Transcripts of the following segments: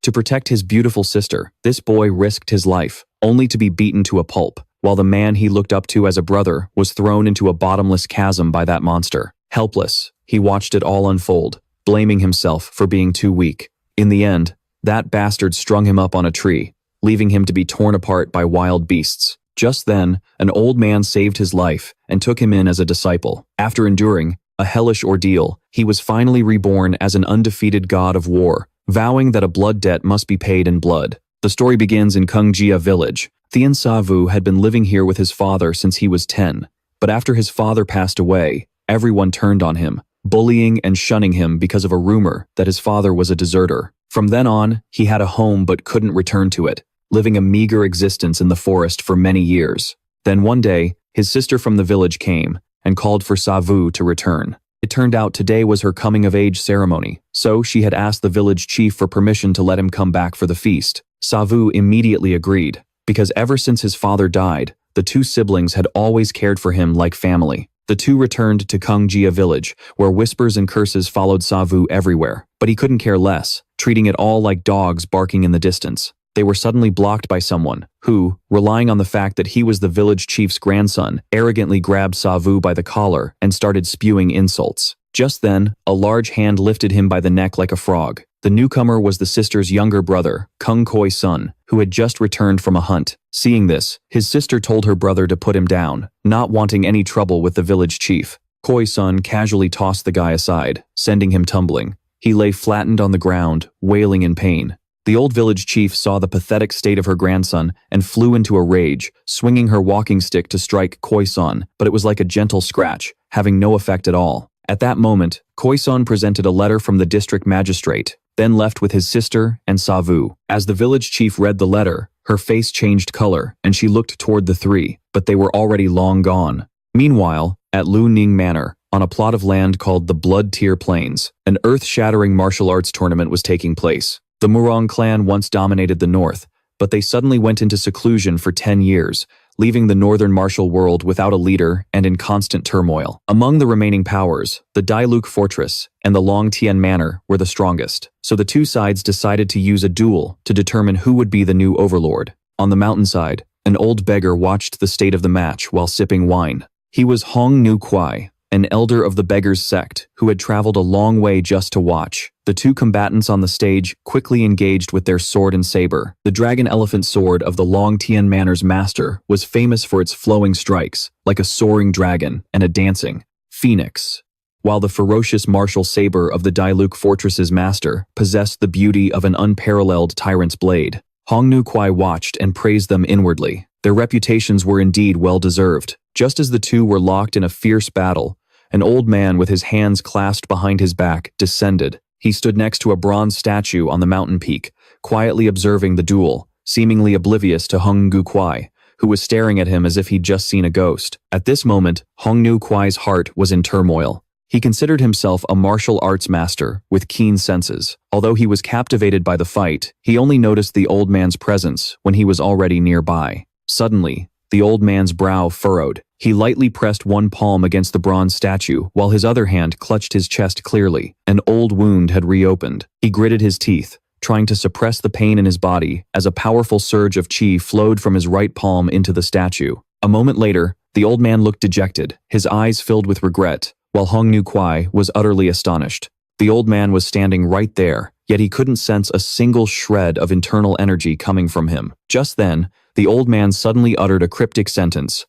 To protect his beautiful sister, this boy risked his life, only to be beaten to a pulp, while the man he looked up to as a brother was thrown into a bottomless chasm by that monster. Helpless, he watched it all unfold, blaming himself for being too weak. In the end, that bastard strung him up on a tree, leaving him to be torn apart by wild beasts. Just then, an old man saved his life and took him in as a disciple. After enduring a hellish ordeal, he was finally reborn as an undefeated god of war, vowing that a blood debt must be paid in blood. The story begins in Kungia village. Thien Sa Vu had been living here with his father since he was 10, but after his father passed away, everyone turned on him, bullying and shunning him because of a rumor that his father was a deserter. From then on, he had a home but couldn't return to it, living a meager existence in the forest for many years. Then one day, his sister from the village came and called for Sa Vu to return. It turned out today was her coming-of-age ceremony, so she had asked the village chief for permission to let him come back for the feast. Sa Vu immediately agreed, because ever since his father died, the two siblings had always cared for him like family. The two returned to Kungia village, where whispers and curses followed Sa Vu everywhere, but he couldn't care less, treating it all like dogs barking in the distance. They were suddenly blocked by someone who, relying on the fact that he was the village chief's grandson, arrogantly grabbed Sa Vu by the collar and started spewing insults. Just then, a large hand lifted him by the neck like a frog. The newcomer was the sister's younger brother, Kung Koi's son, who had just returned from a hunt. Seeing this, his sister told her brother to put him down, not wanting any trouble with the village chief. Koi's son casually tossed the guy aside, sending him tumbling. He lay flattened on the ground, wailing in pain. The old village chief saw the pathetic state of her grandson and flew into a rage, swinging her walking stick to strike Koi's son, but it was like a gentle scratch, having no effect at all. At that moment, Koi's son presented a letter from the district magistrate, then left with his sister and Sa Vu. As the village chief read the letter, her face changed color and she looked toward the three, but they were already long gone. Meanwhile, at Lu Ning Manor, on a plot of land called the Blood Tier Plains, an earth-shattering martial arts tournament was taking place. The Murang clan once dominated the north, but they suddenly went into seclusion for 10 years, leaving the northern martial world without a leader and in constant turmoil. Among the remaining powers, the Dailuk Fortress and the Long Tian Manor were the strongest, so the two sides decided to use a duel to determine who would be the new overlord. On the mountainside, an old beggar watched the state of the match while sipping wine. He was Hong Nu Kwai, an elder of the beggars' sect, who had traveled a long way just to watch. The two combatants on the stage quickly engaged with their sword and saber. The dragon elephant sword of the Long Tian Manor's master was famous for its flowing strikes, like a soaring dragon and a dancing phoenix, while the ferocious martial saber of the Dailuk Fortress's master possessed the beauty of an unparalleled tyrant's blade. Hong Nu Kwai watched and praised them inwardly. Their reputations were indeed well-deserved. Just as the two were locked in a fierce battle, an old man with his hands clasped behind his back descended. He stood next to a bronze statue on the mountain peak, quietly observing the duel, seemingly oblivious to Hong Nu Kwai, who was staring at him as if he'd just seen a ghost. At this moment, Hong Nu Kwai's heart was in turmoil. He considered himself a martial arts master with keen senses. Although he was captivated by the fight, he only noticed the old man's presence when he was already nearby. Suddenly, the old man's brow furrowed. He lightly pressed one palm against the bronze statue, while his other hand clutched his chest clearly. An old wound had reopened. He gritted his teeth, trying to suppress the pain in his body, as a powerful surge of chi flowed from his right palm into the statue. A moment later, the old man looked dejected, his eyes filled with regret, while Hong Nu Kwai was utterly astonished. The old man was standing right there, yet he couldn't sense a single shred of internal energy coming from him. Just then, the old man suddenly uttered a cryptic sentence.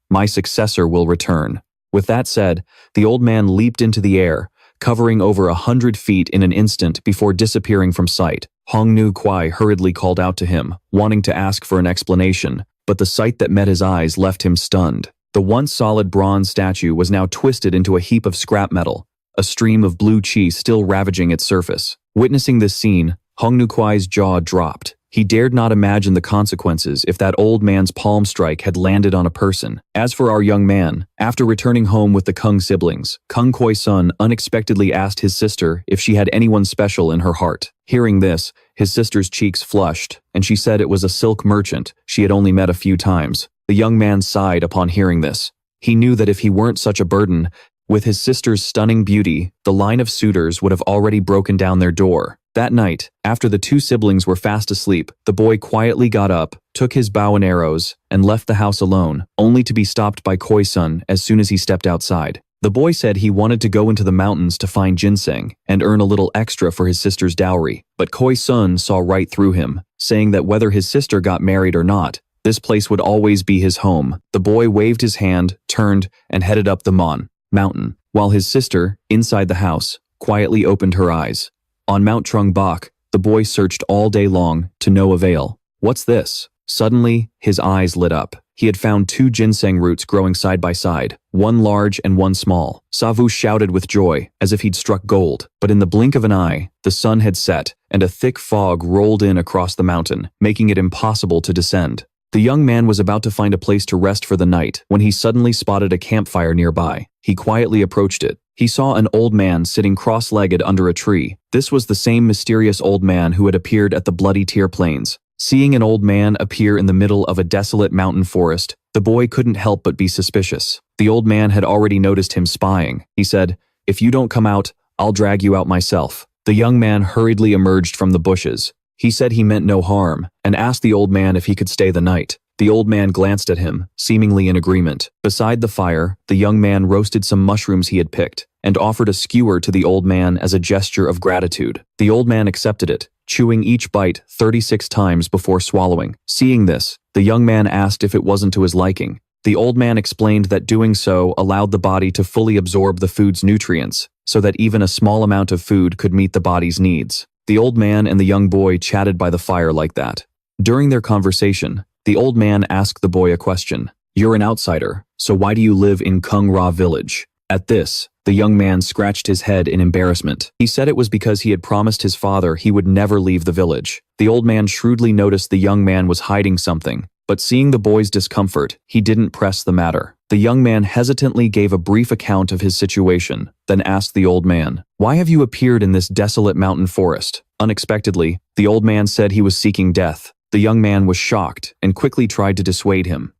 "My successor will return." With that said, the old man leaped into the air, covering over 100 feet in an instant before disappearing from sight. Hong Nu Kwai hurriedly called out to him, wanting to ask for an explanation, but the sight that met his eyes left him stunned. The once solid bronze statue was now twisted into a heap of scrap metal, a stream of blue chi still ravaging its surface. Witnessing this scene, Hong Nu Kwai's jaw dropped. He dared not imagine the consequences if that old man's palm strike had landed on a person. As for our young man, after returning home with the Kung siblings, Kung Koi's son unexpectedly asked his sister if she had anyone special in her heart. Hearing this, his sister's cheeks flushed, and she said it was a silk merchant she had only met a few times. The young man sighed upon hearing this. He knew that if he weren't such a burden, with his sister's stunning beauty, the line of suitors would have already broken down their door. That night, after the two siblings were fast asleep, the boy quietly got up, took his bow and arrows, and left the house alone, only to be stopped by Koi-sun as soon as he stepped outside. The boy said he wanted to go into the mountains to find ginseng and earn a little extra for his sister's dowry, but Koi-sun saw right through him, saying that whether his sister got married or not, this place would always be his home. The boy waved his hand, turned, and headed up the mountain, while his sister, inside the house, quietly opened her eyes. On Mount Trung Bak, the boy searched all day long, to no avail. What's this? Suddenly, his eyes lit up. He had found two ginseng roots growing side by side, one large and one small. Sa Vu shouted with joy, as if he'd struck gold. But in the blink of an eye, the sun had set, and a thick fog rolled in across the mountain, making it impossible to descend. The young man was about to find a place to rest for the night when he suddenly spotted a campfire nearby. He quietly approached it. He saw an old man sitting cross-legged under a tree. This was the same mysterious old man who had appeared at the Bloody Tear Plains. Seeing an old man appear in the middle of a desolate mountain forest, the boy couldn't help but be suspicious. The old man had already noticed him spying. He said, "If you don't come out, I'll drag you out myself." The young man hurriedly emerged from the bushes. He said he meant no harm, and asked the old man if he could stay the night. The old man glanced at him, seemingly in agreement. Beside the fire, the young man roasted some mushrooms he had picked, and offered a skewer to the old man as a gesture of gratitude. The old man accepted it, chewing each bite 36 times before swallowing. Seeing this, the young man asked if it wasn't to his liking. The old man explained that doing so allowed the body to fully absorb the food's nutrients, so that even a small amount of food could meet the body's needs. The old man and the young boy chatted by the fire like that. During their conversation, the old man asked the boy a question. "You're an outsider, so why do you live in Kung Ra village?" At this, the young man scratched his head in embarrassment. He said it was because he had promised his father he would never leave the village. The old man shrewdly noticed the young man was hiding something, but seeing the boy's discomfort, he didn't press the matter. The young man hesitantly gave a brief account of his situation, then asked the old man, "Why have you appeared in this desolate mountain forest?" Unexpectedly, the old man said he was seeking death. The young man was shocked and quickly tried to dissuade him.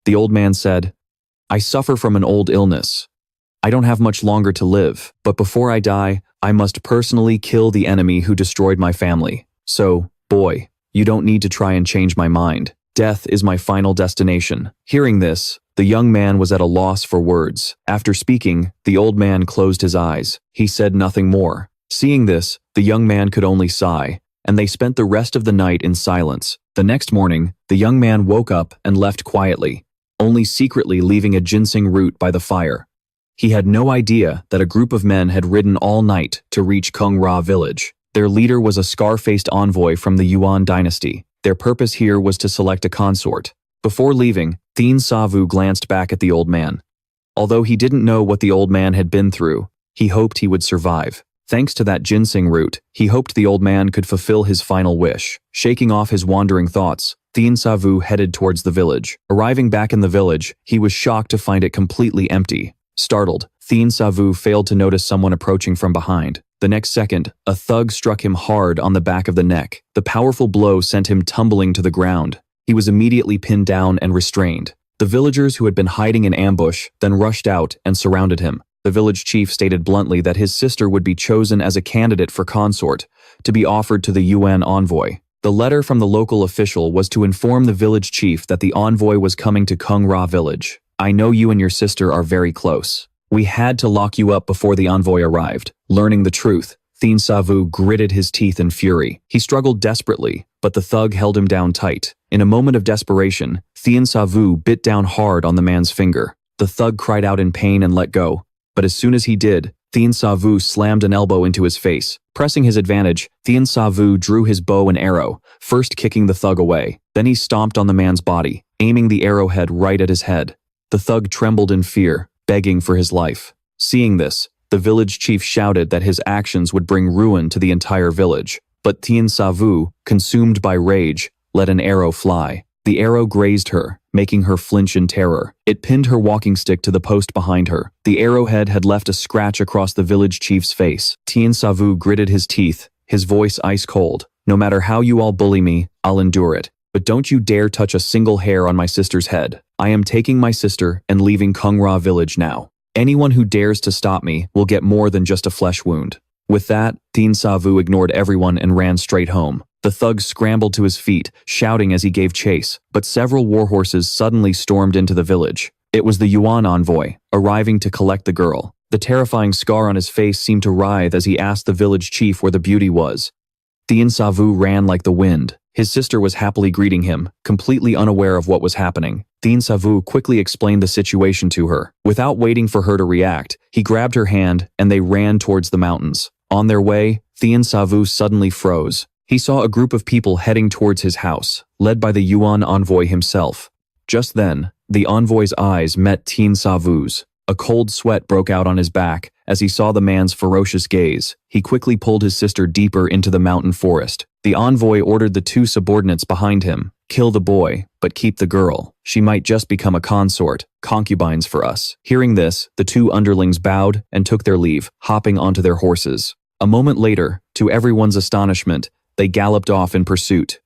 The old man said, "I suffer from an old illness. I don't have much longer to live, but before I die, I must personally kill the enemy who destroyed my family. So, boy, you don't need to try and change my mind. Death is my final destination." Hearing this, the young man was at a loss for words. After speaking, the old man closed his eyes. He said nothing more. Seeing this, the young man could only sigh, and they spent the rest of the night in silence. The next morning, the young man woke up and left quietly, only secretly leaving a ginseng root by the fire. He had no idea that a group of men had ridden all night to reach Kung Ra village. Their leader was a scar-faced envoy from the Yuan dynasty. Their purpose here was to select a consort. Before leaving, Thien Sa Vu glanced back at the old man. Although he didn't know what the old man had been through, he hoped he would survive. Thanks to that ginseng root, he hoped the old man could fulfill his final wish. Shaking off his wandering thoughts, Thien Sa Vu headed towards the village. Arriving back in the village, he was shocked to find it completely empty. Startled, Thien Sa Vu failed to notice someone approaching from behind. The next second, a thug struck him hard on the back of the neck. The powerful blow sent him tumbling to the ground. He was immediately pinned down and restrained. The villagers who had been hiding in ambush then rushed out and surrounded him. The village chief stated bluntly that his sister would be chosen as a candidate for consort, to be offered to the UN envoy. The letter from the local official was to inform the village chief that the envoy was coming to Kung Ra village. "I know you and your sister are very close. We had to lock you up before the envoy arrived." Learning the truth, Thien Sa Vu gritted his teeth in fury. He struggled desperately, but the thug held him down tight. In a moment of desperation, Thien Sa Vu bit down hard on the man's finger. The thug cried out in pain and let go. But as soon as he did, Thien Sa Vu slammed an elbow into his face. Pressing his advantage, Thien Sa Vu drew his bow and arrow, first kicking the thug away. Then he stomped on the man's body, aiming the arrowhead right at his head. The thug trembled in fear, begging for his life. Seeing this, the village chief shouted that his actions would bring ruin to the entire village. But Thien Sa Vu, consumed by rage, let an arrow fly. The arrow grazed her, making her flinch in terror. It pinned her walking stick to the post behind her. The arrowhead had left a scratch across the village chief's face. Thien Sa Vu gritted his teeth, his voice ice cold. "No matter how you all bully me, I'll endure it. But don't you dare touch a single hair on my sister's head. I am taking my sister and leaving Kung Ra village now. Anyone who dares to stop me will get more than just a flesh wound." With that, Thien Sa Vu ignored everyone and ran straight home. The thug scrambled to his feet, shouting as he gave chase, but several warhorses suddenly stormed into the village. It was the Yuan envoy, arriving to collect the girl. The terrifying scar on his face seemed to writhe as he asked the village chief where the beauty was. Thien Sa Vu ran like the wind. His sister was happily greeting him, completely unaware of what was happening. Thien Sa Vu quickly explained the situation to her. Without waiting for her to react, he grabbed her hand and they ran towards the mountains. On their way, Thien Sa Vu suddenly froze. He saw a group of people heading towards his house, led by the Yuan envoy himself. Just then, the envoy's eyes met Thien Sa Vu's. A cold sweat broke out on his back as he saw the man's ferocious gaze. He quickly pulled his sister deeper into the mountain forest. The envoy ordered the two subordinates behind him, "Kill the boy, but keep the girl. She might just become a consort, concubines for us." Hearing this, the two underlings bowed and took their leave, hopping onto their horses. A moment later, to everyone's astonishment, they galloped off in pursuit.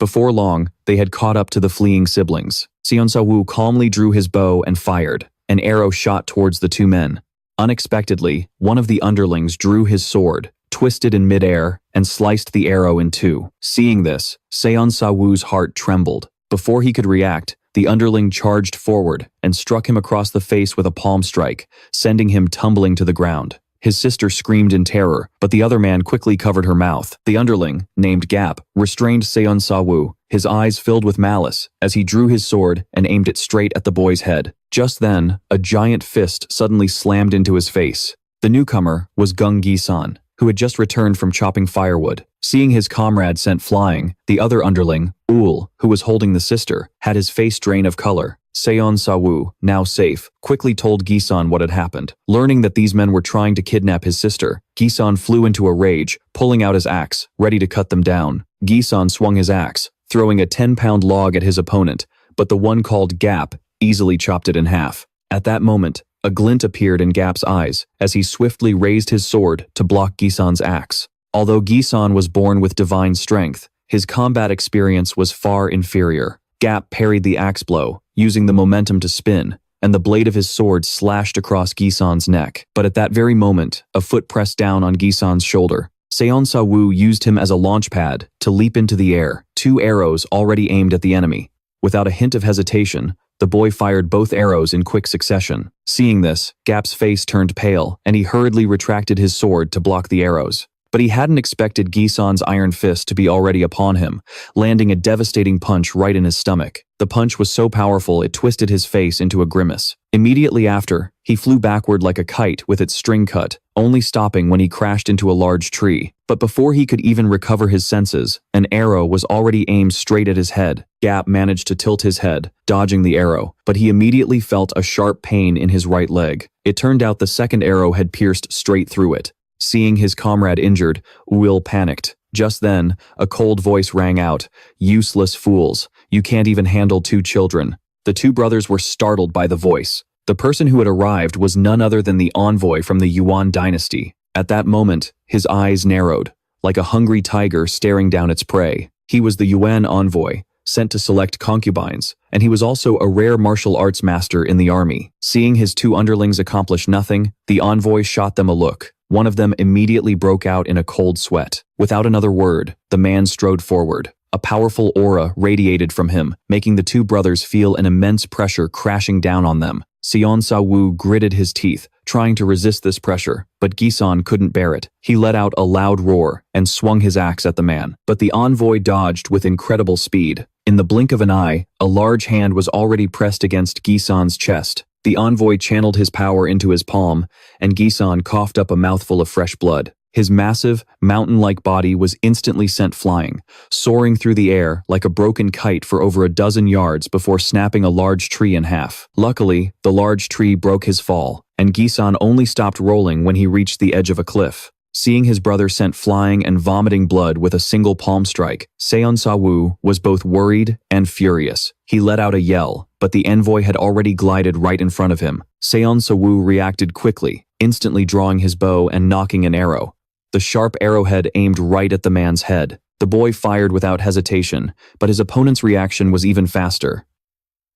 Before long, they had caught up to the fleeing siblings. Thien Sa Vu calmly drew his bow and fired. An arrow shot towards the two men. Unexpectedly, one of the underlings drew his sword, twisted in midair, and sliced the arrow in two. Seeing this, Thien Sa Vu's heart trembled. Before he could react, the underling charged forward and struck him across the face with a palm strike, sending him tumbling to the ground. His sister screamed in terror, but the other man quickly covered her mouth. The underling, named Gap, restrained Thien Sa Vu, his eyes filled with malice, as he drew his sword and aimed it straight at the boy's head. Just then, a giant fist suddenly slammed into his face. The newcomer was Gung Gisan, who had just returned from chopping firewood. Seeing his comrade sent flying, the other underling, Ul, who was holding the sister, had his face drain of color. Thien Sa Vu, now safe, quickly told Gisan what had happened. Learning that these men were trying to kidnap his sister, Gisan flew into a rage, pulling out his axe, ready to cut them down. Gisan swung his axe, throwing a 10-pound log at his opponent, but the one called Gap easily chopped it in half. At that moment, a glint appeared in Gap's eyes as he swiftly raised his sword to block Gisan's axe. Although Gisan was born with divine strength, his combat experience was far inferior. Gap parried the axe blow, using the momentum to spin, and the blade of his sword slashed across Gisan's neck. But at that very moment, a foot pressed down on Gisan's shoulder. Thien Sa Vu used him as a launch pad to leap into the air, two arrows already aimed at the enemy. Without a hint of hesitation, the boy fired both arrows in quick succession. Seeing this, Gap's face turned pale, and he hurriedly retracted his sword to block the arrows. But he hadn't expected Gisan's iron fist to be already upon him, landing a devastating punch right in his stomach. The punch was so powerful it twisted his face into a grimace. Immediately after, he flew backward like a kite with its string cut, only stopping when he crashed into a large tree. But before he could even recover his senses, an arrow was already aimed straight at his head. Gap managed to tilt his head, dodging the arrow, but he immediately felt a sharp pain in his right leg. It turned out the second arrow had pierced straight through it. Seeing his comrade injured, Will panicked. Just then, a cold voice rang out, "Useless fools, you can't even handle two children." The two brothers were startled by the voice. The person who had arrived was none other than the envoy from the Yuan dynasty. At that moment, his eyes narrowed, like a hungry tiger staring down its prey. He was the Yuan envoy, sent to select concubines, and he was also a rare martial arts master in the army. Seeing his two underlings accomplish nothing, the envoy shot them a look. One of them immediately broke out in a cold sweat. Without another word, the man strode forward. A powerful aura radiated from him, making the two brothers feel an immense pressure crashing down on them. Thien Sa Vu gritted his teeth, trying to resist this pressure, but Gisan couldn't bear it. He let out a loud roar and swung his axe at the man. But the envoy dodged with incredible speed. In the blink of an eye, a large hand was already pressed against Gisan's chest. The envoy channeled his power into his palm, and Gisan coughed up a mouthful of fresh blood. His massive, mountain-like body was instantly sent flying, soaring through the air like a broken kite for over a dozen yards before snapping a large tree in half. Luckily, the large tree broke his fall, and Gisan only stopped rolling when he reached the edge of a cliff. Seeing his brother sent flying and vomiting blood with a single palm strike, Thien Sa Vu was both worried and furious. He let out a yell, but the envoy had already glided right in front of him. Thien Sa Vu reacted quickly, instantly drawing his bow and knocking an arrow. The sharp arrowhead aimed right at the man's head. The boy fired without hesitation, but his opponent's reaction was even faster.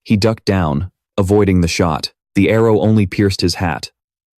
He ducked down, avoiding the shot. The arrow only pierced his hat.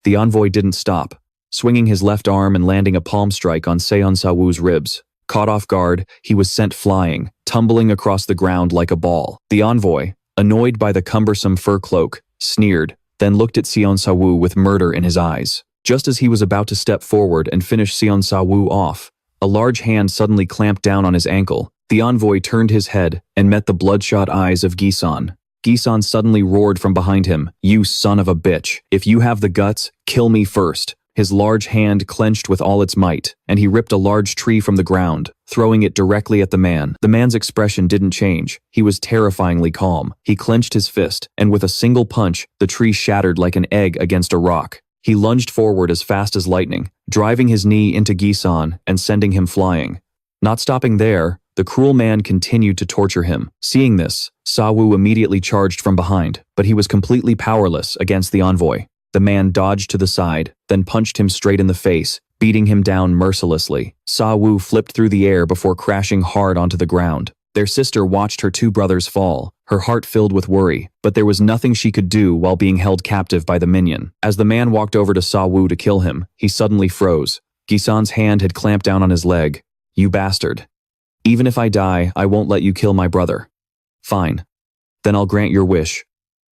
The envoy didn't stop. swinging his left arm and landing a palm strike on Thien Sa Vu's ribs. Caught off guard, he was sent flying, tumbling across the ground like a ball. The envoy, annoyed by the cumbersome fur cloak, sneered, then looked at Thien Sa Vu with murder in his eyes. Just as he was about to step forward and finish Thien Sa Vu off, a large hand suddenly clamped down on his ankle. The envoy turned his head and met the bloodshot eyes of Gisan. Gisan suddenly roared from behind him, "You son of a bitch! If you have the guts, kill me first." His large hand clenched with all its might, and he ripped a large tree from the ground, throwing it directly at the man. The man's expression didn't change. He was terrifyingly calm. He clenched his fist, and with a single punch, the tree shattered like an egg against a rock. He lunged forward as fast as lightning, driving his knee into Gisan and sending him flying. Not stopping there, the cruel man continued to torture him. Seeing this, Sa Vu immediately charged from behind, but he was completely powerless against the envoy. The man dodged to the side, then punched him straight in the face, beating him down mercilessly. Sa Vu flipped through the air before crashing hard onto the ground. Their sister watched her two brothers fall, her heart filled with worry, but there was nothing she could do while being held captive by the minion. As the man walked over to Sa Vu to kill him, he suddenly froze. Gisan's hand had clamped down on his leg. "You bastard. Even if I die, I won't let you kill my brother." "Fine. Then I'll grant your wish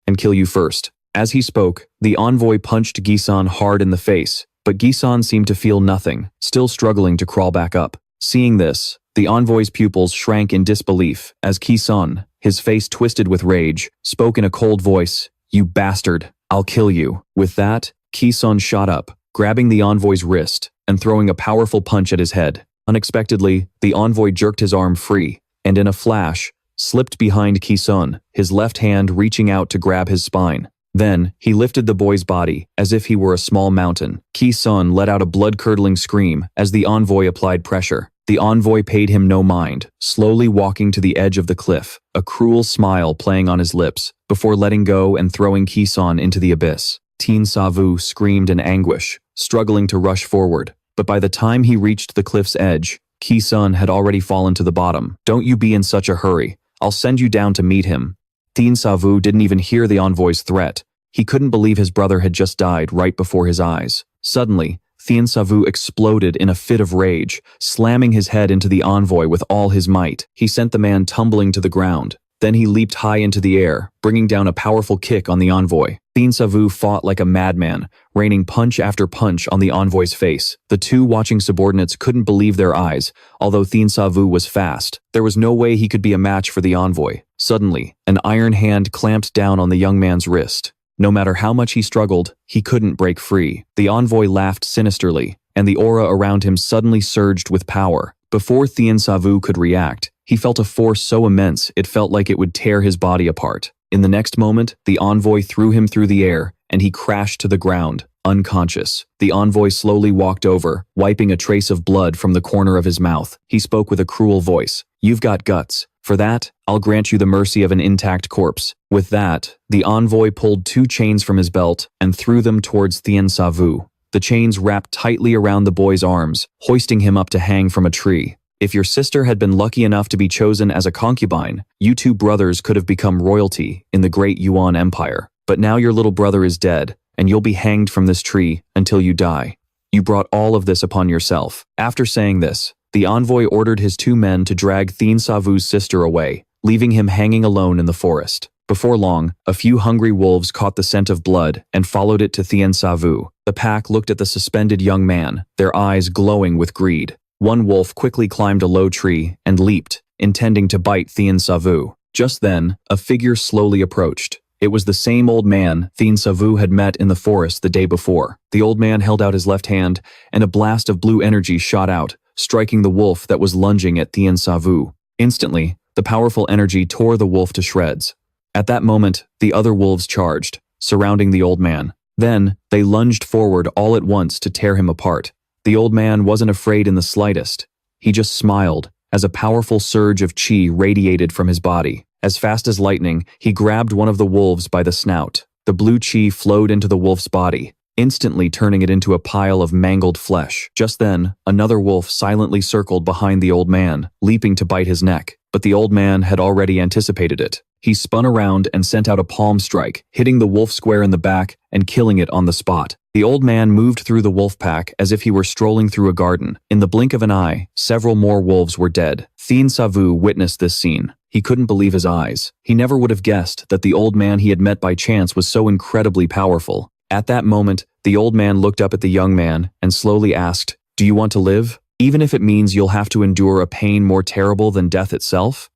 and kill you first." As he spoke, the envoy punched Gisan hard in the face, but Gisan seemed to feel nothing, still struggling to crawl back up. Seeing this, the envoy's pupils shrank in disbelief as Gisan, his face twisted with rage, spoke in a cold voice, "You bastard, I'll kill you." With that, Gisan shot up, grabbing the envoy's wrist and throwing a powerful punch at his head. Unexpectedly, the envoy jerked his arm free, and in a flash, slipped behind Gisan, his left hand reaching out to grab his spine. Then, he lifted the boy's body, as if he were a small mountain. Gisan let out a blood-curdling scream as the envoy applied pressure. The envoy paid him no mind, slowly walking to the edge of the cliff, a cruel smile playing on his lips, before letting go and throwing Gisan into the abyss. Thien Sa Vu screamed in anguish, struggling to rush forward, but by the time he reached the cliff's edge, Gisan had already fallen to the bottom. "Don't you be in such a hurry. I'll send you down to meet him." Thien Sa Vu didn't even hear the envoy's threat. He couldn't believe his brother had just died right before his eyes. Suddenly, Thien Sa Vu exploded in a fit of rage, slamming his head into the envoy with all his might. He sent the man tumbling to the ground. Then he leaped high into the air, bringing down a powerful kick on the envoy. Thien Sa Vu fought like a madman, raining punch after punch on the envoy's face. The two watching subordinates couldn't believe their eyes. Although Thien Sa Vu was fast, there was no way he could be a match for the envoy. Suddenly, an iron hand clamped down on the young man's wrist. No matter how much he struggled, he couldn't break free. The envoy laughed sinisterly, and the aura around him suddenly surged with power. Before Thien Sa Vu could react, he felt a force so immense it felt like it would tear his body apart. In the next moment, the envoy threw him through the air, and he crashed to the ground, unconscious. The envoy slowly walked over, wiping a trace of blood from the corner of his mouth. He spoke with a cruel voice. "You've got guts. For that, I'll grant you the mercy of an intact corpse." With that, the envoy pulled two chains from his belt and threw them towards Thien Sa Vu. The chains wrapped tightly around the boy's arms, hoisting him up to hang from a tree. If your sister had been lucky enough to be chosen as a concubine, you two brothers could have become royalty in the great Yuan Empire. But now your little brother is dead, and you'll be hanged from this tree until you die. You brought all of this upon yourself. After saying this, the envoy ordered his two men to drag Thien Sa Vu's sister away, leaving him hanging alone in the forest. Before long, a few hungry wolves caught the scent of blood and followed it to Thien Sa Vu. The pack looked at the suspended young man, their eyes glowing with greed. One wolf quickly climbed a low tree and leaped, intending to bite Thien Sa Vu. Just then, a figure slowly approached. It was the same old man Thien Sa Vu had met in the forest the day before. The old man held out his left hand, and a blast of blue energy shot out, striking the wolf that was lunging at Thien Sa Vu. Instantly, the powerful energy tore the wolf to shreds. At that moment, the other wolves charged, surrounding the old man. Then, they lunged forward all at once to tear him apart. The old man wasn't afraid in the slightest. He just smiled as a powerful surge of chi radiated from his body. As fast as lightning, he grabbed one of the wolves by the snout. The blue chi flowed into the wolf's body, instantly turning it into a pile of mangled flesh. Just then, another wolf silently circled behind the old man, leaping to bite his neck. But the old man had already anticipated it. He spun around and sent out a palm strike, hitting the wolf square in the back and killing it on the spot. The old man moved through the wolf pack as if he were strolling through a garden. In the blink of an eye, several more wolves were dead. Thien Sa Vu witnessed this scene. He couldn't believe his eyes. He never would have guessed that the old man he had met by chance was so incredibly powerful. At that moment, the old man looked up at the young man and slowly asked, "Do you want to live? Even if it means you'll have to endure a pain more terrible than death itself?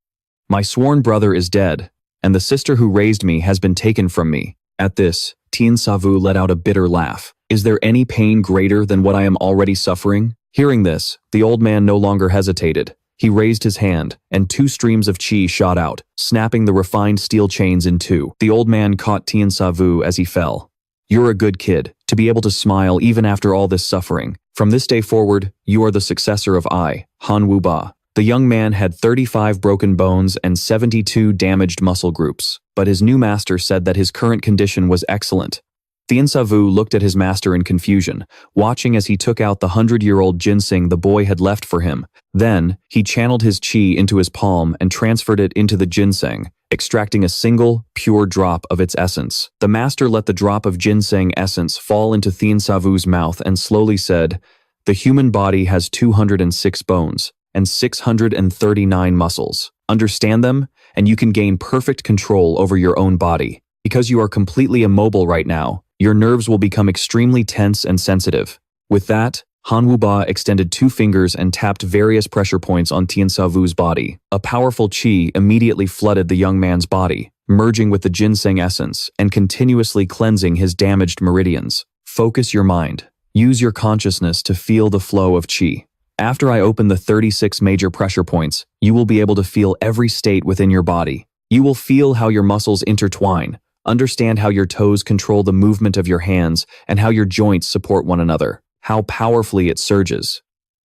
My sworn brother is dead, and the sister who raised me has been taken from me." At this, Thien Sa Vu let out a bitter laugh. "Is there any pain greater than what I am already suffering?" Hearing this, the old man no longer hesitated. He raised his hand, and 2 streams of chi shot out, snapping the refined steel chains in 2. The old man caught Thien Sa Vu as he fell. "You're a good kid, to be able to smile even after all this suffering. From this day forward, you are the successor of I, Han Wu Ba." The young man had 35 broken bones and 72 damaged muscle groups, but his new master said that his current condition was excellent. Thien Sa Vu looked at his master in confusion, watching as he took out the 100-year-old ginseng the boy had left for him. Then, he channeled his chi into his palm and transferred it into the ginseng, extracting a single, pure drop of its essence. The master let the drop of ginseng essence fall into Thien Sa Vu's mouth and slowly said, "The human body has 206 bones and 639 muscles. Understand them, and you can gain perfect control over your own body. Because you are completely immobile right now, your nerves will become extremely tense and sensitive." With that, Han Wu Ba extended 2 fingers and tapped various pressure points on Thien Sa Vu's body. A powerful chi immediately flooded the young man's body, merging with the ginseng essence and continuously cleansing his damaged meridians. Focus your mind. Use your consciousness to feel the flow of chi. After I open the 36 major pressure points, you will be able to feel every state within your body. You will feel how your muscles intertwine, understand how your toes control the movement of your hands, and how your joints support one another, how powerfully it surges.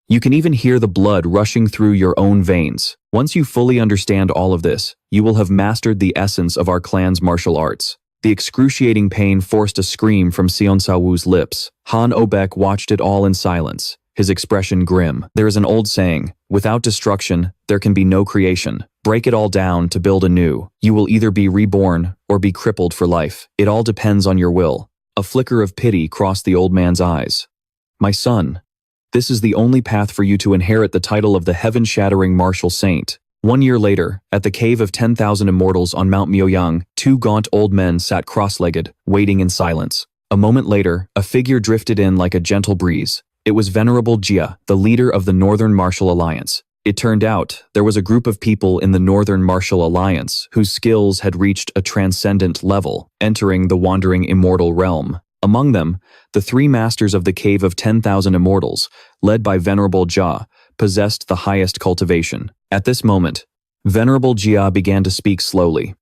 You can even hear the blood rushing through your own veins. Once you fully understand all of this, you will have mastered the essence of our clan's martial arts. The excruciating pain forced a scream from Thien Sa Vu's lips. Han Obek watched it all in silence, his expression grim. There is an old saying, "Without destruction, there can be no creation. Break it all down to build anew. You will either be reborn or be crippled for life. It all depends on your will." A flicker of pity crossed the old man's eyes. "My son, this is the only path for you to inherit the title of the heaven-shattering martial saint." 1 year later, at the cave of 10,000 immortals on Mount Myoyang, 2 gaunt old men sat cross-legged, waiting in silence. A moment later, a figure drifted in like a gentle breeze. It was Venerable Jia, the leader of the Northern Martial Alliance. It turned out, there was a group of people in the Northern Martial Alliance whose skills had reached a transcendent level, entering the wandering immortal realm. Among them, the 3 masters of the Cave of 10,000 Immortals, led by Venerable Jia, possessed the highest cultivation. At this moment, Venerable Jia began to speak slowly.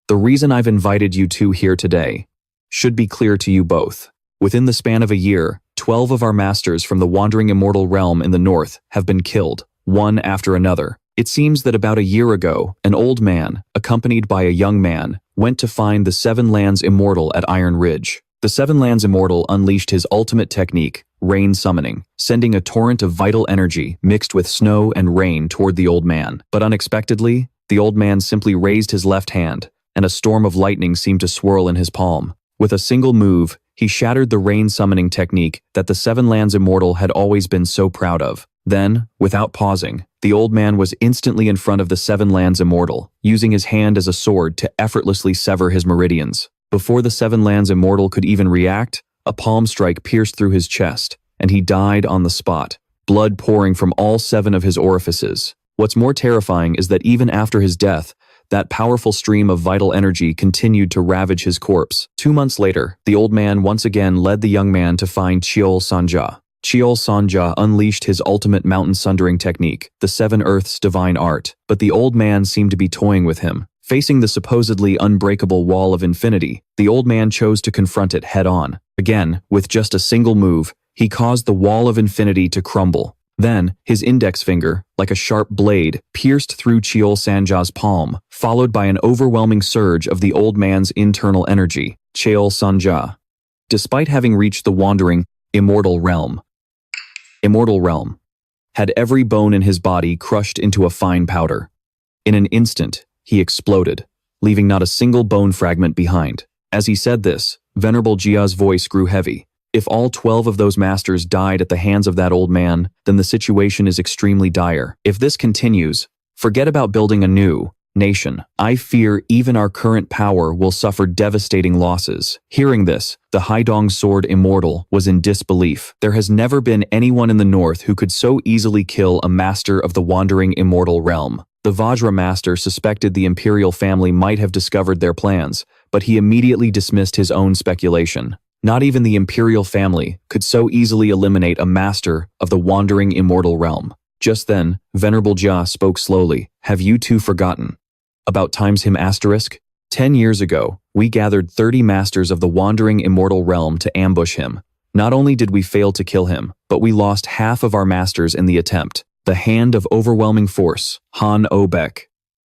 "The reason I've invited you 2 here today should be clear to you both. Within the span of a year, 12 of our masters from the wandering immortal realm in the north have been killed, one after another. It seems that about a year ago, an old man, accompanied by a young man, went to find the 7 Lands Immortal at Iron Ridge. The 7 Lands Immortal unleashed his ultimate technique, rain summoning, sending a torrent of vital energy mixed with snow and rain toward the old man. But unexpectedly, the old man simply raised his left hand, and a storm of lightning seemed to swirl in his palm. With a single move, he shattered the rain summoning technique that the 7 Lands Immortal had always been so proud of. Then, without pausing, the old man was instantly in front of the 7 Lands Immortal, using his hand as a sword to effortlessly sever his meridians. Before the 7 Lands Immortal could even react, a palm strike pierced through his chest, and he died on the spot, blood pouring from all 7 of his orifices. What's more terrifying is that even after his death, that powerful stream of vital energy continued to ravage his corpse. 2 months later, the old man once again led the young man to find Cheol Sanja. Cheol Sanja unleashed his ultimate mountain sundering technique, the 7 Earths' divine art, but the old man seemed to be toying with him. Facing the supposedly unbreakable wall of infinity, the old man chose to confront it head-on. Again, with just a single move, he caused the wall of infinity to crumble. Then, his index finger, like a sharp blade, pierced through Cheol Sanja's palm, followed by an overwhelming surge of the old man's internal energy. Cheol Sanja, despite having reached the wandering, immortal realm, had every bone in his body crushed into a fine powder. In an instant, he exploded, leaving not a single bone fragment behind. As he said this, Venerable Jia's voice grew heavy. If all 12 of those masters died at the hands of that old man, then the situation is extremely dire. If this continues, forget about building a new nation. I fear even our current power will suffer devastating losses. Hearing this, the Haidong Sword Immortal was in disbelief. There has never been anyone in the north who could so easily kill a master of the wandering immortal realm. The Vajra master suspected the imperial family might have discovered their plans, but he immediately dismissed his own speculation. Not even the imperial family could so easily eliminate a master of the wandering immortal realm. Just then, Venerable Jia spoke slowly. Have you two forgotten about times him asterisk? 10 years ago, we gathered 30 masters of the wandering immortal realm to ambush him. Not only did we fail to kill him, but we lost half of our masters in the attempt. The hand of overwhelming force, Han Obek,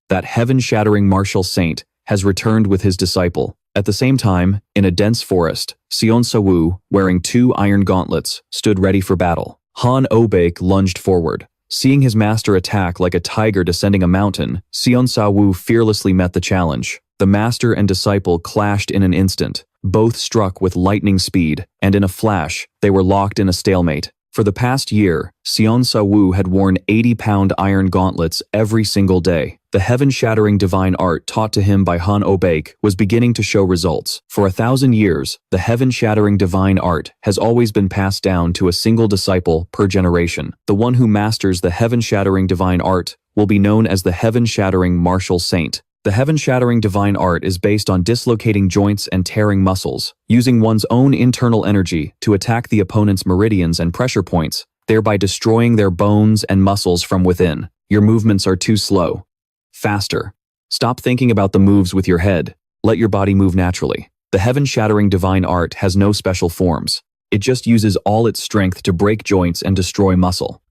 that heaven-shattering martial saint, has returned with his disciple. At the same time, in a dense forest, Thien Sa Vu, wearing 2 iron gauntlets, stood ready for battle. Han Obek lunged forward. Seeing his master attack like a tiger descending a mountain, Thien Sa Vu fearlessly met the challenge. The master and disciple clashed in an instant. Both struck with lightning speed, and in a flash, they were locked in a stalemate. For the past year, Thien Sa Vu had worn 80-pound iron gauntlets every single day. The heaven-shattering divine art taught to him by Han Obek was beginning to show results. For 1,000 years, the heaven-shattering divine art has always been passed down to a single disciple per generation. The one who masters the heaven-shattering divine art will be known as the heaven-shattering martial saint. The heaven-shattering divine art is based on dislocating joints and tearing muscles, using one's own internal energy to attack the opponent's meridians and pressure points, thereby destroying their bones and muscles from within. Your movements are too slow. Faster. Stop thinking about the moves with your head. Let your body move naturally. The heaven-shattering divine art has no special forms. It just uses all its strength to break joints and destroy muscle.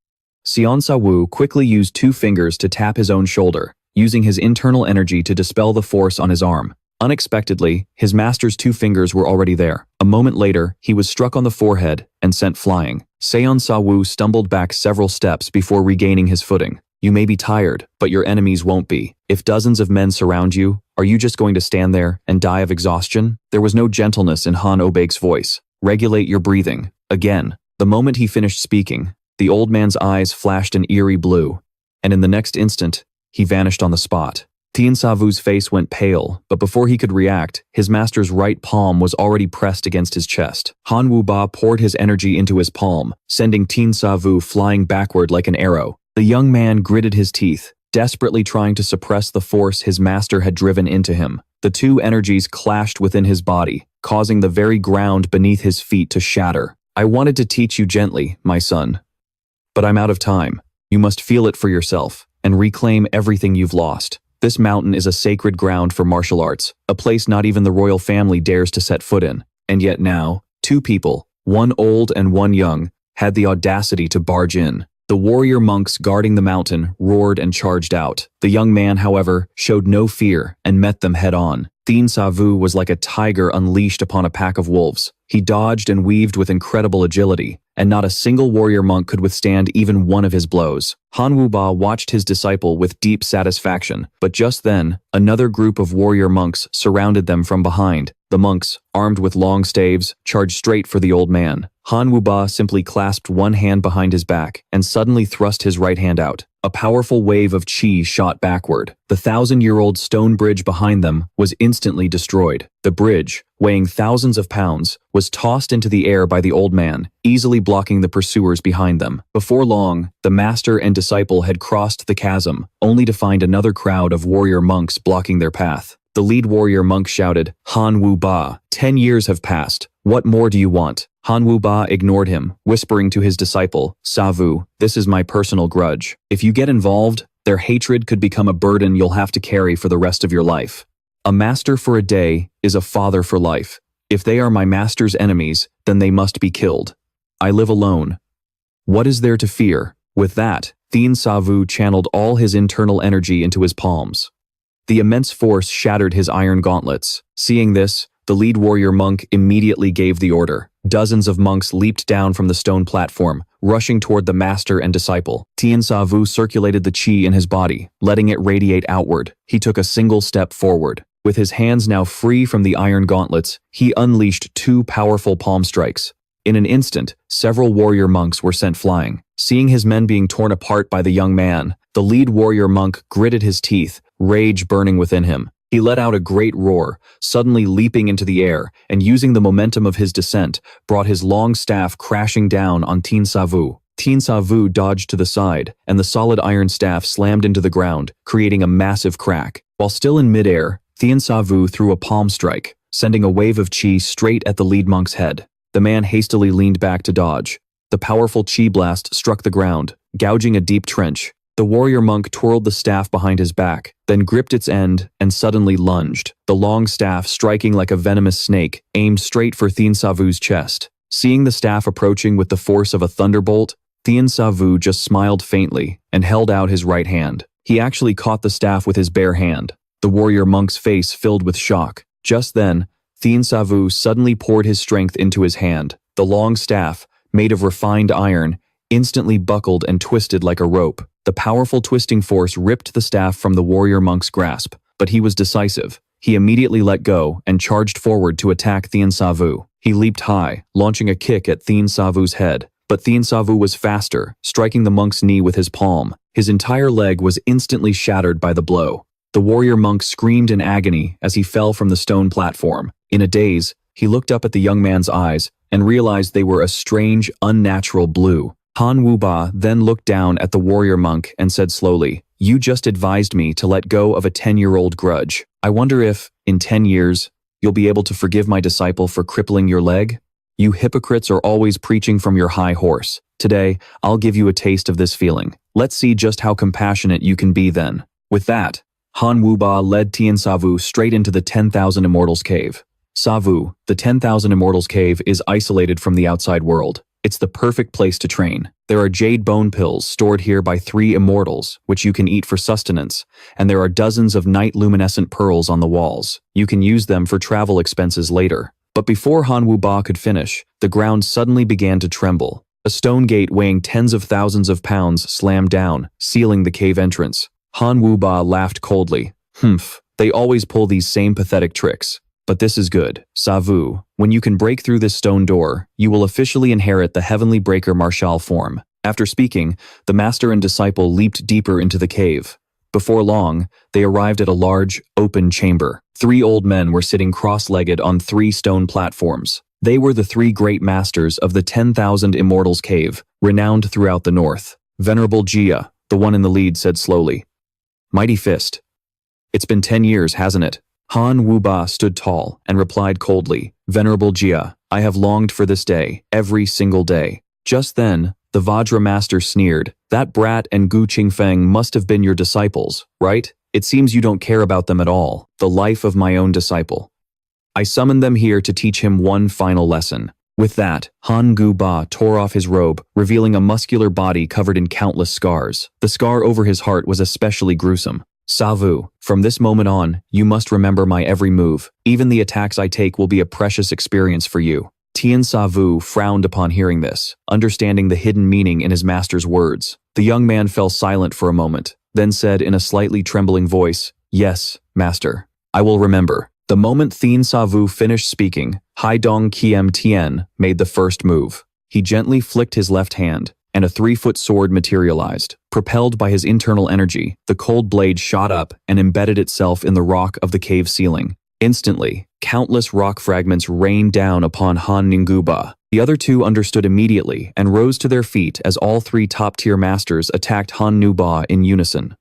Thien Sa Vu quickly used 2 fingers to tap his own shoulder, using his internal energy to dispel the force on his arm. Unexpectedly, his master's 2 fingers were already there. A moment later, he was struck on the forehead and sent flying. Thien Sa Vu stumbled back several steps before regaining his footing. You may be tired, but your enemies won't be. If dozens of men surround you, are you just going to stand there and die of exhaustion? There was no gentleness in Han Obek's voice. Regulate your breathing. Again, the moment he finished speaking, the old man's eyes flashed an eerie blue, and in the next instant, he vanished on the spot. Thien Sa Vu's face went pale, but before he could react, his master's right palm was already pressed against his chest. Han Wuba poured his energy into his palm, sending Thien Sa Vu flying backward like an arrow. The young man gritted his teeth, desperately trying to suppress the force his master had driven into him. The 2 energies clashed within his body, causing the very ground beneath his feet to shatter. I wanted to teach you gently, my son, but I'm out of time. You must feel it for yourself and reclaim everything you've lost. This mountain is a sacred ground for martial arts, a place not even the royal family dares to set foot in. And yet now, 2 people, one old and one young, had the audacity to barge in. The warrior monks guarding the mountain roared and charged out. The young man, however, showed no fear and met them head-on. Thien Sa Vu was like a tiger unleashed upon a pack of wolves. He dodged and weaved with incredible agility, and not a single warrior monk could withstand even one of his blows. Han Wuba watched his disciple with deep satisfaction, but just then, another group of warrior monks surrounded them from behind. The monks, armed with long staves, charged straight for the old man. Han Wuba simply clasped one hand behind his back and suddenly thrust his right hand out. A powerful wave of chi shot backward. The 1,000-year-old stone bridge behind them was instantly destroyed. The bridge, weighing thousands of pounds, was tossed into the air by the old man, easily blocking the pursuers behind them. Before long, the master and disciple had crossed the chasm, only to find another crowd of warrior monks blocking their path. The lead warrior monk shouted, Han Wuba, 10 years have passed. What more do you want? Han Wuba ignored him, whispering to his disciple, Sa Vu, this is my personal grudge. If you get involved, their hatred could become a burden you'll have to carry for the rest of your life. A master for a day is a father for life. If they are my master's enemies, then they must be killed. I live alone. What is there to fear? With that, Thien Sa Vu channeled all his internal energy into his palms. The immense force shattered his iron gauntlets. Seeing this, the lead warrior monk immediately gave the order. Dozens of monks leaped down from the stone platform, rushing toward the master and disciple. Thien Sa Vu circulated the chi in his body, letting it radiate outward. He took a single step forward. With his hands now free from the iron gauntlets, he unleashed 2 powerful palm strikes. In an instant, several warrior monks were sent flying. Seeing his men being torn apart by the young man, the lead warrior monk gritted his teeth, rage burning within him. He let out a great roar, suddenly leaping into the air, and using the momentum of his descent, brought his long staff crashing down on Thien Sa Vu. Thien Sa Vu dodged to the side, and the solid iron staff slammed into the ground, creating a massive crack. While still in midair, Thien Sa Vu threw a palm strike, sending a wave of chi straight at the lead monk's head. The man hastily leaned back to dodge. The powerful chi blast struck the ground, gouging a deep trench. The warrior monk twirled the staff behind his back, then gripped its end and suddenly lunged, the long staff striking like a venomous snake, aimed straight for Thien Sa Vu's chest. Seeing the staff approaching with the force of a thunderbolt, Thien Sa Vu just smiled faintly and held out his right hand. He actually caught the staff with his bare hand. The warrior monk's face filled with shock. Just then, Thien Sa Vu suddenly poured his strength into his hand. The long staff, made of refined iron, instantly buckled and twisted like a rope. The powerful twisting force ripped the staff from the warrior monk's grasp, but he was decisive. He immediately let go and charged forward to attack Thien Sa Vu. He leaped high, launching a kick at Thien Sa Vu's head, but Thien Sa Vu was faster, striking the monk's knee with his palm. His entire leg was instantly shattered by the blow. The warrior monk screamed in agony as he fell from the stone platform. In a daze, he looked up at the young man's eyes and realized they were a strange, unnatural blue. Han Wuba then looked down at the warrior monk and said slowly, "You just advised me to let go of a 10-year-old grudge. I wonder if, in 10 years, you'll be able to forgive my disciple for crippling your leg? You hypocrites are always preaching from your high horse. Today, I'll give you a taste of this feeling. Let's see just how compassionate you can be then." With that, Han Wuba led Thien Sa Vu straight into the 10,000 Immortals Cave. Sa Vu, the 10,000 Immortals Cave, is isolated from the outside world. It's the perfect place to train. There are jade bone pills stored here by 3 immortals, which you can eat for sustenance, and there are dozens of night luminescent pearls on the walls. You can use them for travel expenses later. But before Han Wuba could finish, the ground suddenly began to tremble. A stone gate weighing tens of thousands of pounds slammed down, sealing the cave entrance. Han Wuba laughed coldly. They always pull these same pathetic tricks. But this is good. Sa Vu, when you can break through this stone door, you will officially inherit the heavenly breaker martial form. After speaking, the master and disciple leaped deeper into the cave. Before long, they arrived at a large, open chamber. 3 old men were sitting cross-legged on 3 stone platforms. They were the 3 great masters of the 10,000 Immortals Cave, renowned throughout the north. Venerable Jia, the one in the lead, said slowly, "Mighty Fist. It's been 10 years, hasn't it?" Han Wuba stood tall and replied coldly, "Venerable Jia, I have longed for this day, every single day." Just then, the Vajra master sneered, "That brat and Gu Qingfeng must have been your disciples, right? It seems you don't care about them at all, the life of my own disciple. I summoned them here to teach him one final lesson." With that, Han Guba tore off his robe, revealing a muscular body covered in countless scars. The scar over his heart was especially gruesome. "Sa Vu, from this moment on, you must remember my every move. Even the attacks I take will be a precious experience for you." Thien Sa Vu frowned upon hearing this, understanding the hidden meaning in his master's words. The young man fell silent for a moment, then said in a slightly trembling voice, "Yes, master, I will remember." The moment Thien Sa Vu finished speaking, Haidong Kiem Tien made the first move. He gently flicked his left hand, and a 3-foot sword materialized. Propelled by his internal energy, the cold blade shot up and embedded itself in the rock of the cave ceiling. Instantly, countless rock fragments rained down upon Han Ningguba. The other 2 understood immediately and rose to their feet as all 3 top-tier masters attacked Han Nuba in unison.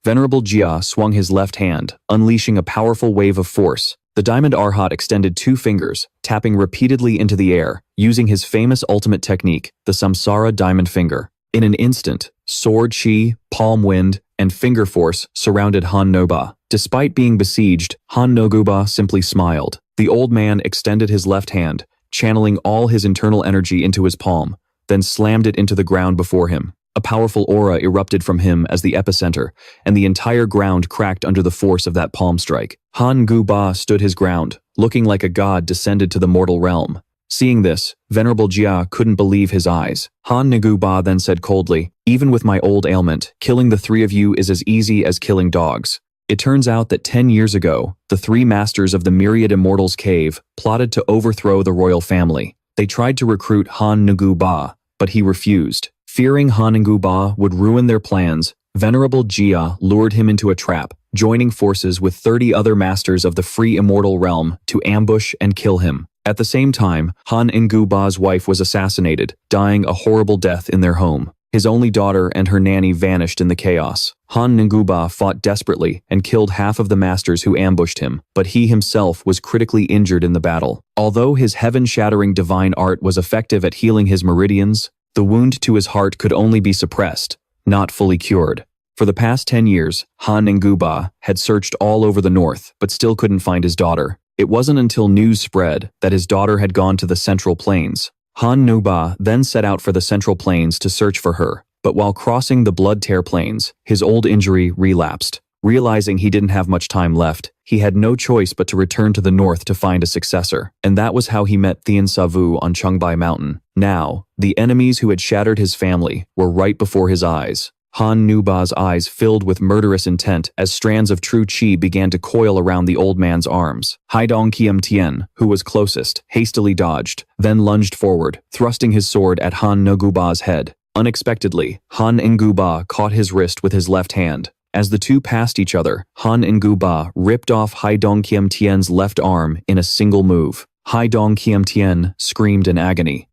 Venerable Jia swung his left hand, unleashing a powerful wave of force. The Diamond Arhat extended 2 fingers, tapping repeatedly into the air, using his famous ultimate technique, the Samsara Diamond Finger. In an instant, sword chi, palm wind, and finger force surrounded Han Noba. Despite being besieged, Han Noguba simply smiled. The old man extended his left hand, channeling all his internal energy into his palm, then slammed it into the ground before him. A powerful aura erupted from him as the epicenter, and the entire ground cracked under the force of that palm strike. Han Guba stood his ground, looking like a god descended to the mortal realm. Seeing this, Venerable Jia couldn't believe his eyes. Han Naguba then said coldly, "Even with my old ailment, killing the 3 of you is as easy as killing dogs. It turns out that 10 years ago, the three masters of the Myriad Immortals Cave plotted to overthrow the royal family. They tried to recruit Han Nguba, but he refused. Fearing Han Nguba would ruin their plans, Venerable Jia lured him into a trap, joining forces with 30 other masters of the free immortal realm to ambush and kill him. At the same time, Han Nguba's wife was assassinated, dying a horrible death in their home. His only daughter and her nanny vanished in the chaos. Han Nguba fought desperately and killed half of the masters who ambushed him, but he himself was critically injured in the battle. Although his heaven-shattering divine art was effective at healing his meridians, the wound to his heart could only be suppressed, not fully cured. For the past 10 years, Han Nguba had searched all over the north, but still couldn't find his daughter. It wasn't until news spread that his daughter had gone to the Central Plains. Han Nguba then set out for the Central Plains to search for her, but while crossing the Blood Tear Plains, his old injury relapsed. Realizing he didn't have much time left, he had no choice but to return to the north to find a successor, and that was how he met Thien Sa Vu on Chungbai Mountain. Now, the enemies who had shattered his family were right before his eyes. Han Nguba's eyes filled with murderous intent as strands of true chi began to coil around the old man's arms. Haidong Kiem Tien, who was closest, hastily dodged, then lunged forward, thrusting his sword at Han Nguba's head. Unexpectedly, Han Nguba caught his wrist with his left hand. As the two passed each other, Han Nguba ripped off Haidong Kiem Tien's left arm in a single move. Haidong Kiem Tien screamed in agony.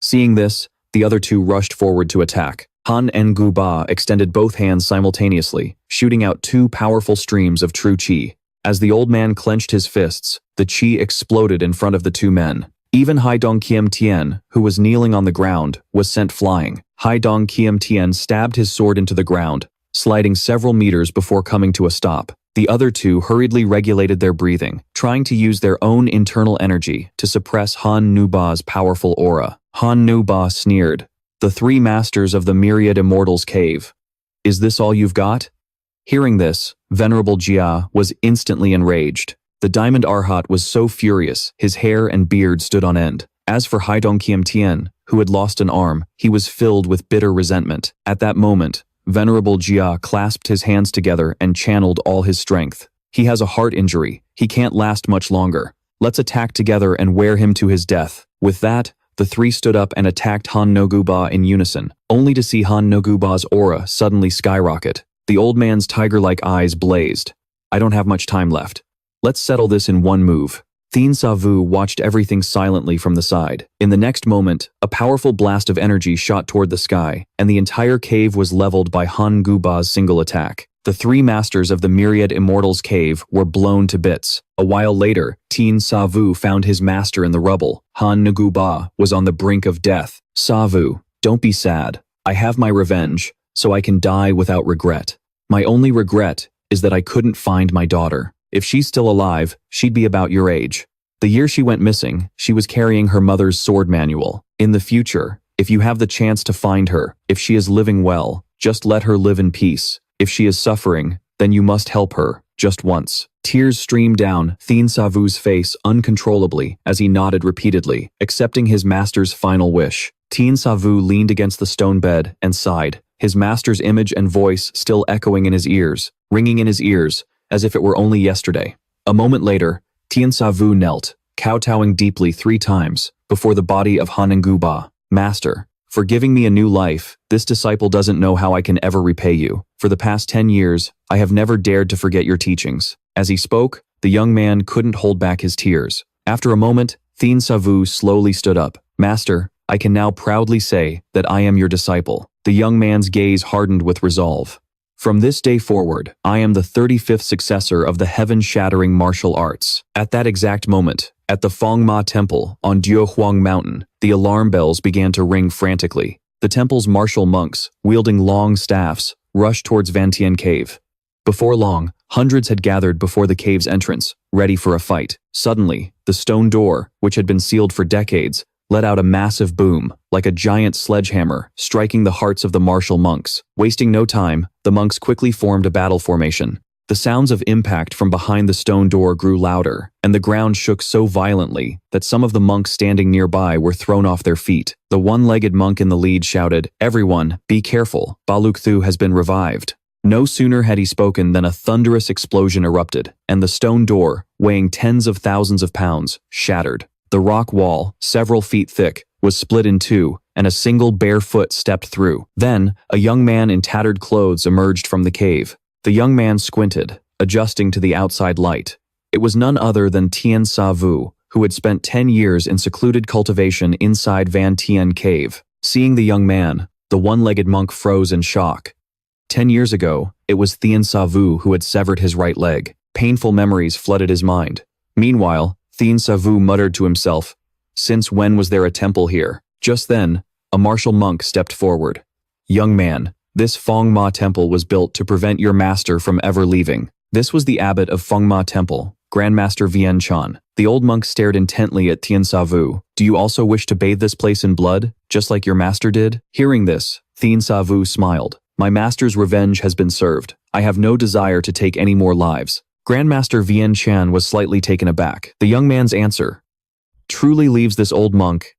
Seeing this, the other two rushed forward to attack. Han Nguba extended both hands simultaneously, shooting out two powerful streams of true chi. As the old man clenched his fists, the chi exploded in front of the two men. Even Haidong Kiem Tien, who was kneeling on the ground, was sent flying. Haidong Kiem Tien stabbed his sword into the ground, sliding several meters before coming to a stop. The other two hurriedly regulated their breathing, trying to use their own internal energy to suppress Han Nguba's powerful aura. Han Nguba sneered. The three masters of the Myriad Immortals Cave. Is this all you've got? Hearing this, Venerable Jia was instantly enraged. The Diamond Arhat was so furious, his hair and beard stood on end. As for Haidong Kiem Tien, who had lost an arm, he was filled with bitter resentment. At that moment, Venerable Jia clasped his hands together and channeled all his strength. He has a heart injury. He can't last much longer. Let's attack together and wear him to his death. With that, the three stood up and attacked Han Nguba in unison, only to see Han Nguba's aura suddenly skyrocket. The old man's tiger-like eyes blazed. I don't have much time left. Let's settle this in one move. Thien Sa Vu watched everything silently from the side. In the next moment, a powerful blast of energy shot toward the sky, and the entire cave was leveled by Han Nguba's single attack. The three masters of the Myriad Immortals Cave were blown to bits. A while later, Thien Sa Vu found his master in the rubble. Han Nguba was on the brink of death. Sa Vu, don't be sad. I have my revenge, so I can die without regret. My only regret is that I couldn't find my daughter. If she's still alive, she'd be about your age. The year she went missing, she was carrying her mother's sword manual. In the future, if you have the chance to find her, if she is living well, just let her live in peace. If she is suffering, then you must help her, just once. Tears streamed down Thien Sa Vu's face uncontrollably as he nodded repeatedly, accepting his master's final wish. Thien Sa Vu leaned against the stone bed and sighed, his master's image and voice still echoing in his ears, ringing in his ears, as if it were only yesterday. A moment later, Thien Sa Vu knelt, kowtowing deeply 3 times, before the body of Han Nguba. Master, for giving me a new life, this disciple doesn't know how I can ever repay you. For the past 10 years, I have never dared to forget your teachings. As he spoke, the young man couldn't hold back his tears. After a moment, Thien Sa Vu slowly stood up. Master, I can now proudly say that I am your disciple. The young man's gaze hardened with resolve. From this day forward, I am the 35th successor of the heaven-shattering martial arts. At that exact moment, at the Fengma Temple on Duohuang Mountain, the alarm bells began to ring frantically. The temple's martial monks, wielding long staffs, rushed towards Vantian Cave. Before long, hundreds had gathered before the cave's entrance, ready for a fight. Suddenly, the stone door, which had been sealed for decades, let out a massive boom, like a giant sledgehammer, striking the hearts of the martial monks. Wasting no time, the monks quickly formed a battle formation. The sounds of impact from behind the stone door grew louder, and the ground shook so violently that some of the monks standing nearby were thrown off their feet. The one-legged monk in the lead shouted, "Everyone, be careful, Baluk Thu has been revived." No sooner had he spoken than a thunderous explosion erupted, and the stone door, weighing tens of thousands of pounds, shattered. The rock wall, several feet thick, was split in two, and a single bare foot stepped through. Then, a young man in tattered clothes emerged from the cave. The young man squinted, adjusting to the outside light. It was none other than Thien Sa Vu, who had spent 10 years in secluded cultivation inside Van Tien Cave. Seeing the young man, the one-legged monk froze in shock. 10 years ago, it was Thien Sa Vu who had severed his right leg. Painful memories flooded his mind. Meanwhile, Thien Sa Vu muttered to himself, "Since when was there a temple here?" Just then, a martial monk stepped forward. "Young man, this Fong Ma Temple was built to prevent your master from ever leaving." This was the abbot of Fong Ma Temple, Grandmaster Vian Chan. The old monk stared intently at Thien Sa Vu. "Do you also wish to bathe this place in blood, just like your master did?" Hearing this, Thien Sa Vu smiled. "My master's revenge has been served. I have no desire to take any more lives." Grandmaster Vian Chan was slightly taken aback. The young man's answer truly leaves this old monk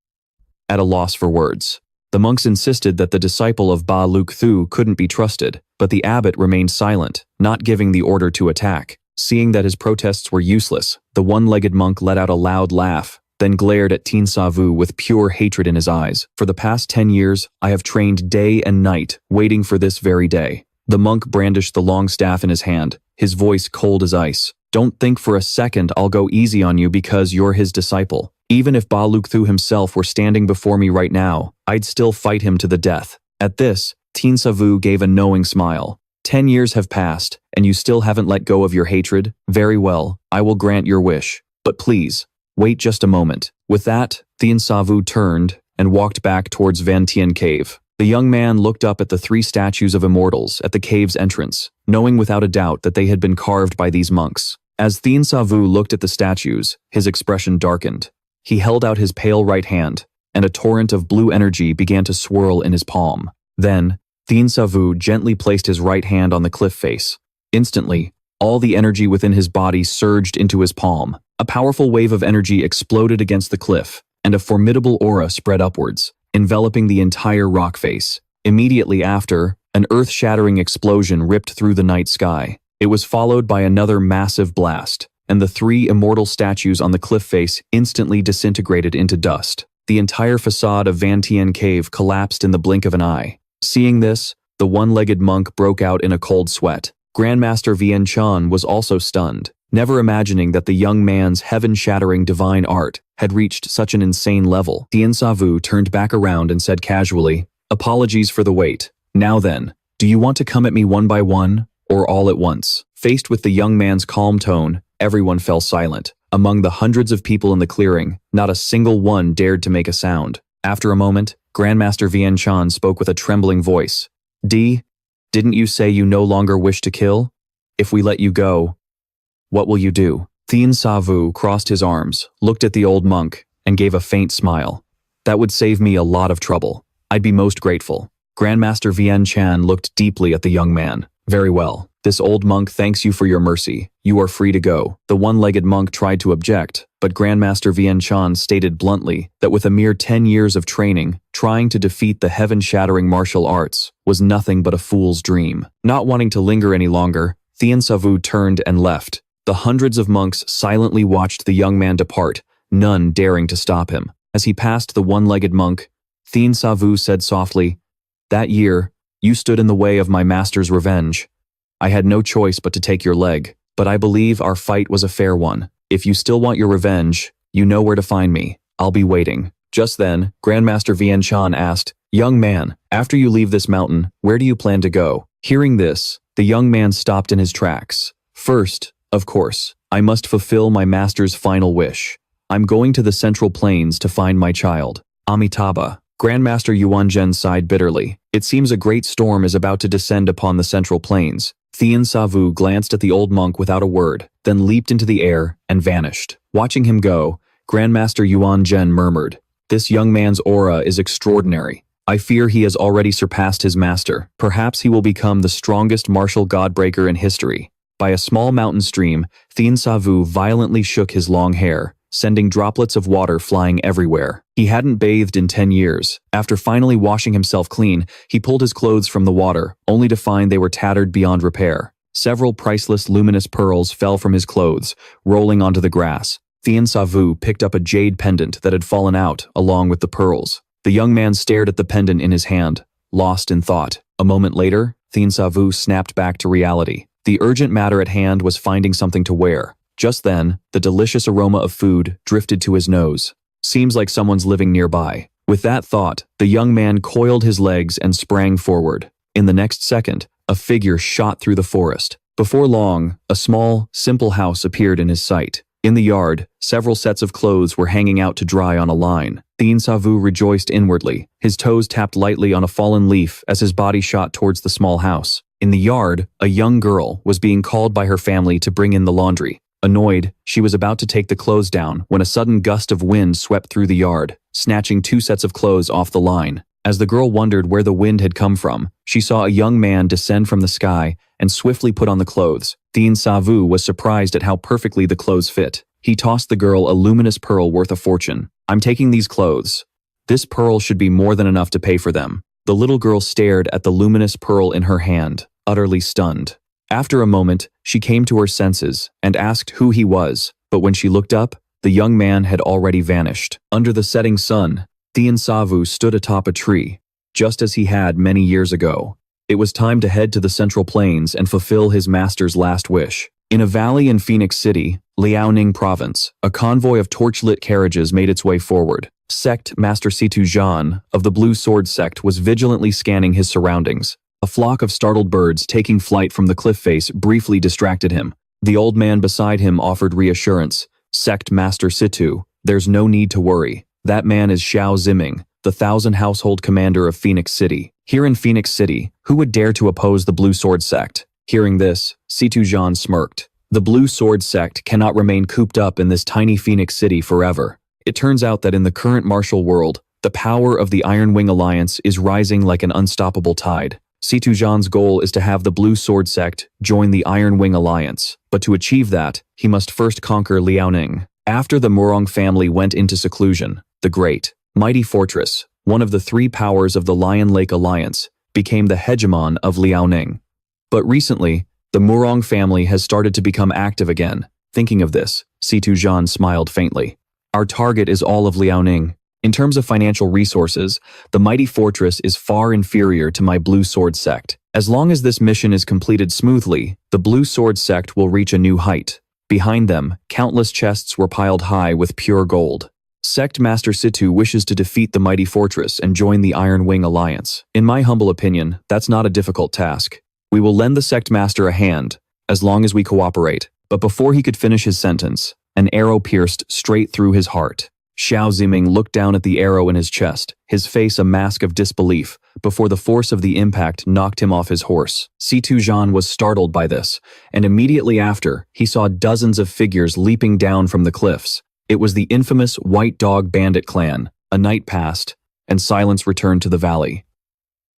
at a loss for words. The monks insisted that the disciple of Ba Luk Thu couldn't be trusted, but the abbot remained silent, not giving the order to attack. Seeing that his protests were useless, the one-legged monk let out a loud laugh, then glared at Thien Sa Vu with pure hatred in his eyes. "For the past 10 years, I have trained day and night, waiting for this very day." The monk brandished the long staff in his hand, his voice cold as ice. "Don't think for a second I'll go easy on you because you're his disciple. Even if Ba Luk Thu himself were standing before me right now, I'd still fight him to the death." At this, Thien Sa Vu gave a knowing smile. 10 years have passed, and you still haven't let go of your hatred? Very well, I will grant your wish. But please, wait just a moment. With that, Thien Sa Vu turned and walked back towards Van Tien Cave. The young man looked up at the 3 statues of immortals at the cave's entrance, knowing without a doubt that they had been carved by these monks. As Thien Sa Vu looked at the statues, his expression darkened. He held out his pale right hand, and a torrent of blue energy began to swirl in his palm. Then, Thien Sa Vu gently placed his right hand on the cliff face. Instantly, all the energy within his body surged into his palm. A powerful wave of energy exploded against the cliff, and a formidable aura spread upwards, enveloping the entire rock face. Immediately after, an earth-shattering explosion ripped through the night sky. It was followed by another massive blast, and the 3 immortal statues on the cliff face instantly disintegrated into dust. The entire facade of Van Tien Cave collapsed in the blink of an eye. Seeing this, the one-legged monk broke out in a cold sweat. Grandmaster Vian Chan was also stunned, never imagining that the young man's heaven-shattering divine art had reached such an insane level. Thien Sa Vu turned back around and said casually, "Apologies for the wait. Now then, do you want to come at me one by one, or all at once?" Faced with the young man's calm tone, everyone fell silent. Among the hundreds of people in the clearing, not a single one dared to make a sound. After a moment, Grandmaster Vian Chan spoke with a trembling voice. Didn't you say you no longer wish to kill? If we let you go, what will you do?" Thien Sa Vu crossed his arms, looked at the old monk, and gave a faint smile. "That would save me a lot of trouble. I'd be most grateful." Grandmaster Vian Chan looked deeply at the young man. "Very well. This old monk thanks you for your mercy. You are free to go." The one-legged monk tried to object, but Grandmaster Vian Chan stated bluntly that with a mere 10 years of training, trying to defeat the heaven-shattering martial arts was nothing but a fool's dream. Not wanting to linger any longer, Thien Sa Vu turned and left. The hundreds of monks silently watched the young man depart, none daring to stop him. As he passed the one-legged monk, Thien Sa Vu said softly, "That year, you stood in the way of my master's revenge. I had no choice but to take your leg, but I believe our fight was a fair one. If you still want your revenge, you know where to find me. I'll be waiting." Just then, Grandmaster Vian Chan asked, "Young man, after you leave this mountain, where do you plan to go?" Hearing this, the young man stopped in his tracks. "First, of course, I must fulfill my master's final wish. I'm going to the Central Plains to find my child, Amitabha." Grandmaster Yuanzhen sighed bitterly. It seems a great storm is about to descend upon the Central Plains. Thien Sa Vu glanced at the old monk without a word, then leaped into the air and vanished. Watching him go, Grandmaster Yuanzhen murmured, "This young man's aura is extraordinary. I fear he has already surpassed his master. Perhaps he will become the strongest martial godbreaker in history." By a small mountain stream, Thien Sa Vu violently shook his long hair, sending droplets of water flying everywhere. He hadn't bathed in 10 years. After finally washing himself clean, he pulled his clothes from the water, only to find they were tattered beyond repair. Several priceless luminous pearls fell from his clothes, rolling onto the grass. Thien Sa Vu picked up a jade pendant that had fallen out, along with the pearls. The young man stared at the pendant in his hand, lost in thought. A moment later, Thien Sa Vu snapped back to reality. The urgent matter at hand was finding something to wear. Just then, the delicious aroma of food drifted to his nose. Seems like someone's living nearby. With that thought, the young man coiled his legs and sprang forward. In the next second, a figure shot through the forest. Before long, a small, simple house appeared in his sight. In the yard, several sets of clothes were hanging out to dry on a line. Thien Sa Vu rejoiced inwardly. His toes tapped lightly on a fallen leaf as his body shot towards the small house. In the yard, a young girl was being called by her family to bring in the laundry. Annoyed, she was about to take the clothes down when a sudden gust of wind swept through the yard, snatching 2 sets of clothes off the line. As the girl wondered where the wind had come from, she saw a young man descend from the sky and swiftly put on the clothes. Thien Sa Vu was surprised at how perfectly the clothes fit. He tossed the girl a luminous pearl worth a fortune. "I'm taking these clothes. This pearl should be more than enough to pay for them." The little girl stared at the luminous pearl in her hand, utterly stunned. After a moment, she came to her senses and asked who he was, but when she looked up, the young man had already vanished. Under the setting sun, Thien Sa Vu stood atop a tree, just as he had many years ago. It was time to head to the Central Plains and fulfill his master's last wish. In a valley in Phoenix City, Liaoning Province, a convoy of torch-lit carriages made its way forward. Sect Master Situ Zhan of the Blue Sword Sect was vigilantly scanning his surroundings. A flock of startled birds taking flight from the cliff face briefly distracted him. The old man beside him offered reassurance. "Sect Master Situ, there's no need to worry. That man is Xiao Ziming, the 1,000-household commander of Phoenix City. Here in Phoenix City, who would dare to oppose the Blue Sword Sect?" Hearing this, Situ Zhan smirked. The Blue Sword Sect cannot remain cooped up in this tiny Phoenix City forever. It turns out that in the current martial world, the power of the Iron Wing Alliance is rising like an unstoppable tide. Situ Zhan's goal is to have the Blue Sword Sect join the Iron Wing Alliance, but to achieve that, he must first conquer Liaoning. After the Murang family went into seclusion, the great, mighty fortress, one of the 3 powers of the Lion Lake Alliance, became the hegemon of Liaoning. But recently, the Murang family has started to become active again. Thinking of this, Situ Zhan smiled faintly. "Our target is all of Liaoning. In terms of financial resources, the mighty fortress is far inferior to my Blue Sword Sect. As long as this mission is completed smoothly, the Blue Sword Sect will reach a new height." Behind them, countless chests were piled high with pure gold. Sect Master Situ wishes to defeat the mighty fortress and join the Iron Wing Alliance. In my humble opinion, that's not a difficult task. We will lend the Sect Master a hand, as long as we cooperate. But before he could finish his sentence, an arrow pierced straight through his heart. Xiao Ziming looked down at the arrow in his chest, his face a mask of disbelief, before the force of the impact knocked him off his horse. Situ Zhan was startled by this, and immediately after, he saw dozens of figures leaping down from the cliffs. It was the infamous White Dog Bandit clan. A night passed, and silence returned to the valley.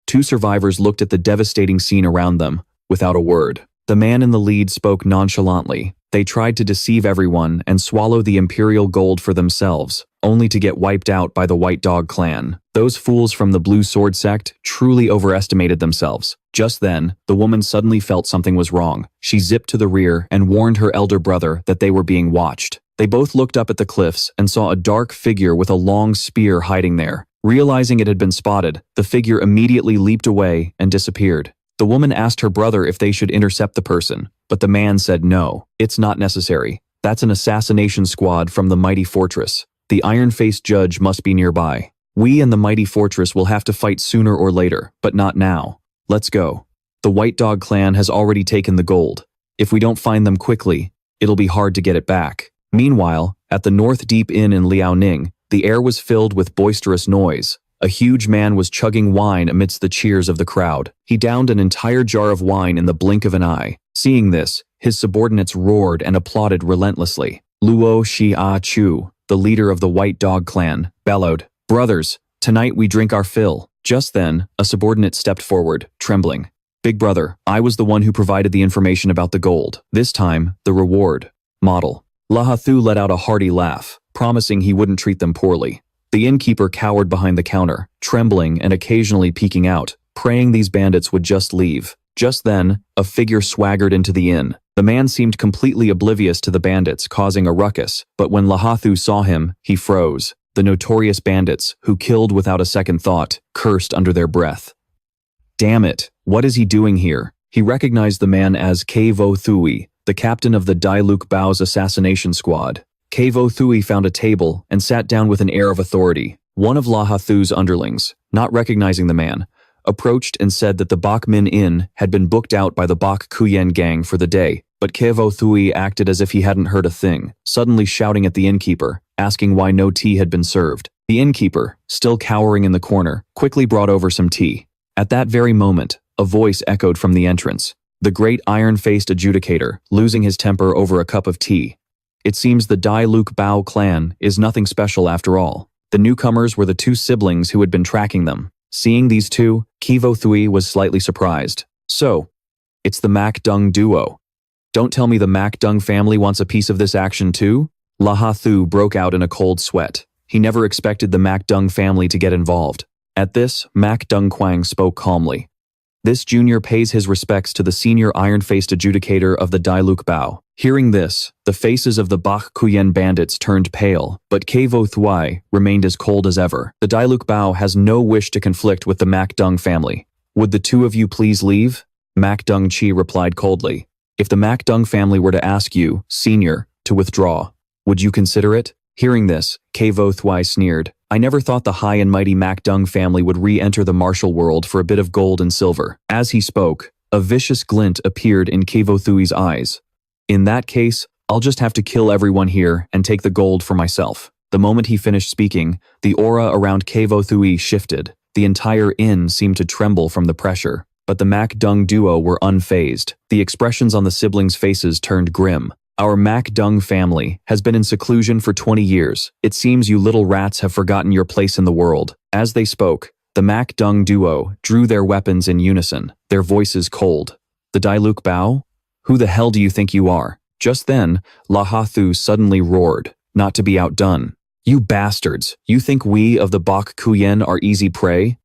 2 survivors looked at the devastating scene around them, without a word. The man in the lead spoke nonchalantly. They tried to deceive everyone and swallow the imperial gold for themselves, only to get wiped out by the White Dog clan. Those fools from the Blue Sword Sect truly overestimated themselves. Just then, the woman suddenly felt something was wrong. She zipped to the rear and warned her elder brother that they were being watched. They both looked up at the cliffs and saw a dark figure with a long spear hiding there. Realizing it had been spotted, the figure immediately leaped away and disappeared. The woman asked her brother if they should intercept the person, but the man said no. "It's not necessary. That's an assassination squad from the mighty fortress. The iron-faced judge must be nearby. We and the mighty fortress will have to fight sooner or later, but not now. Let's go. The White Dog clan has already taken the gold. If we don't find them quickly, it'll be hard to get it back." Meanwhile, at the North Deep Inn in Liaoning, the air was filled with boisterous noise. A huge man was chugging wine amidst the cheers of the crowd. He downed an entire jar of wine in the blink of an eye. Seeing this, his subordinates roared and applauded relentlessly. Luo Xia Chu, the leader of the White Dog clan, bellowed, "Brothers, tonight we drink our fill." Just then, a subordinate stepped forward, trembling. "Big brother, I was the one who provided the information about the gold. This time, the reward." Model. Lahathu let out a hearty laugh, promising he wouldn't treat them poorly. The innkeeper cowered behind the counter, trembling and occasionally peeking out, praying these bandits would just leave. Just then, a figure swaggered into the inn. The man seemed completely oblivious to the bandits causing a ruckus, but when Lahathu saw him, he froze. The notorious bandits, who killed without a second thought, cursed under their breath. Damn it, what is he doing here? He recognized the man as Kevo Thui, the captain of the Dai Luk Bao's assassination squad. Kevo Thui found a table and sat down with an air of authority. One of Lahathu's underlings, not recognizing the man, approached and said that the Bak Min Inn had been booked out by the Bak Kuyen gang for the day, but Kevo Thui acted as if he hadn't heard a thing, suddenly shouting at the innkeeper, asking why no tea had been served. The innkeeper, still cowering in the corner, quickly brought over some tea. At that very moment, a voice echoed from the entrance. The great iron-faced adjudicator, losing his temper over a cup of tea. It seems the Dai Luk Bao clan is nothing special after all. The newcomers were the two siblings who had been tracking them. Seeing these two, Kevo Thui was slightly surprised. So, it's the Mak Dung duo. Don't tell me the Mak Dung family wants a piece of this action too? Lahathu broke out in a cold sweat. He never expected the Mak Dung family to get involved. At this, Mak Dung Kwang spoke calmly. This junior pays his respects to the senior iron-faced adjudicator of the Dai Luk Bao. Hearing this, the faces of the Bak Kuyen bandits turned pale, but Kevo Thui remained as cold as ever. The Dai Luk Bao has no wish to conflict with the Mak Dung family. Would the two of you please leave? Mak Dung Chi replied coldly. If the Mak Dung family were to ask you, senior, to withdraw, would you consider it? Hearing this, Kevo Thui sneered. I never thought the high and mighty Mak Dung family would re-enter the martial world for a bit of gold and silver. As he spoke, a vicious glint appeared in Kevo Thui's eyes. In that case, I'll just have to kill everyone here and take the gold for myself. The moment he finished speaking, the aura around Kevo Thui shifted. The entire inn seemed to tremble from the pressure. But the Mak Dung duo were unfazed. The expressions on the siblings' faces turned grim. Our Mak Dung family has been in seclusion for 20 years. It seems you little rats have forgotten your place in the world. As they spoke, the Mak Dung duo drew their weapons in unison, their voices cold. The Dai Luk Bao? Who the hell do you think you are? Just then, Lahathu suddenly roared, not to be outdone. You bastards, you think we of the Bak Kuyen are easy prey?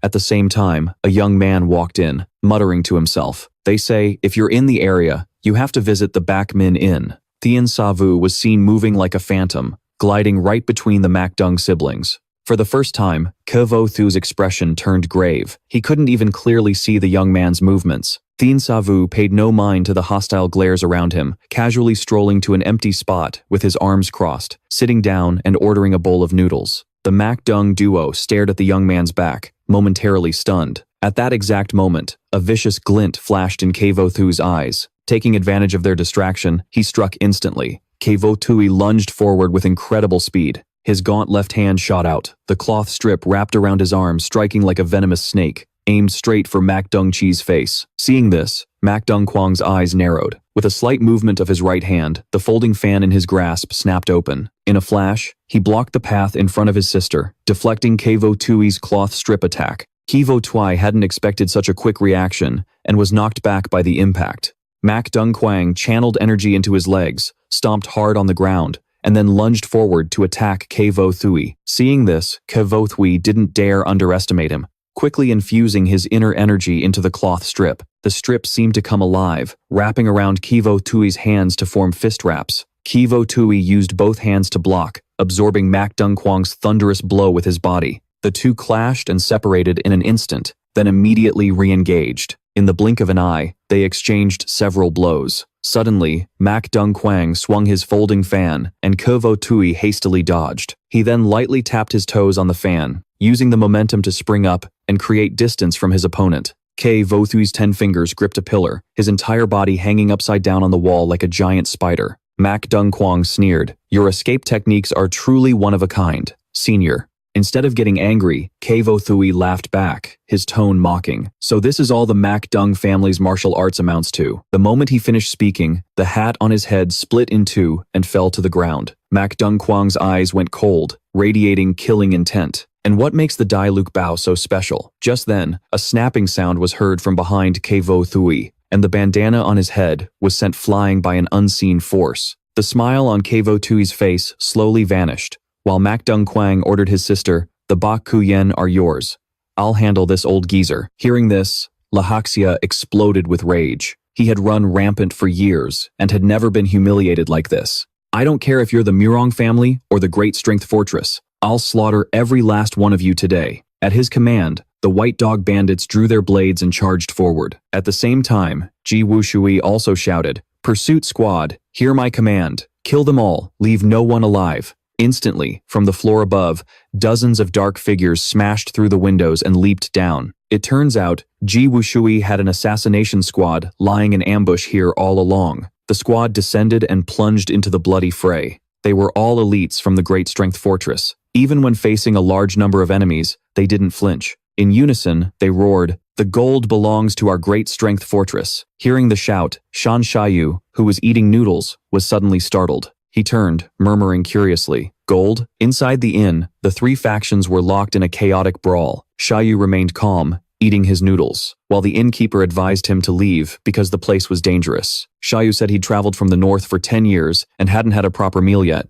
At the same time, a young man walked in, muttering to himself. They say, if you're in the area, you have to visit the Bak Min Inn. Thien Sa Vu was seen moving like a phantom, gliding right between the Mak Dung siblings. For the first time, Kevo Thu's expression turned grave. He couldn't even clearly see the young man's movements. Thien Sa Vu paid no mind to the hostile glares around him, casually strolling to an empty spot with his arms crossed, sitting down and ordering a bowl of noodles. The Mak Dung duo stared at the young man's back, momentarily stunned. At that exact moment, a vicious glint flashed in Kevo Thu's eyes. Taking advantage of their distraction, he struck instantly. Kevo Thui lunged forward with incredible speed. His gaunt left hand shot out, the cloth strip wrapped around his arm striking like a venomous snake, aimed straight for Mak Dung Chi's face. Seeing this, Mak Dung Kwang's eyes narrowed. With a slight movement of his right hand, the folding fan in his grasp snapped open. In a flash, he blocked the path in front of his sister, deflecting Kevo Thui's cloth strip attack. Kevo Thui hadn't expected such a quick reaction and was knocked back by the impact. Mak Dung Kwang channeled energy into his legs, stomped hard on the ground, and then lunged forward to attack Kevo Thui. Seeing this, Kevo Thui didn't dare underestimate him. Quickly infusing his inner energy into the cloth strip, the strip seemed to come alive, wrapping around Kevo Thui's hands to form fist wraps. Kevo Thui used both hands to block, absorbing Mak Dung Kwang's thunderous blow with his body. The two clashed and separated in an instant, then immediately re-engaged. In the blink of an eye, they exchanged several blows. Suddenly, Mak Dung Kwang swung his folding fan, and Kevo Thui hastily dodged. He then lightly tapped his toes on the fan, using the momentum to spring up and create distance from his opponent. Kevo Thui's 10 fingers gripped a pillar, his entire body hanging upside down on the wall like a giant spider. Mak Dung Kwang sneered, "Your escape techniques are truly one of a kind, senior." Instead of getting angry, Kevo Thui laughed back, his tone mocking. So this is all the Mak Dung family's martial arts amounts to. The moment he finished speaking, the hat on his head split in two and fell to the ground. Mak Dung Kwang's eyes went cold, radiating killing intent. And what makes the Dai Luk Bao so special? Just then, a snapping sound was heard from behind Kevo Thui, and the bandana on his head was sent flying by an unseen force. The The smile on Kevo Tui's face slowly vanished, while Mak Dung Kwang ordered his sister, "The Bak Ku Yen are yours. I'll handle this old geezer." Hearing this, Lahaxia exploded with rage. He had run rampant for years and had never been humiliated like this. "I don't care if you're the Murang family or the Great Strength Fortress. I'll slaughter every last one of you today." At his command, the White Dog bandits drew their blades and charged forward. At the same time, Ji Wushui also shouted, "Pursuit squad, hear my command. Kill them all, leave no one alive." Instantly, from the floor above, dozens of dark figures smashed through the windows and leaped down. It turns out, Ji Wushui had an assassination squad lying in ambush here all along. The squad descended and plunged into the bloody fray. They were all elites from the Great Strength Fortress. Even when facing a large number of enemies, they didn't flinch. In unison, they roared, "The gold belongs to our Great Strength Fortress." Hearing the shout, Shan Shayu, who was eating noodles, was suddenly startled. He turned, murmuring curiously, "Gold?" Inside the inn, the three factions were locked in a chaotic brawl. Shayu remained calm, eating his noodles, while the innkeeper advised him to leave because the place was dangerous. Shayu said he'd traveled from the north for 10 years and hadn't had a proper meal yet.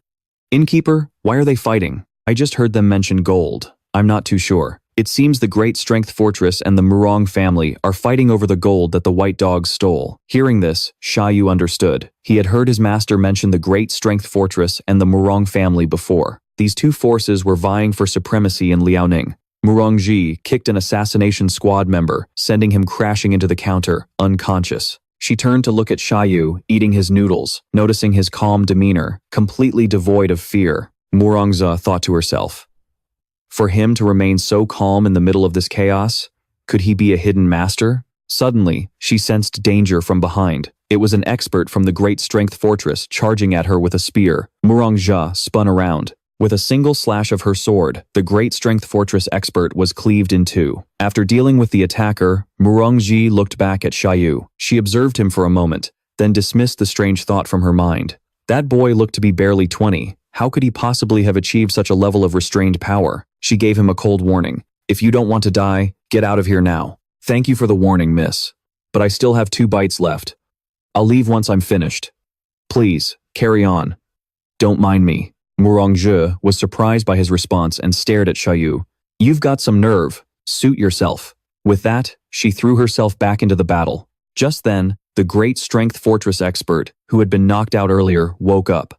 "Innkeeper, why are they fighting? I just heard them mention gold. I'm not too sure. It seems the Great Strength Fortress and the Murang family are fighting over the gold that the White Dogs stole." Hearing this, Shayu understood. He had heard his master mention the Great Strength Fortress and the Murang family before. These two forces were vying for supremacy in Liaoning. Murang Ji kicked an assassination squad member, sending him crashing into the counter, unconscious. She turned to look at Shayu, eating his noodles, noticing his calm demeanor, completely devoid of fear. Murangza thought to herself, for him to remain so calm in the middle of this chaos, could he be a hidden master? Suddenly, she sensed danger from behind. It was an expert from the Great Strength Fortress charging at her with a spear. Murangja spun around. With a single slash of her sword, the Great Strength Fortress expert was cleaved in two. After dealing with the attacker, Murangji looked back at Shayu. She observed him for a moment, then dismissed the strange thought from her mind. That boy looked to be barely 20. How could he possibly have achieved such a level of restrained power? She gave him a cold warning. "If you don't want to die, get out of here now." "Thank you for the warning, miss. But I still have 2 bites left. I'll leave once I'm finished. Please, carry on. Don't mind me." Murangzhe was surprised by his response and stared at Shayu. "You've got some nerve. Suit yourself." With that, she threw herself back into the battle. Just then, the Great Strength Fortress expert, who had been knocked out earlier, woke up.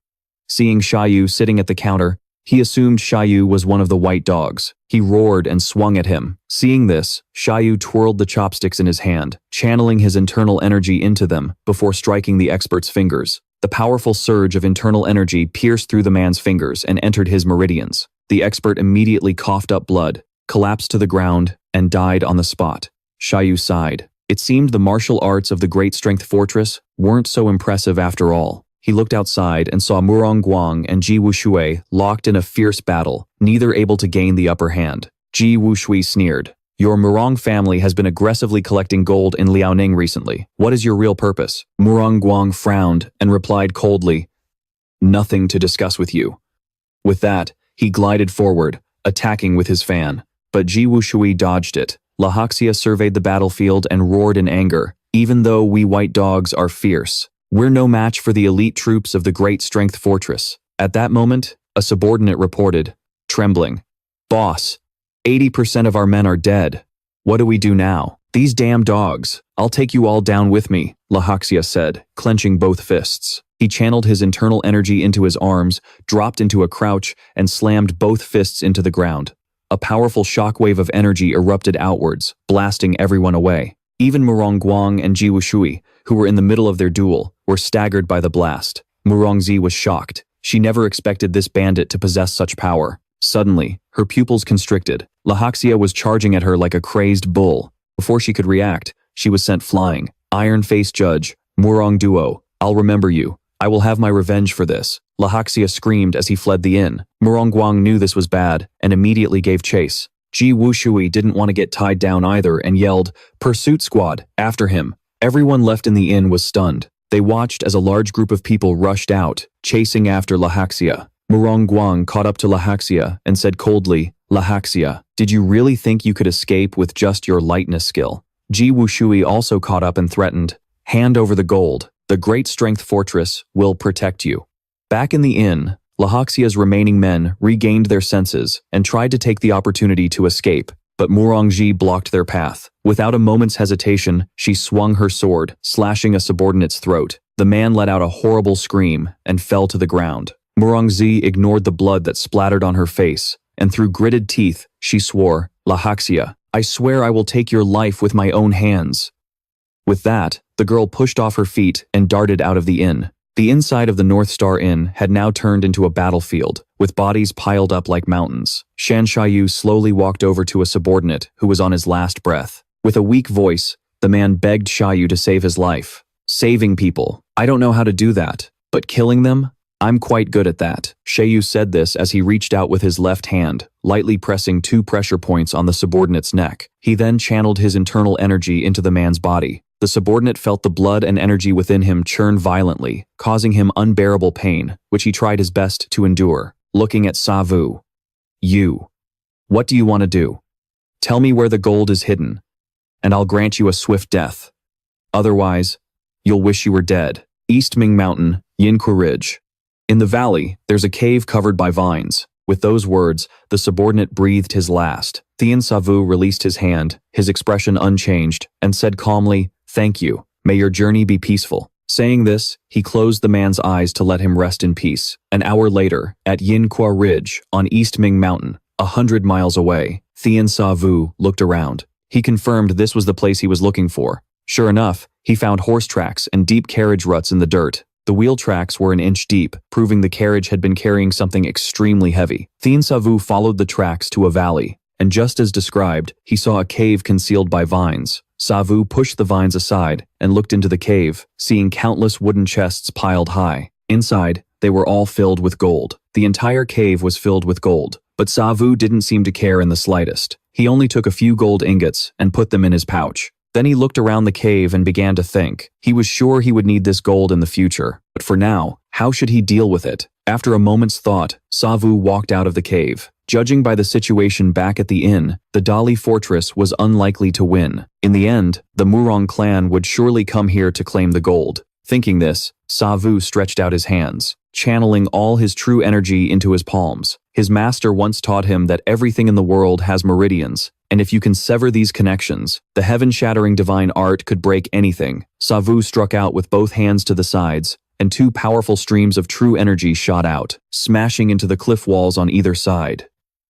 Seeing Shayu sitting at the counter, he assumed Shayu was one of the White Dogs. He roared and swung at him. Seeing this, Shayu twirled the chopsticks in his hand, channeling his internal energy into them before striking the expert's fingers. The powerful surge of internal energy pierced through the man's fingers and entered his meridians. The expert immediately coughed up blood, collapsed to the ground, and died on the spot. Shayu sighed. It seemed the martial arts of the Great Strength Fortress weren't so impressive after all. He looked outside and saw Murang Guang and Ji Wushui locked in a fierce battle, neither able to gain the upper hand. Ji Wushui sneered. "Your Murang family has been aggressively collecting gold in Liaoning recently. What is your real purpose?" Murang Guang frowned and replied coldly, "Nothing to discuss with you." With that, he glided forward, attacking with his fan. But Ji Wushui dodged it. Lahaxia surveyed the battlefield and roared in anger. "Even though we White Dogs are fierce, we're no match for the elite troops of the Great Strength Fortress." At that moment, a subordinate reported, trembling, "Boss, 80% of our men are dead. What do we do now?" "These damn dogs. I'll take you all down with me," Lahaxia said, clenching both fists. He channeled his internal energy into his arms, dropped into a crouch, and slammed both fists into the ground. A powerful shockwave of energy erupted outwards, blasting everyone away. Even Murang Guang and Ji Wushui, who were in the middle of their duel, were staggered by the blast. Murangzi was shocked. She never expected this bandit to possess such power. Suddenly, her pupils constricted. Lahaxia was charging at her like a crazed bull. Before she could react, she was sent flying. "Iron-faced judge, Murang Duo, I'll remember you. I will have my revenge for this." Lahaxia screamed as he fled the inn. Murang Guang knew this was bad and immediately gave chase. Ji Wushui didn't want to get tied down either and yelled, "Pursuit squad, after him." Everyone left in the inn was stunned. They watched as a large group of people rushed out, chasing after Lahaxia. Murang Guang caught up to Lahaxia and said coldly, "Lahaxia, did you really think you could escape with just your lightness skill?" Ji Wushui also caught up and threatened, "Hand over the gold. The Great Strength Fortress will protect you." Back in the inn, Lahaxia's remaining men regained their senses and tried to take the opportunity to escape, but Murangji blocked their path. Without a moment's hesitation, she swung her sword, slashing a subordinate's throat. The man let out a horrible scream and fell to the ground. Murangji ignored the blood that splattered on her face, and through gritted teeth, she swore, "Lahaxia, I swear I will take your life with my own hands." With that, the girl pushed off her feet and darted out of the inn. The inside of the North Star Inn had now turned into a battlefield, with bodies piled up like mountains. Shan Shayu slowly walked over to a subordinate who was on his last breath. With a weak voice, the man begged Shayu to save his life. "Saving people, I don't know how to do that, but killing them? I'm quite good at that." Shayu said this as he reached out with his left hand, lightly pressing 2 pressure points on the subordinate's neck. He then channeled his internal energy into the man's body. The subordinate felt the blood and energy within him churn violently, causing him unbearable pain, which he tried his best to endure. Looking at Sa Vu. What do you want to do? Tell me where the gold is hidden, and I'll grant you a swift death. Otherwise, you'll wish you were dead. East Ming Mountain, Yinqua Ridge. In the valley, there's a cave covered by vines. With those words, the subordinate breathed his last. Thien Sa Vu released his hand, his expression unchanged, and said calmly, "Thank you. May your journey be peaceful." Saying this, he closed the man's eyes to let him rest in peace. An hour later, at Yinqua Ridge, on East Ming Mountain, 100 miles away, Thien Sa Vu looked around. He confirmed this was the place he was looking for. Sure enough, he found horse tracks and deep carriage ruts in the dirt. The wheel tracks were an inch deep, proving the carriage had been carrying something extremely heavy. Thien Sa Vu followed the tracks to a valley, and just as described, he saw a cave concealed by vines. Sa Vu pushed the vines aside and looked into the cave, seeing countless wooden chests piled high. Inside, they were all filled with gold. The entire cave was filled with gold, but Sa Vu didn't seem to care in the slightest. He only took a few gold ingots and put them in his pouch. Then he looked around the cave and began to think. He was sure he would need this gold in the future, but for now, how should he deal with it? After a moment's thought, Sa Vu walked out of the cave. Judging by the situation back at the inn, the Dali fortress was unlikely to win. In the end, the Murang clan would surely come here to claim the gold. Thinking this, Sa Vu stretched out his hands, channeling all his true energy into his palms. His master once taught him that everything in the world has meridians, and if you can sever these connections, the heaven-shattering divine art could break anything. Sa Vu struck out with both hands to the sides, and 2 powerful streams of true energy shot out, smashing into the cliff walls on either side.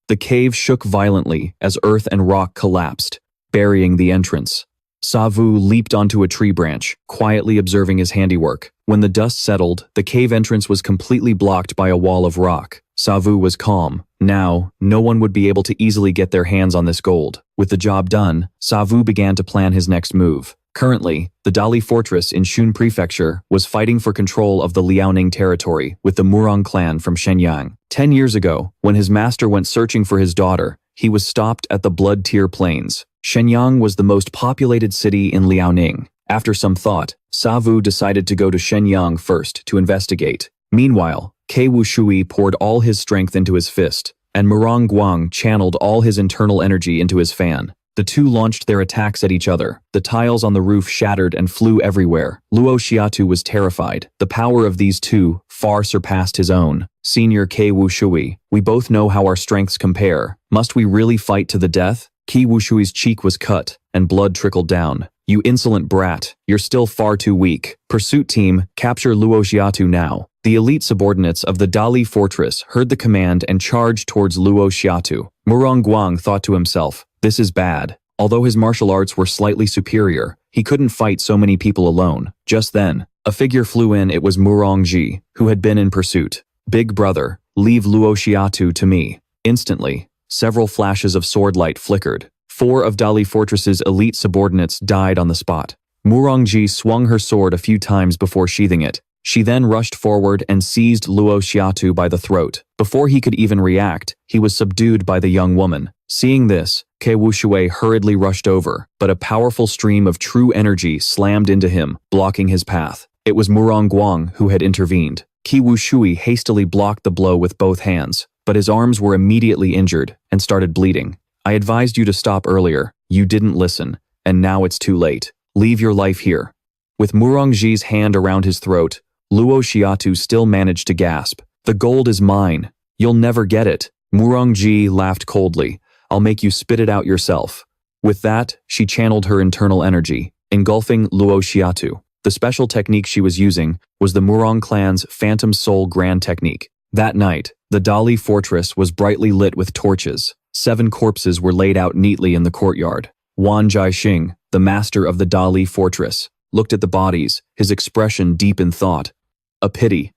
The cave shook violently as earth and rock collapsed, burying the entrance. Sa Vu leaped onto a tree branch, quietly observing his handiwork. When the dust settled, the cave entrance was completely blocked by a wall of rock. Sa Vu was calm. Now, no one would be able to easily get their hands on this gold. With the job done, Sa Vu began to plan his next move. Currently, the Dali fortress in Shun Prefecture was fighting for control of the Liaoning territory with the Murang clan from Shenyang. 10 years ago, when his master went searching for his daughter, he was stopped at the Blood Tier Plains. Shenyang was the most populated city in Liaoning. After some thought, Sa Vu decided to go to Shenyang first to investigate. Meanwhile, Ke Wushui poured all his strength into his fist, and Murang Guang channeled all his internal energy into his fan. The two launched their attacks at each other. The tiles on the roof shattered and flew everywhere. Luo Xiatu was terrified. The power of these two far surpassed his own. Senior Ke Wushui, we both know how our strengths compare. Must we really fight to the death? Ke Wushui's cheek was cut, and blood trickled down. You insolent brat, you're still far too weak. Pursuit team, capture Luo Xiatu now. The elite subordinates of the Dali fortress heard the command and charged towards Luo Xiatu. Murang Guang thought to himself, this is bad. Although his martial arts were slightly superior, he couldn't fight so many people alone. Just then, a figure flew in. It was Murang Ji, who had been in pursuit. Big brother, leave Luo Xiatu to me. Instantly, several flashes of sword light flickered. 4 of Dali Fortress's elite subordinates died on the spot. Murang Ji swung her sword a few times before sheathing it. She then rushed forward and seized Luo Xiatu by the throat. Before he could even react, he was subdued by the young woman. Seeing this, Ke Wushui hurriedly rushed over, but a powerful stream of true energy slammed into him, blocking his path. It was Murang Guang who had intervened. Ke Wushui hastily blocked the blow with both hands, but his arms were immediately injured and started bleeding. I advised you to stop earlier. You didn't listen, and now it's too late. Leave your life here. With Murang Ji's hand around his throat, Luo Xiatu still managed to gasp. The gold is mine. You'll never get it. Murang Ji laughed coldly. I'll make you spit it out yourself. With that, she channeled her internal energy, engulfing Luo Xiatu. The special technique she was using was the Murang clan's Phantom Soul Grand Technique. That night, the Dali fortress was brightly lit with torches. 7 corpses were laid out neatly in the courtyard. Wan Jiaxing, the master of the Dali fortress, looked at the bodies, his expression deep in thought. A pity.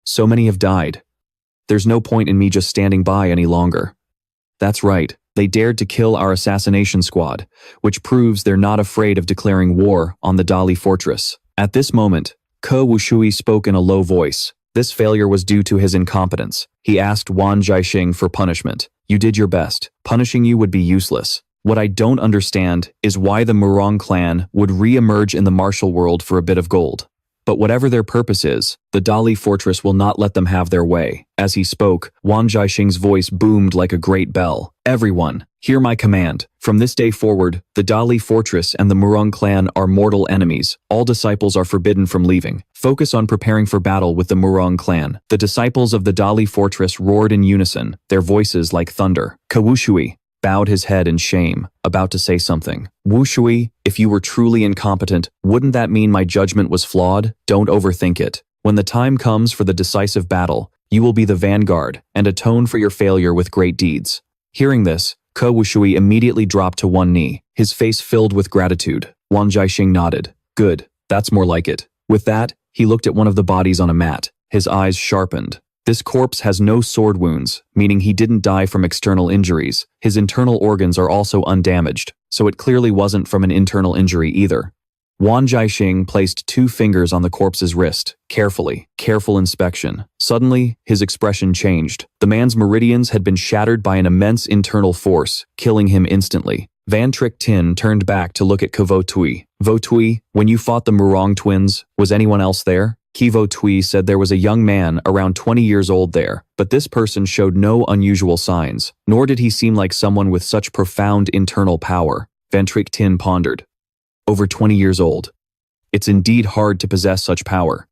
So many have died. There's no point in me just standing by any longer. That's right, they dared to kill our assassination squad, which proves they're not afraid of declaring war on the Dali fortress. At this moment, Ke Wushui spoke in a low voice. This failure was due to his incompetence. He asked Wan Jiaxing for punishment. You did your best. Punishing you would be useless. What I don't understand is why the Murang clan would re-emerge in the martial world for a bit of gold. But whatever their purpose is, the Dali fortress will not let them have their way. As he spoke, Wan Jiaxing's voice boomed like a great bell. Everyone, hear my command. From this day forward, the Dali fortress and the Murang clan are mortal enemies. All disciples are forbidden from leaving. Focus on preparing for battle with the Murang clan. The disciples of the Dali fortress roared in unison, their voices like thunder. Ke Wushui bowed his head in shame, about to say something. Wushui, if you were truly incompetent, wouldn't that mean my judgment was flawed? Don't overthink it. When the time comes for the decisive battle, you will be the vanguard and atone for your failure with great deeds. Hearing this, Ke Wushui immediately dropped to one knee, his face filled with gratitude. Wan Jiaxing nodded. Good, that's more like it. With that, he looked at one of the bodies on a mat, his eyes sharpened. This corpse has no sword wounds, meaning he didn't die from external injuries. His internal organs are also undamaged, so it clearly wasn't from an internal injury either. Wan Jiaxing placed 2 fingers on the corpse's wrist, careful inspection. Suddenly, his expression changed. The man's meridians had been shattered by an immense internal force, killing him instantly. Van Trick Tin turned back to look at Vo Tui. Vo Tui, when you fought the Murang twins, was anyone else there? Vo Tui said there was a young man around 20 years old there, but this person showed no unusual signs, nor did he seem like someone with such profound internal power. Van Trick Tin pondered. Over 20 years old. It's indeed hard to possess such power.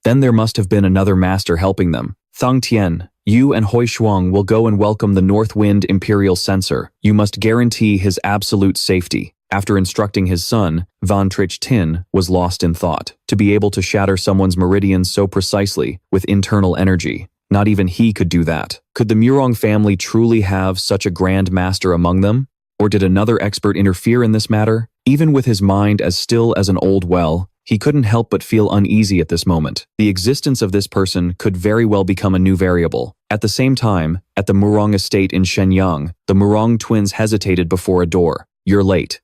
Then there must have been another master helping them. Thang Tian, you and Hui Shuang will go and welcome the North Wind Imperial Censor. You must guarantee his absolute safety. After instructing his son, Van Trick Tin was lost in thought. To be able to shatter someone's meridians so precisely, with internal energy, not even he could do that. Could the Murang family truly have such a grand master among them? Or did another expert interfere in this matter? Even with his mind as still as an old well, he couldn't help but feel uneasy at this moment. The existence of this person could very well become a new variable. At the same time, at the Murang estate in Shenyang, the Murang twins hesitated before a door. You're late.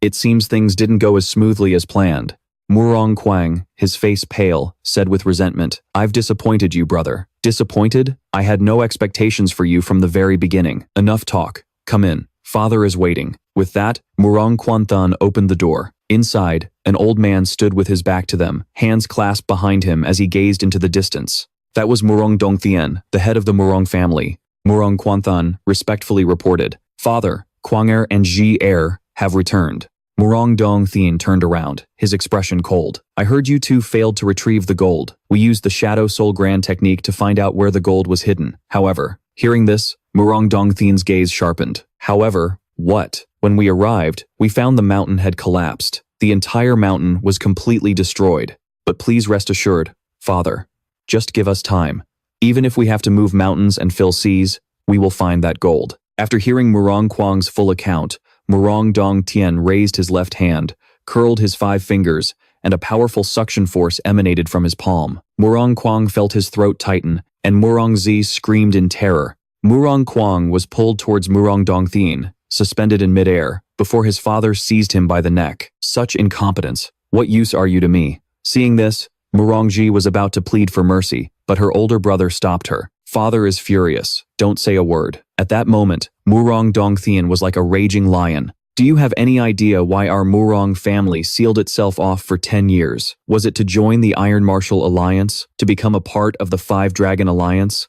It seems things didn't go as smoothly as planned. Murang Quang, his face pale, said with resentment, I've disappointed you, brother. Disappointed? I had no expectations for you from the very beginning. Enough talk. Come in. Father is waiting. With that, Murang Quantan opened the door. Inside, an old man stood with his back to them, hands clasped behind him as he gazed into the distance. That was Murang Dongthien, the head of the Murang family. Murang Quantan respectfully reported, Father, Quanger and Ji Er have returned. Murang Dongthien turned around, his expression cold. I heard you two failed to retrieve the gold. We used the Shadow Soul Grand technique to find out where the gold was hidden. However, hearing this, Murang Dongthien's gaze sharpened. However, what? When we arrived, we found the mountain had collapsed. The entire mountain was completely destroyed. But please rest assured, Father, just give us time. Even if we have to move mountains and fill seas, we will find that gold. After hearing Murang Quang's full account, Murang Dongtien raised his left hand, curled his 5 fingers, and a powerful suction force emanated from his palm. Murang Quang felt his throat tighten, and Murang Zi screamed in terror. Murang Quang was pulled towards Murang Dongthien, suspended in midair, before his father seized him by the neck. Such incompetence. What use are you to me? Seeing this, Murang Ji was about to plead for mercy, but her older brother stopped her. Father is furious. Don't say a word. At that moment, Murang Dongthien was like a raging lion. Do you have any idea why our Murang family sealed itself off for 10 years? Was it to join the Iron Martial Alliance? To become a part of the 5 Dragon Alliance?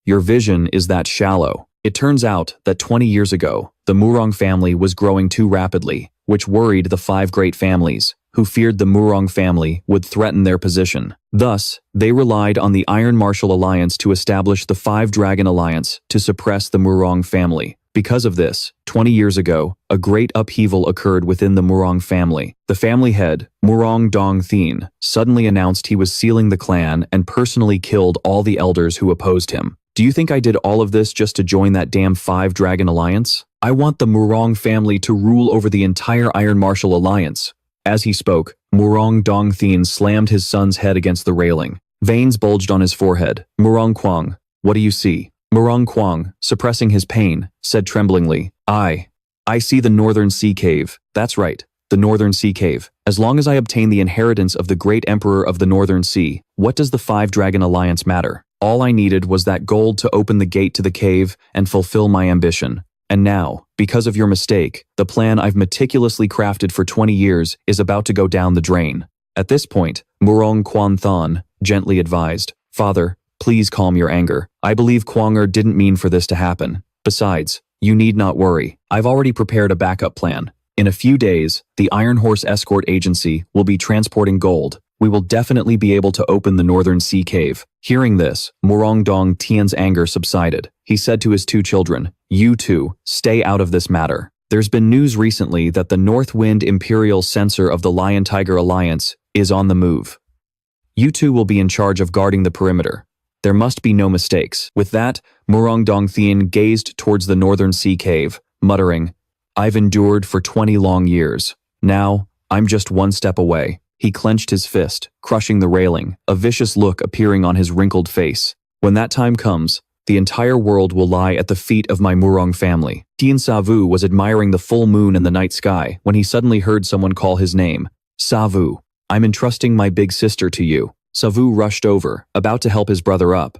Your vision is that shallow. It turns out that 20 years ago, the Murang family was growing too rapidly, which worried the 5 great families. who feared the Murang family would threaten their position. Thus, they relied on the Iron Martial Alliance to establish the Five Dragon Alliance to suppress the Murang family. Because of this, 20 years ago, a great upheaval occurred within the Murang family. The family head, Murang Dong Thien, suddenly announced he was sealing the clan and personally killed all the elders who opposed him. Do you think I did all of this just to join that damn Five Dragon Alliance? I want the Murang family to rule over the entire Iron Martial Alliance. As he spoke, Murang Dong Thien slammed his son's head against the railing. Veins bulged on his forehead. Murang Quang, what do you see? Murang Quang, suppressing his pain, said tremblingly, I see the Northern Sea Cave. That's right, the Northern Sea Cave. As long as I obtain the inheritance of the great Emperor of the Northern Sea, what does the Five Dragon Alliance matter? All I needed was that gold to open the gate to the cave and fulfill my ambition. And now, because of your mistake, the plan I've meticulously crafted for 20 years is about to go down the drain. At this point, Murang Quan Thon gently advised, Father, please calm your anger. I believe Quanger didn't mean for this to happen. Besides, you need not worry. I've already prepared a backup plan. In a few days, the Iron Horse Escort Agency will be transporting gold. We will definitely be able to open the Northern Sea Cave. Hearing this, Murang Dong Tien's anger subsided. He said to his two children, You two, stay out of this matter. There's been news recently that the North Wind Imperial Censor of the Lion Tiger Alliance is on the move. You two will be in charge of guarding the perimeter. There must be no mistakes. With that, Murang Dong Thien gazed towards the Northern Sea Cave, muttering, I've endured for 20 long years. Now, I'm just one step away. He clenched his fist, crushing the railing, a vicious look appearing on his wrinkled face. When that time comes, the entire world will lie at the feet of my Murang family. Thien Sa Vu was admiring the full moon in the night sky when he suddenly heard someone call his name. Sa Vu, I'm entrusting my big sister to you. Sa Vu rushed over, about to help his brother up.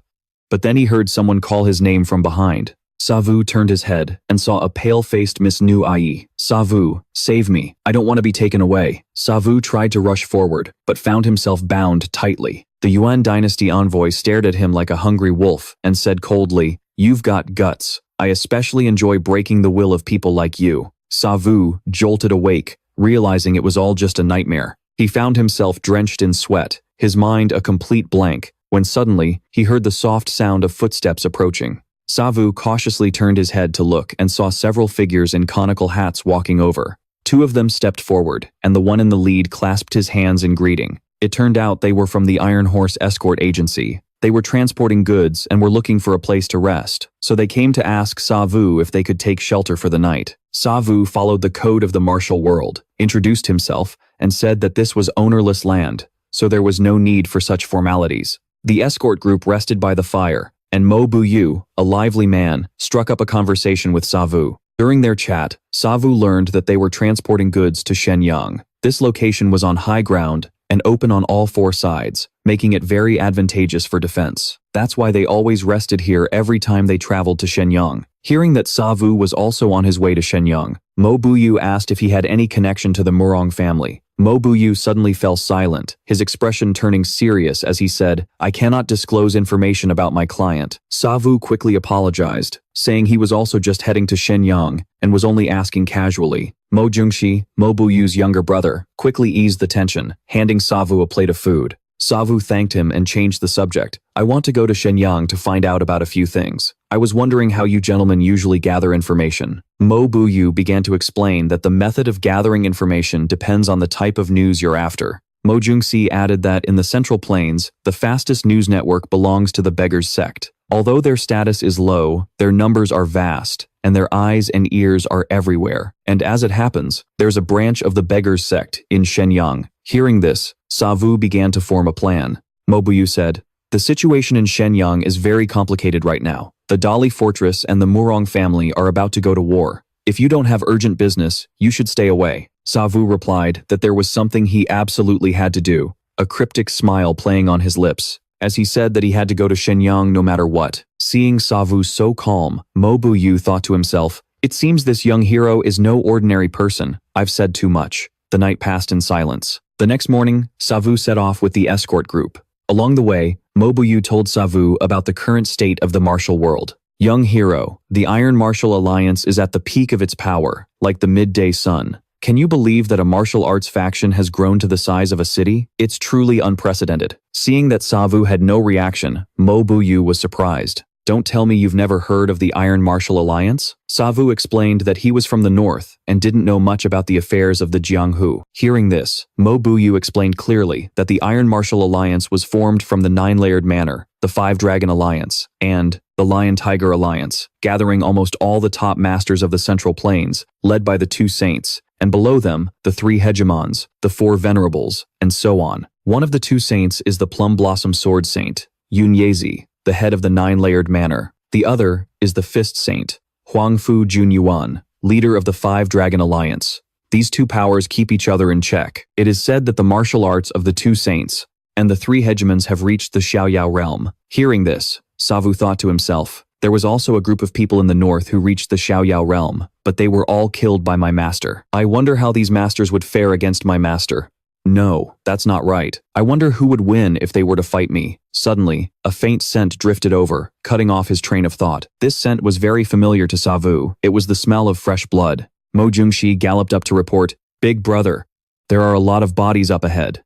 But then he heard someone call his name from behind. Sa Vu turned his head and saw a pale-faced Miss Nu Ai. Sa Vu, save me. I don't want to be taken away. Sa Vu tried to rush forward, but found himself bound tightly. The Yuan dynasty envoy stared at him like a hungry wolf and said coldly, You've got guts. I especially enjoy breaking the will of people like you. Sa Vu jolted awake, realizing it was all just a nightmare. He found himself drenched in sweat, his mind a complete blank, when suddenly he heard the soft sound of footsteps approaching. Sa Vu cautiously turned his head to look and saw several figures in conical hats walking over. Two of them stepped forward, and the one in the lead clasped his hands in greeting. It turned out they were from the Iron Horse Escort Agency. They were transporting goods and were looking for a place to rest, so they came to ask Sa Vu if they could take shelter for the night. Sa Vu followed the code of the martial world, introduced himself, and said that this was ownerless land, so there was no need for such formalities. The escort group rested by the fire, and Mo Buyu, a lively man, struck up a conversation with Sa Vu. During their chat, Sa Vu learned that they were transporting goods to Shenyang. This location was on high ground and open on all four sides, making it very advantageous for defense. That's why they always rested here every time they traveled to Shenyang. Hearing that Sa Vu was also on his way to Shenyang, Mo Buyu asked if he had any connection to the Murang family. Mo Buyu suddenly fell silent, his expression turning serious as he said, I cannot disclose information about my client. Sa Vu quickly apologized, saying he was also just heading to Shenyang and was only asking casually. Mo Jungshi, Mo Buyu's younger brother, quickly eased the tension, handing Sa Vu a plate of food. Sa Vu thanked him and changed the subject. I want to go to Shenyang to find out about a few things. I was wondering how you gentlemen usually gather information. Mo Buyu began to explain that the method of gathering information depends on the type of news you're after. Mo Jungsi added that in the Central Plains, the fastest news network belongs to the Beggars sect. Although their status is low, their numbers are vast, and their eyes and ears are everywhere. And as it happens, there's a branch of the Beggars sect in Shenyang. Hearing this, Sa Vu began to form a plan. Mo Buyu said, The situation in Shenyang is very complicated right now. The Dali Fortress and the Murang family are about to go to war. If you don't have urgent business, you should stay away. Sa Vu replied that there was something he absolutely had to do, a cryptic smile playing on his lips, as he said that he had to go to Shenyang no matter what. Seeing Sa Vu so calm, Mo Buyu thought to himself, It seems this young hero is no ordinary person. I've said too much. The night passed in silence. The next morning, Sa Vu set off with the escort group. Along the way, Mo Buyu told Sa Vu about the current state of the martial world. Young hero, the Iron Martial Alliance is at the peak of its power, like the midday sun. Can you believe that a martial arts faction has grown to the size of a city? It's truly unprecedented. Seeing that Sa Vu had no reaction, Mo Buyu was surprised. Don't tell me you've never heard of the Iron Martial Alliance? Sa Vu explained that he was from the north and didn't know much about the affairs of the Jianghu. Hearing this, Mo Buyu explained clearly that the Iron Martial Alliance was formed from the Nine-Layered Manor, the Five Dragon Alliance, and the Lion Tiger Alliance, gathering almost all the top masters of the Central Plains, led by the two saints, and below them, the three hegemons, the four venerables, and so on. One of the two saints is the Plum Blossom Sword Saint, Yunyezi, the head of the Nine-Layered Manor. The other is the Fist Saint, Huangfu Junyuan, leader of the Five Dragon Alliance. These two powers keep each other in check. It is said that the martial arts of the two saints and the three hegemons have reached the Xiaoyao realm. Hearing this, Sa Vu thought to himself, there was also a group of people in the north who reached the Xiaoyao realm, but they were all killed by my master. I wonder how these masters would fare against my master. No, that's not right. I wonder who would win if they were to fight me. Suddenly, a faint scent drifted over, cutting off his train of thought. This scent was very familiar to Sa Vu. It was the smell of fresh blood. Mo Jungshi galloped up to report, "Big brother, there are a lot of bodies up ahead.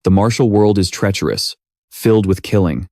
The martial world is treacherous, filled with killing.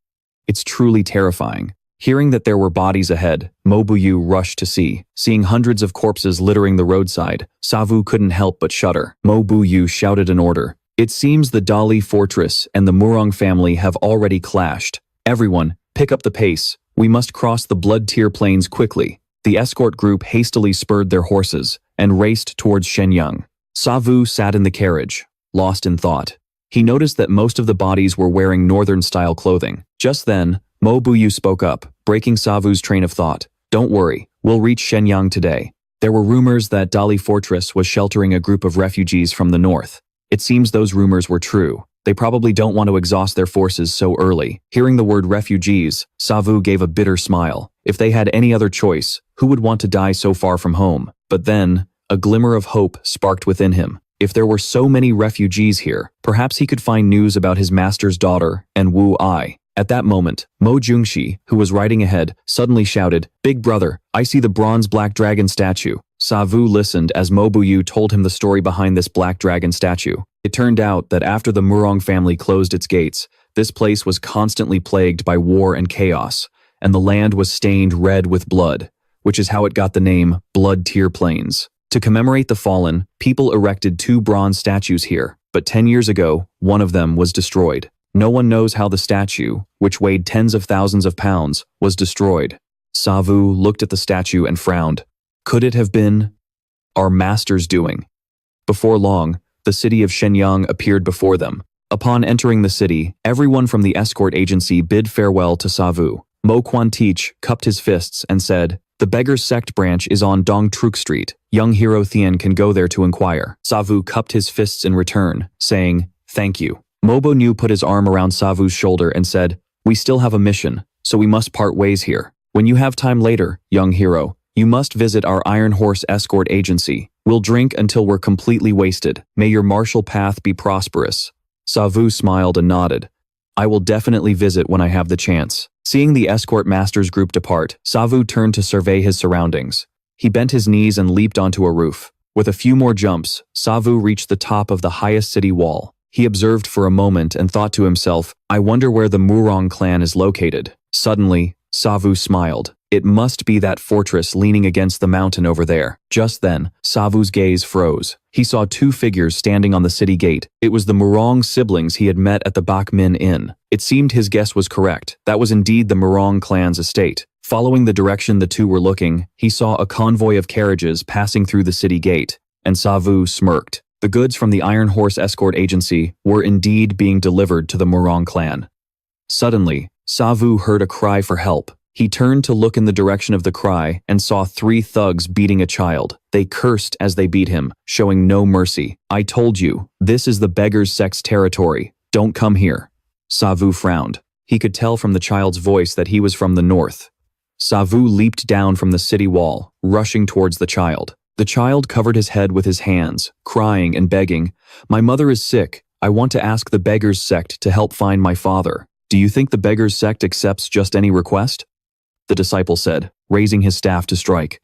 It's truly terrifying." Hearing that there were bodies ahead, Mo Buyu rushed to see. Seeing hundreds of corpses littering the roadside, Sa Vu couldn't help but shudder. Mo Buyu shouted an order. It seems the Dali fortress and the Murang family have already clashed. Everyone, pick up the pace. We must cross the blood-tier plains quickly. The escort group hastily spurred their horses and raced towards Shenyang. Sa Vu sat in the carriage, lost in thought. He noticed that most of the bodies were wearing northern-style clothing. Just then, Mo Buyu spoke up, breaking Sa Vu's train of thought. "Don't worry, we'll reach Shenyang today." There were rumors that Dali Fortress was sheltering a group of refugees from the north. It seems those rumors were true. They probably don't want to exhaust their forces so early. Hearing the word refugees, Sa Vu gave a bitter smile. If they had any other choice, who would want to die so far from home? But then, a glimmer of hope sparked within him. If there were so many refugees here, perhaps he could find news about his master's daughter and Wu Ai. At that moment, Mo Jungshi, who was riding ahead, suddenly shouted, "Big brother, I see the bronze black dragon statue." Sa Vu listened as Mo Buyu told him the story behind this black dragon statue. It turned out that after the Murang family closed its gates, this place was constantly plagued by war and chaos, and the land was stained red with blood, which is how it got the name Blood-Tier Plains. To commemorate the fallen, people erected two bronze statues here, but 10 years ago, one of them was destroyed. No one knows how the statue, which weighed tens of thousands of pounds, was destroyed. Sa Vu looked at the statue and frowned. Could it have been our master's doing? Before long, the city of Shenyang appeared before them. Upon entering the city, everyone from the escort agency bid farewell to Sa Vu. Mo Quantich cupped his fists and said, "The Beggar's Sect branch is on Dong Truk Street. Young hero Thien can go there to inquire." Sa Vu cupped his fists in return, saying, "Thank you." Mo Buyu put his arm around Sa Vu's shoulder and said, "We still have a mission, so we must part ways here. When you have time later, young hero, you must visit our Iron Horse escort agency. We'll drink until we're completely wasted. May your martial path be prosperous." Sa Vu smiled and nodded. "I will definitely visit when I have the chance." Seeing the escort masters group depart, Sa Vu turned to survey his surroundings. He bent his knees and leaped onto a roof. With a few more jumps, Sa Vu reached the top of the highest city wall. He observed for a moment and thought to himself, "I wonder where the Murang clan is located." Suddenly, Sa Vu smiled. It must be that fortress leaning against the mountain over there. Just then, Sa Vu's gaze froze. He saw two figures standing on the city gate. It was the Murang siblings he had met at the Bak Min Inn. It seemed his guess was correct. That was indeed the Murang clan's estate. Following the direction the two were looking, he saw a convoy of carriages passing through the city gate, and Sa Vu smirked. The goods from the Iron Horse escort agency were indeed being delivered to the Murang clan. Suddenly, Sa Vu heard a cry for help. He turned to look in the direction of the cry and saw three thugs beating a child. They cursed as they beat him, showing no mercy. "I told you, this is the Beggar's Sect's territory. Don't come here." Sa Vu frowned. He could tell from the child's voice that he was from the north. Sa Vu leaped down from the city wall, rushing towards the child. The child covered his head with his hands, crying and begging, "My mother is sick. I want to ask the Beggar's Sect to help find my father." "Do you think the Beggar's Sect accepts just any request?" the disciple said, raising his staff to strike.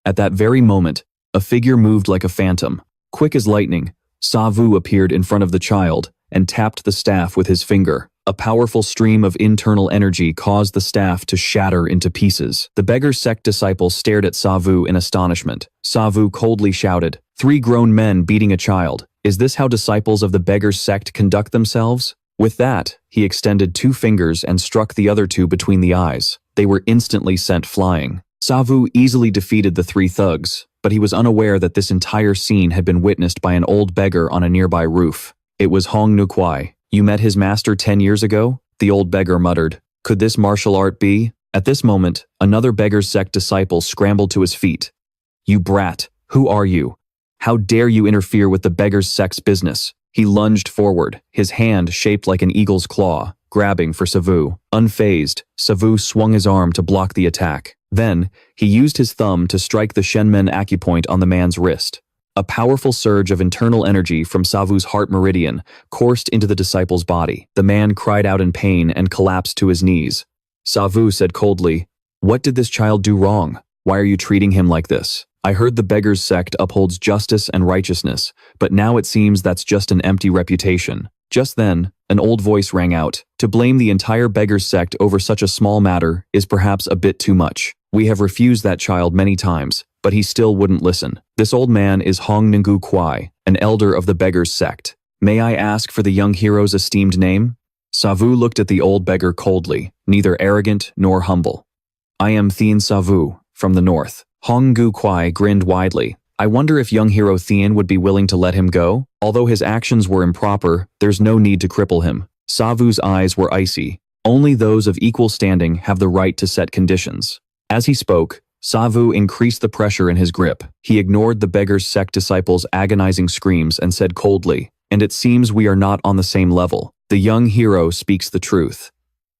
At that very moment, a figure moved like a phantom. Quick as lightning, Sa Vu appeared in front of the child and tapped the staff with his finger. A powerful stream of internal energy caused the staff to shatter into pieces. The beggar's sect disciples stared at Sa Vu in astonishment. Sa Vu coldly shouted, "3 grown men beating a child. Is this how disciples of the beggar's sect conduct themselves?" With that, he extended 2 fingers and struck the other 2 between the eyes. They were instantly sent flying. Sa Vu easily defeated the 3 thugs, but he was unaware that this entire scene had been witnessed by an old beggar on a nearby roof. It was Hong Nu-kwai. "You met his master 10 years ago?" the old beggar muttered. "Could this martial art be?" At this moment, another beggar's sect disciple scrambled to his feet. "You brat, who are you? How dare you interfere with the beggar's sect's business?" He lunged forward, his hand shaped like an eagle's claw, grabbing for Sa Vu. Unfazed, Sa Vu swung his arm to block the attack. Then, he used his thumb to strike the Shenmen acupoint on the man's wrist. A powerful surge of internal energy from Sa Vu's heart meridian coursed into the disciple's body. The man cried out in pain and collapsed to his knees. Sa Vu said coldly, "What did this child do wrong? Why are you treating him like this? I heard the beggar's sect upholds justice and righteousness, but now it seems that's just an empty reputation." Just then, an old voice rang out. "To blame the entire beggar's sect over such a small matter is perhaps a bit too much. We have refused that child many times, but he still wouldn't listen. This old man is Hong Nu-kwai, an elder of the beggar's sect. May I ask for the young hero's esteemed name?" Sa Vu looked at the old beggar coldly, neither arrogant nor humble. "I am Thien Sa Vu, from the north." Hong Nu-kwai grinned widely. "I wonder if young hero Thien would be willing to let him go? Although his actions were improper, there's no need to cripple him." Sa Vu's eyes were icy. Only those of equal standing have the right to set conditions. As he spoke, Sa Vu increased the pressure in his grip. He ignored the beggar's sect disciples' agonizing screams and said coldly, "And it seems we are not on the same level. The young hero speaks the truth.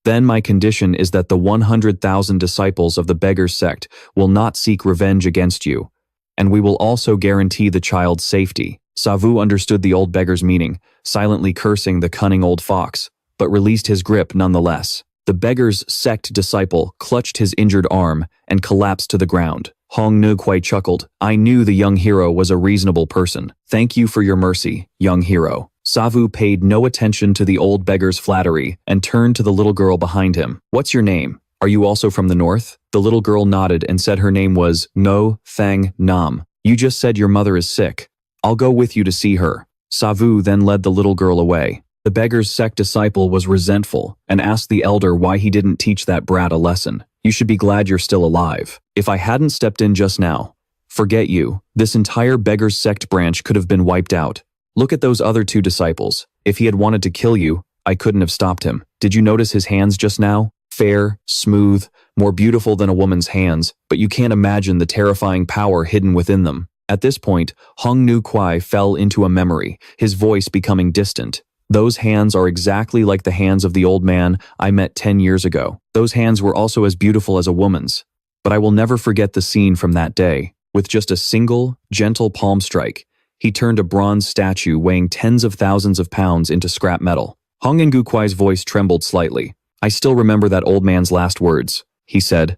Then my condition is that the 100,000 disciples of the beggar's sect will not seek revenge against you, and we will also guarantee the child's safety." Sa Vu understood the old beggar's meaning, silently cursing the cunning old fox, but released his grip nonetheless. The beggar's sect disciple clutched his injured arm and collapsed to the ground. Hong Nu-kwai chuckled. "I knew the young hero was a reasonable person. Thank you for your mercy, young hero." Sa Vu paid no attention to the old beggar's flattery and turned to the little girl behind him. "What's your name? Are you also from the north?" The little girl nodded and said her name was No Thang Nam. "You just said your mother is sick. I'll go with you to see her." Sa Vu then led the little girl away. The beggar's sect disciple was resentful and asked the elder why he didn't teach that brat a lesson. "You should be glad you're still alive. If I hadn't stepped in just now, forget you. This entire beggar's sect branch could have been wiped out. Look at those other 2 disciples. If he had wanted to kill you, I couldn't have stopped him. Did you notice his hands just now? Fair, smooth, more beautiful than a woman's hands, but you can't imagine the terrifying power hidden within them." At this point, Hong Nu-kwai fell into a memory, his voice becoming distant. "Those hands are exactly like the hands of the old man I met 10 years ago. Those hands were also as beautiful as a woman's. But I will never forget the scene from that day. With just a single, gentle palm strike, he turned a bronze statue weighing tens of thousands of pounds into scrap metal." Hong Nu-kwai's voice trembled slightly. "I still remember that old man's last words," he said.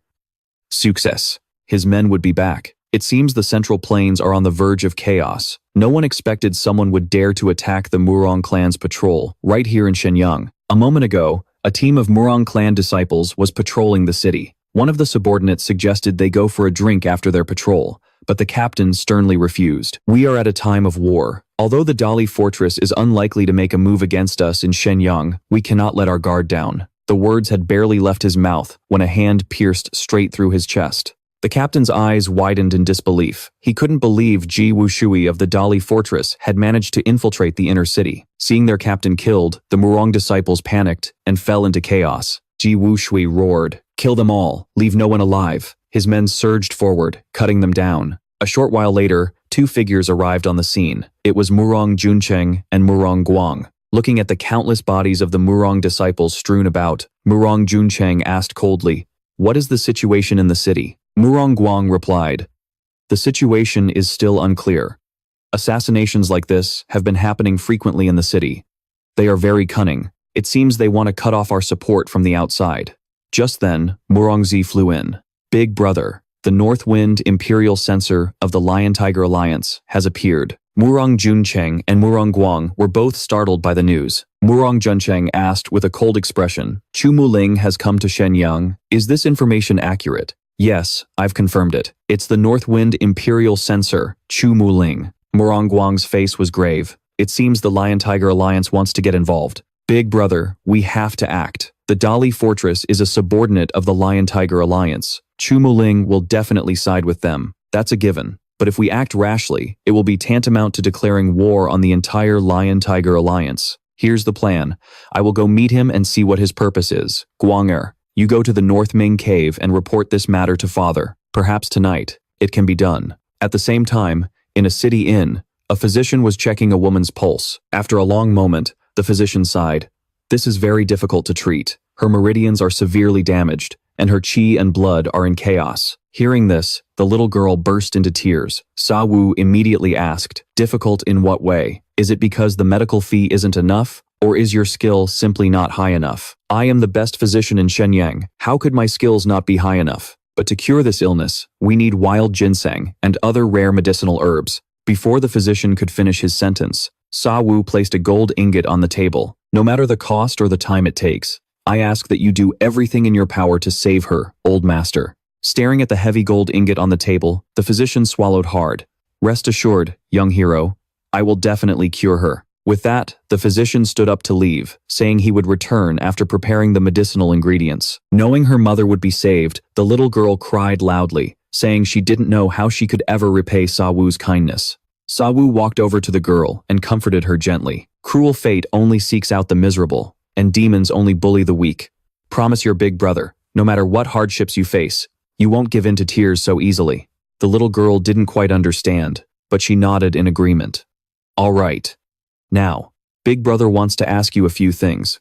"Success. His men would be back. It seems the Central Plains are on the verge of chaos. No one expected someone would dare to attack the Murang clan's patrol right here in Shenyang. A moment ago, a team of Murang clan disciples was patrolling the city. One of the subordinates suggested they go for a drink after their patrol, but the captain sternly refused. "We are at a time of war. Although the Dali fortress is unlikely to make a move against us in Shenyang, we cannot let our guard down." The words had barely left his mouth when a hand pierced straight through his chest. The captain's eyes widened in disbelief. He couldn't believe Ji Wushui of the Dali fortress had managed to infiltrate the inner city. Seeing their captain killed, the Murang disciples panicked and fell into chaos. Ji Wushui roared, "Kill them all, leave no one alive." His men surged forward, cutting them down. A short while later, 2 figures arrived on the scene. It was Murang Juncheng and Murang Guang. Looking at the countless bodies of the Murang disciples strewn about, Murang Juncheng asked coldly, "What is the situation in the city?" Murang Guang replied, "The situation is still unclear. Assassinations like this have been happening frequently in the city. They are very cunning. It seems they want to cut off our support from the outside." Just then, Murangzi flew in. "Big brother, the North Wind Imperial Censor of the Lion Tiger Alliance has appeared." Murang Juncheng and Murang Guang were both startled by the news. Murang Juncheng asked with a cold expression, Chu Muling has come to Shenyang. Is this information accurate? Yes, I've confirmed it. It's the Northwind Imperial Censor, Chu Muling. Murang Guang's face was grave. It seems the Lion-Tiger Alliance wants to get involved. Big brother, we have to act. The Dali Fortress is a subordinate of the Lion-Tiger Alliance. Chu Muling will definitely side with them. That's a given. But if we act rashly, it will be tantamount to declaring war on the entire Lion-Tiger Alliance. Here's the plan. I will go meet him and see what his purpose is. Guanger, you go to the North Ming Cave and report this matter to father. Perhaps tonight. It can be done. At the same time, in a city inn, a physician was checking a woman's pulse. After a long moment, the physician sighed. This is very difficult to treat. Her meridians are severely damaged, and her qi and blood are in chaos. Hearing this, the little girl burst into tears. Sa Vu immediately asked, difficult in what way? Is it because the medical fee isn't enough? Or is your skill simply not high enough? I am the best physician in Shenyang. How could my skills not be high enough? But to cure this illness, we need wild ginseng and other rare medicinal herbs. Before the physician could finish his sentence, Sa Vu placed a gold ingot on the table. No matter the cost or the time it takes, I ask that you do everything in your power to save her, old master. Staring at the heavy gold ingot on the table, the physician swallowed hard. Rest assured, young hero, I will definitely cure her. With that, the physician stood up to leave, saying he would return after preparing the medicinal ingredients. Knowing her mother would be saved, the little girl cried loudly, saying she didn't know how she could ever repay Sa Wu's kindness. Sa Vu walked over to the girl and comforted her gently. Cruel fate only seeks out the miserable, and demons only bully the weak. Promise your big brother, no matter what hardships you face, you won't give in to tears so easily. The little girl didn't quite understand, but she nodded in agreement. All right. Now, big brother wants to ask you a few things.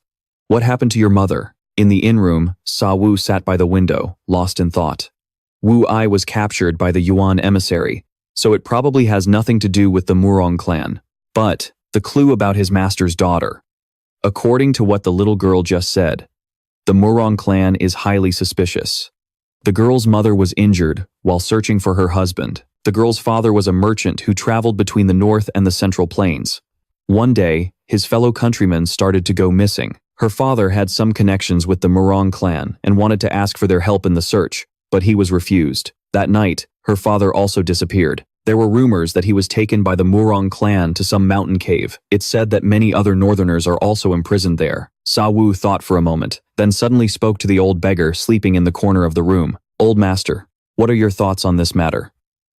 What happened to your mother? In the inn room, Sa Vu sat by the window, lost in thought. Wu Ai was captured by the Yuan emissary, so it probably has nothing to do with the Murong clan. But the clue about his master's daughter. According to what the little girl just said, the Murong clan is highly suspicious. The girl's mother was injured while searching for her husband. The girl's father was a merchant who traveled between the north and the central plains. One day, his fellow countrymen started to go missing. Her father had some connections with the Murang clan and wanted to ask for their help in the search, but he was refused. That night, her father also disappeared. There were rumors that he was taken by the Murang clan to some mountain cave. It's said that many other northerners are also imprisoned there. Sa Vu thought for a moment, then suddenly spoke to the old beggar sleeping in the corner of the room. Old master, what are your thoughts on this matter?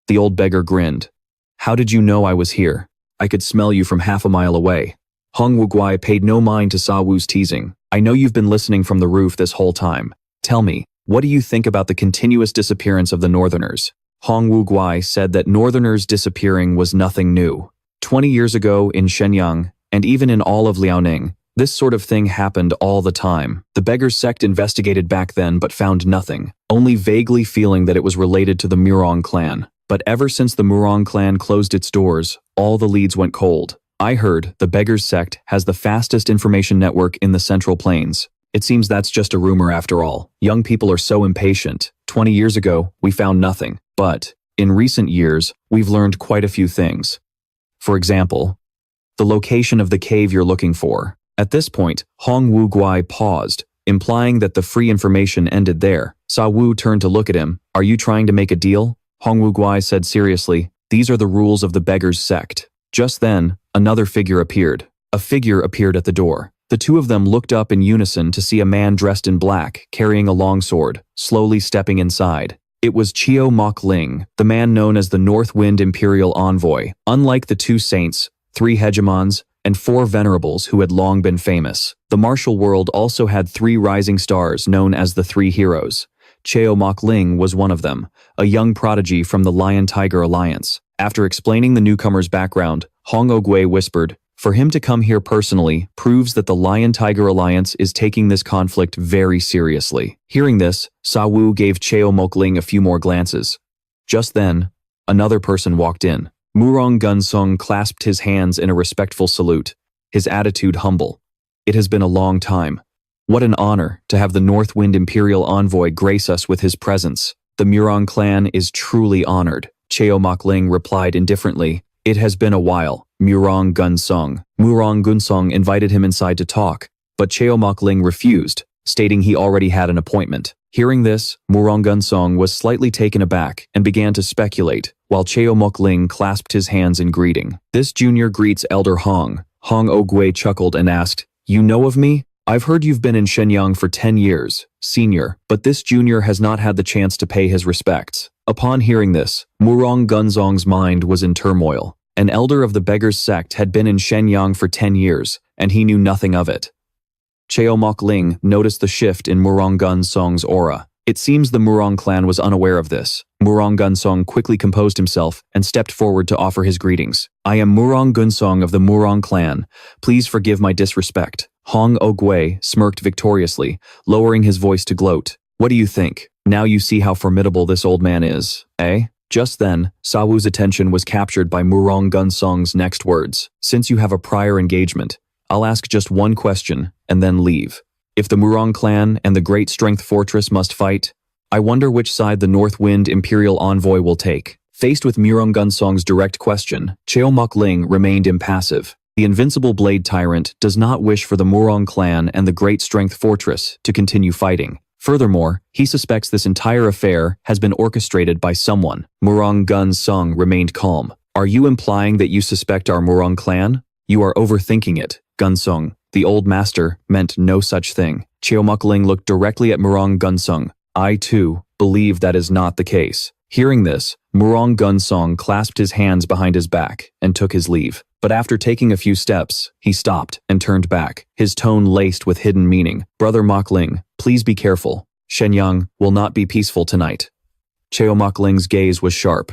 The old beggar grinned. How did you know I was here? I could smell you from half a mile away. Hong Wuguai paid no mind to Sa Wu's teasing. I know you've been listening from the roof this whole time. Tell me, what do you think about the continuous disappearance of the northerners? Hong Wuguai said that northerners disappearing was nothing new. 20 years ago in Shenyang, and even in all of Liaoning, this sort of thing happened all the time. The beggar's sect investigated back then but found nothing, only vaguely feeling that it was related to the Murong clan. But ever since the Murong clan closed its doors, all the leads went cold. I heard the beggar's sect has the fastest information network in the Central Plains. It seems that's just a rumor after all. Young people are so impatient. 20 years ago, we found nothing. But in recent years, we've learned quite a few things. For example, the location of the cave you're looking for. At this point, Hong Wuguai paused, implying that the free information ended there. Sa Vu turned to look at him. Are you trying to make a deal? Hong Wuguai said seriously, these are the rules of the beggar's sect. Just then, another figure appeared. A figure appeared at the door. The two of them looked up in unison to see a man dressed in black, carrying a longsword, slowly stepping inside. It was Chio Mok Ling, the man known as the North Wind Imperial Envoy. Unlike the two saints, 3 hegemons, and 4 venerables who had long been famous, the martial world also had 3 rising stars known as the 3 heroes. Cheo Mok Ling was one of them, a young prodigy from the Lion-Tiger Alliance. After explaining the newcomer's background, Hong Ogui whispered, for him to come here personally proves that the Lion-Tiger Alliance is taking this conflict very seriously. Hearing this, Sa Vu gave Cheo Mok Ling a few more glances. Just then, another person walked in. Murong Gunsung clasped his hands in a respectful salute, his attitude humble. It has been a long time. What an honor to have the North Wind Imperial Envoy grace us with his presence. The Murang clan is truly honored. Cheo Mok Ling replied indifferently, It has been a while, Murang Gunsung. Murang Gunsung invited him inside to talk, but Cheo Mokling refused, stating he already had an appointment. Hearing this, Murang Gunsung was slightly taken aback and began to speculate, while Cheo Mokling clasped his hands in greeting. This junior greets Elder Hong. Hong Ogui chuckled and asked, "You know of me? I've heard you've been in Shenyang for 10 years, senior, but this junior has not had the chance to pay his respects." Upon hearing this, Murang Gunsong's mind was in turmoil. An elder of the beggars sect had been in Shenyang for 10 years, and he knew nothing of it. Cheo Mokling noticed the shift in Murang Gunsong's aura. It seems the Murang clan was unaware of this. Murang Gunsong quickly composed himself and stepped forward to offer his greetings. "I am Murang Gunsong of the Murang clan. Please forgive my disrespect." Hong Ogui smirked victoriously, lowering his voice to gloat. "What do you think? Now you see how formidable this old man is, eh?" Just then, Sa Vu's attention was captured by Murang Gunsong's next words. "Since you have a prior engagement, I'll ask just one question and then leave. If the Murang clan and the Great Strength Fortress must fight, I wonder which side the North Wind Imperial Envoy will take." Faced with Murang Gunsong's direct question, Cheo Mokling remained impassive. The invincible Blade Tyrant does not wish for the Murang clan and the Great Strength Fortress to continue fighting. Furthermore, he suspects this entire affair has been orchestrated by someone. Murang Gunsong remained calm. "Are you implying that you suspect our Murang clan? You are overthinking it, Gunsong. The old master meant no such thing." Cheo Mokling looked directly at Murang Gunsong. "I too believe that is not the case." Hearing this, Murang Gunsong clasped his hands behind his back and took his leave. But after taking a few steps, he stopped and turned back, his tone laced with hidden meaning. "Brother Mokling, please be careful. Shenyang will not be peaceful tonight." Cheo Mokling's gaze was sharp.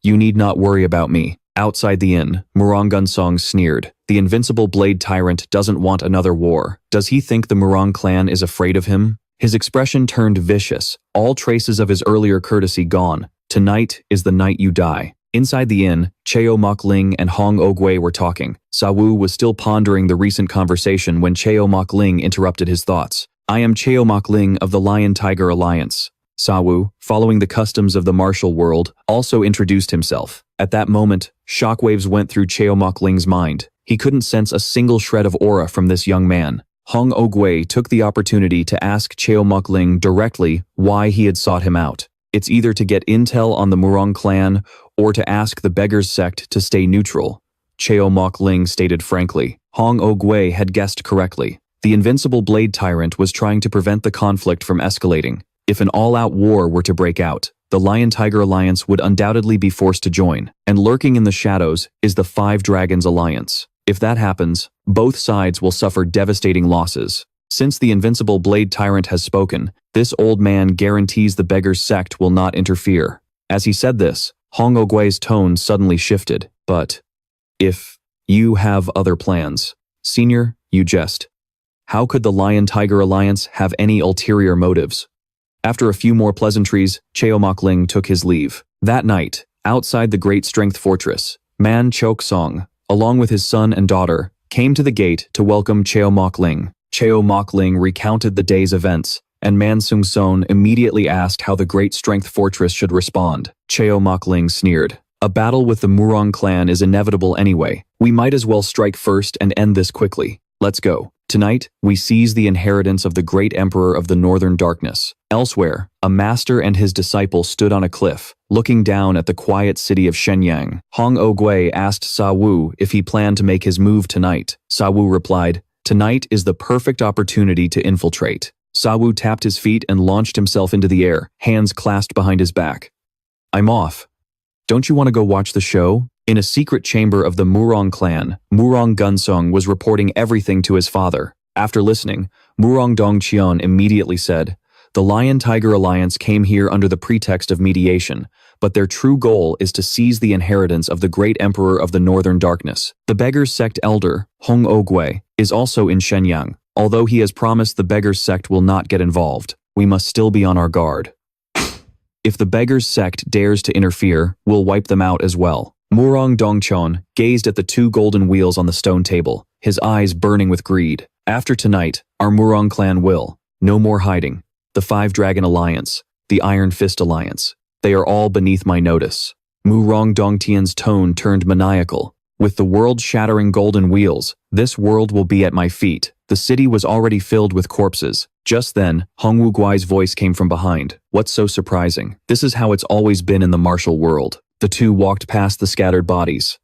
"You need not worry about me." Outside the inn, Murang Gunsong sneered. "The invincible Blade Tyrant doesn't want another war. Does he think the Murang clan is afraid of him?" His expression turned vicious, all traces of his earlier courtesy gone. "Tonight is the night you die." Inside the inn, Cheo Mokling and Hong Ogui were talking. Sa Vu was still pondering the recent conversation when Cheo Mokling interrupted his thoughts. "I am Cheo Mokling of the Lion-Tiger Alliance." Sa Vu, following the customs of the martial world, also introduced himself. At that moment, shockwaves went through Cheo Mokling's mind. He couldn't sense a single shred of aura from this young man. Hong Ogui took the opportunity to ask Cheo Mokling directly why he had sought him out. It's either to get intel on the Murang clan or to ask the beggars sect to stay neutral. Cheo Mokling stated frankly. Hong Ogui had guessed correctly. The invincible Blade Tyrant was trying to prevent the conflict from escalating. If an all-out war were to break out, the Lion-Tiger Alliance would undoubtedly be forced to join, and lurking in the shadows is the Five Dragons Alliance. If that happens, both sides will suffer devastating losses. Since the invincible Blade Tyrant has spoken, this old man guarantees the beggars sect will not interfere. As he said this, Hong Ogui's tone suddenly shifted. "But if you have other plans, Senior, you jest. How could the Lion-Tiger Alliance have any ulterior motives?" After a few more pleasantries, Cheo Mokling took his leave. That night, outside the Great Strength Fortress, Man Chok Song, along with his son and daughter, came to the gate to welcome Cheo Mokling. Cheo Mokling recounted the day's events, and Man Sung Son immediately asked how the Great Strength Fortress should respond. Cheo Mokling sneered. "A battle with the Murang clan is inevitable anyway. We might as well strike first and end this quickly. Let's go. Tonight, we seize the inheritance of the great emperor of the Northern Darkness." Elsewhere, a master and his disciple stood on a cliff, looking down at the quiet city of Shenyang. Hong Ogui asked Sa Vu if he planned to make his move tonight. Sa Vu replied, "Tonight is the perfect opportunity to infiltrate." Sa Vu tapped his feet and launched himself into the air, hands clasped behind his back. "I'm off. Don't you want to go watch the show?" In a secret chamber of the Murang clan, Murang Gunsong was reporting everything to his father. After listening, Murang Dongqian immediately said, "The Lion-Tiger Alliance came here under the pretext of mediation, but their true goal is to seize the inheritance of the great emperor of the Northern Darkness. The beggars sect elder, Hong Ogui, is also in Shenyang. Although he has promised the beggars sect will not get involved, we must still be on our guard. If the beggars sect dares to interfere, we'll wipe them out as well." Murang Dongchon gazed at the two golden wheels on the stone table, his eyes burning with greed. "After tonight, our Murang clan will. No more hiding. The Five Dragon Alliance, the Iron Fist Alliance, they are all beneath my notice." Murang Dongtian's tone turned maniacal. With the world-shattering golden wheels, this world will be at my feet. The city was already filled with corpses. Just then, Hong Wuguai's voice came from behind. What's so surprising? This is how it's always been in the martial world. The two walked past the scattered bodies.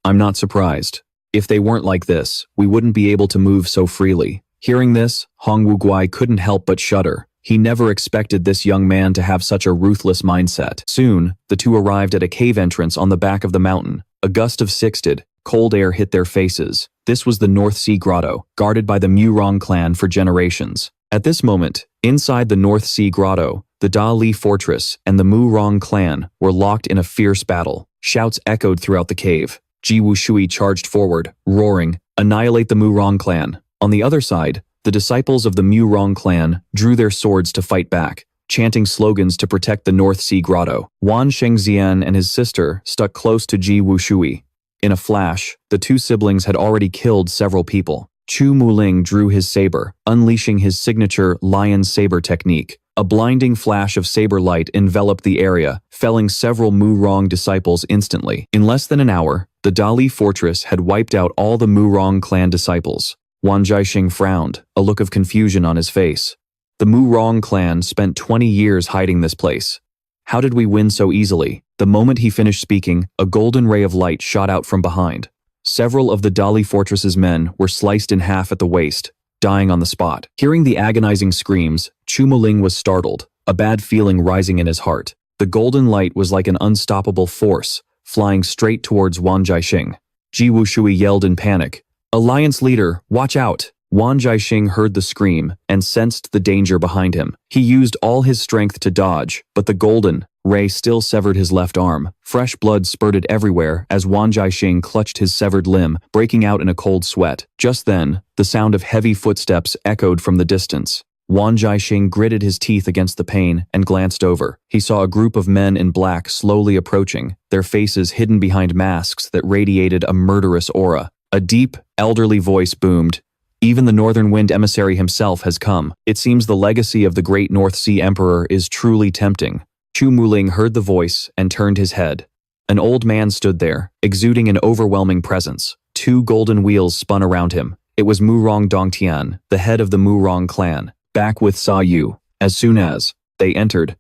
I'm not surprised. If they weren't like this, we wouldn't be able to move so freely. Hearing this, Hong Wuguai couldn't help but shudder. He never expected this young man to have such a ruthless mindset. Soon, the two arrived at a cave entrance on the back of the mountain. A gust of sixted, cold air hit their faces. This was the North Sea Grotto, guarded by the Murang clan for generations. At this moment, inside the North Sea Grotto, the Da Li fortress and the Murang clan were locked in a fierce battle. Shouts echoed throughout the cave. Ji Wushui charged forward, roaring, "Annihilate the Murang clan." On the other side, the disciples of the Murang clan drew their swords to fight back, chanting slogans to protect the North Sea Grotto. Wan Shengxian and his sister stuck close to Ji Wushui. In a flash, the two siblings had already killed several people. Chu Muling drew his saber, unleashing his signature lion saber technique. A blinding flash of saber light enveloped the area, felling several Murang disciples instantly. In less than an hour, the Dali fortress had wiped out all the Murang clan disciples. Wan Jiaxing frowned, a look of confusion on his face. The Murang clan spent 20 years hiding this place. How did we win so easily? The moment he finished speaking, a golden ray of light shot out from behind. Several of the Dali fortress's men were sliced in half at the waist, dying on the spot. Hearing the agonizing screams, Chu Muling was startled, a bad feeling rising in his heart. The golden light was like an unstoppable force, flying straight towards Wan Jiaxing. Ji Wushui yelled in panic, "Alliance leader, watch out!" Wan Jiaxing heard the scream and sensed the danger behind him. He used all his strength to dodge, but the golden ray still severed his left arm. Fresh blood spurted everywhere as Wan Jiaxing clutched his severed limb, breaking out in a cold sweat. Just then, the sound of heavy footsteps echoed from the distance. Wan Jiaxing gritted his teeth against the pain and glanced over. He saw a group of men in black slowly approaching, their faces hidden behind masks that radiated a murderous aura. A deep, elderly voice boomed, "Even the Northern Wind Emissary himself has come. It seems the legacy of the great North Sea Emperor is truly tempting." Chu Muling heard the voice and turned his head. An old man stood there, exuding an overwhelming presence. Two golden wheels spun around him. It was Murang Dongtian, the head of the Murang clan, back with Sa Yu. As soon as they entered,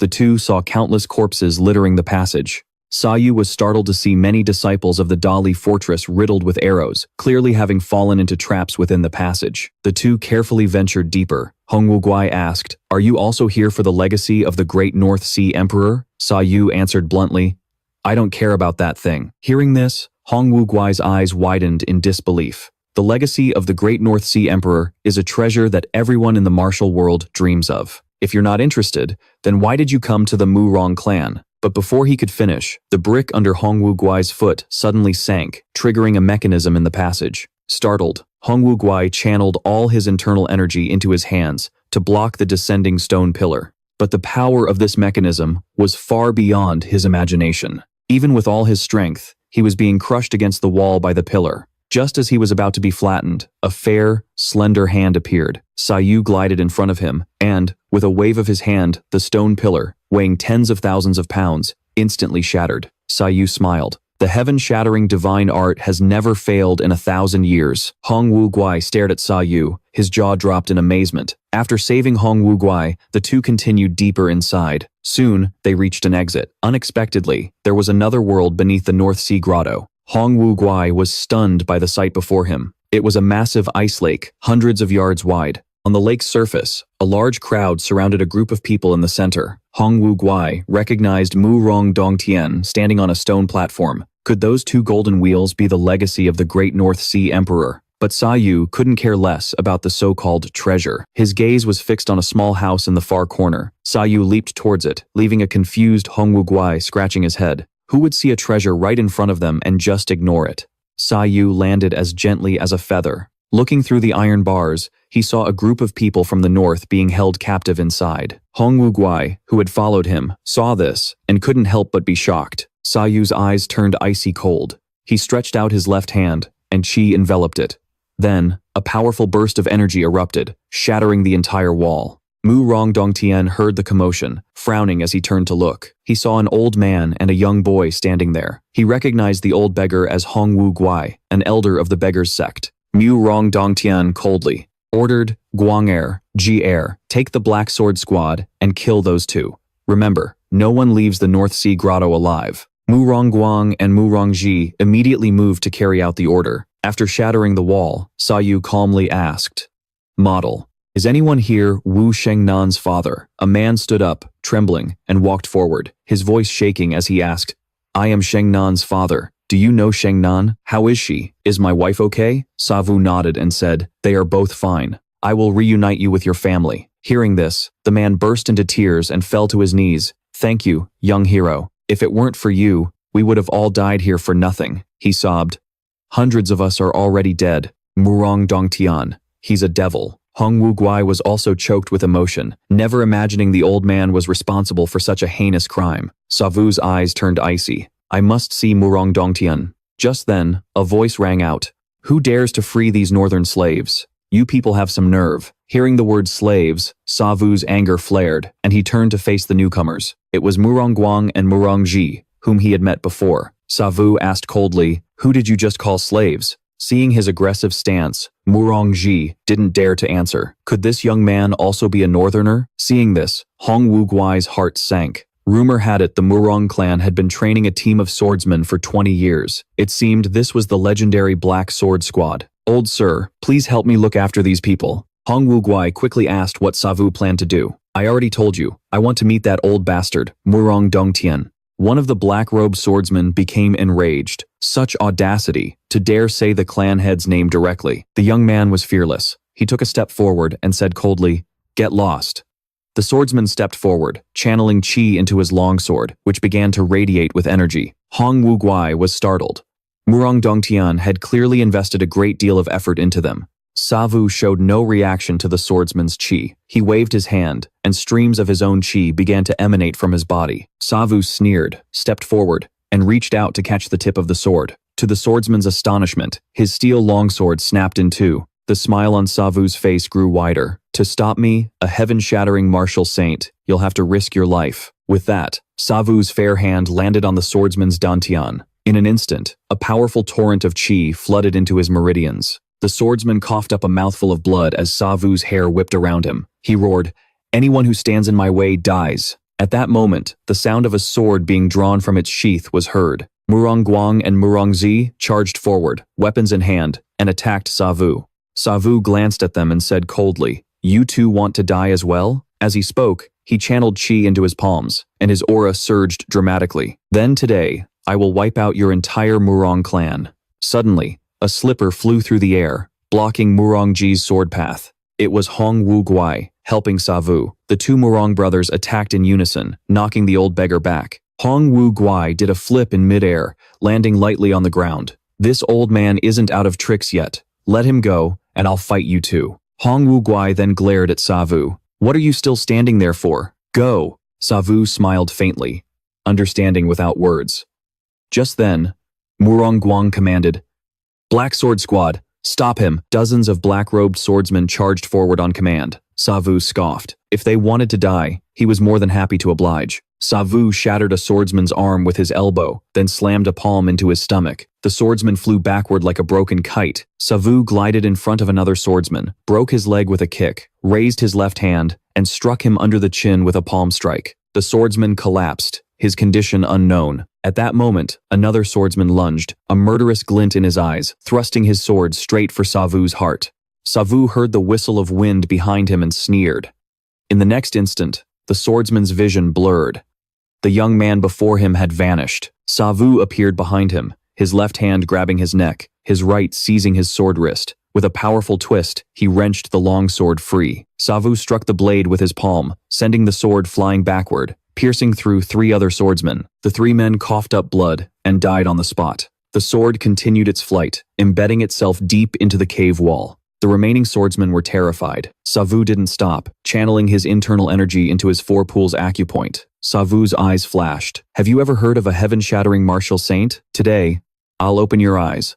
the two saw countless corpses littering the passage. Sa Yu was startled to see many disciples of the Dali fortress riddled with arrows, clearly having fallen into traps within the passage. The two carefully ventured deeper. Hong Wuguai asked, "Are you also here for the legacy of the great North Sea Emperor?" Sa Yu answered bluntly, "I don't care about that thing." Hearing this, Hong Wuguai's eyes widened in disbelief. The legacy of the great North Sea Emperor is a treasure that everyone in the martial world dreams of. If you're not interested, then why did you come to the Murang clan? But before he could finish, the brick under Hong Wuguai's foot suddenly sank, triggering a mechanism in the passage. Startled, Hong Wuguai channeled all his internal energy into his hands to block the descending stone pillar. But the power of this mechanism was far beyond his imagination. Even with all his strength, he was being crushed against the wall by the pillar. Just as he was about to be flattened, a fair, slender hand appeared. Sa Yu glided in front of him, and, with a wave of his hand, the stone pillar, weighing tens of thousands of pounds, instantly shattered. Sa Yu smiled. The heaven-shattering divine art has never failed in 1,000 years. Hong Wuguai stared at Sa Yu, his jaw dropped in amazement. After saving Hong Wuguai, the two continued deeper inside. Soon, they reached an exit. Unexpectedly, there was another world beneath the North Sea Grotto. Hong Wuguai was stunned by the sight before him. It was a massive ice lake, hundreds of yards wide. On the lake's surface, a large crowd surrounded a group of people in the center. Hong Wuguai recognized Murang Dongtian standing on a stone platform. Could those two golden wheels be the legacy of the great North Sea Emperor? But Sa Yu couldn't care less about the so-called treasure. His gaze was fixed on a small house in the far corner. Sa Yu leaped towards it, leaving a confused Hong Wuguai scratching his head. Who would see a treasure right in front of them and just ignore it? Sa Yu landed as gently as a feather. Looking through the iron bars, he saw a group of people from the north being held captive inside. Hong Wuguai, who had followed him, saw this and couldn't help but be shocked. Sa Yu's eyes turned icy cold. He stretched out his left hand, and qi enveloped it. Then, a powerful burst of energy erupted, shattering the entire wall. Murang Dongtian heard the commotion, frowning as he turned to look. He saw an old man and a young boy standing there. He recognized the old beggar as Hongwu Guai, an elder of the beggars' sect. Murang Dongtian coldly ordered, Guang Ji take the Black Sword Squad and kill those two. Remember, no one leaves the North Sea Grotto alive. Murang Guang and Murang Ji immediately moved to carry out the order. After shattering the wall, Sa Yu calmly asked, Model, is anyone here Wu Shengnan's father? A man stood up, trembling, and walked forward, his voice shaking as he asked, I am Shengnan's father. Do you know Shengnan? How is she? Is my wife okay? Sa Vu nodded and said, They are both fine. I will reunite you with your family. Hearing this, the man burst into tears and fell to his knees. Thank you, young hero. If it weren't for you, we would have all died here for nothing, he sobbed. Hundreds of us are already dead. Murang Dongtian, he's a devil. Hongwu Guai was also choked with emotion, never imagining the old man was responsible for such a heinous crime. Sa Vu's eyes turned icy. I must see Murang Dongtian. Just then, a voice rang out. Who dares to free these northern slaves? You people have some nerve. Hearing the word slaves, Sa Vu's anger flared, and he turned to face the newcomers. It was Murang Guang and Murang Ji, whom he had met before. Sa Vu asked coldly, Who did you just call slaves? Seeing his aggressive stance, Murang Ji didn't dare to answer. Could this young man also be a northerner? Seeing this, Hongwu Guai's heart sank. Rumor had it the Murang clan had been training a team of swordsmen for 20 years. It seemed this was the legendary Black Sword Squad. Old sir, please help me look after these people. Hongwu Guai quickly asked what Sa Vu planned to do. I already told you, I want to meet that old bastard, Murang Dongtian. One of the black-robed swordsmen became enraged. Such audacity, to dare say the clan head's name directly. The young man was fearless. He took a step forward and said coldly, Get lost. The swordsman stepped forward, channeling chi into his longsword, which began to radiate with energy. Hongwu Guai was startled. Murang Dongtian had clearly invested a great deal of effort into them. Sa Vu showed no reaction to the swordsman's chi. He waved his hand, and streams of his own chi began to emanate from his body. Sa Vu sneered, stepped forward, and reached out to catch the tip of the sword. To the swordsman's astonishment, his steel longsword snapped in two. The smile on Sa Vu's face grew wider. To stop me, a heaven-shattering martial saint, you'll have to risk your life. With that, Sa Vu's fair hand landed on the swordsman's dantian. In an instant, a powerful torrent of chi flooded into his meridians. The swordsman coughed up a mouthful of blood as Sa Vu's hair whipped around him. He roared, Anyone who stands in my way dies. At that moment, the sound of a sword being drawn from its sheath was heard. Murang Guang and Murang Zi charged forward, weapons in hand, and attacked Sa Vu. Sa Vu glanced at them and said coldly, You two want to die as well? As he spoke, he channeled chi into his palms, and his aura surged dramatically. Then today, I will wipe out your entire Murang clan. Suddenly, a slipper flew through the air, blocking Murang Ji's sword path. It was Hongwu Guai, helping Sa Vu. The two Murang brothers attacked in unison, knocking the old beggar back. Hongwu Guai did a flip in midair, landing lightly on the ground. This old man isn't out of tricks yet. Let him go, and I'll fight you too. Hongwu Guai then glared at Sa Vu. What are you still standing there for? Go! Sa Vu smiled faintly, understanding without words. Just then, Murang Guang commanded, Black Sword Squad, stop him. Dozens of black-robed swordsmen charged forward on command. Sa Vu scoffed. If they wanted to die, he was more than happy to oblige. Sa Vu shattered a swordsman's arm with his elbow, then slammed a palm into his stomach. The swordsman flew backward like a broken kite. Sa Vu glided in front of another swordsman, broke his leg with a kick, raised his left hand, and struck him under the chin with a palm strike. The swordsman collapsed, his condition unknown. At that moment, another swordsman lunged, a murderous glint in his eyes, thrusting his sword straight for Sa Vu's heart. Sa Vu heard the whistle of wind behind him and sneered. In the next instant, the swordsman's vision blurred. The young man before him had vanished. Sa Vu appeared behind him, his left hand grabbing his neck, his right seizing his sword wrist. With a powerful twist, he wrenched the long sword free. Sa Vu struck the blade with his palm, sending the sword flying backward, piercing through three other swordsmen. The three men coughed up blood and died on the spot. The sword continued its flight, embedding itself deep into the cave wall. The remaining swordsmen were terrified. Sa Vu didn't stop, channeling his internal energy into his four pools acupoint. Sa Vu's eyes flashed. Have you ever heard of a heaven-shattering martial saint? Today, I'll open your eyes.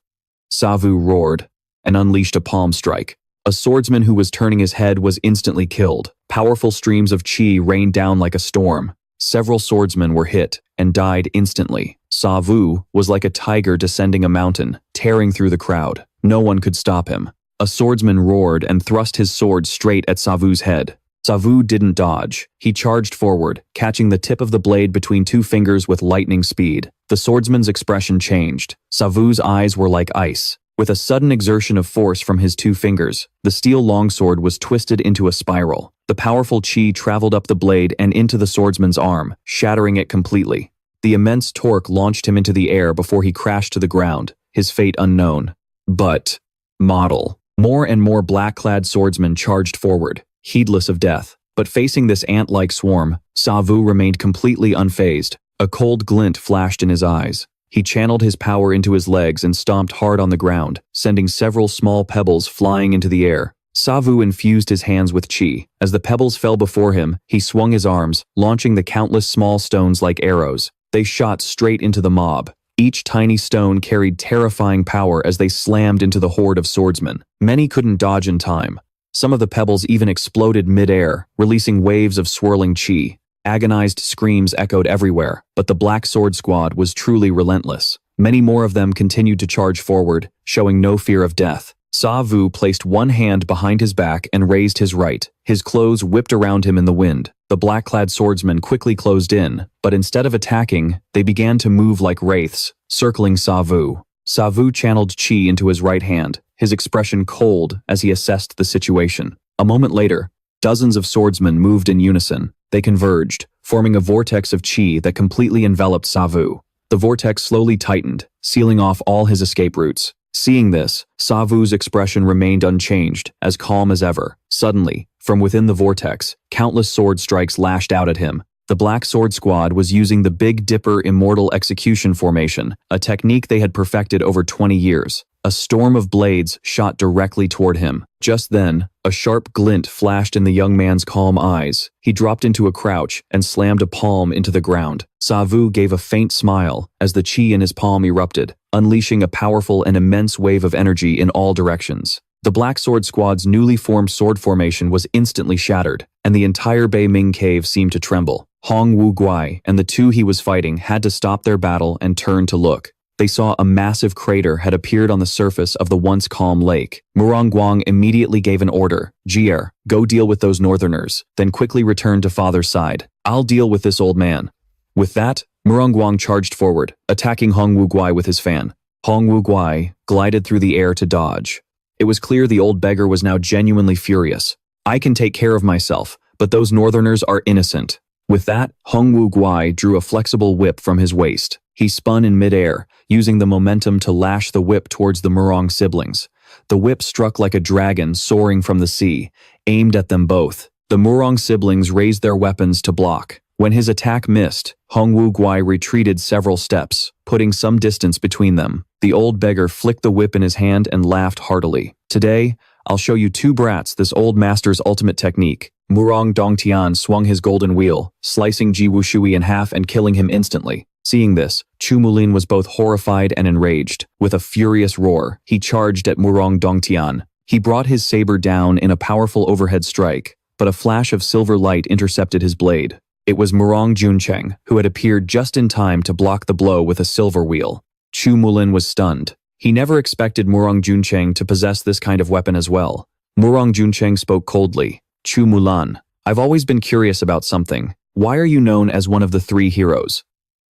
Sa Vu roared and unleashed a palm strike. A swordsman who was turning his head was instantly killed. Powerful streams of qi rained down like a storm. Several swordsmen were hit and died instantly. Sa Vu was like a tiger descending a mountain, tearing through the crowd. No one could stop him. A swordsman roared and thrust his sword straight at Sa Vu's head. Sa Vu didn't dodge. He charged forward, catching the tip of the blade between two fingers with lightning speed. The swordsman's expression changed. Sa Vu's eyes were like ice. With a sudden exertion of force from his two fingers, the steel longsword was twisted into a spiral. The powerful qi traveled up the blade and into the swordsman's arm, shattering it completely. The immense torque launched him into the air before he crashed to the ground, his fate unknown. But model. More and more black-clad swordsmen charged forward, heedless of death. But facing this ant-like swarm, Sa Vu remained completely unfazed. A cold glint flashed in his eyes. He channeled his power into his legs and stomped hard on the ground, sending several small pebbles flying into the air. Sa Vu infused his hands with qi. As the pebbles fell before him, he swung his arms, launching the countless small stones like arrows. They shot straight into the mob. Each tiny stone carried terrifying power as they slammed into the horde of swordsmen. Many couldn't dodge in time. Some of the pebbles even exploded mid-air, releasing waves of swirling qi. Agonized screams echoed everywhere, but the Black Sword Squad was truly relentless. Many more of them continued to charge forward, showing no fear of death. Sa Vu placed one hand behind his back and raised his right. His clothes whipped around him in the wind. The black-clad swordsmen quickly closed in, but instead of attacking, they began to move like wraiths, circling Sa Vu. Sa Vu channeled qi into his right hand, his expression cold as he assessed the situation. A moment later, dozens of swordsmen moved in unison. They converged, forming a vortex of qi that completely enveloped Sa Vu. The vortex slowly tightened, sealing off all his escape routes. Seeing this, Sa Vu's expression remained unchanged, as calm as ever. Suddenly, from within the vortex, countless sword strikes lashed out at him. The Black Sword Squad was using the Big Dipper Immortal Execution Formation, a technique they had perfected over 20 years. A storm of blades shot directly toward him. Just then, a sharp glint flashed in the young man's calm eyes. He dropped into a crouch and slammed a palm into the ground. Sa Vu gave a faint smile as the qi in his palm erupted, unleashing a powerful and immense wave of energy in all directions. The Black Sword Squad's newly formed sword formation was instantly shattered, and the entire Bei Ming cave seemed to tremble. Hong Wu Guai and the two he was fighting had to stop their battle and turn to look. They saw a massive crater had appeared on the surface of the once calm lake. Murang Guang immediately gave an order. Jier, go deal with those northerners, then quickly return to father's side. I'll deal with this old man. With that, Murang Guang charged forward, attacking Hong Wu Guai with his fan. Hong Wu Guai glided through the air to dodge. It was clear the old beggar was now genuinely furious. I can take care of myself, but those northerners are innocent. With that, Hong Wu Guai drew a flexible whip from his waist. He spun in midair, using the momentum to lash the whip towards the Murang siblings. The whip struck like a dragon soaring from the sea, aimed at them both. The Murang siblings raised their weapons to block. When his attack missed, Hong Wu Guai retreated several steps, putting some distance between them. The old beggar flicked the whip in his hand and laughed heartily. Today, I'll show you two brats this old master's ultimate technique. Murang Dongtian swung his golden wheel, slicing Ji Wushui in half and killing him instantly. Seeing this, Chu Mulin was both horrified and enraged. With a furious roar, he charged at Murang Dongtian. He brought his saber down in a powerful overhead strike, but a flash of silver light intercepted his blade. It was Murang Juncheng, who had appeared just in time to block the blow with a silver wheel. Chu Mulin was stunned. He never expected Murang Juncheng to possess this kind of weapon as well. Murang Juncheng spoke coldly. Chu Mulan, I've always been curious about something. Why are you known as one of the three heroes?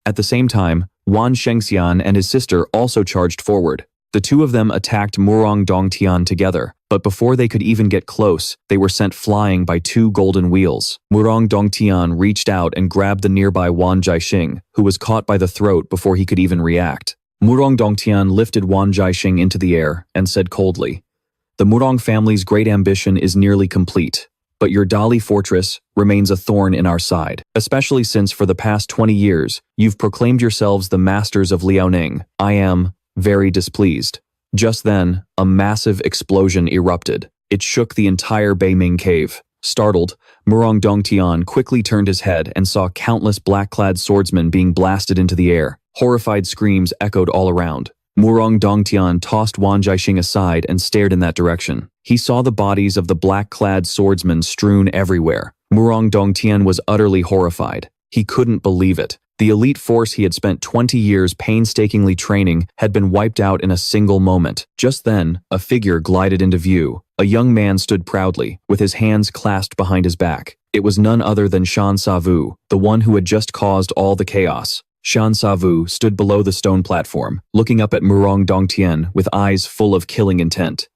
At the same time, Wan Shengxian and his sister also charged forward. The two of them attacked Murang Dongtian together, but before they could even get close, they were sent flying by two golden wheels. Murang Dongtian reached out and grabbed the nearby Wan Jiaxing, who was caught by the throat before he could even react. Murang Dongtian lifted Wan Jiaxing into the air and said coldly, "The Murang family's great ambition is nearly complete. But your Dali fortress remains a thorn in our side, especially since for the past 20 years, you've proclaimed yourselves the masters of Liaoning. I am very displeased." Just then, a massive explosion erupted. It shook the entire Bei Ming cave. Startled, Murang Dongtian quickly turned his head and saw countless black-clad swordsmen being blasted into the air. Horrified screams echoed all around. Murang Dongtian tossed Wan Jiaxing aside and stared in that direction. He saw the bodies of the black-clad swordsmen strewn everywhere. Murang Dongtian was utterly horrified. He couldn't believe it. The elite force he had spent 20 years painstakingly training had been wiped out in a single moment. Just then, a figure glided into view. A young man stood proudly, with his hands clasped behind his back. It was none other than Thien Sa Vu, the one who had just caused all the chaos. Thien Sa Vu stood below the stone platform, looking up at Murang Dongtian with eyes full of killing intent.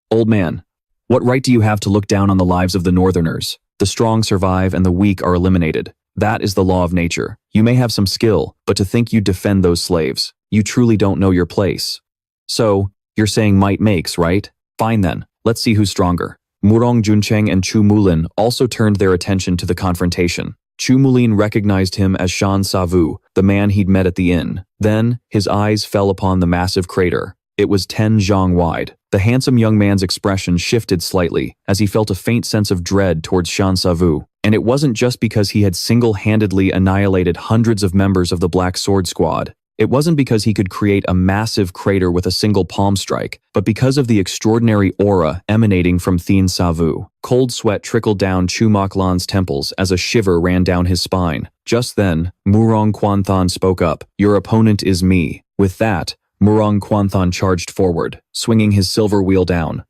"Old man, what right do you have to look down on the lives of the Northerners? The strong survive and the weak are eliminated. That is the law of nature. You may have some skill, but to think you'd defend those slaves, you truly don't know your place. So, you're saying might makes, right? Fine then, let's see who's stronger." Murong Juncheng and Chu Mulin also turned their attention to the confrontation. Chu Mulin recognized him as Thien Sa Vu, the man he'd met at the inn. Then, his eyes fell upon the massive crater. It was 10 zhang wide. The handsome young man's expression shifted slightly as he felt a faint sense of dread towards Thien Sa Vu. And it wasn't just because he had single-handedly annihilated hundreds of members of the Black Sword Squad. It wasn't because he could create a massive crater with a single palm strike, but because of the extraordinary aura emanating from Thien Sa Vu. Cold sweat trickled down Chu Moklan's temples as a shiver ran down his spine. Just then, Murong Quanthan spoke up, "Your opponent is me." With that, Murong Quanthan charged forward, swinging his silver wheel down.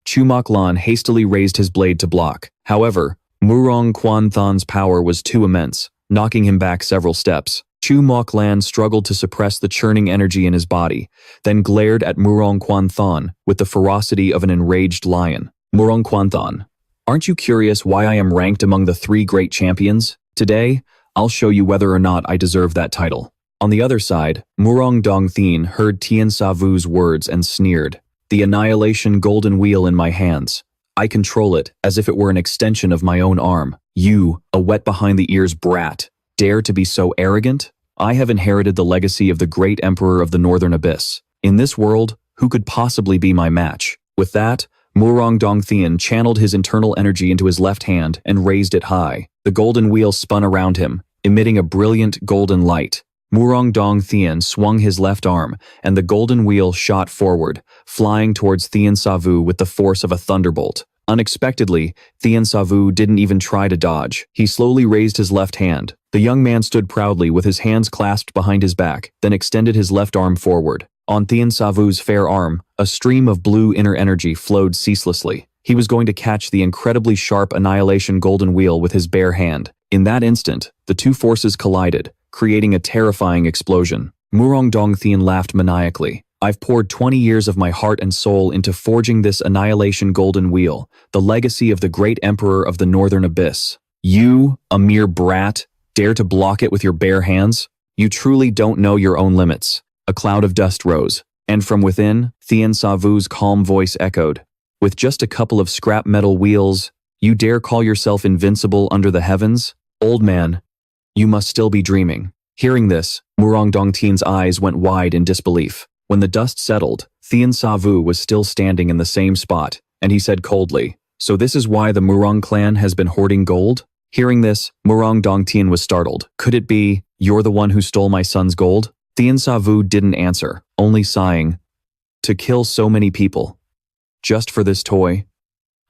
Chu Moklan hastily raised his blade to block. However, Murong Quanthan's power was too immense, knocking him back several steps. Chu Moklan struggled to suppress the churning energy in his body, then glared at Murong Quanthan with the ferocity of an enraged lion. "Murong Quanthan, aren't you curious why I am ranked among the 3 great champions? Today, I'll show you whether or not I deserve that title." On the other side, Murong Dongtian heard Thien Sa Vu's words and sneered. "The annihilation golden wheel in my hands. I control it as if it were an extension of my own arm. You, a wet-behind-the-ears brat, dare to be so arrogant? I have inherited the legacy of the great emperor of the Northern Abyss. In this world, who could possibly be my match?" With that, Murong Dongtian channeled his internal energy into his left hand and raised it high. The golden wheel spun around him, emitting a brilliant golden light. Murong Dongtian swung his left arm, and the golden wheel shot forward, flying towards Thien Sa Vu with the force of a thunderbolt. Unexpectedly, Thien Sa Vu didn't even try to dodge. He slowly raised his left hand. The young man stood proudly with his hands clasped behind his back, then extended his left arm forward. On Thien Sa Vu's fair arm, a stream of blue inner energy flowed ceaselessly. He was going to catch the incredibly sharp annihilation golden wheel with his bare hand. In that instant, the two forces collided, creating a terrifying explosion. Murong Dongtian laughed maniacally. "I've poured 20 years of my heart and soul into forging this annihilation golden wheel, the legacy of the great emperor of the Northern Abyss. You, a mere brat, dare to block it with your bare hands? You truly don't know your own limits." A cloud of dust rose, and from within, Thien Sa Vu's calm voice echoed. "With just a couple of scrap metal wheels, you dare call yourself invincible under the heavens? Old man, you must still be dreaming." Hearing this, Murong Dongtian's eyes went wide in disbelief. When the dust settled, Thien Sa Vu was still standing in the same spot, and he said coldly, "So this is why the Murang clan has been hoarding gold?" Hearing this, Murong Dongtian was startled. "Could it be, you're the one who stole my son's gold?" Thien Sa Vu didn't answer, only sighing. "To kill so many people. Just for this toy?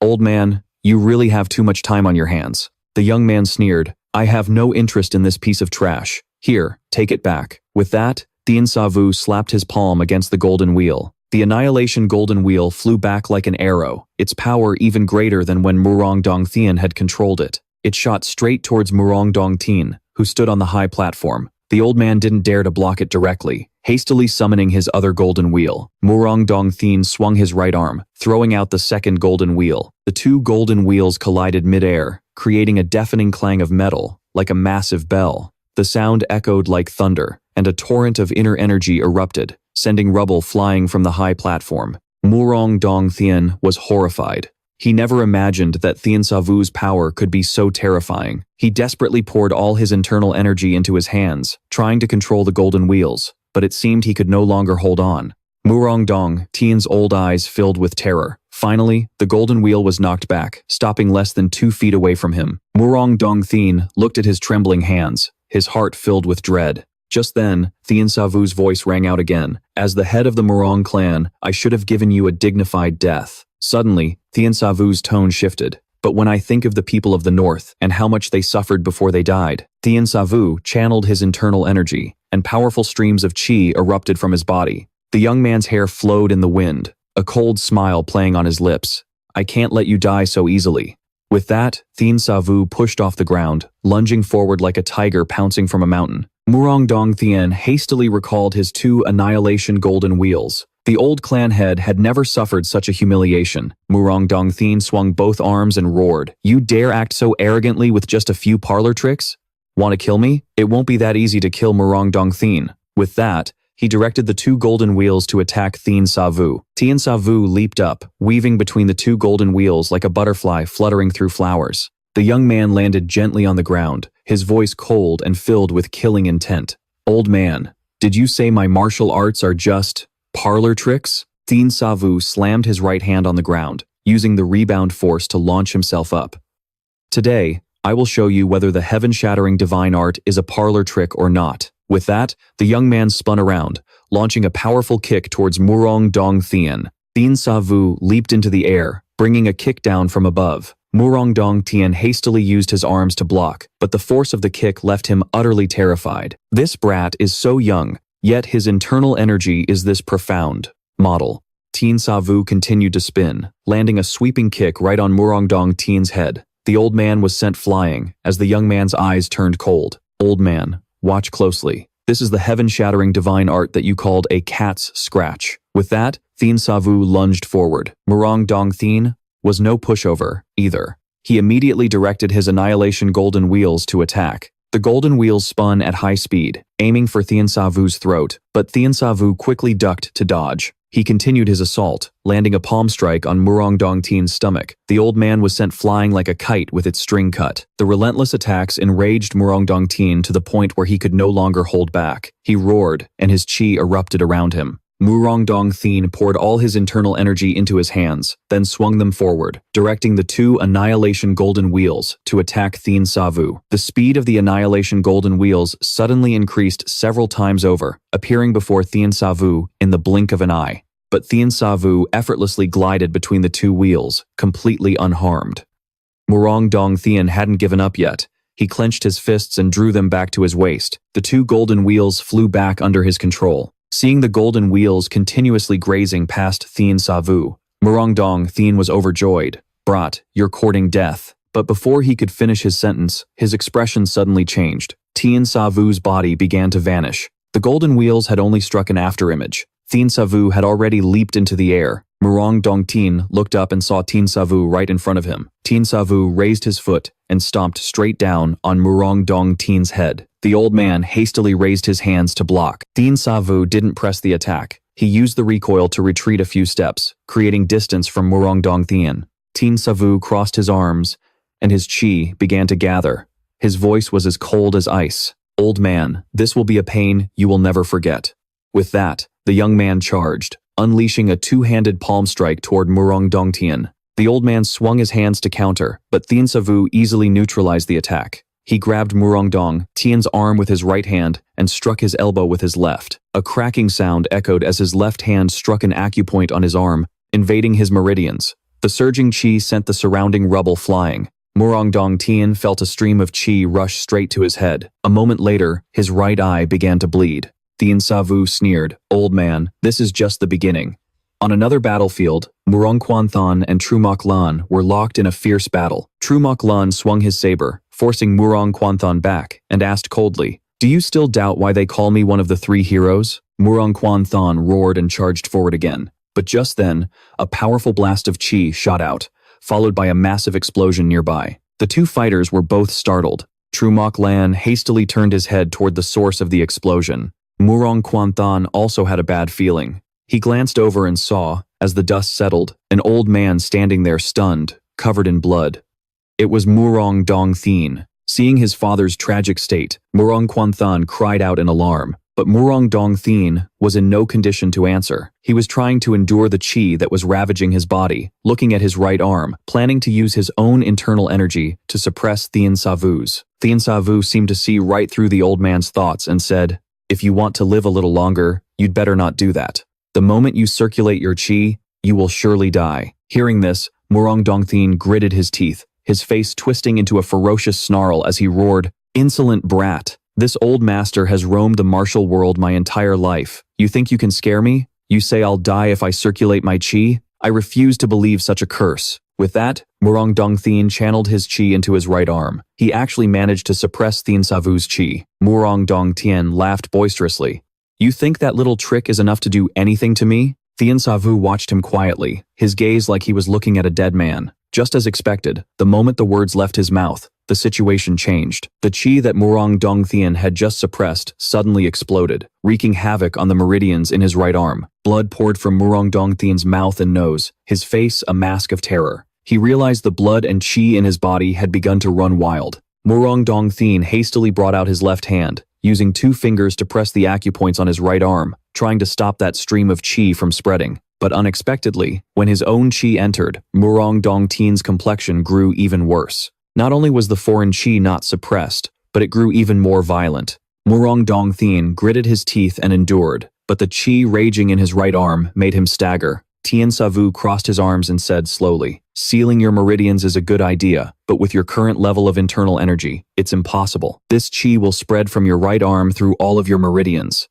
Old man, you really have too much time on your hands." The young man sneered, "I have no interest in this piece of trash. Here, take it back." With that, Thien Sa Vu slapped his palm against the golden wheel. The annihilation golden wheel flew back like an arrow, its power even greater than when Murong Dongtian had controlled it. It shot straight towards Murong Dongtian, who stood on the high platform. The old man didn't dare to block it directly, hastily summoning his other golden wheel. Murong Dongtian swung his right arm, throwing out the second golden wheel. The two golden wheels collided mid-air, creating a deafening clang of metal, like a massive bell. The sound echoed like thunder, and a torrent of inner energy erupted, sending rubble flying from the high platform. Murong Dongtian was horrified. He never imagined that Thien Sa Vu's power could be so terrifying. He desperately poured all his internal energy into his hands, trying to control the golden wheels, but it seemed he could no longer hold on. Murong Dongtian's old eyes filled with terror. Finally, the golden wheel was knocked back, stopping less than 2 feet away from him. Murong Dongtian looked at his trembling hands, his heart filled with dread. Just then, Thien Sa Vu's voice rang out again. As the head of the Murang clan, I should have given you a dignified death. Suddenly, Thien Sa Vu's tone shifted. But when I think of the people of the north and how much they suffered before they died, Thien Sa Vu channeled his internal energy, and powerful streams of qi erupted from his body. The young man's hair flowed in the wind, a cold smile playing on his lips. I can't let you die so easily. With that, Thien Sa Vu pushed off the ground, lunging forward like a tiger pouncing from a mountain. Murang Dong Thien hastily recalled his 2 annihilation golden wheels. The old clan head had never suffered such a humiliation. Murang Dong Thien swung both arms and roared. You dare act so arrogantly with just a few parlor tricks? Want to kill me? It won't be that easy to kill Murang Dong Thien. With that, he directed the 2 golden wheels to attack Thien Sa Vu. Thien Sa Vu leaped up, weaving between the 2 golden wheels like a butterfly fluttering through flowers. The young man landed gently on the ground, his voice cold and filled with killing intent. Old man, did you say my martial arts are just parlor tricks? Thien Sa Vu slammed his right hand on the ground, using the rebound force to launch himself up. Today, I will show you whether the heaven-shattering divine art is a parlor trick or not. With that, the young man spun around, launching a powerful kick towards Murang Dong Thien. Thien Sa Vu leaped into the air, bringing a kick down from above. Murang Dong Thien hastily used his arms to block, but the force of the kick left him utterly terrified. This brat is so young, yet his internal energy is this profound. Model. Thien Sa Vu continued to spin, landing a sweeping kick right on Murang Dong Thien's head. The old man was sent flying, as the young man's eyes turned cold. Old man, watch closely. This is the heaven-shattering divine art that you called a cat's scratch. With that, Thien Sa Vu lunged forward. Murang Dong Thien was no pushover, either. He immediately directed his annihilation golden wheels to attack. The golden wheels spun at high speed, aiming for Thien Sa Vu's throat, but Thien Sa Vu quickly ducked to dodge. He continued his assault, landing a palm strike on Murang Dong Thien's stomach. The old man was sent flying like a kite with its string cut. The relentless attacks enraged Murang Dong Thien to the point where he could no longer hold back. He roared, and his qi erupted around him. Murang Dong Thien poured all his internal energy into his hands, then swung them forward, directing the 2 annihilation golden wheels to attack Thien Sa Vu. The speed of the annihilation golden wheels suddenly increased several times over, appearing before Thien Sa Vu in the blink of an eye. But Thien Sa Vu effortlessly glided between the 2 wheels, completely unharmed. Murang Dong Thien hadn't given up yet. He clenched his fists and drew them back to his waist. The 2 golden wheels flew back under his control. Seeing the golden wheels continuously grazing past Thien Sa Vu, Murang Dong Thien was overjoyed. Brat, you're courting death. But before he could finish his sentence, his expression suddenly changed. Thien Sa Vu's body began to vanish. The golden wheels had only struck an afterimage. Thien Sa Vu had already leaped into the air. Murang Dong Thien looked up and saw Thien Sa Vu right in front of him. Thien Sa Vu raised his foot and stomped straight down on Murang Dong Thien's head. The old man hastily raised his hands to block. Thien Sa Vu didn't press the attack. He used the recoil to retreat a few steps, creating distance from Murang Dong Thien. Thien Sa Vu crossed his arms, and his qi began to gather. His voice was as cold as ice. Old man, this will be a pain you will never forget. With that, the young man charged, unleashing a 2-handed palm strike toward Murang Dong Thien. The old man swung his hands to counter, but Thien Sa Vu easily neutralized the attack. He grabbed Murang Dong Thien's arm with his right hand and struck his elbow with his left. A cracking sound echoed as his left hand struck an acupoint on his arm, invading his meridians. The surging qi sent the surrounding rubble flying. Murang Dong Thien felt a stream of qi rush straight to his head. A moment later, his right eye began to bleed. Thien Sa Vu sneered, "Old man, this is just the beginning." On another battlefield, Murang Quanthan and Trumoc Lan were locked in a fierce battle. Trumoc Lan swung his saber, forcing Murang Quanthan back, and asked coldly, "Do you still doubt why they call me one of the 3 heroes?" Murang Quanthan roared and charged forward again. But just then, a powerful blast of qi shot out, followed by a massive explosion nearby. The 2 fighters were both startled. Trumoc Lan hastily turned his head toward the source of the explosion. Murang Quanthan also had a bad feeling. He glanced over and saw, as the dust settled, an old man standing there stunned, covered in blood. It was Murang Dong Thien. Seeing his father's tragic state, Murang Quanthan cried out in alarm, but Murang Dong Thien was in no condition to answer. He was trying to endure the qi that was ravaging his body, looking at his right arm, planning to use his own internal energy to suppress Thien Sa Vu's. Thien Sa Vu seemed to see right through the old man's thoughts and said, If you want to live a little longer, you'd better not do that. The moment you circulate your qi, you will surely die. Hearing this, Murang Dongthien gritted his teeth, his face twisting into a ferocious snarl as he roared, "Insolent brat! This old master has roamed the martial world my entire life. You think you can scare me? You say I'll die if I circulate my qi? I refuse to believe such a curse." With that, Murang Dongthien channeled his qi into his right arm. He actually managed to suppress Thien Sa Vu's qi. Murang Dongthien laughed boisterously. "You think that little trick is enough to do anything to me?" Thien Sa Vu watched him quietly, his gaze like he was looking at a dead man. Just as expected, the moment the words left his mouth, the situation changed. The qi that Murang Dongthien had just suppressed suddenly exploded, wreaking havoc on the meridians in his right arm. Blood poured from Murang Dongthien's mouth and nose, his face a mask of terror. He realized the blood and qi in his body had begun to run wild. Murang Dongthien hastily brought out his left hand, using 2 fingers to press the acupoints on his right arm, trying to stop that stream of qi from spreading. But unexpectedly, when his own qi entered, Murang Dongthien's complexion grew even worse. Not only was the foreign qi not suppressed, but it grew even more violent. Murang Dongthien gritted his teeth and endured, but the qi raging in his right arm made him stagger. Thien Sa Vu crossed his arms and said slowly, "Sealing your meridians is a good idea, but with your current level of internal energy, it's impossible. This qi will spread from your right arm through all of your meridians.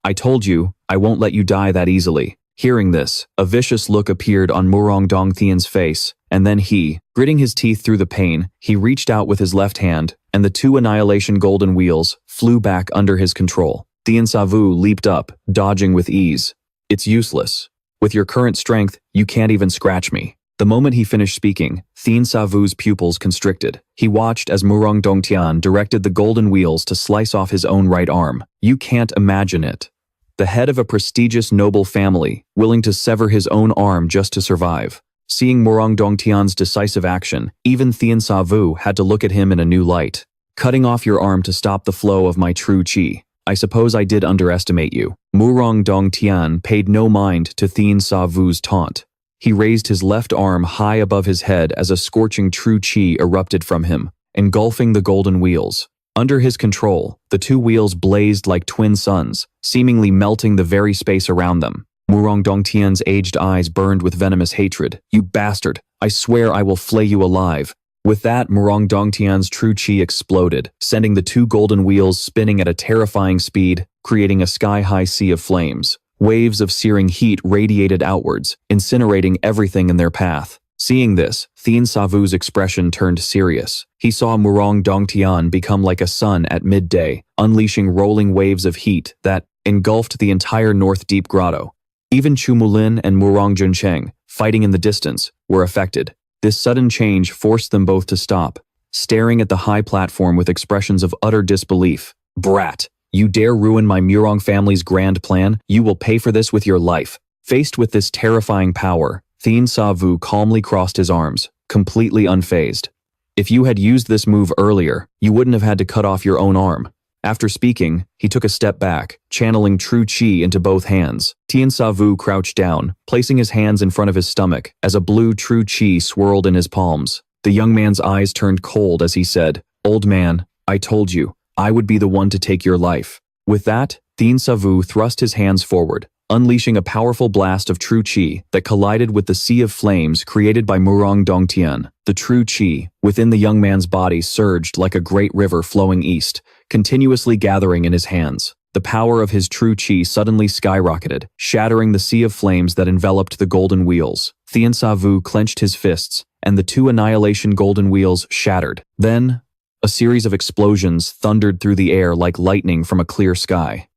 I told you, I won't let you die that easily." Hearing this, a vicious look appeared on Murang Dongthien's face, and then he, gritting his teeth through the pain, he reached out with his left hand, and the 2 annihilation golden wheels flew back under his control. Thien Sa Vu leaped up, dodging with ease. "It's useless. With your current strength, you can't even scratch me." The moment he finished speaking, Thien Sa Vu's pupils constricted. He watched as Murang Dongthien directed the golden wheels to slice off his own right arm. You can't imagine it. The head of a prestigious noble family, willing to sever his own arm just to survive. Seeing Murang Dongtian's decisive action, even Thien Sa Vu had to look at him in a new light. "Cutting off your arm to stop the flow of my true qi. I suppose I did underestimate you." Murang Dongtian paid no mind to Thien Sa Vu's taunt. He raised his left arm high above his head as a scorching true qi erupted from him, engulfing the golden wheels. Under his control, the 2 wheels blazed like twin suns, seemingly melting the very space around them. Murang Dongtian's aged eyes burned with venomous hatred. "You bastard! I swear I will flay you alive." With that, Murang Dongtian's true qi exploded, sending the 2 golden wheels spinning at a terrifying speed, creating a sky-high sea of flames. Waves of searing heat radiated outwards, incinerating everything in their path. Seeing this, Thien Sa Vu's expression turned serious. He saw Murang Dongtian become like a sun at midday, unleashing rolling waves of heat that engulfed the entire North Deep Grotto. Even Chu Mulin and Murang Juncheng, fighting in the distance, were affected. This sudden change forced them both to stop, staring at the high platform with expressions of utter disbelief. "Brat, you dare ruin my Murang family's grand plan? You will pay for this with your life." Faced with this terrifying power, Thien Sa Vu calmly crossed his arms, completely unfazed. "If you had used this move earlier, you wouldn't have had to cut off your own arm." After speaking, he took a step back, channeling true qi into both hands. Thien Sa Vu crouched down, placing his hands in front of his stomach as a blue true qi swirled in his palms. The young man's eyes turned cold as he said, "Old man, I told you, I would be the one to take your life." With that, Thien Sa Vu thrust his hands forward, unleashing a powerful blast of true qi that collided with the sea of flames created by Murang Dongtian. The true qi within the young man's body surged like a great river flowing east, continuously gathering in his hands. The power of his true qi suddenly skyrocketed, shattering the sea of flames that enveloped the golden wheels. Thien Sa Vu clenched his fists, and the 2 annihilation golden wheels shattered. Then, a series of explosions thundered through the air like lightning from a clear sky.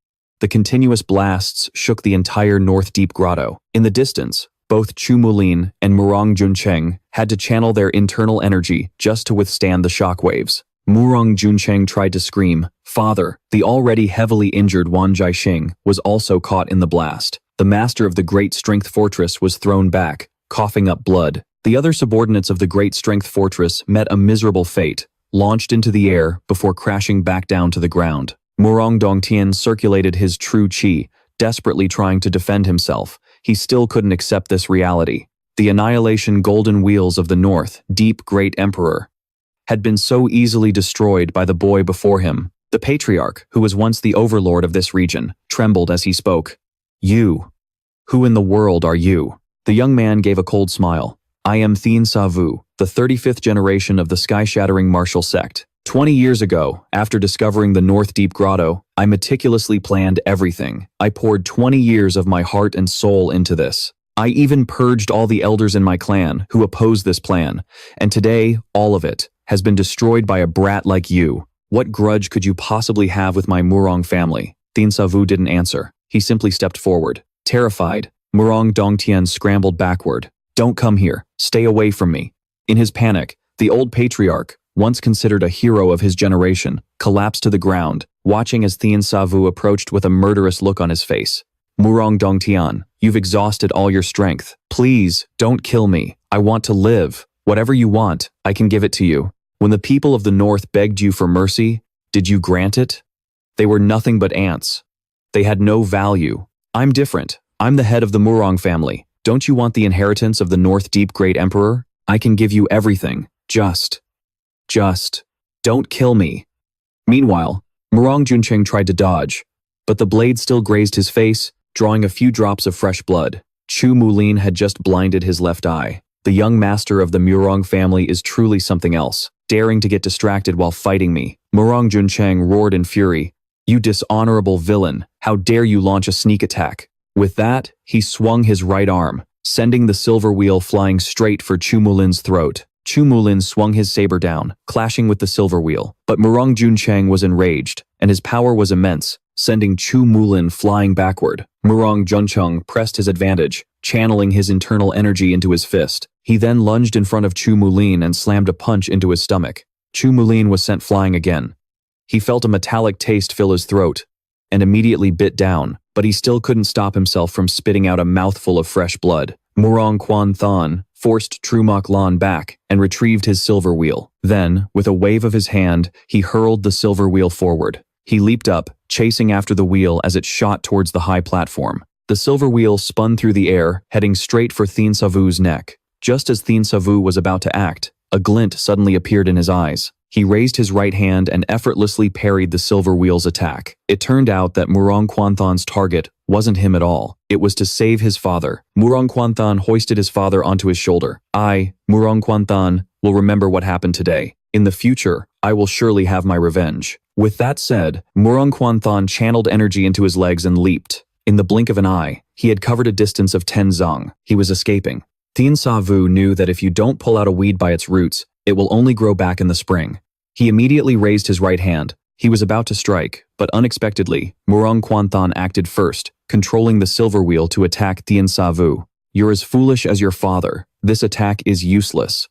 The continuous blasts shook the entire North Deep Grotto. In the distance, both Chu Mulin and Murang Juncheng had to channel their internal energy just to withstand the shockwaves. Murang Juncheng tried to scream, "Father!" The already heavily injured Wan Jiaxing was also caught in the blast. The master of the Great Strength Fortress was thrown back, coughing up blood. The other subordinates of the Great Strength Fortress met a miserable fate, launched into the air before crashing back down to the ground. Murang Dongtian circulated his true qi, desperately trying to defend himself. He still couldn't accept this reality. The annihilation golden wheels of the North, Deep Great Emperor, had been so easily destroyed by the boy before him. The patriarch, who was once the overlord of this region, trembled as he spoke. You. Who in the world are you? The young man gave a cold smile. I am Thien Sa Vu, the 35th generation of the sky-shattering martial sect. 20 years ago, after discovering the North Deep Grotto, I meticulously planned everything. I poured 20 years of my heart and soul into this. I even purged all the elders in my clan who opposed this plan, and today, all of it has been destroyed by a brat like you. What grudge could you possibly have with my Murang family? Thien Sa Vu didn't answer. He simply stepped forward. Terrified, Murang Dongtian scrambled backward. Don't come here. Stay away from me. In his panic, the old patriarch, once considered a hero of his generation, collapsed to the ground, watching as Thien Sa Vu approached with a murderous look on his face. Murang Dongtian, you've exhausted all your strength. Please, don't kill me. I want to live. Whatever you want, I can give it to you. When the people of the North begged you for mercy, did you grant it? They were nothing but ants. They had no value. I'm different. I'm the head of the Murang family. Don't you want the inheritance of the North Deep Great Emperor? I can give you everything. Just, don't kill me. Meanwhile, Murang Juncheng tried to dodge, but the blade still grazed his face, drawing a few drops of fresh blood. Chu Mulin had just blinded his left eye. The young master of the Murang family is truly something else, daring to get distracted while fighting me. Murang Juncheng roared in fury. You dishonorable villain, how dare you launch a sneak attack? With that, he swung his right arm, sending the silver wheel flying straight for Chu Mulin's throat. Chu Mulin swung his saber down, clashing with the silver wheel, but Murang Juncheng was enraged, and his power was immense, sending Chu Mulin flying backward. Murang Juncheng pressed his advantage, channeling his internal energy into his fist. He then lunged in front of Chu Mulin and slammed a punch into his stomach. Chu Mulin was sent flying again. He felt a metallic taste fill his throat, and immediately bit down, but he still couldn't stop himself from spitting out a mouthful of fresh blood. Murang Quan Than forced Trumak Lan back and retrieved his silver wheel. Then, with a wave of his hand, he hurled the silver wheel forward. He leaped up, chasing after the wheel as it shot towards the high platform. The silver wheel spun through the air, heading straight for Thien Sa Vu's neck. Just as Thien Sa Vu was about to act, a glint suddenly appeared in his eyes. He raised his right hand and effortlessly parried the silver wheel's attack. It turned out that Murang Quanthan's target wasn't him at all. It was to save his father. Murang Quanthan hoisted his father onto his shoulder. I, Murang Quanthan, will remember what happened today. In the future, I will surely have my revenge. With that said, Murang Quanthan channeled energy into his legs and leaped. In the blink of an eye, he had covered a distance of 10 zong. He was escaping. Thien Sa Vu knew that if you don't pull out a weed by its roots, it will only grow back in the spring. He immediately raised his right hand. He was about to strike, but unexpectedly, Murang Quanthan acted first, controlling the silver wheel to attack Thien Sa Vu. You're as foolish as your father. This attack is useless.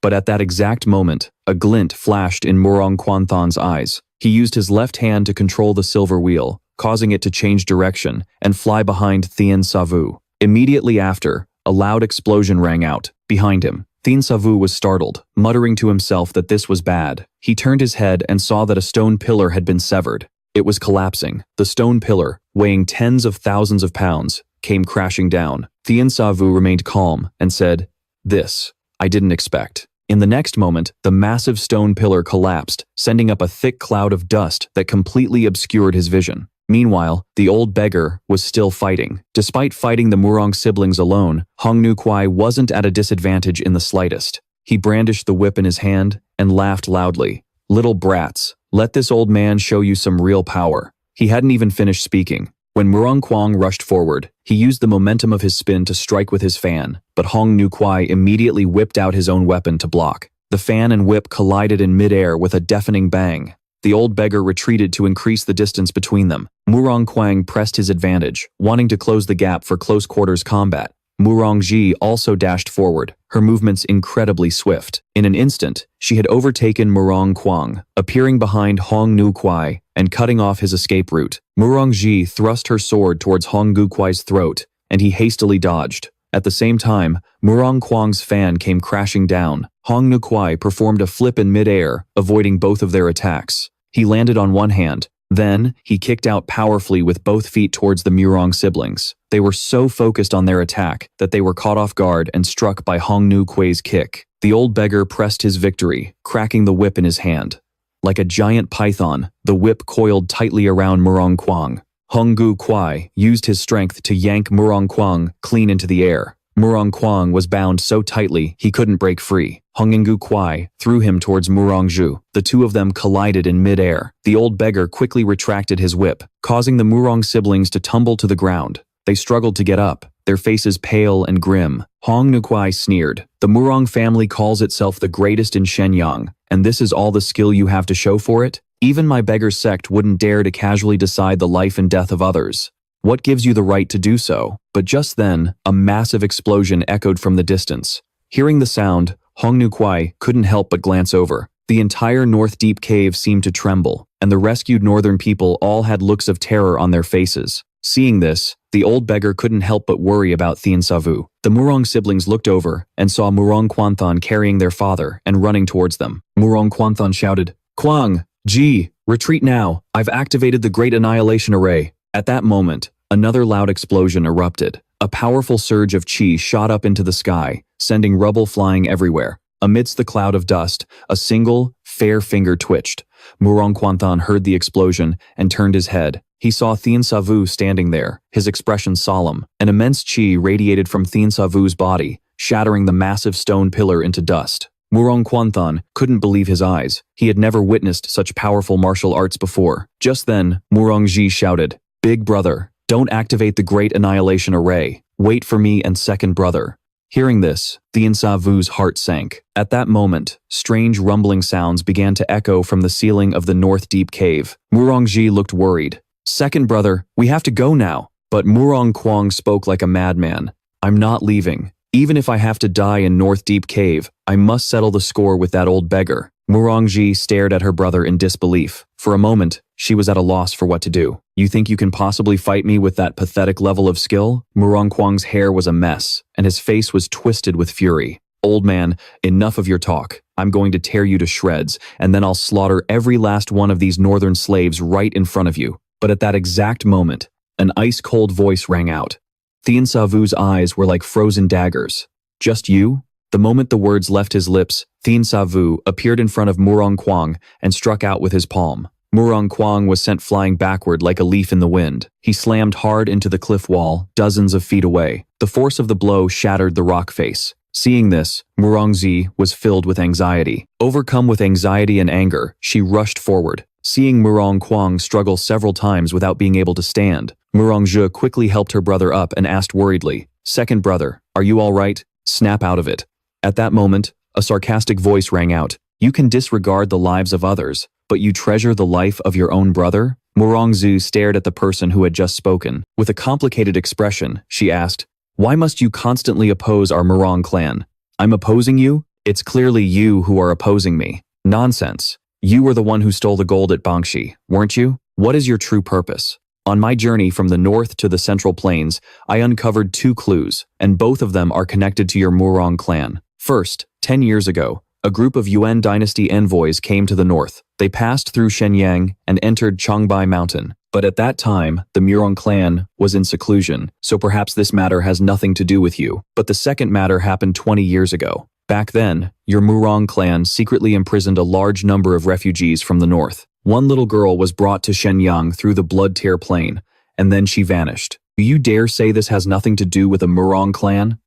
But at that exact moment, a glint flashed in Murang Quanthan's eyes. He used his left hand to control the silver wheel, causing it to change direction and fly behind Thien Sa Vu. Immediately after, a loud explosion rang out. Behind him, Thien Sa Vu was startled, muttering to himself that this was bad. He turned his head and saw that a stone pillar had been severed. It was collapsing. The stone pillar, weighing tens of thousands of pounds, came crashing down. Thien Sa Vu remained calm and said, "This, I didn't expect." In the next moment, the massive stone pillar collapsed, sending up a thick cloud of dust that completely obscured his vision. Meanwhile, the old beggar was still fighting. Despite fighting the Murang siblings alone, Hong Nu Kwai wasn't at a disadvantage in the slightest. He brandished the whip in his hand and laughed loudly. "Little brats, let this old man show you some real power." He hadn't even finished speaking. When Murang Kwang rushed forward, he used the momentum of his spin to strike with his fan, but Hong Nu Kwai immediately whipped out his own weapon to block. The fan and whip collided in midair with a deafening bang. The old beggar retreated to increase the distance between them. Murang Kwang pressed his advantage, wanting to close the gap for close quarters combat. Murang Ji also dashed forward, her movements incredibly swift. In an instant, she had overtaken Murang Kwang, appearing behind Hong Nu Kwai and cutting off his escape route. Murang Ji thrust her sword towards Hong Nu Kwai's throat, and he hastily dodged. At the same time, Murang Kwang's fan came crashing down. Hong Nu Kwai performed a flip in midair, avoiding both of their attacks. He landed on one hand. Then, he kicked out powerfully with both feet towards the Murang siblings. They were so focused on their attack that they were caught off guard and struck by Hong Nu Kwai's kick. The old beggar pressed his victory, cracking the whip in his hand. Like a giant python, the whip coiled tightly around Murang Kwang. Honggu Kwai used his strength to yank Murang Kwang clean into the air. Murang Kwang was bound so tightly he couldn't break free. Honggu Kwai threw him towards Murang Zhu. The two of them collided in mid-air. The old beggar quickly retracted his whip, causing the Murang siblings to tumble to the ground. They struggled to get up, their faces pale and grim. Honggu Kwai sneered. The Murang family calls itself the greatest in Shenyang, and this is all the skill you have to show for it? Even my beggar sect wouldn't dare to casually decide the life and death of others. What gives you the right to do so? But just then, a massive explosion echoed from the distance. Hearing the sound, Hongnu Kwai couldn't help but glance over. The entire North Deep Cave seemed to tremble, and the rescued northern people all had looks of terror on their faces. Seeing this, the old beggar couldn't help but worry about Thien Sa Vu. The Murang siblings looked over and saw Murang Kwanthan carrying their father and running towards them. Murang Kwanthan shouted, "Kwang, Ji, retreat now. I've activated the Great Annihilation Array." At that moment, another loud explosion erupted. A powerful surge of chi shot up into the sky, sending rubble flying everywhere. Amidst the cloud of dust, a single, fair finger twitched. Murang Kwanthan heard the explosion and turned his head. He saw Thien Sa Vu standing there, his expression solemn. An immense chi radiated from Thien Sa Vu's body, shattering the massive stone pillar into dust. Murang Kwanthan couldn't believe his eyes. He had never witnessed such powerful martial arts before. Just then, Murang Ji shouted, "Big brother, don't activate the Great Annihilation Array. Wait for me and second brother." Hearing this, Thien Sa Vu's heart sank. At that moment, strange rumbling sounds began to echo from the ceiling of the North Deep Cave. Murang Ji looked worried. "Second brother, we have to go now." But Murang Kwang spoke like a madman. "I'm not leaving. Even if I have to die in North Deep Cave, I must settle the score with that old beggar." Murang Ji stared at her brother in disbelief. For a moment, she was at a loss for what to do. "You think you can possibly fight me with that pathetic level of skill?" Murang Kwang's hair was a mess, and his face was twisted with fury. "Old man, enough of your talk. I'm going to tear you to shreds, and then I'll slaughter every last one of these northern slaves right in front of you." But at that exact moment, an ice-cold voice rang out. Thien Sa Vu's eyes were like frozen daggers. "Just you?" The moment the words left his lips, Thien Sa Vu appeared in front of Murang Kwang and struck out with his palm. Murang Kwang was sent flying backward like a leaf in the wind. He slammed hard into the cliff wall, dozens of feet away. The force of the blow shattered the rock face. Seeing this, Murang Zi was filled with anxiety. Overcome with anxiety and anger, she rushed forward. Seeing Murang Kwang struggle several times without being able to stand, Murang Zhe quickly helped her brother up and asked worriedly, "Second brother, are you all right? Snap out of it." At that moment, a sarcastic voice rang out. "You can disregard the lives of others, but you treasure the life of your own brother?" Murang Zhu stared at the person who had just spoken. With a complicated expression, she asked, "Why must you constantly oppose our Murang clan?" "I'm opposing you? It's clearly you who are opposing me." "Nonsense. You were the one who stole the gold at Bangshi, weren't you? What is your true purpose?" "On my journey from the north to the central plains, I uncovered 2 clues, and both of them are connected to your Murang clan. First, 10 years ago, a group of Yuan dynasty envoys came to the north. They passed through Shenyang and entered Changbai Mountain. But at that time, the Murang clan was in seclusion, so perhaps this matter has nothing to do with you. But the second matter happened 20 years ago. Back then, your Murang clan secretly imprisoned a large number of refugees from the north. One little girl was brought to Shenyang through the Blood Tear Plain, and then she vanished. Do you dare say this has nothing to do with the Murang clan?"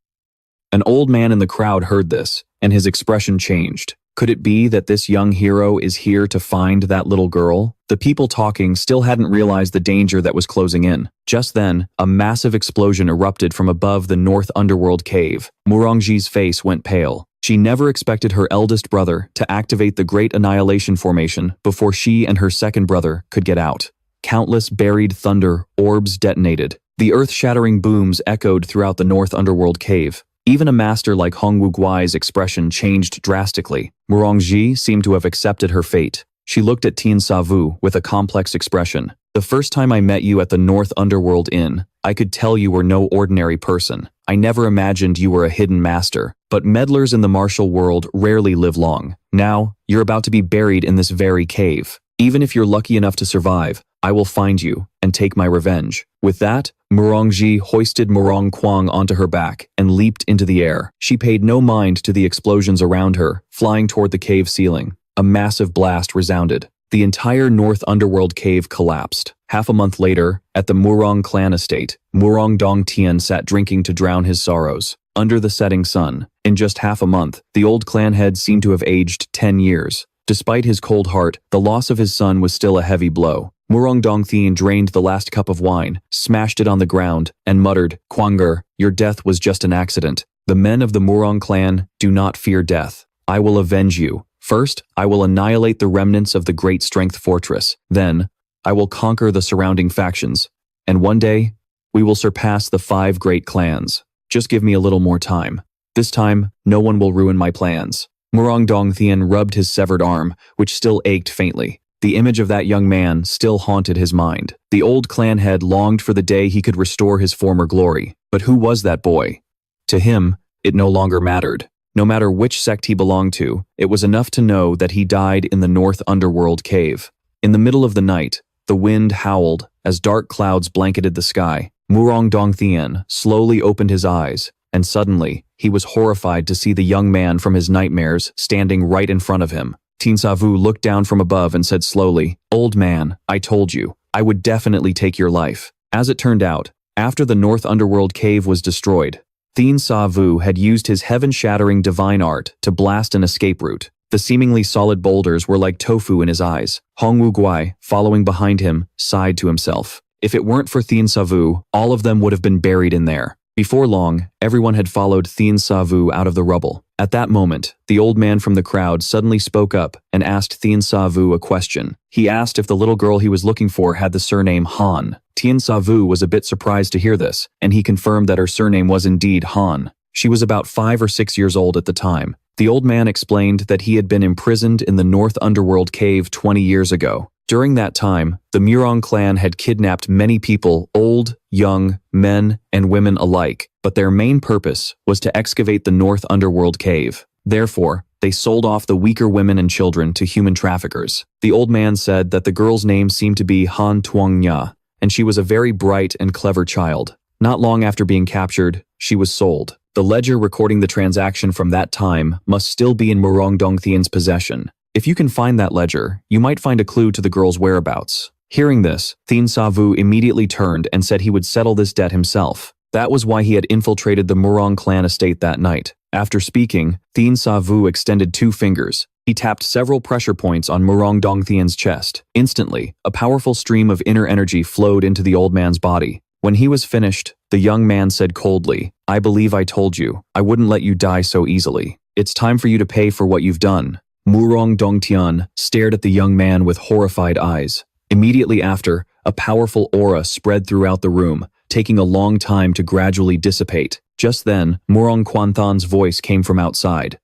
An old man in the crowd heard this, and his expression changed. Could it be that this young hero is here to find that little girl? The people talking still hadn't realized the danger that was closing in. Just then, a massive explosion erupted from above the North Underworld cave. Murangji's face went pale. She never expected her eldest brother to activate the Great Annihilation Formation before she and her second brother could get out. Countless buried thunder orbs detonated. The earth-shattering booms echoed throughout the North Underworld cave. Even a master like Hongwu Guai's expression changed drastically. Murangji seemed to have accepted her fate. She looked at Thien Sa Vu with a complex expression. "The first time I met you at the North Underworld Inn, I could tell you were no ordinary person. I never imagined you were a hidden master. But meddlers in the martial world rarely live long. Now, you're about to be buried in this very cave. Even if you're lucky enough to survive, I will find you and take my revenge." With that, Murangji hoisted Murang Kwang onto her back and leaped into the air. She paid no mind to the explosions around her, flying toward the cave ceiling. a massive blast resounded. The entire North Underworld cave collapsed. Half a month later, at the Murang clan estate, Murang Dongtian sat drinking to drown his sorrows. Under the setting sun, in just half a month, the old clan head seemed to have aged 10 years. Despite his cold heart, the loss of his son was still a heavy blow. Murang Dongtian drained the last cup of wine, smashed it on the ground, and muttered, "Kwanger, your death was just an accident. The men of the Murang clan do not fear death. I will avenge you. First, I will annihilate the remnants of the Great Strength Fortress. Then, I will conquer the surrounding factions. And one day, we will surpass the 5 great clans. Just give me a little more time. This time, no one will ruin my plans." Murang Dongtian rubbed his severed arm, which still ached faintly. The image of that young man still haunted his mind. The old clan head longed for the day he could restore his former glory. But who was that boy? To him, it no longer mattered. No matter which sect he belonged to, it was enough to know that he died in the North Underworld cave. In the middle of the night, the wind howled as dark clouds blanketed the sky. Murang Dongtian slowly opened his eyes, and suddenly, he was horrified to see the young man from his nightmares standing right in front of him. Thien Sa Vu looked down from above and said slowly, "Old man, I told you, I would definitely take your life." As it turned out, after the North Underworld cave was destroyed, Thien Sa Vu had used his heaven-shattering divine art to blast an escape route. The seemingly solid boulders were like tofu in his eyes. Hong Wu Guai, following behind him, sighed to himself. If it weren't for Thien Sa Vu, all of them would have been buried in there. Before long, everyone had followed Thien Sa Vu out of the rubble. At that moment, the old man from the crowd suddenly spoke up and asked Thien Sa Vu a question. He asked if the little girl he was looking for had the surname Han. Thien Sa Vu was a bit surprised to hear this, and he confirmed that her surname was indeed Han. She was about 5 or 6 years old at the time. The old man explained that he had been imprisoned in the North Underworld cave 20 years ago. During that time, the Murang clan had kidnapped many people, old, young, men, and women alike, but their main purpose was to excavate the North Underworld cave. Therefore, they sold off the weaker women and children to human traffickers. The old man said that the girl's name seemed to be Han Tuongnya, and she was a very bright and clever child. Not long after being captured, she was sold. The ledger recording the transaction from that time must still be in Murang Dongtian's possession. If you can find that ledger, you might find a clue to the girl's whereabouts. Hearing this, Thien Sa Vu immediately turned and said he would settle this debt himself. That was why he had infiltrated the Murang clan estate that night. After speaking, Thien Sa Vu extended 2 fingers. He tapped several pressure points on Murang Dongtian's chest. Instantly, a powerful stream of inner energy flowed into the old man's body. When he was finished, the young man said coldly, "I believe I told you. I wouldn't let you die so easily. It's time for you to pay for what you've done." Murang Dongtian stared at the young man with horrified eyes. Immediately after, a powerful aura spread throughout the room, taking a long time to gradually dissipate. Just then, Murang Quanthan's voice came from outside.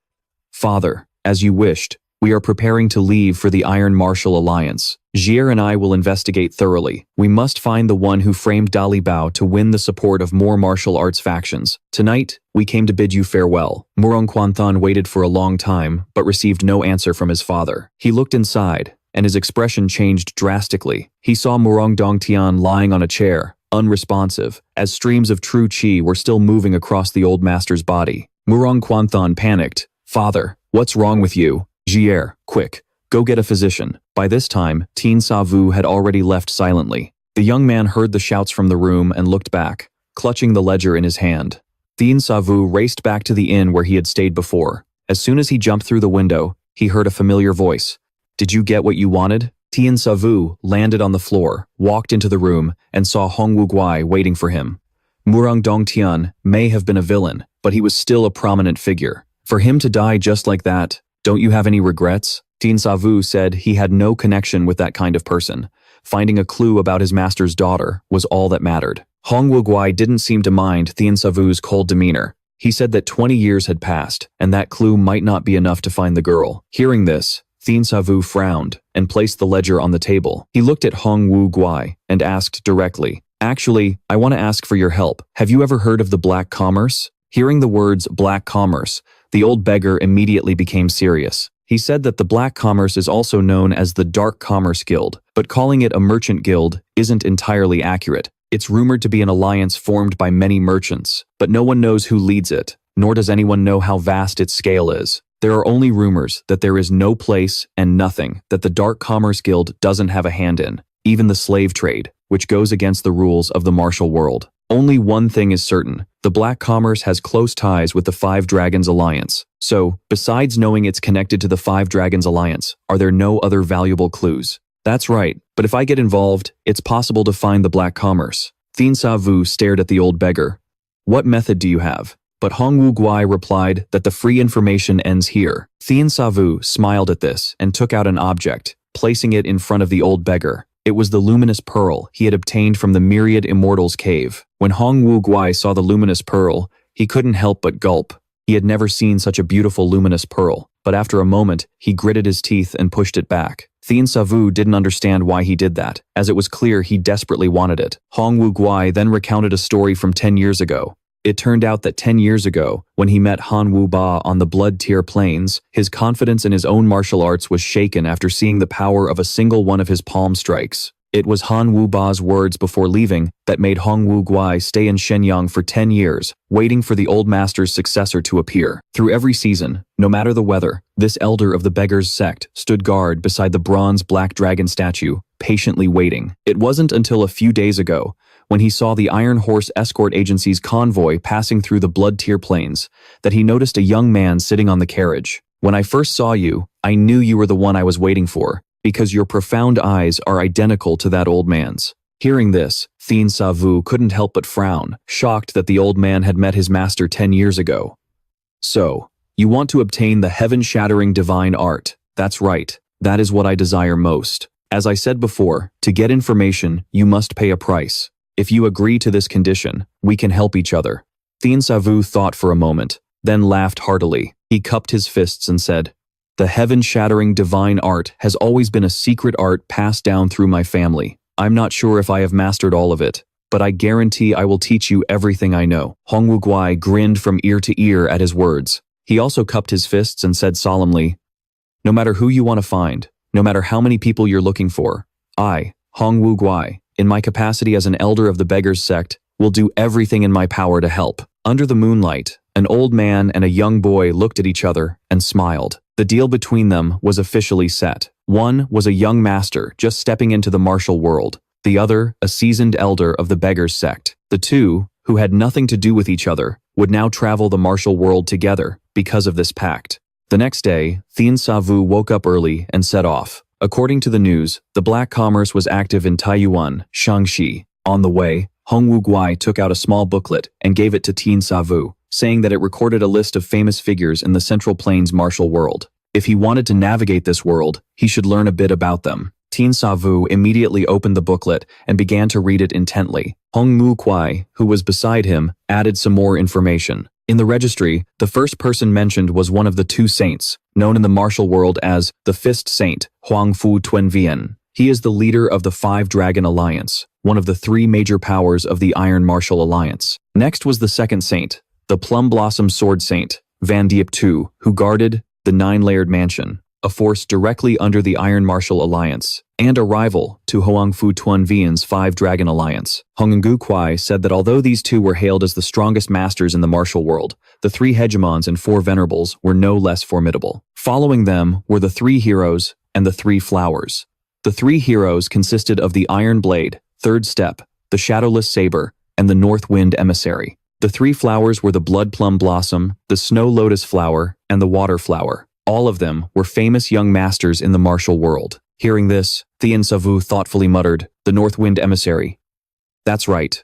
"Father, as you wished, we are preparing to leave for the Iron Martial Alliance. Jier and I will investigate thoroughly. We must find the one who framed Dali Bao to win the support of more martial arts factions. Tonight, we came to bid you farewell." Murang Quanthan waited for a long time, but received no answer from his father. He looked inside, and his expression changed drastically. He saw Murang Dongtian lying on a chair, unresponsive, as streams of true qi were still moving across the old master's body. Murang Quanthan panicked. "Father, what's wrong with you? Jier, quick, go get a physician." By this time, Thien Sa Vu had already left silently. The young man heard the shouts from the room and looked back, clutching the ledger in his hand. Thien Sa Vu raced back to the inn where he had stayed before. As soon as he jumped through the window, he heard a familiar voice. "Did you get what you wanted?" Thien Sa Vu landed on the floor, walked into the room, and saw Hong Wu Guai waiting for him. Murang Dongtian may have been a villain, but he was still a prominent figure. For him to die just like that, don't you have any regrets? Thien Sa Vu said he had no connection with that kind of person. Finding a clue about his master's daughter was all that mattered. Hong Wu Guai didn't seem to mind Thien Sa Vu's cold demeanor. He said that 20 years had passed, and that clue might not be enough to find the girl. Hearing this, Thien Sa Vu frowned and placed the ledger on the table. He looked at Hong Wu Guai and asked directly, "Actually, I want to ask for your help. Have you ever heard of the black commerce?" Hearing the words black commerce, the old beggar immediately became serious. He said that the black commerce is also known as the Dark Commerce Guild, but calling it a merchant guild isn't entirely accurate. It's rumored to be an alliance formed by many merchants, but no one knows who leads it, nor does anyone know how vast its scale is. There are only rumors that there is no place and nothing that the Dark Commerce Guild doesn't have a hand in, even the slave trade, which goes against the rules of the martial world. Only one thing is certain: the Black Commerce has close ties with the Five Dragons Alliance. So, besides knowing it's connected to the Five Dragons Alliance, are there no other valuable clues? That's right, but if I get involved, it's possible to find the Black Commerce. Thien Sa Vu stared at the old beggar. What method do you have? But Hong Wu Guai replied that the free information ends here. Thien Sa Vu smiled at this and took out an object, placing it in front of the old beggar. It was the luminous pearl he had obtained from the Myriad Immortals cave. When Hong Wu Guai saw the luminous pearl, he couldn't help but gulp. He had never seen such a beautiful luminous pearl, but after a moment, he gritted his teeth and pushed it back. Thien Sa Vu didn't understand why he did that, as it was clear he desperately wanted it. Hong Wu Guai then recounted a story from 10 years ago. It turned out that 10 years ago, when he met Han Wu Ba on the Blood Tier Plains, his confidence in his own martial arts was shaken after seeing the power of a single one of his palm strikes. It was Han Wu Ba's words before leaving that made Hong Wu Guai stay in Shenyang for 10 years, waiting for the old master's successor to appear. Through every season, no matter the weather, this elder of the beggars' sect stood guard beside the bronze black dragon statue, patiently waiting. It wasn't until a few days ago, when he saw the Iron Horse Escort Agency's convoy passing through the Blood Tier Plains, that he noticed a young man sitting on the carriage. When I first saw you, I knew you were the one I was waiting for, because your profound eyes are identical to that old man's. Hearing this, Thien Sa Vu couldn't help but frown, shocked that the old man had met his master 10 years ago. So, you want to obtain the heaven-shattering divine art. That's right, that is what I desire most. As I said before, to get information, you must pay a price. If you agree to this condition, we can help each other. Thien Sa Vu thought for a moment, then laughed heartily. He cupped his fists and said, "The heaven-shattering divine art has always been a secret art passed down through my family. I'm not sure if I have mastered all of it, but I guarantee I will teach you everything I know." Hong Wu Guai grinned from ear to ear at his words. He also cupped his fists and said solemnly, "No matter who you want to find, no matter how many people you're looking for, I, Hong Wu Guai, in my capacity as an elder of the beggars' sect, will do everything in my power to help." Under the moonlight, an old man and a young boy looked at each other and smiled. The deal between them was officially set. One was a young master just stepping into the martial world, the other a seasoned elder of the beggars' sect. The two, who had nothing to do with each other, would now travel the martial world together because of this pact. The next day, Thien Sa Vu woke up early and set off. According to the news, the Black Commerce was active in Taiyuan, Shaanxi. On the way, Hong Wu Guai took out a small booklet and gave it to Thien Sa Vu, saying that it recorded a list of famous figures in the Central Plains martial world. If he wanted to navigate this world, he should learn a bit about them. Thien Sa Vu immediately opened the booklet and began to read it intently. Hong Wu Guai, who was beside him, added some more information. In the registry, the first person mentioned was one of the two saints, known in the martial world as the Fist Saint, Huang Fu Tuen Vian. He is the leader of the Five Dragon Alliance, one of the three major powers of the Iron Martial Alliance. Next was the second saint, the Plum Blossom Sword Saint, Van Diep Tu, who guarded the Nine-Layered Mansion, a force directly under the Iron Martial Alliance, and a rival to Huang Fu Tuan Vian's Five Dragon Alliance. Hong Gu Kuai said that although these two were hailed as the strongest masters in the martial world, the three hegemons and four venerables were no less formidable. Following them were the three heroes and the three flowers. The three heroes consisted of the Iron Blade, Third Step, the Shadowless Saber, and the North Wind Emissary. The three flowers were the Blood Plum Blossom, the Snow Lotus Flower, and the Water Flower. All of them were famous young masters in the martial world. Hearing this, Thien Sa Vu thoughtfully muttered, "The North Wind Emissary. That's right.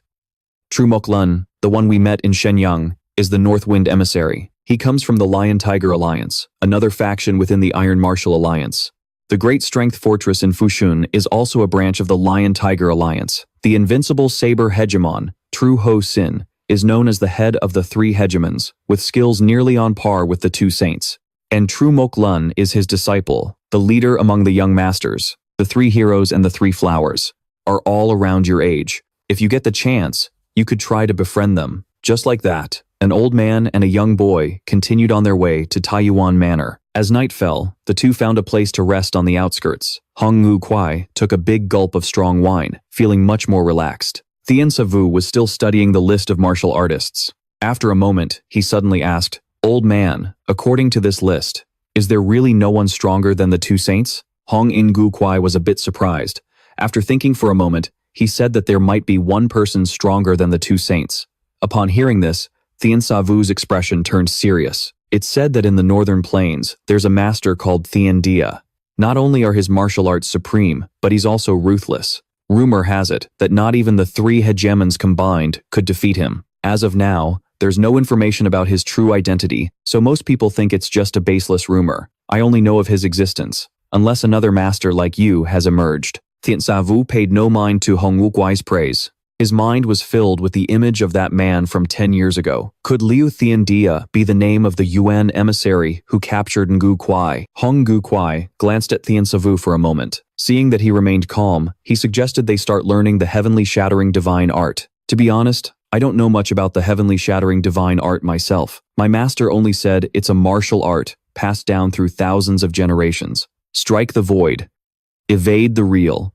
Tru Mok Lun, the one we met in Shenyang, is the North Wind Emissary. He comes from the Lion Tiger Alliance, another faction within the Iron Martial Alliance. The Great Strength Fortress in Fushun is also a branch of the Lion Tiger Alliance. The invincible Saber Hegemon, Tru Ho Sin, is known as the head of the three hegemons, with skills nearly on par with the two saints. And Tru Mok Lun is his disciple, the leader among the young masters. The three heroes and the three flowers are all around your age. If you get the chance, you could try to befriend them." Just like that, an old man and a young boy continued on their way to Taiyuan Manor. As night fell, the two found a place to rest on the outskirts. Hong Wu Kuai took a big gulp of strong wine, feeling much more relaxed. Thien Sa Vu was still studying the list of martial artists. After a moment, he suddenly asked, Old man, according to this list, is there really no one stronger than the two saints? Hong In-gu Kwai was a bit surprised. After thinking for a moment, he said that there might be one person stronger than the two saints. Upon hearing this, Thien Sa Vu's expression turned serious. It's said that in the northern plains, there's a master called Thien Dia. Not only are his martial arts supreme, but he's also ruthless. Rumor has it that not even the three hegemons combined could defeat him. As of now, there's no information about his true identity, so most people think it's just a baseless rumor. I only know of his existence, unless another master like you has emerged. Thien Sa Vu paid no mind to Hong Wu Guai's praise. His mind was filled with the image of that man from 10 years ago. Could Liu Thien Dia be the name of the UN emissary who captured Ngu Kwai? Hong Ngu Kwai glanced at Thien Sa Vu for a moment. Seeing that he remained calm, he suggested they start learning the heavenly shattering divine art. To be honest, I don't know much about the heavenly shattering divine art myself. My master only said it's a martial art, passed down through thousands of generations. Strike the void. Evade the real.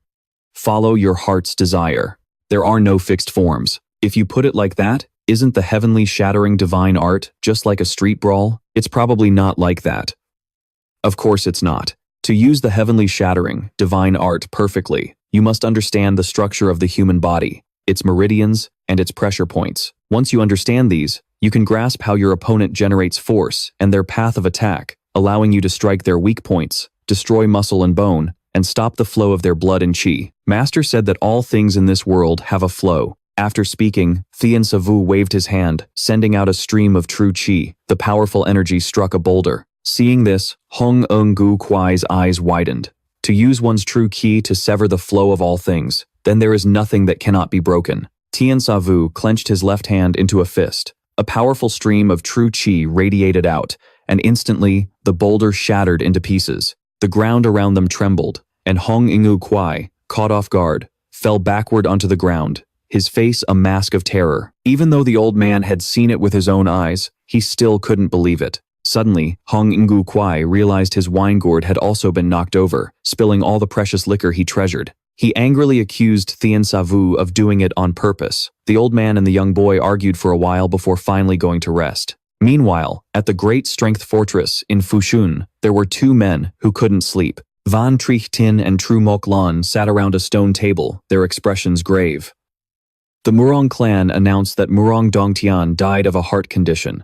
Follow your heart's desire. There are no fixed forms. If you put it like that, isn't the heavenly shattering divine art just like a street brawl? It's probably not like that. Of course it's not. To use the heavenly shattering divine art perfectly, you must understand the structure of the human body, its meridians, and its pressure points. Once you understand these, you can grasp how your opponent generates force and their path of attack, allowing you to strike their weak points, destroy muscle and bone, and stop the flow of their blood and qi. Master said that all things in this world have a flow. After speaking, Thien Sa Vu waved his hand, sending out a stream of true qi. The powerful energy struck a boulder. Seeing this, Hong Ngu Kwai's eyes widened. To use one's true qi to sever the flow of all things, then there is nothing that cannot be broken. Thien Sa Vu clenched his left hand into a fist. A powerful stream of true qi radiated out, and instantly, the boulder shattered into pieces. The ground around them trembled, and Hong Ngu Kwai, caught off guard, fell backward onto the ground, his face a mask of terror. Even though the old man had seen it with his own eyes, he still couldn't believe it. Suddenly, Hong Ngu Kwai realized his wine gourd had also been knocked over, spilling all the precious liquor he treasured. He angrily accused Thien Sa Vu of doing it on purpose. The old man and the young boy argued for a while before finally going to rest. Meanwhile, at the Great Strength Fortress in Fushun, there were two men who couldn't sleep. Van Trich Tin and Tru Mok Lan sat around a stone table, their expressions grave. The Murang clan announced that Murang Dongtian died of a heart condition.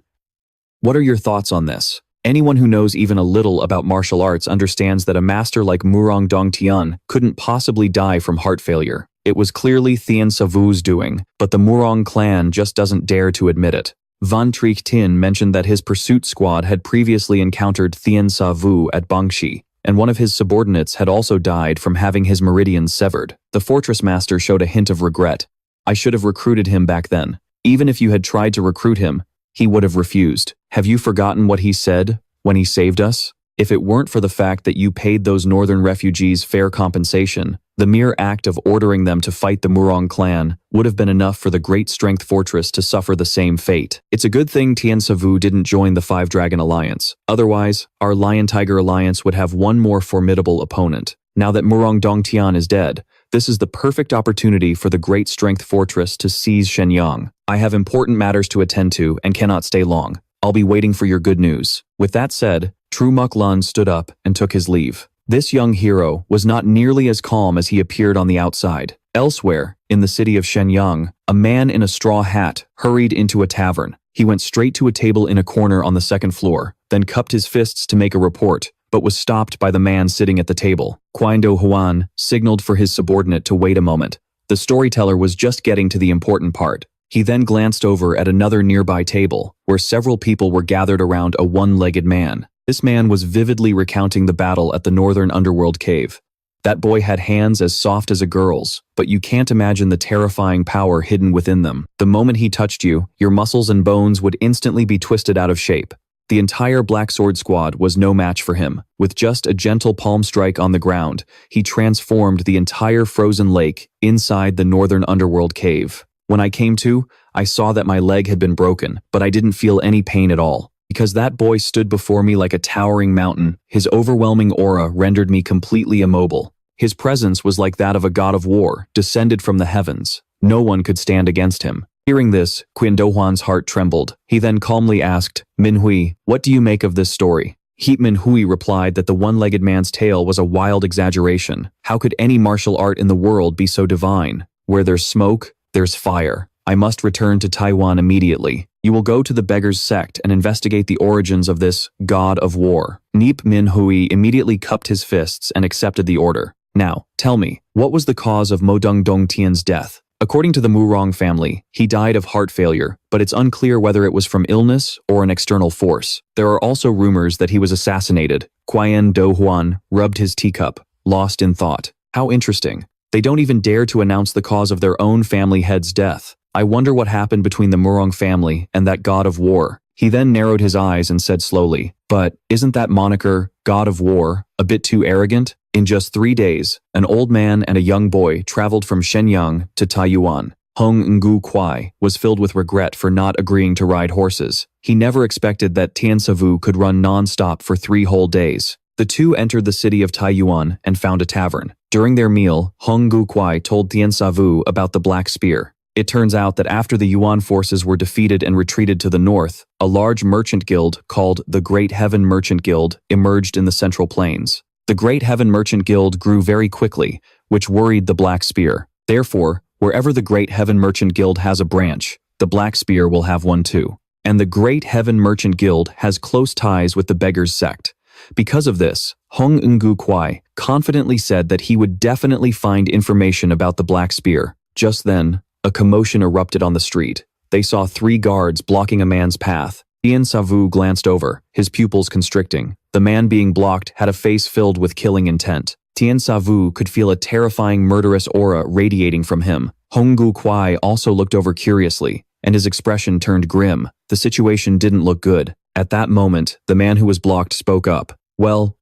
What are your thoughts on this? Anyone who knows even a little about martial arts understands that a master like Murang Dongtian couldn't possibly die from heart failure. It was clearly Thien Sa Vu's doing, but the Murang clan just doesn't dare to admit it. Van Trich Tin mentioned that his pursuit squad had previously encountered Thien Sa Vu at Bangxi, and one of his subordinates had also died from having his meridians severed. The fortress master showed a hint of regret. I should have recruited him back then. Even if you had tried to recruit him, he would have refused. Have you forgotten what he said when he saved us? If it weren't for the fact that you paid those northern refugees fair compensation, the mere act of ordering them to fight the Murang clan would have been enough for the Great Strength Fortress to suffer the same fate. It's a good thing Thien Sa Vu didn't join the Five Dragon Alliance. Otherwise, our Lion Tiger Alliance would have one more formidable opponent. Now that Murang Dongtian is dead, this is the perfect opportunity for the Great Strength Fortress to seize Shenyang. I have important matters to attend to and cannot stay long. I'll be waiting for your good news. With that said, Tru Mok Lan stood up and took his leave. This young hero was not nearly as calm as he appeared on the outside. Elsewhere, in the city of Shenyang, a man in a straw hat hurried into a tavern. He went straight to a table in a corner on the second floor, then cupped his fists to make a report, but was stopped by the man sitting at the table. Quindo Huan signaled for his subordinate to wait a moment. The storyteller was just getting to the important part. He then glanced over at another nearby table, where several people were gathered around a one-legged man. This man was vividly recounting the battle at the northern underworld cave. That boy had hands as soft as a girl's, but you can't imagine the terrifying power hidden within them. The moment he touched you, your muscles and bones would instantly be twisted out of shape. The entire Black Sword Squad was no match for him. With just a gentle palm strike on the ground, he transformed the entire frozen lake inside the northern underworld cave. When I came to, I saw that my leg had been broken, but I didn't feel any pain at all. Because that boy stood before me like a towering mountain, his overwhelming aura rendered me completely immobile. His presence was like that of a god of war, descended from the heavens. No one could stand against him. Hearing this, Qin Dohuan's heart trembled. He then calmly asked, Minhui, what do you make of this story? Heat Minhui replied that the one-legged man's tale was a wild exaggeration. How could any martial art in the world be so divine? Where there's smoke, there's fire. I must return to Taiwan immediately. You will go to the beggar's sect and investigate the origins of this god of war. Neep Minhui immediately cupped his fists and accepted the order. Now, tell me, what was the cause of Modong Dongtian's death? According to the Murang family, he died of heart failure, but it's unclear whether it was from illness or an external force. There are also rumors that he was assassinated. Qian Dohuan rubbed his teacup, lost in thought. How interesting. They don't even dare to announce the cause of their own family head's death. I wonder what happened between the Murang family and that god of war. He then narrowed his eyes and said slowly, but isn't that moniker, God of War, a bit too arrogant? In just 3 days, an old man and a young boy traveled from Shenyang to Taiyuan. Hong Ngu Kwai was filled with regret for not agreeing to ride horses. He never expected that Thien Sa Vu could run non-stop for 3 whole days. The two entered the city of Taiyuan and found a tavern. During their meal, Hong Ngu Kwai told Thien Sa Vu about the Black Spear. It turns out that after the Yuan forces were defeated and retreated to the north, a large merchant guild called the Great Heaven Merchant Guild emerged in the Central Plains. The Great Heaven Merchant Guild grew very quickly, which worried the Black Spear. Therefore, wherever the Great Heaven Merchant Guild has a branch, the Black Spear will have one too. And the Great Heaven Merchant Guild has close ties with the Beggar's sect. Because of this, Hong Ngu Kwai confidently said that he would definitely find information about the Black Spear. Just then, a commotion erupted on the street. They saw 3 guards blocking a man's path. Thien Sa Vu glanced over, his pupils constricting. The man being blocked had a face filled with killing intent. Thien Sa Vu could feel a terrifying murderous aura radiating from him. Hong Ngu Kwai also looked over curiously, and his expression turned grim. The situation didn't look good. At that moment, the man who was blocked spoke up. Well,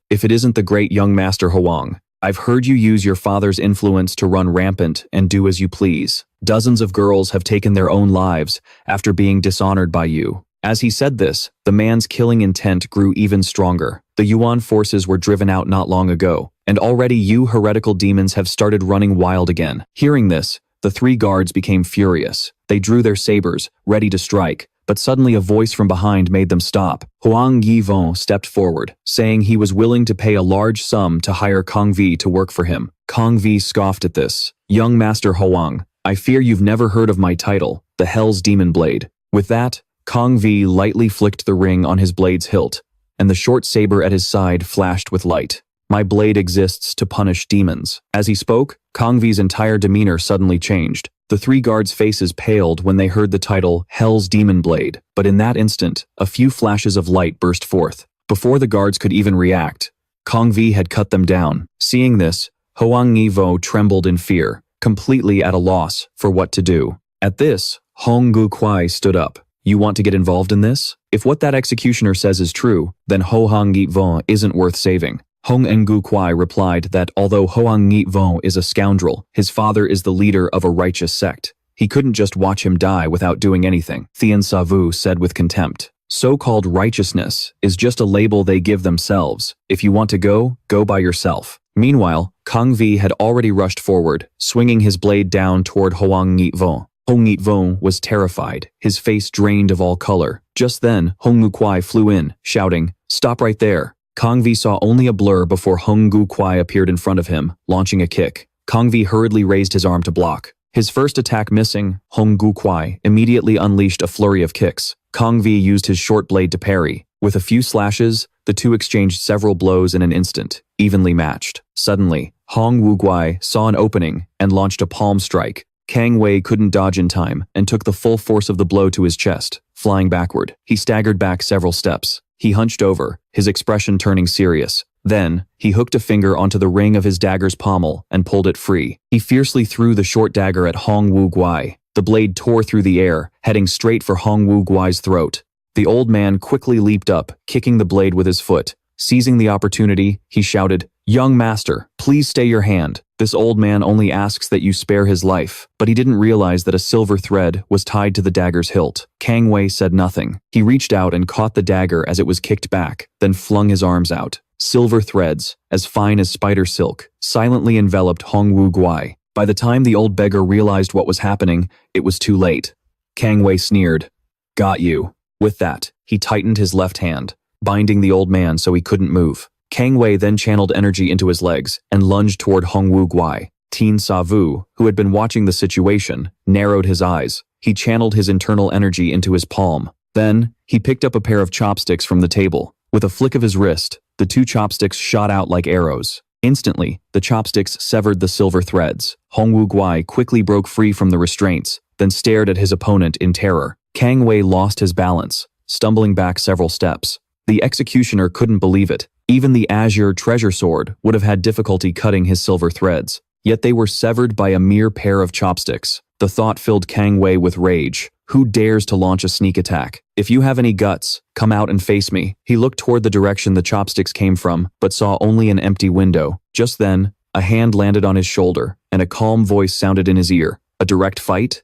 if it isn't the great young master Hoang. I've heard you use your father's influence to run rampant and do as you please. Dozens of girls have taken their own lives after being dishonored by you. As he said this, the man's killing intent grew even stronger. The Yuan forces were driven out not long ago, and already you heretical demons have started running wild again. Hearing this, the 3 guards became furious. They drew their sabers, ready to strike, but suddenly a voice from behind made them stop. Huang Yivon stepped forward, saying he was willing to pay a large sum to hire Kong Vi to work for him. Kong Vi scoffed at this. Young Master Huang, I fear you've never heard of my title, the Hell's Demon Blade. With that, Kong Vi lightly flicked the ring on his blade's hilt, and the short saber at his side flashed with light. My blade exists to punish demons. As he spoke, Kong Vi's entire demeanor suddenly changed. The 3 guards' faces paled when they heard the title Hell's Demon Blade, but in that instant, a few flashes of light burst forth. Before the guards could even react, Kong Vi had cut them down. Seeing this, Hoang Yivo trembled in fear, completely at a loss for what to do. At this, Hong Ngu Kwai stood up. You want to get involved in this? If what that executioner says is true, then Hoang Yivo isn't worth saving. Hong Ngu Kwai replied that although Hoang Yivo is a scoundrel, his father is the leader of a righteous sect. He couldn't just watch him die without doing anything. Thien Sa Vu said with contempt. So-called righteousness is just a label they give themselves. If you want to go, go by yourself. Meanwhile, Kong Vi had already rushed forward, swinging his blade down toward Hoang Yivo. Hong Yivo was terrified, his face drained of all color. Just then, Hong Ngu Kwai flew in, shouting, "Stop right there." Kong Vi saw only a blur before Hong Ngu Kwai appeared in front of him, launching a kick. Kong Vi hurriedly raised his arm to block. His first attack missing, Hong Ngu Kwai immediately unleashed a flurry of kicks. Kong Vi used his short blade to parry. With a few slashes, the two exchanged several blows in an instant, evenly matched. Suddenly, Hong Wu Guai saw an opening and launched a palm strike. Kang Wei couldn't dodge in time and took the full force of the blow to his chest, flying backward. He staggered back several steps. He hunched over, his expression turning serious. Then, he hooked a finger onto the ring of his dagger's pommel and pulled it free. He fiercely threw the short dagger at Hong Wu Guai. The blade tore through the air, heading straight for Hong Wu Guai's throat. The old man quickly leaped up, kicking the blade with his foot. Seizing the opportunity, he shouted, "Young master, please stay your hand. This old man only asks that you spare his life." But he didn't realize that a silver thread was tied to the dagger's hilt. Kang Wei said nothing. He reached out and caught the dagger as it was kicked back, then flung his arms out. Silver threads, as fine as spider silk, silently enveloped Hong Wu Guai. By the time the old beggar realized what was happening, it was too late. Kang Wei sneered. Got you. With that, he tightened his left hand, binding the old man so he couldn't move. Kang Wei then channeled energy into his legs and lunged toward Hongwu Guai. Thien Sa Vu, who had been watching the situation, narrowed his eyes. He channeled his internal energy into his palm. Then, he picked up a pair of chopsticks from the table. With a flick of his wrist, the two chopsticks shot out like arrows. Instantly, the chopsticks severed the silver threads. Hongwu Guai quickly broke free from the restraints, then stared at his opponent in terror. Kang Wei lost his balance, stumbling back several steps. The executioner couldn't believe it. Even the azure treasure sword would have had difficulty cutting his silver threads. Yet they were severed by a mere pair of chopsticks. The thought filled Kang Wei with rage. Who dares to launch a sneak attack? If you have any guts, come out and face me. He looked toward the direction the chopsticks came from, but saw only an empty window. Just then, a hand landed on his shoulder, and a calm voice sounded in his ear. A direct fight?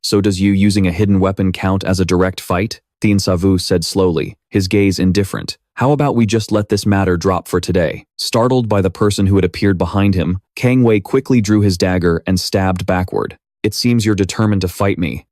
So does you using a hidden weapon count as a direct fight? Thien Sa Vu said slowly, his gaze indifferent. How about we just let this matter drop for today? Startled by the person who had appeared behind him, Kang Wei quickly drew his dagger and stabbed backward. It seems you're determined to fight me.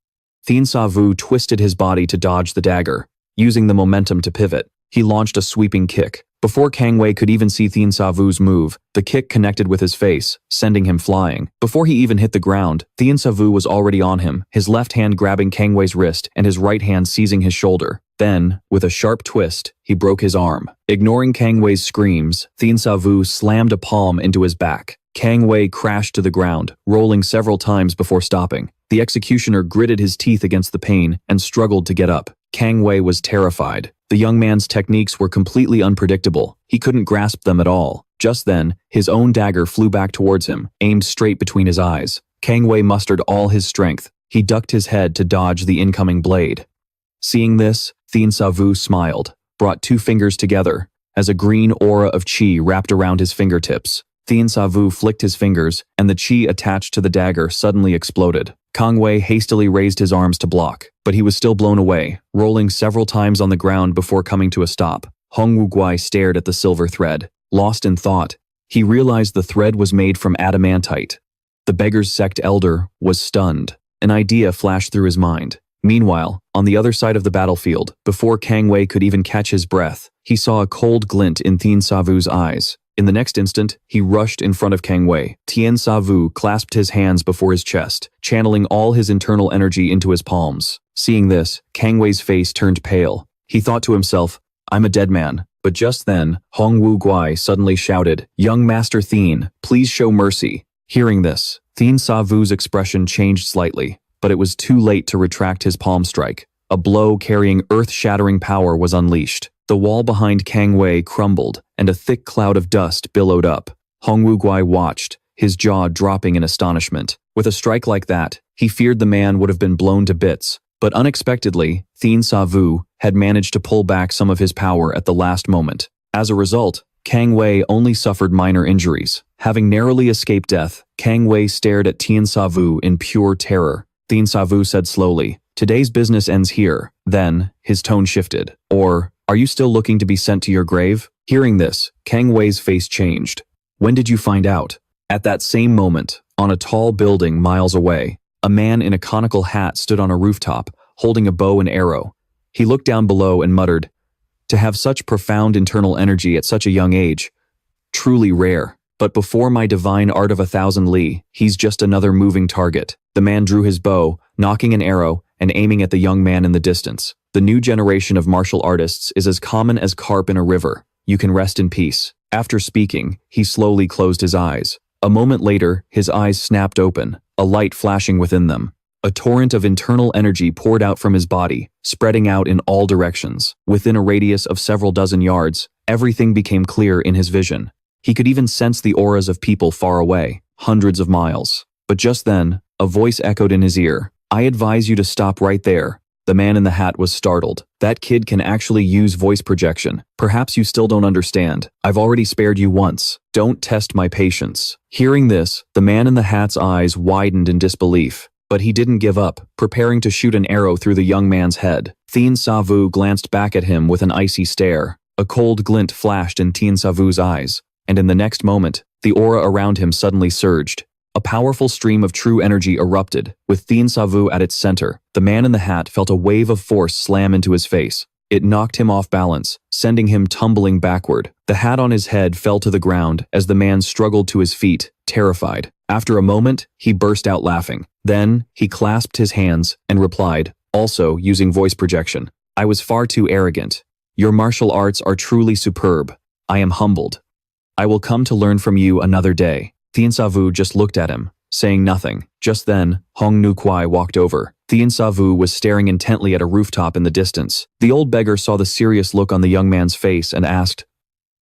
Thien Sa Vu twisted his body to dodge the dagger. Using the momentum to pivot, he launched a sweeping kick. Before Kang Wei could even see Thien Sa Vu's move, the kick connected with his face, sending him flying. Before he even hit the ground, Thien Sa Vu was already on him, his left hand grabbing Kang Wei's wrist and his right hand seizing his shoulder. Then, with a sharp twist, he broke his arm. Ignoring Kang Wei's screams, Thien Sa Vu slammed a palm into his back. Kang Wei crashed to the ground, rolling several times before stopping. The executioner gritted his teeth against the pain and struggled to get up. Kang Wei was terrified. The young man's techniques were completely unpredictable. He couldn't grasp them at all. Just then, his own dagger flew back towards him, aimed straight between his eyes. Kang Wei mustered all his strength. He ducked his head to dodge the incoming blade. Seeing this, Thien Sa Vu smiled, brought two fingers together, as a green aura of qi wrapped around his fingertips. Thien Sa Vu flicked his fingers, and the qi attached to the dagger suddenly exploded. Kang Wei hastily raised his arms to block, but he was still blown away, rolling several times on the ground before coming to a stop. Hongwu Guai stared at the silver thread. Lost in thought, he realized the thread was made from adamantite. The beggar's sect elder was stunned. An idea flashed through his mind. Meanwhile, on the other side of the battlefield, before Kang Wei could even catch his breath, he saw a cold glint in Thien Sa Vu's eyes. In the next instant, he rushed in front of Kang Wei. Thien Sa Vu clasped his hands before his chest, channeling all his internal energy into his palms. Seeing this, Kang Wei's face turned pale. He thought to himself, I'm a dead man. But just then, Hongwu Guai suddenly shouted, Young Master Thien, please show mercy. Hearing this, Thien Sa Vu's expression changed slightly, but it was too late to retract his palm strike. A blow carrying earth-shattering power was unleashed. The wall behind Kang Wei crumbled, and a thick cloud of dust billowed up. Hongwu Guai watched, his jaw dropping in astonishment. With a strike like that, he feared the man would have been blown to bits. But unexpectedly, Thien Sa Vu had managed to pull back some of his power at the last moment. As a result, Kang Wei only suffered minor injuries. Having narrowly escaped death, Kang Wei stared at Thien Sa Vu in pure terror. Thien Sa Vu said slowly, Today's business ends here. Then, his tone shifted. Or, are you still looking to be sent to your grave? Hearing this, Kang Wei's face changed. When did you find out? At that same moment, on a tall building miles away, a man in a conical hat stood on a rooftop, holding a bow and arrow. He looked down below and muttered, To have such profound internal energy at such a young age, truly rare. But before my divine art of 1,000 li, he's just another moving target. The man drew his bow, knocking an arrow and aiming at the young man in the distance. The new generation of martial artists is as common as carp in a river. You can rest in peace. After speaking, he slowly closed his eyes. A moment later, his eyes snapped open, a light flashing within them. A torrent of internal energy poured out from his body, spreading out in all directions. Within a radius of several dozen yards, everything became clear in his vision. He could even sense the auras of people far away, hundreds of miles. But just then, a voice echoed in his ear. I advise you to stop right there. The man in the hat was startled. That kid can actually use voice projection. Perhaps you still don't understand. I've already spared you once. Don't test my patience. Hearing this, the man in the hat's eyes widened in disbelief. But he didn't give up, preparing to shoot an arrow through the young man's head. Thien Sa Vu glanced back at him with an icy stare. A cold glint flashed in Thien Sa Vu's eyes, and in the next moment, the aura around him suddenly surged. A powerful stream of true energy erupted, with Thien Sa Vu at its center. The man in the hat felt a wave of force slam into his face. It knocked him off balance, sending him tumbling backward. The hat on his head fell to the ground as the man struggled to his feet, terrified. After a moment, he burst out laughing. Then, he clasped his hands and replied, also using voice projection, "I was far too arrogant. Your martial arts are truly superb. I am humbled. I will come to learn from you another day." Thien Sa Vu just looked at him, saying nothing. Just then, Hong Nu Kwai walked over. Thien Sa Vu was staring intently at a rooftop in the distance. The old beggar saw the serious look on the young man's face and asked,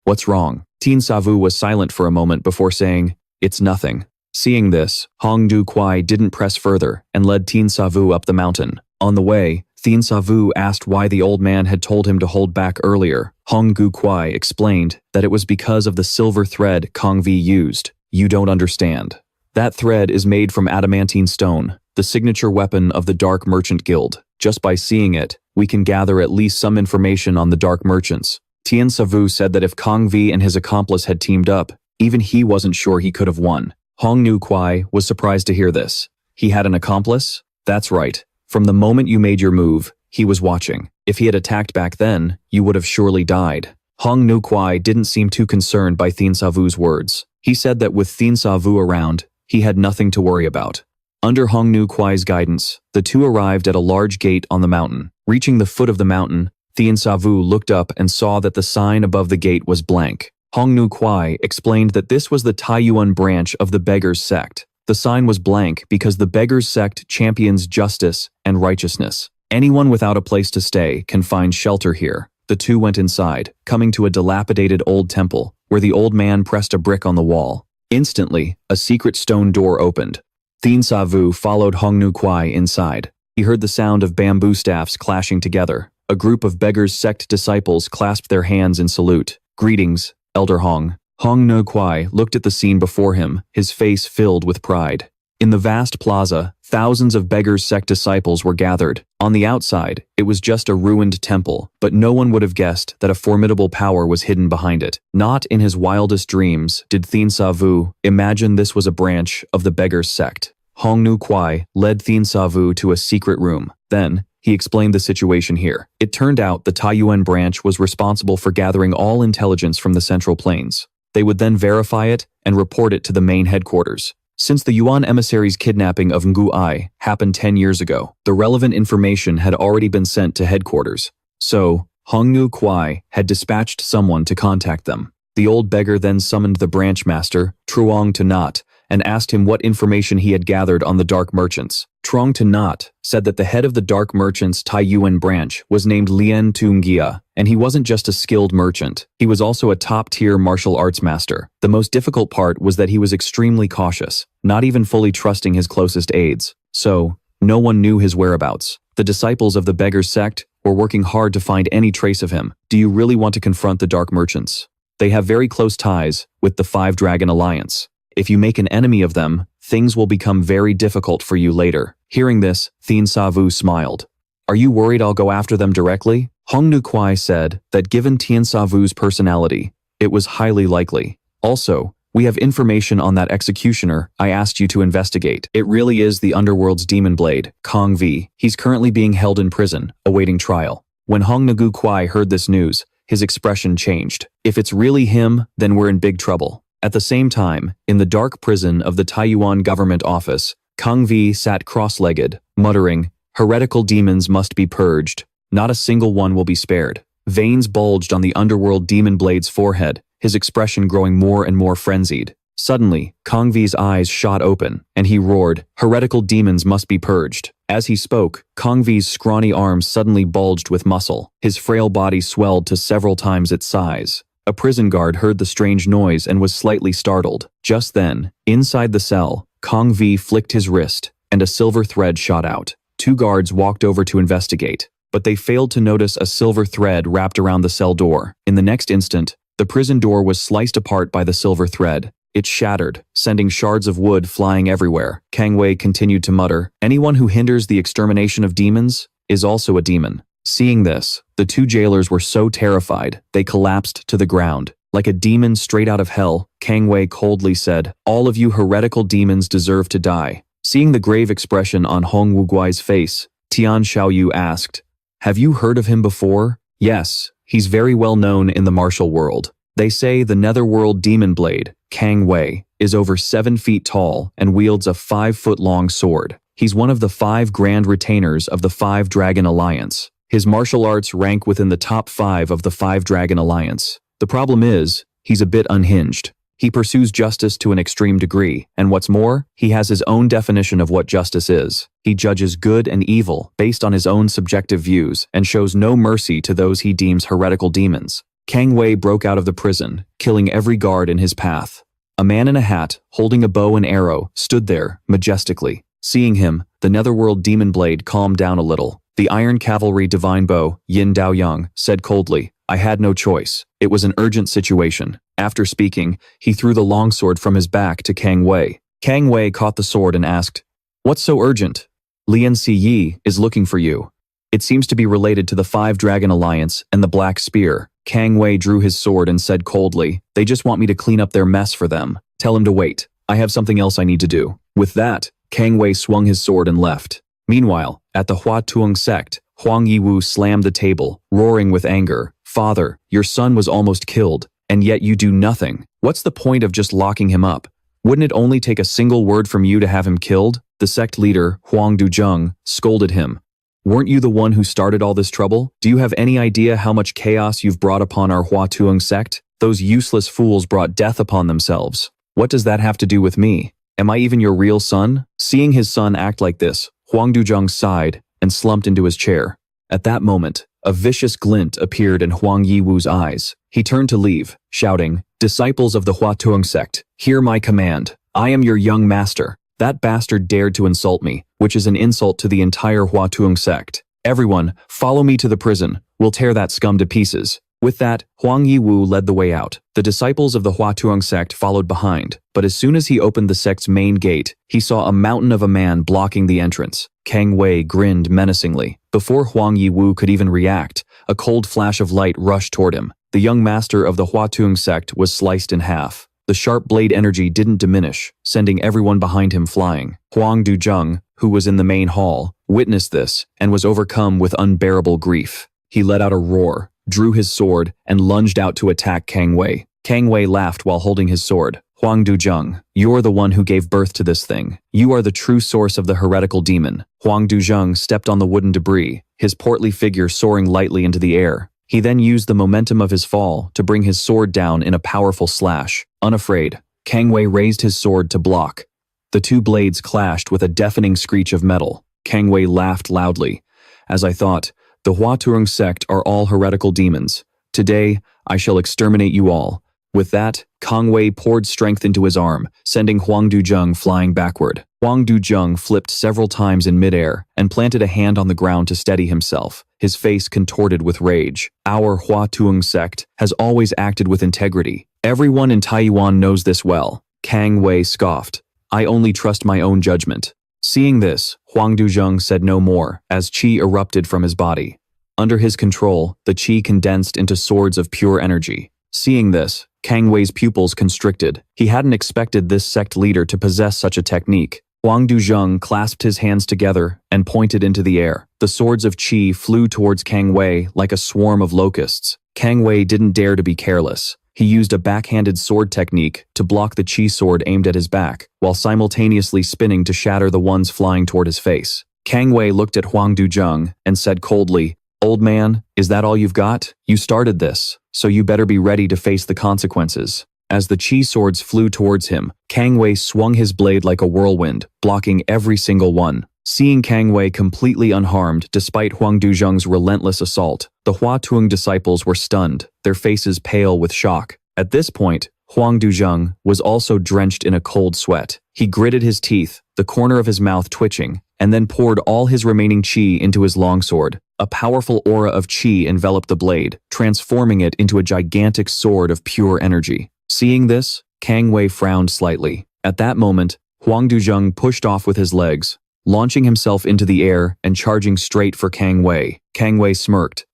"What's wrong?" Thien Sa Vu was silent for a moment before saying, "It's nothing." Seeing this, Hong Nu Kwai didn't press further and led Thien Sa Vu up the mountain. On the way, Thien Sa Vu asked why the old man had told him to hold back earlier. Hong Nu Kwai explained that it was because of the silver thread Kong Vi used. "You don't understand. That thread is made from adamantine stone, the signature weapon of the Dark Merchant Guild. Just by seeing it, we can gather at least some information on the Dark Merchants." Thien Sa Vu said that if Kong Vi and his accomplice had teamed up, even he wasn't sure he could have won. Hong Nu Kwai was surprised to hear this. He had an accomplice? That's right. From the moment you made your move, he was watching. If he had attacked back then, you would have surely died. Hong Nu Kwai didn't seem too concerned by Thien Sa Vu's words. He said that with Thien Sa Vu around, he had nothing to worry about. Under Hong Nu Kwai's guidance, the two arrived at a large gate on the mountain. Reaching the foot of the mountain, Thien Sa Vu looked up and saw that the sign above the gate was blank. Hong Nu Kwai explained that this was the Taiyuan branch of the Beggars sect. The sign was blank because the Beggars sect champions justice and righteousness. Anyone without a place to stay can find shelter here. The two went inside, coming to a dilapidated old temple, where the old man pressed a brick on the wall. Instantly, a secret stone door opened. Thien Sa Vu followed Hong Nu Kwai inside. He heard the sound of bamboo staffs clashing together. A group of Beggars sect disciples clasped their hands in salute. "Greetings, Elder Hong." Hong Nu Kwai looked at the scene before him, his face filled with pride. In the vast plaza, thousands of Beggars sect disciples were gathered. On the outside, it was just a ruined temple, but no one would have guessed that a formidable power was hidden behind it. Not in his wildest dreams did Thien Sa Vu imagine this was a branch of the Beggars sect. Hong Nu Kwai led Thien Sa Vu to a secret room. Then, he explained the situation here. It turned out the Taiyuan branch was responsible for gathering all intelligence from the Central Plains. They would then verify it and report it to the main headquarters. Since the Yuan emissary's kidnapping of Ngu Ai happened 10 years ago, the relevant information had already been sent to headquarters. So, Hong Nu Kwai had dispatched someone to contact them. The old beggar then summoned the branch master, Truong Tanat, and asked him what information he had gathered on the Dark Merchants. Truong Tanat said that the head of the Dark Merchants' Taiyuan branch was named Lien Kungia, and he wasn't just a skilled merchant. He was also a top-tier martial arts master. The most difficult part was that he was extremely cautious, not even fully trusting his closest aides. So, no one knew his whereabouts. The disciples of the Beggars sect were working hard to find any trace of him. Do you really want to confront the Dark Merchants? They have very close ties with the Five Dragon Alliance. If you make an enemy of them, things will become very difficult for you later. Hearing this, Thien Sa Vu smiled. "Are you worried I'll go after them directly?" Hong Nu Kwai said that given Thien Sa Vu's personality, it was highly likely. "Also, we have information on that executioner I asked you to investigate. It really is the underworld's demon blade, Kong Vi. He's currently being held in prison, awaiting trial." When Hong Nu Kwai heard this news, his expression changed. If it's really him, then we're in big trouble. At the same time, in the dark prison of the Taiyuan government office, Kong Vi sat cross-legged, muttering, "Heretical demons must be purged. Not a single one will be spared." Veins bulged on the underworld demon blade's forehead, his expression growing more and more frenzied. Suddenly, Kong Vi's eyes shot open, and he roared, "Heretical demons must be purged." As he spoke, Kong Vi's scrawny arms suddenly bulged with muscle. His frail body swelled to several times its size. A prison guard heard the strange noise and was slightly startled. Just then, inside the cell, Kong Vi flicked his wrist, and a silver thread shot out. Two guards walked over to investigate, but they failed to notice a silver thread wrapped around the cell door. In the next instant, the prison door was sliced apart by the silver thread. It shattered, sending shards of wood flying everywhere. Kang Wei continued to mutter, "Anyone who hinders the extermination of demons is also a demon." Seeing this, the two jailers were so terrified, they collapsed to the ground. Like a demon straight out of hell, Kang Wei coldly said, "All of you heretical demons deserve to die." Seeing the grave expression on Hong Wuguai's face, Tian Xiaoyu asked, "Have you heard of him before?" "Yes, he's very well known in the martial world. They say the netherworld demon blade, Kang Wei, is over 7 feet tall and wields a 5-foot-long sword. He's one of the 5 grand retainers of the 5 Dragon Alliance. His martial arts rank within the top 5 of the 5 Dragon Alliance. The problem is, he's a bit unhinged. He pursues justice to an extreme degree, and what's more, he has his own definition of what justice is. He judges good and evil based on his own subjective views and shows no mercy to those he deems heretical demons." Kang Wei broke out of the prison, killing every guard in his path. A man in a hat, holding a bow and arrow, stood there, majestically. Seeing him, the netherworld demon blade calmed down a little. The Iron Cavalry Divine Bow, Yin Daoyang, said coldly, "I had no choice. It was an urgent situation." After speaking, he threw the longsword from his back to Kang Wei. Kang Wei caught the sword and asked, "What's so urgent?" "Lian Ziyi is looking for you. It seems to be related to the 5 Dragon Alliance and the Black Spear." Kang Wei drew his sword and said coldly, "They just want me to clean up their mess for them. Tell him to wait. I have something else I need to do." With that, Kang Wei swung his sword and left. Meanwhile, at the Hua Tuong sect, Huang Yiwu slammed the table, roaring with anger. "Father, your son was almost killed, and yet you do nothing. What's the point of just locking him up? Wouldn't it only take a single word from you to have him killed?" The sect leader, Huang Duzheng, scolded him. "Weren't you the one who started all this trouble? Do you have any idea how much chaos you've brought upon our Hua Tuong sect? Those useless fools brought death upon themselves. What does that have to do with me? Am I even your real son?" Seeing his son act like this, Huang Duzheng sighed and slumped into his chair. At that moment, a vicious glint appeared in Huang Yiwu's eyes. He turned to leave, shouting, "Disciples of the Hua Tuong sect, hear my command. I am your young master. That bastard dared to insult me, which is an insult to the entire Hua Tuong sect. Everyone, follow me to the prison. We'll tear that scum to pieces." With that, Huang Yiwu led the way out. The disciples of the Hua Tuong sect followed behind, but as soon as he opened the sect's main gate, he saw a mountain of a man blocking the entrance. Kang Wei grinned menacingly. Before Huang Yiwu could even react, a cold flash of light rushed toward him. The young master of the Hua Tuong sect was sliced in half. The sharp blade energy didn't diminish, sending everyone behind him flying. Huang Duzheng, who was in the main hall, witnessed this and was overcome with unbearable grief. He let out a roar, drew his sword, and lunged out to attack Kang Wei. Kang Wei laughed while holding his sword. "Huang Duzheng, you're the one who gave birth to this thing. You are the true source of the heretical demon." Huang Duzheng stepped on the wooden debris, his portly figure soaring lightly into the air. He then used the momentum of his fall to bring his sword down in a powerful slash. Unafraid, Kang Wei raised his sword to block. The two blades clashed with a deafening screech of metal. Kang Wei laughed loudly. "As I thought, the Hua Tuong sect are all heretical demons. Today, I shall exterminate you all." With that, Kang Wei poured strength into his arm, sending Huang Duzheng flying backward. Huang Duzheng flipped several times in midair and planted a hand on the ground to steady himself, his face contorted with rage. "Our Hua Tuong sect has always acted with integrity. Everyone in Taiyuan knows this well." Kang Wei scoffed. "I only trust my own judgment." Seeing this, Huang Duzheng said no more as qi erupted from his body. Under his control, the qi condensed into swords of pure energy. Seeing this, Kang Wei's pupils constricted. He hadn't expected this sect leader to possess such a technique. Huang Duzheng clasped his hands together and pointed into the air. The swords of qi flew towards Kang Wei like a swarm of locusts. Kang Wei didn't dare to be careless. He used a backhanded sword technique to block the qi sword aimed at his back, while simultaneously spinning to shatter the ones flying toward his face. Kang Wei looked at Huang Duzheng and said coldly, "Old man, is that all you've got? You started this, so you better be ready to face the consequences." As the qi swords flew towards him, Kang Wei swung his blade like a whirlwind, blocking every single one. Seeing Kang Wei completely unharmed despite Huang Duzheng's relentless assault, the Hua Tuong disciples were stunned, their faces pale with shock. At this point, Huang Duzheng was also drenched in a cold sweat. He gritted his teeth, the corner of his mouth twitching, and then poured all his remaining qi into his longsword. A powerful aura of qi enveloped the blade, transforming it into a gigantic sword of pure energy. Seeing this, Kang Wei frowned slightly. At that moment, Huang Duzheng pushed off with his legs, launching himself into the air and charging straight for Kang Wei. Kang Wei smirked.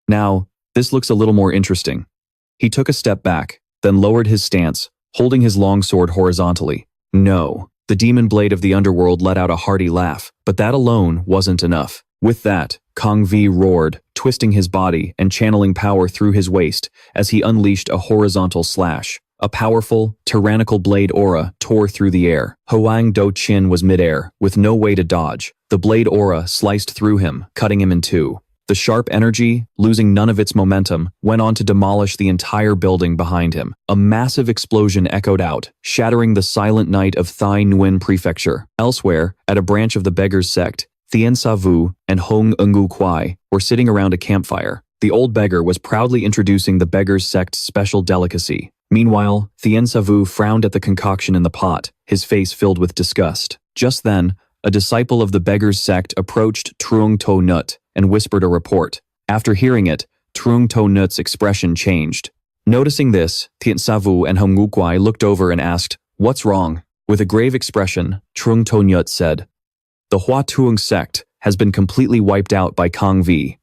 "Now, this looks a little more interesting." He took a step back, then lowered his stance, holding his long sword horizontally. No. The demon blade of the underworld let out a hearty laugh, but that alone wasn't enough. With that, Kang Vi roared, twisting his body and channeling power through his waist as he unleashed a horizontal slash. A powerful, tyrannical blade aura tore through the air. Huang Do Qin was midair, with no way to dodge. The blade aura sliced through him, cutting him in two. The sharp energy, losing none of its momentum, went on to demolish the entire building behind him. A massive explosion echoed out, shattering the silent night of Thai Nguyen Prefecture. Elsewhere, at a branch of the Beggars sect, Thien Sa Vu and Hong Ngu Kwai were sitting around a campfire. The old beggar was proudly introducing the Beggars sect's special delicacy. Meanwhile, Thien Sa Vu frowned at the concoction in the pot, his face filled with disgust. Just then, a disciple of the Beggars sect approached Trung To Nut and whispered a report. After hearing it, Trung To Nut's expression changed. Noticing this, Thien Sa Vu and Hong Ngu Kwai looked over and asked, "What's wrong?" With a grave expression, Trung To Nut said, "The Hua Tuong sect has been completely wiped out by Kang Vi."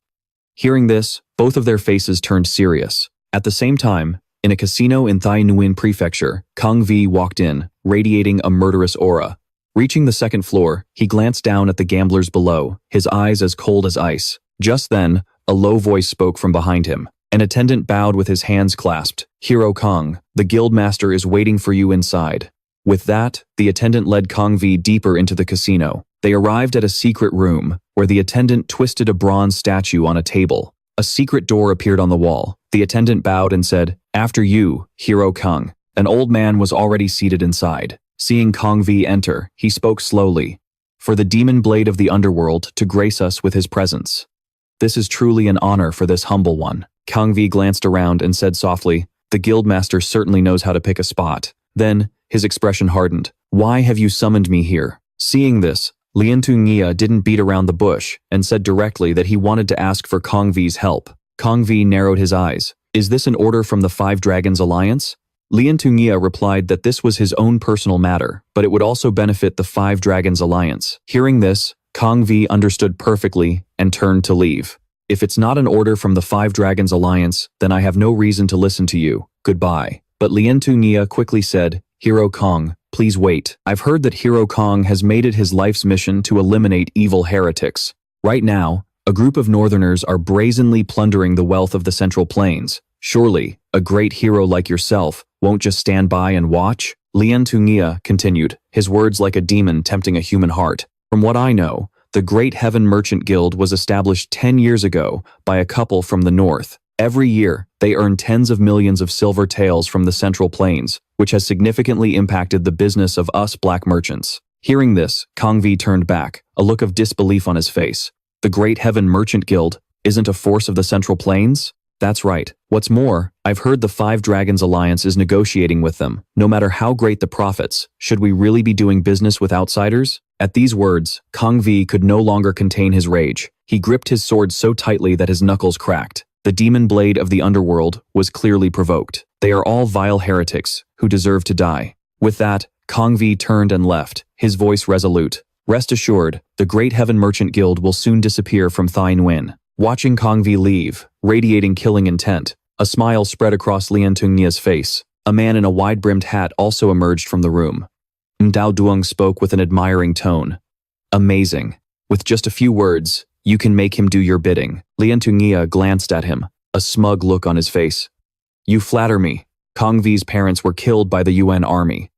Hearing this, both of their faces turned serious. At the same time, in a casino in Thai Nguyen Prefecture, Kang Vi walked in, radiating a murderous aura. Reaching the second floor, he glanced down at the gamblers below, his eyes as cold as ice. Just then, a low voice spoke from behind him. An attendant bowed with his hands clasped. "Hero Kong, the guildmaster is waiting for you inside." With that, the attendant led Kang Vi deeper into the casino. They arrived at a secret room, where the attendant twisted a bronze statue on a table. A secret door appeared on the wall. The attendant bowed and said, "After you, Hero Kong." An old man was already seated inside. Seeing Kang Vi enter, he spoke slowly. "For the demon blade of the underworld to grace us with his presence. This is truly an honor for this humble one." Kang Vi glanced around and said softly, "The guildmaster certainly knows how to pick a spot." Then, his expression hardened. "Why have you summoned me here?" Seeing this, Lien Tungia didn't beat around the bush and said directly that he wanted to ask for Kang Vi's help. Kang Vi narrowed his eyes. "Is this an order from the Five Dragons Alliance?" Lien Tungia replied that this was his own personal matter, but it would also benefit the Five Dragons Alliance. Hearing this, Kang Vi understood perfectly and turned to leave. "If it's not an order from the Five Dragons Alliance, then I have no reason to listen to you. Goodbye." But Lien Tungia quickly said, "Hero Kong, please wait. I've heard that Hero Kong has made it his life's mission to eliminate evil heretics. Right now, a group of northerners are brazenly plundering the wealth of the Central Plains. Surely, a great hero like yourself won't just stand by and watch?" Lien Tungia continued, his words like a demon tempting a human heart. "From what I know, the Great Heaven Merchant Guild was established 10 years ago by a couple from the north. Every year, they earn tens of millions of silver taels from the Central Plains, which has significantly impacted the business of us black merchants." Hearing this, Kang Vi turned back, a look of disbelief on his face. "The Great Heaven Merchant Guild isn't a force of the Central Plains?" "That's right. What's more, I've heard the Five Dragons Alliance is negotiating with them. No matter how great the profits, should we really be doing business with outsiders?" At these words, Kang Vi could no longer contain his rage. He gripped his sword so tightly that his knuckles cracked. The demon blade of the underworld was clearly provoked. They are all vile heretics who deserve to die. With that, Kang Vi turned and left, his voice resolute. "Rest assured, the Great Heaven Merchant Guild will soon disappear from Thai Nguyen." Watching Kang Vi leave, radiating killing intent, a smile spread across Lien Tungia's face. A man in a wide-brimmed hat also emerged from the room. Mdao Duong spoke with an admiring tone. "Amazing. With just a few words, you can make him do your bidding." Lien Tungia glanced at him, a smug look on his face. "You flatter me. Kang Vi's parents were killed by the UN army.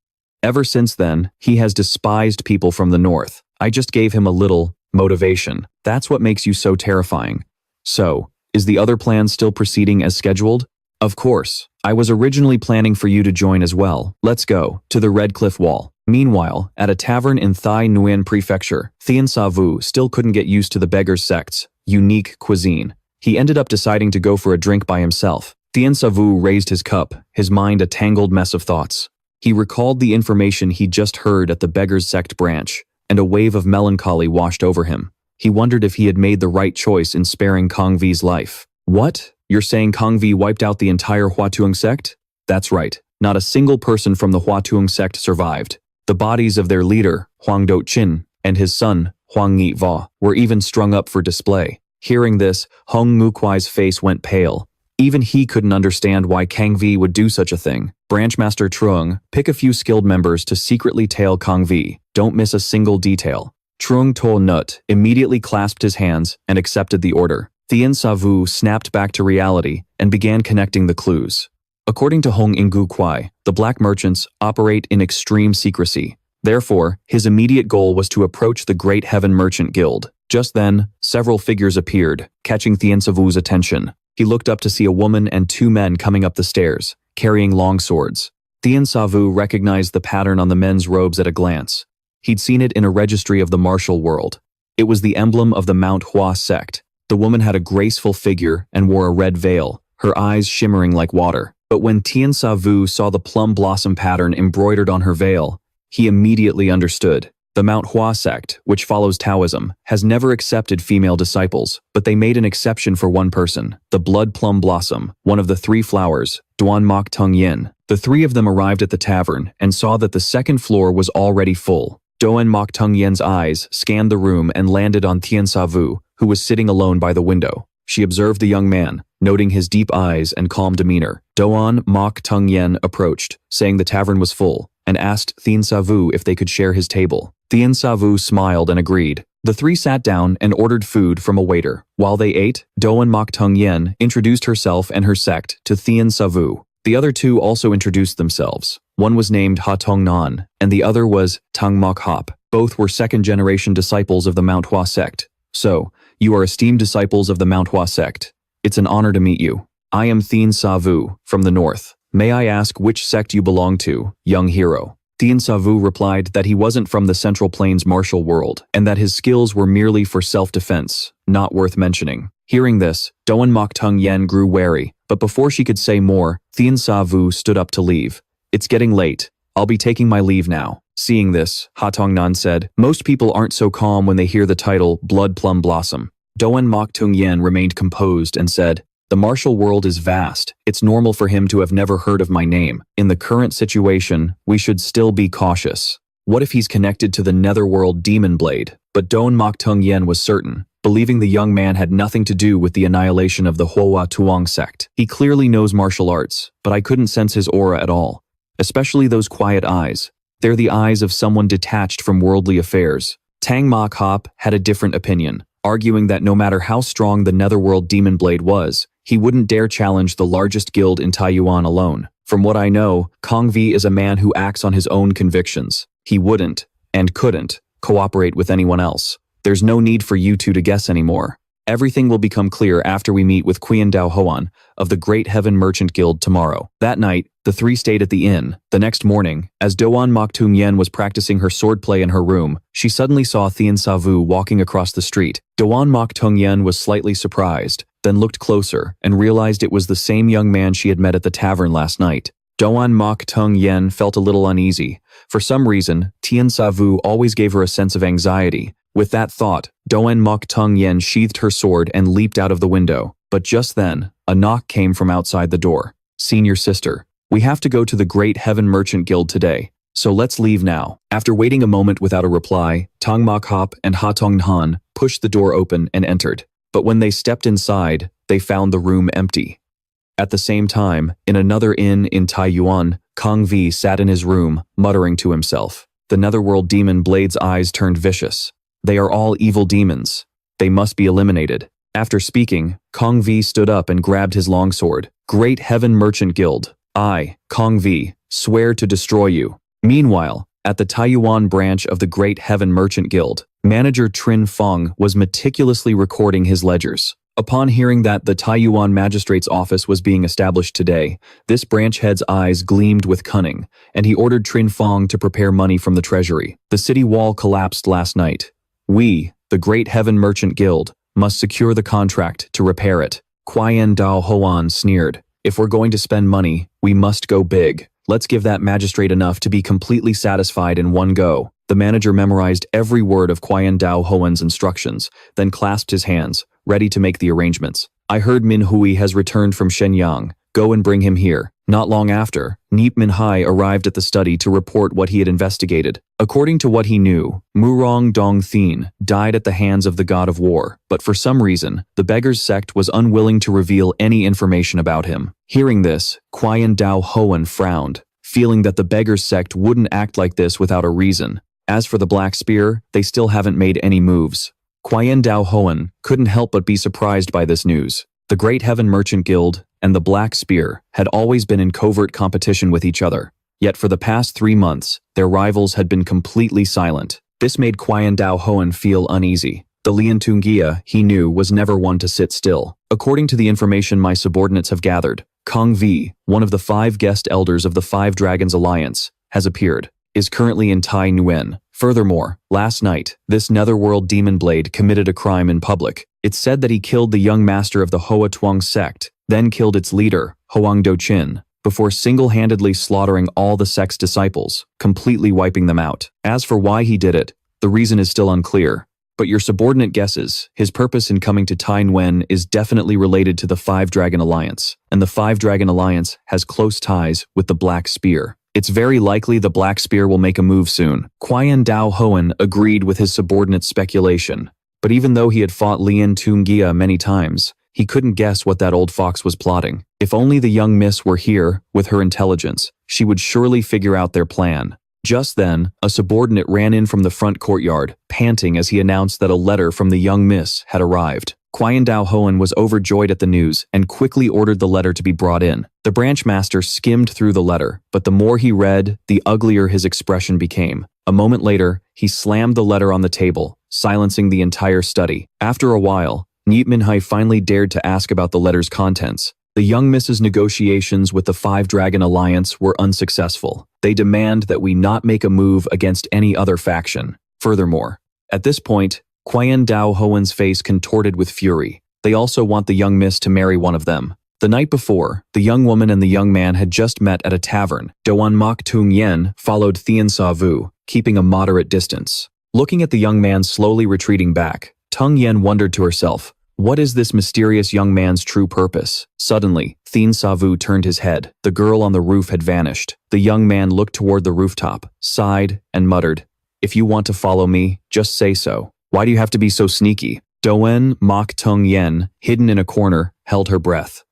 Ever since then, he has despised people from the north. I just gave him a little motivation. That's what makes you so terrifying. So, is the other plan still proceeding as scheduled?" "Of course. I was originally planning for you to join as well. Let's go to the Red Cliff Wall." Meanwhile, at a tavern in Thai Nguyen Prefecture, Thien Sa Vu still couldn't get used to the Beggars sect's unique cuisine. He ended up deciding to go for a drink by himself. Thien Sa Vu raised his cup, his mind a tangled mess of thoughts. He recalled the information he'd just heard at the Beggars sect branch, and a wave of melancholy washed over him. He wondered if he had made the right choice in sparing Kang Vi's life. "What? You're saying Kang Vi wiped out the entire Hua Tuong sect?" "That's right. Not a single person from the Hua Tuong sect survived. The bodies of their leader, Huang Do Qin, and his son, Huang Yi Va, were even strung up for display." Hearing this, Hong Ngu Kwai's face went pale. Even he couldn't understand why Kang Vi would do such a thing. Branchmaster Trung, pick a few skilled members to secretly tail Kang Vi. Don't miss a single detail. Trung To Nut immediately clasped his hands and accepted the order. Thien Sa Vu snapped back to reality and began connecting the clues. According to Hong Ingu Kwai, the black merchants operate in extreme secrecy. Therefore, his immediate goal was to approach the Great Heaven Merchant Guild. Just then, several figures appeared, catching Thien Sa Vu's attention. He looked up to see a woman and two men coming up the stairs, carrying long swords. Thien Sa Vu recognized the pattern on the men's robes at a glance. He'd seen it in a registry of the martial world. It was the emblem of the Mount Hua sect. The woman had a graceful figure and wore a red veil, her eyes shimmering like water. But when Thien Sa Vu saw the plum blossom pattern embroidered on her veil, he immediately understood. The Mount Hua sect, which follows Taoism, has never accepted female disciples, but they made an exception for one person, the blood plum blossom, one of the three flowers, Duan Mok Tung Yin. The three of them arrived at the tavern and saw that the second floor was already full. Duan Mok Tung Yin's eyes scanned the room and landed on Thien Sa Vu, who was sitting alone by the window. She observed the young man, noting his deep eyes and calm demeanor. Duan Mok Tung Yin approached, saying the tavern was full, and asked Thien Sa Vu if they could share his table. Thien Sa Vu smiled and agreed. The three sat down and ordered food from a waiter. While they ate, Duan Mok Tung Yin introduced herself and her sect to Thien Sa Vu. The other two also introduced themselves. One was named Ha Tong Nan, and the other was Tang Mok Hop. Both were second-generation disciples of the Mount Hua sect. So, you are esteemed disciples of the Mount Hua sect. It's an honor to meet you. I am Thien Sa Vu, from the north. May I ask which sect you belong to, young hero? Thien Sa Vu replied that he wasn't from the Central Plains martial world, and that his skills were merely for self-defense, not worth mentioning. Hearing this, Duan Mok Tung Yen grew wary, but before she could say more, Thien Sa Vu stood up to leave. It's getting late. I'll be taking my leave now. Seeing this, Ha Tong Nan said, most people aren't so calm when they hear the title Blood Plum Blossom. Duan Mok Tung Yen remained composed and said, the martial world is vast. It's normal for him to have never heard of my name. In the current situation, we should still be cautious. What if he's connected to the netherworld demon blade? But Duan Mok Tung Yen was certain, believing the young man had nothing to do with the annihilation of the Hua Tuong sect. He clearly knows martial arts, but I couldn't sense his aura at all. Especially those quiet eyes. They're the eyes of someone detached from worldly affairs. Tang Mok Hop had a different opinion, arguing that no matter how strong the netherworld demon blade was, he wouldn't dare challenge the largest guild in Taiyuan alone. From what I know, Kang Vi is a man who acts on his own convictions. He wouldn't, and couldn't, cooperate with anyone else. There's no need for you two to guess anymore. Everything will become clear after we meet with Qian Dao Hoan of the Great Heaven Merchant Guild tomorrow. That night, the three stayed at the inn. The next morning, as Duan Mok Tung Yen was practicing her swordplay in her room, she suddenly saw Thien Sa Vu walking across the street. Duan Mok Tung Yen was slightly surprised, then looked closer and realized it was the same young man she had met at the tavern last night. Duan Mok Tung Yen felt a little uneasy. For some reason, Thien Sa Vu always gave her a sense of anxiety. With that thought, Duan Mok Tung Yen sheathed her sword and leaped out of the window. But just then, a knock came from outside the door. Senior sister, we have to go to the Great Heaven Merchant Guild today, so let's leave now. After waiting a moment without a reply, Tang Mok Hop and Ha Tong Han pushed the door open and entered. But when they stepped inside, they found the room empty. At the same time, in another inn in Taiyuan, Kang Vi sat in his room, muttering to himself. The netherworld demon blade's eyes turned vicious. They are all evil demons. They must be eliminated. After speaking, Kang Vi stood up and grabbed his longsword. Great Heaven Merchant Guild, I, Kang Vi, swear to destroy you. Meanwhile, at the Taiyuan branch of the Great Heaven Merchant Guild, manager Trin Fong was meticulously recording his ledgers. Upon hearing that the Taiyuan magistrate's office was being established today, this branch head's eyes gleamed with cunning, and he ordered Trin Fong to prepare money from the treasury. The city wall collapsed last night. We, the Great Heaven Merchant Guild, must secure the contract to repair it. Qian Dao Hoan sneered. If we're going to spend money, we must go big. Let's give that magistrate enough to be completely satisfied in one go. The manager memorized every word of Qian Dao Hoan's instructions, then clasped his hands, ready to make the arrangements. I heard Min Hui has returned from Shenyang. Go and bring him here. Not long after, Min Hai arrived at the study to report what he had investigated. According to what he knew, Murang Dong Thien died at the hands of the god of war, but for some reason, the beggar's sect was unwilling to reveal any information about him. Hearing this, Quian Dao Hoan frowned, feeling that the beggar's sect wouldn't act like this without a reason. As for the Black Spear, they still haven't made any moves. Quian Dao Hoan couldn't help but be surprised by this news. The Great Heaven Merchant Guild and the Black Spear had always been in covert competition with each other. Yet for the past 3 months, their rivals had been completely silent. This made Quian Dao Hoan feel uneasy. The Lian Kungia, he knew, was never one to sit still. According to the information my subordinates have gathered, Kong Vi, one of the 5 guest elders of the 5 Dragons Alliance, has appeared, is currently in Tai Nguyen. Furthermore, last night, this netherworld demon blade committed a crime in public. It's said that he killed the young master of the Hoa Tuong sect, then killed its leader, Hoang Do Chin, before single-handedly slaughtering all the sect's disciples, completely wiping them out. As for why he did it, the reason is still unclear. But your subordinate guesses, his purpose in coming to Tai Nguyen is definitely related to the 5 Dragon Alliance, and the 5 Dragon Alliance has close ties with the Black Spear. It's very likely the Black Spear will make a move soon. Quian Dao Hoan agreed with his subordinate's speculation, but even though he had fought Lian Tungia many times, he couldn't guess what that old fox was plotting. If only the young miss were here, with her intelligence, she would surely figure out their plan. Just then, a subordinate ran in from the front courtyard, panting as he announced that a letter from the young miss had arrived. Quian Dao Hoan was overjoyed at the news and quickly ordered the letter to be brought in. The branch master skimmed through the letter, but the more he read, the uglier his expression became. A moment later, he slammed the letter on the table, silencing the entire study. After a while, Min Hai finally dared to ask about the letter's contents. The young miss's negotiations with the 5 Dragon Alliance were unsuccessful. They demand that we not make a move against any other faction. Furthermore, at this point, Quian Dao Hoan's face contorted with fury. They also want the young miss to marry one of them. The night before, the young woman and the young man had just met at a tavern. Doan Mok Tung Yen followed Thien Sa Vu, keeping a moderate distance. Looking at the young man slowly retreating back, Tung Yen wondered to herself, what is this mysterious young man's true purpose? Suddenly, Thien Sa Vu turned his head. The girl on the roof had vanished. The young man looked toward the rooftop, sighed, and muttered, "If you want to follow me, just say so. Why do you have to be so sneaky?" Doen Mok Tung Yen, hidden in a corner, held her breath.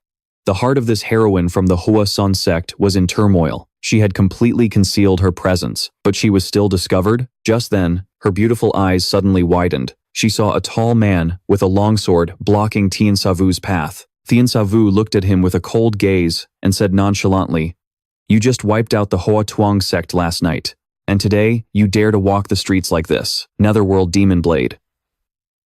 The heart of this heroine from the Hua Sun sect was in turmoil. She had completely concealed her presence, but she was still discovered. Just then, her beautiful eyes suddenly widened. She saw a tall man with a longsword blocking Thien Sa Vu's path. Thien Sa Vu looked at him with a cold gaze and said nonchalantly, "You just wiped out the Hoa Tuong sect last night, and today you dare to walk the streets like this. Netherworld Demon Blade.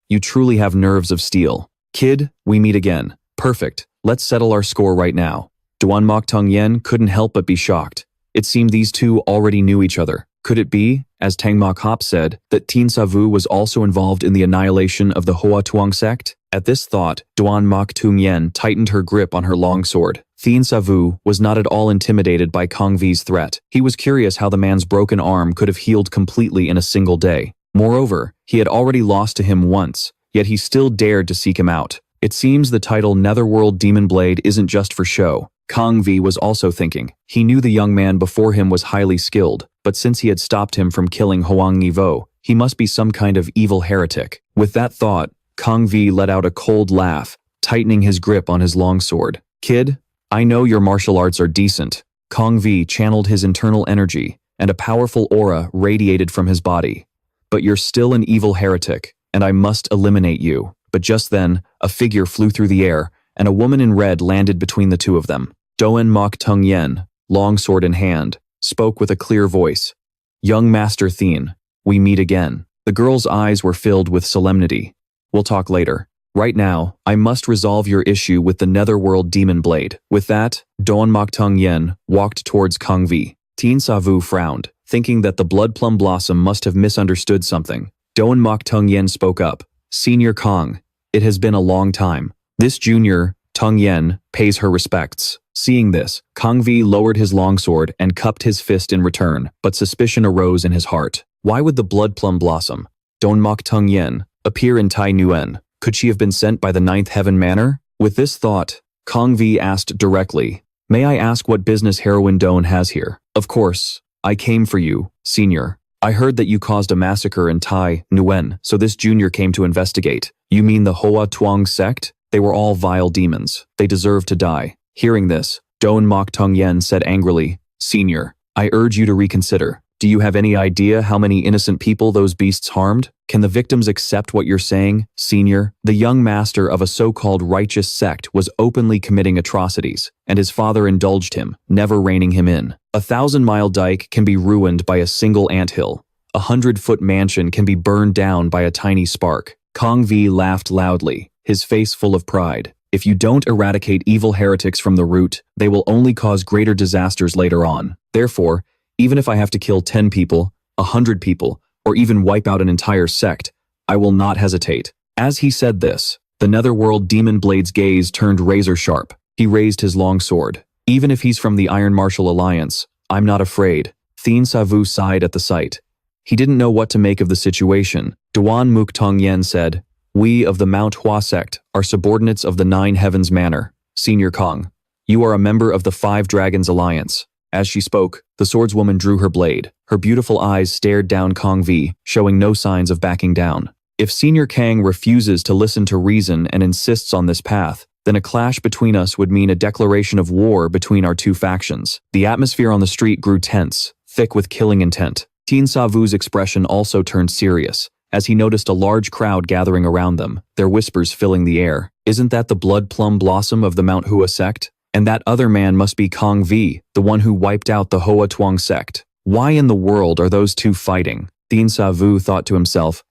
You truly have nerves of steel. Kid, we meet again. Perfect. Let's settle our score right now." Duan Mok Tung Yen couldn't help but be shocked. It seemed these two already knew each other. Could it be, as Tang Mok Hop said, that Thien Sa Vu was also involved in the annihilation of the Hoa Tuong sect? At this thought, Duan Mok Tung Yen tightened her grip on her longsword. Thien Sa Vu was not at all intimidated by Kong Vi's threat. He was curious how the man's broken arm could have healed completely in a single day. Moreover, he had already lost to him once, yet he still dared to seek him out. It seems the title Netherworld Demon Blade isn't just for show. Kong Vi was also thinking. He knew the young man before him was highly skilled, but since he had stopped him from killing Hoang Nivo, he must be some kind of evil heretic. With that thought, Kong Vi let out a cold laugh, tightening his grip on his longsword. "Kid, I know your martial arts are decent." Kong Vi channeled his internal energy, and a powerful aura radiated from his body. "But you're still an evil heretic, and I must eliminate you." But just then, a figure flew through the air, and a woman in red landed between the two of them. Doen Mok Tung Yen, longsword in hand, spoke with a clear voice. "Young Master Thien, we meet again." The girl's eyes were filled with solemnity. "We'll talk later. Right now, I must resolve your issue with the Netherworld Demon Blade." With that, Doen Mok Tung Yen walked towards Kong Vi. Thien Sa Vu frowned, thinking that the Blood Plum Blossom must have misunderstood something. Doen Mok Tung Yen spoke up. "Senior Kong, it has been a long time. This junior, Tung Yen, pays her respects." Seeing this, Kong Vi lowered his longsword and cupped his fist in return, but suspicion arose in his heart. Why would the Blood Plum Blossom, Don Mok Tung Yen, appear in Tai Nguyen? Could she have been sent by the Ninth Heaven Manor? With this thought, Kong Vi asked directly, May I ask what business heroine Doan has here? Of course. I came for you, senior. I heard that you caused a massacre in Tai, Nguyen, so this junior came to investigate. You mean the Hoa Tuong sect? They were all vile demons. They deserve to die. Hearing this, Doan Mok Tung Yen said angrily, Senior, I urge you to reconsider. Do you have any idea how many innocent people those beasts harmed? Can the victims accept what you're saying, Senior? The young master of a so-called righteous sect was openly committing atrocities, and his father indulged him, never reining him in. 1,000-mile dike can be ruined by a single anthill. 100-foot mansion can be burned down by a tiny spark. Kong Vi laughed loudly, his face full of pride. If you don't eradicate evil heretics from the root, they will only cause greater disasters later on. Therefore, even if I have to kill 10 people, 100 people, or even wipe out an entire sect, I will not hesitate. As he said this, the netherworld demon blade's gaze turned razor sharp. He raised his long sword. Even if he's from the Iron Martial Alliance, I'm not afraid. Thien Sa Vu sighed at the sight. He didn't know what to make of the situation. Duan Muk Tong Yen said, We of the Mount Hua sect are subordinates of the Nine Heavens Manor. Senior Kong, you are a member of the Five Dragons Alliance. As she spoke, the swordswoman drew her blade. Her beautiful eyes stared down Kong Vi, showing no signs of backing down. If Senior Kang refuses to listen to reason and insists on this path, then a clash between us would mean a declaration of war between our two factions. The atmosphere on the street grew tense, thick with killing intent. Thien Sa Vu's expression also turned serious, as he noticed a large crowd gathering around them, their whispers filling the air. Isn't that the blood plum blossom of the Mount Hua sect? And that other man must be Kong Vi, the one who wiped out the Hoa Tuong sect. Why in the world are those two fighting? Thien Sa Vu thought to himself,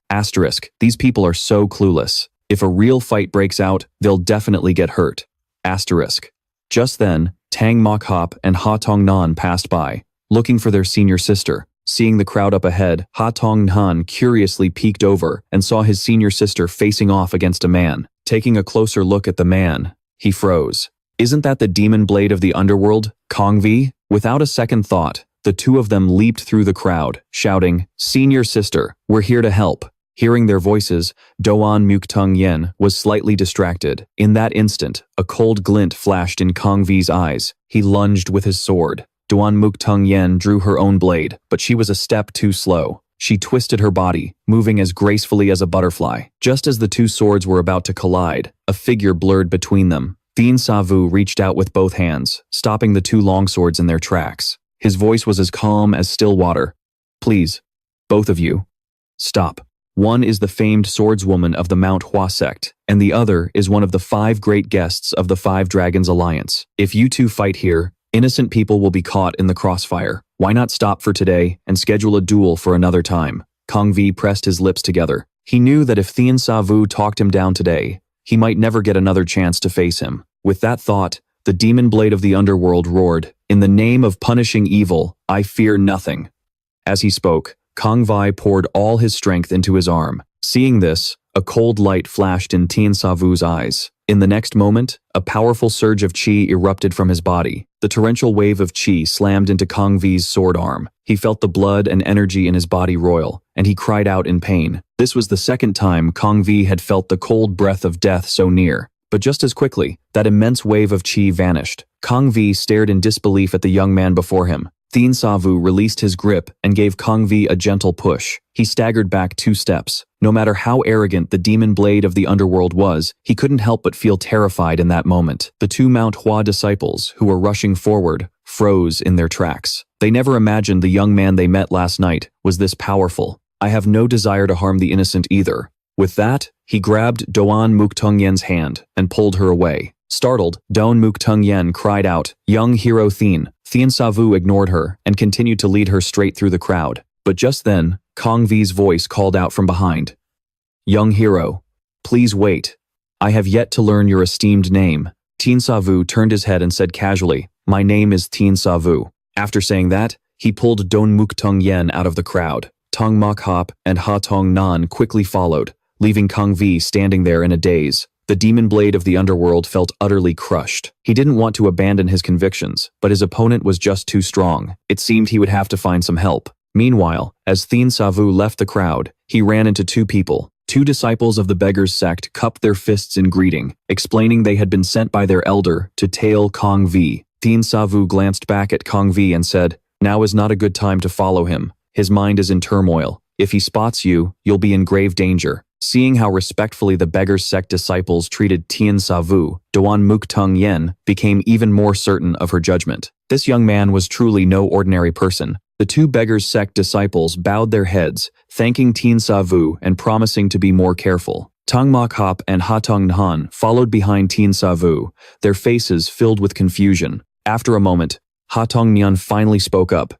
these people are so clueless. If a real fight breaks out, they'll definitely get hurt. Just then, Tang Mok Hop and Ha Tong Nan passed by, looking for their senior sister. Seeing the crowd up ahead, Ha Tong Nan curiously peeked over and saw his senior sister facing off against a man. Taking a closer look at the man, he froze. Isn't that the demon blade of the underworld, Kong Vi? Without a second thought, the two of them leaped through the crowd, shouting, Senior sister, we're here to help. Hearing their voices, Doan Muk Tung Yen was slightly distracted. In that instant, a cold glint flashed in Kong Vi's eyes. He lunged with his sword. Doan Muk Tung Yen drew her own blade, but she was a step too slow. She twisted her body, moving as gracefully as a butterfly. Just as the two swords were about to collide, a figure blurred between them. Thien Sa Vu reached out with both hands, stopping the two longswords in their tracks. His voice was as calm as still water. Please, both of you, stop. One is the famed swordswoman of the Mount Hua sect, and the other is one of the 5 great guests of the Five Dragons Alliance. If you two fight here, innocent people will be caught in the crossfire. Why not stop for today and schedule a duel for another time? Kong Vi pressed his lips together. He knew that if Thien Sa Vu talked him down today, he might never get another chance to face him. With that thought, the demon blade of the underworld roared, In the name of punishing evil, I fear nothing. As he spoke, Kong Vi poured all his strength into his arm. Seeing this, a cold light flashed in Thien Sa Vu's eyes. In the next moment, a powerful surge of chi erupted from his body. The torrential wave of chi slammed into Kong Vi's sword arm. He felt the blood and energy in his body roil, and he cried out in pain. This was the second time Kong Vi had felt the cold breath of death so near. But just as quickly, that immense wave of chi vanished. Kong Vi stared in disbelief at the young man before him. Thien Sa Vu released his grip and gave Kong Vi a gentle push. He staggered back 2 steps. No matter how arrogant the demon blade of the underworld was, he couldn't help but feel terrified in that moment. The 2 Mount Hua disciples, who were rushing forward, froze in their tracks. They never imagined the young man they met last night was this powerful. I have no desire to harm the innocent either. With that, he grabbed Doan Muk Tung Yen's hand and pulled her away. Startled, Doan Muk Tung Yen cried out, Young hero Thien. Thien Sa Vu ignored her and continued to lead her straight through the crowd. But just then, Kong Vi's voice called out from behind. Young hero, please wait. I have yet to learn your esteemed name. Thien Sa Vu turned his head and said casually, My name is Thien Sa Vu. After saying that, he pulled Doan Muk Tung Yen out of the crowd. Tong Mok Hop and Ha Tong Nan quickly followed, leaving Kong Vi standing there in a daze. The demon blade of the underworld felt utterly crushed. He didn't want to abandon his convictions, but his opponent was just too strong. It seemed he would have to find some help. Meanwhile, as Thien Sa Vu left the crowd, he ran into 2 people. 2 disciples of the beggar's sect cupped their fists in greeting, explaining they had been sent by their elder to tail Kong Vi. Thien Sa Vu glanced back at Kong Vi and said, "Now is not a good time to follow him. His mind is in turmoil. If he spots you, you'll be in grave danger." Seeing how respectfully the beggar's sect disciples treated Thien Sa Vu, Doan Mook Tung Yen became even more certain of her judgment. This young man was truly no ordinary person. The two beggar's sect disciples bowed their heads, thanking Thien Sa Vu and promising to be more careful. Tung Mok Hop and Ha Tung Nhan followed behind Thien Sa Vu, their faces filled with confusion. After a moment, Ha Tung Nhan finally spoke up.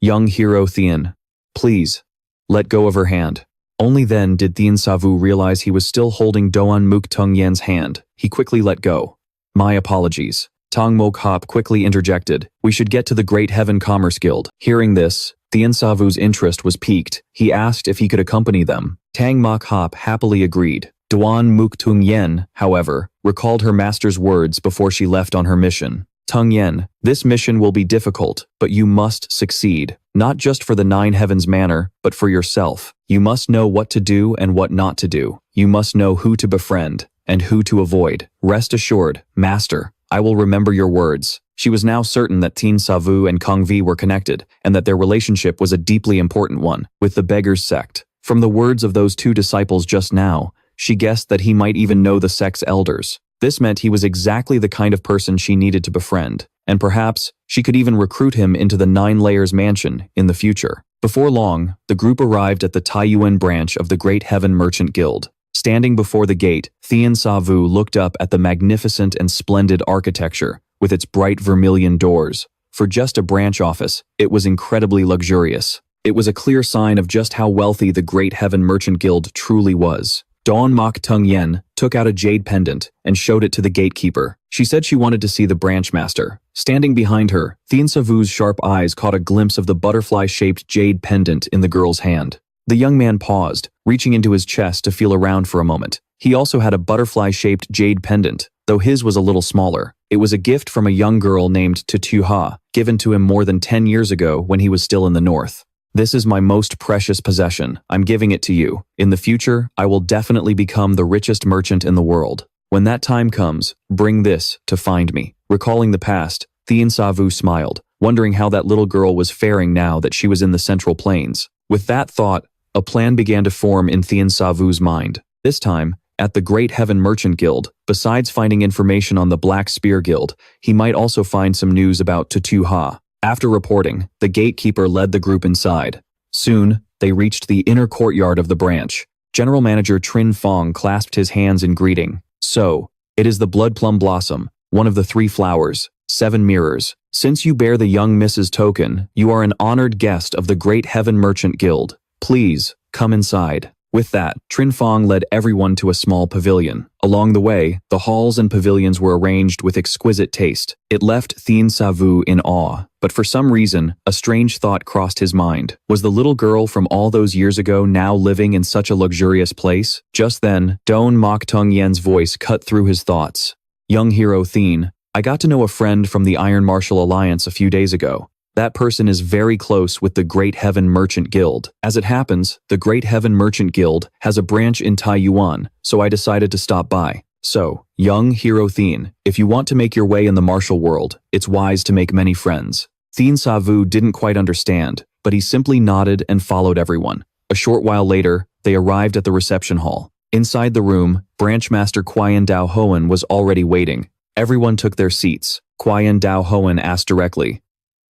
"Young hero Thien, please, let go of her hand." Only then did Thien Sa Vu realize he was still holding Doan Mook Tung Yen's hand. He quickly let go. "My apologies." Tong Mok Hop quickly interjected, "We should get to the Great Heaven Commerce Guild." Hearing this, Thien Sa Vu's interest was piqued. He asked if he could accompany them. Tang Mok Hop happily agreed. Doan Mook Tung Yen, however, recalled her master's words before she left on her mission. "Tung Yen, this mission will be difficult, but you must succeed. Not just for the Nine Heavens Manor, but for yourself. You must know what to do and what not to do. You must know who to befriend and who to avoid. Rest assured, Master, I will remember your words." She was now certain that Thien Sa Vu and Kong Vi were connected, and that their relationship was a deeply important one, with the beggar's sect. From the words of those two disciples just now, she guessed that he might even know the sect's elders. This meant he was exactly the kind of person she needed to befriend, and perhaps she could even recruit him into the Nine Layers mansion in the future. Before long, the group arrived at the Taiyuan branch of the Great Heaven Merchant Guild. Standing before the gate, Thien Sa Vu looked up at the magnificent and splendid architecture, with its bright vermilion doors. For just a branch office, it was incredibly luxurious. It was a clear sign of just how wealthy the Great Heaven Merchant Guild truly was. Doan Mok Tung Yen took out a jade pendant and showed it to the gatekeeper. She said she wanted to see the branch master. Standing behind her, Thien Sa Vu's sharp eyes caught a glimpse of the butterfly-shaped jade pendant in the girl's hand. The young man paused, reaching into his chest to feel around for a moment. He also had a butterfly-shaped jade pendant, though his was a little smaller. It was a gift from a young girl named Tutu Ha, given to him more than 10 years ago when he was still in the north. "This is my most precious possession. I'm giving it to you. In the future, I will definitely become the richest merchant in the world. When that time comes, bring this to find me." Recalling the past, Thien Sa Vu smiled, wondering how that little girl was faring now that she was in the Central Plains. With that thought, a plan began to form in Thien Sa Vu's mind. This time, at the Great Heaven Merchant Guild, besides finding information on the Black Spear Guild, he might also find some news about Tutu Ha. After reporting, the gatekeeper led the group inside. Soon, they reached the inner courtyard of the branch. General Manager Trin Fong clasped his hands in greeting. "So, it is the Blood Plum Blossom, one of the 3 flowers, 7 mirrors. Since you bear the young Mrs. Token, you are an honored guest of the Great Heaven Merchant Guild. Please, come inside." With that, Trin Fong led everyone to a small pavilion. Along the way, the halls and pavilions were arranged with exquisite taste. It left Thien Sa Vu in awe, but for some reason, a strange thought crossed his mind. Was the little girl from all those years ago now living in such a luxurious place? Just then, Doan Mok Tung Yen's voice cut through his thoughts. "Young hero Thien, I got to know a friend from the Iron Martial Alliance a few days ago. That person is very close with the Great Heaven Merchant Guild. As it happens, the Great Heaven Merchant Guild has a branch in Taiyuan, so I decided to stop by. So, young hero Thien, if you want to make your way in the martial world, it's wise to make many friends." Thien Sa Vu didn't quite understand, but he simply nodded and followed everyone. A short while later, they arrived at the reception hall. Inside the room, Branch Master Quian Dao Hoen was already waiting. Everyone took their seats. Quian Dao Hoen asked directly,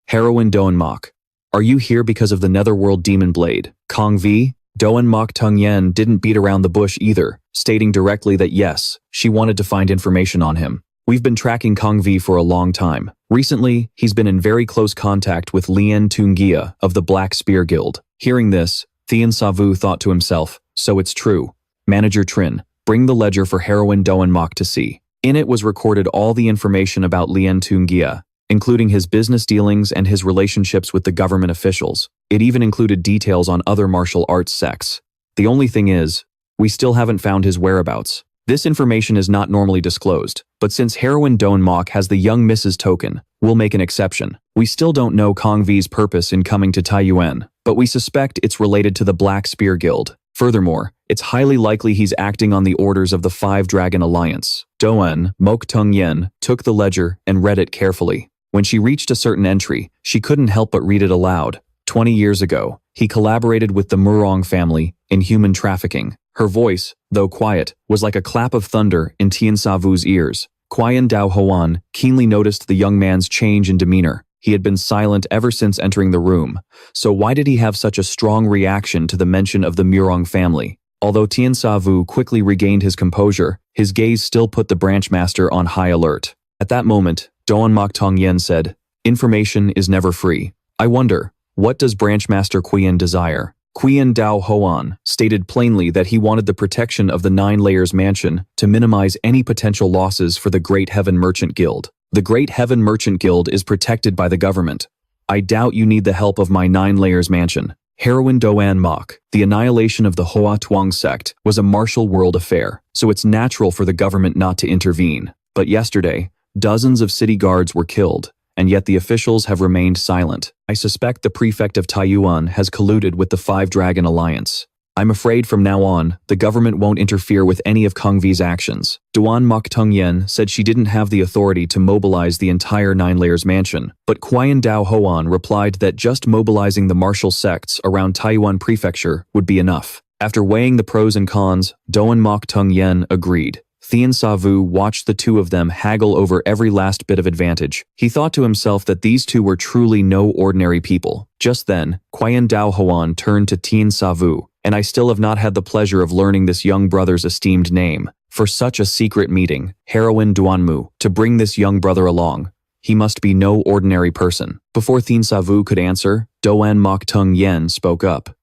"Heroine Doan Mok, are you here because of the Netherworld Demon Blade?" Kong Vi? Doan Mok Tung Yen didn't beat around the bush either, stating directly that yes, she wanted to find information on him. "We've been tracking Kong Vi for a long time. Recently, he's been in very close contact with Lien Tungia of the Black Spear Guild." Hearing this, Thien Sa Vu thought to himself, so it's true. "Manager Trin, bring the ledger for heroine Doan Mok to see." In it was recorded all the information about Lien Tungia, including his business dealings and his relationships with the government officials. It even included details on other martial arts sects. The only thing is, we still haven't found his whereabouts. This information is not normally disclosed, but since heroine Doan Mok has the young Mrs. Token, we'll make an exception. We still don't know Kong Vi's purpose in coming to Taiyuan, but we suspect it's related to the Black Spear Guild. Furthermore, it's highly likely he's acting on the orders of the 5 Dragon Alliance. Doan Mok Tung Yen took the ledger and read it carefully. When she reached a certain entry, she couldn't help but read it aloud. 20 years ago, he collaborated with the Murang family in human trafficking. Her voice, though quiet, was like a clap of thunder in Thien Sa Vu's ears. Qian Dao Hoan keenly noticed the young man's change in demeanor. He had been silent ever since entering the room, so why did he have such a strong reaction to the mention of the Murang family? Although Thien Sa Vu quickly regained his composure, his gaze still put the branchmaster on high alert. At that moment, Doan Mok Tong Yen said, "Information is never free. I wonder, what does Branchmaster Qian desire?" Qian Dao Hoan stated plainly that he wanted the protection of the 9 Layers mansion to minimize any potential losses for the Great Heaven Merchant Guild. The Great Heaven Merchant Guild is protected by the government. I doubt you need the help of my 9 Layers mansion. Heroine Doan Mok, the annihilation of the Hoa Tuong sect was a martial world affair, so it's natural for the government not to intervene. But yesterday, dozens of city guards were killed, and yet the officials have remained silent. I suspect the prefect of Taiyuan has colluded with the Five Dragon Alliance. I'm afraid from now on, the government won't interfere with any of Kong V's actions. Duan Mok Tung Yen said she didn't have the authority to mobilize the entire 9 Layers mansion, but Qian Dao Hoan replied that just mobilizing the martial sects around Taiyuan Prefecture would be enough. After weighing the pros and cons, Doan Mok Tung Yen agreed. Thien Sa Vu watched the two of them haggle over every last bit of advantage. He thought to himself that these two were truly no ordinary people. Just then, Qian Dao Hoan turned to Thien Sa Vu, and I still have not had the pleasure of learning this young brother's esteemed name. For such a secret meeting, Heroine Duanmu, to bring this young brother along, he must be no ordinary person. Before Thien Sa Vu could answer, Doan Mok Tung Yen spoke up.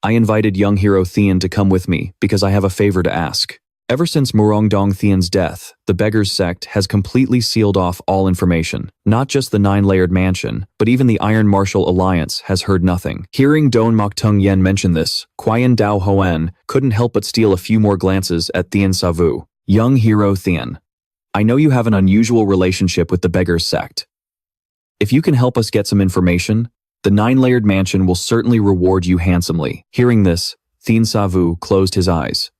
I invited young hero Thien to come with me because I have a favor to ask. Ever since Murang Dong Thien's death, the Beggars sect has completely sealed off all information. Not just the 9-layered mansion, but even the Iron Martial Alliance has heard nothing. Hearing Doan Mok Tung Yen mention this, Qian Dao Hoan couldn't help but steal a few more glances at Thien Sa Vu. Young hero Thien, I know you have an unusual relationship with the Beggars sect. If you can help us get some information, the 9-layered mansion will certainly reward you handsomely. Hearing this, Thien Sa Vu closed his eyes.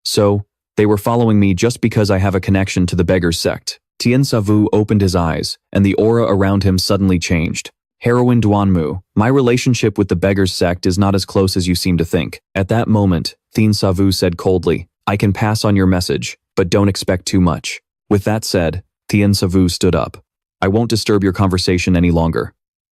So, they were following me just because I have a connection to the Beggars sect. Thien Sa Vu opened his eyes, and the aura around him suddenly changed. Heroine Duanmu, my relationship with the Beggars sect is not as close as you seem to think. At that moment, Thien Sa Vu said coldly, I can pass on your message, but don't expect too much. With that said, Thien Sa Vu stood up. I won't disturb your conversation any longer.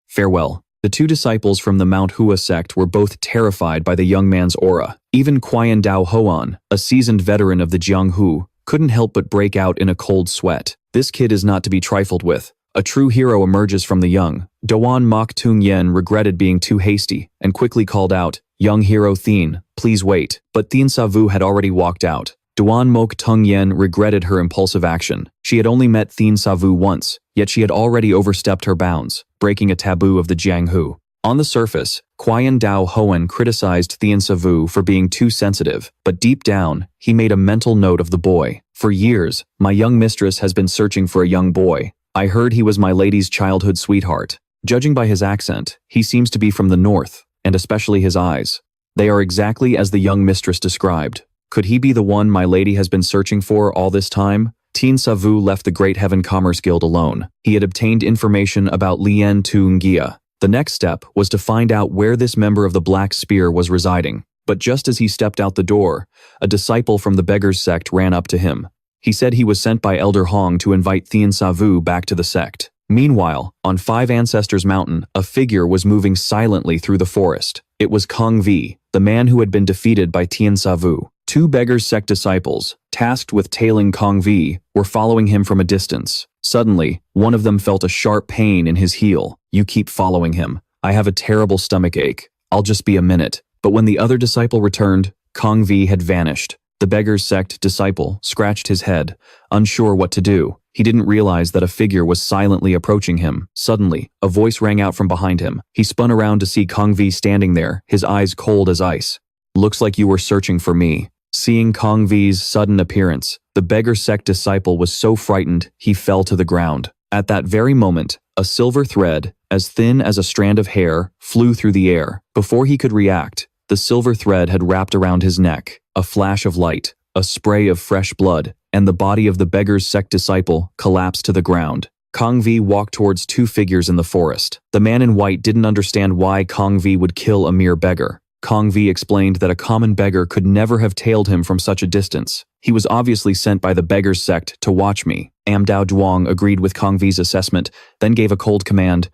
Farewell. The two disciples from the Mount Hua sect were both terrified by the young man's aura. Even Qian Dao Hoan, a seasoned veteran of the Jianghu, couldn't help but break out in a cold sweat. This kid is not to be trifled with. A true hero emerges from the young. Doan Mok Tung Yen regretted being too hasty and quickly called out, Young hero Thien, please wait. But Thien Sa Vu had already walked out. Duan Mok Tung Yen regretted her impulsive action. She had only met Thien Sa Vu once, yet she had already overstepped her bounds, breaking a taboo of the Jianghu. On the surface, Qian Dao Hoan criticized Thien Sa Vu for being too sensitive, but deep down, he made a mental note of the boy. For years, my young mistress has been searching for a young boy. I heard he was my lady's childhood sweetheart. Judging by his accent, he seems to be from the north, and especially his eyes. They are exactly as the young mistress described. Could he be the one my lady has been searching for all this time? Thien Sa Vu left the Great Heaven Commerce Guild alone. He had obtained information about Lien Kungia. The next step was to find out where this member of the Black Spear was residing. But just as he stepped out the door, a disciple from the Beggars sect ran up to him. He said he was sent by Elder Hong to invite Thien Sa Vu back to the sect. Meanwhile, on Five Ancestors Mountain, a figure was moving silently through the forest. It was Kong Vi, the man who had been defeated by Thien Sa Vu. Two Beggars sect disciples, tasked with tailing Kong Vi, were following him from a distance. Suddenly, one of them felt a sharp pain in his heel. You keep following him. I have a terrible stomach ache. I'll just be a minute. But when the other disciple returned, Kong Vi had vanished. The Beggars sect disciple scratched his head, unsure what to do. He didn't realize that a figure was silently approaching him. Suddenly, a voice rang out from behind him. He spun around to see Kong Vi standing there, his eyes cold as ice. Looks like you were searching for me. Seeing Kong Vi's sudden appearance, the Beggar sect disciple was so frightened he fell to the ground. At that very moment, a silver thread, as thin as a strand of hair, flew through the air. Before he could react, the silver thread had wrapped around his neck. A flash of light, a spray of fresh blood, and the body of the Beggar's sect disciple collapsed to the ground. Kong Vi walked towards two figures in the forest. The man in white didn't understand why Kong Vi would kill a mere beggar. Kong Vi explained that a common beggar could never have tailed him from such a distance. He was obviously sent by the beggar's sect to watch me. Amdao Duong agreed with Kong Vi's assessment, then gave a cold command.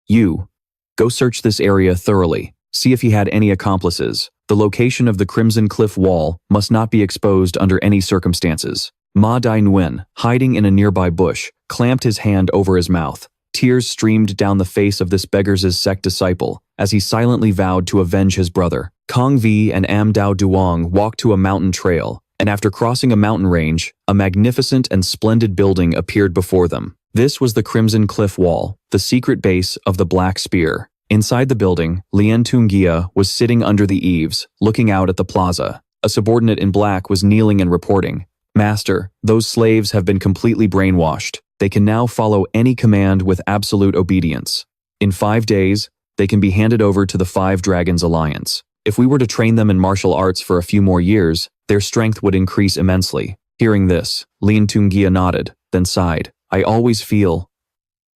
You, go search this area thoroughly. See if he had any accomplices. The location of the Crimson Cliff Wall must not be exposed under any circumstances. Ma Dai Nguyen, hiding in a nearby bush, clamped his hand over his mouth. Tears streamed down the face of this beggar's sect disciple as he silently vowed to avenge his brother. Kong Vi and Amdao Duong walked to a mountain trail, and after crossing a mountain range, a magnificent and splendid building appeared before them. This was the Crimson Cliff Wall, the secret base of the Black Spear. Inside the building, Lien Tungia was sitting under the eaves, looking out at the plaza. A subordinate in black was kneeling and reporting, "Master, those slaves have been completely brainwashed. They can now follow any command with absolute obedience. In 5 days, they can be handed over to the Five Dragons Alliance. If we were to train them in martial arts for a few more years, their strength would increase immensely." Hearing this, Lien Tungia nodded, then sighed. "I always feel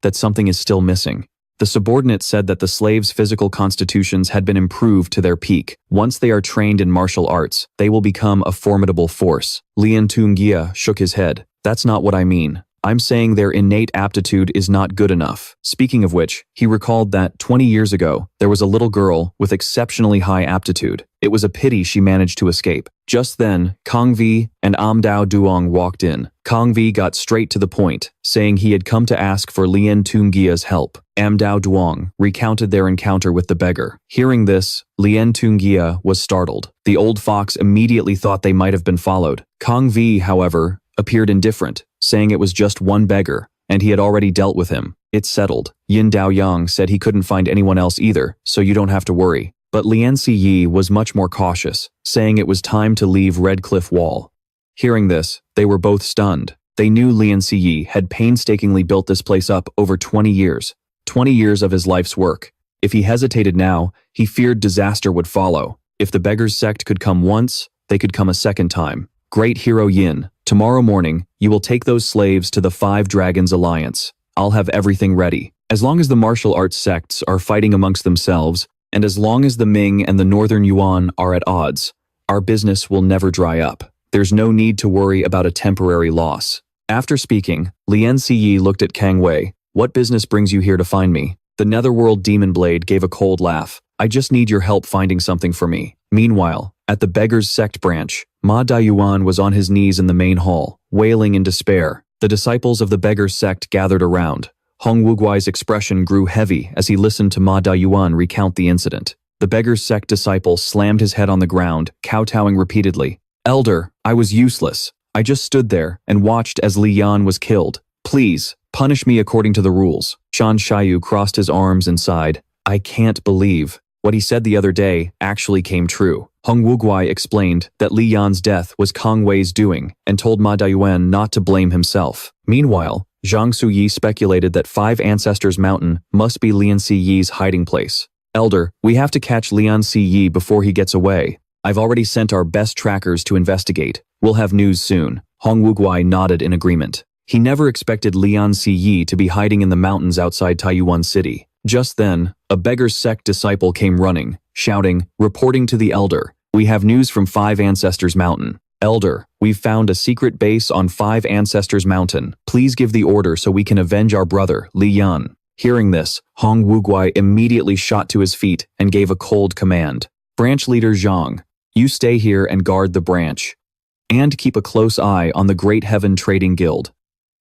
that something is still missing." The subordinate said that the slaves' physical constitutions had been improved to their peak. Once they are trained in martial arts, they will become a formidable force. Lien Tungia shook his head. "That's not what I mean. I'm saying their innate aptitude is not good enough." Speaking of which, he recalled that 20 years ago, there was a little girl with exceptionally high aptitude. It was a pity she managed to escape. Just then, Kong Vi and Amdao Duong walked in. Kong Vi got straight to the point, saying he had come to ask for Lien Tungia's help. Amdao Duong recounted their encounter with the beggar. Hearing this, Lien Tungia was startled. The old fox immediately thought they might have been followed. Kong Vi, however, appeared indifferent, saying it was just one beggar, and he had already dealt with him. "It's settled. Yin Daoyang said he couldn't find anyone else either, so you don't have to worry." But Lien Ziyi was much more cautious, saying it was time to leave Red Cliff Wall. Hearing this, they were both stunned. They knew Lien Ziyi had painstakingly built this place up over 20 years. 20 years of his life's work. If he hesitated now, he feared disaster would follow. If the beggar's sect could come once, they could come a second time. "Great hero Yin, tomorrow morning, you will take those slaves to the Five Dragons Alliance. I'll have everything ready. As long as the martial arts sects are fighting amongst themselves, and as long as the Ming and the Northern Yuan are at odds, our business will never dry up. There's no need to worry about a temporary loss." After speaking, Lien Ziyi looked at Kang Wei. "What business brings you here to find me?" The Netherworld Demon Blade gave a cold laugh. "I just need your help finding something for me." Meanwhile, at the beggar's sect branch, Ma Dayuan was on his knees in the main hall, wailing in despair. The disciples of the beggar's sect gathered around. Hong Wuguai's expression grew heavy as he listened to Ma Dayuan recount the incident. The beggar's sect disciple slammed his head on the ground, kowtowing repeatedly. "Elder, I was useless. I just stood there and watched as Li Yan was killed. Please, punish me according to the rules." Shan Shayu crossed his arms and sighed. "I can't believe what he said the other day actually came true." Hong Wuguai explained that Li Yan's death was Kong Wei's doing and told Ma Dayuan not to blame himself. Meanwhile, Zhang Suyi speculated that Five Ancestors Mountain must be Lian Siyi's hiding place. "Elder, we have to catch Lian Siyi before he gets away. I've already sent our best trackers to investigate. We'll have news soon." Hong Wuguai nodded in agreement. He never expected Lian Siyi to be hiding in the mountains outside Taiyuan City. Just then, a beggar's sect disciple came running, shouting, "Reporting to the Elder. We have news from Five Ancestors Mountain. Elder, we've found a secret base on Five Ancestors Mountain. Please give the order so we can avenge our brother, Li Yan." Hearing this, Hong Wuguai immediately shot to his feet and gave a cold command. "Branch leader Zhang, you stay here and guard the branch. And keep a close eye on the Great Heaven Trading Guild.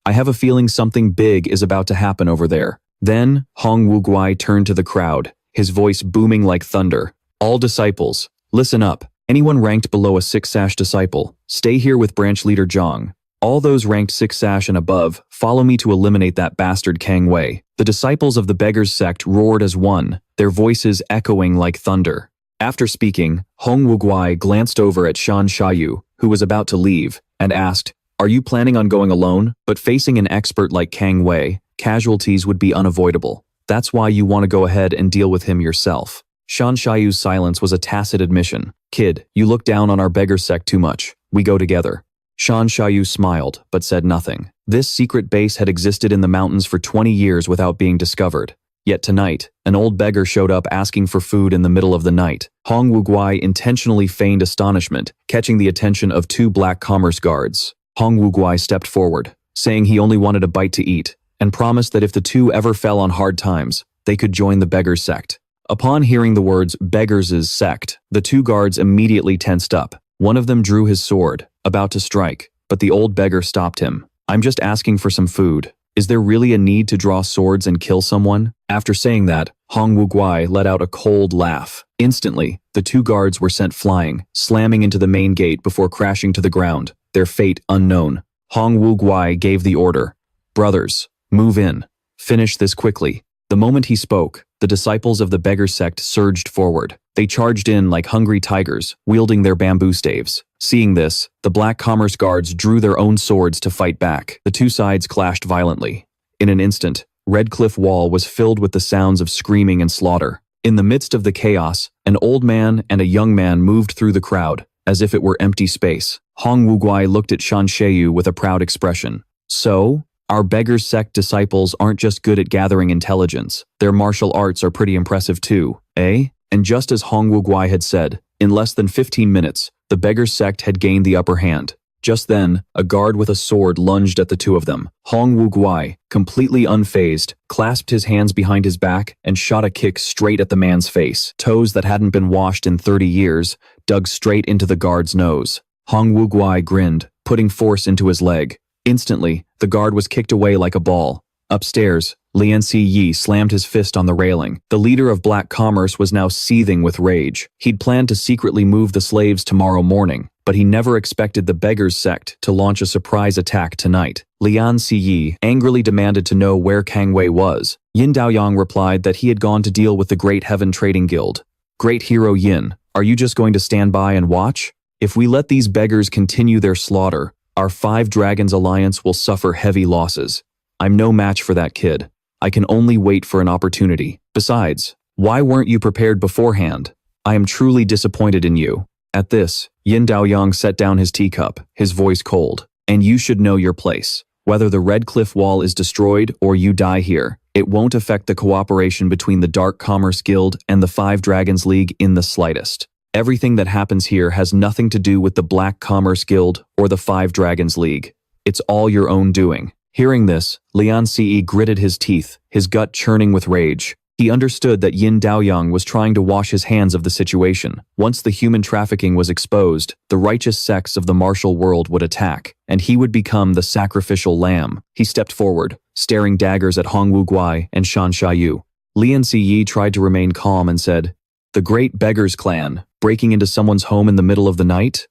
I have a feeling something big is about to happen over there." Then, Hong Wuguai turned to the crowd, his voice booming like thunder. "All disciples, listen up. Anyone ranked below a 6-sash disciple, stay here with branch leader Zhang. All those ranked 6-sash and above, follow me to eliminate that bastard Kang Wei." The disciples of the beggar's sect roared as one, their voices echoing like thunder. After speaking, Hong Wuguai glanced over at Shan Shayu, who was about to leave, and asked, "Are you planning on going alone?" But facing an expert like Kang Wei, casualties would be unavoidable. That's why you want to go ahead and deal with him yourself. Shan Shayu's silence was a tacit admission. "Kid, you look down on our beggar sect too much. We go together." Shan Shayu smiled, but said nothing. This secret base had existed in the mountains for 20 years without being discovered. Yet tonight, an old beggar showed up asking for food in the middle of the night. Hong Wuguai intentionally feigned astonishment, catching the attention of 2 black commerce guards. Hong Wuguai stepped forward, saying he only wanted a bite to eat, and promised that if the 2 ever fell on hard times, they could join the beggars' sect. Upon hearing the words beggars' sect, the 2 guards immediately tensed up. One of them drew his sword, about to strike, but the old beggar stopped him. "I'm just asking for some food. Is there really a need to draw swords and kill someone?" After saying that, Hong Wuguai let out a cold laugh. Instantly, the 2 guards were sent flying, slamming into the main gate before crashing to the ground, their fate unknown. Hong Wuguai gave the order, "Brothers, move in. Finish this quickly." The moment he spoke, the disciples of the beggar sect surged forward. They charged in like hungry tigers, wielding their bamboo staves. Seeing this, the black commerce guards drew their own swords to fight back. The 2 sides clashed violently. In an instant, Red Cliff Wall was filled with the sounds of screaming and slaughter. In the midst of the chaos, an old man and a young man moved through the crowd, as if it were empty space. Hong Wuguai looked at Shan Sheyu with a proud expression. "So, our beggars sect disciples aren't just good at gathering intelligence. Their martial arts are pretty impressive too, eh?" And just as Hong Wuguai had said, in less than 15 minutes, the beggars sect had gained the upper hand. Just then, a guard with a sword lunged at the 2 of them. Hong Wuguai, completely unfazed, clasped his hands behind his back and shot a kick straight at the man's face. Toes that hadn't been washed in 30 years dug straight into the guard's nose. Hong Wuguai grinned, putting force into his leg. Instantly, the guard was kicked away like a ball. Upstairs, Lian Ziyi slammed his fist on the railing. The leader of Black Commerce was now seething with rage. He'd planned to secretly move the slaves tomorrow morning, but he never expected the beggars sect to launch a surprise attack tonight. Lian Ziyi angrily demanded to know where Kang Wei was. Yin Daoyang replied that he had gone to deal with the Great Heaven Trading Guild. "Great hero Yin, are you just going to stand by and watch? If we let these beggars continue their slaughter, our 5 Dragons Alliance will suffer heavy losses. I'm no match for that kid. I can only wait for an opportunity. Besides, why weren't you prepared beforehand? I am truly disappointed in you." At this, Yin Daoyang set down his teacup, his voice cold. "And you should know your place. Whether the Red Cliff Wall is destroyed or you die here, it won't affect the cooperation between the Dark Commerce Guild and the 5 Dragons League in the slightest. Everything that happens here has nothing to do with the Black Commerce Guild or the 5 Dragons League. It's all your own doing." Hearing this, Lian Ziyi gritted his teeth, his gut churning with rage. He understood that Yin Daoyang was trying to wash his hands of the situation. Once the human trafficking was exposed, the righteous sects of the martial world would attack, and he would become the sacrificial lamb. He stepped forward, staring daggers at Hong Wuguai and Shan Sheyu. Lian Ziyi tried to remain calm and said, "The Great Beggars Clan, breaking into someone's home in the middle of the night?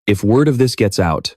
If word of this gets out,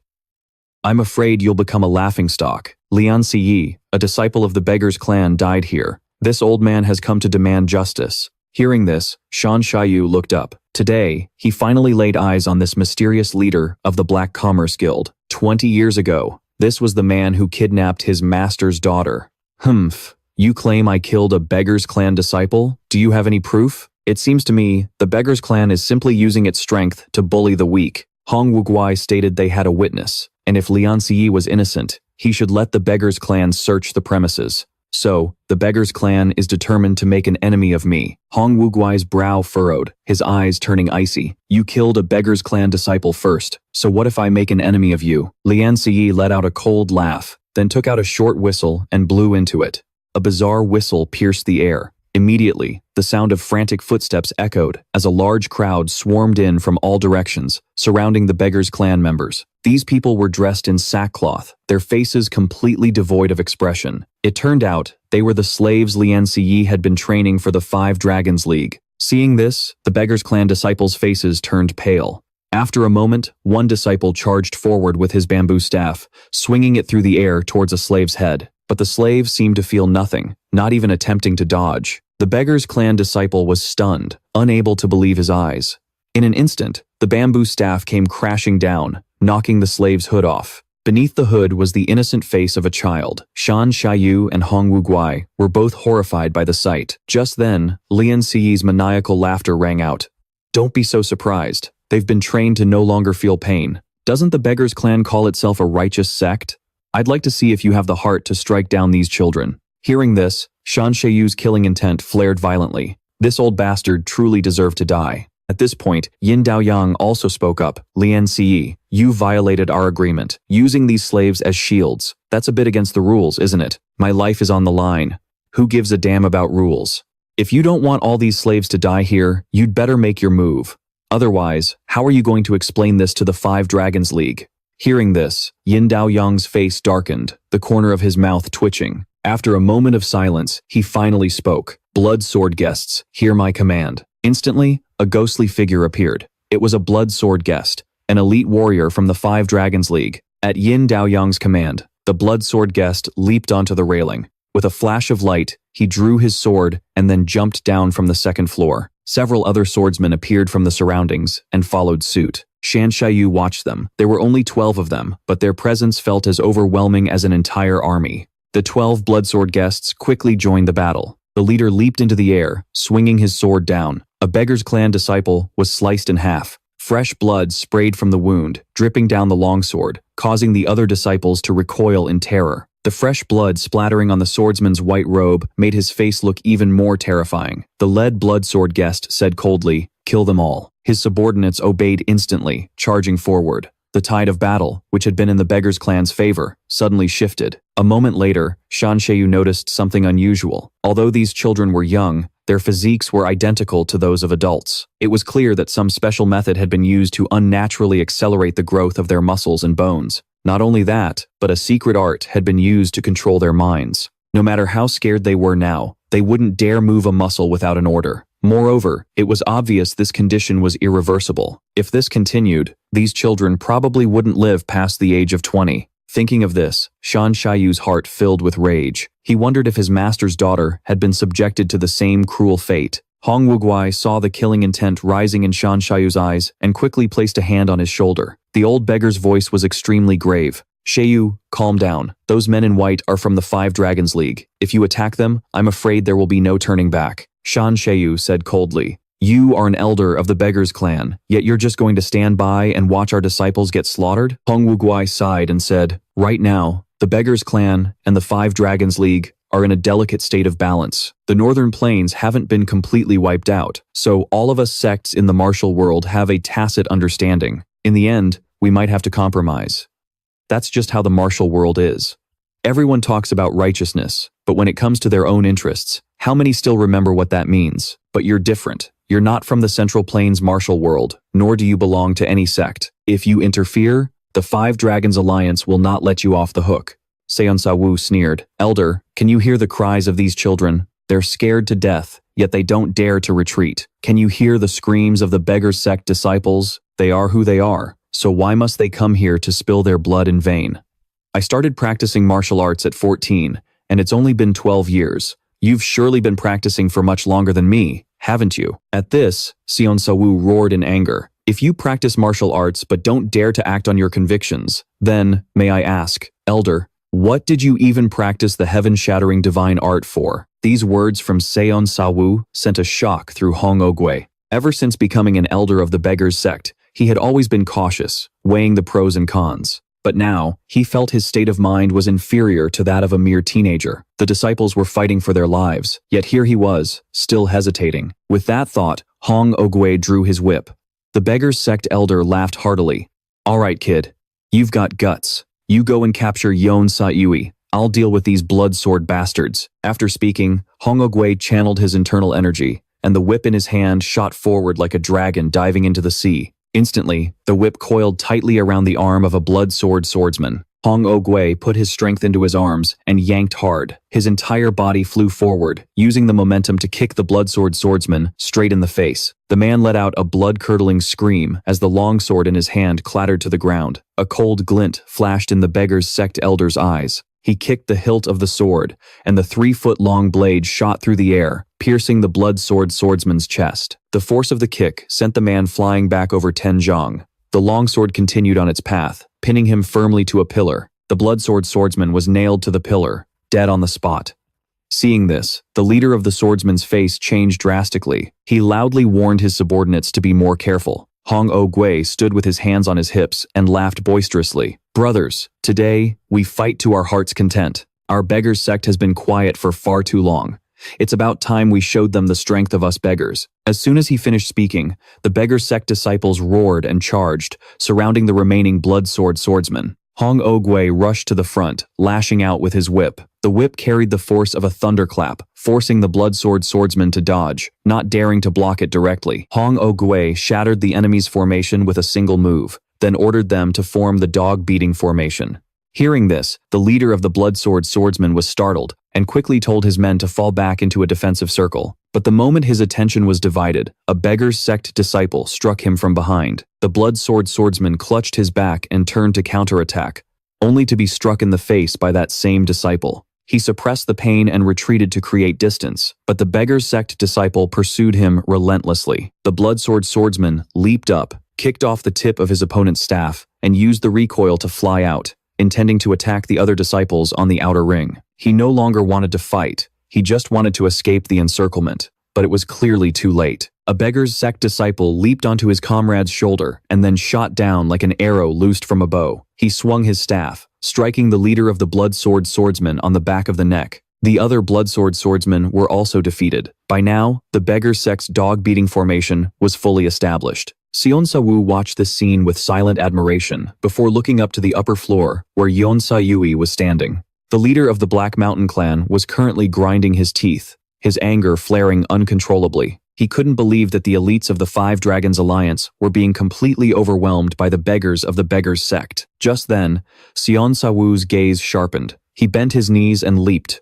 I'm afraid you'll become a laughingstock. Lian Ziyi, a disciple of the Beggars Clan, died here. This old man has come to demand justice." Hearing this, Shan Sheyu looked up. Today, he finally laid eyes on this mysterious leader of the Black Commerce Guild. 20 years ago, this was the man who kidnapped his master's daughter. "Humph, you claim I killed a Beggars Clan disciple? Do you have any proof?" "It seems to me, the Beggars Clan is simply using its strength to bully the weak." Hong Wuguai stated they had a witness, and if Lian Ziyi was innocent, he should let the Beggars Clan search the premises. "So, the Beggars Clan is determined to make an enemy of me." Hong Wuguai's brow furrowed, his eyes turning icy. "You killed a Beggars Clan disciple first, so what if I make an enemy of you?" Lian Ziyi let out a cold laugh, then took out a short whistle and blew into it. A bizarre whistle pierced the air. Immediately, the sound of frantic footsteps echoed as a large crowd swarmed in from all directions, surrounding the Beggars Clan members. These people were dressed in sackcloth, their faces completely devoid of expression. It turned out they were the slaves Lian Ziyi had been training for the 5 Dragons League. Seeing this, the Beggars Clan disciples' faces turned pale. After a moment, one disciple charged forward with his bamboo staff, swinging it through the air towards a slave's head. But the slave seemed to feel nothing, not even attempting to dodge. The Beggars Clan disciple was stunned, unable to believe his eyes. In an instant, the bamboo staff came crashing down, knocking the slave's hood off. Beneath the hood was the innocent face of a child. Shan Sheyu and Hong Wuguai were both horrified by the sight. Just then, Lian Ziyi's maniacal laughter rang out. "Don't be so surprised. They've been trained to no longer feel pain. Doesn't the Beggars Clan call itself a righteous sect? I'd like to see if you have the heart to strike down these children." Hearing this, Shan Sheiyu's killing intent flared violently. This old bastard truly deserved to die. At this point, Yin Daoyang also spoke up. "Lian Ziyi, you violated our agreement, using these slaves as shields. That's a bit against the rules, isn't it? My life is on the line. Who gives a damn about rules? If you don't want all these slaves to die here, you'd better make your move. Otherwise, how are you going to explain this to the Five Dragons League?" Hearing this, Yin Daoyang's face darkened, the corner of his mouth twitching. After a moment of silence, he finally spoke. "Blood Sword guests, hear my command." Instantly, a ghostly figure appeared. It was a Blood Sword guest, an elite warrior from the Five Dragons League. At Yin Daoyang's command, the Blood Sword guest leaped onto the railing. With a flash of light, he drew his sword and then jumped down from the second floor. Several other swordsmen appeared from the surroundings and followed suit. Shan Shaiyu watched them. There were only 12 of them, but their presence felt as overwhelming as an entire army. The 12 Bloodsword guests quickly joined the battle. The leader leaped into the air, swinging his sword down. A Beggar's Clan disciple was sliced in half. Fresh blood sprayed from the wound, dripping down the longsword, causing the other disciples to recoil in terror. The fresh blood splattering on the swordsman's white robe made his face look even more terrifying. The lead Bloodsword guest said coldly, "Kill them all." His subordinates obeyed instantly, charging forward. The tide of battle, which had been in the Beggar's Clan's favor, suddenly shifted. A moment later, Shan Shaiyu noticed something unusual. Although these children were young, their physiques were identical to those of adults. It was clear that some special method had been used to unnaturally accelerate the growth of their muscles and bones. Not only that, but a secret art had been used to control their minds. No matter how scared they were now, they wouldn't dare move a muscle without an order. Moreover, it was obvious this condition was irreversible. If this continued, these children probably wouldn't live past the age of 20. Thinking of this, Shan Shaiyu's heart filled with rage. He wondered if his master's daughter had been subjected to the same cruel fate. Hong Wuguai saw the killing intent rising in Shan Shaiyu's eyes and quickly placed a hand on his shoulder. The old beggar's voice was extremely grave. "Shaiyu, calm down. Those men in white are from the Five Dragons League. If you attack them, I'm afraid there will be no turning back." Shan Shaiyu said coldly, "You are an elder of the Beggar's Clan, yet you're just going to stand by and watch our disciples get slaughtered?" Hong Wuguai sighed and said, "Right now, the Beggar's Clan and the Five Dragons League are in a delicate state of balance. The Northern Plains haven't been completely wiped out, so all of us sects in the martial world have a tacit understanding. In the end, we might have to compromise. That's just how the martial world is. Everyone talks about righteousness, but when it comes to their own interests, how many still remember what that means? But you're different. You're not from the Central Plains martial world, nor do you belong to any sect. If you interfere, the Five Dragons Alliance will not let you off the hook." Thien Sa Vu sneered. "Elder, can you hear the cries of these children? They're scared to death, yet they don't dare to retreat. Can you hear the screams of the beggar sect disciples? They are who they are, so why must they come here to spill their blood in vain? I started practicing martial arts at 14, and it's only been 12 years. You've surely been practicing for much longer than me, haven't you?" At this, Thien Sa Vu roared in anger. "If you practice martial arts but don't dare to act on your convictions, then, may I ask, Elder, what did you even practice the heaven-shattering divine art for?" These words from Thien Sa Vu sent a shock through Hong Ogui. Ever since becoming an elder of the Beggar's sect, he had always been cautious, weighing the pros and cons. But now, he felt his state of mind was inferior to that of a mere teenager. The disciples were fighting for their lives, yet here he was, still hesitating. With that thought, Hong Ogui drew his whip. The Beggar's sect elder laughed heartily. "All right, kid. You've got guts. You go and capture Yon Sa Yui. I'll deal with these blood sword bastards." After speaking, Hong Ogui channeled his internal energy, and the whip in his hand shot forward like a dragon diving into the sea. Instantly, the whip coiled tightly around the arm of a blood sword swordsman. Hong Ogui put his strength into his arms and yanked hard. His entire body flew forward, using the momentum to kick the blood sword swordsman straight in the face. The man let out a blood-curdling scream as the longsword in his hand clattered to the ground. A cold glint flashed in the beggar's sect elder's eyes. He kicked the hilt of the sword, and the 3-foot-long blade shot through the air, piercing the blood sword swordsman's chest. The force of the kick sent the man flying back over 10 zhang. The longsword continued on its path, pinning him firmly to a pillar. The blood sword swordsman was nailed to the pillar, dead on the spot. Seeing this, the leader of the swordsman's face changed drastically. He loudly warned his subordinates to be more careful. Hong Ogui stood with his hands on his hips and laughed boisterously. Brothers, today, we fight to our heart's content. Our beggars sect has been quiet for far too long. It's about time we showed them the strength of us beggars. As soon as he finished speaking, the beggar sect disciples roared and charged, surrounding the remaining blood sword swordsmen. Hong Ogwei rushed to the front, lashing out with his whip. The whip carried the force of a thunderclap, forcing the blood sword swordsman to dodge, not daring to block it directly. Hong Ogwei shattered the enemy's formation with a single move, then ordered them to form the dog-beating formation. Hearing this, the leader of the blood sword swordsman was startled and quickly told his men to fall back into a defensive circle. But the moment his attention was divided, a beggar's sect disciple struck him from behind. The blood sword swordsman clutched his back and turned to counterattack, only to be struck in the face by that same disciple. He suppressed the pain and retreated to create distance, but the beggar's sect disciple pursued him relentlessly. The blood sword swordsman leaped up, kicked off the tip of his opponent's staff, and used the recoil to fly out, intending to attack the other disciples on the outer ring. He no longer wanted to fight. He just wanted to escape the encirclement, but it was clearly too late. A beggar's sect disciple leaped onto his comrade's shoulder and then shot down like an arrow loosed from a bow. He swung his staff, striking the leader of the blood sword swordsman on the back of the neck. The other blood sword swordsmen were also defeated. By now, the beggar sect's dog-beating formation was fully established. Thien Sa Vu watched this scene with silent admiration before looking up to the upper floor where Yeon Sa Yui was standing. The leader of the Black Mountain clan was currently grinding his teeth, his anger flaring uncontrollably. He couldn't believe that the elites of the Five Dragons Alliance were being completely overwhelmed by the beggars of the Beggars sect. Just then, Thien Sa Vu's gaze sharpened. He bent his knees and leaped.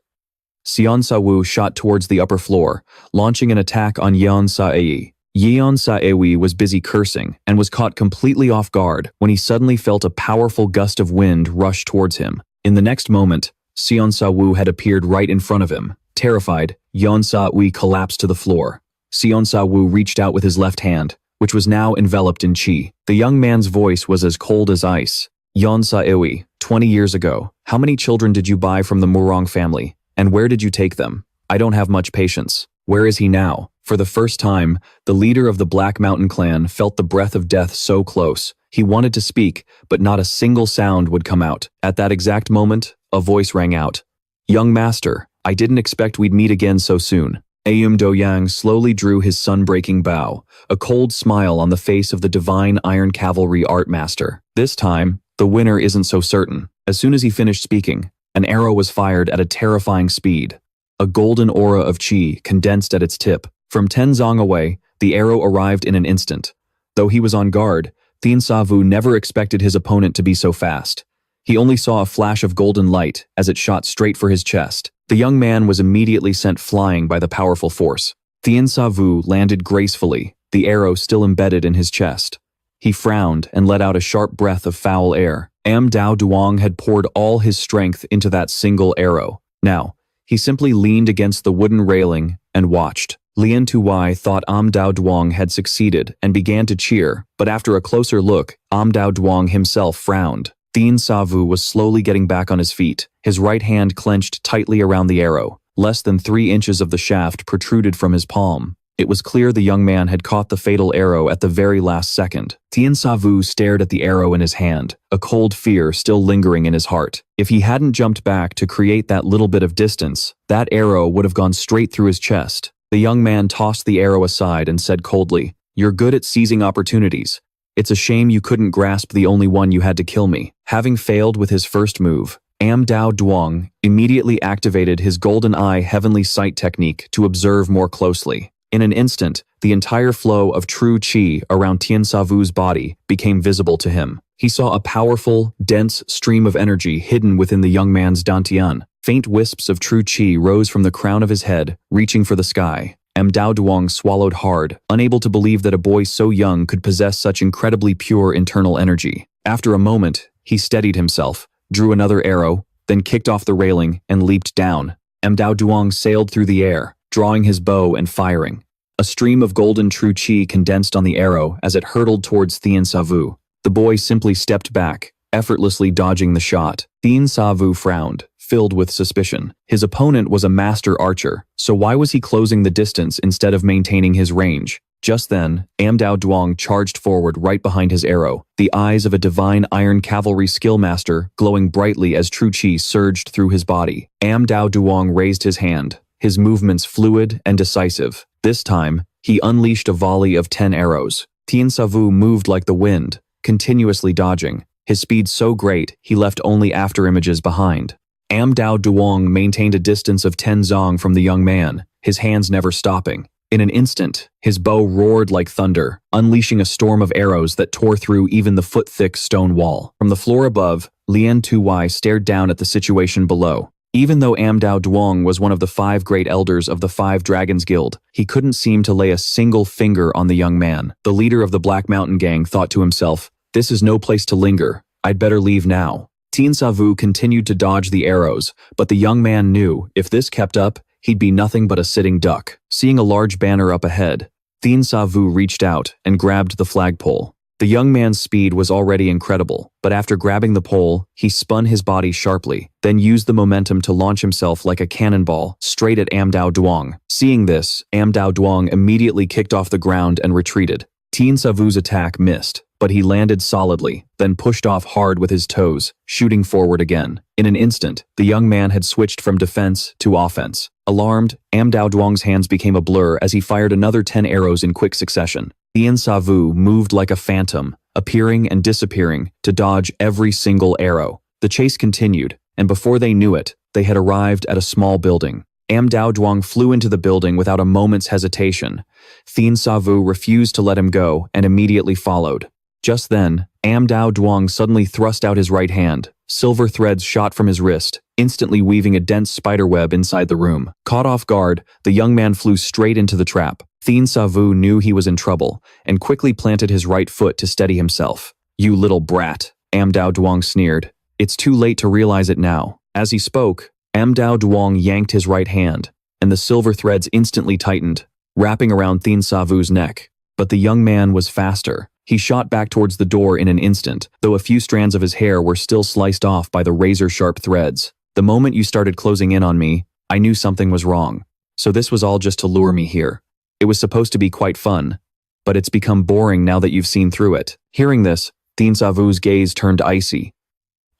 Thien Sa Vu shot towards the upper floor, launching an attack on Yeon Sa Ei. Yeon Sa Ei was busy cursing and was caught completely off guard when he suddenly felt a powerful gust of wind rush towards him. In the next moment, Thien Sa Vu had appeared right in front of him. Terrified, Yeon Sa Ei collapsed to the floor. Thien Sa Vu reached out with his left hand, which was now enveloped in chi. The young man's voice was as cold as ice. Yeon Sa Ei, 20 years ago, how many children did you buy from the Murang family, and where did you take them? I don't have much patience. Where is he now? For the first time, the leader of the Black Mountain clan felt the breath of death so close. He wanted to speak, but not a single sound would come out. At that exact moment, a voice rang out. Young master, I didn't expect we'd meet again so soon. Aum Doyang slowly drew his sun-breaking bow, a cold smile on the face of the divine Iron Cavalry art master. This time, the winner isn't so certain. As soon as he finished speaking, an arrow was fired at a terrifying speed. A golden aura of chi condensed at its tip. From 10 zong away, the arrow arrived in an instant. Though he was on guard, Thien Sa Vu never expected his opponent to be so fast. He only saw a flash of golden light as it shot straight for his chest. The young man was immediately sent flying by the powerful force. Thien Sa Vu landed gracefully, the arrow still embedded in his chest. He frowned and let out a sharp breath of foul air. Am Dao Duong had poured all his strength into that single arrow. Now, he simply leaned against the wooden railing and watched. Lien Tuwai thought Am Dao Duong had succeeded and began to cheer, but after a closer look, Am Dao Duong himself frowned. Thien Sa Vu was slowly getting back on his feet, his right hand clenched tightly around the arrow. Less than 3 inches of the shaft protruded from his palm. It was clear the young man had caught the fatal arrow at the very last second. Thien Sa Vu stared at the arrow in his hand, a cold fear still lingering in his heart. If he hadn't jumped back to create that little bit of distance, that arrow would have gone straight through his chest. The young man tossed the arrow aside and said coldly, "You're good at seizing opportunities. It's a shame you couldn't grasp the only one you had to kill me." Having failed with his first move, Am Dao Duong immediately activated his golden eye heavenly sight technique to observe more closely. In an instant, the entire flow of true chi around Thien Sa Vu's body became visible to him. He saw a powerful, dense stream of energy hidden within the young man's dantian. Faint wisps of true chi rose from the crown of his head, reaching for the sky. Am Dao Duong swallowed hard, unable to believe that a boy so young could possess such incredibly pure internal energy. After a moment, he steadied himself, drew another arrow, then kicked off the railing and leaped down. Am Dao Duong sailed through the air, drawing his bow and firing. A stream of golden true chi condensed on the arrow as it hurtled towards Thien Sa Vu. The boy simply stepped back, effortlessly dodging the shot. Thien Sa Vu frowned, filled with suspicion. His opponent was a master archer, so why was he closing the distance instead of maintaining his range? Just then, Amdao Duong charged forward right behind his arrow, the eyes of a divine iron cavalry skill master glowing brightly as true chi surged through his body. Amdao Duong raised his hand, his movements fluid and decisive. This time, he unleashed a volley of 10 arrows. Thien Sa Vu moved like the wind, continuously dodging, his speed so great he left only afterimages behind. Amdao Duong maintained a distance of 10 zong from the young man, his hands never stopping. In an instant, his bow roared like thunder, unleashing a storm of arrows that tore through even the foot-thick stone wall. From the floor above, Lien Tuwai stared down at the situation below. Even though Amdao Duong was one of the 5 great elders of the 5 Dragons Guild, he couldn't seem to lay a single finger on the young man. The leader of the Black Mountain Gang thought to himself, "This is no place to linger. I'd better leave now." Thien Sa Vu continued to dodge the arrows, but the young man knew if this kept up, he'd be nothing but a sitting duck. Seeing a large banner up ahead, Thien Sa Vu reached out and grabbed the flagpole. The young man's speed was already incredible, but after grabbing the pole, he spun his body sharply, then used the momentum to launch himself like a cannonball straight at Amdao Duong. Seeing this, Amdao Duong immediately kicked off the ground and retreated. Thien Sa Vu's attack missed, but he landed solidly, then pushed off hard with his toes, shooting forward again. In an instant, the young man had switched from defense to offense. Alarmed, Amdao Duong's hands became a blur as he fired another 10 arrows in quick succession. Thien Sa Vu moved like a phantom, appearing and disappearing to dodge every single arrow. The chase continued, and before they knew it, they had arrived at a small building. Amdao Duong flew into the building without a moment's hesitation. Thien Sa Vu refused to let him go and immediately followed. Just then, Amdao Duong suddenly thrust out his right hand. Silver threads shot from his wrist, instantly weaving a dense spiderweb inside the room. Caught off guard, the young man flew straight into the trap. Thien Sa Vu knew he was in trouble, and quickly planted his right foot to steady himself. "You little brat," Amdao Duong sneered. "It's too late to realize it now." As he spoke, Amdao Duong yanked his right hand, and the silver threads instantly tightened, wrapping around Thien Sa Vu's neck. But the young man was faster. He shot back towards the door in an instant, though a few strands of his hair were still sliced off by the razor-sharp threads. "The moment you started closing in on me, I knew something was wrong. So this was all just to lure me here. It was supposed to be quite fun, but it's become boring now that you've seen through it." Hearing this, Thien Sa Vu's gaze turned icy.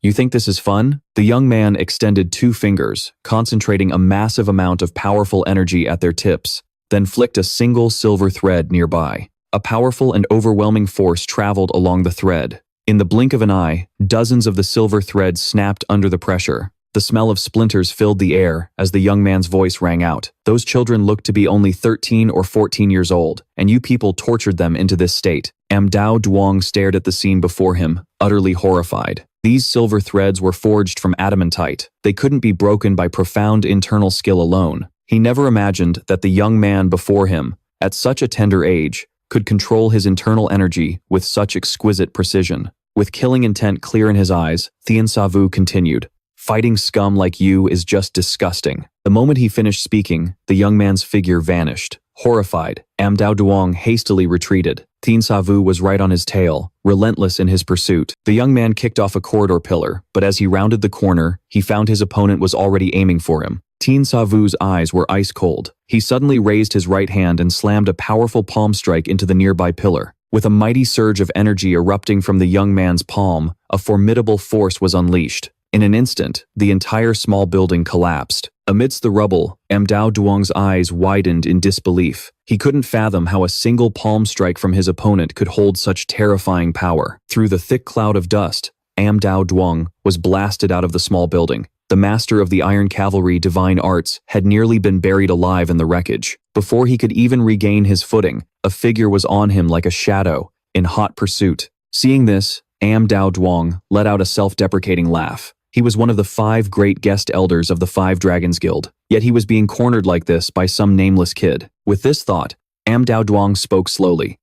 "You think this is fun?" The young man extended 2 fingers, concentrating a massive amount of powerful energy at their tips, then flicked a single silver thread nearby. A powerful and overwhelming force traveled along the thread. In the blink of an eye, dozens of the silver threads snapped under the pressure. The smell of splinters filled the air as the young man's voice rang out. "Those children looked to be only 13 or 14 years old, and you people tortured them into this state." Amdao Duong stared at the scene before him, utterly horrified. These silver threads were forged from adamantite. They couldn't be broken by profound internal skill alone. He never imagined that the young man before him, at such a tender age, could control his internal energy with such exquisite precision. With killing intent clear in his eyes, Thien Sa Vu continued, "Fighting scum like you is just disgusting." The moment he finished speaking, the young man's figure vanished. Horrified, Amdao Duong hastily retreated. Thien Sa Vu was right on his tail, relentless in his pursuit. The young man kicked off a corridor pillar, but as he rounded the corner, he found his opponent was already aiming for him. Thien Sa Vu's eyes were ice cold. He suddenly raised his right hand and slammed a powerful palm strike into the nearby pillar. With a mighty surge of energy erupting from the young man's palm, a formidable force was unleashed. In an instant, the entire small building collapsed. Amidst the rubble, Amdao Duong's eyes widened in disbelief. He couldn't fathom how a single palm strike from his opponent could hold such terrifying power. Through the thick cloud of dust, Amdao Duong was blasted out of the small building. The master of the Iron Cavalry Divine Arts had nearly been buried alive in the wreckage. Before he could even regain his footing, a figure was on him like a shadow, in hot pursuit. Seeing this, Amdao Duong let out a self-deprecating laugh. He was one of the 5 great guest elders of the 5 Dragons Guild, yet he was being cornered like this by some nameless kid. With this thought, Amdao Duong spoke slowly.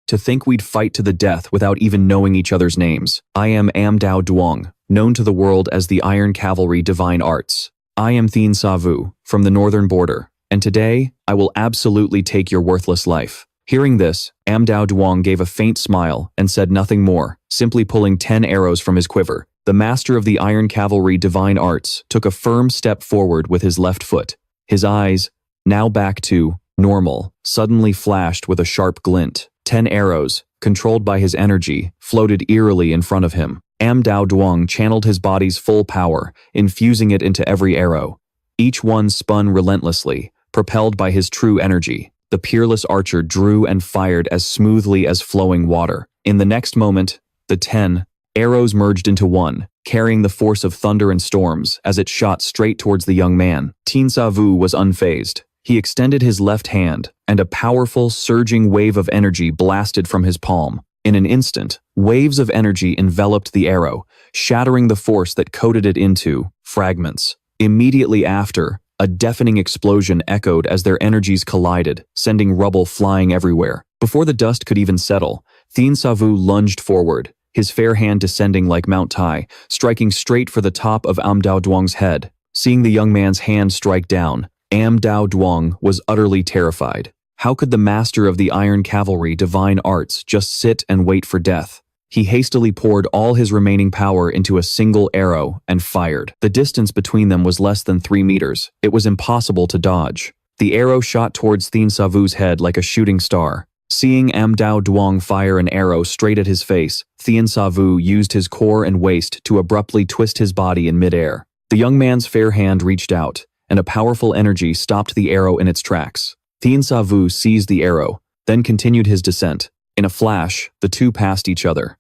"To think we'd fight to the death without even knowing each other's names. I am Amdao Duong, known to the world as the Iron Cavalry Divine Arts. I am Thien Sa Vu, from the northern border, and today, I will absolutely take your worthless life." Hearing this, Amdao Duong gave a faint smile and said nothing more, simply pulling 10 arrows from his quiver. The master of the Iron Cavalry Divine Arts took a firm step forward with his left foot. His eyes, now back to normal, suddenly flashed with a sharp glint. 10 arrows, controlled by his energy, floated eerily in front of him. Dao Duong channeled his body's full power, infusing it into every arrow. Each one spun relentlessly, propelled by his true energy. The peerless archer drew and fired as smoothly as flowing water. In the next moment, the 10 arrows merged into one, carrying the force of thunder and storms as it shot straight towards the young man. Thien Sa Vu was unfazed. He extended his left hand, and a powerful, surging wave of energy blasted from his palm. In an instant, waves of energy enveloped the arrow, shattering the force that coated it into fragments. Immediately after, a deafening explosion echoed as their energies collided, sending rubble flying everywhere. Before the dust could even settle, Thien Sa Vu lunged forward, his fair hand descending like Mount Tai, striking straight for the top of Dao Duong's head. Seeing the young man's hand strike down, Dao Duong was utterly terrified. How could the master of the Iron Cavalry divine arts just sit and wait for death? He hastily poured all his remaining power into a single arrow and fired. The distance between them was less than 3 meters. It was impossible to dodge. The arrow shot towards Thien Sa Vu's head like a shooting star. Seeing Dao Duong fire an arrow straight at his face, Thien Sa Vu used his core and waist to abruptly twist his body in midair. The young man's fair hand reached out, and a powerful energy stopped the arrow in its tracks. Thien Sa Vu seized the arrow, then continued his descent. In a flash, the two passed each other.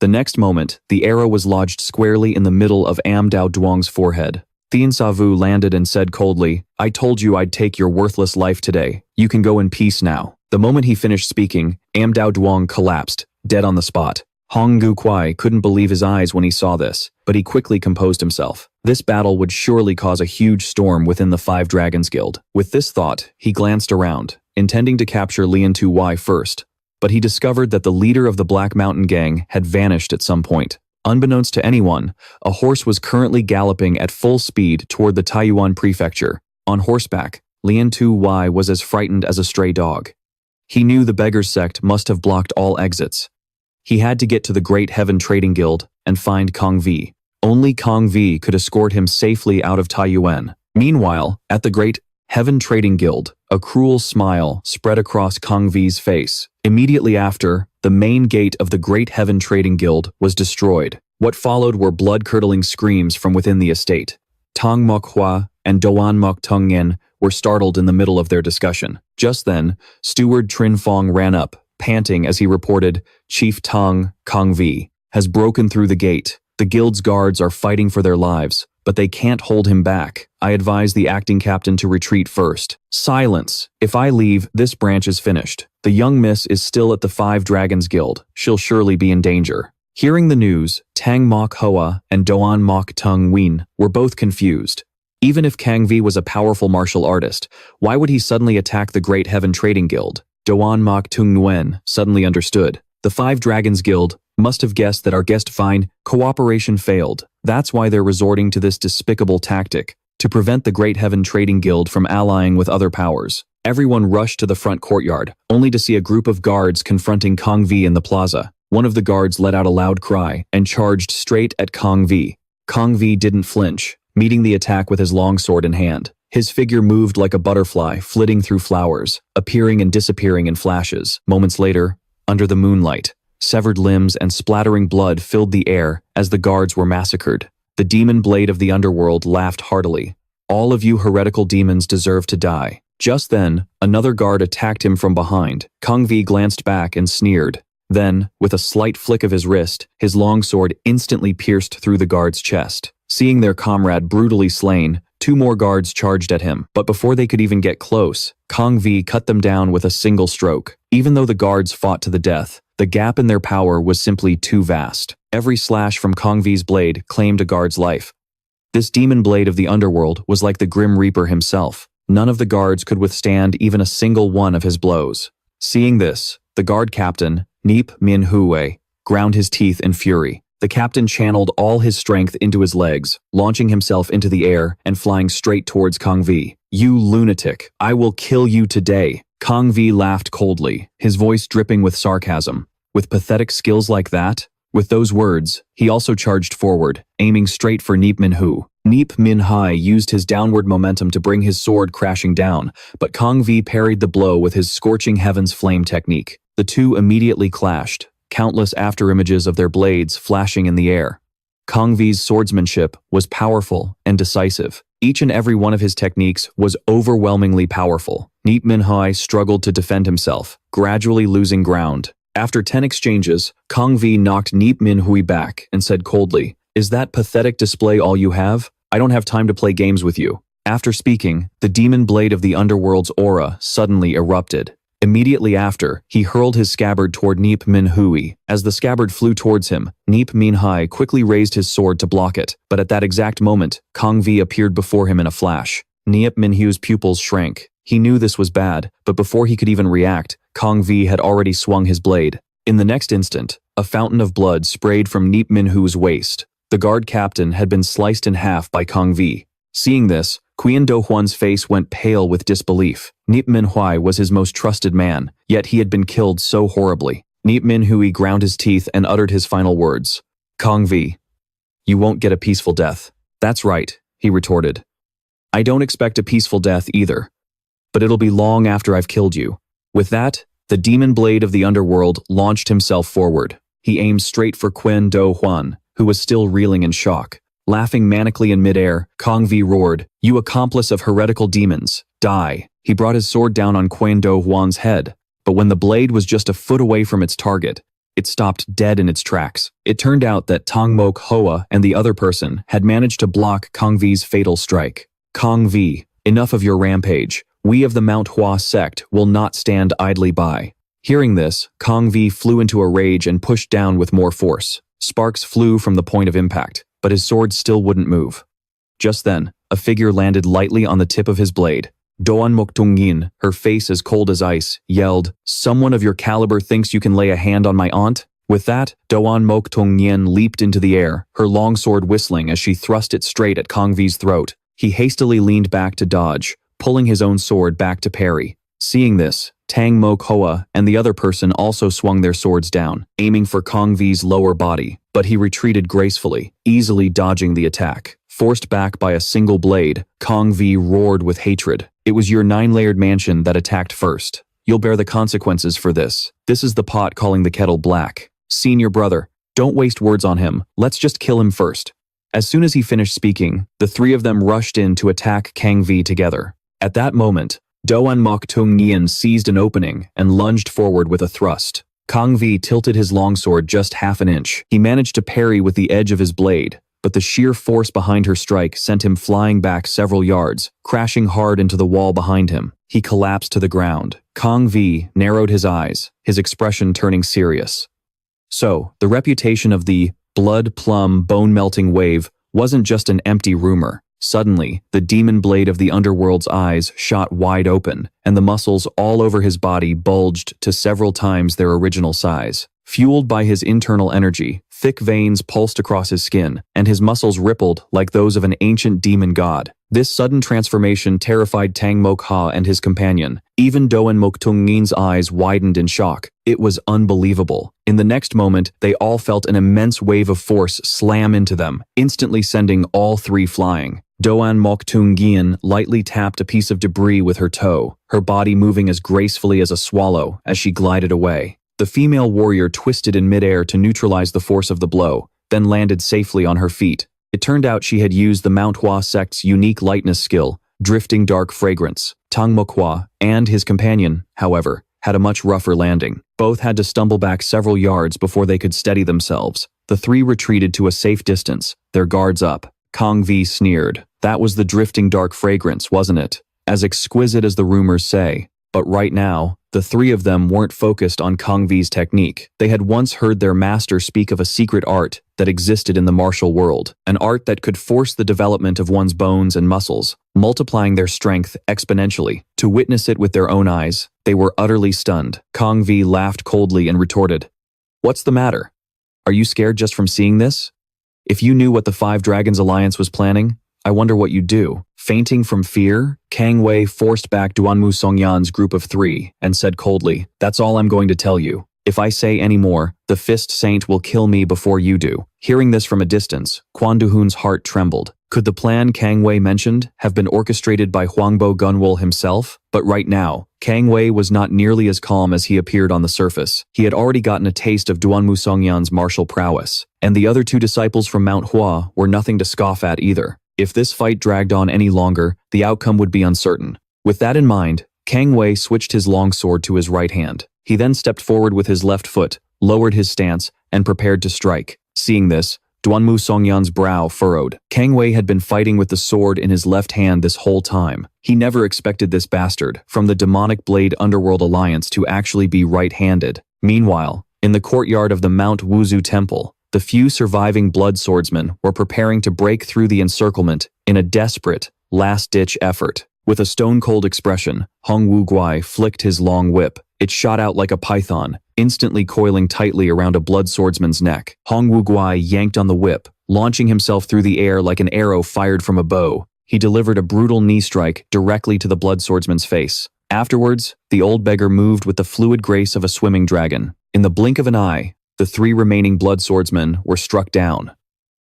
The next moment, the arrow was lodged squarely in the middle of Dao Duong's forehead. Thien Sa Vu landed and said coldly, "I told you I'd take your worthless life today. You can go in peace now." The moment he finished speaking, Dao Duong collapsed, dead on the spot. Hong Gu Kuai couldn't believe his eyes when he saw this, but he quickly composed himself. This battle would surely cause a huge storm within the Five Dragons Guild. With this thought, he glanced around, intending to capture Lian Tu Wai first, but he discovered that the leader of the Black Mountain Gang had vanished at some point. Unbeknownst to anyone, a horse was currently galloping at full speed toward the Taiyuan prefecture. On horseback, Lian Tu Wai was as frightened as a stray dog. He knew the Beggars sect must have blocked all exits. He had to get to the Great Heaven Trading Guild and find Kong Vi. Only Kong Vi could escort him safely out of Taiyuan. Meanwhile, at the Great Heaven Trading Guild, a cruel smile spread across Kong Vi's face. Immediately after, the main gate of the Great Heaven Trading Guild was destroyed. What followed were blood-curdling screams from within the estate. Tong Mok Hua and Doan Mok Tung Yen were startled in the middle of their discussion. Just then, Steward Trin Fong ran up, panting as he reported, "Chief Tong, Kong Vi, has broken through the gate. The guild's guards are fighting for their lives, but they can't hold him back. I advise the acting captain to retreat first." "Silence! If I leave, this branch is finished. The young miss is still at the Five Dragons Guild. She'll surely be in danger." Hearing the news, Tang Mok Hoa and Doan Mok Tung Win were both confused. Even if Kang Vi was a powerful martial artist, why would he suddenly attack the Great Heaven Trading Guild? Doan Mok Tung Nguyen suddenly understood. The Five Dragons Guild must have guessed that our guest fine cooperation failed. That's why they're resorting to this despicable tactic, to prevent the Great Heaven Trading Guild from allying with other powers. Everyone rushed to the front courtyard, only to see a group of guards confronting Kong Vi in the plaza. One of the guards let out a loud cry and charged straight at Kong Vi. Kong Vi didn't flinch, meeting the attack with his long sword in hand. His figure moved like a butterfly, flitting through flowers, appearing and disappearing in flashes. Moments later, under the moonlight, severed limbs and splattering blood filled the air as the guards were massacred. The demon blade of the underworld laughed heartily. "All of you heretical demons deserve to die." Just then, another guard attacked him from behind. Kong Vi glanced back and sneered. Then, with a slight flick of his wrist, his long sword instantly pierced through the guard's chest. Seeing their comrade brutally slain, 2 more guards charged at him, but before they could even get close, Kong Vi cut them down with a single stroke. Even though the guards fought to the death, the gap in their power was simply too vast. Every slash from Kong Vi's blade claimed a guard's life. This demon blade of the underworld was like the Grim Reaper himself. None of the guards could withstand even a single one of his blows. Seeing this, the guard captain, Neep Min Hue, ground his teeth in fury. The captain channeled all his strength into his legs, launching himself into the air and flying straight towards Kong Vi. "You lunatic, I will kill you today." Kong Vi laughed coldly, his voice dripping with sarcasm. With pathetic skills like that? With those words, he also charged forward, aiming straight for Neep Min Hu. Neep Min Hai used his downward momentum to bring his sword crashing down, but Kong Vi parried the blow with his scorching heavens flame technique. The two immediately clashed, countless afterimages of their blades flashing in the air. Kong Vi's swordsmanship was powerful and decisive. Each and every one of his techniques was overwhelmingly powerful. Neep Min Hai struggled to defend himself, gradually losing ground. After 10 exchanges, Kong Vi knocked Neep Min Hui back and said coldly, "Is that pathetic display all you have? I don't have time to play games with you." After speaking, the demon blade of the underworld's aura suddenly erupted. Immediately after, he hurled his scabbard toward Neep Min Hui. As the scabbard flew towards him, Neep Min Hai quickly raised his sword to block it, but at that exact moment, Kong Vi appeared before him in a flash. Neep Min Hui's pupils shrank. He knew this was bad, but before he could even react, Kong Vi had already swung his blade. In the next instant, a fountain of blood sprayed from Neep Min Hui's waist. The guard captain had been sliced in half by Kong Vi. Seeing this, Qian Do Huan's face went pale with disbelief. Neep Min Hui was his most trusted man, yet he had been killed so horribly. Neep Min Hui ground his teeth and uttered his final words. "Kong Vi, you won't get a peaceful death." "That's right," he retorted. "I don't expect a peaceful death either. But it'll be long after I've killed you." With that, the demon blade of the underworld launched himself forward. He aimed straight for Qian Do Huan, who was still reeling in shock. Laughing manically in midair, Kong Vi roared, "You accomplice of heretical demons, die." He brought his sword down on Qian Do Huan's head, but when the blade was just a foot away from its target, it stopped dead in its tracks. It turned out that Tong Mok Hoa and the other person had managed to block Kong Vi's fatal strike. "Kong Vi, enough of your rampage. We of the Mount Hua sect will not stand idly by." Hearing this, Kong Vi flew into a rage and pushed down with more force. Sparks flew from the point of impact, but his sword still wouldn't move. Just then, a figure landed lightly on the tip of his blade. Doan Mok Tung Yin, her face as cold as ice, yelled, "Someone of your caliber thinks you can lay a hand on my aunt?" With that, Doan Mok Tung Yin leaped into the air, her longsword whistling as she thrust it straight at Kong Vi's throat. He hastily leaned back to dodge, pulling his own sword back to parry. Seeing this, Tang Mok Hoa and the other person also swung their swords down, aiming for Kong Vi's lower body, but he retreated gracefully, easily dodging the attack. Forced back by a single blade, Kong Vi roared with hatred. "It was your 9-layered mansion that attacked first. You'll bear the consequences for this. This is the pot calling the kettle black. Senior brother, don't waste words on him. Let's just kill him first." As soon as he finished speaking, the three of them rushed in to attack Kang Vi together. At that moment, Doan Mok Tung Yin seized an opening and lunged forward with a thrust. Kong Vi tilted his longsword just half an inch. He managed to parry with the edge of his blade, but the sheer force behind her strike sent him flying back several yards, crashing hard into the wall behind him. He collapsed to the ground. Kong Vi narrowed his eyes, his expression turning serious. So, the reputation of the blood plum bone-melting wave wasn't just an empty rumor. Suddenly, the demon blade of the underworld's eyes shot wide open, and the muscles all over his body bulged to several times their original size. Fueled by his internal energy, thick veins pulsed across his skin, and his muscles rippled like those of an ancient demon god. This sudden transformation terrified Tang Mok Ha and his companion. Even Doan Mok Tung Yin's eyes widened in shock. It was unbelievable. In the next moment, they all felt an immense wave of force slam into them, instantly sending all three flying. Doan Mok Tung Yin lightly tapped a piece of debris with her toe, her body moving as gracefully as a swallow as she glided away. The female warrior twisted in midair to neutralize the force of the blow, then landed safely on her feet. It turned out she had used the Mount Hua sect's unique lightness skill, drifting dark fragrance. Tang Mok Hua and his companion, however, had a much rougher landing. Both had to stumble back several yards before they could steady themselves. The three retreated to a safe distance, their guards up. Kong Vi sneered. That was the drifting dark fragrance, wasn't it? As exquisite as the rumors say. But right now, the three of them weren't focused on Kong Vi's technique. They had once heard their master speak of a secret art that existed in the martial world, an art that could force the development of one's bones and muscles, multiplying their strength exponentially. To witness it with their own eyes, they were utterly stunned. Kong Vi laughed coldly and retorted, "What's the matter? Are you scared just from seeing this? If you knew what the Five Dragons Alliance was planning, I wonder what you'd do." Fainting from fear, Kang Wei forced back Duanmu Songyan's group of three and said coldly, "That's all I'm going to tell you. If I say any more, the Fist Saint will kill me before you do." Hearing this from a distance, Quan Duhun's heart trembled. Could the plan Kang Wei mentioned have been orchestrated by Huangbo Gunwol himself? But right now, Kang Wei was not nearly as calm as he appeared on the surface. He had already gotten a taste of Duanmu Songyan's martial prowess, and the other 2 disciples from Mount Hua were nothing to scoff at either. If this fight dragged on any longer, the outcome would be uncertain. With that in mind, Kang Wei switched his long sword to his right hand. He then stepped forward with his left foot, lowered his stance, and prepared to strike. Seeing this, Duanmu Songyan's brow furrowed. Kang Wei had been fighting with the sword in his left hand this whole time. He never expected this bastard from the demonic blade underworld alliance to actually be right-handed. Meanwhile, in the courtyard of the Mount Wuzu temple, the few surviving blood swordsmen were preparing to break through the encirclement in a desperate, last-ditch effort. With a stone-cold expression, Hong Wu-guai flicked his long whip. It shot out like a python, instantly coiling tightly around a blood swordsman's neck. Hong Wu-guai yanked on the whip, launching himself through the air like an arrow fired from a bow. He delivered a brutal knee strike directly to the blood swordsman's face. Afterwards, the old beggar moved with the fluid grace of a swimming dragon. In the blink of an eye, the 3 remaining blood swordsmen were struck down.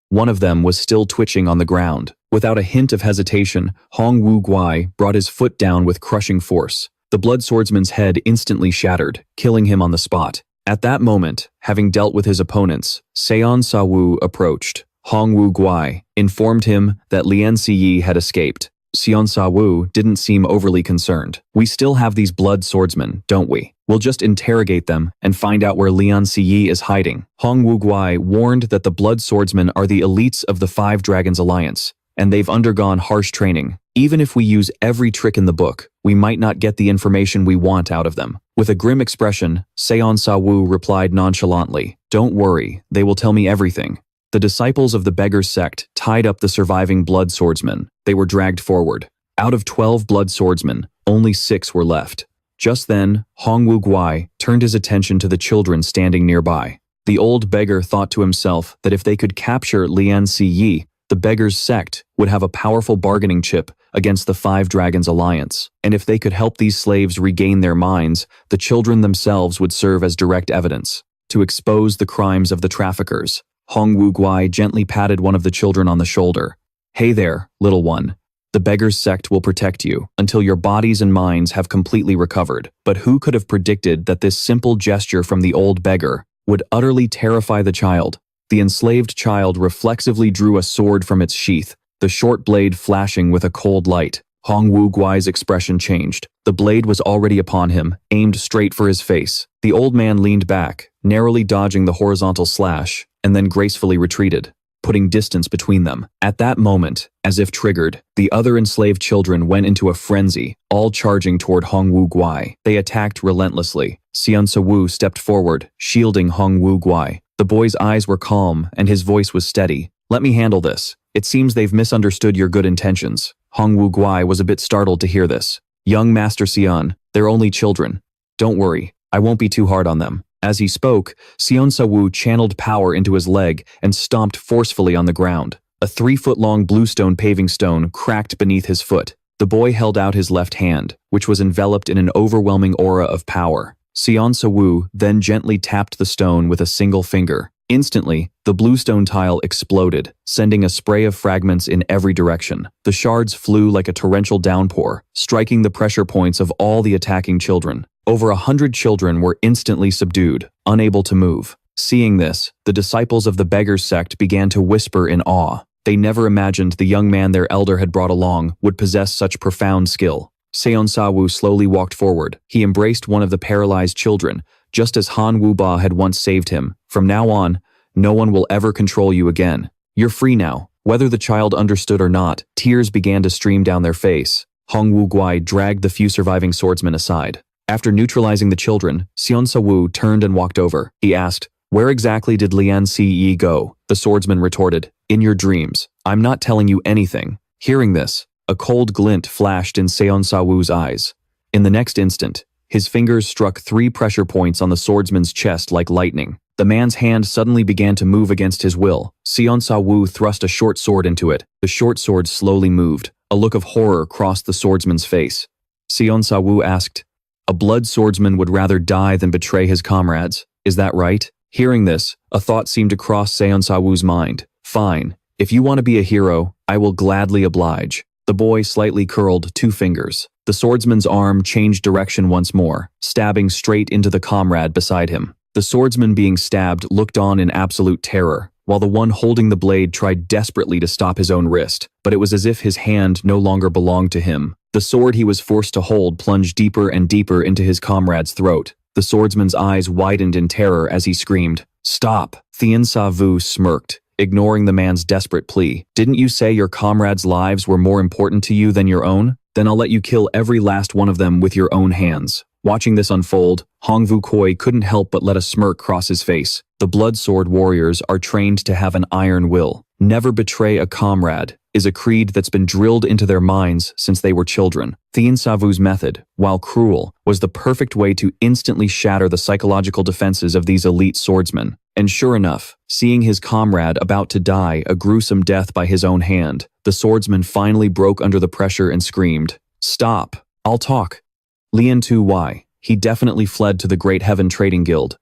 One of them was still twitching on the ground. Without a hint of hesitation, Hong Wu-guai brought his foot down with crushing force. The blood swordsman's head instantly shattered, killing him on the spot. At that moment, having dealt with his opponents, Thien Sa Vu approached. Hong Wu-guai informed him that Lian Ziyi had escaped. Thien Sa Vu didn't seem overly concerned. "We still have these blood swordsmen, don't we? We'll just interrogate them and find out where Lian Ziyi is hiding." Hong Wu-guai warned that the blood swordsmen are the elites of the 5 Dragons Alliance, and they've undergone harsh training. Even if we use every trick in the book, we might not get the information we want out of them. With a grim expression, Thien Sa Vu replied nonchalantly, "Don't worry, they will tell me everything." The disciples of the beggar's sect tied up the surviving blood swordsmen. They were dragged forward. Out of 12 blood swordsmen, only 6 were left. Just then, Hong Wu-guai turned his attention to the children standing nearby. The old beggar thought to himself that if they could capture Lian Ziyi, the beggar's sect would have a powerful bargaining chip against the 5 Dragons Alliance. And if they could help these slaves regain their minds, the children themselves would serve as direct evidence to expose the crimes of the traffickers. Hong Wu-guai gently patted one of the children on the shoulder. "Hey there, little one. The beggar's sect will protect you until your bodies and minds have completely recovered." But who could have predicted that this simple gesture from the old beggar would utterly terrify the child? The enslaved child reflexively drew a sword from its sheath, the short blade flashing with a cold light. Hong Wu-guai's expression changed. The blade was already upon him, aimed straight for his face. The old man leaned back, narrowly dodging the horizontal slash, and then gracefully retreated, putting distance between them. At that moment, as if triggered, the other enslaved children went into a frenzy, all charging toward Hong Wu-guai. They attacked relentlessly. Thien Sa Vu stepped forward, shielding Hong Wu-guai. The boy's eyes were calm, and his voice was steady. "Let me handle this. It seems they've misunderstood your good intentions." Hong Wu-guai was a bit startled to hear this. "Young Master Thien, they're only children. Don't worry, I won't be too hard on them." As he spoke, Thien Sa Vu channeled power into his leg and stomped forcefully on the ground. A 3-foot-long bluestone paving stone cracked beneath his foot. The boy held out his left hand, which was enveloped in an overwhelming aura of power. Thien Sa Vu then gently tapped the stone with a single finger. Instantly, the bluestone tile exploded, sending a spray of fragments in every direction. The shards flew like a torrential downpour, striking the pressure points of all the attacking children. Over 100 children were instantly subdued, unable to move. Seeing this, the disciples of the beggar's sect began to whisper in awe. They never imagined the young man their elder had brought along would possess such profound skill. Thien Sa Vu slowly walked forward. He embraced one of the paralyzed children, just as Han Wu-ba had once saved him. "From now on, no one will ever control you again. You're free now." Whether the child understood or not, tears began to stream down their face. Hong Wu-guai dragged the few surviving swordsmen aside. After neutralizing the children, Thien Sa Vu turned and walked over. He asked, "Where exactly did Lian Ziyi go?" The swordsman retorted, "In your dreams. I'm not telling you anything." Hearing this, a cold glint flashed in Thien Sa Vu's eyes. In the next instant, his fingers struck 3 pressure points on the swordsman's chest like lightning. The man's hand suddenly began to move against his will. Thien Sa Vu thrust a short sword into it. The short sword slowly moved. A look of horror crossed the swordsman's face. Thien Sa Vu asked, "A blood swordsman would rather die than betray his comrades. Is that right?" Hearing this, a thought seemed to cross Thien Sa Vu's mind. "Fine. If you want to be a hero, I will gladly oblige. The boy slightly curled 2 fingers. The swordsman's arm changed direction once more, stabbing straight into the comrade beside him. The swordsman being stabbed looked on in absolute terror, while the one holding the blade tried desperately to stop his own wrist, but it was as if his hand no longer belonged to him. The sword he was forced to hold plunged deeper and deeper into his comrade's throat. The swordsman's eyes widened in terror as he screamed, "Stop!" Thien Sa Vu smirked, ignoring the man's desperate plea. "Didn't you say your comrades' lives were more important to you than your own? Then I'll let you kill every last one of them with your own hands." Watching this unfold, Hong Vu Koi couldn't help but let a smirk cross his face. The blood sword warriors are trained to have an iron will. Never betray a comrade is a creed that's been drilled into their minds since they were children. Thien Sa Vu's method, while cruel, was the perfect way to instantly shatter the psychological defenses of these elite swordsmen. And sure enough, seeing his comrade about to die a gruesome death by his own hand, the swordsman finally broke under the pressure and screamed, "Stop! I'll talk." Lien Tu Wai. He definitely fled to the Great Heaven Trading Guild.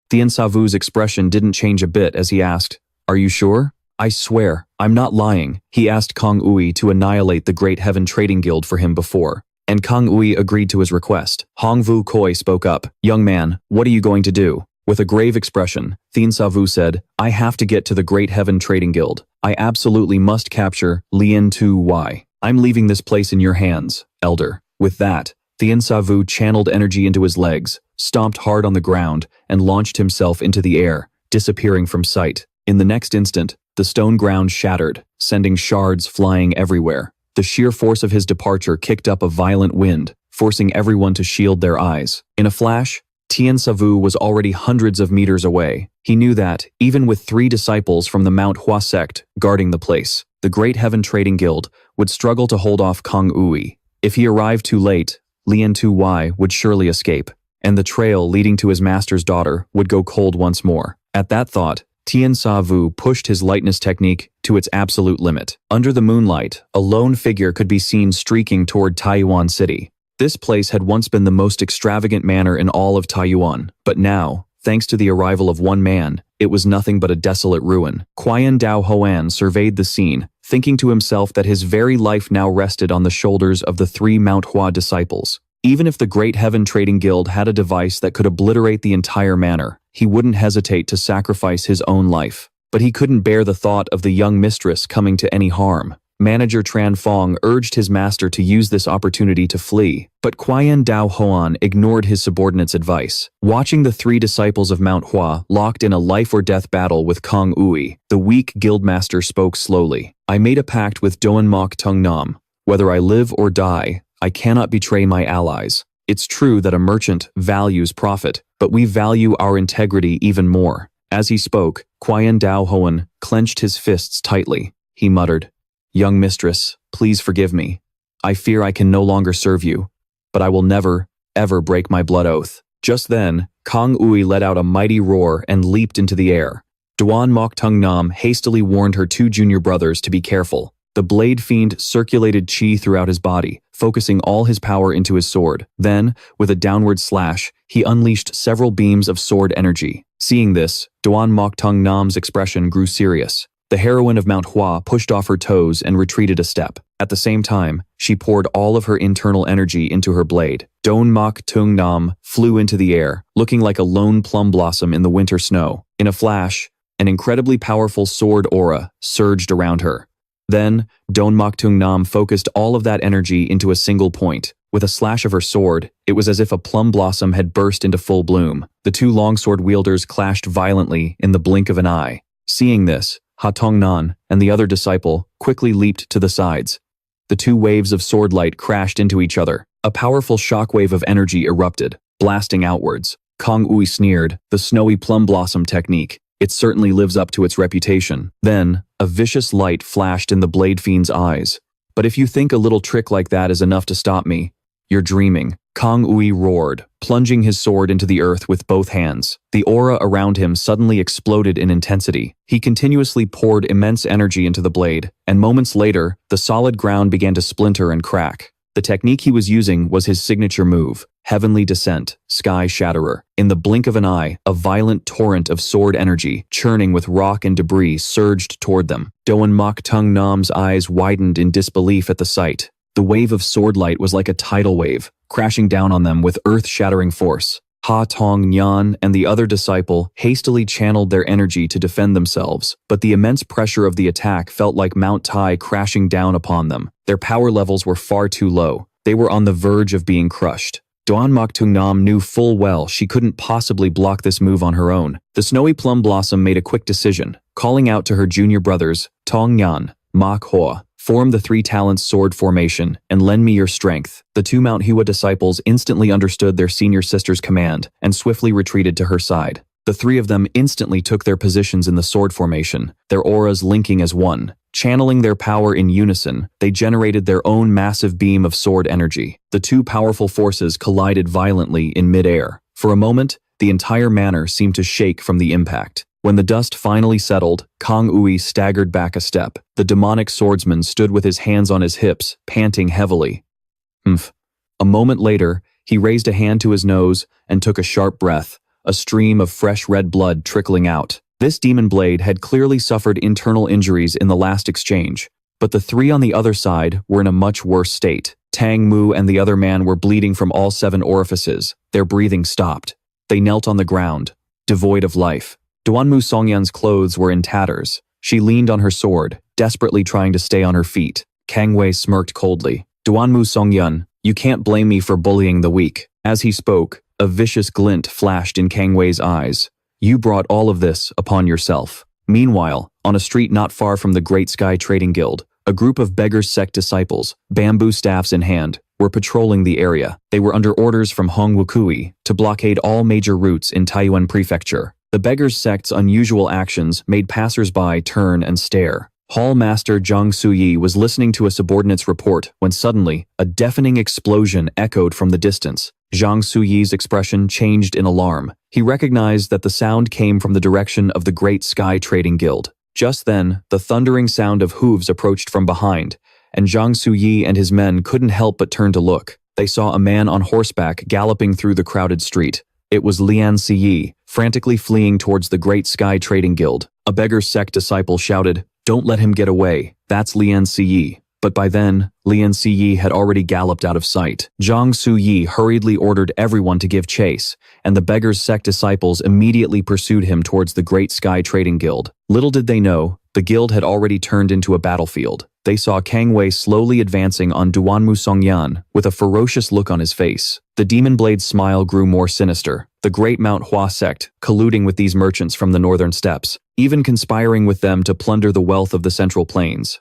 Thien Sa Vu's expression didn't change a bit as he asked, "Are you sure?" "I swear, I'm not lying." He asked Kong Ui to annihilate the Great Heaven Trading Guild for him before, and Kong Ui agreed to his request. Hong Vu Koi spoke up, "Young man, what are you going to do?" With a grave expression, Thien Sa Vu said, "I have to get to the Great Heaven Trading Guild. I absolutely must capture Lien Tu Wai. I'm leaving this place in your hands, Elder." With that, Thien Sa Vu channeled energy into his legs, stomped hard on the ground, and launched himself into the air, disappearing from sight. In the next instant, the stone ground shattered, sending shards flying everywhere. The sheer force of his departure kicked up a violent wind, forcing everyone to shield their eyes. In a flash, Thien Sa Vu was already hundreds of meters away. He knew that, even with 3 disciples from the Mount Hua sect guarding the place, the Great Heaven Trading Guild would struggle to hold off Kong Ui. If he arrived too late, Lien Tu Wai would surely escape, and the trail leading to his master's daughter would go cold once more. At that thought, Thien Sa Vu pushed his lightness technique to its absolute limit. Under the moonlight, a lone figure could be seen streaking toward Taiyuan City. This place had once been the most extravagant manor in all of Taiyuan, but now, thanks to the arrival of one man, it was nothing but a desolate ruin. Qian Dao Hoan surveyed the scene, thinking to himself that his very life now rested on the shoulders of the 3 Mount Hua disciples. Even if the Great Heaven Trading Guild had a device that could obliterate the entire manor, he wouldn't hesitate to sacrifice his own life. But he couldn't bear the thought of the young mistress coming to any harm. Manager Tran Fong urged his master to use this opportunity to flee, but Qian Dao Hoan ignored his subordinate's advice. Watching the 3 disciples of Mount Hua locked in a life-or-death battle with Kong Ui, the weak guildmaster spoke slowly. "I made a pact with Doan Mok Tung Nam. Whether I live or die, I cannot betray my allies. It's true that a merchant values profit, but we value our integrity even more." As he spoke, Qian Dao Hoan clenched his fists tightly. He muttered, "Young mistress, please forgive me. I fear I can no longer serve you, but I will never, ever break my blood oath." Just then, Kong Ui let out a mighty roar and leaped into the air. Duan Mok Tung Nam hastily warned her 2 junior brothers to be careful. The blade fiend circulated chi throughout his body, focusing all his power into his sword. Then, with a downward slash, he unleashed several beams of sword energy. Seeing this, Duan Mok Tung Nam's expression grew serious. The heroine of Mount Hua pushed off her toes and retreated a step. At the same time, she poured all of her internal energy into her blade. Doan Mok Tung Nam flew into the air, looking like a lone plum blossom in the winter snow. In a flash, an incredibly powerful sword aura surged around her. Then, Doan Mok Tung Nam focused all of that energy into a single point. With a slash of her sword, it was as if a plum blossom had burst into full bloom. The 2 longsword wielders clashed violently in the blink of an eye. Seeing this, Ha Tong Nan and the other disciple quickly leaped to the sides. The 2 waves of sword light crashed into each other. A powerful shockwave of energy erupted, blasting outwards. Kong Ui sneered, "The snowy plum blossom technique. It certainly lives up to its reputation." Then, a vicious light flashed in the blade fiend's eyes. "But if you think a little trick like that is enough to stop me, you're dreaming." Kong Ui roared, plunging his sword into the earth with both hands. The aura around him suddenly exploded in intensity. He continuously poured immense energy into the blade, and moments later, the solid ground began to splinter and crack. The technique he was using was his signature move, heavenly descent, sky shatterer. In the blink of an eye, a violent torrent of sword energy, churning with rock and debris, surged toward them. Doan Mok Tung Nam's eyes widened in disbelief at the sight. The wave of sword light was like a tidal wave, crashing down on them with earth-shattering force. Ha Tong Nyan and the other disciple hastily channeled their energy to defend themselves, but the immense pressure of the attack felt like Mount Tai crashing down upon them. Their power levels were far too low. They were on the verge of being crushed. Doan Mok Tung Nam knew full well she couldn't possibly block this move on her own. The snowy plum blossom made a quick decision, calling out to her junior brothers, Tong Nyan, Mak Hoa, form the 3 talents sword formation and lend me your strength. The 2 Mount Hua disciples instantly understood their senior sister's command and swiftly retreated to her side. The 3 of them instantly took their positions in the sword formation, their auras linking as one. Channeling their power in unison, they generated their own massive beam of sword energy. The 2 powerful forces collided violently in midair. For a moment, the entire manor seemed to shake from the impact. When the dust finally settled, Kang Ui staggered back a step. The demonic swordsman stood with his hands on his hips, panting heavily. A moment later, he raised a hand to his nose and took a sharp breath, a stream of fresh red blood trickling out. This demon blade had clearly suffered internal injuries in the last exchange, but the 3 on the other side were in a much worse state. Tang Mu and the other man were bleeding from all 7 orifices. Their breathing stopped. They knelt on the ground, devoid of life. Duanmu Songyan's clothes were in tatters. She leaned on her sword, desperately trying to stay on her feet. Kang Wei smirked coldly. Duanmu Songyan, you can't blame me for bullying the weak. As he spoke, a vicious glint flashed in Kang Wei's eyes. You brought all of this upon yourself. Meanwhile, on a street not far from the Great Sky Trading Guild, a group of beggars' sect disciples, bamboo staffs in hand, were patrolling the area. They were under orders from Hong Wukui to blockade all major routes in Taiyuan Prefecture. The beggars' sect's unusual actions made passers-by turn and stare. Hall Master Zhang Suyi was listening to a subordinate's report when suddenly, a deafening explosion echoed from the distance. Zhang Suyi's expression changed in alarm. He recognized that the sound came from the direction of the Great Sky Trading Guild. Just then, the thundering sound of hooves approached from behind, and Zhang Suyi and his men couldn't help but turn to look. They saw a man on horseback galloping through the crowded street. It was Lian Siyi, frantically fleeing towards the Great Sky Trading Guild. A beggar sect disciple shouted, "Don't let him get away, that's Lian Siyi." But by then, Lian Siyi had already galloped out of sight. Zhang Suyi hurriedly ordered everyone to give chase, and the beggar's sect disciples immediately pursued him towards the Great Sky Trading Guild. Little did they know, the guild had already turned into a battlefield. They saw Kang Wei slowly advancing on Duanmu Songyan with a ferocious look on his face. The demon blade's smile grew more sinister. The great Mount Hua sect, colluding with these merchants from the northern steppes, even conspiring with them to plunder the wealth of the central plains.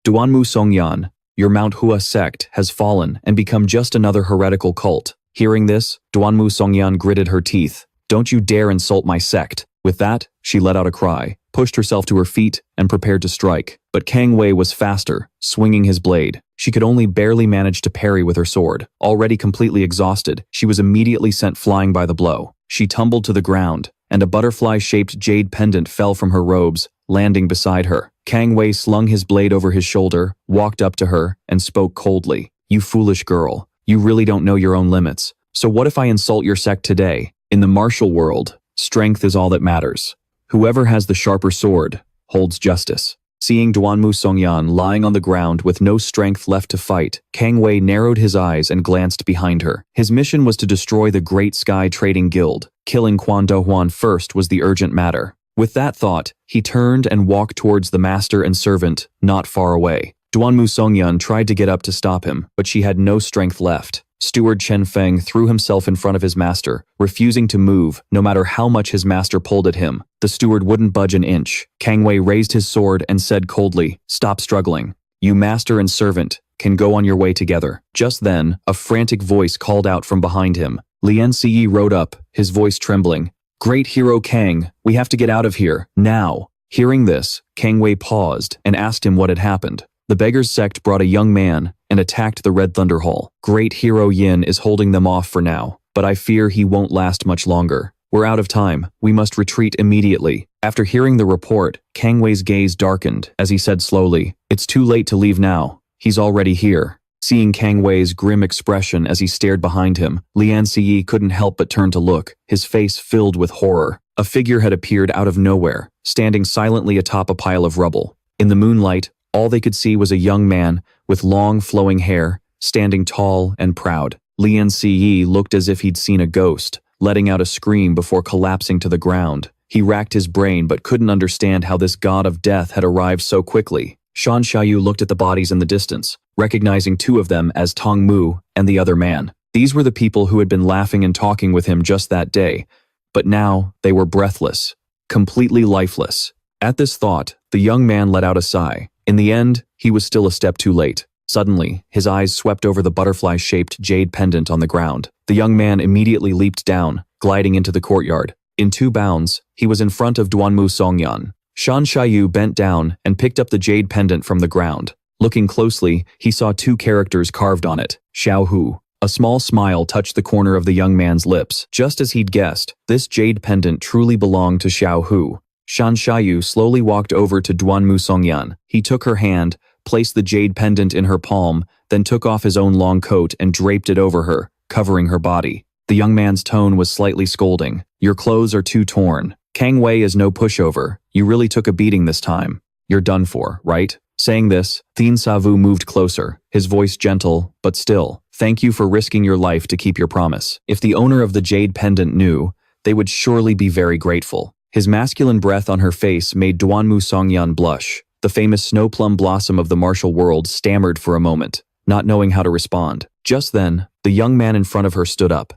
Duanmu Songyan, your Mount Hua sect has fallen and become just another heretical cult. Hearing this, Duanmu Songyan gritted her teeth. Don't you dare insult my sect. With that, she let out a cry, pushed herself to her feet, and prepared to strike. But Kang Wei was faster, swinging his blade. She could only barely manage to parry with her sword. Already completely exhausted, she was immediately sent flying by the blow. She tumbled to the ground, and a butterfly-shaped jade pendant fell from her robes, landing beside her. Kang Wei slung his blade over his shoulder, walked up to her, and spoke coldly. You foolish girl, you really don't know your own limits. So what if I insult your sect today? In the martial world, strength is all that matters. Whoever has the sharper sword holds justice. Seeing Duanmu Songyan lying on the ground with no strength left to fight, Kang Wei narrowed his eyes and glanced behind her. His mission was to destroy the Great Sky Trading Guild. Killing Quan Dohuan first was the urgent matter. With that thought, he turned and walked towards the master and servant, not far away. Duanmu Songyan tried to get up to stop him, but she had no strength left. Steward Chen Feng threw himself in front of his master, refusing to move no matter how much his master pulled at him. The steward wouldn't budge an inch. Kang Wei raised his sword and said coldly, "Stop struggling. You master and servant can go on your way together." Just then, a frantic voice called out from behind him. Lian Siyi rode up, his voice trembling. "Great hero Kang, we have to get out of here, now." Hearing this, Kang Wei paused and asked him what had happened. The beggar's sect brought a young man and attacked the Red Thunder Hall. Great hero Yin is holding them off for now, but I fear he won't last much longer. We're out of time. We must retreat immediately. After hearing the report, Kang Wei's gaze darkened as he said slowly, "It's too late to leave now. He's already here." Seeing Kang Wei's grim expression as he stared behind him, Lian Ziyi couldn't help but turn to look, his face filled with horror. A figure had appeared out of nowhere, standing silently atop a pile of rubble. In the moonlight, all they could see was a young man with long flowing hair, standing tall and proud. Lian Ziyi looked as if he'd seen a ghost, letting out a scream before collapsing to the ground. He racked his brain but couldn't understand how this god of death had arrived so quickly. Shan Xiaoyu looked at the bodies in the distance, recognizing two of them as Tong Mu and the other man. These were the people who had been laughing and talking with him just that day, but now they were breathless, completely lifeless. At this thought, the young man let out a sigh. In the end, he was still a step too late. Suddenly, his eyes swept over the butterfly-shaped jade pendant on the ground. The young man immediately leaped down, gliding into the courtyard. In 2 bounds, he was in front of Duanmu Songyan. Shan Xiaoyu bent down and picked up the jade pendant from the ground. Looking closely, he saw 2 characters carved on it, Xiao Hu. A small smile touched the corner of the young man's lips. Just as he'd guessed, this jade pendant truly belonged to Xiao Hu. Shan Xiaoyu slowly walked over to Duanmu Songyan. He took her hand, placed the jade pendant in her palm, then took off his own long coat and draped it over her, covering her body. The young man's tone was slightly scolding. "Your clothes are too torn. Kang Wei is no pushover. You really took a beating this time. You're done for, right?" Saying this, Thien Sa Vu moved closer, his voice gentle, but still. "Thank you for risking your life to keep your promise." If the owner of the jade pendant knew, they would surely be very grateful. His masculine breath on her face made Duanmu Songyan blush. The famous snow plum blossom of the martial world stammered for a moment, not knowing how to respond. Just then, the young man in front of her stood up.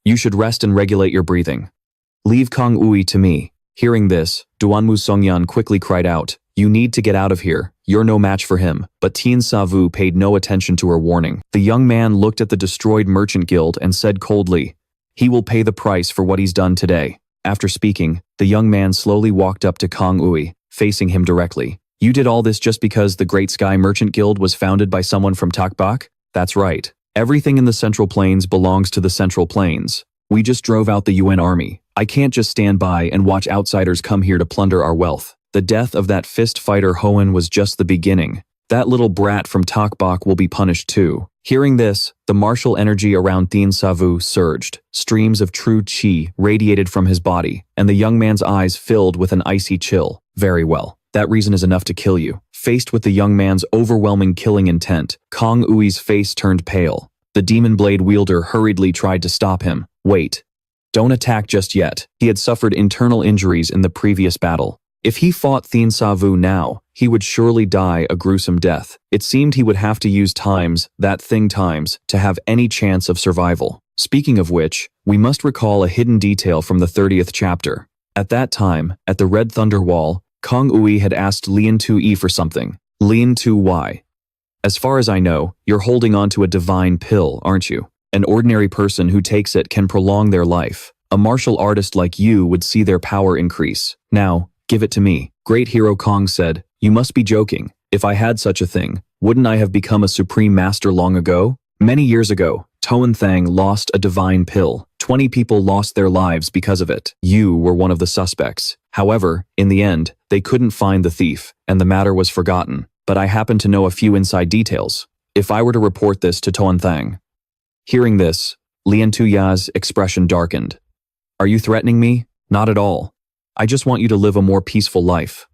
"You should rest and regulate your breathing. Leave Kang Ui to me." Hearing this, Duanmu Songyan quickly cried out, "You need to get out of here. You're no match for him." But Thien Sa Vu paid no attention to her warning. The young man looked at the destroyed merchant guild and said coldly, "He will pay the price for what he's done today." After speaking, the young man slowly walked up to Kang Ui, facing him directly. "You did all this just because the Great Sky Merchant Guild was founded by someone from Takbak? That's right. Everything in the Central Plains belongs to the Central Plains. We just drove out the UN army. I can't just stand by and watch outsiders come here to plunder our wealth. The death of that fist fighter Hoenn was just the beginning. That little brat from Takbak will be punished too." Hearing this, the martial energy around Thien Sa Vu surged. Streams of true qi radiated from his body, and the young man's eyes filled with an icy chill. "Very well. That reason is enough to kill you." Faced with the young man's overwhelming killing intent, Kang Ui's face turned pale. The demon blade wielder hurriedly tried to stop him. "Wait. Don't attack just yet." He had suffered internal injuries in the previous battle. If he fought Thien Sa Vu now, he would surely die a gruesome death. It seemed he would have to use that thing times, to have any chance of survival. Speaking of which, we must recall a hidden detail from the 30th chapter. At that time, at the Red Thunder Wall, Kang Ui had asked Lian Tu-yi for something. Lian Tu-yi. "As far as I know, you're holding on to a divine pill, aren't you? An ordinary person who takes it can prolong their life. A martial artist like you would see their power increase. Now, give it to me." Great Hero Kong said, "You must be joking. If I had such a thing, wouldn't I have become a supreme master long ago? Many years ago, Toan Thang lost a divine pill. 20 people lost their lives because of it. You were one of the suspects. However, in the end, they couldn't find the thief, and the matter was forgotten. But I happen to know a few inside details. If I were to report this to Toan Thang." Hearing this, Lian Tuya's expression darkened. "Are you threatening me? Not at all. I just want you to live a more peaceful life."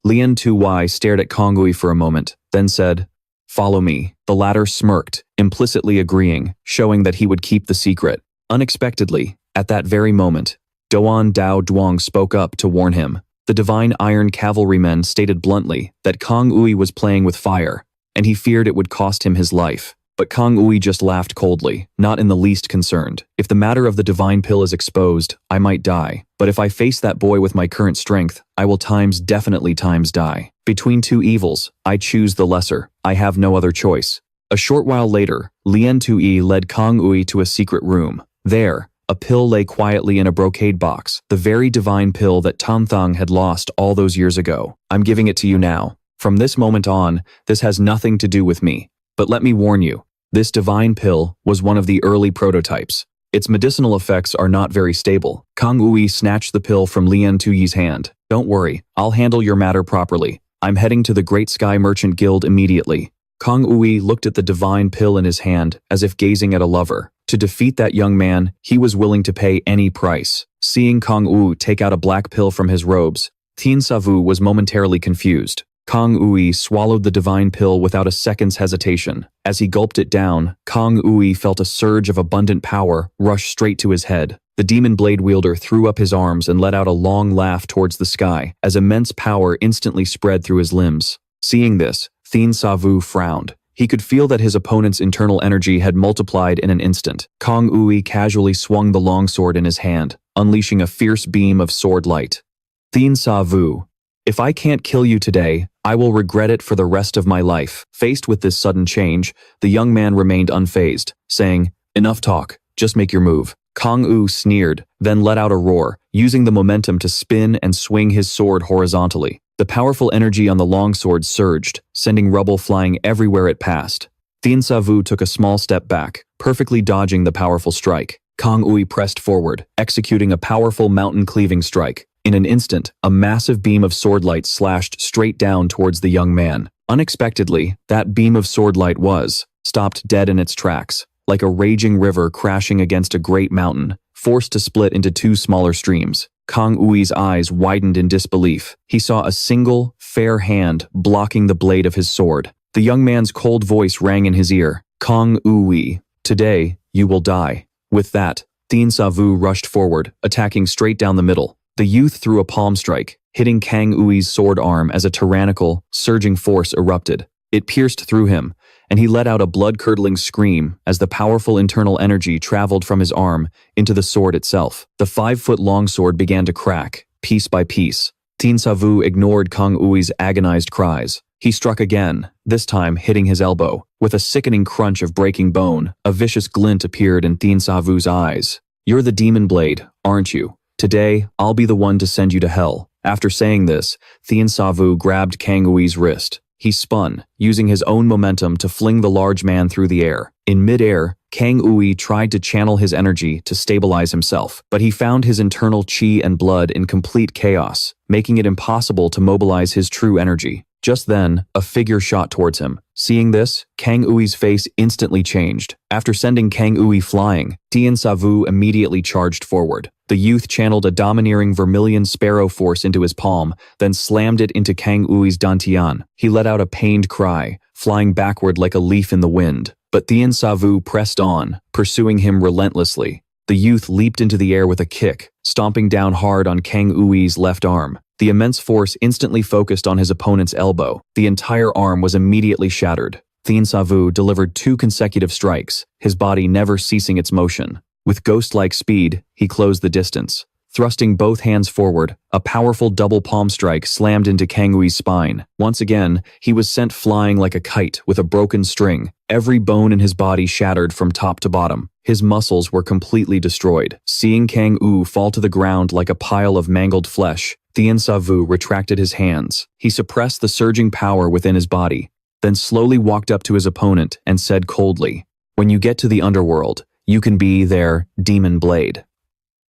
Lian Tu-yi stared at Kang Ui for a moment, then said, "Follow me." The latter smirked, implicitly agreeing, showing that he would keep the secret. Unexpectedly, at that very moment, Doan Dao Duong spoke up to warn him. The divine iron cavalrymen stated bluntly that Kang Ui was playing with fire, and he feared it would cost him his life. But Kang Ui just laughed coldly, not in the least concerned. "If the matter of the divine pill is exposed, I might die. But if I face that boy with my current strength, I will definitely die. Between two evils, I choose the lesser. I have no other choice." A short while later, Lian Tu-yi led Kang Ui to a secret room. There, a pill lay quietly in a brocade box, the very divine pill that Tan Thang had lost all those years ago. "I'm giving it to you now. From this moment on, this has nothing to do with me. But let me warn you, this divine pill was one of the early prototypes. Its medicinal effects are not very stable." Kang Ui snatched the pill from Lian Tu-yi's hand. "Don't worry, I'll handle your matter properly. I'm heading to the Great Sky Merchant Guild immediately." Kang Ui looked at the divine pill in his hand as if gazing at a lover. To defeat that young man, he was willing to pay any price. Seeing Kang Ui take out a black pill from his robes, Thien Sa Vu was momentarily confused. Kang Ui swallowed the divine pill without a second's hesitation. As he gulped it down, Kang Ui felt a surge of abundant power rush straight to his head. The demon blade wielder threw up his arms and let out a long laugh towards the sky, as immense power instantly spread through his limbs. Seeing this, Thien Sa Vu frowned. He could feel that his opponent's internal energy had multiplied in an instant. Kang Ui casually swung the longsword in his hand, unleashing a fierce beam of sword light. Thien Sa Vu, if I can't kill you today, I will regret it for the rest of my life. Faced with this sudden change, the young man remained unfazed, saying, "Enough talk, just make your move." Kang Ui sneered, then let out a roar, using the momentum to spin and swing his sword horizontally. The powerful energy on the longsword surged, sending rubble flying everywhere it passed. Thien Sa Vu took a small step back, perfectly dodging the powerful strike. Kang Ui pressed forward, executing a powerful mountain-cleaving strike. In an instant, a massive beam of sword light slashed straight down towards the young man. Unexpectedly, that beam of sword light was stopped dead in its tracks, like a raging river crashing against a great mountain, forced to split into two smaller streams. Kang Ui's eyes widened in disbelief. He saw a single, fair hand blocking the blade of his sword. The young man's cold voice rang in his ear. "Kang Ui, today, you will die." With that, Thien Sa Vu rushed forward, attacking straight down the middle. The youth threw a palm strike, hitting Kang Ui's sword arm as a tyrannical, surging force erupted. It pierced through him, and he let out a blood-curdling scream as the powerful internal energy traveled from his arm into the sword itself. The 5-foot-long sword began to crack, piece by piece. Thien Sa Vu ignored Kang Ui's agonized cries. He struck again, this time hitting his elbow. With a sickening crunch of breaking bone, a vicious glint appeared in Thien Sa Vu's eyes. "You're the demon blade, aren't you? Today, I'll be the one to send you to hell." After saying this, Thien Sa Vu grabbed Kang Ui's wrist. He spun, using his own momentum to fling the large man through the air. In mid-air, Kang Ui tried to channel his energy to stabilize himself, but he found his internal chi and blood in complete chaos, making it impossible to mobilize his true energy. Just then, a figure shot towards him. Seeing this, Kang Ui's face instantly changed. After sending Kang Ui flying, Thien Sa Vu immediately charged forward. The youth channeled a domineering vermilion sparrow force into his palm, then slammed it into Kang Ui's dantian. He let out a pained cry, flying backward like a leaf in the wind. But Thien Sa Vu pressed on, pursuing him relentlessly. The youth leaped into the air with a kick, stomping down hard on Kang Ui's left arm. The immense force instantly focused on his opponent's elbow. The entire arm was immediately shattered. Thien Sa Vu delivered 2 consecutive strikes, his body never ceasing its motion. With ghost-like speed, he closed the distance. Thrusting both hands forward, a powerful double palm strike slammed into Kang Ui's spine. Once again, he was sent flying like a kite with a broken string. Every bone in his body shattered from top to bottom. His muscles were completely destroyed. Seeing Kang Ui fall to the ground like a pile of mangled flesh, Thien Sa Vu retracted his hands. He suppressed the surging power within his body, then slowly walked up to his opponent and said coldly, "When you get to the underworld, you can be their demon blade."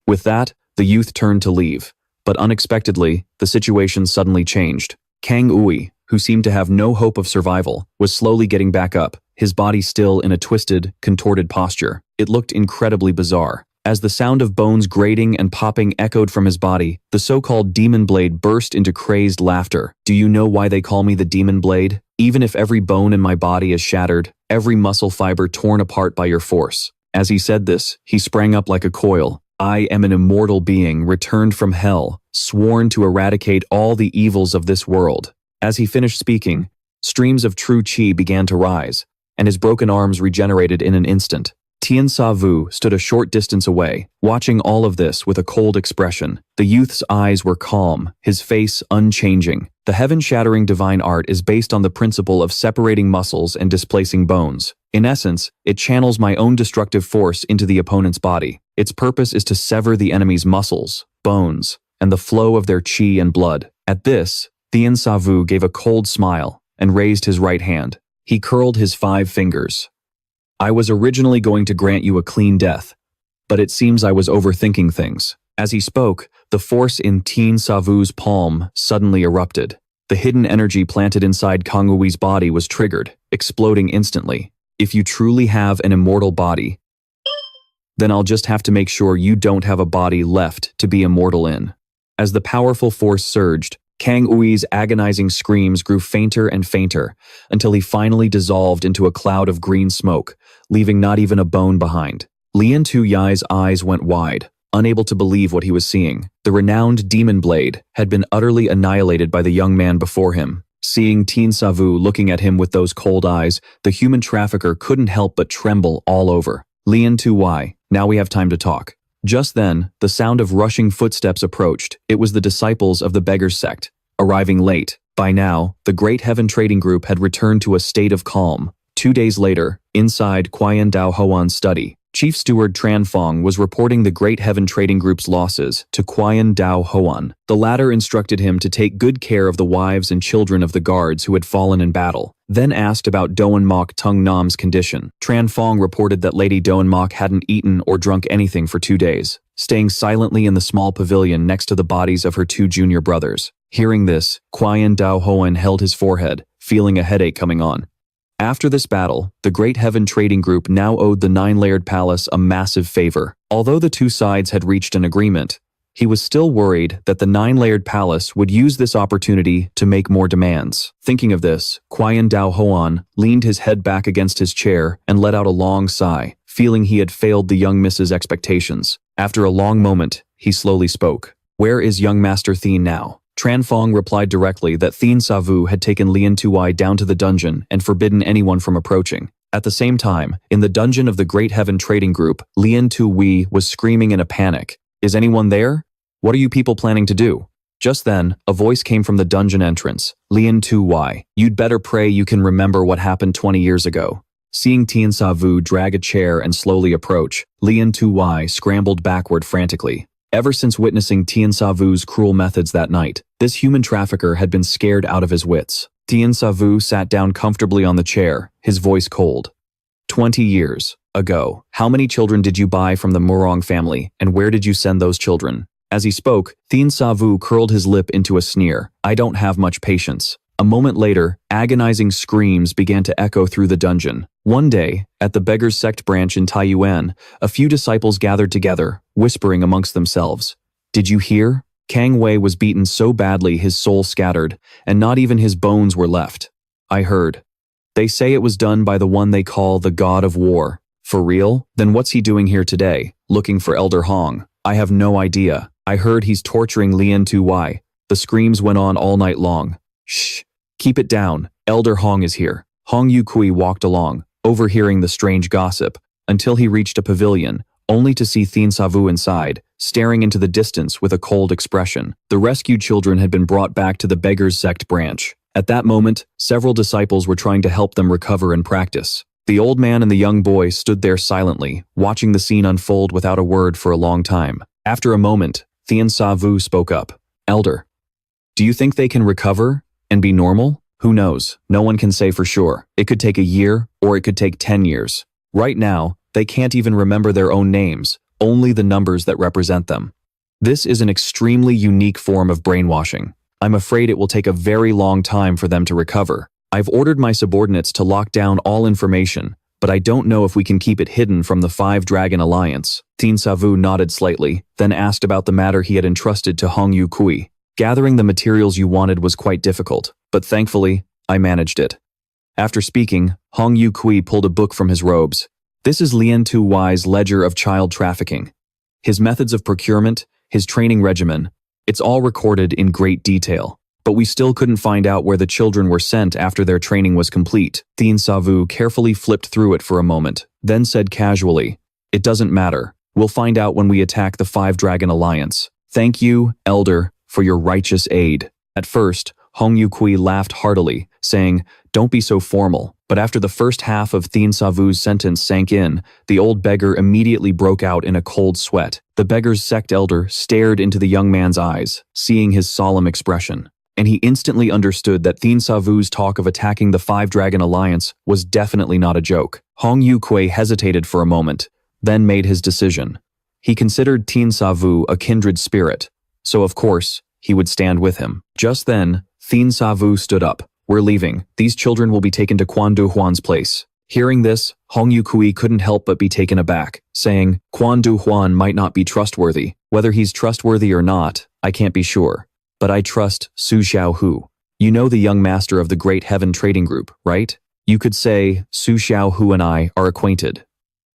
With that, the youth turned to leave, but unexpectedly, the situation suddenly changed. Kang Ui, who seemed to have no hope of survival, was slowly getting back up, his body still in a twisted, contorted posture. It looked incredibly bizarre. As the sound of bones grating and popping echoed from his body, the so-called demon blade burst into crazed laughter. "Do you know why they call me the demon blade? Even if every bone in my body is shattered, every muscle fiber torn apart by your force." As he said this, he sprang up like a coil. "I am an immortal being returned from hell, sworn to eradicate all the evils of this world." As he finished speaking, streams of true chi began to rise, and his broken arms regenerated in an instant. Thien Sa Vu stood a short distance away, watching all of this with a cold expression. The youth's eyes were calm, his face unchanging. The heaven-shattering divine art is based on the principle of separating muscles and displacing bones. In essence, it channels my own destructive force into the opponent's body. Its purpose is to sever the enemy's muscles, bones, and the flow of their chi and blood. At this, Thien Sa Vu gave a cold smile and raised his right hand. He curled his 5 fingers. "I was originally going to grant you a clean death, but it seems I was overthinking things." As he spoke, the force in Thien Sa Vu's palm suddenly erupted. The hidden energy planted inside Kang Ui's body was triggered, exploding instantly. If you truly have an immortal body, then I'll just have to make sure you don't have a body left to be immortal in. As the powerful force surged, Kang Ui's agonizing screams grew fainter and fainter until he finally dissolved into a cloud of green smoke, leaving not even a bone behind. Lien Tu-Yai's eyes went wide, unable to believe what he was seeing. The renowned demon blade had been utterly annihilated by the young man before him. Seeing Thien Sa Vu looking at him with those cold eyes, the human trafficker couldn't help but tremble all over. Lien Tu-Yai, now we have time to talk. Just then, the sound of rushing footsteps approached. It was the disciples of the Beggars sect, arriving late. By now, the Great Heaven Trading Group had returned to a state of calm. 2 days later, inside Qian Dao Hoan's study, Chief Steward Tran Fong was reporting the Great Heaven Trading Group's losses to Qian Dao Hoan. The latter instructed him to take good care of the wives and children of the guards who had fallen in battle, then asked about Doan Mok Tung Nam's condition. Tran Fong reported that Lady Doan Mok hadn't eaten or drunk anything for 2 days, staying silently in the small pavilion next to the bodies of her 2 junior brothers. Hearing this, Qian Dao Hoan held his forehead, feeling a headache coming on. After this battle, the Great Heaven Trading Group now owed the 9-layered palace a massive favor. Although the 2 sides had reached an agreement, he was still worried that the 9-layered palace would use this opportunity to make more demands. Thinking of this, Qian Dao Hoan leaned his head back against his chair and let out a long sigh, feeling he had failed the young Miss's expectations. After a long moment, he slowly spoke. "Where is young Master Thien now?" Tran Fong replied directly that Thien Sa Vu had taken Lien Tu-Yai down to the dungeon and forbidden anyone from approaching. At the same time, in the dungeon of the Great Heaven Trading Group, Lien Tu-Yai was screaming in a panic. "Is anyone there? What are you people planning to do?" Just then, a voice came from the dungeon entrance. "Lien Tu-Yai, you'd better pray you can remember what happened 20 years ago." Seeing Thien Sa Vu drag a chair and slowly approach, Lien Tu-Yai scrambled backward frantically. Ever since witnessing Thien Sa Vu's cruel methods that night, this human trafficker had been scared out of his wits. Thien Sa Vu sat down comfortably on the chair, his voice cold. 20 years ago, how many children did you buy from the Murang family, and where did you send those children? As he spoke, Thien Sa Vu curled his lip into a sneer. "I don't have much patience." A moment later, agonizing screams began to echo through the dungeon. One day, at the Beggars Sect branch in Taiyuan, a few disciples gathered together, whispering amongst themselves. "Did you hear? Kang Wei was beaten so badly his soul scattered, and not even his bones were left." "I heard. They say it was done by the one they call the God of War." "For real? Then what's he doing here today, looking for Elder Hong?" "I have no idea. I heard he's torturing Lien Tu-Yai." The screams went on all night long. "Shh. Keep it down. Elder Hong is here." Hong Yu-Kui walked along, overhearing the strange gossip, until he reached a pavilion, only to see Thien Sa Vu inside, staring into the distance with a cold expression. The rescued children had been brought back to the Beggars Sect branch. At that moment, several disciples were trying to help them recover and practice. The old man and the young boy stood there silently, watching the scene unfold without a word for a long time. After a moment, Thien Sa Vu spoke up. "Elder, do you think they can recover and be normal? Who knows? No one can say for sure. It could take a year, or it could take 10 years. Right now, they can't even remember their own names, only the numbers that represent them. This is an extremely unique form of brainwashing. I'm afraid it will take a very long time for them to recover. I've ordered my subordinates to lock down all information, but I don't know if we can keep it hidden from the 5 Dragon Alliance." Thien Sa Vu nodded slightly, then asked about the matter he had entrusted to Hong Yu-Kui. "Gathering the materials you wanted was quite difficult, but thankfully, I managed it." After speaking, Hong Yu-Kui pulled a book from his robes. This is Lien Tu-Yai's ledger of child trafficking. His methods of procurement, his training regimen, it's all recorded in great detail. But we still couldn't find out where the children were sent after their training was complete. Thien Sa Vu carefully flipped through it for a moment, then said casually, "It doesn't matter. We'll find out when we attack the 5 Dragon Alliance. Thank you, Elder, for your righteous aid." At first, Hong Yu-Kui laughed heartily, saying, "Don't be so formal." But after the first half of Thien Sa Vu's sentence sank in, the old beggar immediately broke out in a cold sweat. The beggar's sect elder stared into the young man's eyes, seeing his solemn expression. And he instantly understood that Thien Sa Vu's talk of attacking the 5 Dragon Alliance was definitely not a joke. Hong Yu-Kui hesitated for a moment, then made his decision. He considered Thien Sa Vu a kindred spirit, so of course, he would stand with him. Just then, Thien Sa Vu stood up. We're leaving. These children will be taken to Quan Du Huan's place. Hearing this, Hong Yukui couldn't help but be taken aback, saying, Quan Du Huan might not be trustworthy. Whether he's trustworthy or not, I can't be sure. But I trust Su Xiaohu. You know the young master of the Great Heaven Trading Group, right? You could say Su Xiaohu and I are acquainted.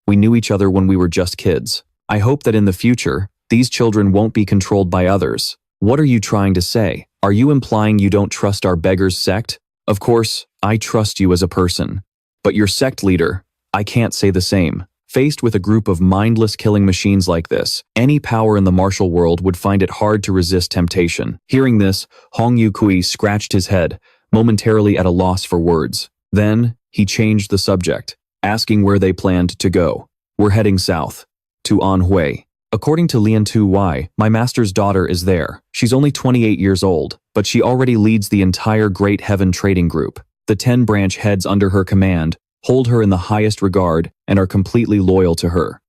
We knew each other when we were just kids. I hope that in the future, these children won't be controlled by others. What are you trying to say? Are you implying you don't trust our beggars sect? Of course, I trust you as a person. But your sect leader, I can't say the same. Faced with a group of mindless killing machines like this, any power in the martial world would find it hard to resist temptation. Hearing this, Hong Yukui scratched his head, momentarily at a loss for words. Then, he changed the subject, asking where they planned to go. We're heading south, to Anhui. According to Lian Tu Wai, my master's daughter is there. She's only 28 years old, but she already leads the entire Great Heaven Trading Group. The 10 branch heads under her command hold her in the highest regard and are completely loyal to her.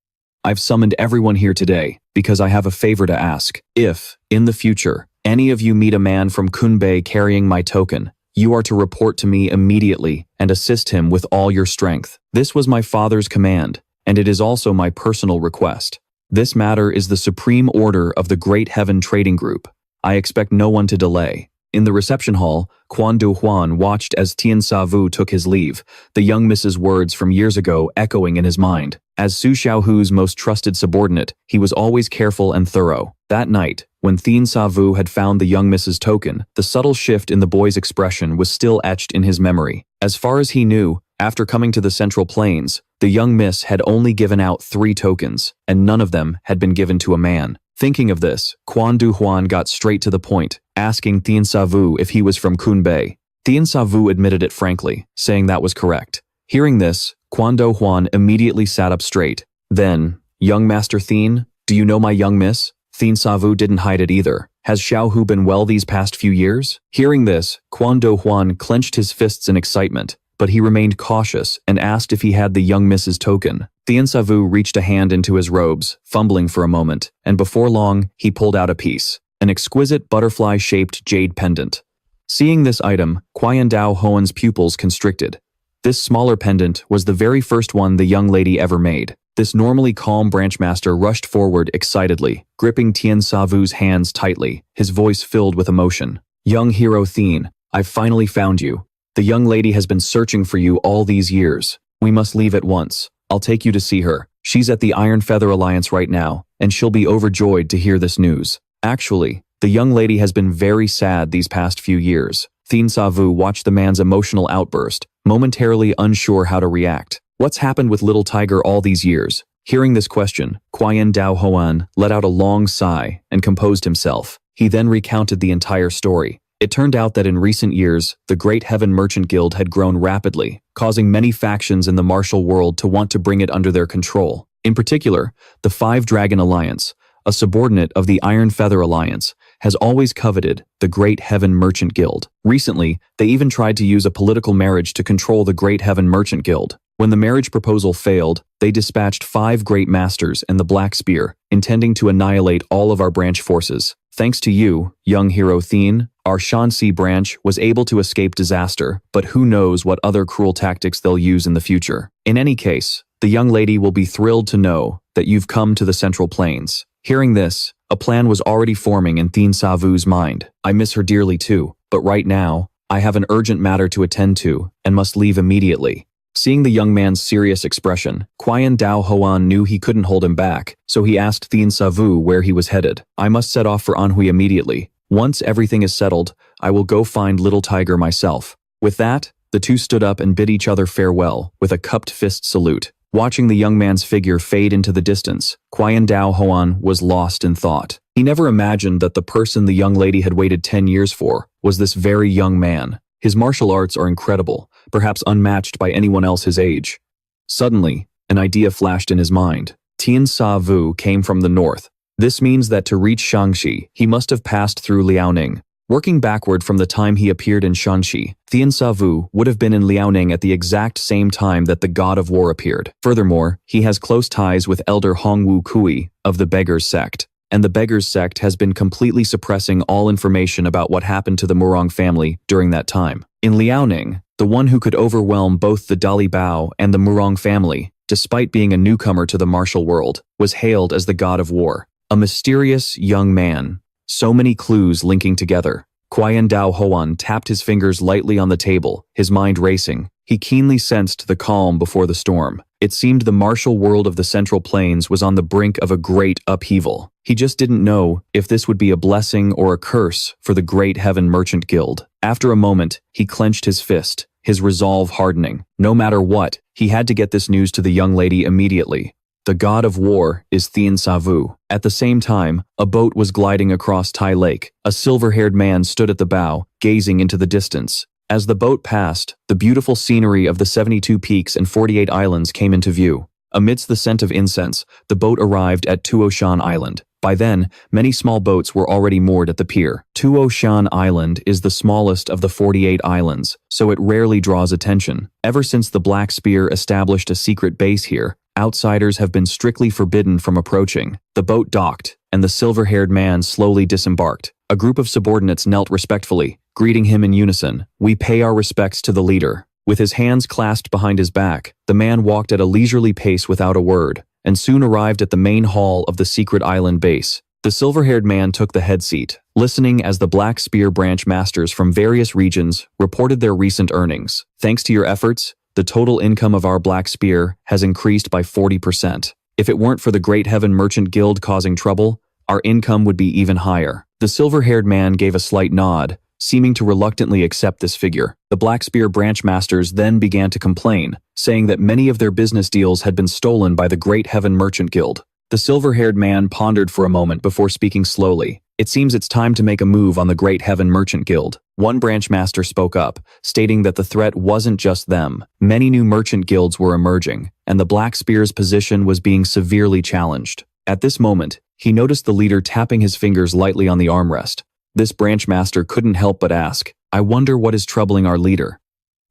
I've summoned everyone here today because I have a favor to ask. If, in the future, any of you meet a man from Kunbei carrying my token, you are to report to me immediately and assist him with all your strength. This was my father's command, and it is also my personal request. This matter is the supreme order of the Great Heaven Trading Group. I expect no one to delay. In the reception hall, Quan Du Huan watched as Thien Sa Vu took his leave, the young Mrs.'s words from years ago echoing in his mind. As Su Xiaohu's most trusted subordinate, he was always careful and thorough. That night, when Thien Sa Vu had found the young Mrs.'s token, the subtle shift in the boy's expression was still etched in his memory. As far as he knew, after coming to the Central Plains, the young miss had only given out 3 tokens, and none of them had been given to a man. Thinking of this, Quan Du Huan got straight to the point, asking Thien Sa Vu if he was from Kunbei. Thien Sa Vu admitted it frankly, saying that was correct. Hearing this, Quan Du Huan immediately sat up straight. Then, young Master Thien, do you know my young miss? Thien Sa Vu didn't hide it either. Has Xiaohu been well these past few years? Hearing this, Quan Du Huan clenched his fists in excitement, but he remained cautious and asked if he had the young Mrs.'s token. Thien Sa Vu reached a hand into his robes, fumbling for a moment, and before long, he pulled out a piece, an exquisite butterfly-shaped jade pendant. Seeing this item, Qian Dao Hoan's pupils constricted. This smaller pendant was the very first one the young lady ever made. This normally calm branchmaster rushed forward excitedly, gripping Thien Sa Vu's hands tightly, his voice filled with emotion. Young hero Thien, I've finally found you. The young lady has been searching for you all these years. We must leave at once. I'll take you to see her. She's at the Iron Feather Alliance right now, and she'll be overjoyed to hear this news. Actually, the young lady has been very sad these past few years. Thien Sa Vu watched the man's emotional outburst, momentarily unsure how to react. What's happened with little Tiger all these years? Hearing this question, Qian Dao Hoan let out a long sigh and composed himself. He then recounted the entire story. It turned out that in recent years, the Great Heaven Merchant Guild had grown rapidly, causing many factions in the martial world to want to bring it under their control. In particular, the Five Dragon Alliance, a subordinate of the Iron Feather Alliance, has always coveted the Great Heaven Merchant Guild. Recently, they even tried to use a political marriage to control the Great Heaven Merchant Guild. When the marriage proposal failed, they dispatched 5 Great Masters and the Black Spear, intending to annihilate all of our branch forces. Thanks to you, young hero Thien, our Shanxi branch was able to escape disaster, but who knows what other cruel tactics they'll use in the future. In any case, the young lady will be thrilled to know that you've come to the Central Plains. Hearing this, a plan was already forming in Thien Sa Vu's mind. I miss her dearly too, but right now, I have an urgent matter to attend to and must leave immediately. Seeing the young man's serious expression, Qian Dao Hoan knew he couldn't hold him back, so he asked Thien Sa Vu where he was headed. I must set off for Anhui immediately. Once everything is settled, I will go find little Tiger myself. With that, the two stood up and bid each other farewell with a cupped fist salute. Watching the young man's figure fade into the distance, Qian Dao Hoan was lost in thought. He never imagined that the person the young lady had waited 10 years for was this very young man. His martial arts are incredible, perhaps unmatched by anyone else his age. Suddenly, an idea flashed in his mind. Thien Sa Vu came from the north. This means that to reach Shanxi, he must have passed through Liaoning. Working backward from the time he appeared in Shanxi, Thien Sa Vu would have been in Liaoning at the exact same time that the God of War appeared. Furthermore, he has close ties with Elder Hong Wu Kui of the Beggars sect. and the Beggars sect has been completely suppressing all information about what happened to the Murang family during that time. In Liaoning, the one who could overwhelm both the Dali Bao and the Murang family, despite being a newcomer to the martial world, was hailed as the god of war. A mysterious young man. So many clues linking together. Qian Dao Hoan tapped his fingers lightly on the table, his mind racing. He keenly sensed the calm before the storm. It seemed the martial world of the Central Plains was on the brink of a great upheaval. He just didn't know if this would be a blessing or a curse for the Great Heaven Merchant Guild. After a moment, he clenched his fist, his resolve hardening. No matter what, he had to get this news to the young lady immediately. The god of war is Thien Sa Vu. At the same time, a boat was gliding across Tai Lake. A silver-haired man stood at the bow, gazing into the distance. As the boat passed, the beautiful scenery of the 72 peaks and 48 islands came into view. Amidst the scent of incense, the boat arrived at Tuoshan Island. By then, many small boats were already moored at the pier. Tuoshan Island is the smallest of the 48 islands, so it rarely draws attention. Ever since the Black Spear established a secret base here, outsiders have been strictly forbidden from approaching. The boat docked, and the silver-haired man slowly disembarked. A group of subordinates knelt respectfully, greeting him in unison. "We pay our respects to the leader." With his hands clasped behind his back, the man walked at a leisurely pace without a word, and soon arrived at the main hall of the secret island base. The silver-haired man took the head seat, listening as the Black Spear branch masters from various regions reported their recent earnings. "Thanks to your efforts, the total income of our Black Spear has increased by 40%. If it weren't for the Great Heaven Merchant Guild causing trouble, our income would be even higher." The silver-haired man gave a slight nod, seeming to reluctantly accept this figure. The Black Spear branch masters then began to complain, saying that many of their business deals had been stolen by the Great Heaven Merchant Guild. The silver-haired man pondered for a moment before speaking slowly. "It seems it's time to make a move on the Great Heaven Merchant Guild." One branch master spoke up, stating that the threat wasn't just them. Many new merchant guilds were emerging, and the Black Spear's position was being severely challenged. At this moment, he noticed the leader tapping his fingers lightly on the armrest. This branch master couldn't help but ask, "I wonder what is troubling our leader?"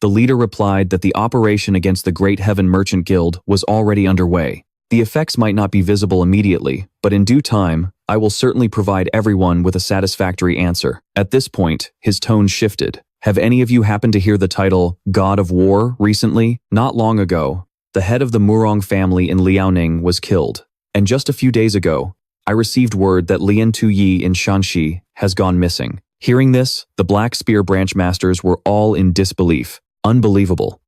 The leader replied that the operation against the Great Heaven Merchant Guild was already underway. "The effects might not be visible immediately, but in due time, I will certainly provide everyone with a satisfactory answer." At this point, his tone shifted. "Have any of you happened to hear the title God of War recently? Not long ago, the head of the Murang family in Liaoning was killed. And just a few days ago, I received word that Lian Tuyi in Shanxi has gone missing." Hearing this, the Black Spear branch masters were all in disbelief. Unbelievable.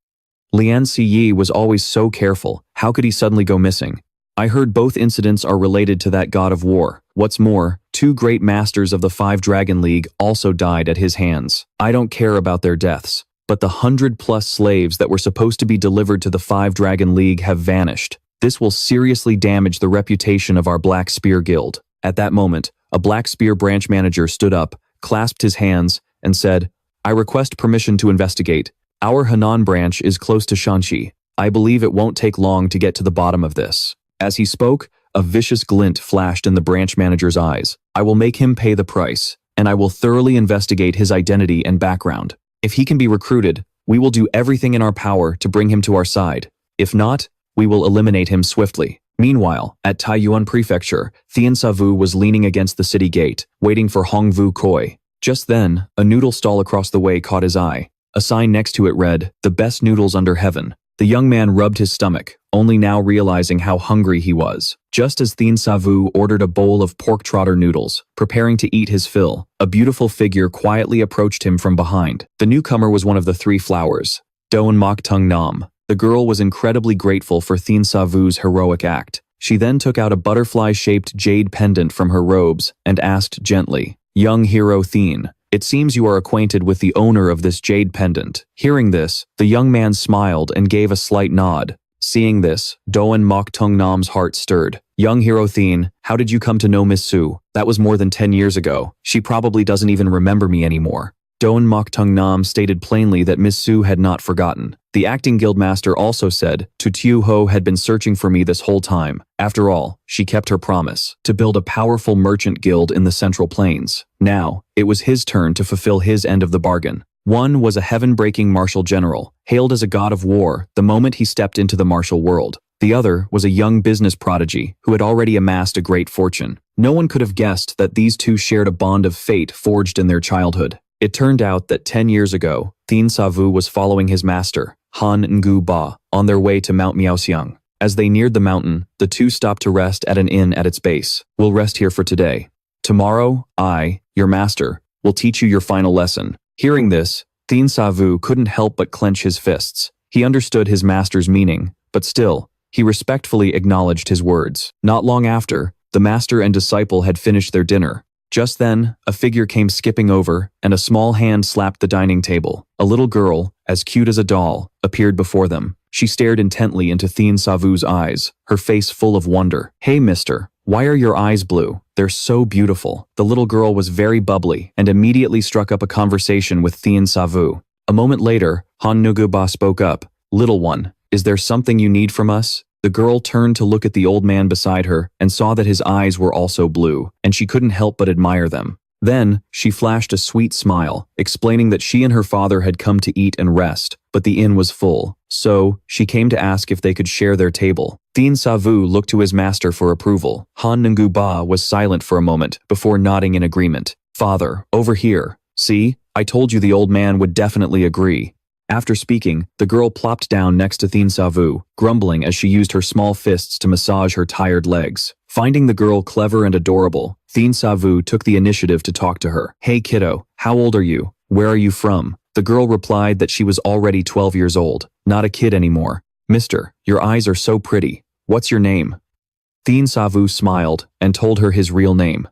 Lian Siyi was always so careful. How could he suddenly go missing? "I heard both incidents are related to that god of war. What's more, 2 great masters of the 5 Dragon League also died at his hands. I don't care about their deaths, but the 100+ slaves that were supposed to be delivered to the 5 Dragon League have vanished. This will seriously damage the reputation of our Black Spear Guild." At that moment, a Black Spear branch manager stood up, clasped his hands, and said, "I request permission to investigate. Our Henan branch is close to Shanxi. I believe it won't take long to get to the bottom of this." As he spoke, a vicious glint flashed in the branch manager's eyes. "I will make him pay the price, and I will thoroughly investigate his identity and background. If he can be recruited, we will do everything in our power to bring him to our side. If not, we will eliminate him swiftly." Meanwhile, at Taiyuan Prefecture, Thien Sa Vu was leaning against the city gate, waiting for Hongvu Koi. Just then, a noodle stall across the way caught his eye. A sign next to it read, "The best noodles under heaven." The young man rubbed his stomach, only now realizing how hungry he was. Just as Thien Sa Vu ordered a bowl of pork trotter noodles, preparing to eat his fill, a beautiful figure quietly approached him from behind. The newcomer was one of the 3 flowers, Doan Mok Tung Nam. The girl was incredibly grateful for Thien Sa Vu's heroic act. She then took out a butterfly-shaped jade pendant from her robes and asked gently, "Young hero Thien, it seems you are acquainted with the owner of this jade pendant." Hearing this, the young man smiled and gave a slight nod. Seeing this, Doan Mok Tung Nam's heart stirred. "Young hero Thien, how did you come to know Miss Su? That was more than 10 years ago. She probably doesn't even remember me anymore." Doan Mok Tung Nam stated plainly that Miss Su had not forgotten. The acting guildmaster also said, "Tu Tiu Ho had been searching for me this whole time. After all, she kept her promise to build a powerful merchant guild in the Central Plains. Now, it was his turn to fulfill his end of the bargain." One was a heaven-breaking martial general, hailed as a god of war the moment he stepped into the martial world. The other was a young business prodigy who had already amassed a great fortune. No one could have guessed that these two shared a bond of fate forged in their childhood. It turned out that 10 years ago, Thien Sa Vu was following his master, Han Ngu Ba, on their way to Mount Miaoxiang. As they neared the mountain, the two stopped to rest at an inn at its base. We'll rest here for today. Tomorrow, I, your master, will teach you your final lesson. Hearing this, Thien Sa Vu couldn't help but clench his fists. He understood his master's meaning, but still, he respectfully acknowledged his words. Not long after, the master and disciple had finished their dinner. Just then, a figure came skipping over, and a small hand slapped the dining table. A little girl, as cute as a doll, appeared before them. She stared intently into Thien Sa Vu's eyes, her face full of wonder. "Hey, mister, why are your eyes blue? They're so beautiful." The little girl was very bubbly and immediately struck up a conversation with Thien Sa Vu. A moment later, Han Ngu Ba spoke up. "Little one, is there something you need from us?" The girl turned to look at the old man beside her and saw that his eyes were also blue, and she couldn't help but admire them. Then, she flashed a sweet smile, explaining that she and her father had come to eat and rest, but the inn was full, so she came to ask if they could share their table. Thien Sa Vu looked to his master for approval. Han Ngu Ba was silent for a moment before nodding in agreement. "Father, over here. See, I told you the old man would definitely agree." After speaking, the girl plopped down next to Thien Sa Vu, grumbling as she used her small fists to massage her tired legs. Finding the girl clever and adorable, Thien Sa Vu took the initiative to talk to her. "Hey kiddo, how old are you? Where are you from?" The girl replied that she was already 12 years old, not a kid anymore. "Mister, your eyes are so pretty. What's your name?" Thien Sa Vu smiled and told her his real name.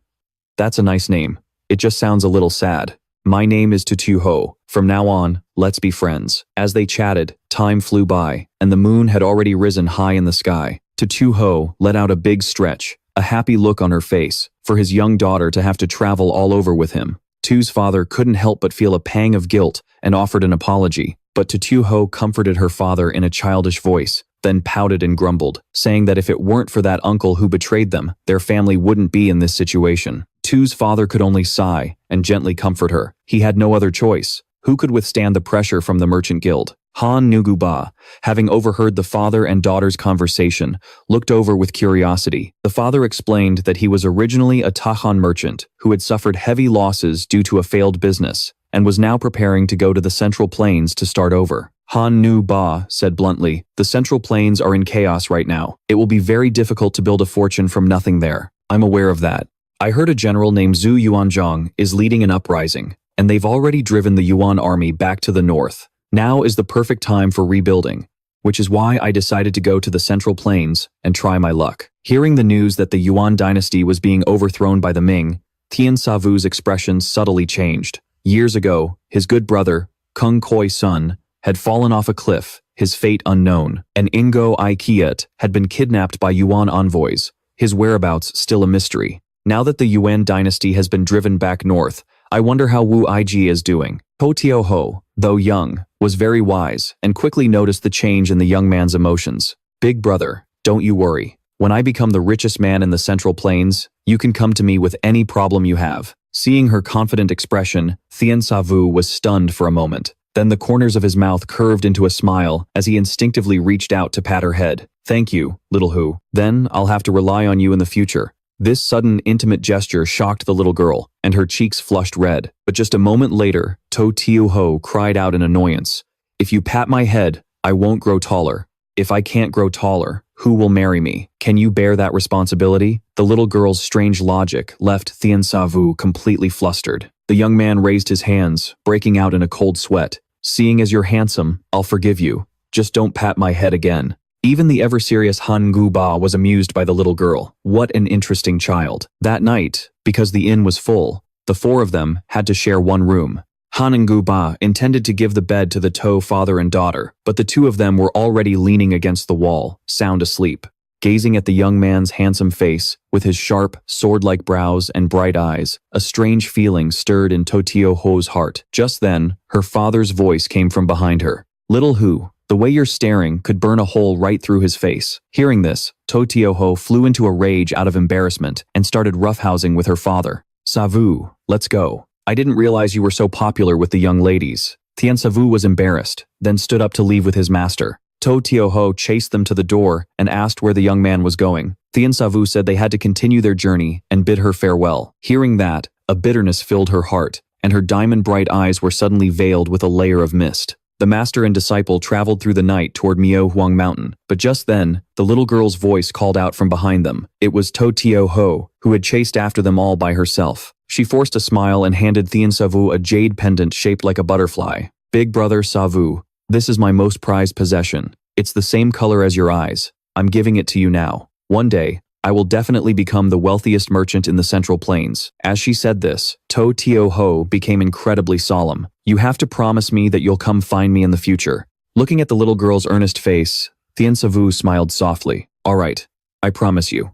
"That's a nice name. It just sounds a little sad. My name is Tu Ho. From now on, let's be friends." As they chatted, time flew by, and the moon had already risen high in the sky. Tu Ho let out a big stretch, a happy look on her face, for his young daughter to have to travel all over with him. Tu's father couldn't help but feel a pang of guilt and offered an apology, but Tu Ho comforted her father in a childish voice, then pouted and grumbled, saying that if it weren't for that uncle who betrayed them, their family wouldn't be in this situation. Tu's father could only sigh and gently comfort her. He had no other choice. Who could withstand the pressure from the merchant guild? Han Ngu Ba, having overheard the father and daughter's conversation, looked over with curiosity. The father explained that he was originally a Tahan merchant who had suffered heavy losses due to a failed business and was now preparing to go to the Central Plains to start over. Han Ngu Ba said bluntly, "The Central Plains are in chaos right now. It will be very difficult to build a fortune from nothing there. I'm aware of that. I heard a general named Zhu Yuanzhang is leading an uprising, and they've already driven the Yuan army back to the north. Now is the perfect time for rebuilding, which is why I decided to go to the Central Plains and try my luck." Hearing the news that the Yuan dynasty was being overthrown by the Ming, Thien Sa Vu's expression subtly changed. Years ago, his good brother, Kung Koi's son, had fallen off a cliff, his fate unknown, and Ingo I Kiet had been kidnapped by Yuan envoys, his whereabouts still a mystery. Now that the Yuan dynasty has been driven back north, I wonder how Wu Iji is doing. Ho Tio Ho, though young, was very wise and quickly noticed the change in the young man's emotions. "Big brother, don't you worry. When I become the richest man in the Central Plains, you can come to me with any problem you have." Seeing her confident expression, Thien Sa Vu was stunned for a moment. Then the corners of his mouth curved into a smile as he instinctively reached out to pat her head. "Thank you, little Hu. Then I'll have to rely on you in the future." This sudden, intimate gesture shocked the little girl, and her cheeks flushed red. But just a moment later, To Tiu Ho cried out in annoyance, "If you pat my head, I won't grow taller. If I can't grow taller, who will marry me? Can you bear that responsibility?" The little girl's strange logic left Thien Sa Vu completely flustered. The young man raised his hands, breaking out in a cold sweat. "Seeing as you're handsome, I'll forgive you. Just don't pat my head again." Even the ever-serious Han Ngu Ba was amused by the little girl. What an interesting child. That night, because the inn was full, the four of them had to share one room. Han Ngu Ba intended to give the bed to the To father and daughter, but the two of them were already leaning against the wall, sound asleep. Gazing at the young man's handsome face, with his sharp, sword-like brows and bright eyes, a strange feeling stirred in To Tio Ho's heart. Just then, her father's voice came from behind her. "Little Hu, the way you're staring could burn a hole right through his face." Hearing this, To Tio Ho flew into a rage out of embarrassment and started roughhousing with her father. "Sa Vu, let's go. I didn't realize you were so popular with the young ladies." Thien Sa Vu was embarrassed, then stood up to leave with his master. To Tioho chased them to the door and asked where the young man was going. Thien Sa Vu said they had to continue their journey and bid her farewell. Hearing that, a bitterness filled her heart, and her diamond-bright eyes were suddenly veiled with a layer of mist. The master and disciple traveled through the night toward Miao Huang Mountain, but just then, the little girl's voice called out from behind them. It was To Tioho, who had chased after them all by herself. She forced a smile and handed Thien Sa Vu a jade pendant shaped like a butterfly. Big brother Sa Vu, this is my most prized possession. It's the same color as your eyes. I'm giving it to you now. One day, I will definitely become the wealthiest merchant in the Central Plains. As she said this, To Tioho became incredibly solemn. You have to promise me that you'll come find me in the future. Looking at the little girl's earnest face, Thien Sa Vu smiled softly. All right, I promise you.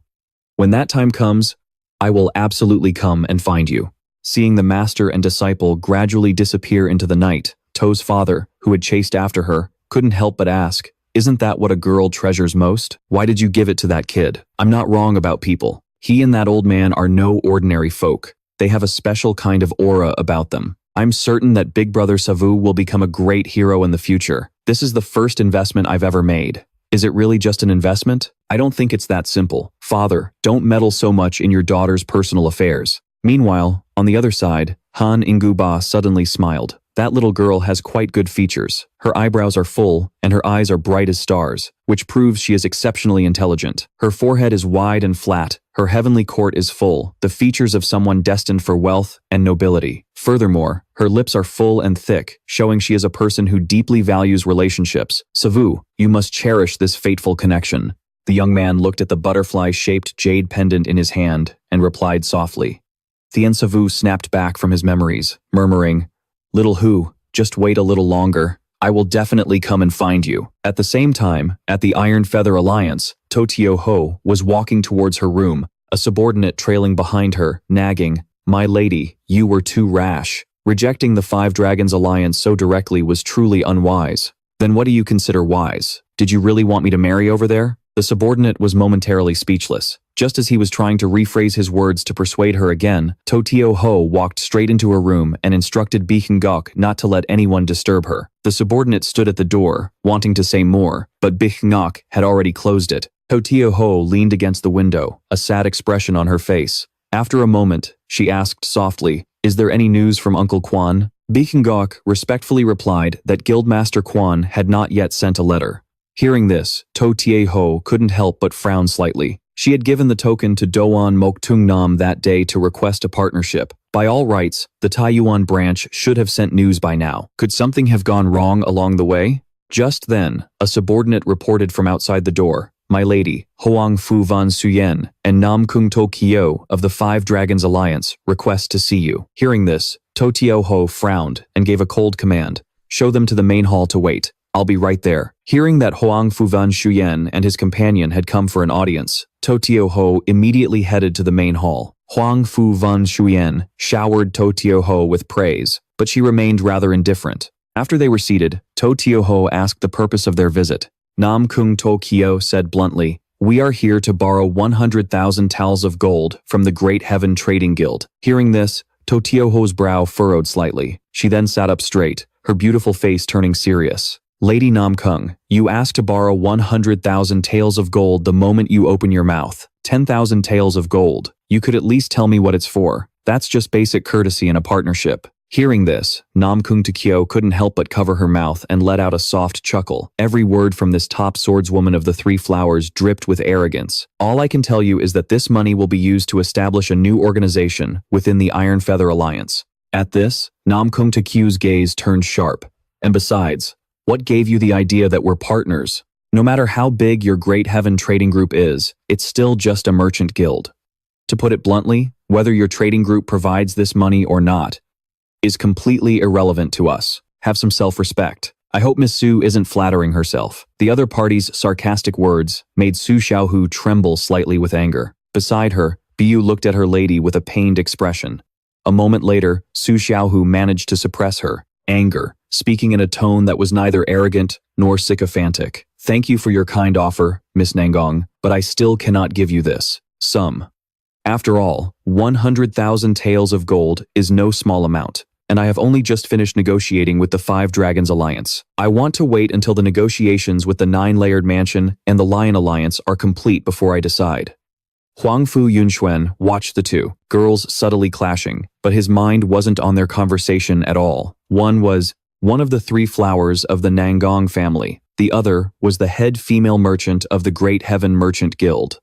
When that time comes, I will absolutely come and find you. Seeing the master and disciple gradually disappear into the night, To's father, who had chased after her, couldn't help but ask, isn't that what a girl treasures most? Why did you give it to that kid? I'm not wrong about people. He and that old man are no ordinary folk. They have a special kind of aura about them. I'm certain that Big Brother Sa Vu will become a great hero in the future. This is the first investment I've ever made. Is it really just an investment? I don't think it's that simple. Father, don't meddle so much in your daughter's personal affairs. Meanwhile, on the other side, Han Inguba suddenly smiled. That little girl has quite good features. Her eyebrows are full, and her eyes are bright as stars, which proves she is exceptionally intelligent. Her forehead is wide and flat, her heavenly court is full, the features of someone destined for wealth and nobility. Furthermore, her lips are full and thick, showing she is a person who deeply values relationships. Sa Vu, you must cherish this fateful connection. The young man looked at the butterfly-shaped jade pendant in his hand and replied softly. Thien Sa Vu snapped back from his memories, murmuring, Little Hu, just wait a little longer. I will definitely come and find you. At the same time, at the Iron Feather Alliance, To Tioho was walking towards her room, a subordinate trailing behind her, nagging, My lady, you were too rash. Rejecting the Five Dragons Alliance so directly was truly unwise. Then what do you consider wise? Did you really want me to marry over there? The subordinate was momentarily speechless. Just as he was trying to rephrase his words to persuade her again, To Tioho walked straight into her room and instructed Bihngok not to let anyone disturb her. The subordinate stood at the door, wanting to say more, but Bihngok had already closed it. To Tioho leaned against the window, a sad expression on her face. After a moment, she asked softly, Is there any news from Uncle Quan? Bihngok respectfully replied that Guildmaster Quan had not yet sent a letter. Hearing this, To Tieho couldn't help but frown slightly. She had given the token to Doan Moktung Nam that day to request a partnership. By all rights, the Taiyuan branch should have sent news by now. Could something have gone wrong along the way? Just then, a subordinate reported from outside the door. My lady, Hoang Fu Van Suyen, and Nam Kung To Kyo of the Five Dragons Alliance request to see you. Hearing this, To Tioho frowned and gave a cold command. Show them to the main hall to wait. I'll be right there. Hearing that Hoang Fu Van Shuyen and his companion had come for an audience, To Tioho immediately headed to the main hall. Hoang Fu Van Shuyen showered To Tioho with praise, but she remained rather indifferent. After they were seated, To Tioho asked the purpose of their visit. Nam Kung To Kyo said bluntly, We are here to borrow 100,000 taels of gold from the Great Heaven Trading Guild. Hearing this, To Tioho's brow furrowed slightly. She then sat up straight, her beautiful face turning serious. Lady Nam Kung, you asked to borrow 100,000 taels of gold the moment you open your mouth. 10,000 taels of gold. You could at least tell me what it's for. That's just basic courtesy in a partnership. Hearing this, Nam Kung Kyo couldn't help but cover her mouth and let out a soft chuckle. Every word from this top swordswoman of the Three Flowers dripped with arrogance. All I can tell you is that this money will be used to establish a new organization within the Iron Feather Alliance. At this, Nam Kung Kyo's gaze turned sharp. And besides, what gave you the idea that we're partners? No matter how big your Great Heaven Trading Group is, it's still just a merchant guild. To put it bluntly, whether your trading group provides this money or not is completely irrelevant to us. Have some self-respect. I hope Miss Su isn't flattering herself. The other party's sarcastic words made Su Xiaohu tremble slightly with anger. Beside her, Biu looked at her lady with a pained expression. A moment later, Su Xiaohu managed to suppress her anger, speaking in a tone that was neither arrogant nor sycophantic. Thank you for your kind offer, Miss Nangong, but I still cannot give you this sum. After all, 100,000 taels of gold is no small amount. and I have only just finished negotiating with the Five Dragons Alliance. I want to wait until the negotiations with the Nine-Layered Mansion and the Lion Alliance are complete before I decide." Huang Fu Yunxuan watched the two girls subtly clashing, but his mind wasn't on their conversation at all. One was one of the three flowers of the Nangong family. The other was the head female merchant of the Great Heaven Merchant Guild.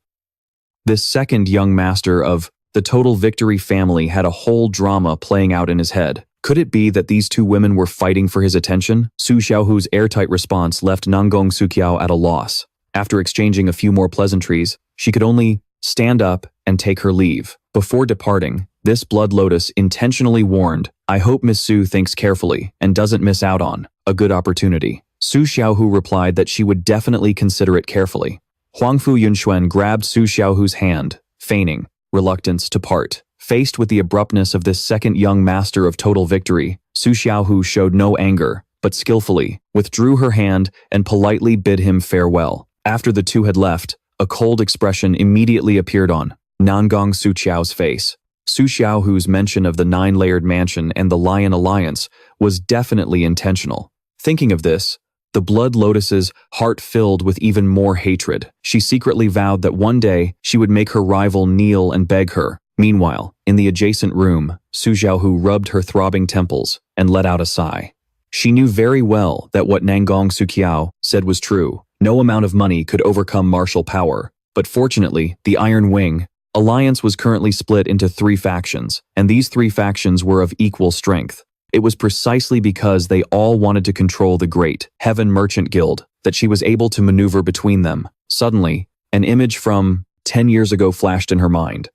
This second young master of the Total Victory family had a whole drama playing out in his head. Could it be that these two women were fighting for his attention? Su Xiaohu's airtight response left Nangong Suqiao at a loss. After exchanging a few more pleasantries, she could only stand up and take her leave. Before departing, this Blood Lotus intentionally warned, "I hope Miss Su thinks carefully and doesn't miss out on a good opportunity." Su Xiaohu replied that she would definitely consider it carefully. Huang Fu Yunxuan grabbed Su Xiaohu's hand, feigning reluctance to part. Faced with the abruptness of this second young master of Total Victory, Su Xiaohu showed no anger, but skillfully withdrew her hand and politely bid him farewell. After the two had left, a cold expression immediately appeared on Nangong Suqiao's face. Su Xiaohu's mention of the Nine-Layered Mansion and the Lion Alliance was definitely intentional. Thinking of this, the Blood Lotus's heart filled with even more hatred. She secretly vowed that one day she would make her rival kneel and beg her. Meanwhile, in the adjacent room, Su Xiaohu rubbed her throbbing temples and let out a sigh. She knew very well that what Nangong Suqiao said was true. No amount of money could overcome martial power. But fortunately, the Iron Wing Alliance was currently split into 3 factions, and these 3 factions were of equal strength. It was precisely because they all wanted to control the Great Heaven Merchant Guild that she was able to maneuver between them. Suddenly, an image from 10 years ago flashed in her mind,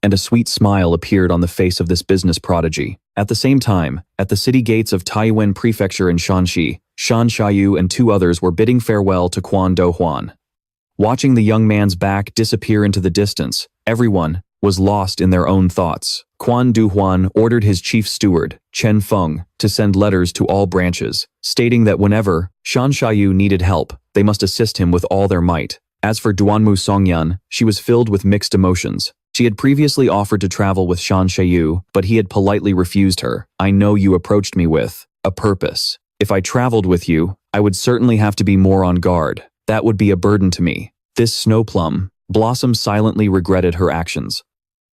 and a sweet smile appeared on the face of this business prodigy. At the same time, at the city gates of Taiyuan Prefecture in Shanxi, Shan Xiaoyu and 2 others were bidding farewell to Quan Do Huan. Watching the young man's back disappear into the distance, everyone was lost in their own thoughts. Quan Du Huan ordered his chief steward, Chen Feng, to send letters to all branches, stating that whenever Shan Xiaoyu needed help, they must assist him with all their might. As for Duanmu Songyan, she was filled with mixed emotions. She had previously offered to travel with Shan Xiaoyu, but he had politely refused her. "I know you approached me with a purpose. If I traveled with you, I would certainly have to be more on guard. That would be a burden to me." This snowplum Blossom silently regretted her actions.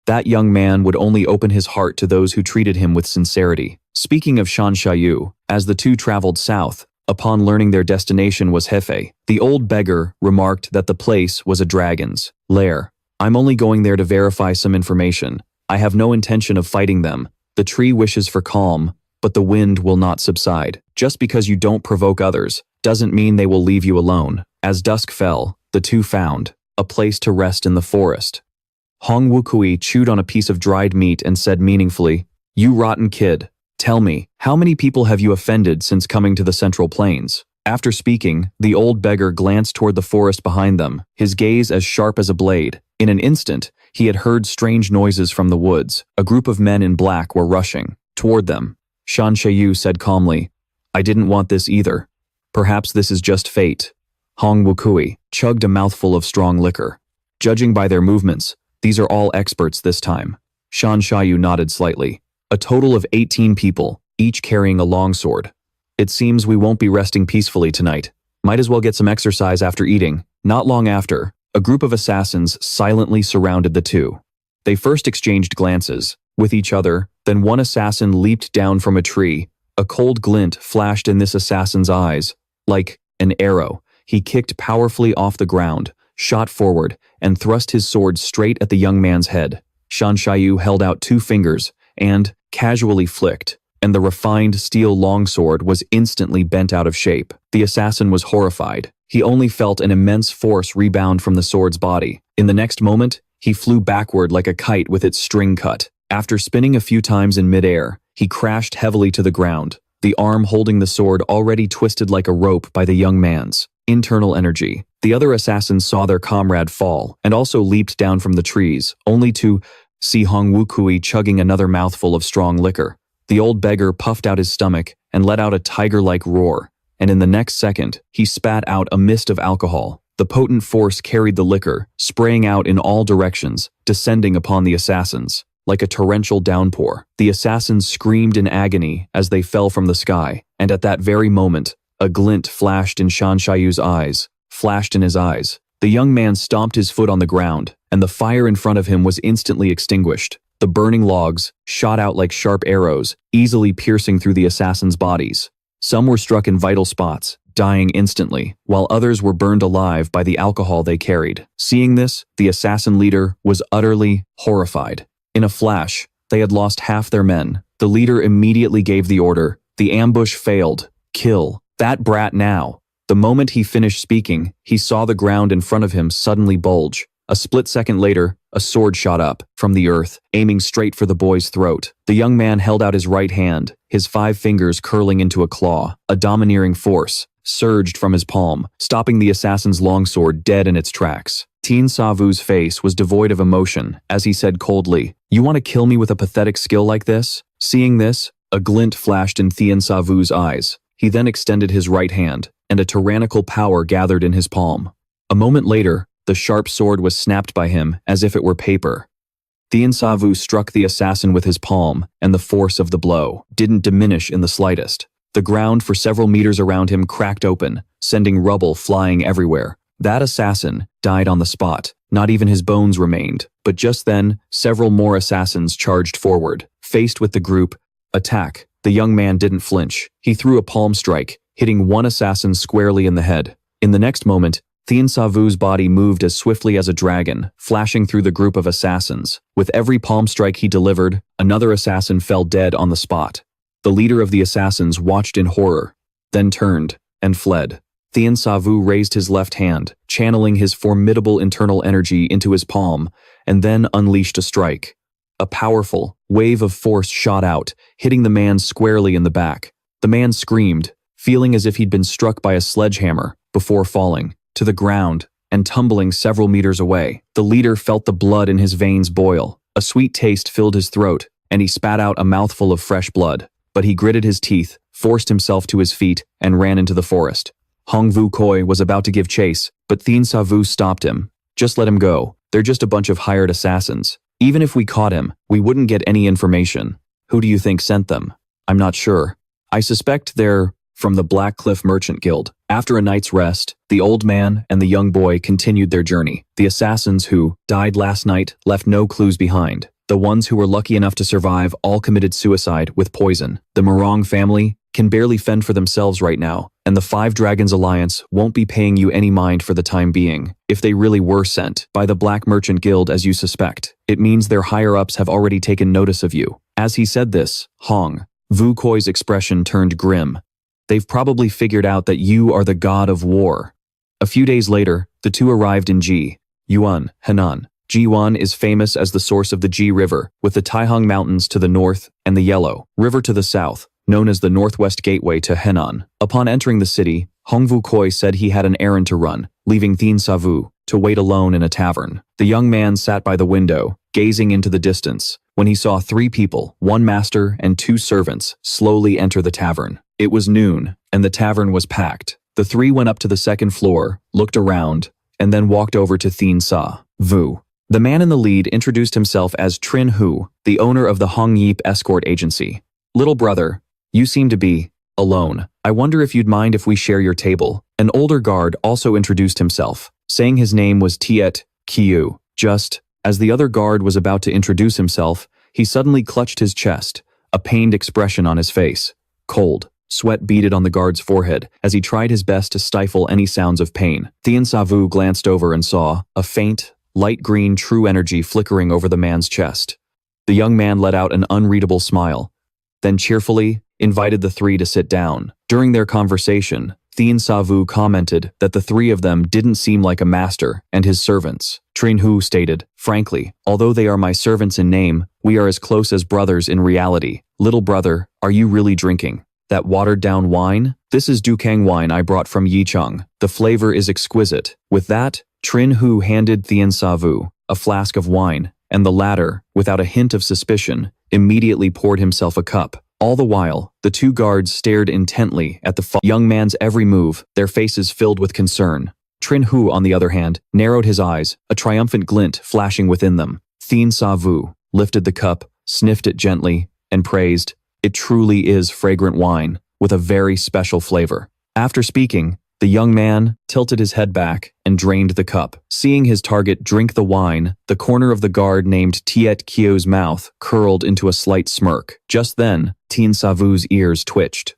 That young man would only open his heart to those who treated him with sincerity. Speaking of Shan Xiaoyu, as the two traveled south, upon learning their destination was Hefei, the old beggar remarked that the place was a dragon's lair. "I'm only going there to verify some information. I have no intention of fighting them. The tree wishes for calm, but the wind will not subside. Just because you don't provoke others, doesn't mean they will leave you alone." As dusk fell, the two found a place to rest in the forest. Hong Wukui chewed on a piece of dried meat and said meaningfully, "You rotten kid, tell me, how many people have you offended since coming to the Central Plains?" After speaking, the old beggar glanced toward the forest behind them, his gaze as sharp as a blade. In an instant, he had heard strange noises from the woods. A group of men in black were rushing toward them. Shan Xiaoyu said calmly, "I didn't want this either. Perhaps this is just fate." Hong Wukui chugged a mouthful of strong liquor. Judging by their movements, these are all experts this time. Shan Xiaoyu nodded slightly. A total of 18 people, each carrying a longsword. "It seems we won't be resting peacefully tonight. Might as well get some exercise after eating." Not long after, a group of assassins silently surrounded the two. They first exchanged glances with each other, then one assassin leaped down from a tree. A cold glint flashed in this assassin's eyes. Like an arrow, he kicked powerfully off the ground, shot forward, and thrust his sword straight at the young man's head. Shan Xiaoyu held out 2 fingers and casually flicked, and the refined steel longsword was instantly bent out of shape. The assassin was horrified. He only felt an immense force rebound from the sword's body. In the next moment, he flew backward like a kite with its string cut. After spinning a few times in midair, he crashed heavily to the ground, the arm holding the sword already twisted like a rope by the young man's internal energy. The other assassins saw their comrade fall and also leaped down from the trees, only to see Hong Wukui chugging another mouthful of strong liquor. The old beggar puffed out his stomach and let out a tiger-like roar, and in the next second, he spat out a mist of alcohol. The potent force carried the liquor, spraying out in all directions, descending upon the assassins. like a torrential downpour. The assassins screamed in agony as they fell from the sky, and at that very moment, a glint flashed in Shanshayu's eyes, flashed in his eyes. The young man stomped his foot on the ground, and the fire in front of him was instantly extinguished. The burning logs shot out like sharp arrows, easily piercing through the assassins' bodies. Some were struck in vital spots, dying instantly, while others were burned alive by the alcohol they carried. Seeing this, the assassin leader was utterly horrified. In a flash, they had lost half their men. The leader immediately gave the order. The ambush failed. Kill that brat now. The moment he finished speaking, he saw the ground in front of him suddenly bulge. A split second later, a sword shot up from the earth, aiming straight for the boy's throat. The young man held out his right hand, his 5 fingers curling into a claw. A domineering force surged from his palm, stopping the assassin's longsword dead in its tracks. Thien Sa Vu's face was devoid of emotion as he said coldly, "You want to kill me with a pathetic skill like this?" Seeing this, a glint flashed in Thien Sa Vu's eyes. He then extended his right hand, and a tyrannical power gathered in his palm. A moment later, the sharp sword was snapped by him as if it were paper. Thien Sa Vu struck the assassin with his palm, and the force of the blow didn't diminish in the slightest. The ground for several meters around him cracked open, sending rubble flying everywhere. That assassin died on the spot. Not even his bones remained. But just then, several more assassins charged forward. Faced with the group attack, the young man didn't flinch. He threw a palm strike, hitting one assassin squarely in the head. In the next moment, Thien Sa Vu's body moved as swiftly as a dragon, flashing through the group of assassins. With every palm strike he delivered, another assassin fell dead on the spot. The leader of the assassins watched in horror, then turned and fled. Thien Sa Vu raised his left hand, channeling his formidable internal energy into his palm, and then unleashed a strike. A powerful wave of force shot out, hitting the man squarely in the back. The man screamed, feeling as if he'd been struck by a sledgehammer, before falling to the ground and tumbling several meters away. The leader felt the blood in his veins boil. A sweet taste filled his throat, and he spat out a mouthful of fresh blood. But he gritted his teeth, forced himself to his feet, and ran into the forest. Hong Vu Koi was about to give chase, but Thien Sa Vu stopped him. "Just let him go. They're just a bunch of hired assassins. Even if we caught him, we wouldn't get any information. Who do you think sent them? I'm not sure. I suspect they're from the Black Cliff Merchant Guild." After a night's rest, the old man and the young boy continued their journey. The assassins who died last night left no clues behind. The ones who were lucky enough to survive all committed suicide with poison. The Murang family can barely fend for themselves right now, and the 5 Dragons Alliance won't be paying you any mind for the time being. If they really were sent by the Black Merchant Guild as you suspect, it means their higher-ups have already taken notice of you. As he said this, Hong Vu Koi's expression turned grim. They've probably figured out that you are the god of war. A few days later, the two arrived in Yuan, Henan. Jiwan is famous as the source of the Ji River, with the Taihang Mountains to the north and the Yellow River to the south, known as the Northwest Gateway to Henan. Upon entering the city, Hong Vu Koi said he had an errand to run, leaving Thien Sa Vu to wait alone in a tavern. The young man sat by the window, gazing into the distance, when he saw 3 people, 1 master and 2 servants, slowly enter the tavern. It was noon, and the tavern was packed. The 3 went up to the 2nd floor, looked around, and then walked over to Thien Sa Vu. The man in the lead introduced himself as Trin Hu, the owner of the Hong Yip escort agency. "Little brother, you seem to be alone. I wonder if you'd mind if we share your table." An older guard also introduced himself, saying his name was Tiet Kiu. Just as the other guard was about to introduce himself, he suddenly clutched his chest, a pained expression on his face. Cold sweat beaded on the guard's forehead as he tried his best to stifle any sounds of pain. Thien Sa Vu glanced over and saw a faint, light green true energy flickering over the man's chest. The young man let out an unreadable smile, then cheerfully invited the 3 to sit down. During their conversation, Thien Sa Vu commented that the 3 of them didn't seem like a master and his servants. Trin Hu stated, "Frankly, although they are my servants in name, we are as close as brothers in reality. Little brother, are you really drinking that watered-down wine? This is Dukang wine I brought from Yicheng. The flavor is exquisite." With that, Trin Hu handed Thien Sa Vu a flask of wine, and the latter, without a hint of suspicion, immediately poured himself a cup. All the while, the 2 guards stared intently at the young man's every move, their faces filled with concern. Trin Hu, on the other hand, narrowed his eyes, a triumphant glint flashing within them. "Thien Sa Vu, lifted the cup, sniffed it gently, and praised, "It truly is fragrant wine, with a very special flavor." After speaking, the young man tilted his head back and drained the cup. Seeing his target drink the wine, the corner of the guard named Tiet Kyo's mouth curled into a slight smirk. Just then, Thien Sa Vu's ears twitched.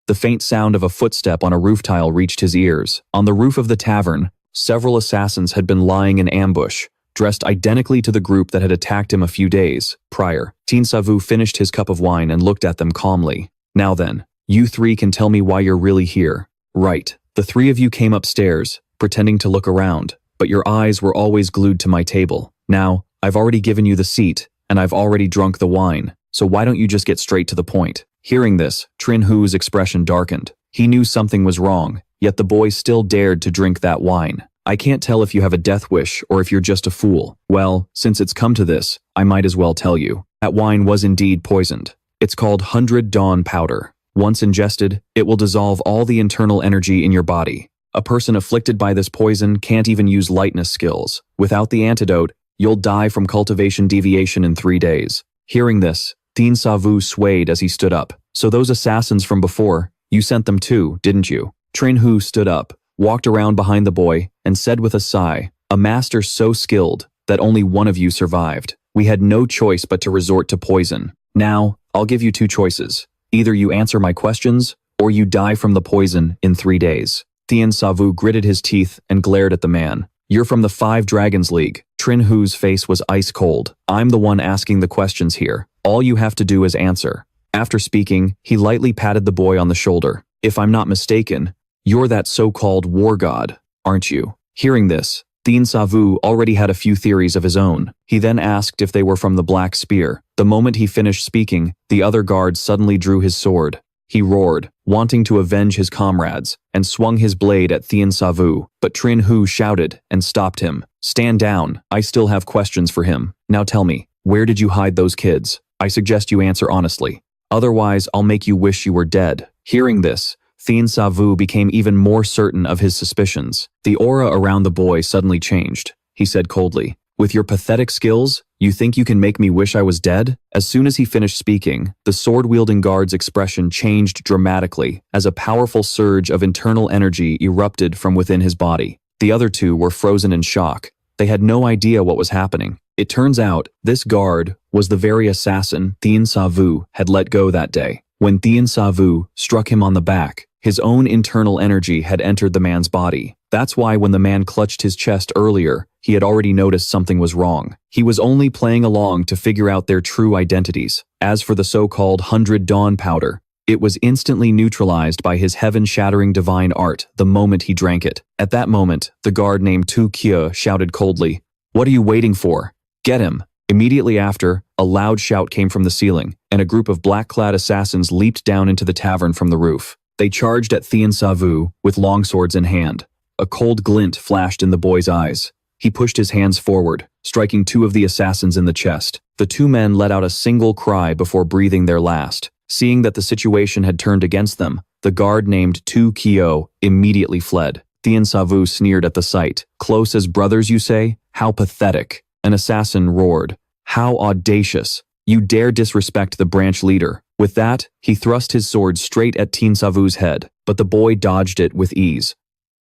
The faint sound of a footstep on a roof tile reached his ears. On the roof of the tavern, several assassins had been lying in ambush, dressed identically to the group that had attacked him a few days prior. Thien Sa Vu finished his cup of wine and looked at them calmly. "Now then, you three can tell me why you're really here. Right. The three of you came upstairs, pretending to look around, but your eyes were always glued to my table. Now, I've already given you the seat, and I've already drunk the wine, so why don't you just get straight to the point?" Hearing this, Trin Hu's expression darkened. He knew something was wrong, yet the boy still dared to drink that wine. "I can't tell if you have a death wish or if you're just a fool. Well, since it's come to this, I might as well tell you. That wine was indeed poisoned. It's called 100 Dawn Powder. Once ingested, it will dissolve all the internal energy in your body. A person afflicted by this poison can't even use lightness skills. Without the antidote, you'll die from cultivation deviation in 3 days." Hearing this, Thien Sa Vu swayed as he stood up. "So those assassins from before, you sent them too, didn't you?" Trin Hu stood up, walked around behind the boy, and said with a sigh, "A master so skilled that only one of you survived. We had no choice but to resort to poison. Now, I'll give you 2 choices. Either you answer my questions, or you die from the poison in 3 days." Thien Sa Vu gritted his teeth and glared at the man. "You're from the 5 Dragons League." Trin Hu's face was ice cold. "I'm the one asking the questions here. All you have to do is answer." After speaking, he lightly patted the boy on the shoulder. "If I'm not mistaken, you're that so-called war god, aren't you?" Hearing this, Thien Sa Vu already had a few theories of his own. He then asked if they were from the Black Spear. The moment he finished speaking, the other guard suddenly drew his sword. He roared, wanting to avenge his comrades, and swung his blade at Thien Sa Vu, but Trin Hu shouted and stopped him. "Stand down, I still have questions for him. Now tell me, where did you hide those kids? I suggest you answer honestly. Otherwise, I'll make you wish you were dead." Hearing this, Thien Sa Vu became even more certain of his suspicions. The aura around the boy suddenly changed. He said coldly, "With your pathetic skills, you think you can make me wish I was dead?" As soon as he finished speaking, the sword-wielding guard's expression changed dramatically as a powerful surge of internal energy erupted from within his body. The other 2 were frozen in shock. They had no idea what was happening. It turns out, this guard was the very assassin Thien Sa Vu had let go that day. When Thien Sa Vu struck him on the back, his own internal energy had entered the man's body. That's why when the man clutched his chest earlier, he had already noticed something was wrong. He was only playing along to figure out their true identities. As for the so-called 100 Dawn Powder, it was instantly neutralized by his heaven-shattering divine art the moment he drank it. At that moment, the guard named Tu Kia shouted coldly, "What are you waiting for? Get him!" Immediately after, a loud shout came from the ceiling, and a group of black-clad assassins leaped down into the tavern from the roof. They charged at Thien Sa Vu with longswords in hand. A cold glint flashed in the boy's eyes. He pushed his hands forward, striking 2 of the assassins in the chest. The 2 men let out a single cry before breathing their last. Seeing that the situation had turned against them, the guard named Tu Kyo immediately fled. Thien Sa Vu sneered at the sight. "Close as brothers, you say? How pathetic." An assassin roared, "How audacious! You dare disrespect the branch leader." With that, he thrust his sword straight at Thien Sa Vu's head, but the boy dodged it with ease.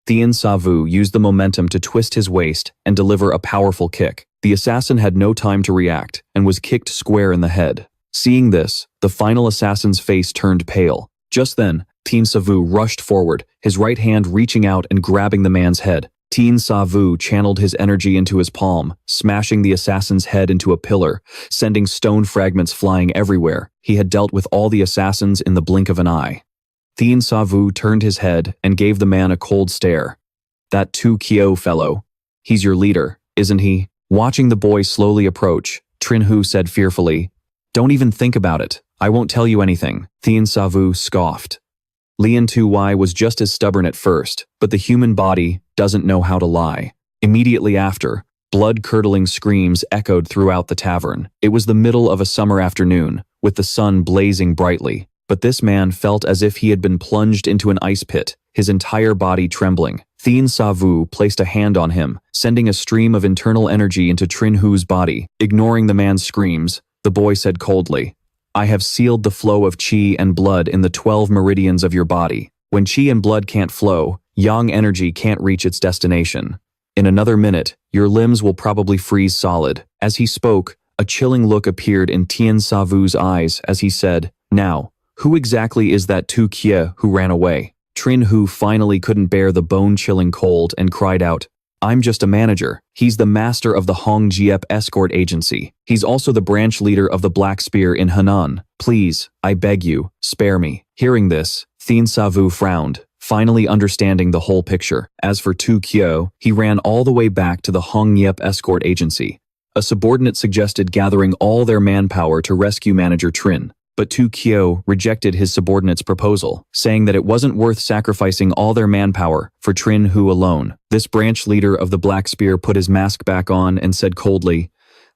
Thien Sa Vu used the momentum to twist his waist and deliver a powerful kick. The assassin had no time to react and was kicked square in the head. Seeing this, the final assassin's face turned pale. Just then, Thien Sa Vu rushed forward, his right hand reaching out and grabbing the man's head. Thien Sa Vu channeled his energy into his palm, smashing the assassin's head into a pillar, sending stone fragments flying everywhere. He had dealt with all the assassins in the blink of an eye. Thien Sa Vu turned his head and gave the man a cold stare. "That Tu Kyo fellow, he's your leader, isn't he?" Watching the boy slowly approach, Trin Hu said fearfully, "Don't even think about it. I won't tell you anything." Thien Sa Vu scoffed. Lian Tu-Y was just as stubborn at first, but the human body doesn't know how to lie. Immediately after, blood-curdling screams echoed throughout the tavern. It was the middle of a summer afternoon, with the sun blazing brightly. but this man felt as if he had been plunged into an ice pit, his entire body trembling. Thien Sa Vu placed a hand on him, sending a stream of internal energy into Trin Hu's body. Ignoring the man's screams, the boy said coldly, "I have sealed the flow of qi and blood in the 12 meridians of your body. When qi and blood can't flow, yang energy can't reach its destination. In another minute, your limbs will probably freeze solid." As he spoke, a chilling look appeared in Thien Sa Vu's eyes as he said, "Now, who exactly is that Tu Kia who ran away?" Trin Hu finally couldn't bear the bone-chilling cold and cried out, "I'm just a manager. He's the master of the Hongjiep escort agency. He's also the branch leader of the Black Spear in Henan. Please, I beg you, spare me." Hearing this, Thien Sa Vu frowned, finally understanding the whole picture. As for Tu Kyo, he ran all the way back to the Hongjiep escort agency. A subordinate suggested gathering all their manpower to rescue manager Trin, but Tu Kyo rejected his subordinate's proposal, saying that it wasn't worth sacrificing all their manpower for Trin Hu alone. This branch leader of the Black Spear put his mask back on and said coldly,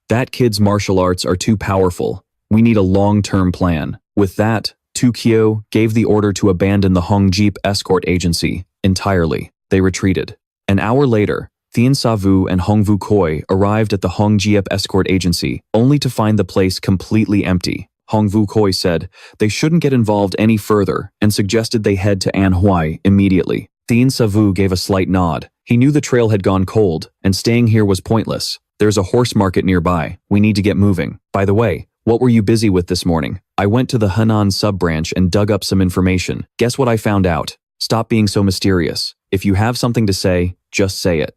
"That kid's martial arts are too powerful. We need a long-term plan." With that, Tu Kyo gave the order to abandon the Hongjiep escort agency entirely. They retreated. An hour later, Thien Sa Vu and Hong Vu Koi arrived at the Hongjiep escort agency, only to find the place completely empty. Hong Vu Koi said they shouldn't get involved any further and suggested they head to Anhui immediately. Thien Sa Vu gave a slight nod. He knew the trail had gone cold, and staying here was pointless. "There's a horse market nearby. We need to get moving. By the way, what were you busy with this morning?" "I went to the Henan sub-branch and dug up some information. Guess what I found out?" "Stop being so mysterious. If you have something to say, just say it."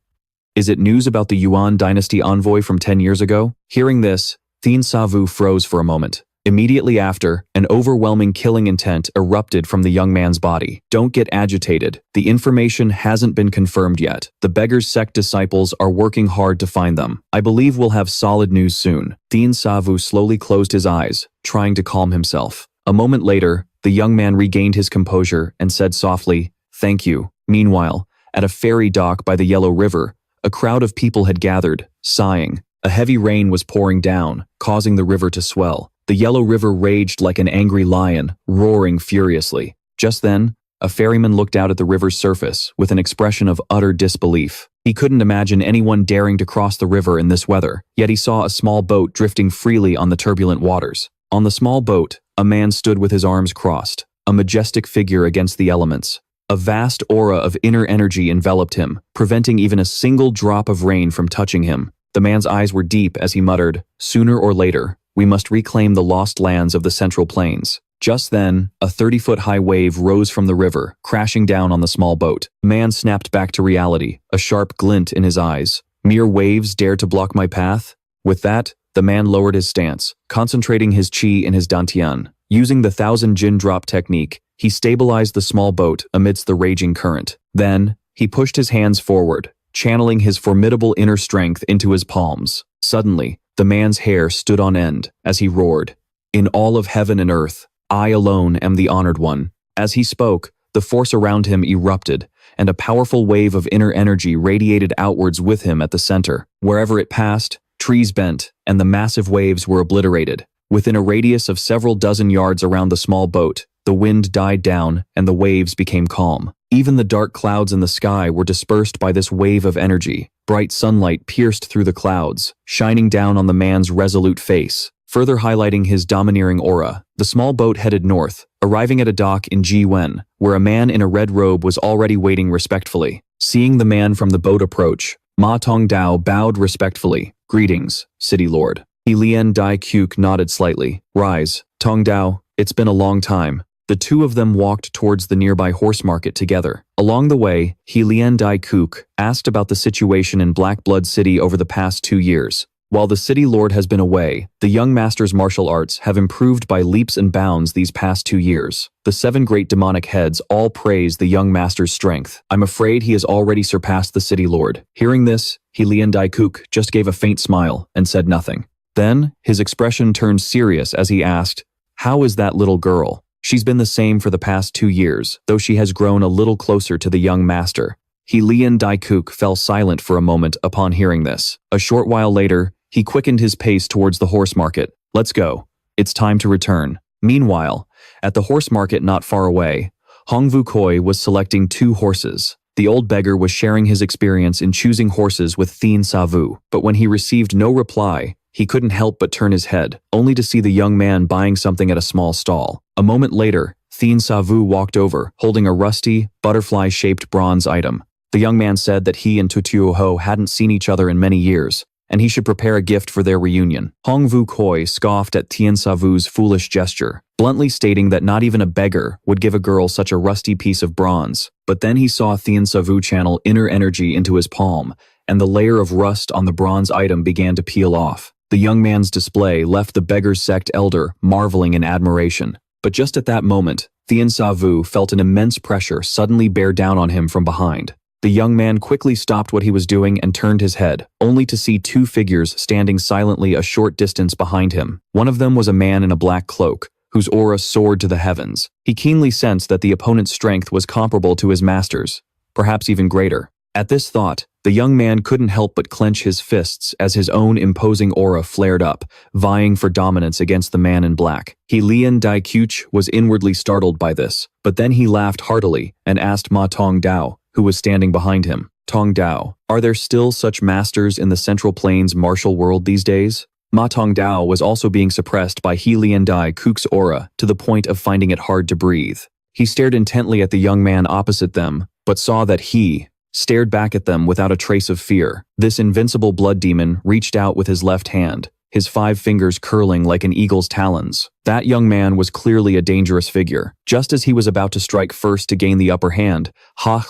"Is it news about the Yuan dynasty envoy from 10 years ago?" Hearing this, Thien Sa Vu froze for a moment. Immediately after, an overwhelming killing intent erupted from the young man's body. "Don't get agitated. The information hasn't been confirmed yet. The beggar's sect disciples are working hard to find them. I believe we'll have solid news soon." Thien Sa Vu slowly closed his eyes, trying to calm himself. A moment later, the young man regained his composure and said softly, "Thank you." Meanwhile, at a ferry dock by the Yellow River, a crowd of people had gathered, sighing. A heavy rain was pouring down, causing the river to swell. The Yellow River raged like an angry lion, roaring furiously. Just then, a ferryman looked out at the river's surface with an expression of utter disbelief. He couldn't imagine anyone daring to cross the river in this weather, yet he saw a small boat drifting freely on the turbulent waters. On the small boat, a man stood with his arms crossed, a majestic figure against the elements. A vast aura of inner energy enveloped him, preventing even a single drop of rain from touching him. The man's eyes were deep as he muttered, "Sooner or later, we must reclaim the lost lands of the Central Plains." Just then, a 30-foot-high wave rose from the river, crashing down on the small boat. The man snapped back to reality, a sharp glint in his eyes. "Mere waves dare to block my path?" With that, the man lowered his stance, concentrating his qi in his dantian. Using the 1,000 Jin drop technique, he stabilized the small boat amidst the raging current. Then, he pushed his hands forward, channeling his formidable inner strength into his palms. Suddenly, the man's hair stood on end as he roared, "In all of heaven and earth, I alone am the honored one." As he spoke, the force around him erupted, and a powerful wave of inner energy radiated outwards with him at the center. Wherever it passed, trees bent, and the massive waves were obliterated. Within a radius of several dozen yards around the small boat, the wind died down and the waves became calm. Even the dark clouds in the sky were dispersed by this wave of energy. Bright sunlight pierced through the clouds, shining down on the man's resolute face, further highlighting his domineering aura. The small boat headed north, arriving at a dock in Jiwen, where a man in a red robe was already waiting respectfully. Seeing the man from the boat approach, Ma Tongdao bowed respectfully. "Greetings, City Lord." He Lien Dai Kuk nodded slightly. "Rise, Tongdao, it's been a long time." The two of them walked towards the nearby horse market together. Along the way, He Lien Dai Kuk asked about the situation in Black Blood City over the past 2 years. While the city lord has been away, the young master's martial arts have improved by leaps and bounds these past 2 years. The 7 great demonic heads all praise the young master's strength. I'm afraid he has already surpassed the city lord. Hearing this, He Lien Dai Kuk just gave a faint smile and said nothing. Then, his expression turned serious as he asked, "How is that little girl?" "She's been the same for the past 2 years, though she has grown a little closer to the young master." He Lien Dai Kuk fell silent for a moment upon hearing this. A short while later, he quickened his pace towards the horse market. "Let's go. It's time to return." Meanwhile, At the horse market not far away, Hongvu Koi was selecting 2 horses. The old beggar was sharing his experience in choosing horses with Thien Sa Vu, but when he received no reply, he couldn't help but turn his head, only to see the young man buying something at a small stall. A moment later, Thien Sa Vu walked over, holding a rusty, butterfly-shaped bronze item. The young man said that he and Tutuoho hadn't seen each other in many years, and he should prepare a gift for their reunion. Hongvu Koi scoffed at Thien Sa Vu's foolish gesture, bluntly stating that not even a beggar would give a girl such a rusty piece of bronze. But then he saw Thien Sa Vu channel inner energy into his palm, and the layer of rust on the bronze item began to peel off. The young man's display left the beggar's sect elder marveling in admiration. But just at that moment, Thien Sa Vu felt an immense pressure suddenly bear down on him from behind. The young man quickly stopped what he was doing and turned his head, only to see 2 figures standing silently a short distance behind him. One of them was a man in a black cloak, whose aura soared to the heavens. He keenly sensed that the opponent's strength was comparable to his master's, perhaps even greater. At this thought, the young man couldn't help but clench his fists as his own imposing aura flared up, vying for dominance against the man in black. Lien Dai Kuch was inwardly startled by this, but then he laughed heartily and asked Ma Tong Dao, who was standing behind him, "Tong Dao, are there still such masters in the Central Plains martial world these days?" Ma Tong Dao was also being suppressed by Lien Dai Kuch's aura to the point of finding it hard to breathe. He stared intently at the young man opposite them, but saw that he stared back at them without a trace of fear. This invincible blood demon reached out with his left hand, his 5 fingers curling like an eagle's talons. That young man was clearly a dangerous figure. Just as he was about to strike first to gain the upper hand,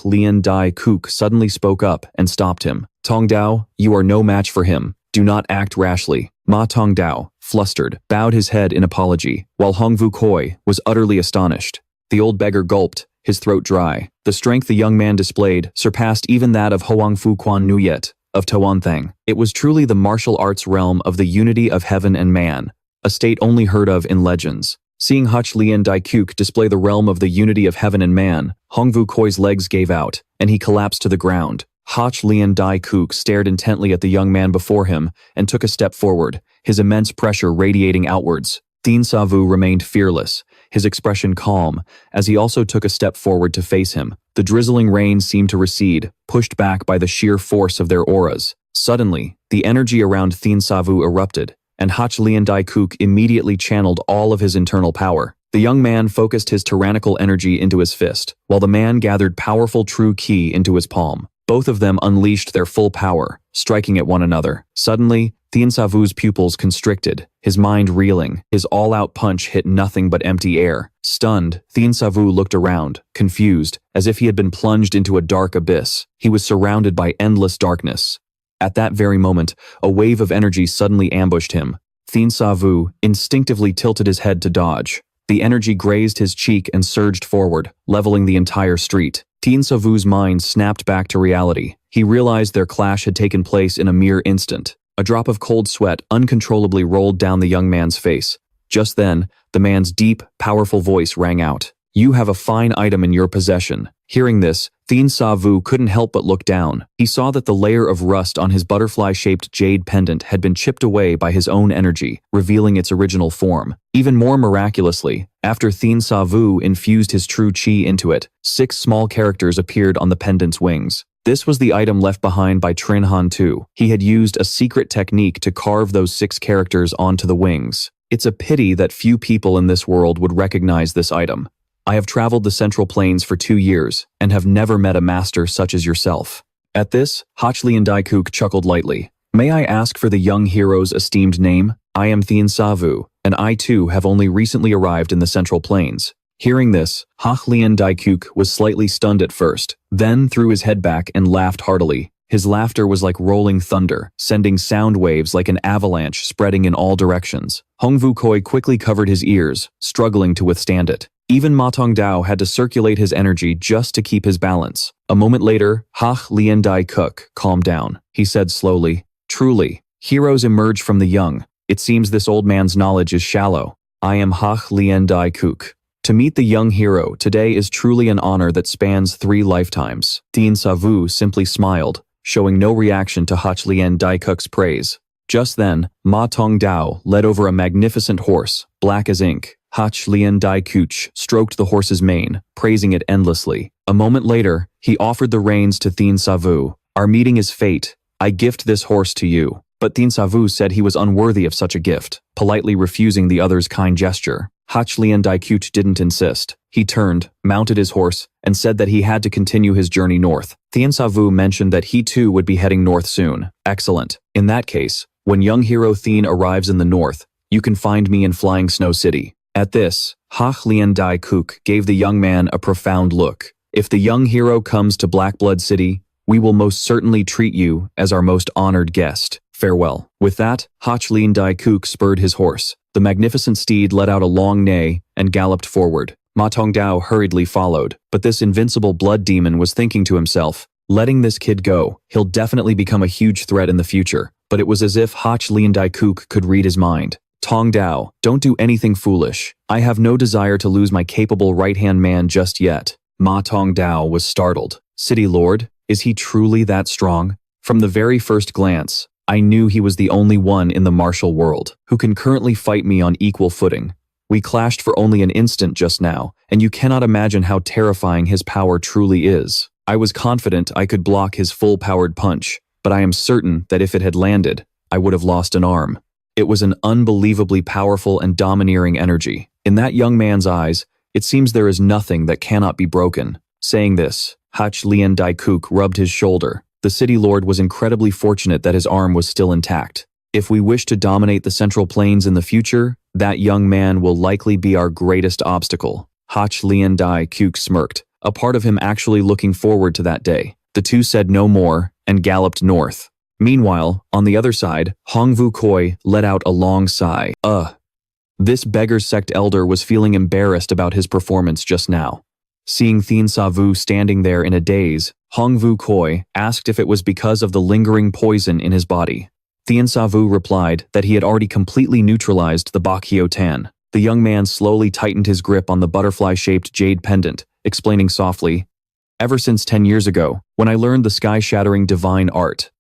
Lien Dai Kuch suddenly spoke up and stopped him. "Tong Dao, you are no match for him. Do not act rashly." Ma Tong Dao, flustered, bowed his head in apology, while Hongvu Koi was utterly astonished. The old beggar gulped, his throat dry. The strength the young man displayed surpassed even that of Hoang Fu Quan Nuyet, of Toanthang. It was truly the martial arts realm of the unity of heaven and man, a state only heard of in legends. Seeing Lien Dai Kuch display the realm of the unity of heaven and man, Hongvu Koi's legs gave out, and he collapsed to the ground. Lien Dai Kuch stared intently at the young man before him and took a step forward, his immense pressure radiating outwards. Thien Sa Vu remained fearless, his expression calm, as he also took a step forward to face him. The drizzling rain seemed to recede, pushed back by the sheer force of their auras. Suddenly, the energy around Thien Sa Vu erupted, and Lien Dai Kuch immediately channeled all of his internal power. The young man focused his tyrannical energy into his fist, while the man gathered powerful true ki into his palm. Both of them unleashed their full power, striking at one another. Suddenly, Thien Sa Vu's pupils constricted, his mind reeling. His all-out punch hit nothing but empty air. Stunned, Thien Sa Vu looked around, confused, as if he had been plunged into a dark abyss. He was surrounded by endless darkness. At that very moment, a wave of energy suddenly ambushed him. Thien Sa Vu instinctively tilted his head to dodge. The energy grazed his cheek and surged forward, leveling the entire street. Thien Sa Vu's mind snapped back to reality. He realized their clash had taken place in a mere instant. A drop of cold sweat uncontrollably rolled down the young man's face. Just then, the man's deep, powerful voice rang out. "You have a fine item in your possession." Hearing this, Thien Sa Vu couldn't help but look down. He saw that the layer of rust on his butterfly-shaped jade pendant had been chipped away by his own energy, revealing its original form. Even more miraculously, after Thien Sa Vu infused his true chi into it, 6 small characters appeared on the pendant's wings. This was the item left behind by Trin Han Tu. He had used a secret technique to carve those 6 characters onto the wings. It's a pity that few people in this world would recognize this item. I have traveled the Central Plains for 2 years and have never met a master such as yourself. At this, Lien Dai Kuch chuckled lightly. "May I ask for the young hero's esteemed name? I am Thien Sa Vu, and I too have only recently arrived in the Central Plains." Hearing this, Lien Dai Kuch was slightly stunned at first, then threw his head back and laughed heartily. His laughter was like rolling thunder, sending sound waves like an avalanche spreading in all directions. Hongvu Koi quickly covered his ears, struggling to withstand it. Even Ma Tong Dao had to circulate his energy just to keep his balance. A moment later, Lien Dai Kuch calmed down. He said slowly, "Truly, heroes emerge from the young. It seems this old man's knowledge is shallow. I am Lien Dai Kuch. To meet the young hero today is truly an honor that spans 3 lifetimes." Thien Sa Vu simply smiled, showing no reaction to Lien Dai Kuch's praise. Just then, Ma Tong Dao led over a magnificent horse, black as ink. Hach Lian Dai Kuch stroked the horse's mane, praising it endlessly. A moment later, he offered the reins to Thien Sa Vu. Our meeting is fate. I gift this horse to you. But Thien Sa Vu said he was unworthy of such a gift, politely refusing the other's kind gesture. Hach Lian Dai Kuch didn't insist. He turned, mounted his horse, and said that he had to continue his journey north. Thien Sa Vu mentioned that he too would be heading north soon. Excellent. In that case, when young hero Thien arrives in the north, you can find me in Flying Snow City. At this, Hach Lian Dai Kuch gave the young man a profound look. If the young hero comes to Black Blood City, we will most certainly treat you as our most honored guest. Farewell. With that, Hach Lian Dai Kuch spurred his horse. The magnificent steed let out a long neigh and galloped forward. Ma Tongdao hurriedly followed, but this invincible blood demon was thinking to himself, letting this kid go, he'll definitely become a huge threat in the future. But it was as if Hach Lian Dai Kuch could read his mind. Tongdao, don't do anything foolish. I have no desire to lose my capable right-hand man just yet. Ma Tongdao was startled. City Lord? Is he truly that strong? From the very first glance, I knew he was the only one in the martial world who can currently fight me on equal footing. We clashed for only an instant just now, and you cannot imagine how terrifying his power truly is. I was confident I could block his full-powered punch, but I am certain that if it had landed, I would have lost an arm. It was an unbelievably powerful and domineering energy. In that young man's eyes, it seems there is nothing that cannot be broken. Saying this, Hach Lian Dai Kuch rubbed his shoulder. The city lord was incredibly fortunate that his arm was still intact. If we wish to dominate the Central Plains in the future, that young man will likely be our greatest obstacle. Hach Lian Dai Kuch smirked, a part of him actually looking forward to that day. The two said no more and galloped north. Meanwhile, on the other side, Hong Vu Koi let out a long sigh. This beggar's sect elder was feeling embarrassed about his performance just now. Seeing Thien Sa Vu standing there in a daze, Hong Vu Koi asked if it was because of the lingering poison in his body. Thien Sa Vu replied that he had already completely neutralized the Bak Hyo Tan. The young man slowly tightened his grip on the butterfly-shaped jade pendant, explaining softly, "Ever since 10 years ago, when I learned the sky-shattering divine art,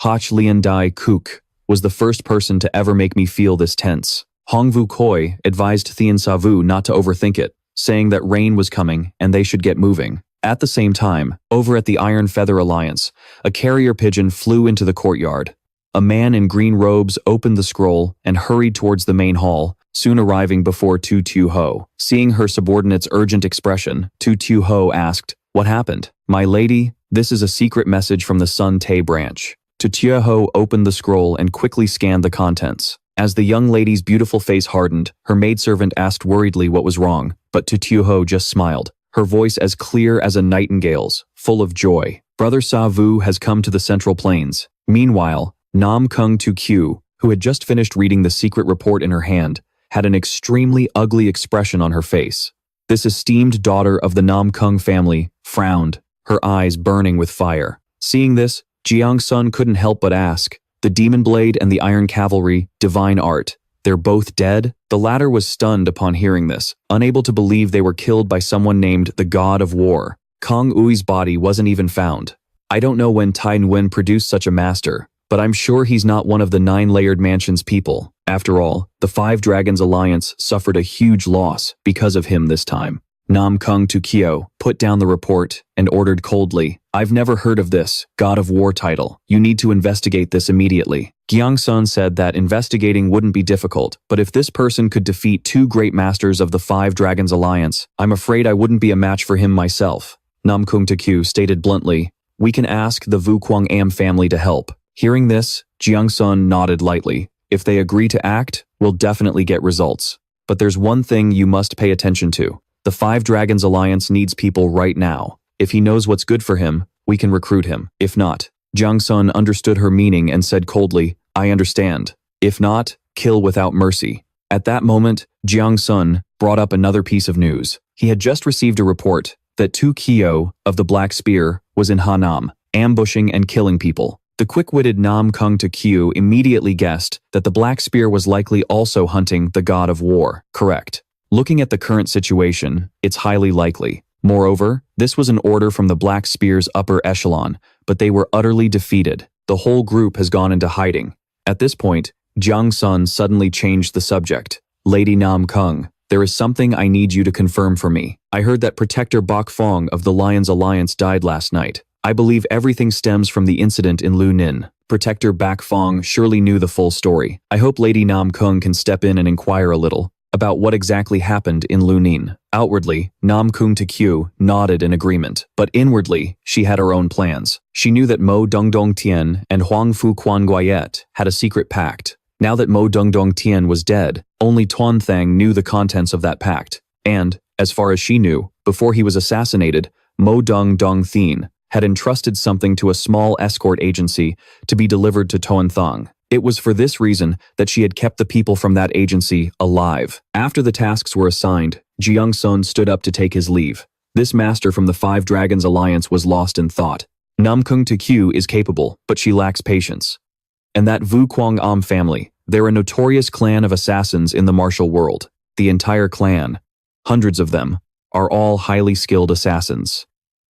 Hach Lian Dai Kuch was the first person to ever make me feel this tense." Hong Vu Koi advised Thien Sa Vu not to overthink it, saying that rain was coming and they should get moving. At the same time, over at the Iron Feather Alliance, a carrier pigeon flew into the courtyard. A man in green robes opened the scroll and hurried towards the main hall, soon arriving before Tu Tu Ho. Seeing her subordinate's urgent expression, Tu Tu Ho asked, "What happened?" "My lady, this is a secret message from the Sun Tae branch." Tu Tu Ho opened the scroll and quickly scanned the contents. As the young lady's beautiful face hardened, her maidservant asked worriedly what was wrong, but Tu Tu Ho just smiled, her voice as clear as a nightingale's, full of joy. "Brother Sa Vu has come to the Central Plains." Meanwhile, Nam Kung Tu Kyu, who had just finished reading the secret report in her hand, had an extremely ugly expression on her face. This esteemed daughter of the Nam Kung family frowned, her eyes burning with fire. Seeing this, Jiang Sun couldn't help but ask, "The Demon Blade and the Iron Cavalry, divine art, they're both dead?" The latter was stunned upon hearing this, unable to believe they were killed by someone named the God of War. Kong Ui's body wasn't even found. I don't know when Tai Nguyen produced such a master, but I'm sure he's not one of the 9-layered mansion's people. After all, the Five Dragons Alliance suffered a huge loss because of him this time. Nam Kung Tu Kyo put down the report and ordered coldly, "I've never heard of this God of War title. You need to investigate this immediately." Jiang Sun said that investigating wouldn't be difficult, but if this person could defeat 2 great masters of the Five Dragons Alliance, I'm afraid I wouldn't be a match for him myself. Nam Kung Tu Kyo stated bluntly, "We can ask the Vu Kwang Am family to help." Hearing this, Jiang Sun nodded lightly. If they agree to act, we'll definitely get results. But there's one thing you must pay attention to. The Five Dragons Alliance needs people right now. If he knows what's good for him, we can recruit him. If not, Jiang Sun understood her meaning and said coldly, "I understand. If not, kill without mercy." At that moment, Jiang Sun brought up another piece of news. He had just received a report that Tu Kyo of the Black Spear was in Hanam, ambushing and killing people. The quick-witted Nam Kung Tu Kyo immediately guessed that the Black Spear was likely also hunting the God of War. Correct. Looking at the current situation, it's highly likely. Moreover, this was an order from the Black Spear's upper echelon, but they were utterly defeated. The whole group has gone into hiding. At this point, Jiang Sun suddenly changed the subject. "Lady Nam Kung, there is something I need you to confirm for me. I heard that Protector Bok Fong of the Lions Alliance died last night. I believe everything stems from the incident in Lu Nin. Protector Bak Fong surely knew the full story. I hope Lady Nam Kung can step in and inquire a little about what exactly happened in Lu Nin. Outwardly, Nam Kung Tekyu nodded in agreement, but inwardly, she had her own plans. She knew that Mo Dongdong Tien and Huang Fu Quan Guayet had a secret pact. Now that Mo Dongdong Tien was dead, only Tuan Thang knew the contents of that pact. And, as far as she knew, before he was assassinated, Mo Dongdong Thien had entrusted something to a small escort agency to be delivered to Tuan Thang. It was for this reason that she had kept the people from that agency alive. After the tasks were assigned, Jiang Sun stood up to take his leave. This master from the Five Dragons Alliance was lost in thought. Nam Kung Tekyu is capable, but she lacks patience. And that Vu Quang Am family, they're a notorious clan of assassins in the martial world. The entire clan, hundreds of them, are all highly skilled assassins.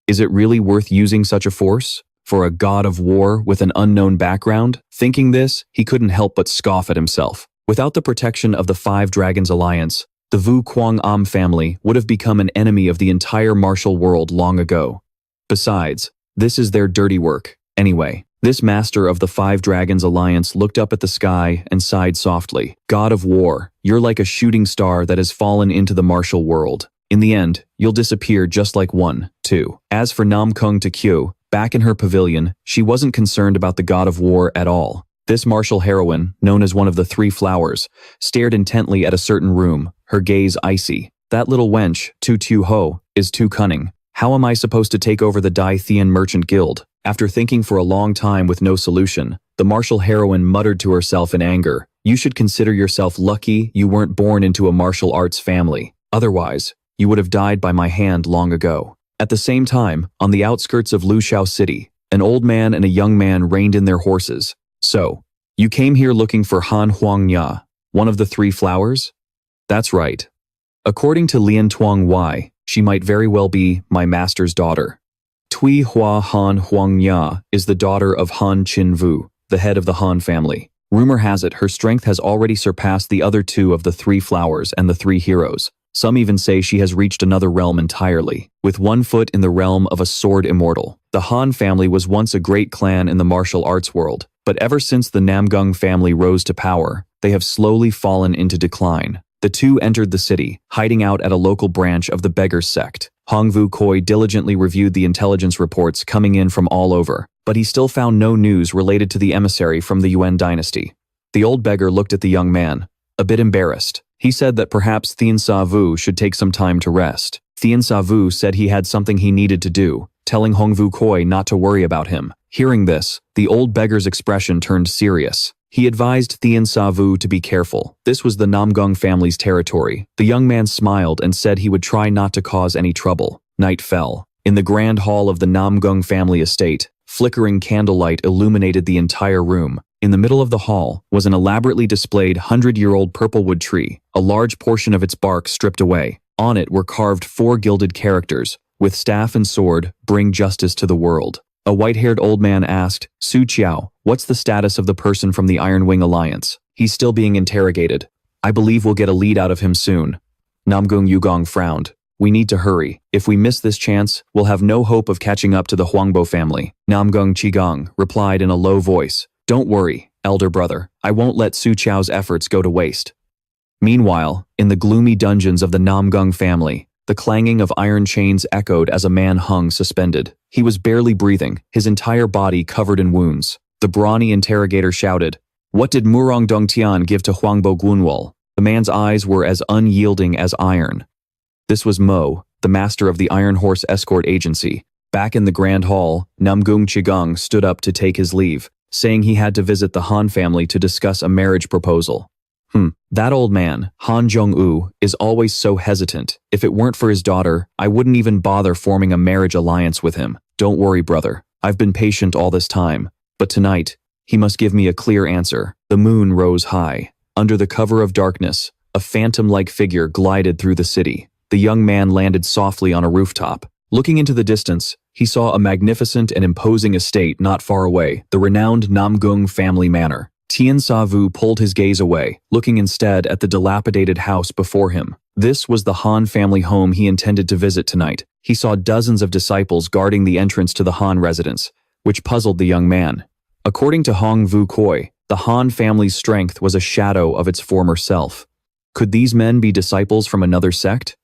Is it really worth using such a force? For a god of war with an unknown background? Thinking this, he couldn't help but scoff at himself. Without the protection of the Five Dragons Alliance, the Vu Quang Am family would have become an enemy of the entire martial world long ago. Besides, this is their dirty work. Anyway, this master of the Five Dragons Alliance looked up at the sky and sighed softly. God of war, you're like a shooting star that has fallen into the martial world. In the end, you'll disappear just like 1, 2. As for Nam Kung Tekyu, back in her pavilion, she wasn't concerned about the god of war at all. This martial heroine, known as one of the Three Flowers, stared intently at a certain room, her gaze icy. That little wench, Tu Ho, is too cunning. How am I supposed to take over the Dai Thien Merchant Guild? After thinking for a long time with no solution, the martial heroine muttered to herself in anger, "You should consider yourself lucky you weren't born into a martial arts family. Otherwise, you would have died by my hand long ago." At the same time, on the outskirts of Lushao City, an old man and a young man reined in their horses. "So, you came here looking for Han Huangya, one of the Three Flowers?" "That's right. According to Lian Tuang Wai, she might very well be my master's daughter. Tui Hua Han Huangya is the daughter of Han Qin Vu, the head of the Han family. Rumor has it her strength has already surpassed the other two of the Three Flowers and the Three Heroes. Some even say she has reached another realm entirely, with one foot in the realm of a sword immortal. The Han family was once a great clan in the martial arts world, but ever since the Namgung family rose to power, they have slowly fallen into decline. The two entered the city, hiding out at a local branch of the Beggars sect. Hongvu Koi diligently reviewed the intelligence reports coming in from all over, but he still found no news related to the emissary from the Yuan dynasty. The old beggar looked at the young man, a bit embarrassed. He said that perhaps Thien Sa Vu should take some time to rest. Thien Sa Vu said he had something he needed to do, telling Hongvu Koi not to worry about him. Hearing this, the old beggar's expression turned serious. He advised Thien Sa Vu to be careful. This was the Namgung family's territory. The young man smiled and said he would try not to cause any trouble. Night fell. In the grand hall of the Namgung family estate, flickering candlelight illuminated the entire room. In the middle of the hall was an elaborately displayed 100-year-old purplewood tree, a large portion of its bark stripped away. On it were carved 4 gilded characters, with staff and sword, "Bring justice to the world." A white-haired old man asked, "Su Qiao, what's the status of the person from the Iron Wing Alliance? He's still being interrogated. I believe we'll get a lead out of him soon." Namgung Yugong frowned. "We need to hurry. If we miss this chance, we'll have no hope of catching up to the Huangbo family." Namgung Qigong replied in a low voice, "Don't worry, elder brother. I won't let Su Qiao's efforts go to waste." Meanwhile, in the gloomy dungeons of the Namgung family, the clanging of iron chains echoed as a man hung suspended. He was barely breathing, his entire body covered in wounds. The brawny interrogator shouted, "What did Murang Dongtian give to Huangbo Guanwol?" The man's eyes were as unyielding as iron. This was Mo, the master of the Iron Horse Escort Agency. Back in the Grand Hall, Namgung Qigong stood up to take his leave, saying he had to visit the Han family to discuss a marriage proposal. That old man, Han Jong-u, is always so hesitant. If it weren't for his daughter, I wouldn't even bother forming a marriage alliance with him. Don't worry, brother. I've been patient all this time. But tonight, he must give me a clear answer. The moon rose high. Under the cover of darkness, a phantom-like figure glided through the city. The young man landed softly on a rooftop. Looking into the distance, he saw a magnificent and imposing estate not far away, the renowned Namgung family manor. Thien Sa Vu pulled his gaze away, looking instead at the dilapidated house before him. This was the Han family home he intended to visit tonight. He saw dozens of disciples guarding the entrance to the Han residence, which puzzled the young man. According to Hong Vu Koi, the Han family's strength was a shadow of its former self. Could these men be disciples from another sect?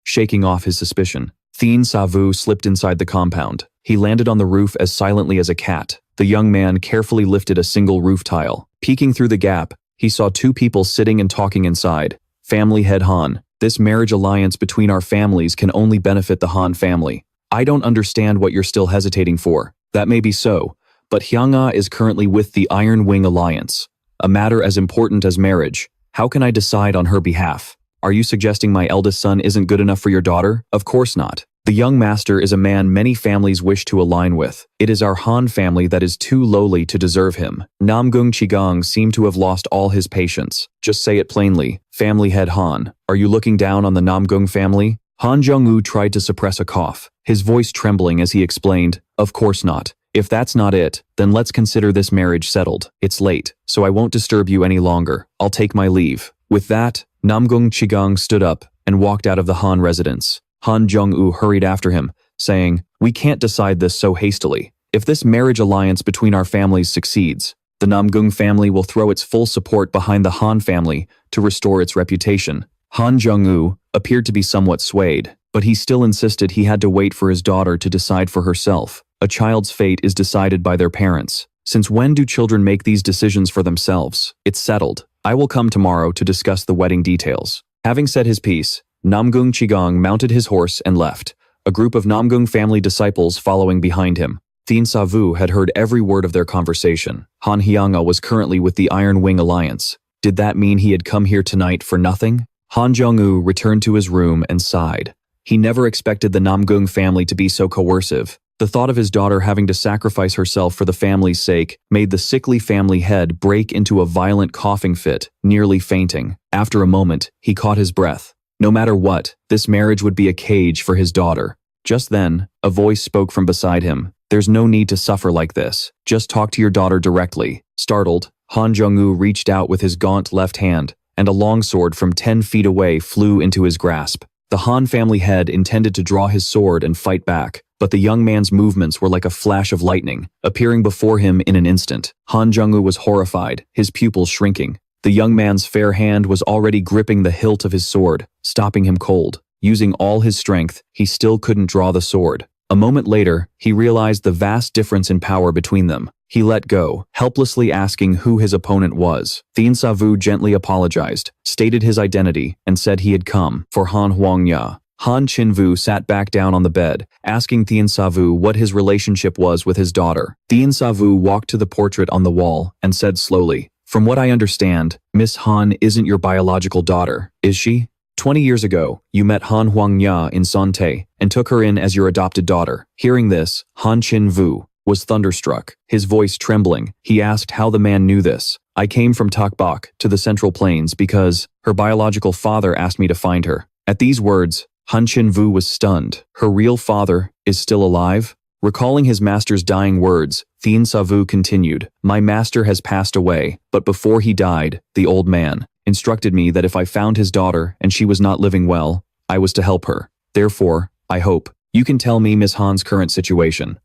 Shaking off his suspicion, Thien Sa Vu slipped inside the compound. He landed on the roof as silently as a cat. The young man carefully lifted a single roof tile. Peeking through the gap, he saw two people sitting and talking inside. Family head Han, this marriage alliance between our families can only benefit the Han family. I don't understand what you're still hesitating for. That may be so, but Hyanga is currently with the Iron Wing Alliance. A matter as important as marriage. How can I decide on her behalf? Are you suggesting my eldest son isn't good enough for your daughter? Of course not. The young master is a man many families wish to align with. It is our Han family that is too lowly to deserve him. Namgung Chigang seemed to have lost all his patience. Just say it plainly. Family head Han, are you looking down on the Namgung family? Han Jong-woo tried to suppress a cough, his voice trembling as he explained, of course not. If that's not it, then let's consider this marriage settled. It's late, so I won't disturb you any longer. I'll take my leave. With that, Namgung Chigang stood up and walked out of the Han residence. Han Jong-woo hurried after him, saying, we can't decide this so hastily. If this marriage alliance between our families succeeds, the Namgung family will throw its full support behind the Han family to restore its reputation. Han Jong-woo appeared to be somewhat swayed, but he still insisted he had to wait for his daughter to decide for herself. A child's fate is decided by their parents. Since when do children make these decisions for themselves? It's settled. I will come tomorrow to discuss the wedding details. Having said his piece, Namgung Chigang mounted his horse and left, a group of Namgung family disciples following behind him. Thien Sa Vu had heard every word of their conversation. Han Hyanga was currently with the Iron Wing Alliance. Did that mean he had come here tonight for nothing? Han Jong-woo returned to his room and sighed. He never expected the Namgung family to be so coercive. The thought of his daughter having to sacrifice herself for the family's sake made the sickly family head break into a violent coughing fit, nearly fainting. After a moment, he caught his breath. No matter what, this marriage would be a cage for his daughter. Just then, a voice spoke from beside him. There's no need to suffer like this. Just talk to your daughter directly. Startled, Han Jong-woo reached out with his gaunt left hand, and a longsword from 10 feet away flew into his grasp. The Han family head intended to draw his sword and fight back, but the young man's movements were like a flash of lightning, appearing before him in an instant. Han Jong-woo was horrified, his pupils shrinking. The young man's fair hand was already gripping the hilt of his sword, stopping him cold. Using all his strength, he still couldn't draw the sword. A moment later, he realized the vast difference in power between them. He let go, helplessly asking who his opponent was. Thien Sa Vu gently apologized, stated his identity, and said he had come for Han Huangya. Han Chin-vu sat back down on the bed, asking Thien Sa Vu what his relationship was with his daughter. Thien Sa Vu walked to the portrait on the wall and said slowly, from what I understand, Miss Han isn't your biological daughter, is she? 20 years ago, you met Han Huangya in Sante and took her in as your adopted daughter. Hearing this, Han Chin-vu was thunderstruck, his voice trembling. He asked how the man knew this. I came from Takbok to the Central Plains because her biological father asked me to find her. At these words, Han Chin-vu was stunned. Her real father is still alive? Recalling his master's dying words, Thien Sa Vu continued, my master has passed away, but before he died, the old man instructed me that if I found his daughter and she was not living well, I was to help her. Therefore, I hope you can tell me Miss Han's current situation.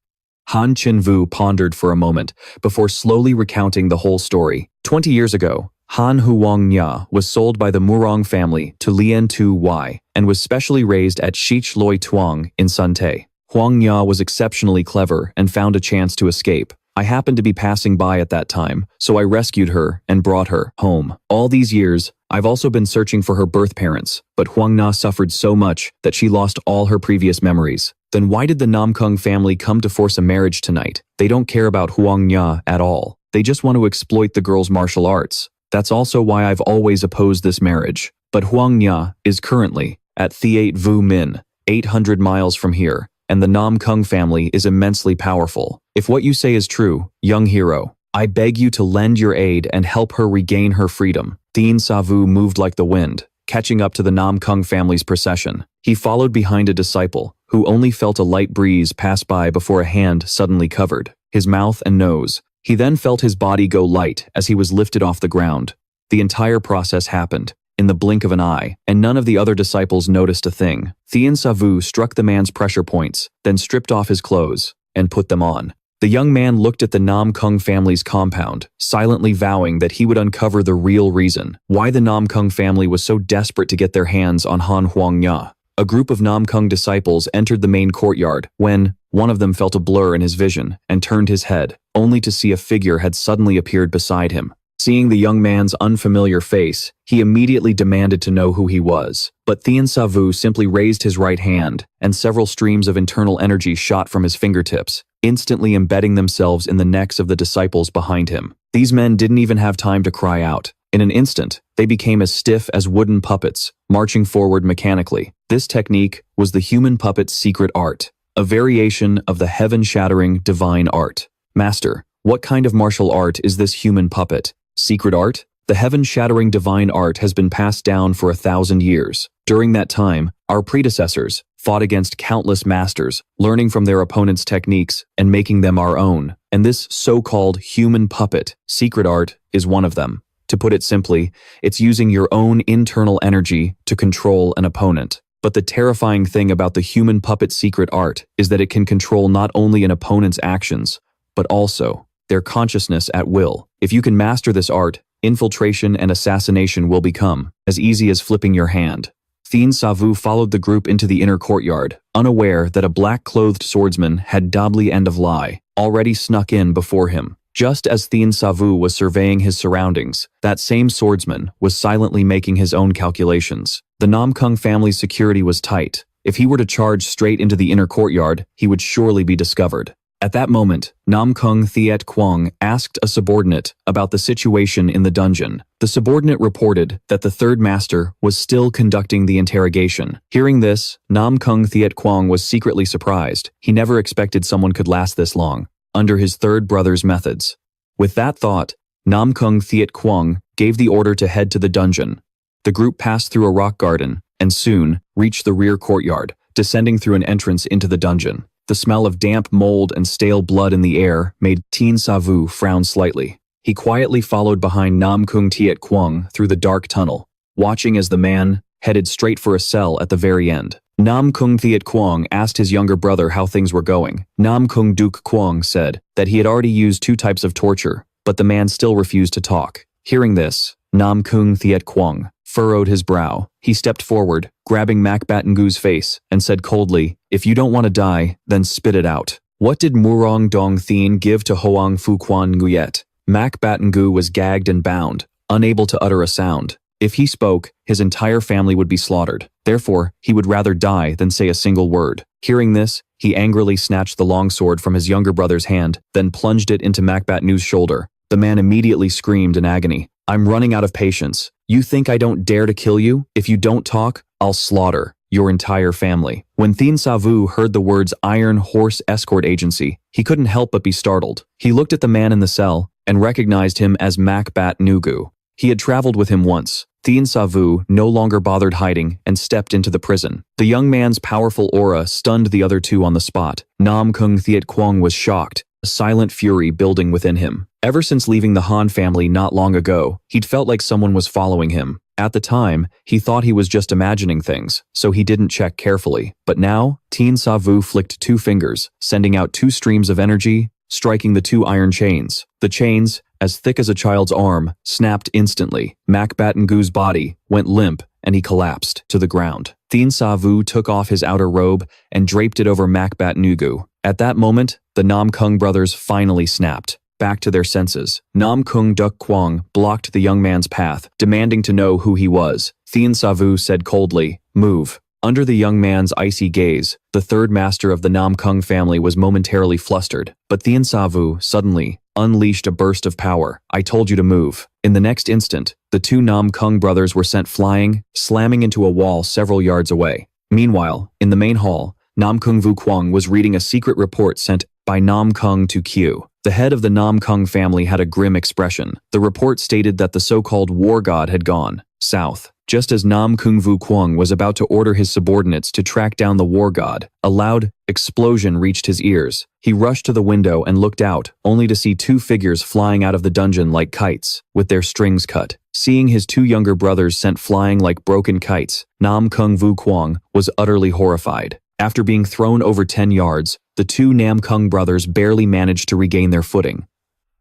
Han Chin-vu pondered for a moment before slowly recounting the whole story. 20 years ago, Han Huangya was sold by the Murang family to Lien Tu Wai and was specially raised at Shich Loi Tuang in Sante. Huangya was exceptionally clever and found a chance to escape. I happened to be passing by at that time, so I rescued her and brought her home. All these years, I've also been searching for her birth parents, but Huangna suffered so much that she lost all her previous memories. Then why did the Namkung family come to force a marriage tonight? They don't care about Huangya at all. They just want to exploit the girl's martial arts. That's also why I've always opposed this marriage. But Huangya is currently at Thiate Vu Min, 800 miles from here, and the Namkung family is immensely powerful. If what you say is true, young hero, I beg you to lend your aid and help her regain her freedom. Thien Sa Vu moved like the wind, catching up to the Namkung family's procession. He followed behind a disciple, who only felt a light breeze pass by before a hand suddenly covered his mouth and nose. He then felt his body go light as he was lifted off the ground. The entire process happened in the blink of an eye, and none of the other disciples noticed a thing. Thien Sa Vu struck the man's pressure points, then stripped off his clothes and put them on. The young man looked at the Nam Kung family's compound, silently vowing that he would uncover the real reason why the Nam Kung family was so desperate to get their hands on Han Huangya. A group of Nam Kung disciples entered the main courtyard when one of them felt a blur in his vision and turned his head, only to see a figure had suddenly appeared beside him. Seeing the young man's unfamiliar face, he immediately demanded to know who he was. But Thien Sa Vu simply raised his right hand, and several streams of internal energy shot from his fingertips, instantly embedding themselves in the necks of the disciples behind him. These men didn't even have time to cry out. In an instant, they became as stiff as wooden puppets, marching forward mechanically. This technique was the human puppet's secret art, a variation of the heaven-shattering divine art. Master, what kind of martial art is this human puppet? Secret art? The heaven-shattering divine art has been passed down for 1,000 years. During that time, our predecessors fought against countless masters, learning from their opponents' techniques and making them our own. And this so-called human puppet, secret art, is one of them. To put it simply, it's using your own internal energy to control an opponent. But the terrifying thing about the human puppet secret art is that it can control not only an opponent's actions, but also their consciousness at will. If you can master this art, infiltration and assassination will become as easy as flipping your hand. Thien Sa Vu followed the group into the inner courtyard, unaware that a black-clothed swordsman had Dobli End of Lie already snuck in before him. Just as Thien Sa Vu was surveying his surroundings, that same swordsman was silently making his own calculations. The Nam Kung family's security was tight. If he were to charge straight into the inner courtyard, he would surely be discovered. At that moment, Nam Kung Thiet Quang asked a subordinate about the situation in the dungeon. The subordinate reported that the third master was still conducting the interrogation. Hearing this, Nam Kung Thiet Quang was secretly surprised. He never expected someone could last this long under his third brother's methods. With that thought, Nam Kung Thiet Quang gave the order to head to the dungeon. The group passed through a rock garden and soon reached the rear courtyard, descending through an entrance into the dungeon. The smell of damp mold and stale blood in the air made Thien Sa Vu frown slightly. He quietly followed behind Nam Kung Thiet Quang through the dark tunnel, watching as the man headed straight for a cell at the very end. Nam Kung Thiet Quang asked his younger brother how things were going. Nam Kung Duke Quang said that he had already used 2 types of torture, but the man still refused to talk. Hearing this, Nam Kung Thiet Quang furrowed his brow. He stepped forward, grabbing Mak Batengu's face, and said coldly, "If you don't want to die, then spit it out." What did Murang Dong Thien give to Hoang Fu Quan Nguyet? Mak Batengu was gagged and bound, unable to utter a sound. If he spoke, his entire family would be slaughtered. Therefore, he would rather die than say a single word. Hearing this, he angrily snatched the longsword from his younger brother's hand, then plunged it into Mak Batengu's shoulder. The man immediately screamed in agony, "I'm running out of patience. You think I don't dare to kill you? If you don't talk, I'll slaughter your entire family." When Thien Sa Vu heard the words Iron Horse Escort Agency, he couldn't help but be startled. He looked at the man in the cell and recognized him as Mak Bat Nugu. He had traveled with him once. Thien Sa Vu no longer bothered hiding and stepped into the prison. The young man's powerful aura stunned the other 2 on the spot. Nam Kung Thiet Quang was shocked, a silent fury building within him. Ever since leaving the Han family not long ago, he'd felt like someone was following him. At the time, he thought he was just imagining things, so he didn't check carefully. But now, Thien Sa Vu flicked 2 fingers, sending out 2 streams of energy, striking the 2 iron chains. The chains, as thick as a child's arm, snapped instantly. Mak Batengu's body went limp and he collapsed to the ground. Thien Sa Vu took off his outer robe and draped it over Mak Batengu. At that moment, the Nam Kung brothers finally snapped back to their senses. Nam Kung Duk Quang blocked the young man's path, demanding to know who he was. Thien Sa Vu said coldly, "Move." Under the young man's icy gaze, the third master of the Nam Kung family was momentarily flustered, but Thien Sa Vu suddenly unleashed a burst of power. "I told you to move." In the next instant, the 2 Nam Kung brothers were sent flying, slamming into a wall several yards away. Meanwhile, in the main hall, Nam Kung Vu Quang was reading a secret report sent by Nam Kung to Q. The head of the Nam Kung family had a grim expression. The report stated that the so-called war god had gone south. Just as Nam Kung Vu Kwang was about to order his subordinates to track down the war god, a loud explosion reached his ears. He rushed to the window and looked out, only to see two figures flying out of the dungeon like kites, with their strings cut. Seeing his two younger brothers sent flying like broken kites, Nam Kung Vu Kwang was utterly horrified. After being thrown over 10 yards, the two Nam Kung brothers barely managed to regain their footing.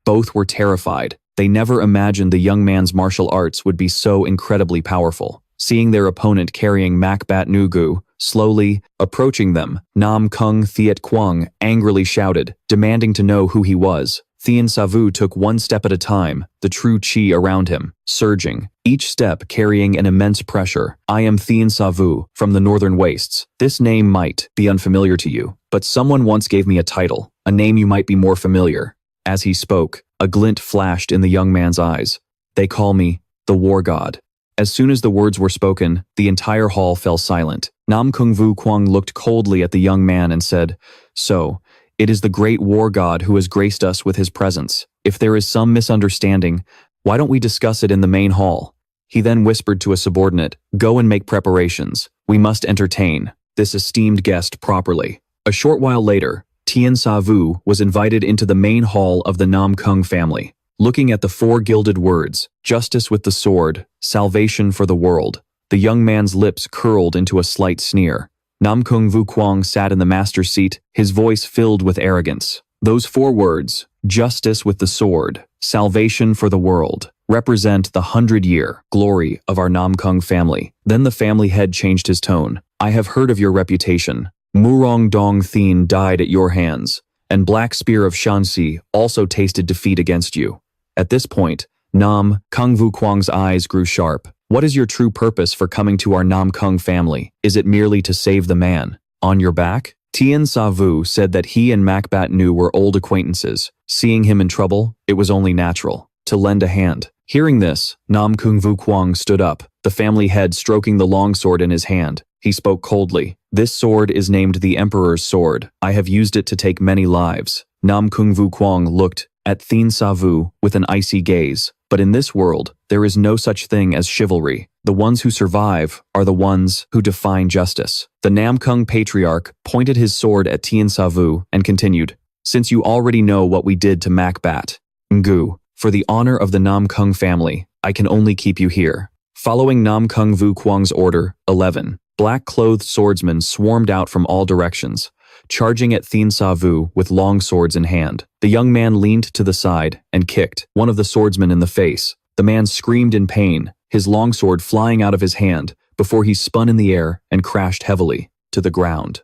Both were terrified. They never imagined the young man's martial arts would be so incredibly powerful. Seeing their opponent carrying Makbat Nugu, slowly approaching them, Nam Kung Thiet Kwang angrily shouted, demanding to know who he was. Thien Sa Vu took one step at a time, the true chi around him, surging, each step carrying an immense pressure. I am Thien Sa Vu, from the Northern Wastes. This name might be unfamiliar to you, but someone once gave me a title, a name you might be more familiar. As he spoke, a glint flashed in the young man's eyes. They call me the War God. As soon as the words were spoken, the entire hall fell silent. Nam Kung Vu Kwang looked coldly at the young man and said, "So, it is the great War God who has graced us with his presence. If there is some misunderstanding, why don't we discuss it in the main hall?" He then whispered to a subordinate, "Go and make preparations. We must entertain this esteemed guest properly." A short while later, Thien Sa Vu was invited into the main hall of the Nam Kung family. Looking at the four gilded words, justice with the sword, salvation for the world, the young man's lips curled into a slight sneer. Nam Kung Vu Kwang sat in the master's seat, his voice filled with arrogance. Those four words, justice with the sword, salvation for the world, represent the 100-year glory of our Nam Kung family. Then the family head changed his tone. "I have heard of your reputation. Murang Dong Thien died at your hands, and Black Spear of Shanxi also tasted defeat against you." At this point, Nam Kung Vu Kwang's eyes grew sharp. "What is your true purpose for coming to our Nam Kung family? Is it merely to save the man on your back?" Thien Sa Vu said that he and Makbat Nu were old acquaintances. Seeing him in trouble, it was only natural to lend a hand. Hearing this, Nam Kung Vu Kwang stood up, the family head stroking the longsword in his hand. He spoke coldly. "This sword is named the Emperor's Sword. I have used it to take many lives." Nam Kung Vu Kwang looked at Thien Sa Vu with an icy gaze. But in this world, there is no such thing as chivalry. The ones who survive are the ones who define justice. The Nam Kung patriarch pointed his sword at Thien Sa Vu and continued, "Since you already know what we did to Makbat Ngu, for the honor of the Nam Kung family, I can only keep you here." Following Nam Kung Vu Kwang's order, 11 black-clothed swordsmen swarmed out from all directions, charging at Thien Sa Vu with long swords in hand. The young man leaned to the side and kicked one of the swordsmen in the face. The man screamed in pain, his longsword flying out of his hand, before he spun in the air and crashed heavily to the ground.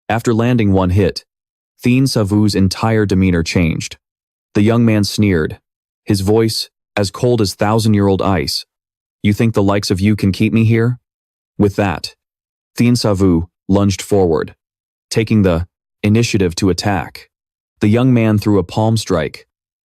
After landing one hit, Thien Sa Vu's entire demeanor changed. The young man sneered, his voice as cold as thousand-year-old ice. "You think the likes of you can keep me here?" With that, Thien Sa Vu lunged forward, taking the initiative to attack. The young man threw a palm strike,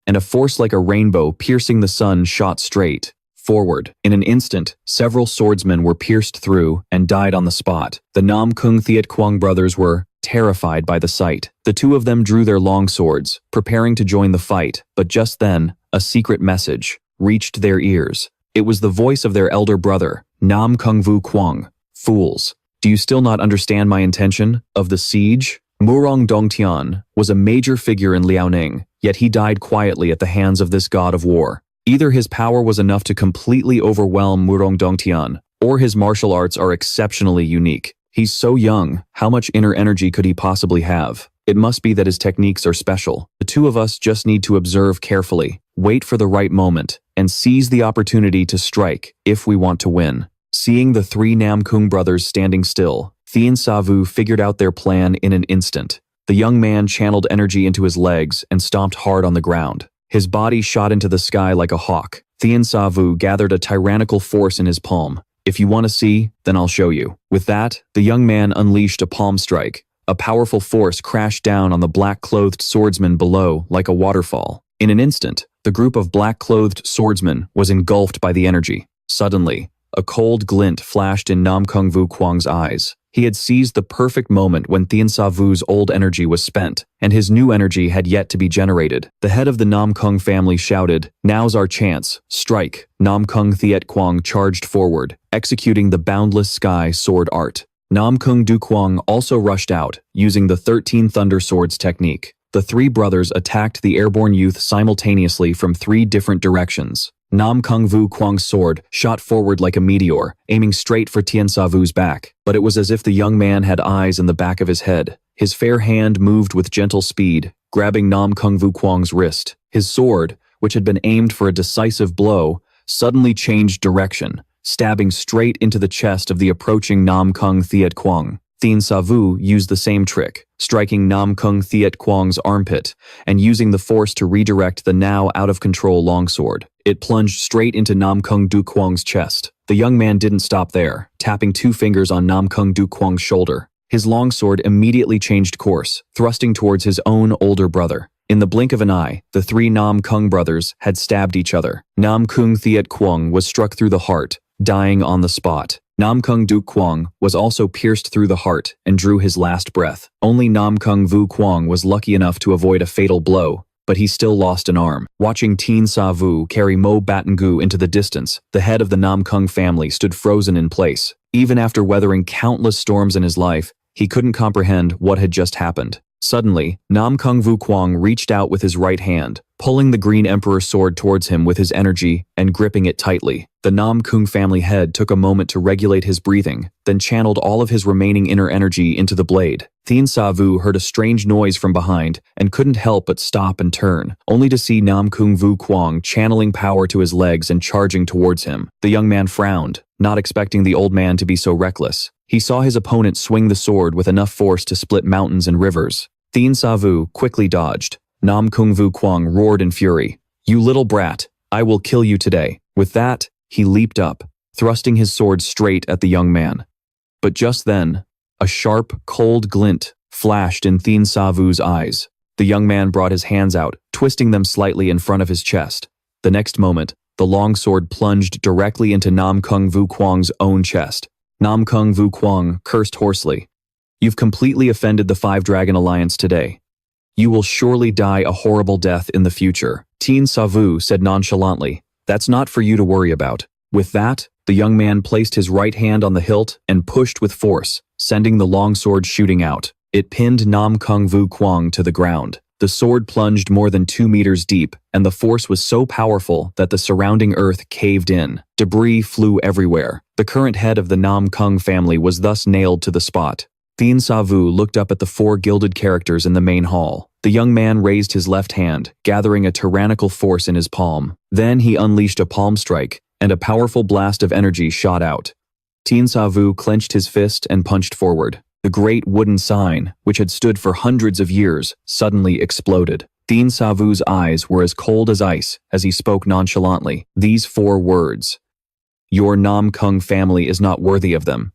and a force like a rainbow piercing the sun shot straight forward. In an instant, several swordsmen were pierced through and died on the spot. The Nam Kung Thiet Kwang brothers were terrified by the sight. The two of them drew their long swords, preparing to join the fight, but just then, a secret message reached their ears. It was the voice of their elder brother, Nam Kung Vu Kwang. "Fools, do you still not understand my intention of the siege?" Murang Dongtian was a major figure in Liaoning, yet he died quietly at the hands of this god of war. Either his power was enough to completely overwhelm Murang Dongtian, or his martial arts are exceptionally unique. He's so young, how much inner energy could he possibly have? It must be that his techniques are special. The two of us just need to observe carefully, wait for the right moment, and seize the opportunity to strike if we want to win. Seeing the three Nam Kung brothers standing still, Thien Sa Vu figured out their plan in an instant. The young man channeled energy into his legs and stomped hard on the ground. His body shot into the sky like a hawk. Thien Sa Vu gathered a tyrannical force in his palm. "If you want to see, then I'll show you." With that, the young man unleashed a palm strike. A powerful force crashed down on the black-clothed swordsman below like a waterfall. In an instant, the group of black-clothed swordsmen was engulfed by the energy. Suddenly, a cold glint flashed in Nam Kung Vu Kwang's eyes. He had seized the perfect moment when Thien Sa Vu's old energy was spent, and his new energy had yet to be generated. The head of the Nam Kung family shouted, "Now's our chance, strike." Nam Kung Thiet Quang charged forward, executing the boundless sky sword art. Nam Kung Du Quang also rushed out, using the 13 Thunder Swords technique. The three brothers attacked the airborne youth simultaneously from 3 different directions. Nam Kung Vu Quang's sword shot forward like a meteor, aiming straight for Thien Sa Vu's back, but it was as if the young man had eyes in the back of his head. His fair hand moved with gentle speed, grabbing Nam Kung Vu Quang's wrist. His sword, which had been aimed for a decisive blow, suddenly changed direction, stabbing straight into the chest of the approaching Nam Kung Thiet Quang. Thien Sa Vu used the same trick, striking Nam Kung Thiet Quang's armpit and using the force to redirect the now out-of-control longsword. It plunged straight into Nam Kung Du Quang's chest. The young man didn't stop there, tapping 2 fingers on Nam Kung Du Quang's shoulder. His longsword immediately changed course, thrusting towards his own older brother. In the blink of an eye, the 3 Nam Kung brothers had stabbed each other. Nam Kung Thiet Quang was struck through the heart, dying on the spot. Nam Kung Du Quang was also pierced through the heart and drew his last breath. Only Nam Kung Vu Quang was lucky enough to avoid a fatal blow, but he still lost an arm. Watching Thien Sa Vu carry Mo Batangu into the distance, the head of the Nam Kung family stood frozen in place. Even after weathering countless storms in his life, he couldn't comprehend what had just happened. Suddenly, Nam Kung Vu Quang reached out with his right hand, pulling the Green Emperor sword towards him with his energy and gripping it tightly. The Nam Kung family head took a moment to regulate his breathing, then channeled all of his remaining inner energy into the blade. Thien Sa Vu heard a strange noise from behind and couldn't help but stop and turn, only to see Nam Kung Vu Quang channeling power to his legs and charging towards him. The young man frowned, not expecting the old man to be so reckless. He saw his opponent swing the sword with enough force to split mountains and rivers. Thien Sa Vu quickly dodged. Nam Kung Vu Quang roared in fury, "You little brat, I will kill you today." With that, he leaped up, thrusting his sword straight at the young man. But just then, a sharp, cold glint flashed in Thien Sa Vu's eyes. The young man brought his hands out, twisting them slightly in front of his chest. The next moment, the long sword plunged directly into Nam Kung Vu Quang's own chest. Nam Kung Vu Quang cursed hoarsely. "You've completely offended the 5 Dragon Alliance today. You will surely die a horrible death in the future." Thien Sa Vu said nonchalantly, "That's not for you to worry about." With that, the young man placed his right hand on the hilt and pushed with force, sending the long sword shooting out. It pinned Nam Kung Vu Quang to the ground. The sword plunged more than 2 meters deep, and the force was so powerful that the surrounding earth caved in. Debris flew everywhere. The current head of the Nam Kung family was thus nailed to the spot. Thien Sa Vu looked up at the 4 gilded characters in the main hall. The young man raised his left hand, gathering a tyrannical force in his palm. Then he unleashed a palm strike, and a powerful blast of energy shot out. Thien Sa Vu clenched his fist and punched forward. The great wooden sign, which had stood for hundreds of years, suddenly exploded. Thien Sa Vu's eyes were as cold as ice as he spoke nonchalantly. These 4 words: "Your Nam Kung family is not worthy of them."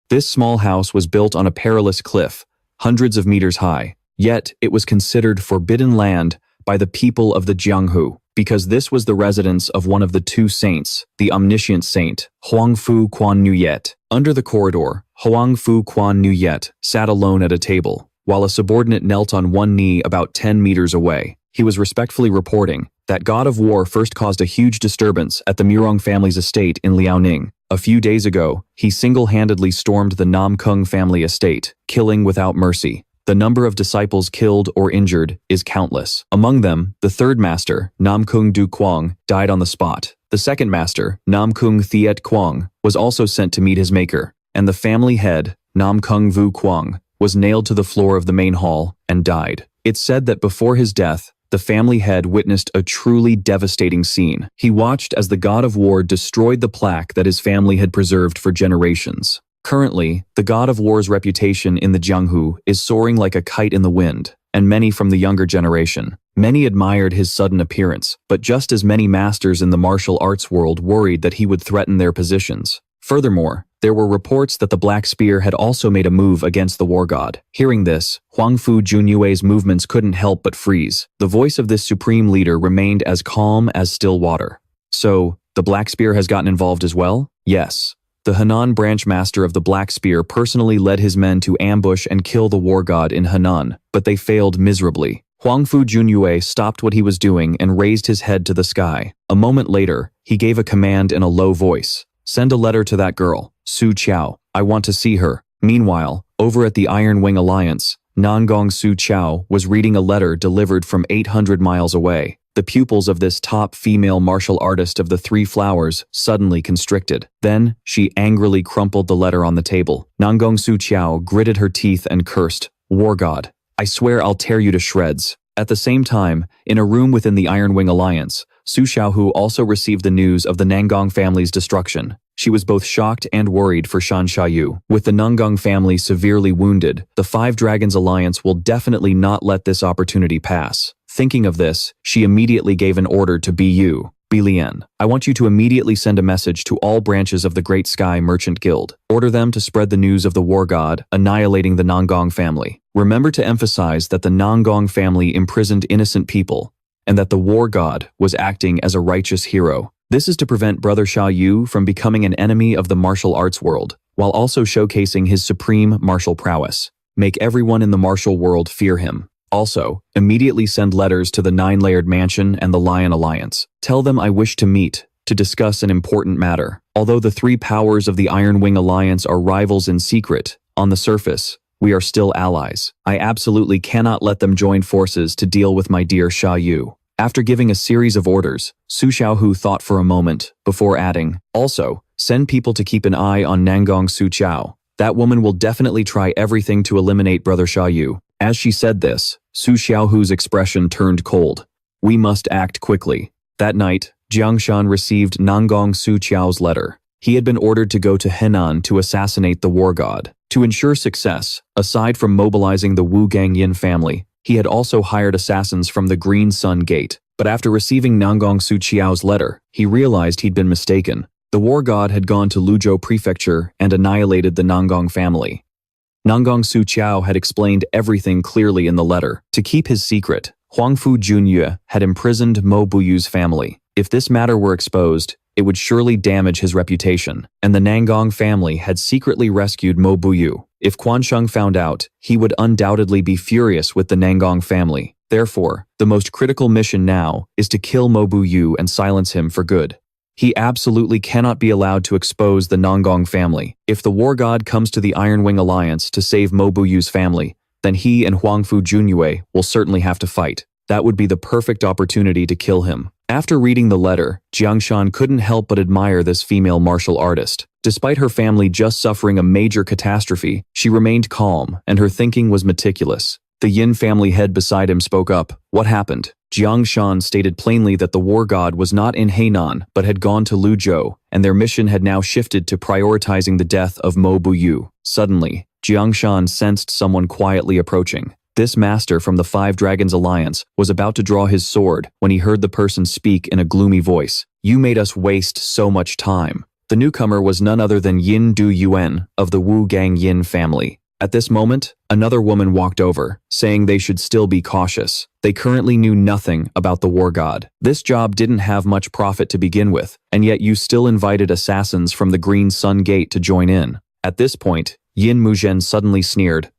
This small house was built on a perilous cliff, hundreds of meters high, yet it was considered forbidden land by the people of the Jianghu, because this was the residence of one of the 2 saints, the omniscient saint, Huang Fu Quan Nuyet. Under the corridor, Huang Fu Quan Nuyet sat alone at a table, while a subordinate knelt on one knee about 10 meters away. He was respectfully reporting that God of War first caused a huge disturbance at the Murang family's estate in Liaoning. A few days ago, he single-handedly stormed the Nam Kung family estate, killing without mercy. The number of disciples killed or injured is countless. Among them, the 3rd master, Nam Kung Du Quang, died on the spot. The 2nd master, Nam Kung Thiet Quang, was also sent to meet his maker, and the family head, Nam Kung Vu Quang, was nailed to the floor of the main hall and died. It's said that before his death, the family head witnessed a truly devastating scene. He watched as the God of War destroyed the plaque that his family had preserved for generations. Currently, the God of War's reputation in the Jianghu is soaring like a kite in the wind, and many from the younger generation. Many admired his sudden appearance, but just as many masters in the martial arts world worried that he would threaten their positions. Furthermore, there were reports that the Black Spear had also made a move against the war god. Hearing this, Huang Fu Junyue's movements couldn't help but freeze. The voice of this supreme leader remained as calm as still water. "So, the Black Spear has gotten involved as well?" "Yes. The Henan branch master of the Black Spear personally led his men to ambush and kill the war god in Henan, but they failed miserably. Huangfu Junyue stopped what he was doing and raised his head to the sky. A moment later, he gave a command in a low voice. Send a letter to that girl, Su Qiao. I want to see her. Meanwhile, over at the Iron Wing Alliance, Nangong Su Qiao was reading a letter delivered from 800 miles away. The pupils of this top female martial artist of the Three Flowers suddenly constricted. Then, she angrily crumpled the letter on the table. Nangong Su Qiao gritted her teeth and cursed, War God, I swear I'll tear you to shreds. At the same time, in a room within the Iron Wing Alliance, Su Xiaohu also received the news of the Nangong family's destruction. She was both shocked and worried for Shan Xiaoyu. With the Nangong family severely wounded, the Five Dragons Alliance will definitely not let this opportunity pass. Thinking of this, she immediately gave an order to Bu Bilian. I want you to immediately send a message to all branches of the Great Sky Merchant Guild. Order them to spread the news of the war god annihilating the Nangong family. Remember to emphasize that the Nangong family imprisoned innocent people, and that the war god was acting as a righteous hero. This is to prevent Brother Xia Yu from becoming an enemy of the martial arts world, while also showcasing his supreme martial prowess. Make everyone in the martial world fear him. Also, immediately send letters to the Nine-Layered Mansion and the Lion Alliance. Tell them I wish to meet, to discuss an important matter. Although the three powers of the Iron Wing Alliance are rivals in secret, on the surface, we are still allies. I absolutely cannot let them join forces to deal with my dear Xia Yu. After giving a series of orders, Su Xiaohu thought for a moment, before adding, also, send people to keep an eye on Nangong Su Qiao. That woman will definitely try everything to eliminate Brother Xia Yu. As she said this, Su Xiaohu's expression turned cold. We must act quickly. That night, Jiangshan received Nangong Su Qiao's letter. He had been ordered to go to Henan to assassinate the war god. To ensure success, aside from mobilizing the Wu Gangyin family, he had also hired assassins from the Green Sun Gate. But after receiving Nangong Su Qiao's letter, he realized he'd been mistaken. The war god had gone to Luzhou Prefecture and annihilated the Nangong family. Nangong Su Qiao had explained everything clearly in the letter. To keep his secret, Huangfu Junyue had imprisoned Mo Buyu's family. If this matter were exposed, it would surely damage his reputation, and the Nangong family had secretly rescued Mo Buyu. If Quansheng found out, he would undoubtedly be furious with the Nangong family. Therefore, the most critical mission now is to kill Mo Buyu and silence him for good. He absolutely cannot be allowed to expose the Nangong family. If the war god comes to the Iron Wing Alliance to save Mo Buyu's family, then he and Huangfu Junyue will certainly have to fight. That would be the perfect opportunity to kill him. After reading the letter, Jiangshan couldn't help but admire this female martial artist. Despite her family just suffering a major catastrophe, she remained calm, and her thinking was meticulous. The Yin family head beside him spoke up. What happened? Jiangshan stated plainly that the war god was not in Hainan but had gone to Luzhou, and their mission had now shifted to prioritizing the death of Mo Buyu. Suddenly, Jiangshan sensed someone quietly approaching. This master from the Five Dragons Alliance was about to draw his sword when he heard the person speak in a gloomy voice. You made us waste so much time. The newcomer was none other than Yin Du Yuan of the Wu Gang Yin family. At this moment, another woman walked over, saying they should still be cautious. They currently knew nothing about the war god. This job didn't have much profit to begin with, and yet you still invited assassins from the Green Sun Gate to join in. At this point, Yin Muzhen suddenly sneered.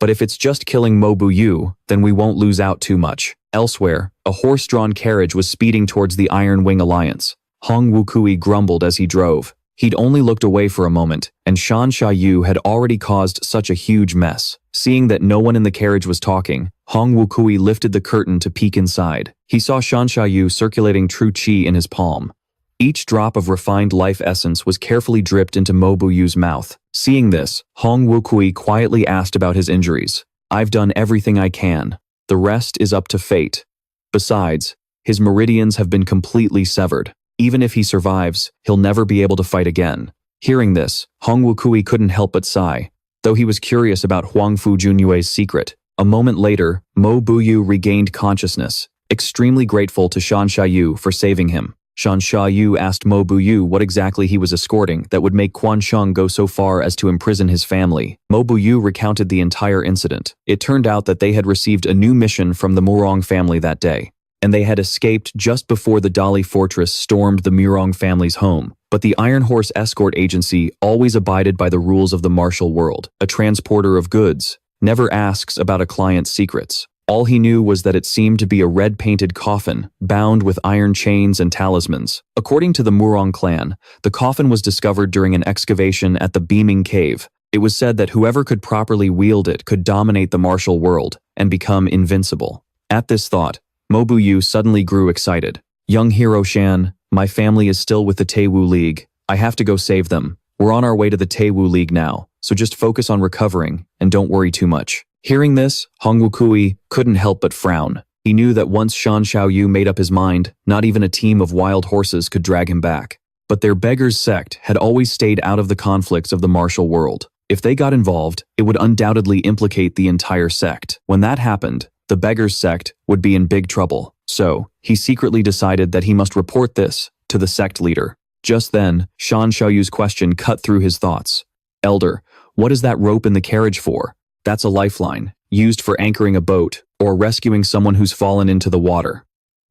But if it's just killing Mo Buyu, then we won't lose out too much. Elsewhere, a horse-drawn carriage was speeding towards the Iron Wing Alliance. Hong Wukui grumbled as he drove. He'd only looked away for a moment, and Shan Xiaoyu had already caused such a huge mess. Seeing that no one in the carriage was talking, Hong Wukui lifted the curtain to peek inside. He saw Shan Xiaoyu circulating true qi in his palm. Each drop of refined life essence was carefully dripped into Mo Buyu's mouth. Seeing this, Hong Wukui quietly asked about his injuries. I've done everything I can. The rest is up to fate. Besides, his meridians have been completely severed. Even if he survives, he'll never be able to fight again. Hearing this, Hong Wukui couldn't help but sigh, though he was curious about Huangfu Junyue's secret. A moment later, Mo Buyu regained consciousness, extremely grateful to Shan Xiaoyu for saving him. Shan Xiaoyu asked Mo Buyu what exactly he was escorting that would make Quansheng go so far as to imprison his family. Mo Buyu recounted the entire incident. It turned out that they had received a new mission from the Murang family that day, and they had escaped just before the Dali fortress stormed the Murang family's home. But the Iron Horse Escort Agency always abided by the rules of the martial world. A transporter of goods never asks about a client's secrets. All he knew was that it seemed to be a red-painted coffin, bound with iron chains and talismans. According to the Murang clan, the coffin was discovered during an excavation at the Beaming Cave. It was said that whoever could properly wield it could dominate the martial world and become invincible. At this thought, Mobuyu suddenly grew excited. Young hero Shan, my family is still with the Taewoo League. I have to go save them. We're on our way to the Taewoo League now, so just focus on recovering and don't worry too much. Hearing this, Hong Wukui couldn't help but frown. He knew that once Shan Xiaoyu made up his mind, not even a team of wild horses could drag him back. But their beggars sect had always stayed out of the conflicts of the martial world. If they got involved, it would undoubtedly implicate the entire sect. When that happened, the beggars sect would be in big trouble. So, he secretly decided that he must report this to the sect leader. Just then, Shan Xiaoyu's question cut through his thoughts. Elder, what is that rope in the carriage for? That's a lifeline, used for anchoring a boat or rescuing someone who's fallen into the water.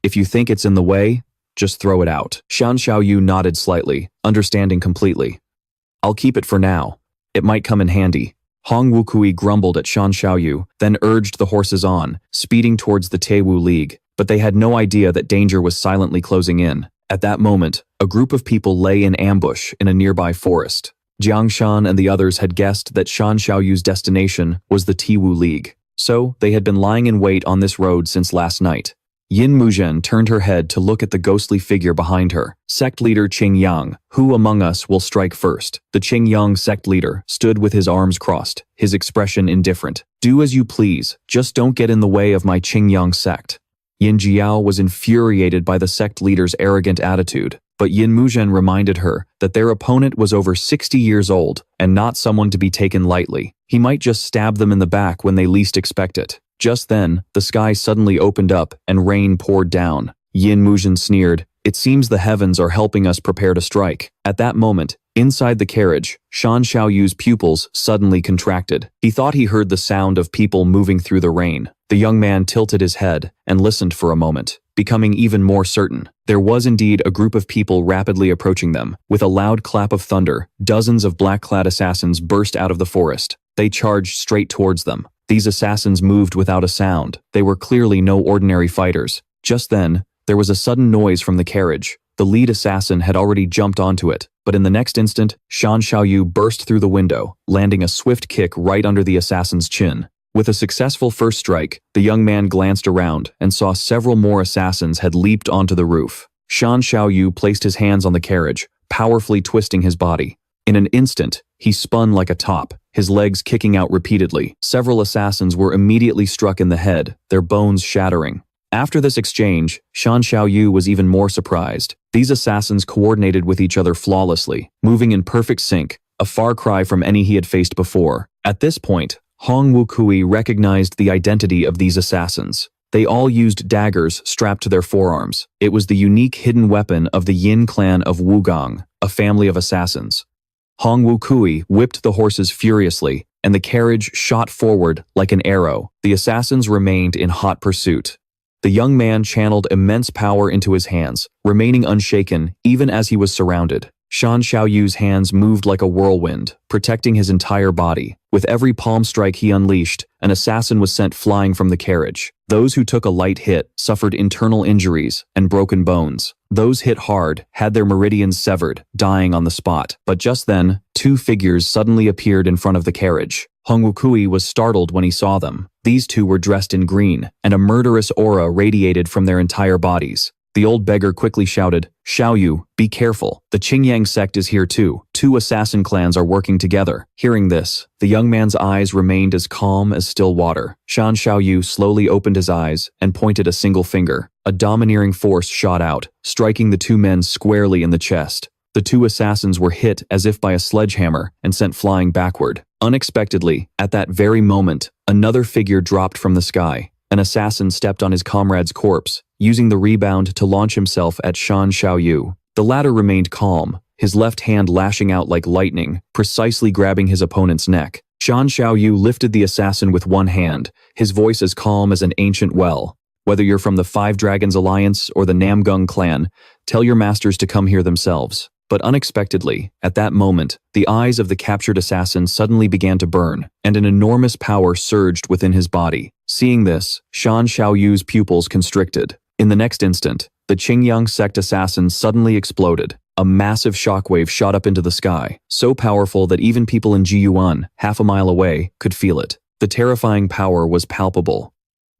If you think it's in the way, just throw it out. Shan Xiaoyu nodded slightly, understanding completely. I'll keep it for now. It might come in handy. Hong Wukui grumbled at Shan Xiaoyu, then urged the horses on, speeding towards the Taewoo League. But they had no idea that danger was silently closing in. At that moment, a group of people lay in ambush in a nearby forest. Jiang Shan and the others had guessed that Shan Xiaoyu's destination was the Taewoo League. So, they had been lying in wait on this road since last night. Yin Muzhen turned her head to look at the ghostly figure behind her. Sect leader Qing Yang, who among us will strike first? The Qing Yang sect leader stood with his arms crossed, his expression indifferent. Do as you please, just don't get in the way of my Qing Yang sect. Yin Jiao was infuriated by the sect leader's arrogant attitude, but Yin Muzhen reminded her that their opponent was over 60 years old and not someone to be taken lightly. He might just stab them in the back when they least expect it. Just then, the sky suddenly opened up and rain poured down. Yin Muzhen sneered, "It seems the heavens are helping us prepare to strike." At that moment, inside the carriage, Shan Xiaoyu's pupils suddenly contracted. He thought he heard the sound of people moving through the rain. The young man tilted his head and listened for a moment, becoming even more certain. There was indeed a group of people rapidly approaching them. With a loud clap of thunder, dozens of black-clad assassins burst out of the forest. They charged straight towards them. These assassins moved without a sound. They were clearly no ordinary fighters. Just then, there was a sudden noise from the carriage. The lead assassin had already jumped onto it, but in the next instant, Shan Xiaoyu burst through the window, landing a swift kick right under the assassin's chin. With a successful first strike, the young man glanced around and saw several more assassins had leaped onto the roof. Shan Xiaoyu placed his hands on the carriage, powerfully twisting his body. In an instant, he spun like a top, his legs kicking out repeatedly. Several assassins were immediately struck in the head, their bones shattering. After this exchange, Shan Xiaoyu was even more surprised. These assassins coordinated with each other flawlessly, moving in perfect sync, a far cry from any he had faced before. At this point, Hong Wukui recognized the identity of these assassins. They all used daggers strapped to their forearms. It was the unique hidden weapon of the Yin clan of Wugang, a family of assassins. Hong Wukui whipped the horses furiously, and the carriage shot forward like an arrow. The assassins remained in hot pursuit. The young man channeled immense power into his hands, remaining unshaken even as he was surrounded. Shan Xiaoyu's hands moved like a whirlwind, protecting his entire body. With every palm strike he unleashed, an assassin was sent flying from the carriage. Those who took a light hit suffered internal injuries and broken bones. Those hit hard had their meridians severed, dying on the spot. But just then, two figures suddenly appeared in front of the carriage. Hong Wukui was startled when he saw them. These two were dressed in green, and a murderous aura radiated from their entire bodies. The old beggar quickly shouted, "Xiaoyu, be careful. The Qingyang sect is here too. Two assassin clans are working together." Hearing this, the young man's eyes remained as calm as still water. Shan Xiaoyu slowly opened his eyes and pointed a single finger. A domineering force shot out, striking the two men squarely in the chest. The two assassins were hit as if by a sledgehammer and sent flying backward. Unexpectedly, at that very moment, another figure dropped from the sky. An assassin stepped on his comrade's corpse, using the rebound to launch himself at Shan Xiaoyu. The latter remained calm, his left hand lashing out like lightning, precisely grabbing his opponent's neck. Shan Xiaoyu lifted the assassin with one hand, his voice as calm as an ancient well. "Whether you're from the Five Dragons Alliance or the Namgung clan, tell your masters to come here themselves." But unexpectedly, at that moment, the eyes of the captured assassin suddenly began to burn, and an enormous power surged within his body. Seeing this, Shan Xiaoyu's pupils constricted. In the next instant, the Qingyang sect assassin suddenly exploded. A massive shockwave shot up into the sky, so powerful that even people in Jiyuan, half a mile away, could feel it. The terrifying power was palpable.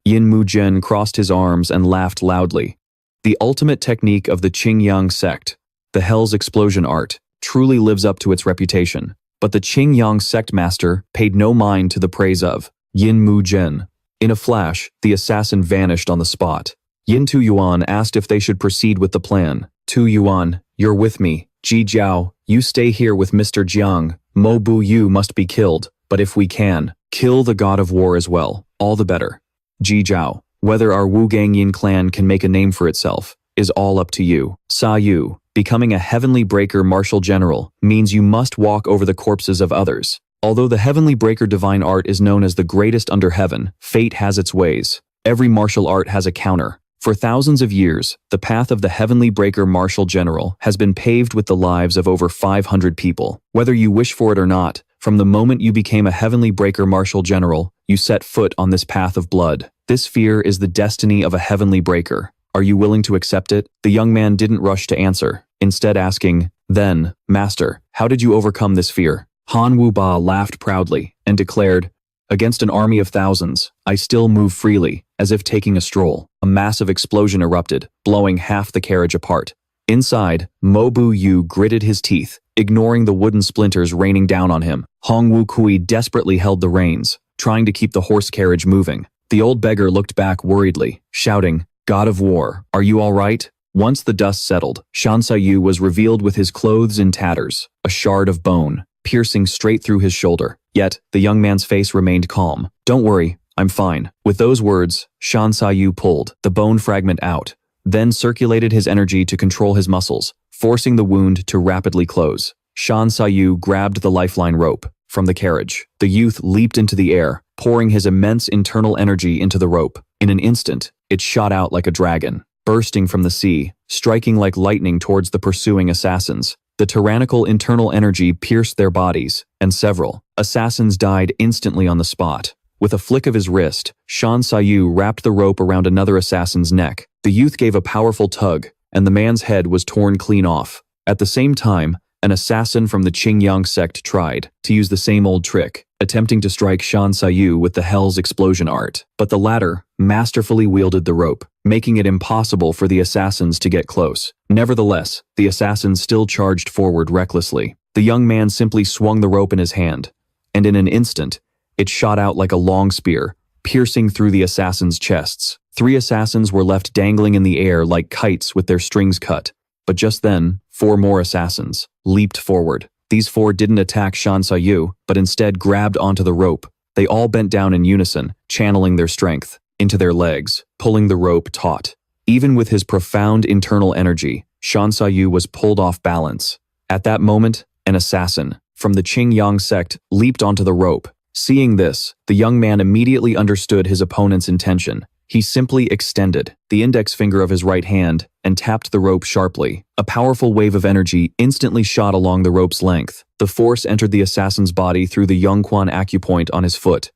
Yin Muzhen crossed his arms and laughed loudly. The ultimate technique of the Qingyang sect, the Hell's Explosion art, truly lives up to its reputation. But the Qingyang sect master paid no mind to the praise of Yin Muzhen. In a flash, the assassin vanished on the spot. Yin Tuyuan asked if they should proceed with the plan. Tuyuan, you're with me. Ji Jiao, you stay here with Mr. Jiang. Mo Bu Yu must be killed, but if we can, kill the god of war as well, all the better. Ji Jiao, whether our Wu Gangyin clan can make a name for itself is all up to you. Sa Yu, becoming a Heavenly Breaker martial general means you must walk over the corpses of others. Although the Heavenly Breaker divine art is known as the greatest under heaven, fate has its ways. Every martial art has a counter. For thousands of years, the path of the Heavenly Breaker martial general has been paved with the lives of over 500 people. Whether you wish for it or not, from the moment you became a Heavenly Breaker martial general, you set foot on this path of blood. This fear is the destiny of a Heavenly Breaker. Are you willing to accept it? The young man didn't rush to answer, instead asking, then, Master, how did you overcome this fear? Han Wuba laughed proudly and declared, against an army of thousands, I still move freely, as if taking a stroll. A massive explosion erupted, blowing half the carriage apart. Inside, Mo Bu Yu gritted his teeth, ignoring the wooden splinters raining down on him. Hong Wu Kui desperately held the reins, trying to keep the horse carriage moving. The old beggar looked back worriedly, shouting, God of War, are you all right? Once the dust settled, Shan Xiaoyu was revealed with his clothes in tatters, a shard of bone, piercing straight through his shoulder. Yet, the young man's face remained calm. Don't worry, I'm fine. With those words, Shan Xiaoyu pulled the bone fragment out, then circulated his energy to control his muscles, forcing the wound to rapidly close. Shan Xiaoyu grabbed the lifeline rope from the carriage. The youth leaped into the air, pouring his immense internal energy into the rope. In an instant, it shot out like a dragon, bursting from the sea, striking like lightning towards the pursuing assassins. The tyrannical internal energy pierced their bodies, and several assassins died instantly on the spot. With a flick of his wrist, Shan Xiaoyu wrapped the rope around another assassin's neck. The youth gave a powerful tug, and the man's head was torn clean off. At the same time, an assassin from the Qingyang sect tried to use the same old trick, attempting to strike Shan Xiaoyu with the Hell's Explosion art. But the latter masterfully wielded the rope, making it impossible for the assassins to get close. Nevertheless, the assassins still charged forward recklessly. The young man simply swung the rope in his hand, and in an instant, it shot out like a long spear, piercing through the assassins' chests. 3 assassins were left dangling in the air like kites with their strings cut. But just then, 4 more assassins leaped forward. These 4 didn't attack Shan Xiaoyu, but instead grabbed onto the rope. They all bent down in unison, channeling their strength into their legs, pulling the rope taut. Even with his profound internal energy, Shan Xiaoyu was pulled off balance. At that moment, an assassin from the Qingyang sect leaped onto the rope. Seeing this, the young man immediately understood his opponent's intention. He simply extended the index finger of his right hand and tapped the rope sharply. A powerful wave of energy instantly shot along the rope's length. The force entered the assassin's body through the Yongquan acupoint on his foot.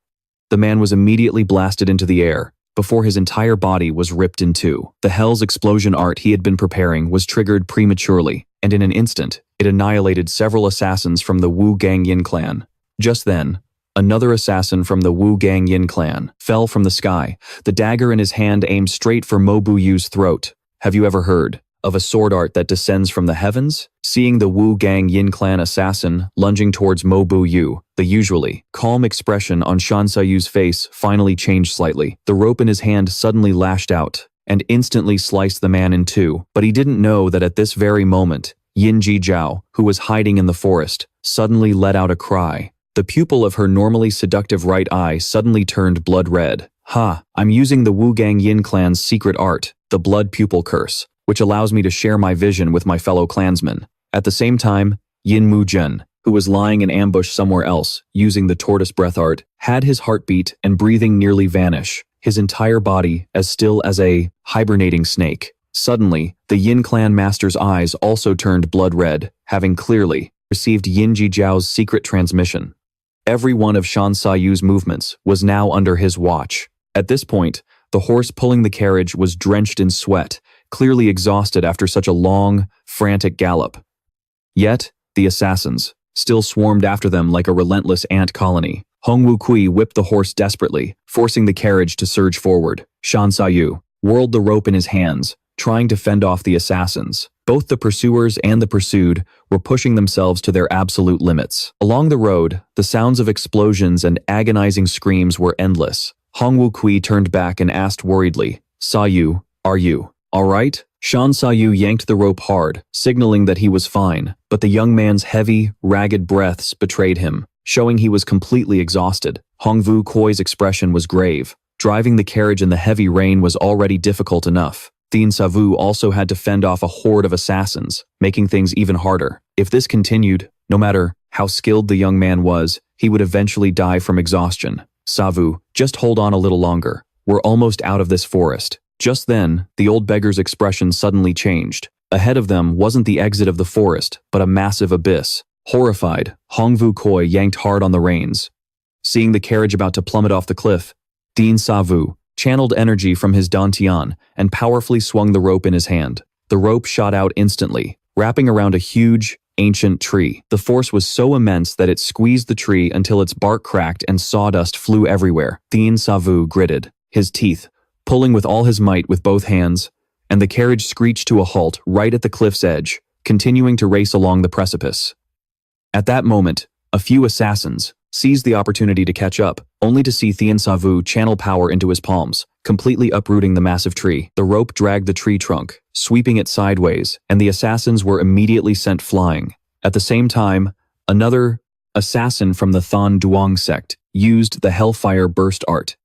The man was immediately blasted into the air, before his entire body was ripped in two. The Hell's Explosion art he had been preparing was triggered prematurely, and in an instant, it annihilated several assassins from the Wu Gangyin clan. Just then, another assassin from the Wu Gangyin clan fell from the sky, the dagger in his hand aimed straight for Mo Bu Yu's throat. Have you ever heard of a sword art that descends from the heavens? Seeing the Wu Gangyin clan assassin lunging towards Mo Bu Yu, the usually calm expression on Shan Xiaoyu's face finally changed slightly. The rope in his hand suddenly lashed out and instantly sliced the man in two. But he didn't know that at this very moment, Yin Ji Jiao, who was hiding in the forest, suddenly let out a cry. The pupil of her normally seductive right eye suddenly turned blood red. Ha! I'm using the Wu Gangyin clan's secret art, the blood pupil curse, which allows me to share my vision with my fellow clansmen. At the same time, Yin Muzhen, who was lying in ambush somewhere else, using the tortoise breath art, had his heartbeat and breathing nearly vanish, his entire body as still as a hibernating snake. Suddenly, the Yin clan master's eyes also turned blood red, having clearly received Yin Jijiao's secret transmission. Every one of Shan Sa Yu's movements was now under his watch. At this point, the horse pulling the carriage was drenched in sweat, clearly exhausted after such a long, frantic gallop. Yet, the assassins still swarmed after them like a relentless ant colony. Hong Wukui whipped the horse desperately, forcing the carriage to surge forward. Shan Sa Yu whirled the rope in his hands, trying to fend off the assassins. Both the pursuers and the pursued were pushing themselves to their absolute limits. Along the road, the sounds of explosions and agonizing screams were endless. Hong Wukui turned back and asked worriedly, "Sa Yu, are you all right?" Shan Sa Yu yanked the rope hard, signaling that he was fine, but the young man's heavy, ragged breaths betrayed him, showing he was completely exhausted. Hong Wukui's expression was grave. Driving the carriage in the heavy rain was already difficult enough. Thien Sa Vu also had to fend off a horde of assassins, making things even harder. If this continued, no matter how skilled the young man was, he would eventually die from exhaustion. "Sa Vu, just hold on a little longer. We're almost out of this forest." Just then, the old beggar's expression suddenly changed. Ahead of them wasn't the exit of the forest, but a massive abyss. Horrified, Hong Wukui yanked hard on the reins. Seeing the carriage about to plummet off the cliff, Thien Sa Vu channeled energy from his dantian and powerfully swung the rope in his hand. The rope shot out instantly, wrapping around a huge, ancient tree. The force was so immense that it squeezed the tree until its bark cracked and sawdust flew everywhere. Thien Sa Vu gritted his teeth, pulling with all his might with both hands, and the carriage screeched to a halt right at the cliff's edge, continuing to race along the precipice. At that moment, a few assassins seized the opportunity to catch up, only to see Thien Sa Vu channel power into his palms, completely uprooting the massive tree. The rope dragged the tree trunk, sweeping it sideways, and the assassins were immediately sent flying. At the same time, another assassin from the Than Duong sect used the Hellfire Burst art.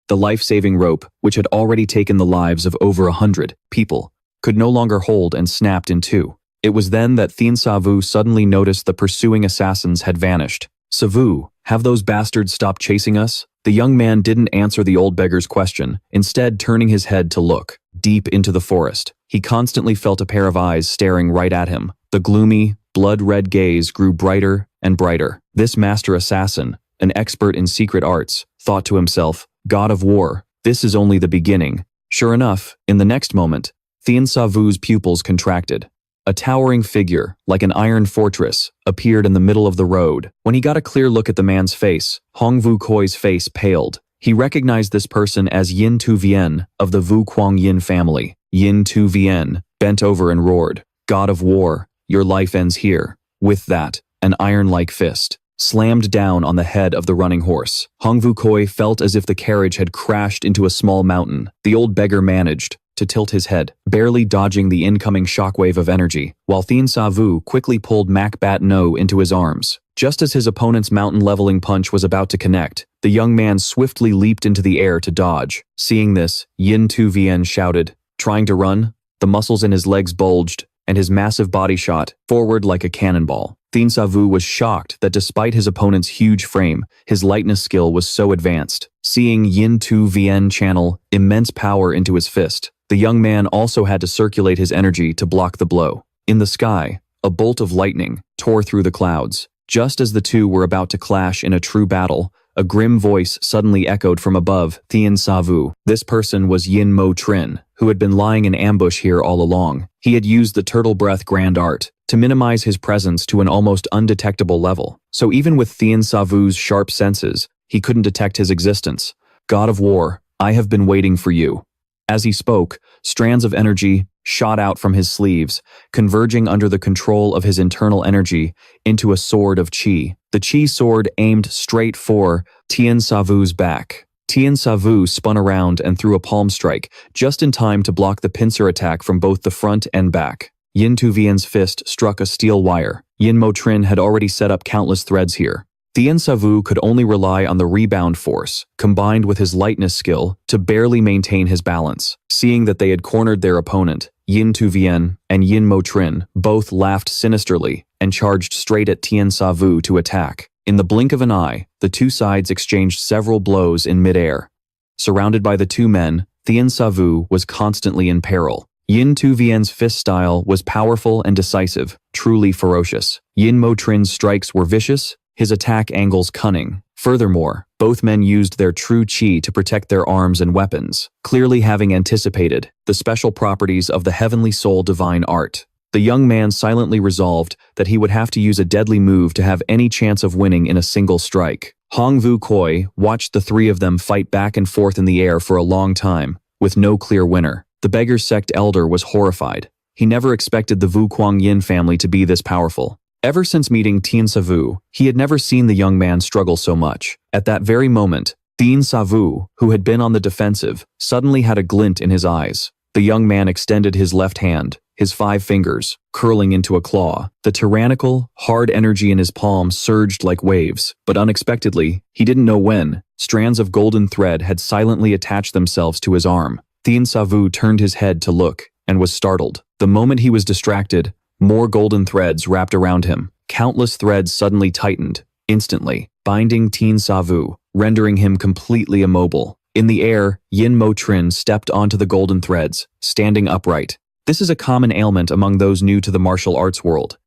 The life-saving rope, which had already taken the lives of over 100 people, could no longer hold and snapped in two. It was then that Thien Sa Vu suddenly noticed the pursuing assassins had vanished. "Sa Vu, have those bastards stopped chasing us?" The young man didn't answer the old beggar's question, instead turning his head to look deep into the forest. He constantly felt a pair of eyes staring right at him. The gloomy, blood-red gaze grew brighter and brighter. This master assassin, an expert in secret arts, thought to himself, "God of War, this is only the beginning." Sure enough, in the next moment, Thien Sa Vu's pupils contracted. A towering figure, like an iron fortress, appeared in the middle of the road. When he got a clear look at the man's face, Hong Wukui's face paled. He recognized this person as Yin Tu Vien of the Vu Quang Yin family. Yin Tu Vien bent over and roared, "God of War, your life ends here." With that, an iron-like fist slammed down on the head of the running horse. Hong Wukui felt as if the carriage had crashed into a small mountain. The old beggar managed to tilt his head, barely dodging the incoming shockwave of energy, while Thien Sa Vu quickly pulled Mac Bat No into his arms. Just as his opponent's mountain-leveling punch was about to connect, the young man swiftly leaped into the air to dodge. Seeing this, Yin Tu Vien shouted, trying to run. The muscles in his legs bulged, and his massive body shot forward like a cannonball. Thien Sa Vu was shocked that despite his opponent's huge frame, his lightness skill was so advanced. Seeing Yin Tu Vien channel immense power into his fist, the young man also had to circulate his energy to block the blow. In the sky, a bolt of lightning tore through the clouds. Just as the two were about to clash in a true battle, a grim voice suddenly echoed from above Thien Sa Vu. This person was Yin Mo Trin, who had been lying in ambush here all along. He had used the turtle breath grand art to minimize his presence to an almost undetectable level. So even with Thien Sa Vu's sharp senses, he couldn't detect his existence. "God of War, I have been waiting for you." As he spoke, strands of energy shot out from his sleeves, converging under the control of his internal energy into a sword of qi. The qi sword aimed straight for Thien Sa Vu's back. Thien Sa Vu spun around and threw a palm strike, just in time to block the pincer attack from both the front and back. Yin Tu Vien's fist struck a steel wire. Yin Mo Trin had already set up countless threads here. Thien Sa Vu could only rely on the rebound force, combined with his lightness skill, to barely maintain his balance. Seeing that they had cornered their opponent, Yin Tu Vien and Yin Mo Trin both laughed sinisterly and charged straight at Thien Sa Vu to attack. In the blink of an eye, the two sides exchanged several blows in midair. Surrounded by the two men, Thien Sa Vu was constantly in peril. Yin Tu Vien's fist style was powerful and decisive, truly ferocious. Yin Mo Trin's strikes were vicious, his attack angles cunning. Furthermore, both men used their true chi to protect their arms and weapons, clearly having anticipated the special properties of the heavenly soul divine art. The young man silently resolved that he would have to use a deadly move to have any chance of winning in a single strike. Hong Vu Koi watched the three of them fight back and forth in the air for a long time, with no clear winner. The beggar's sect elder was horrified. He never expected the Vu Kuang Yin family to be this powerful. Ever since meeting Thien Sa Vu, he had never seen the young man struggle so much. At that very moment, Thien Sa Vu, who had been on the defensive, suddenly had a glint in his eyes. The young man extended his left hand, his 5 fingers curling into a claw. The tyrannical, hard energy in his palm surged like waves, but unexpectedly, he didn't know when, strands of golden thread had silently attached themselves to his arm. Thien Sa Vu turned his head to look, and was startled. The moment he was distracted, more golden threads wrapped around him. Countless threads suddenly tightened, instantly, binding Thien Sa Vu, rendering him completely immobile. In the air, Yin Mo Trin stepped onto the golden threads, standing upright. This is a common ailment among those new to the martial arts world.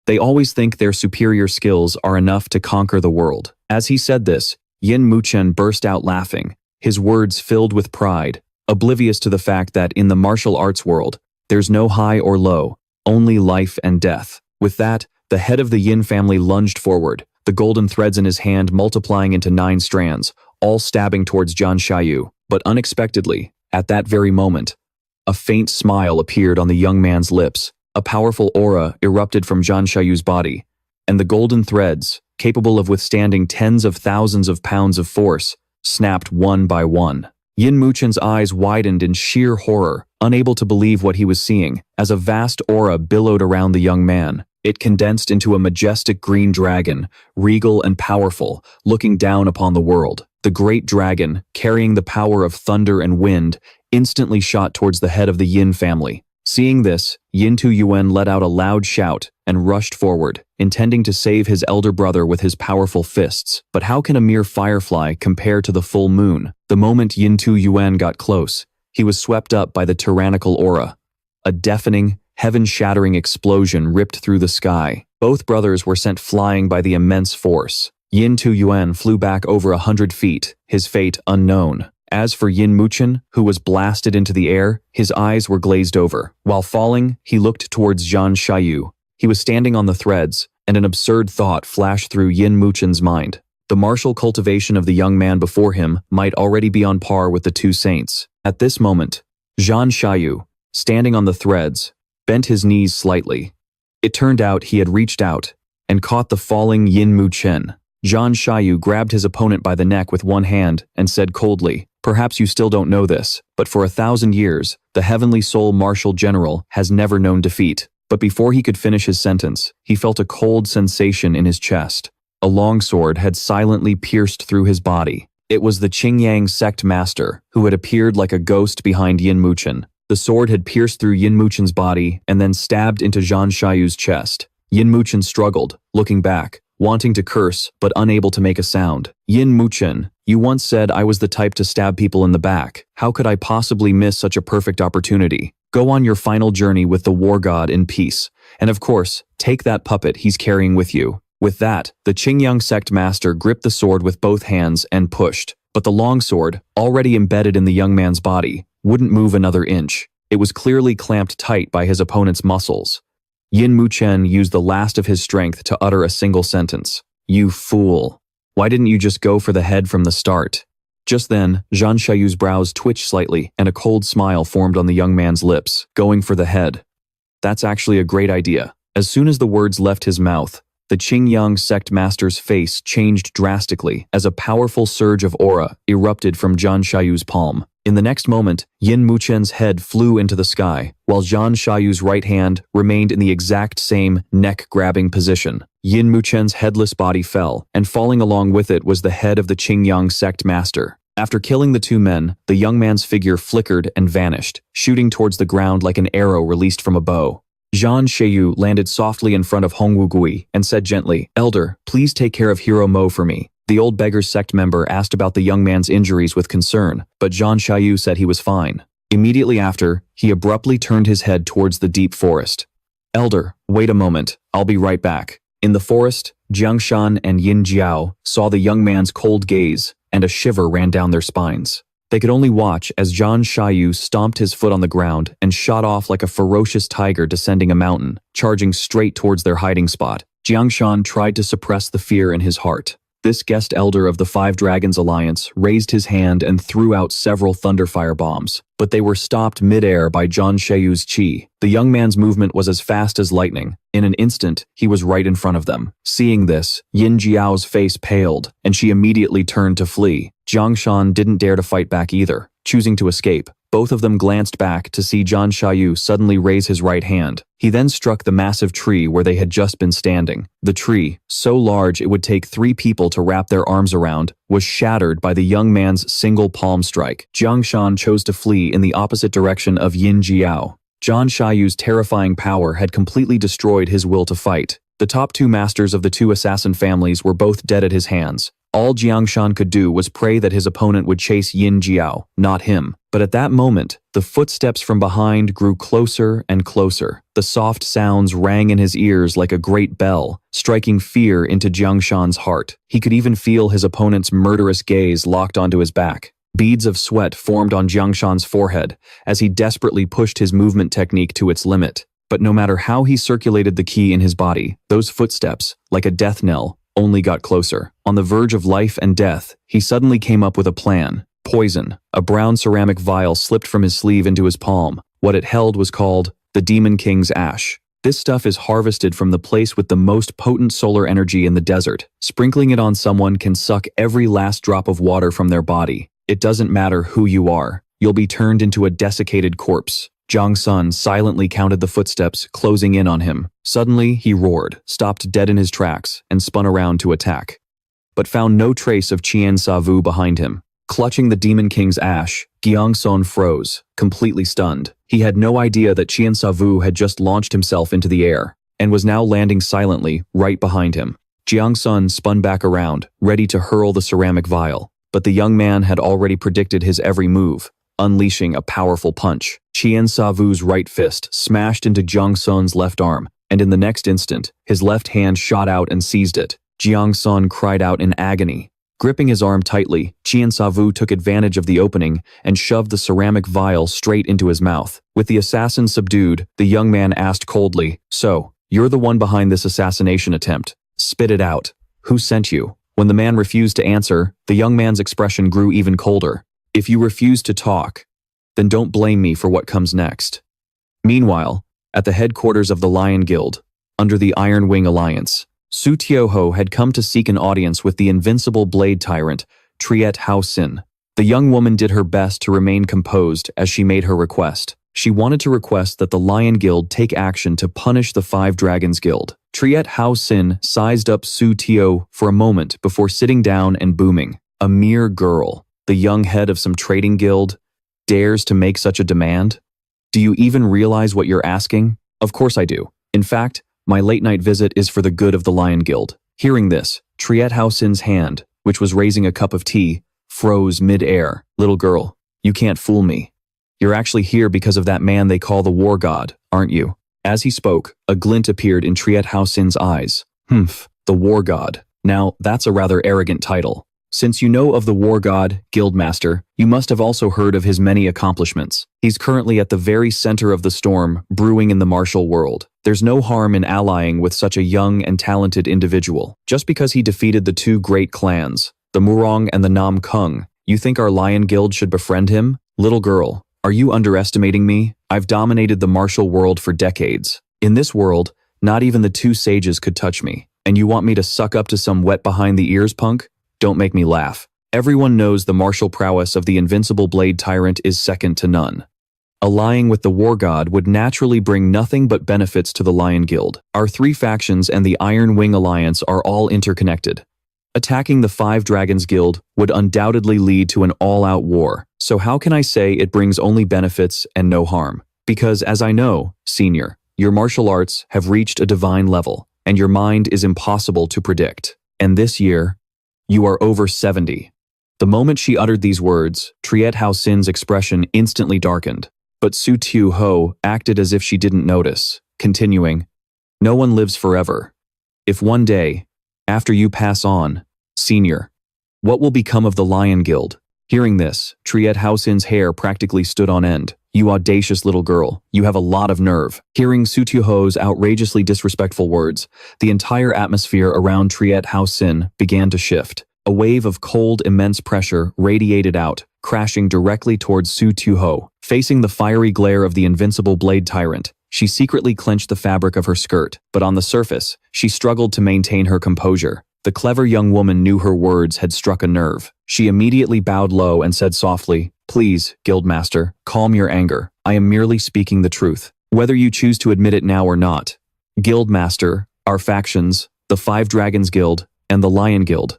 They always think their superior skills are enough to conquer the world. As he said this, Yin Muchen burst out laughing, his words filled with pride, oblivious to the fact that in the martial arts world, there's no high or low, only life and death. With that, the head of the Yin family lunged forward, the golden threads in his hand multiplying into 9 strands, all stabbing towards Zhan Xiaoyu. But unexpectedly, at that very moment, a faint smile appeared on the young man's lips. A powerful aura erupted from Zhan Xiaoyu's body, and the golden threads, capable of withstanding tens of thousands of pounds of force, snapped one by one. Yin Muchen's eyes widened in sheer horror, unable to believe what he was seeing, as a vast aura billowed around the young man. It condensed into a majestic green dragon, regal and powerful, looking down upon the world. The great dragon, carrying the power of thunder and wind, instantly shot towards the head of the Yin family. Seeing this, Yin Tu Yuan let out a loud shout and rushed forward, intending to save his elder brother with his powerful fists. But how can a mere firefly compare to the full moon? The moment Yin Tu Yuan got close, he was swept up by the tyrannical aura. A deafening, heaven-shattering explosion ripped through the sky. Both brothers were sent flying by the immense force. Yin Tu Yuan flew back over 100 feet, his fate unknown. As for Yin Muchen, who was blasted into the air, his eyes were glazed over. While falling, he looked towards Zhan Xiaoyu. He was standing on the threads, and an absurd thought flashed through Yin Muchen's mind. The martial cultivation of the young man before him might already be on par with the 2 saints. At this moment, Zhan Xiaoyu, standing on the threads, bent his knees slightly. It turned out he had reached out and caught the falling Yin Muchen. Zhan Xiaoyu grabbed his opponent by the neck with one hand and said coldly, "Perhaps you still don't know this, but for 1,000 years, the Heavenly Soul Martial General has never known defeat." But before he could finish his sentence, he felt a cold sensation in his chest. A longsword had silently pierced through his body. It was the Qingyang sect master, who had appeared like a ghost behind Yin Muchen. The sword had pierced through Yin Muchen's body and then stabbed into Zhan Xiaoyu's chest. Yin Muchen struggled, looking back, wanting to curse, but unable to make a sound. "Yin Muchen, you once said I was the type to stab people in the back. How could I possibly miss such a perfect opportunity? Go on your final journey with the war god in peace. And of course, take that puppet he's carrying with you." With that, the Qingyang sect master gripped the sword with both hands and pushed. But the longsword, already embedded in the young man's body, wouldn't move another inch. It was clearly clamped tight by his opponent's muscles. Yin Muchen used the last of his strength to utter a single sentence. "You fool. Why didn't you just go for the head from the start?" Just then, Zhan Xiaoyu's brows twitched slightly and a cold smile formed on the young man's lips. "Going for the head. That's actually a great idea." As soon as the words left his mouth, the Qingyang sect master's face changed drastically as a powerful surge of aura erupted from Zhan Xiaoyu's palm. In the next moment, Yin Muchen's head flew into the sky, while Zhan Xiaoyu's right hand remained in the exact same neck-grabbing position. Yin Muchen's headless body fell, and falling along with it was the head of the Qingyang sect master. After killing the 2 men, the young man's figure flickered and vanished, shooting towards the ground like an arrow released from a bow. Zhan Xiaoyu landed softly in front of Hong Wugui and said gently, "Elder, please take care of Hero Mo for me." The old beggar's sect member asked about the young man's injuries with concern, but Zhan Xiaoyu said he was fine. Immediately after, he abruptly turned his head towards the deep forest. "Elder, wait a moment, I'll be right back." In the forest, Jiang Shan and Yin Jiao saw the young man's cold gaze, and a shiver ran down their spines. They could only watch as Zhan Xiaoyu stomped his foot on the ground and shot off like a ferocious tiger descending a mountain, charging straight towards their hiding spot. Jiang Shan tried to suppress the fear in his heart. This guest elder of the Five Dragons Alliance raised his hand and threw out several thunderfire bombs, but they were stopped mid-air by Zhan Xiaoyu's qi. The young man's movement was as fast as lightning. In an instant, he was right in front of them. Seeing this, Yin Jiao's face paled, and she immediately turned to flee. Jiang Shan didn't dare to fight back either, choosing to escape. Both of them glanced back to see Zhan Xiaoyu suddenly raise his right hand. He then struck the massive tree where they had just been standing. The tree, so large it would take 3 people to wrap their arms around, was shattered by the young man's single palm strike. Jiang Shan chose to flee in the opposite direction of Yin Jiao. Zhan Xiaoyu's terrifying power had completely destroyed his will to fight. The top 2 masters of the 2 assassin families were both dead at his hands. All Jiang Shan could do was pray that his opponent would chase Yin Jiao, not him. But at that moment, the footsteps from behind grew closer and closer. The soft sounds rang in his ears like a great bell, striking fear into Jiang Shan's heart. He could even feel his opponent's murderous gaze locked onto his back. Beads of sweat formed on Jiang Shan's forehead as he desperately pushed his movement technique to its limit. But no matter how he circulated the qi in his body, those footsteps, like a death knell, only got closer. On the verge of life and death, he suddenly came up with a plan. Poison. A brown ceramic vial slipped from his sleeve into his palm. What it held was called the Demon King's Ash. This stuff is harvested from the place with the most potent solar energy in the desert. Sprinkling it on someone can suck every last drop of water from their body. It doesn't matter who you are. You'll be turned into a desiccated corpse. Jiang Sun silently counted the footsteps closing in on him. Suddenly, he roared, stopped dead in his tracks, and spun around to attack. But found no trace of Thien Sa Vu behind him. Clutching the Demon King's ash, Jiang Sun froze, completely stunned. He had no idea that Thien Sa Vu had just launched himself into the air, and was now landing silently right behind him. Jiang Sun spun back around, ready to hurl the ceramic vial. But the young man had already predicted his every move, unleashing a powerful punch. Thien Sa Vu's right fist smashed into Jiang Sun's left arm, and in the next instant, his left hand shot out and seized it. Jiang Sun cried out in agony. Gripping his arm tightly, Thien Sa Vu took advantage of the opening and shoved the ceramic vial straight into his mouth. With the assassin subdued, the young man asked coldly, "So, you're the one behind this assassination attempt. Spit it out. Who sent you?" When the man refused to answer, the young man's expression grew even colder. "If you refuse to talk, then don't blame me for what comes next." Meanwhile, at the headquarters of the Lion Guild, under the Iron Wing Alliance, Su Tioho had come to seek an audience with the invincible blade tyrant, Triet Hao Sin. The young woman did her best to remain composed as she made her request. She wanted to request that the Lion Guild take action to punish the Five Dragons Guild. Triet Hao Sin sized up Su Tio for a moment before sitting down and booming. A mere girl, the young head of some trading guild, dares to make such a demand? Do you even realize what you're asking? Of course I do. In fact, my late-night visit is for the good of the Lion Guild. Hearing this, Triet Hao Sin's hand, which was raising a cup of tea, froze mid-air. "Little girl, you can't fool me. You're actually here because of that man they call the War God, aren't you?" As he spoke, a glint appeared in Triet Hao Sin's eyes. "Humph, the War God. Now, that's a rather arrogant title. Since you know of the War God, Guildmaster, you must have also heard of his many accomplishments. He's currently at the very center of the storm brewing in the martial world. There's no harm in allying with such a young and talented individual. Just because he defeated the 2 great clans, the Murang and the Nam Kung, you think our Lion Guild should befriend him? Little girl, are you underestimating me? I've dominated the martial world for decades. In this world, not even the 2 sages could touch me. And you want me to suck up to some wet behind the ears punk? Don't make me laugh. Everyone knows the martial prowess of the invincible blade tyrant is second to none. Allying with the War God would naturally bring nothing but benefits to the Lion Guild. Our 3 factions and the Iron Wing Alliance are all interconnected. Attacking the Five Dragons Guild would undoubtedly lead to an all-out war. So how can I say it brings only benefits and no harm? Because as I know, Senior, your martial arts have reached a divine level, and your mind is impossible to predict. And this year, you are over 70. The moment she uttered these words, Triet Hao Sin's expression instantly darkened. But Su Tu Ho acted as if she didn't notice, continuing, "No one lives forever. If one day, after you pass on, senior, what will become of the Lion Guild?" Hearing this, Triet Hao Sin's hair practically stood on end. "You audacious little girl, you have a lot of nerve." Hearing Su Tu Ho's outrageously disrespectful words, the entire atmosphere around Triet Hao Sin began to shift. A wave of cold, immense pressure radiated out, crashing directly towards Su Tu Ho. Facing the fiery glare of the invincible blade tyrant, she secretly clenched the fabric of her skirt, but on the surface, she struggled to maintain her composure. The clever young woman knew her words had struck a nerve. She immediately bowed low and said softly, "Please, Guildmaster, calm your anger. I am merely speaking the truth, whether you choose to admit it now or not. Guildmaster, our factions, the Five Dragons Guild, and the Lion Guild,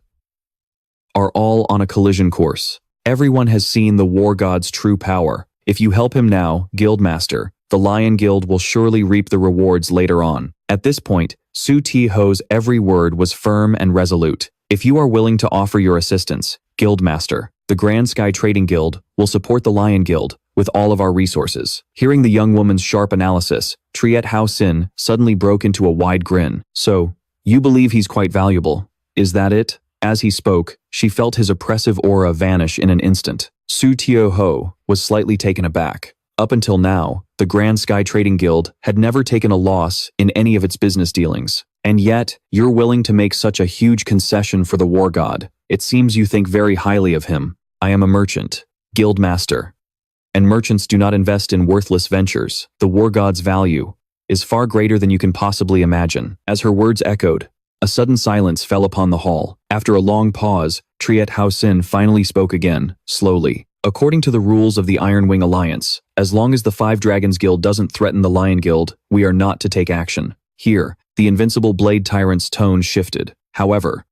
are all on a collision course. Everyone has seen the War God's true power. If you help him now, Guildmaster, the Lion Guild will surely reap the rewards later on." At this point, Su Tu Ho's every word was firm and resolute. "If you are willing to offer your assistance, Guildmaster, the Grand Sky Trading Guild will support the Lion Guild with all of our resources." Hearing the young woman's sharp analysis, Triet Hao Sin suddenly broke into a wide grin. "So, you believe he's quite valuable, is that it?" As he spoke, she felt his oppressive aura vanish in an instant. Su Tu Ho was slightly taken aback. Up until now, the Grand Sky Trading Guild had never taken a loss in any of its business dealings. And yet, you're willing to make such a huge concession for the War God. It seems you think very highly of him. "I am a merchant, Guildmaster, and merchants do not invest in worthless ventures. The War God's value is far greater than you can possibly imagine." As her words echoed, a sudden silence fell upon the hall. After a long pause, Triet Hao Sin finally spoke again, slowly. "According to the rules of the Iron Wing Alliance, as long as the Five Dragons Guild doesn't threaten the Lion Guild, we are not to take action." Here, the invincible blade tyrant's tone shifted. "However,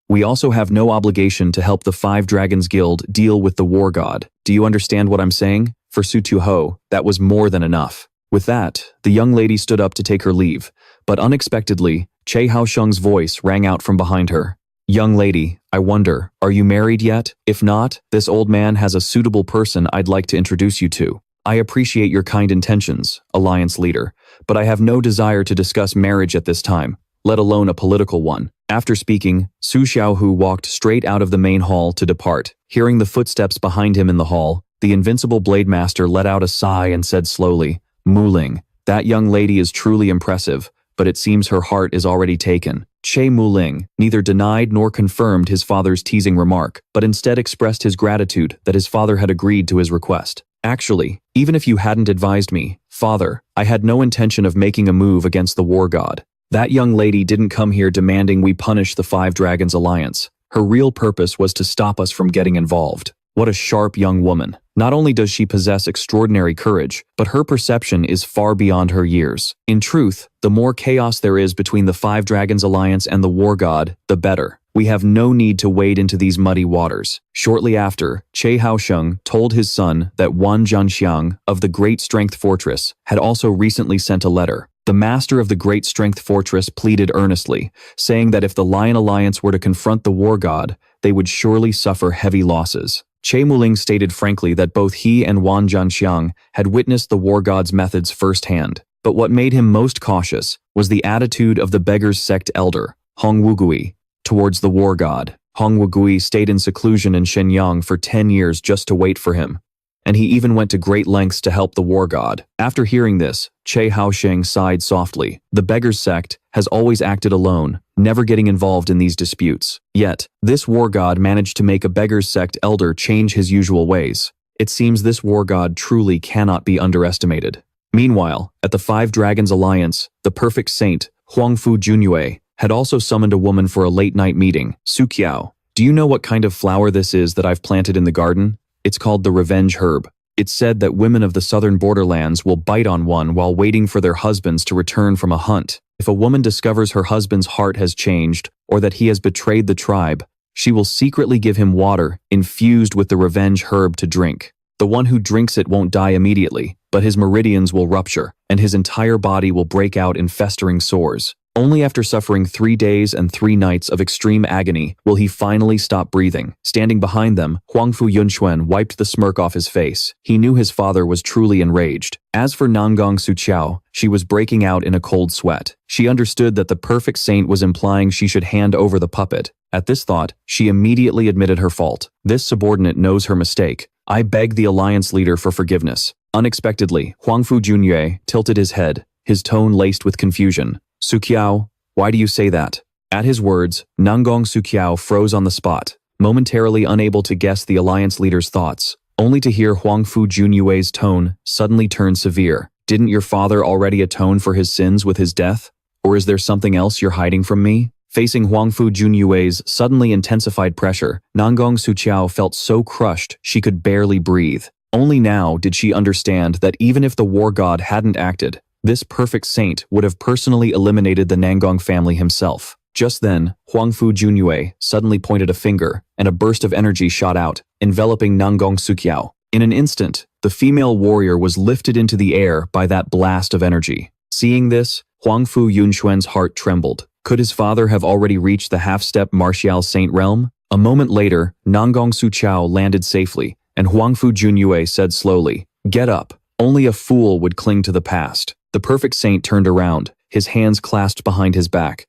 we also have no obligation to help the Five Dragons Guild deal with the War God. Do you understand what I'm saying?" For Su Tu Ho, that was more than enough. With that, the young lady stood up to take her leave, but unexpectedly, Che Haosheng's voice rang out from behind her. "Young lady, I wonder, are you married yet? If not, this old man has a suitable person I'd like to introduce you to." "I appreciate your kind intentions, Alliance Leader, but I have no desire to discuss marriage at this time, let alone a political one." After speaking, Su Xiaohu walked straight out of the main hall to depart. Hearing the footsteps behind him in the hall, the invincible blade master let out a sigh and said slowly, "Mu Ling, that young lady is truly impressive, but it seems her heart is already taken." Che Muling neither denied nor confirmed his father's teasing remark, but instead expressed his gratitude that his father had agreed to his request. "Actually, even if you hadn't advised me, Father, I had no intention of making a move against the War God. That young lady didn't come here demanding we punish the Five Dragons Alliance. Her real purpose was to stop us from getting involved." What a sharp young woman. Not only does she possess extraordinary courage, but her perception is far beyond her years. In truth, the more chaos there is between the Five Dragons Alliance and the War God, the better. We have no need to wade into these muddy waters. Shortly after, Che Haosheng told his son that Wan Zhanxiang of the Great Strength Fortress had also recently sent a letter. The master of the Great Strength Fortress pleaded earnestly, saying that if the Lion Alliance were to confront the War God, they would surely suffer heavy losses. Che Muling stated frankly that both he and Wan Zhanxiang had witnessed the War God's methods firsthand, but what made him most cautious was the attitude of the Beggar's Sect elder, Hong Wugui, towards the War God. Hong Wugui stayed in seclusion in Shenyang for 10 years just to wait for him, and he even went to great lengths to help the War God. After hearing this, Che Haosheng sighed softly. The Beggar's Sect has always acted alone, never getting involved in these disputes. Yet, this War God managed to make a Beggar's Sect elder change his usual ways. It seems this War God truly cannot be underestimated. Meanwhile, at the Five Dragons Alliance, the perfect saint, Huangfu Junyue, had also summoned a woman for a late-night meeting. "Su Qiao, do you know what kind of flower this is that I've planted in the garden? It's called the revenge herb. It's said that women of the southern borderlands will bite on one while waiting for their husbands to return from a hunt. If a woman discovers her husband's heart has changed or that he has betrayed the tribe, she will secretly give him water infused with the revenge herb to drink. The one who drinks it won't die immediately, but his meridians will rupture, and his entire body will break out in festering sores. Only after suffering 3 days and 3 nights of extreme agony will he finally stop breathing. Standing behind them, Huangfu Yunxuan wiped the smirk off his face. He knew his father was truly enraged. As for Nangang Suqiao, she was breaking out in a cold sweat. She understood that the perfect saint was implying she should hand over the puppet. At this thought, she immediately admitted her fault. This subordinate knows her mistake. I beg the alliance leader for forgiveness. Unexpectedly, Huangfu Junyue tilted his head, his tone laced with confusion. Suqiao, why do you say that? At his words, Nangang Suqiao froze on the spot, momentarily unable to guess the alliance leader's thoughts, only to hear Huangfu Junyue's tone suddenly turn severe. Didn't your father already atone for his sins with his death? Or is there something else you're hiding from me? Facing Huangfu Junyue's suddenly intensified pressure, Nangang Suqiao felt so crushed she could barely breathe. Only now did she understand that even if the war god hadn't acted, this perfect saint would have personally eliminated the Nangang family himself. Just then, Huangfu Junyue suddenly pointed a finger, and a burst of energy shot out, enveloping Nangang Suqiao. In an instant, the female warrior was lifted into the air by that blast of energy. Seeing this, Huangfu Yunxuan's heart trembled. Could his father have already reached the half-step martial saint realm? A moment later, Nangang Suqiao landed safely, and Huangfu Junyue said slowly, "Get up. Only a fool would cling to the past." The perfect saint turned around, his hands clasped behind his back.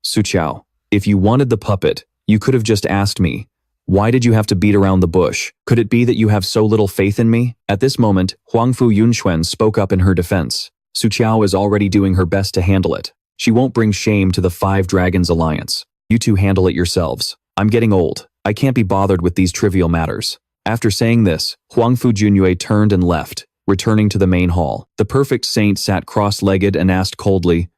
"Suqiao, if you wanted the puppet, you could have just asked me. Why did you have to beat around the bush? Could it be that you have so little faith in me?" At this moment, Huangfu Yunxuan spoke up in her defense. Suqiao is already doing her best to handle it. She won't bring shame to the Five Dragons Alliance. You two handle it yourselves. I'm getting old. I can't be bothered with these trivial matters. After saying this, Huangfu Junyue turned and left, returning to the main hall. The perfect saint sat cross-legged and asked coldly,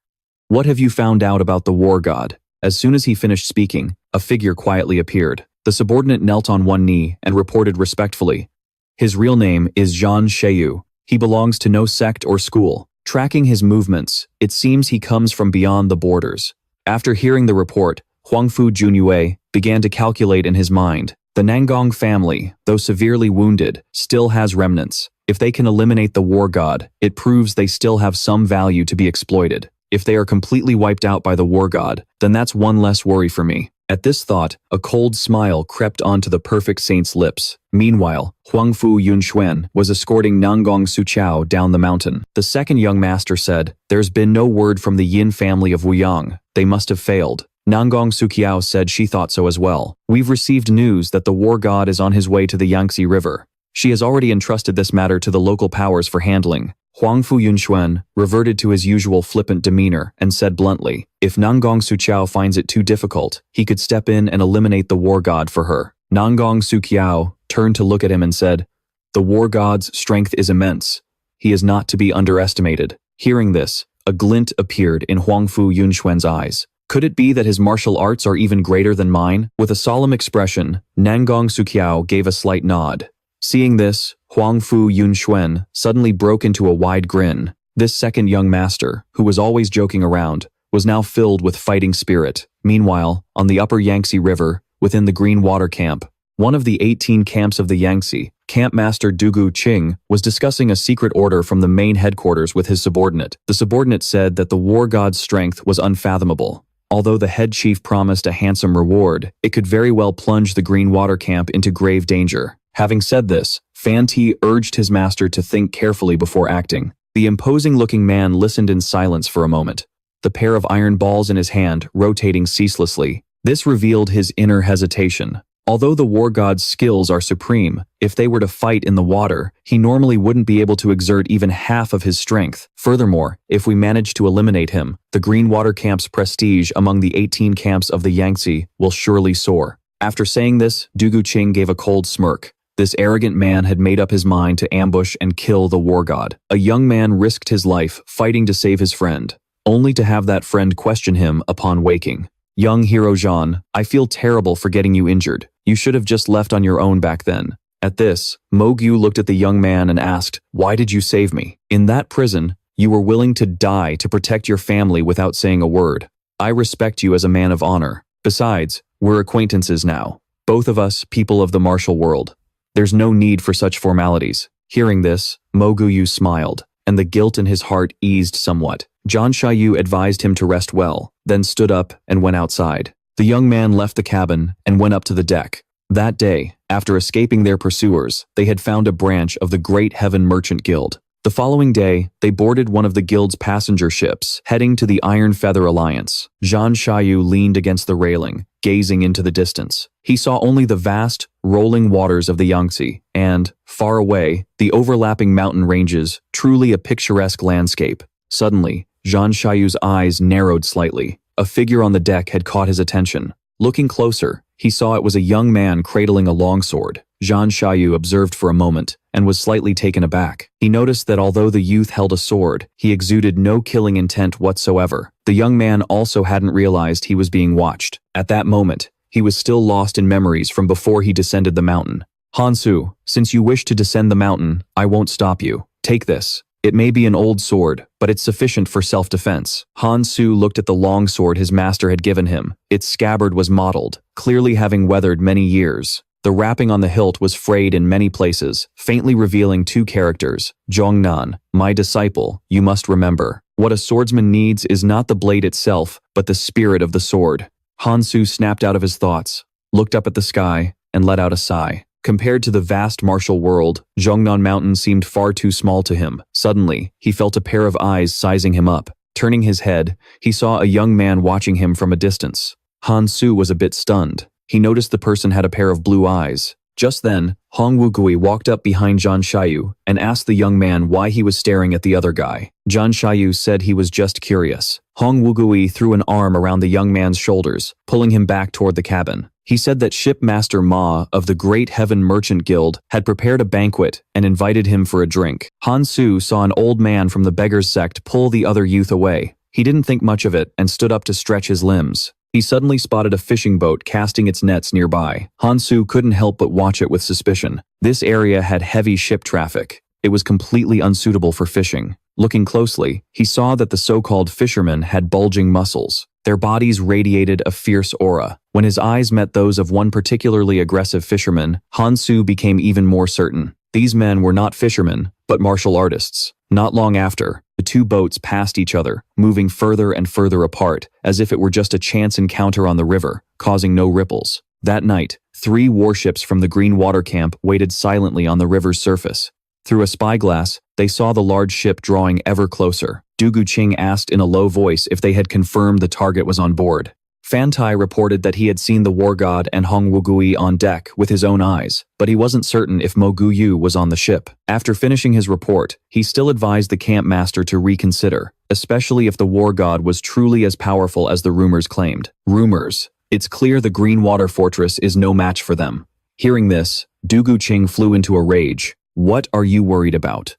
"What have you found out about the war god?" As soon as he finished speaking, a figure quietly appeared. The subordinate knelt on one knee and reported respectfully, "His real name is Zhan Sheyu. He belongs to no sect or school. Tracking his movements, it seems he comes from beyond the borders." After hearing the report, Huangfu Junyue began to calculate in his mind. The Nangang family, though severely wounded, still has remnants. If they can eliminate the war god, it proves they still have some value to be exploited. If they are completely wiped out by the war god, then that's one less worry for me. At this thought, a cold smile crept onto the perfect saint's lips. Meanwhile, Huangfu Yunxuan was escorting Nangang Suqiao down the mountain. The second young master said, "There's been no word from the Yin family of Wuyang. They must have failed." Nangang Suqiao said she thought so as well. "We've received news that the war god is on his way to the Yangtze River. She has already entrusted this matter to the local powers for handling." Huangfu Yunxuan reverted to his usual flippant demeanor and said bluntly, "If Nangang Suqiao finds it too difficult, he could step in and eliminate the war god for her." Nangang Suqiao turned to look at him and said, "The war god's strength is immense. He is not to be underestimated." Hearing this, a glint appeared in Huangfu Yunxuan's eyes. Could it be that his martial arts are even greater than mine? With a solemn expression, Nangang Suqiao gave a slight nod. Seeing this, Huangfu Yunxuan suddenly broke into a wide grin. This second young master, who was always joking around, was now filled with fighting spirit. Meanwhile, on the upper Yangtze River, within the Green Water Camp, one of the 18 camps of the Yangtze, Camp Master Dugu Qing was discussing a secret order from the main headquarters with his subordinate. The subordinate said that the war god's strength was unfathomable. Although the head chief promised a handsome reward, it could very well plunge the Green Water Camp into grave danger. Having said this, Fan Ti urged his master to think carefully before acting. The imposing-looking man listened in silence for a moment, the pair of iron balls in his hand rotating ceaselessly. This revealed his inner hesitation. Although the war god's skills are supreme, if they were to fight in the water, he normally wouldn't be able to exert even half of his strength. Furthermore, if we manage to eliminate him, the Green Water Camp's prestige among the 18 camps of the Yangtze will surely soar. After saying this, Dugu Qing gave a cold smirk. This arrogant man had made up his mind to ambush and kill the war god. A young man risked his life fighting to save his friend, only to have that friend question him upon waking. "Young hero Zhan, I feel terrible for getting you injured. You should have just left on your own back then." At this, Mo Gu looked at the young man and asked, "Why did you save me? In that prison, you were willing to die to protect your family without saying a word. I respect you as a man of honor. Besides, we're acquaintances now. Both of us people of the martial world. There's no need for such formalities." Hearing this, Mo Guyu smiled. and the guilt in his heart eased somewhat. Zhang Xiaoyu advised him to rest well, then stood up and went outside. The young man left the cabin and went up to the deck. That day, after escaping their pursuers, they had found a branch of the Great Heaven Merchant Guild. The following day, they boarded one of the guild's passenger ships, heading to the Iron Feather Alliance. Zhang Xiaoyu leaned against the railing, gazing into the distance. He saw only the vast, rolling waters of the Yangtze, and, far away, the overlapping mountain ranges, truly a picturesque landscape. Suddenly, Zhang Xiaoyu's eyes narrowed slightly. A figure on the deck had caught his attention. Looking closer, he saw it was a young man cradling a longsword. Zhang Xiaoyu observed for a moment and was slightly taken aback. He noticed that although the youth held a sword, he exuded no killing intent whatsoever. The young man also hadn't realized he was being watched. At that moment, he was still lost in memories from before he descended the mountain. "Hansu, since you wish to descend the mountain, I won't stop you. Take this. It may be an old sword, but it's sufficient for self-defense." Hansu looked at the long sword his master had given him. Its scabbard was mottled, clearly having weathered many years. The wrapping on the hilt was frayed in many places, faintly revealing two characters. "Zhongnan, my disciple, you must remember. What a swordsman needs is not the blade itself, but the spirit of the sword." Hansu snapped out of his thoughts, looked up at the sky, and let out a sigh. Compared to the vast martial world, Zhongnan Mountain seemed far too small to him. Suddenly, he felt a pair of eyes sizing him up. Turning his head, he saw a young man watching him from a distance. Hansu was a bit stunned. He noticed the person had a pair of blue eyes. Just then, Hong Wugui walked up behind Zhang Xiaoyu and asked the young man why he was staring at the other guy. Zhang Xiaoyu said he was just curious. Hong Wugui threw an arm around the young man's shoulders, pulling him back toward the cabin. He said that Shipmaster Ma of the Great Heaven Merchant Guild had prepared a banquet and invited him for a drink. Hansu saw an old man from the beggars sect pull the other youth away. He didn't think much of it and stood up to stretch his limbs. He suddenly spotted a fishing boat casting its nets nearby. Hansu couldn't help but watch it with suspicion. This area had heavy ship traffic. It was completely unsuitable for fishing. Looking closely, he saw that the so-called fishermen had bulging muscles. Their bodies radiated a fierce aura. When his eyes met those of one particularly aggressive fisherman, Hansu became even more certain. These men were not fishermen, but martial artists. Not long after, the two boats passed each other, moving further and further apart, as if it were just a chance encounter on the river, causing no ripples. That night, 3 warships from the Green Water Camp waited silently on the river's surface. Through a spyglass, they saw the large ship drawing ever closer. Du Guqing asked in a low voice if they had confirmed the target was on board. Fan Tai reported that he had seen the war god and Hong Wugui on deck with his own eyes, but he wasn't certain if Mo Guyu was on the ship. After finishing his report, he still advised the camp master to reconsider, especially if the war god was truly as powerful as the rumors claimed. Rumors. It's clear the Green Water Fortress is no match for them. Hearing this, Du Guqing flew into a rage. What are you worried about?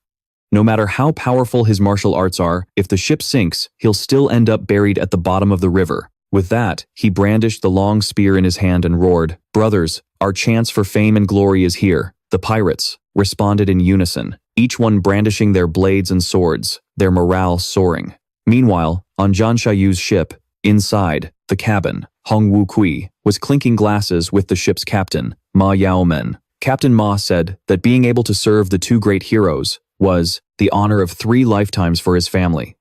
No matter how powerful his martial arts are, if the ship sinks, he'll still end up buried at the bottom of the river. With that, he brandished the long spear in his hand and roared, "Brothers, our chance for fame and glory is here." The pirates responded in unison, each one brandishing their blades and swords, their morale soaring. Meanwhile, on Zhang Xiaoyu's ship, inside the cabin, Hong Wukui was clinking glasses with the ship's captain, Ma Yaomen. Captain Ma said that being able to serve the 2 great heroes was the honor of 3 lifetimes for his family.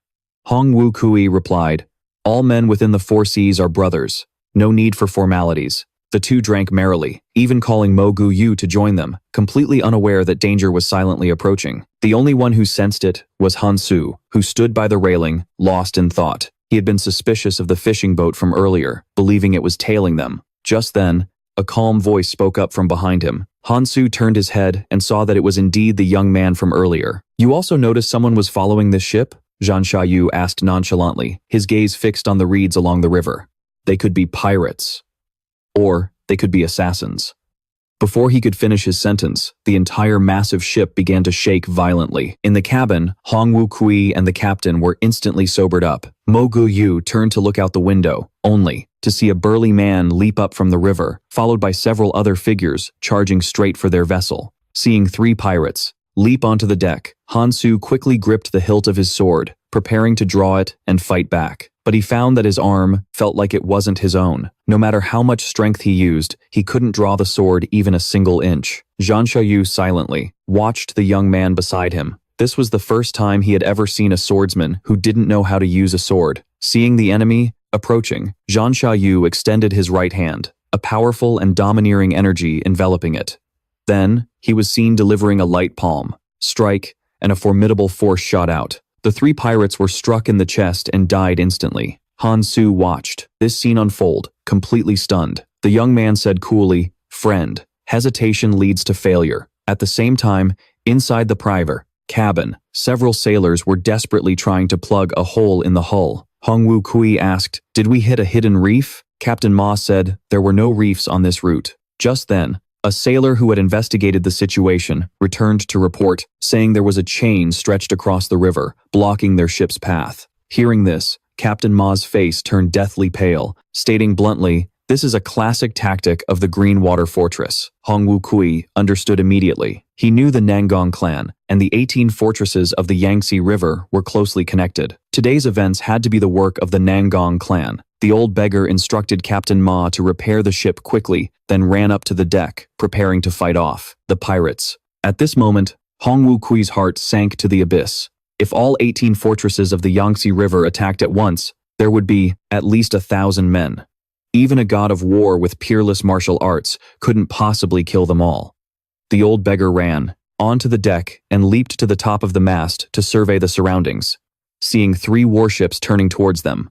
Hong Wukui replied, "All men within the 4 seas are brothers. No need for formalities." The 2 drank merrily, even calling Mo Guyu to join them, completely unaware that danger was silently approaching. The only one who sensed it was Hansu, who stood by the railing, lost in thought. He had been suspicious of the fishing boat from earlier, believing it was tailing them. Just then, a calm voice spoke up from behind him. Hansu turned his head and saw that it was indeed the young man from earlier. "You also noticed someone was following this ship?" Zhang Xiaoyu asked nonchalantly, his gaze fixed on the reeds along the river. "They could be pirates. Or they could be assassins." Before he could finish his sentence, the entire massive ship began to shake violently. In the cabin, Hong Wukui and the captain were instantly sobered up. Mo Guyu turned to look out the window, only to see a burly man leap up from the river, followed by several other figures charging straight for their vessel. Seeing 3 pirates leap onto the deck, Hansu quickly gripped the hilt of his sword, preparing to draw it and fight back. But he found that his arm felt like it wasn't his own. No matter how much strength he used, he couldn't draw the sword even a single inch. Zhang Xiaoyu silently watched the young man beside him, This was the first time he had ever seen a swordsman who didn't know how to use a sword. Seeing the enemy approaching, Zhang Xiaoyu extended his right hand, a powerful and domineering energy enveloping it. Then, he was seen delivering a light palm, strike, and a formidable force shot out. The three pirates were struck in the chest and died instantly. Han Su watched this scene unfold, completely stunned. The young man said coolly, "Friend, hesitation leads to failure." At the same time, inside the private cabin, several sailors were desperately trying to plug a hole in the hull. Hong Wu Kui asked, "Did we hit a hidden reef?" Captain Ma said, "There were no reefs on this route." Just then, a sailor who had investigated the situation returned to report, saying there was a chain stretched across the river, blocking their ship's path. Hearing this, Captain Ma's face turned deathly pale, stating bluntly, "This is a classic tactic of the Green Water Fortress." Hong Wu Kui understood immediately. He knew the Nangong clan, and the 18 fortresses of the Yangtze River were closely connected. Today's events had to be the work of the Nangong clan. The old beggar instructed Captain Ma to repair the ship quickly, then ran up to the deck, preparing to fight off the pirates. At this moment, Hong Wu Kui's heart sank to the abyss. If all 18 fortresses of the Yangtze River attacked at once, there would be at least 1,000 men. Even a god of war with peerless martial arts couldn't possibly kill them all. The old beggar ran onto the deck and leaped to the top of the mast to survey the surroundings. Seeing 3 warships turning towards them,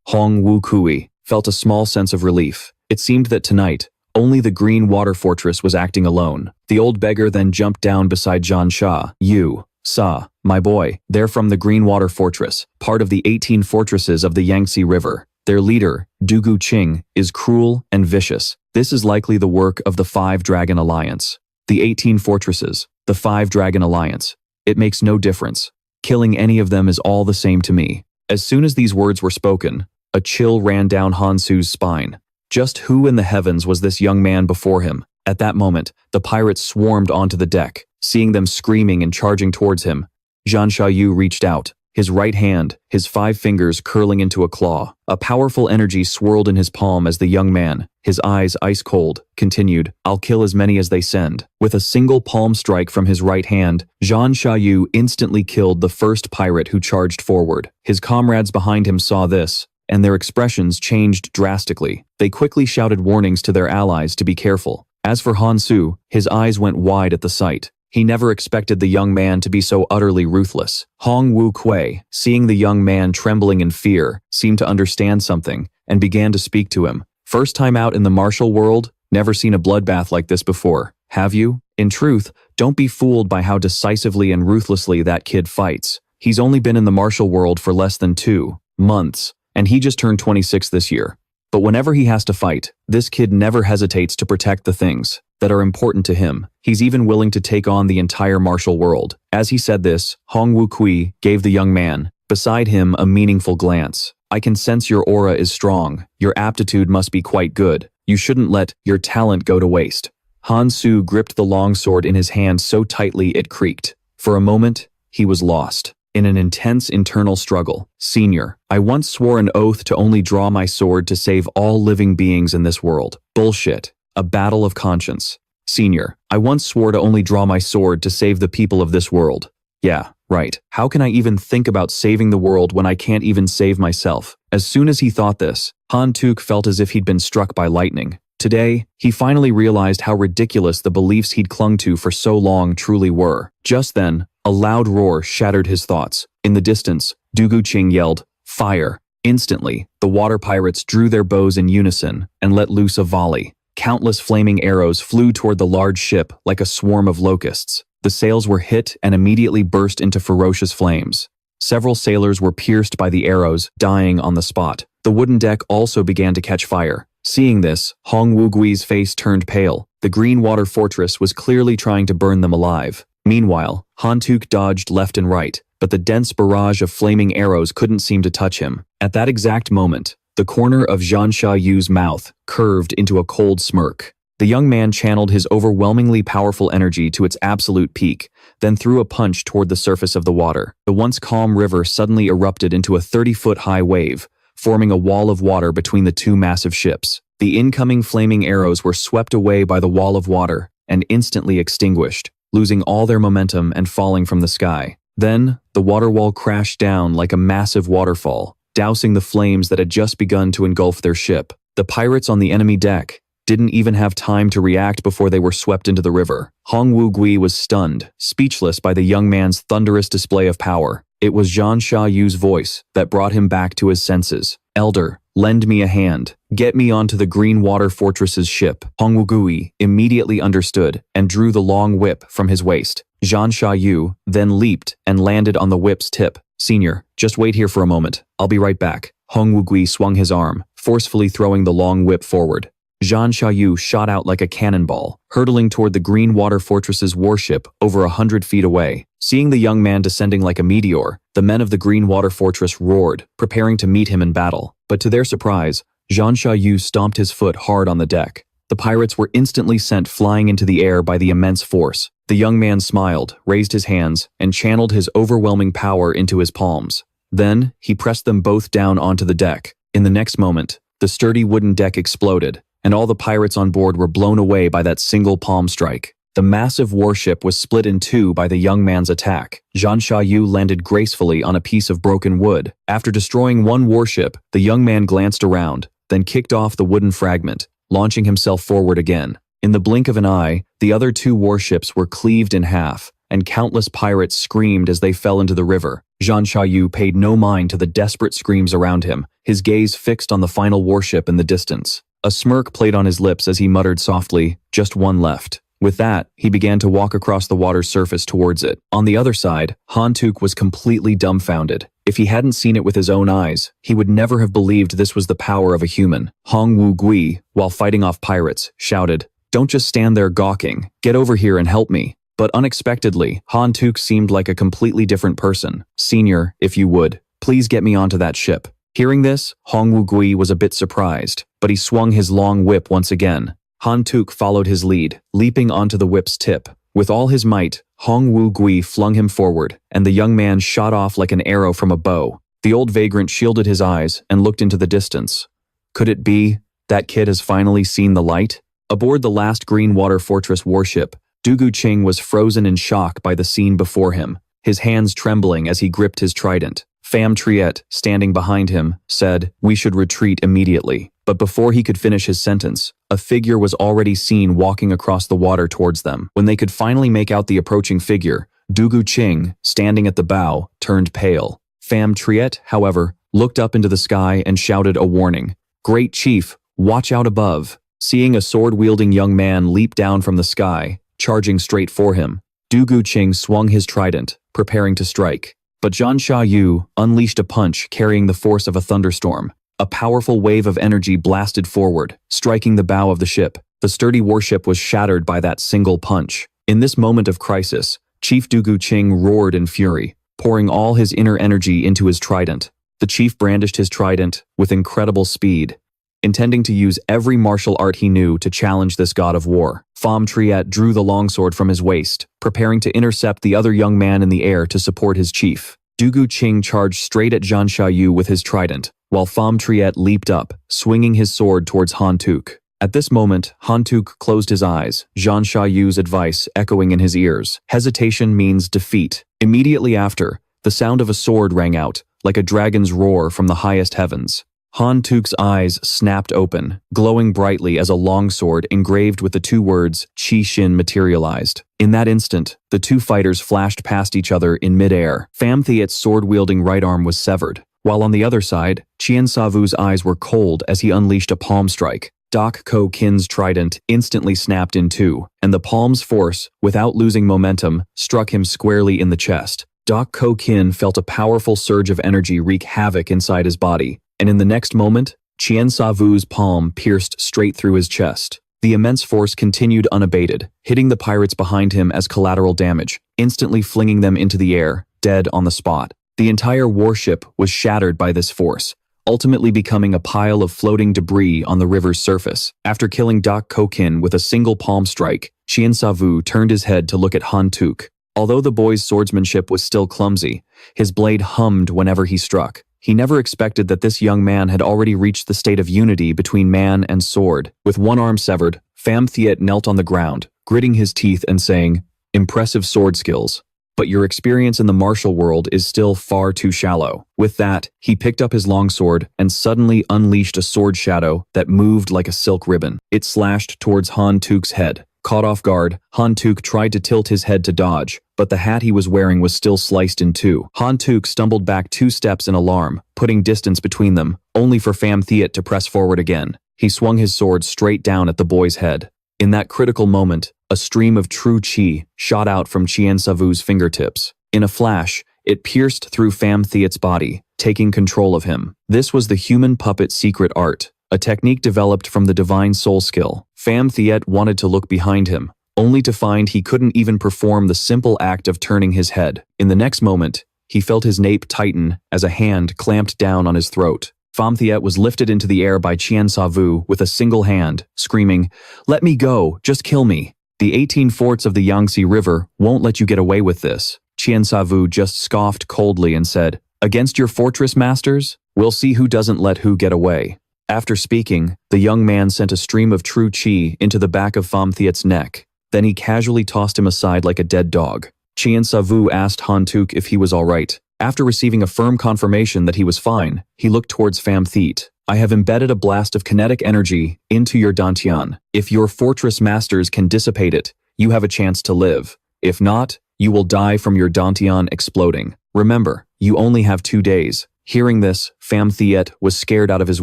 Hong Wu Kui felt a small sense of relief. It seemed that tonight, only the Green Water Fortress was acting alone. The old beggar then jumped down beside Zhang Xiaoyu. "Sa, my boy, they're from the Green Water Fortress, part of the 18 fortresses of the Yangtze River. Their leader, Dugu Qing, is cruel and vicious. This is likely the work of the 5 Dragon Alliance." The 18 fortresses, the 5 Dragon Alliance. It makes no difference. Killing any of them is all the same to me. As soon as these words were spoken, a chill ran down Han Su's spine. Just who in the heavens was this young man before him? At that moment, the pirates swarmed onto the deck. Seeing them screaming and charging towards him, Zhang Xiaoyu reached out, his right hand, his 5 fingers curling into a claw. A powerful energy swirled in his palm as the young man, his eyes ice cold, continued, "I'll kill as many as they send." With a single palm strike from his right hand, Zhang Xiaoyu instantly killed the first pirate who charged forward. His comrades behind him saw this, and their expressions changed drastically. They quickly shouted warnings to their allies to be careful. As for Han Su, his eyes went wide at the sight. He never expected the young man to be so utterly ruthless. Hong Wu Kui, seeing the young man trembling in fear, seemed to understand something, and began to speak to him. "First time out in the martial world? Never seen a bloodbath like this before, have you? In truth, don't be fooled by how decisively and ruthlessly that kid fights. He's only been in the martial world for less than 2 months, and he just turned 26 this year. But whenever he has to fight, this kid never hesitates to protect the things that are important to him. He's even willing to take on the entire martial world." As he said this, Hong Wu Kui gave the young man, beside him, a meaningful glance. "I can sense your aura is strong. Your aptitude must be quite good. You shouldn't let your talent go to waste." Han Su gripped the longsword in his hand so tightly it creaked. For a moment, he was lost in an intense internal struggle. "Senior, I once swore an oath to only draw my sword to save all living beings in this world." Bullshit. A battle of conscience. "Senior, I once swore to only draw my sword to save the people of this world." Yeah, right. How can I even think about saving the world when I can't even save myself? As soon as he thought this, Han Tuk felt as if he'd been struck by lightning. Today, he finally realized how ridiculous the beliefs he'd clung to for so long truly were. Just then, a loud roar shattered his thoughts. In the distance, Dugu Qing yelled, "Fire!" Instantly, the water pirates drew their bows in unison and let loose a volley. Countless flaming arrows flew toward the large ship like a swarm of locusts. The sails were hit and immediately burst into ferocious flames. Several sailors were pierced by the arrows, dying on the spot. The wooden deck also began to catch fire. Seeing this, Hong Wu Kui's face turned pale. The Green Water Fortress was clearly trying to burn them alive. Meanwhile, Han Tuk dodged left and right, but the dense barrage of flaming arrows couldn't seem to touch him. At that exact moment, the corner of Zhang Xiaoyu's mouth curved into a cold smirk. The young man channeled his overwhelmingly powerful energy to its absolute peak, then threw a punch toward the surface of the water. The once calm river suddenly erupted into a 30-foot-high wave, forming a wall of water between the 2 massive ships. The incoming flaming arrows were swept away by the wall of water and instantly extinguished, losing all their momentum and falling from the sky. Then, the water wall crashed down like a massive waterfall, dousing the flames that had just begun to engulf their ship. The pirates on the enemy deck didn't even have time to react before they were swept into the river. Hong Wu-gui was stunned, speechless by the young man's thunderous display of power. It was Zhan Xiaoyu's voice that brought him back to his senses. "Elder, lend me a hand. Get me onto the Green Water Fortress's ship." Hong Wu-gui immediately understood and drew the long whip from his waist. Zhan Xiaoyu then leaped and landed on the whip's tip. "Senior, just wait here for a moment. I'll be right back." Hong Wu-gui swung his arm, forcefully throwing the long whip forward. Zhan Xiaoyu shot out like a cannonball, hurtling toward the Green Water Fortress's warship over 100 feet away. Seeing the young man descending like a meteor, the men of the Green Water Fortress roared, preparing to meet him in battle. But to their surprise, Zhan Xiaoyu stomped his foot hard on the deck. The pirates were instantly sent flying into the air by the immense force. The young man smiled, raised his hands, and channeled his overwhelming power into his palms. Then, he pressed them both down onto the deck. In the next moment, the sturdy wooden deck exploded, and all the pirates on board were blown away by that single palm strike. The massive warship was split in two by the young man's attack. Zhan Xiaoyu landed gracefully on a piece of broken wood. After destroying one warship, the young man glanced around, then kicked off the wooden fragment, launching himself forward again. In the blink of an eye, the other two warships were cleaved in half, and countless pirates screamed as they fell into the river. Zhan Xiaoyu paid no mind to the desperate screams around him, his gaze fixed on the final warship in the distance. A smirk played on his lips as he muttered softly, "Just one left." With that, he began to walk across the water's surface towards it. On the other side, Han Tuk was completely dumbfounded. If he hadn't seen it with his own eyes, he would never have believed this was the power of a human. Hong Wu-gui, while fighting off pirates, shouted, "Don't just stand there gawking. Get over here and help me." But unexpectedly, Han Tuk seemed like a completely different person. "Senior, if you would, please get me onto that ship." Hearing this, Hong Wu-gui was a bit surprised, but he swung his long whip once again. Han Tuk followed his lead, leaping onto the whip's tip. With all his might, Hong Wu-gui flung him forward, and the young man shot off like an arrow from a bow. The old vagrant shielded his eyes and looked into the distance. Could it be that kid has finally seen the light? Aboard the last Green Water Fortress warship, Dugu Ching was frozen in shock by the scene before him, his hands trembling as he gripped his trident. Pham Triet, standing behind him, said, "We should retreat immediately." But before he could finish his sentence, a figure was already seen walking across the water towards them. When they could finally make out the approaching figure, Dugu Ching, standing at the bow, turned pale. Pham Triet, however, looked up into the sky and shouted a warning. "Great Chief, watch out above." Seeing a sword-wielding young man leap down from the sky, charging straight for him, Dugu Ching swung his trident, preparing to strike. But Zhan Xiaoyu unleashed a punch carrying the force of a thunderstorm. A powerful wave of energy blasted forward, striking the bow of the ship. The sturdy warship was shattered by that single punch. In this moment of crisis, Chief Dugu Ching roared in fury, pouring all his inner energy into his trident. The chief brandished his trident with incredible speed, intending to use every martial art he knew to challenge this god of war. Pham Triet drew the longsword from his waist, preparing to intercept the other young man in the air to support his chief. Dugu Ching charged straight at Zhan Xiaoyu with his trident, while Pham Triet leaped up, swinging his sword towards Han Tuk. At this moment, Han Tuk closed his eyes, Zhan Xiaoyu's advice echoing in his ears. Hesitation means defeat. Immediately after, the sound of a sword rang out, like a dragon's roar from the highest heavens. Han Tuk's eyes snapped open, glowing brightly as a longsword engraved with the two words Qi Xin materialized. In that instant, the two fighters flashed past each other in midair. Pham Thiet's sword-wielding right arm was severed, while on the other side, Thien Sa Vu's eyes were cold as he unleashed a palm strike. Dak Ko Kin's trident instantly snapped in two, and the palm's force, without losing momentum, struck him squarely in the chest. Dak Ko Kin felt a powerful surge of energy wreak havoc inside his body, and in the next moment, Thien Sa Vu's palm pierced straight through his chest. The immense force continued unabated, hitting the pirates behind him as collateral damage, instantly flinging them into the air, dead on the spot. The entire warship was shattered by this force, ultimately becoming a pile of floating debris on the river's surface. After killing Dak Ko Kin with a single palm strike, Thien Sa Vu turned his head to look at Han Tuk. Although the boy's swordsmanship was still clumsy, his blade hummed whenever he struck. He never expected that this young man had already reached the state of unity between man and sword. With one arm severed, Pham Thiet knelt on the ground, gritting his teeth and saying, "Impressive sword skills." but your experience in the martial world is still far too shallow. With that, he picked up his longsword and suddenly unleashed a sword shadow that moved like a silk ribbon. It slashed towards Han Tuk's head. Caught off guard, Han Tuk tried to tilt his head to dodge, but the hat he was wearing was still sliced in two. Han Tuk stumbled back 2 steps in alarm, putting distance between them, only for Pham Thiet to press forward again. He swung his sword straight down at the boy's head. In that critical moment, a stream of true chi shot out from Thien Sa Vu's fingertips. In a flash, it pierced through Pham Thiet's body, taking control of him. This was the human puppet secret art, a technique developed from the divine soul skill. Pham Thiet wanted to look behind him, only to find he couldn't even perform the simple act of turning his head. In the next moment, he felt his nape tighten as a hand clamped down on his throat. Pham Thiet was lifted into the air by Thien Sa Vu with a single hand, screaming, "Let me go, just kill me. The 18 forts of the Yangtze River won't let you get away with this." Thien Sa Vu just scoffed coldly and said, "Against your fortress masters? We'll see who doesn't let who get away." After speaking, the young man sent a stream of true chi into the back of Pham Thiet's neck. Then he casually tossed him aside like a dead dog. Thien Sa Vu asked Han Tuk if he was all right. After receiving a firm confirmation that he was fine, he looked towards Pham Thiet. "I have embedded a blast of kinetic energy into your dantian. If your fortress masters can dissipate it, you have a chance to live. If not, you will die from your dantian exploding. Remember, you only have 2 days." Hearing this, Pham Thiet was scared out of his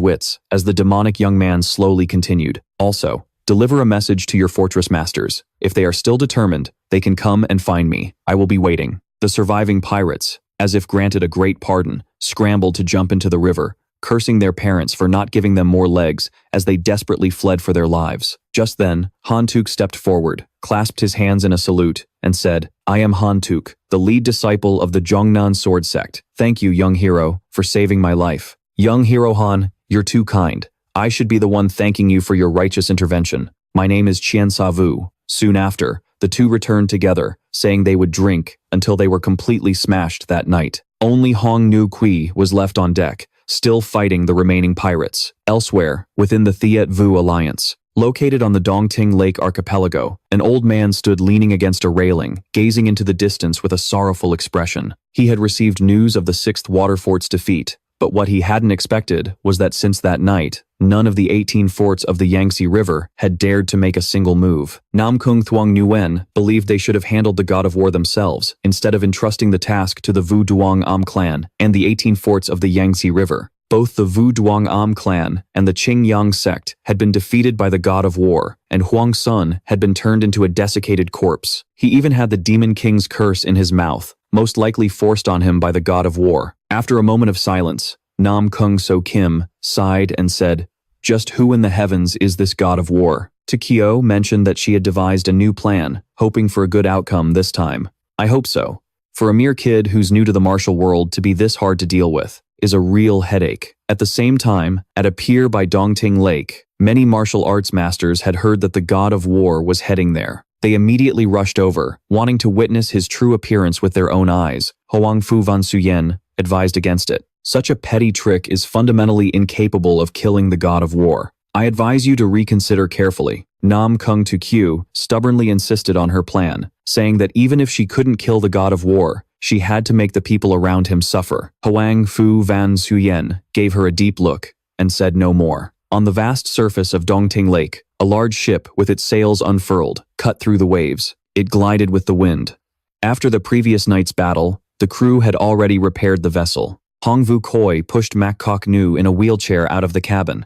wits as the demonic young man slowly continued. "Also, deliver a message to your fortress masters. If they are still determined, they can come and find me. I will be waiting." The surviving pirates, as if granted a great pardon, scrambled to jump into the river, cursing their parents for not giving them more legs as they desperately fled for their lives. Just then, Han Tuk stepped forward, clasped his hands in a salute, and said, "I am Han Tuk, the lead disciple of the Zhongnan sword sect. Thank you, young hero, for saving my life." "Young hero Han, you're too kind. I should be the one thanking you for your righteous intervention. My name is Thien Sa Vu." Soon after, the two returned together, saying they would drink until they were completely smashed that night. Only Hong Nu Kui was left on deck, still fighting the remaining pirates. Elsewhere, within the Thiet Vu alliance, located on the Dongting Lake archipelago, an old man stood leaning against a railing, gazing into the distance with a sorrowful expression. He had received news of the 6th Waterfort's defeat, but what he hadn't expected was that since that night, none of the 18 forts of the Yangtze River had dared to make a single move. Nam Kung Thuong Nguyen believed they should have handled the god of war themselves, instead of entrusting the task to the Vu Duong Am clan and the 18 forts of the Yangtze River. Both the Vu Duong Am clan and the Qing Yang sect had been defeated by the god of war, and Huang Sun had been turned into a desiccated corpse. He even had the Demon King's curse in his mouth, most likely forced on him by the god of war. After a moment of silence, Nam Kung So Kim sighed and said, "Just who in the heavens is this god of war?" Kyo mentioned that she had devised a new plan, hoping for a good outcome this time. "I hope so. For a mere kid who's new to the martial world to be this hard to deal with is a real headache." At the same time, at a pier by Dongting Lake, many martial arts masters had heard that the god of war was heading there. They immediately rushed over, wanting to witness his true appearance with their own eyes. Hoang Fu Van Suyen advised against it. "Such a petty trick is fundamentally incapable of killing the god of war. I advise you to reconsider carefully." Nam Kung Tu stubbornly insisted on her plan, saying that even if she couldn't kill the god of war, she had to make the people around him suffer. Hoang Fu Van Suyen gave her a deep look and said no more. On the vast surface of Dongting Lake, a large ship with its sails unfurled cut through the waves. It glided with the wind. After the previous night's battle, the crew had already repaired the vessel. Hong Vu Koi pushed Mak Kok Nu in a wheelchair out of the cabin.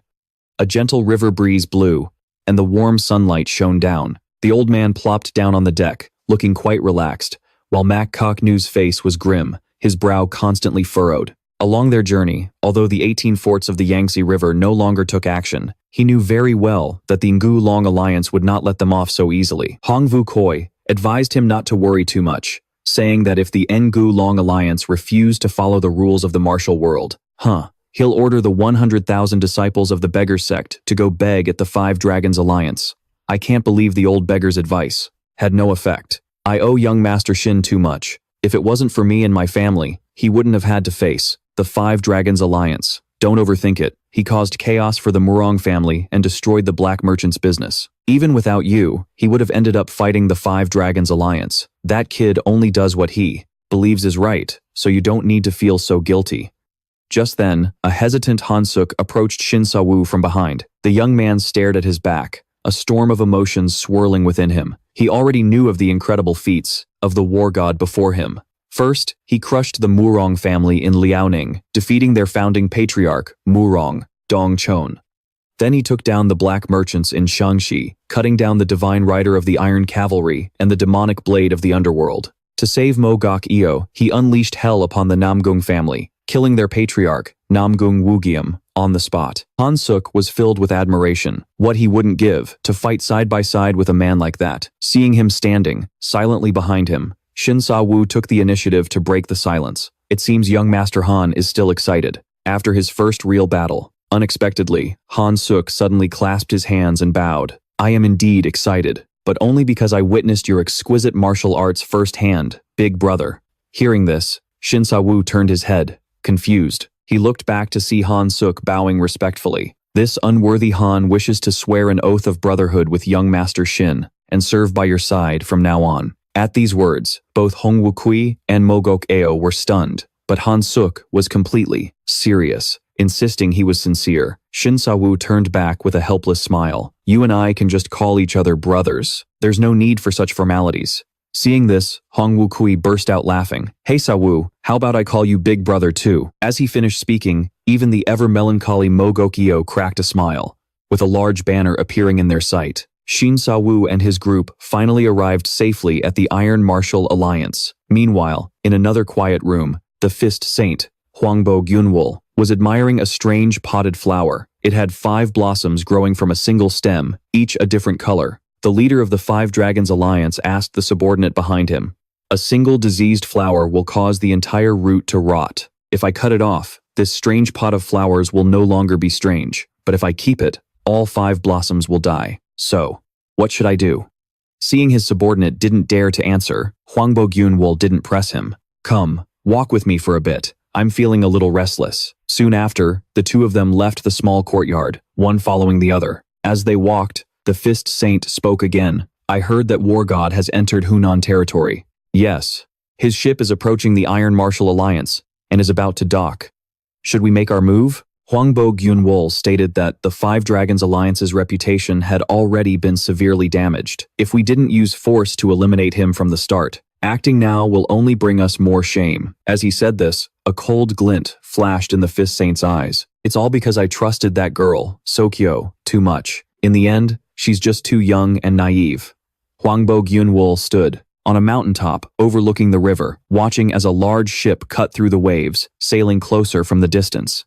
A gentle river breeze blew, and the warm sunlight shone down. The old man plopped down on the deck, looking quite relaxed, while Mak Kok Nu's face was grim, his brow constantly furrowed. Along their journey, although the 18 forts of the Yangtze River no longer took action, he knew very well that the Ngu Long alliance would not let them off so easily. Hong Vu Koi advised him not to worry too much, saying that if the Ngu Long alliance refused to follow the rules of the martial world, he'll order the 100,000 disciples of the beggar sect to go beg at the 5 Dragons alliance. I can't believe the old beggar's advice had no effect. I owe young Master Shin too much. If it wasn't for me and my family, he wouldn't have had to face the 5 Dragons alliance. Don't overthink it. He caused chaos for the Murang family and destroyed the black merchant's business. Even without you, he would have ended up fighting the Five Dragons Alliance. That kid only does what he believes is right, so you don't need to feel so guilty." Just then, a hesitant Han Suk approached Shin Sa Vu from behind. The young man stared at his back, a storm of emotions swirling within him. He already knew of the incredible feats of the war god before him. First, he crushed the Murang family in Liaoning, defeating their founding patriarch, Murang Dongchon. Then he took down the black merchants in Shangxi, cutting down the divine rider of the Iron Cavalry and the demonic blade of the underworld. To save Mogok Eo, he unleashed hell upon the Namgung family, killing their patriarch, Namgung Wugiam, on the spot. Han Suk was filled with admiration, what he wouldn't give, to fight side by side with a man like that. Seeing him standing, silently behind him, Shin Sa Vu took the initiative to break the silence. It seems young Master Han is still excited. After his first real battle, unexpectedly, Han Suk suddenly clasped his hands and bowed. "I am indeed excited, but only because I witnessed your exquisite martial arts firsthand, big brother." Hearing this, Shin Sa Vu turned his head, confused. He looked back to see Han Suk bowing respectfully. This unworthy Han wishes to swear an oath of brotherhood with young Master Shin, and serve by your side from now on. At these words, both Hong Wukui and Mogok Eo were stunned, but Han Suk was completely serious, insisting he was sincere. Shin Sa Vu turned back with a helpless smile. "You and I can just call each other brothers. There's no need for such formalities." Seeing this, Hong Wukui burst out laughing. "Hey Sa Vu, how about I call you big brother too?" As he finished speaking, even the ever-melancholy Mogok Eo cracked a smile, with a large banner appearing in their sight. Shin Sa Vu and his group finally arrived safely at the Iron Martial Alliance. Meanwhile, in another quiet room, the Fist Saint, Huangbo Gyunwol, was admiring a strange potted flower. It had 5 blossoms growing from a single stem, each a different color. The leader of the Five Dragons Alliance asked the subordinate behind him, "A single diseased flower will cause the entire root to rot. If I cut it off, this strange pot of flowers will no longer be strange. But if I keep it, all 5 blossoms will die. So, what should I do?" Seeing his subordinate didn't dare to answer, Huangbo Gyunwol didn't press him. "Come, walk with me for a bit. I'm feeling a little restless." Soon after, the two of them left the small courtyard, one following the other. As they walked, the Fist Saint spoke again. "I heard that War God has entered Hunan territory." "Yes. His ship is approaching the Iron Martial Alliance and is about to dock. Should we make our move?" Huangbo Gyunwol stated that the Five Dragons Alliance's reputation had already been severely damaged. "If we didn't use force to eliminate him from the start, acting now will only bring us more shame." As he said this, a cold glint flashed in the Fist Saint's eyes. "It's all because I trusted that girl, Sokyo, too much. In the end, she's just too young and naive." Huangbo Gyunwol stood on a mountaintop overlooking the river, watching as a large ship cut through the waves, sailing closer from the distance.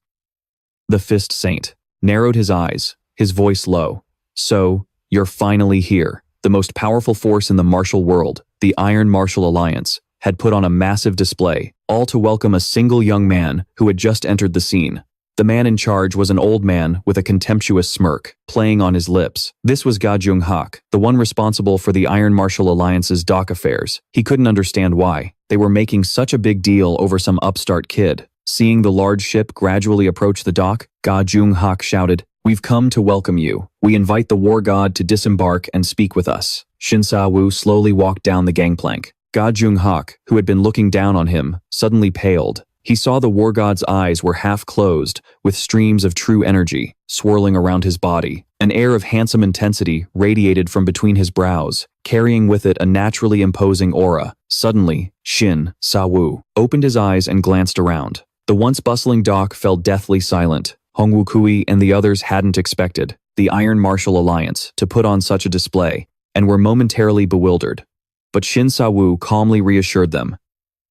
The Fist Saint narrowed his eyes, his voice low. "So, you're finally here." The most powerful force in the martial world, the Iron Martial Alliance, had put on a massive display, all to welcome a single young man who had just entered the scene. The man in charge was an old man with a contemptuous smirk playing on his lips. This was Ga Jung-hak, the one responsible for the Iron Martial Alliance's dock affairs. He couldn't understand why they were making such a big deal over some upstart kid. Seeing the large ship gradually approach the dock, Ga Jung-hak shouted, "We've come to welcome you. We invite the war god to disembark and speak with us." Shin Sa Vu slowly walked down the gangplank. Ga Jung-hak, who had been looking down on him, suddenly paled. He saw the war god's eyes were half closed, with streams of true energy swirling around his body. An air of handsome intensity radiated from between his brows, carrying with it a naturally imposing aura. Suddenly, Shin Sa Vu opened his eyes and glanced around. The once bustling dock fell deathly silent. Hong Wukui and the others hadn't expected the Iron Martial Alliance to put on such a display, and were momentarily bewildered. But Shin Sa Vu calmly reassured them.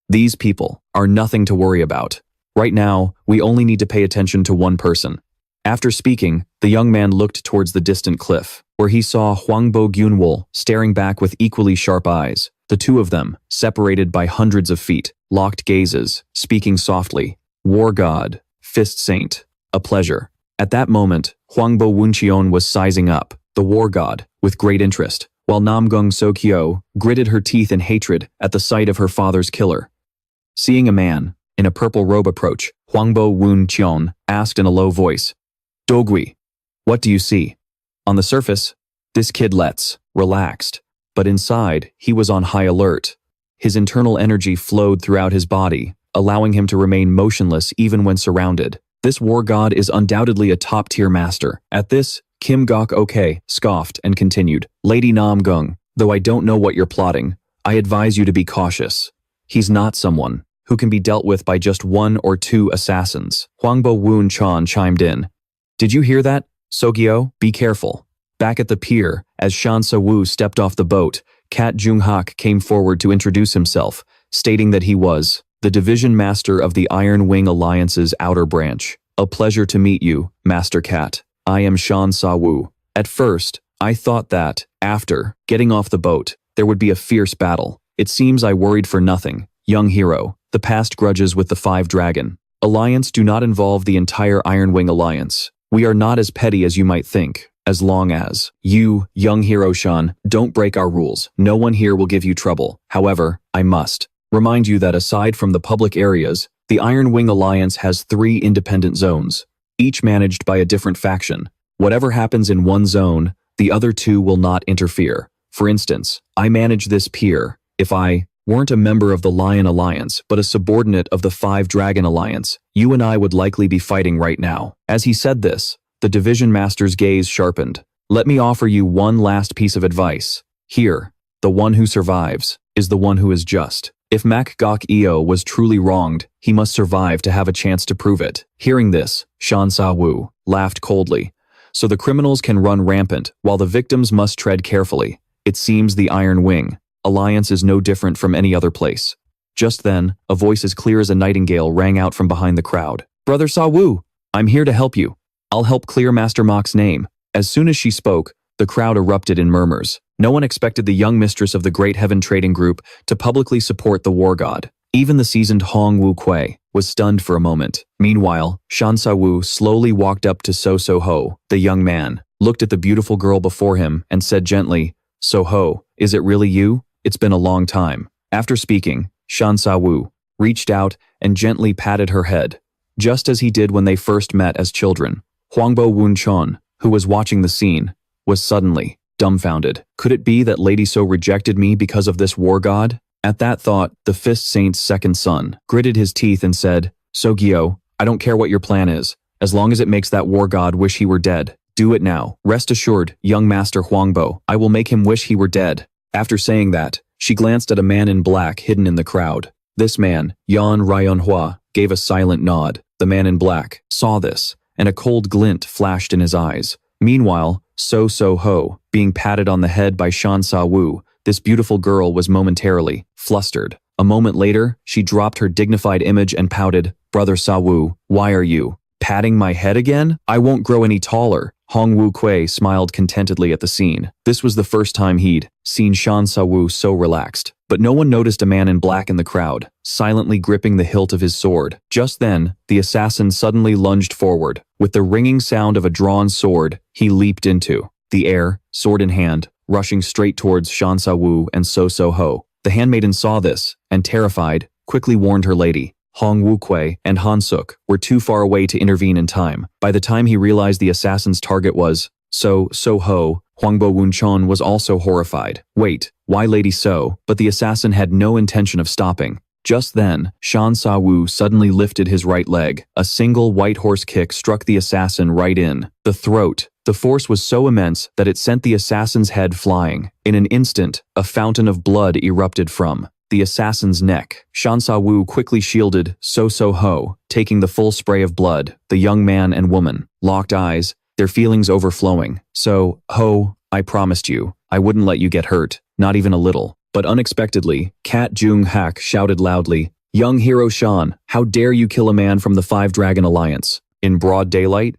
"These people are nothing to worry about. Right now, we only need to pay attention to one person." After speaking, the young man looked towards the distant cliff, where he saw Huangbo Gyunwol staring back with equally sharp eyes. The two of them, separated by hundreds of feet, locked gazes, speaking softly. "War God, Fist Saint, a pleasure." At that moment, Huangbo Wunqion was sizing up, the war god, with great interest, while Namgung Sokyo gritted her teeth in hatred at the sight of her father's killer. Seeing a man in a purple robe approach, Huangbo Wunqian asked in a low voice. Dogui, what do you see? On the surface, this kid relaxed, but inside, he was on high alert. His internal energy flowed throughout his body, allowing him to remain motionless even when surrounded. This war god is undoubtedly a top-tier master. At this, Kim Gok Ok scoffed and continued, Lady Nam Gung, though I don't know what you're plotting, I advise you to be cautious. He's not someone who can be dealt with by just one or two assassins. Huangbo Wun Chan chimed in. Did you hear that, Sogyo? Be careful. Back at the pier, as Thien Sa Vu stepped off the boat, Kat Jung-hak came forward to introduce himself, stating that he was the Division Master of the Iron Wing Alliance's outer branch. A pleasure to meet you, Master Kat. I am Thien Sa Vu. At first, I thought that, after getting off the boat, there would be a fierce battle. It seems I worried for nothing. Young hero, the past grudges with the Five Dragon Alliance do not involve the entire Iron Wing Alliance. We are not as petty as you might think. As long as you, young hero Shan, don't break our rules, no one here will give you trouble. However, I must remind you that aside from the public areas, the Iron Wing Alliance has 3 independent zones, each managed by a different faction. Whatever happens in one zone, the other 2 will not interfere. For instance, I manage this pier. If I weren't a member of the Lion Alliance, but a subordinate of the Five Dragon Alliance, you and I would likely be fighting right now. As he said this, the Division Master's gaze sharpened. Let me offer you one last piece of advice. Here, the one who survives is the one who is just. If Mak Gok Eo was truly wronged, he must survive to have a chance to prove it. Hearing this, Thien Sa Vu laughed coldly. So the criminals can run rampant, while the victims must tread carefully. It seems the Iron Wing Alliance is no different from any other place. Just then, a voice as clear as a nightingale rang out from behind the crowd. Brother Sa Vu, I'm here to help you. I'll help clear Master Mok's name. As soon as she spoke, the crowd erupted in murmurs. No one expected the young mistress of the Great Heaven Trading Group to publicly support the war god. Even the seasoned Hong Wu Kuei was stunned for a moment. Meanwhile, Thien Sa Vu slowly walked up to So Ho. The young man looked at the beautiful girl before him and said gently, So Ho, is it really you? It's been a long time. After speaking, Thien Sa Vu reached out and gently patted her head, just as he did when they first met as children. Huangbo Wunqian, who was watching the scene, was suddenly dumbfounded. Could it be that Lady So rejected me because of this war god? At that thought, the Fist Saint's second son gritted his teeth and said, Sogyo, I don't care what your plan is, as long as it makes that war god wish he were dead. Do it now. Rest assured, young Master Huangbo, I will make him wish he were dead. After saying that, she glanced at a man in black hidden in the crowd. This man, Yan Ryonhua, gave a silent nod. The man in black saw this, and a cold glint flashed in his eyes. Meanwhile, So Ho, being patted on the head by Thien Sa Vu, this beautiful girl was momentarily flustered. A moment later, she dropped her dignified image and pouted, Brother Sa Vu, why are you patting my head again? I won't grow any taller. Hong Wu Kuei smiled contentedly at the scene. This was the first time he'd seen Thien Sa Vu so relaxed. But no one noticed a man in black in the crowd, silently gripping the hilt of his sword. Just then, the assassin suddenly lunged forward. With the ringing sound of a drawn sword, he leaped into the air, sword in hand, rushing straight towards Thien Sa Vu and So Ho. The handmaiden saw this, and terrified, quickly warned her lady. Hong Wu Kuei and Han Suk were too far away to intervene in time. By the time he realized the assassin's target was So Ho, Huangbo Wunqian was also horrified. Wait, why Lady So? But the assassin had no intention of stopping. Just then, Thien Sa Vu suddenly lifted his right leg. A single white horse kick struck the assassin right in the throat. The force was so immense that it sent the assassin's head flying. In an instant, a fountain of blood erupted from the assassin's neck. Thien Sa Vu quickly shielded So Ho, taking the full spray of blood. The young man and woman locked eyes, their feelings overflowing. So Ho, I promised you, I wouldn't let you get hurt, not even a little. But unexpectedly, Kat Jung-hak shouted loudly, Young hero Shan, how dare you kill a man from the Five Dragon Alliance? In broad daylight?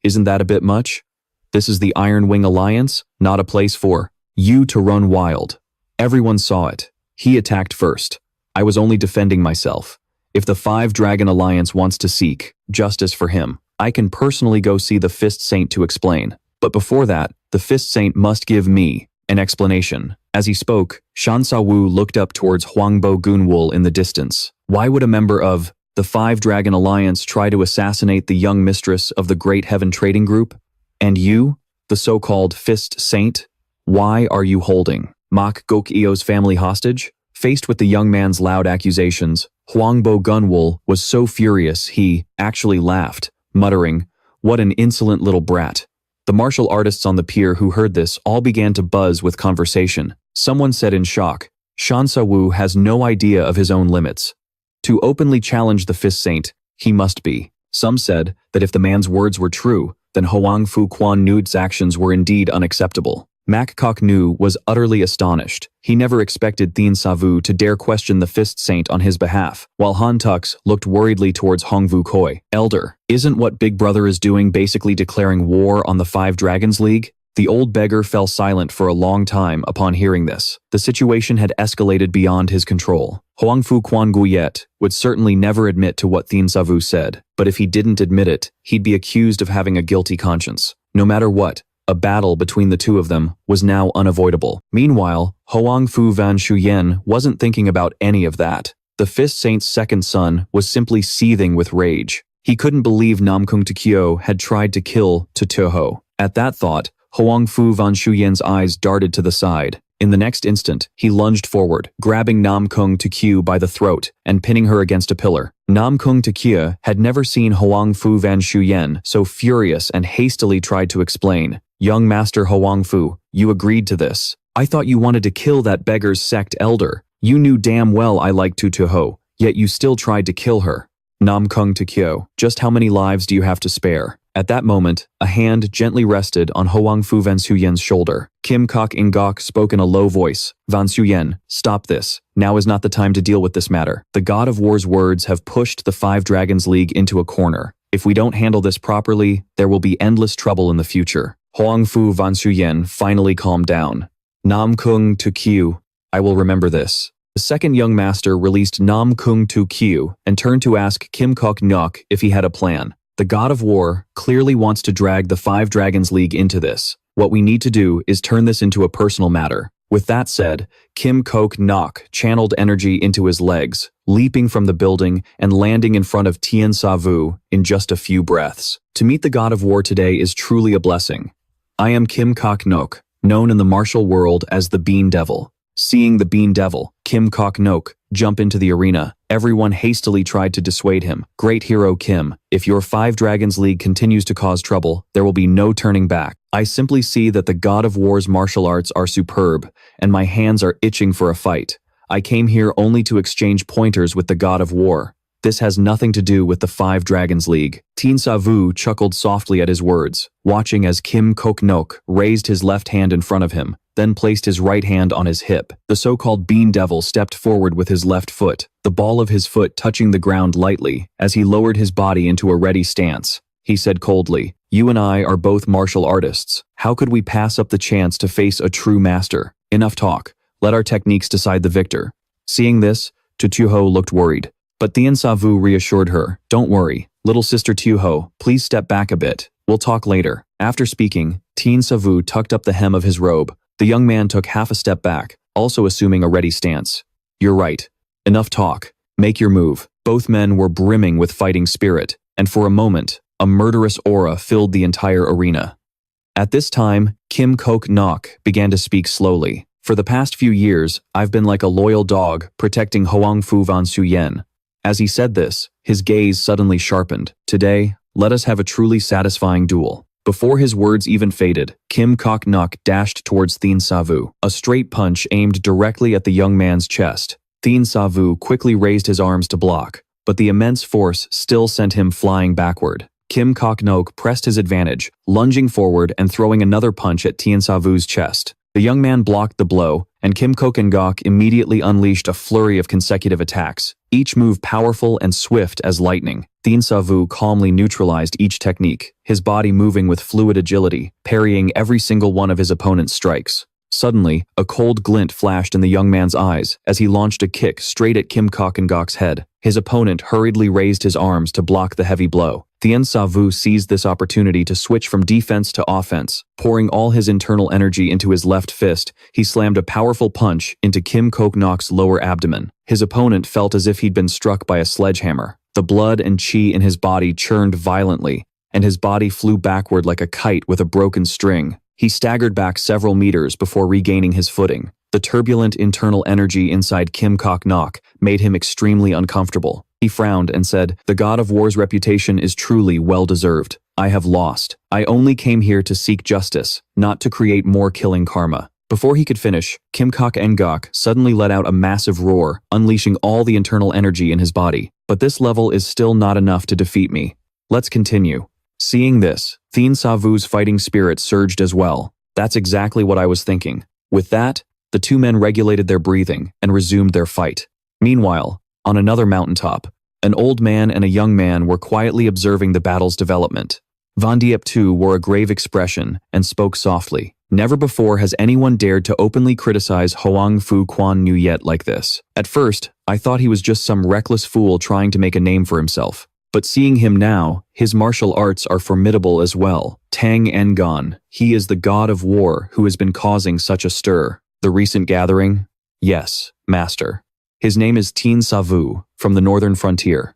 Isn't that a bit much? This is the Iron Wing Alliance, not a place for you to run wild. Everyone saw it. He attacked first. I was only defending myself. If the Five Dragon Alliance wants to seek justice for him, I can personally go see the Fist Saint to explain. But before that, the Fist Saint must give me an explanation. As he spoke, Thien Sa Vu looked up towards Huangbo Gunwul in the distance. Why would a member of the Five Dragon Alliance try to assassinate the young mistress of the Great Heaven Trading Group? And you, the so-called Fist Saint, why are you holding Mak Gok-eo's family hostage? Faced with the young man's loud accusations, Huangbo Gunwol was so furious he actually laughed, muttering, "What an insolent little brat." The martial artists on the pier who heard this all began to buzz with conversation. Someone said in shock, "Thien Sa Vu has no idea of his own limits. To openly challenge the Fist Saint, he must be." Some said that if the man's words were true, then Hoang Fu Quan Nu's actions were indeed unacceptable. Mak Kok Nu was utterly astonished. He never expected Thien Sa Vu to dare question the Fist Saint on his behalf, while Han Tux looked worriedly towards Hong Vu Koi. "Elder, isn't what Big Brother is doing basically declaring war on the Five Dragons League?" The old beggar fell silent for a long time upon hearing this. The situation had escalated beyond his control. Hoang Fu Quan Guyet would certainly never admit to what Thien Sa Vu said, but if he didn't admit it, he'd be accused of having a guilty conscience. No matter what, a battle between the two of them was now unavoidable. Meanwhile, Hoang Fu Van Shuyen wasn't thinking about any of that. The Fist Saint's second son was simply seething with rage. He couldn't believe Nam Kung Tukyo had tried to kill Tutuho. At that thought, Hoang Fu Van Shuyen's eyes darted to the side. In the next instant, he lunged forward, grabbing Nam Kung Tukyo by the throat and pinning her against a pillar. Nam Kung Tukyo had never seen Hoang Fu Van Shuyen so furious and hastily tried to explain. "Young Master Hoang Fu, you agreed to this. I thought you wanted to kill that beggar's sect elder. You knew damn well I liked Tutuho, yet you still tried to kill her." Nam Kung Tukyo, just how many lives do you have to spare? At that moment, a hand gently rested on Hoang Fu Van Suyen's shoulder. Kim Kok Ingok spoke in a low voice. "Van Suyen, stop this. Now is not the time to deal with this matter. The God of War's words have pushed the Five Dragons League into a corner. If we don't handle this properly, there will be endless trouble in the future." Hoang Fu Van Suyen finally calmed down. "Nam Kung Tukyo, I will remember this." The second young master released Nam Kung Tukyo and turned to ask Kim Kok Nok if he had a plan. The God of War clearly wants to drag the Five Dragons League into this. What we need to do is turn this into a personal matter. With that said, Kim Kok Nok channeled energy into his legs, leaping from the building and landing in front of Thien Sa Vu in just a few breaths. To meet the God of War today is truly a blessing. I am Kim Kok Nok, known in the martial world as the Bean Devil. Seeing the Bean Devil, Kim Kok Nok, jump into the arena, everyone hastily tried to dissuade him. "Great hero Kim, if your Five Dragons League continues to cause trouble, there will be no turning back. I simply see that the God of War's martial arts are superb, and my hands are itching for a fight. I came here only to exchange pointers with the God of War. This has nothing to do with the Five Dragons League." Thien Sa Vu chuckled softly at his words, watching as Kim Kok Nok raised his left hand in front of him, then placed his right hand on his hip. The so-called Bean Devil stepped forward with his left foot, the ball of his foot touching the ground lightly as he lowered his body into a ready stance. He said coldly, "You and I are both martial artists. How could we pass up the chance to face a true master? Enough talk. Let our techniques decide the victor." Seeing this, Tutuho looked worried. But Thien Sa Vu reassured her, "Don't worry, little sister Tuho, please step back a bit. We'll talk later." After speaking, Thien Sa Vu tucked up the hem of his robe. The young man took half a step back, also assuming a ready stance. "You're right. Enough talk. Make your move." Both men were brimming with fighting spirit, and for a moment, a murderous aura filled the entire arena. At this time, Kim Kok Nok began to speak slowly. "For the past few years, I've been like a loyal dog protecting Hoang Fu Van Suyen." As he said this, his gaze suddenly sharpened. "Today, let us have a truly satisfying duel." Before his words even faded, Kim Kok Nok dashed towards Thien Sa Vu. A straight punch aimed directly at the young man's chest. Thien Sa Vu quickly raised his arms to block, but the immense force still sent him flying backward. Kim Kok Nok pressed his advantage, lunging forward and throwing another punch at Thien Sa Vu's chest. The young man blocked the blow, and Kim Kok Ngok immediately unleashed a flurry of consecutive attacks, each move powerful and swift as lightning. Thien Sa Vu calmly neutralized each technique, his body moving with fluid agility, parrying every single one of his opponent's strikes. Suddenly, a cold glint flashed in the young man's eyes as he launched a kick straight at Kim Kok Ngok's head. His opponent hurriedly raised his arms to block the heavy blow. Thien Sa Vu seized this opportunity to switch from defense to offense. Pouring all his internal energy into his left fist, he slammed a powerful punch into Kim Kok Ngok's lower abdomen. His opponent felt as if he'd been struck by a sledgehammer. The blood and qi in his body churned violently, and his body flew backward like a kite with a broken string. He staggered back several meters before regaining his footing. The turbulent internal energy inside Kim Kok Nok made him extremely uncomfortable. He frowned and said, "The god of war's reputation is truly well-deserved. I have lost. I only came here to seek justice, not to create more killing karma." Before he could finish, Kim Kok Ngok suddenly let out a massive roar, unleashing all the internal energy in his body. "But this level is still not enough to defeat me. Let's continue." Seeing this, Thien Sa Vu's fighting spirit surged as well. "That's exactly what I was thinking." With that, the two men regulated their breathing and resumed their fight. Meanwhile, on another mountaintop, an old man and a young man were quietly observing the battle's development. Van Diep too wore a grave expression and spoke softly. "Never before has anyone dared to openly criticize Hoang Fu Quan Nu yet like this. At first, I thought he was just some reckless fool trying to make a name for himself. But seeing him now, his martial arts are formidable as well. Tang Ngon, he is the god of war who has been causing such a stir." "The recent gathering?" "Yes, master. His name is Thien Sa Vu, from the northern frontier.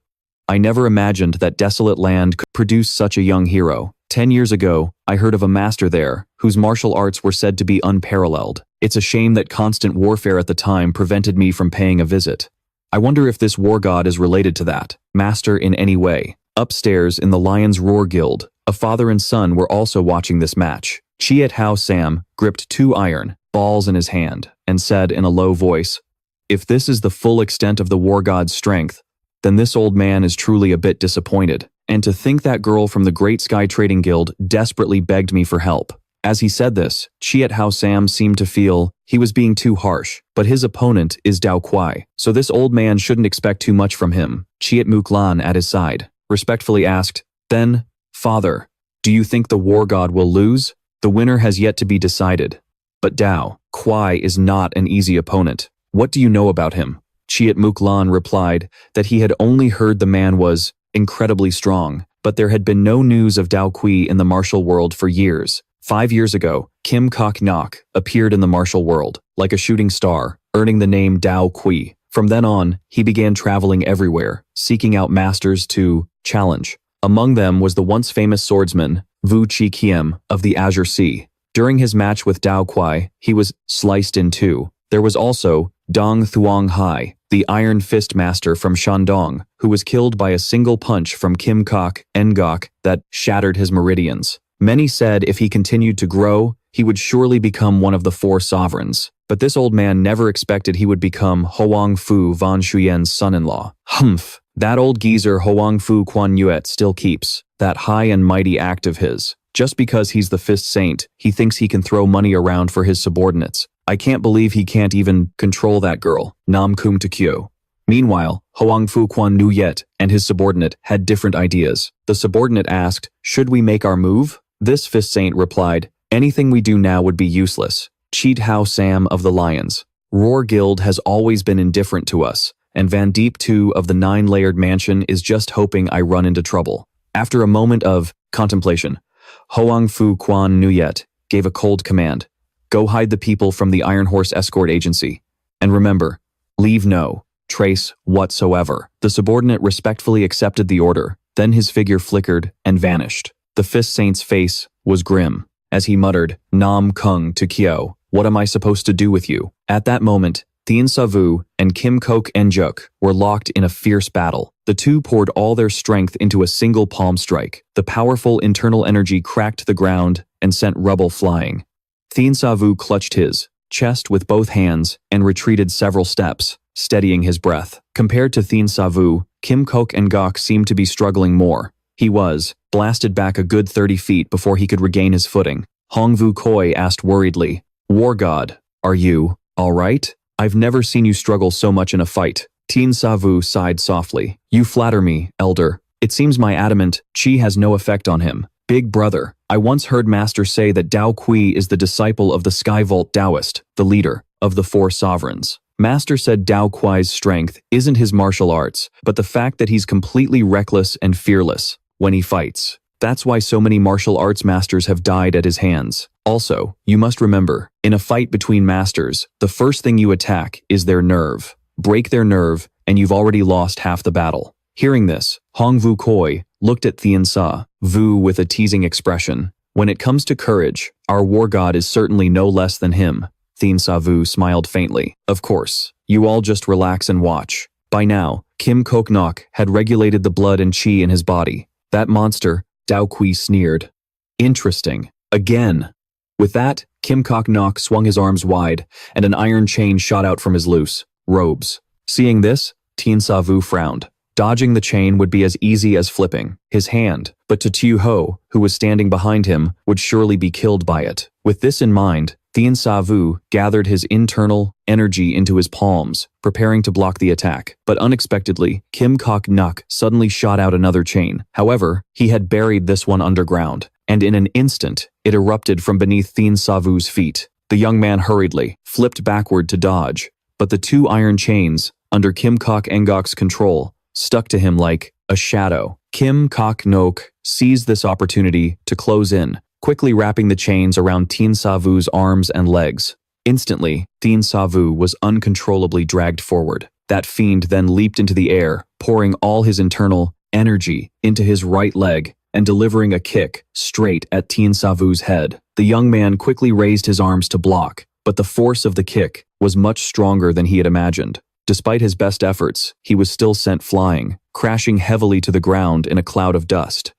I never imagined that desolate land could produce such a young hero. 10 years ago, I heard of a master there, whose martial arts were said to be unparalleled. It's a shame that constant warfare at the time prevented me from paying a visit. I wonder if this war god is related to that master in any way." Upstairs in the Lion's Roar Guild, a father and son were also watching this match. Chiet Hao Sam gripped 2 iron balls in his hand and said in a low voice, "If this is the full extent of the war god's strength, then this old man is truly a bit disappointed. And to think that girl from the Great Sky Trading Guild desperately begged me for help." As he said this, Chiet Hao Sam seemed to feel he was being too harsh, but his opponent is Dao Kwai, so this old man shouldn't expect too much from him. Chiet Muklan at his side respectfully asked, "Then, father, do you think the war god will lose? The winner has yet to be decided. But Dao Kwai is not an easy opponent. What do you know about him?" Chiet Muklan replied that he had only heard the man was incredibly strong, but there had been no news of Dao Kui in the martial world for years. 5 years ago, Kim Kok Nok appeared in the martial world, like a shooting star, earning the name Dao Kui. From then on, he began traveling everywhere, seeking out masters to challenge. Among them was the once famous swordsman, Vu Chi Kiem of the Azure Sea. During his match with Dao Kwai, he was sliced in 2. There was also Dong Thuong Hai, the Iron Fist Master from Shandong, who was killed by a single punch from Kim Kok Ngok that shattered his meridians. Many said if he continued to grow, he would surely become one of the 4 sovereigns. But this old man never expected he would become Hoang Fu Van Shuyen's son-in-law. Humph, that old geezer Hoang Fu Quan Yuet still keeps that high and mighty act of his. Just because he's the Fist Saint, he thinks he can throw money around for his subordinates. I can't believe he can't even control that girl, Nam Kum Tukyo. Meanwhile, Hoang Fu Quan Nu Yet and his subordinate had different ideas. The subordinate asked, "Should we make our move?" This Fist Saint replied, "Anything we do now would be useless." Chiet Hao Sam of the Lions. Roar Guild has always been indifferent to us, and Van Diep II of the 9-layered mansion is just hoping I run into trouble. After a moment of contemplation, Hoang Fu Quan Nu Yet gave a cold command. "Go hide the people from the Iron Horse Escort Agency. And remember, leave no trace whatsoever." The subordinate respectfully accepted the order, then his figure flickered and vanished. The Fist Saint's face was grim, as he muttered, "Nam Kung to Kyo, what am I supposed to do with you?" At that moment, Thien Sa Vu and Kim Kok Njuk were locked in a fierce battle. The two poured all their strength into a single palm strike. The powerful internal energy cracked the ground and sent rubble flying. Thien Sa Vu clutched his chest with both hands and retreated several steps, steadying his breath. Compared to Thien Sa Vu, Kim Kok Ngok seemed to be struggling more. He was blasted back a good 30 feet before he could regain his footing. Hong Vu Koi asked worriedly, "War God, are you all right? I've never seen you struggle so much in a fight." Thien Sa Vu sighed softly. "You flatter me, elder. It seems my adamant chi has no effect on him. Big brother, I once heard Master say that Dao Kui is the disciple of the Sky Vault Taoist, the leader of the 4 sovereigns. Master said Dao Kuai's strength isn't his martial arts, but the fact that he's completely reckless and fearless when he fights. That's why so many martial arts masters have died at his hands. Also, you must remember, in a fight between masters, the first thing you attack is their nerve. Break their nerve, and you've already lost half the battle." Hearing this, Hong Vu Koi looked at Thien Sa Vu with a teasing expression. When it comes to courage, our war god is certainly no less than him. Thien Sa Vu smiled faintly. Of course, you all just relax and watch. By now, Kim Kok Nok had regulated the blood and chi in his body. That monster, Dao Kui sneered. Interesting. Again. With that, Kim Kok Nok swung his arms wide, and an iron chain shot out from his loose robes. Seeing this, Thien Sa Vu frowned. Dodging the chain would be as easy as flipping his hand, but to Tu Ho, who was standing behind him, would surely be killed by it. With this in mind, Thien Sa Vu gathered his internal energy into his palms, preparing to block the attack. But unexpectedly, Kim Kok Nok suddenly shot out another chain. However, he had buried this one underground, and in an instant, it erupted from beneath Thien Sa Vu's feet. The young man hurriedly flipped backward to dodge, but the two iron chains, under Kim Kok Ngok's control, stuck to him like a shadow. Kim Kok Nok seized this opportunity to close in, quickly wrapping the chains around Thien Sa Vu's arms and legs. Instantly, Thien Sa Vu was uncontrollably dragged forward. That fiend then leaped into the air, pouring all his internal energy into his right leg and delivering a kick straight at Thien Sa Vu's head. The young man quickly raised his arms to block, but the force of the kick was much stronger than he had imagined. Despite his best efforts, he was still sent flying, crashing heavily to the ground in a cloud of dust.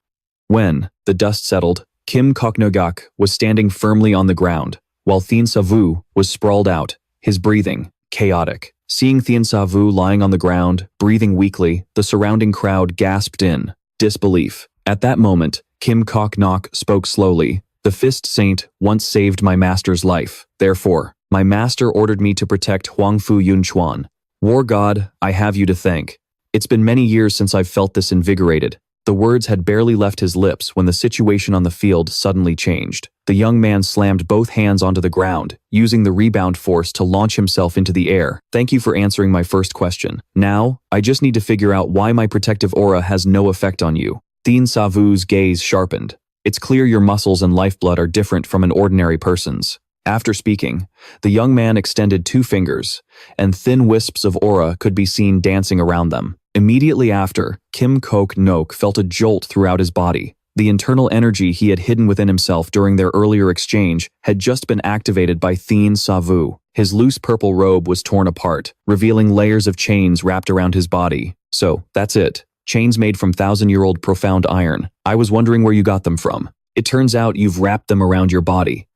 When the dust settled, Kim Kok Nogak was standing firmly on the ground, while Thien Sa Vu was sprawled out, his breathing chaotic. Seeing Thien Sa Vu lying on the ground, breathing weakly, the surrounding crowd gasped in disbelief. At that moment, Kim Kok Nok spoke slowly. The Fist Saint once saved my master's life. Therefore, my master ordered me to protect Huang Fu Yun Chuan. War God, I have you to thank. It's been many years since I've felt this invigorated. The words had barely left his lips when the situation on the field suddenly changed. The young man slammed both hands onto the ground, using the rebound force to launch himself into the air. Thank you for answering my first question. Now, I just need to figure out why my protective aura has no effect on you. Thien Sa Vu's gaze sharpened. It's clear your muscles and lifeblood are different from an ordinary person's. After speaking, the young man extended 2 fingers, and thin wisps of aura could be seen dancing around them. Immediately after, Kim Kok Nok felt a jolt throughout his body. The internal energy he had hidden within himself during their earlier exchange had just been activated by Thien Sa Vu. His loose purple robe was torn apart, revealing layers of chains wrapped around his body. So, that's it. Chains made from 1,000-year-old profound iron. I was wondering where you got them from. It turns out you've wrapped them around your body.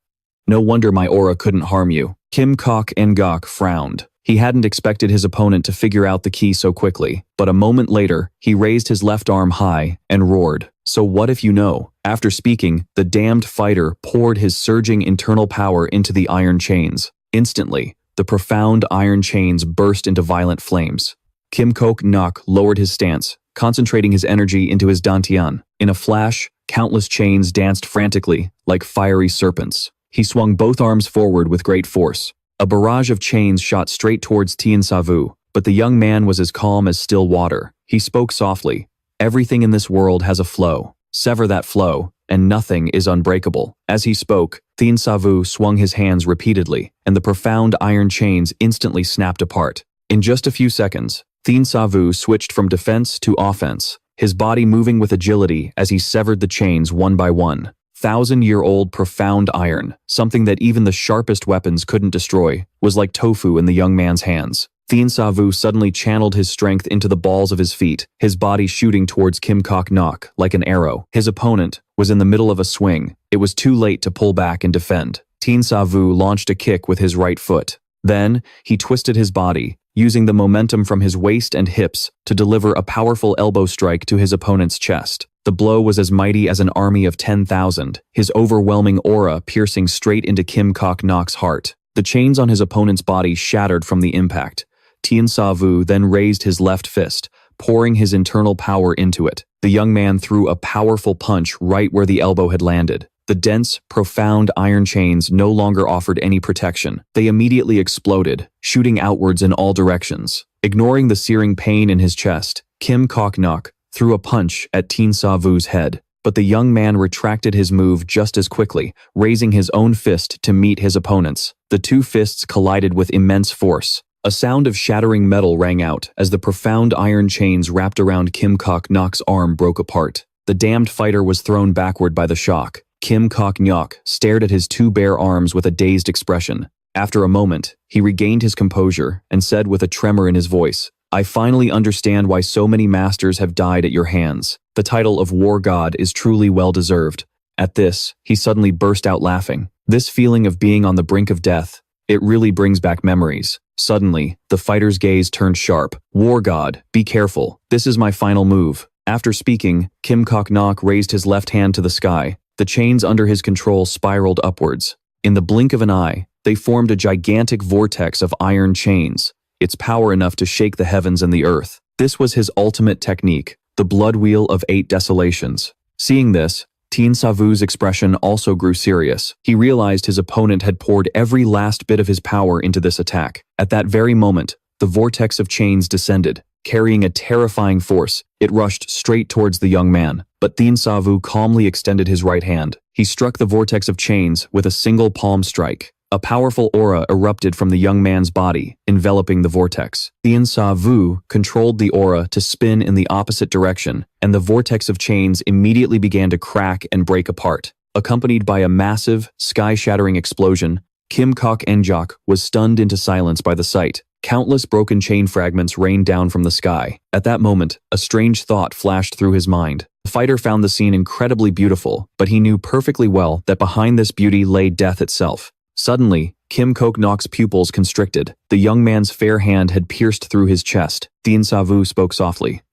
No wonder my aura couldn't harm you. Kim Kok Ngok frowned. He hadn't expected his opponent to figure out the key so quickly, but a moment later, he raised his left arm high and roared. So what if you know? After speaking, the damned fighter poured his surging internal power into the iron chains. Instantly, the profound iron chains burst into violent flames. Kim Kok Nok lowered his stance, concentrating his energy into his dantian. In a flash, countless chains danced frantically, like fiery serpents. He swung both arms forward with great force. A barrage of chains shot straight towards Thien Sa Vu, but the young man was as calm as still water. He spoke softly. Everything in this world has a flow. Sever that flow, and nothing is unbreakable. As he spoke, Thien Sa Vu swung his hands repeatedly, and the profound iron chains instantly snapped apart. In just a few seconds, Thien Sa Vu switched from defense to offense, his body moving with agility as he severed the chains one by one. 1,000-year-old profound iron, something that even the sharpest weapons couldn't destroy, was like tofu in the young man's hands. Thien Sa Vu suddenly channeled his strength into the balls of his feet, his body shooting towards Kim Kok Nok like an arrow. His opponent was in the middle of a swing. It was too late to pull back and defend. Thien Sa Vu launched a kick with his right foot. Then, he twisted his body, using the momentum from his waist and hips to deliver a powerful elbow strike to his opponent's chest. The blow was as mighty as an army of 10,000, his overwhelming aura piercing straight into Kim Kok Nok's heart. The chains on his opponent's body shattered from the impact. Thien Sa Vu then raised his left fist, pouring his internal power into it. The young man threw a powerful punch right where the elbow had landed. The dense, profound iron chains no longer offered any protection. They immediately exploded, shooting outwards in all directions. Ignoring the searing pain in his chest, Kim Kok Nok threw a punch at Thien Sa Vu's head, but the young man retracted his move just as quickly, raising his own fist to meet his opponent's. The two fists collided with immense force. A sound of shattering metal rang out as the profound iron chains wrapped around Kim Kok Nok's arm broke apart. The damned fighter was thrown backward by the shock. Kim Kok Nok stared at his two bare arms with a dazed expression. After a moment, he regained his composure and said with a tremor in his voice, "I finally understand why so many masters have died at your hands. The title of War God is truly well-deserved." At this, he suddenly burst out laughing. This feeling of being on the brink of death, it really brings back memories. Suddenly, the fighter's gaze turned sharp. "War God, be careful. This is my final move." After speaking, Kim Kok Nok raised his left hand to the sky. The chains under his control spiraled upwards. In the blink of an eye, they formed a gigantic vortex of iron chains, its power enough to shake the heavens and the earth. This was his ultimate technique, the blood wheel of 8 desolations. Seeing this, Thien Sa Vu's expression also grew serious. He realized his opponent had poured every last bit of his power into this attack. At that very moment, the vortex of chains descended, carrying a terrifying force. It rushed straight towards the young man, but Thien Sa Vu calmly extended his right hand. He struck the vortex of chains with a single palm strike. A powerful aura erupted from the young man's body, enveloping the vortex. Thien Sa Vu controlled the aura to spin in the opposite direction, and the vortex of chains immediately began to crack and break apart. Accompanied by a massive, sky-shattering explosion, Kim Kok Njok was stunned into silence by the sight. Countless broken chain fragments rained down from the sky. At that moment, a strange thought flashed through his mind. The fighter found the scene incredibly beautiful, but he knew perfectly well that behind this beauty lay death itself. Suddenly, Kim Kok Nok's pupils constricted. The young man's fair hand had pierced through his chest. Thien Sa Vu spoke softly.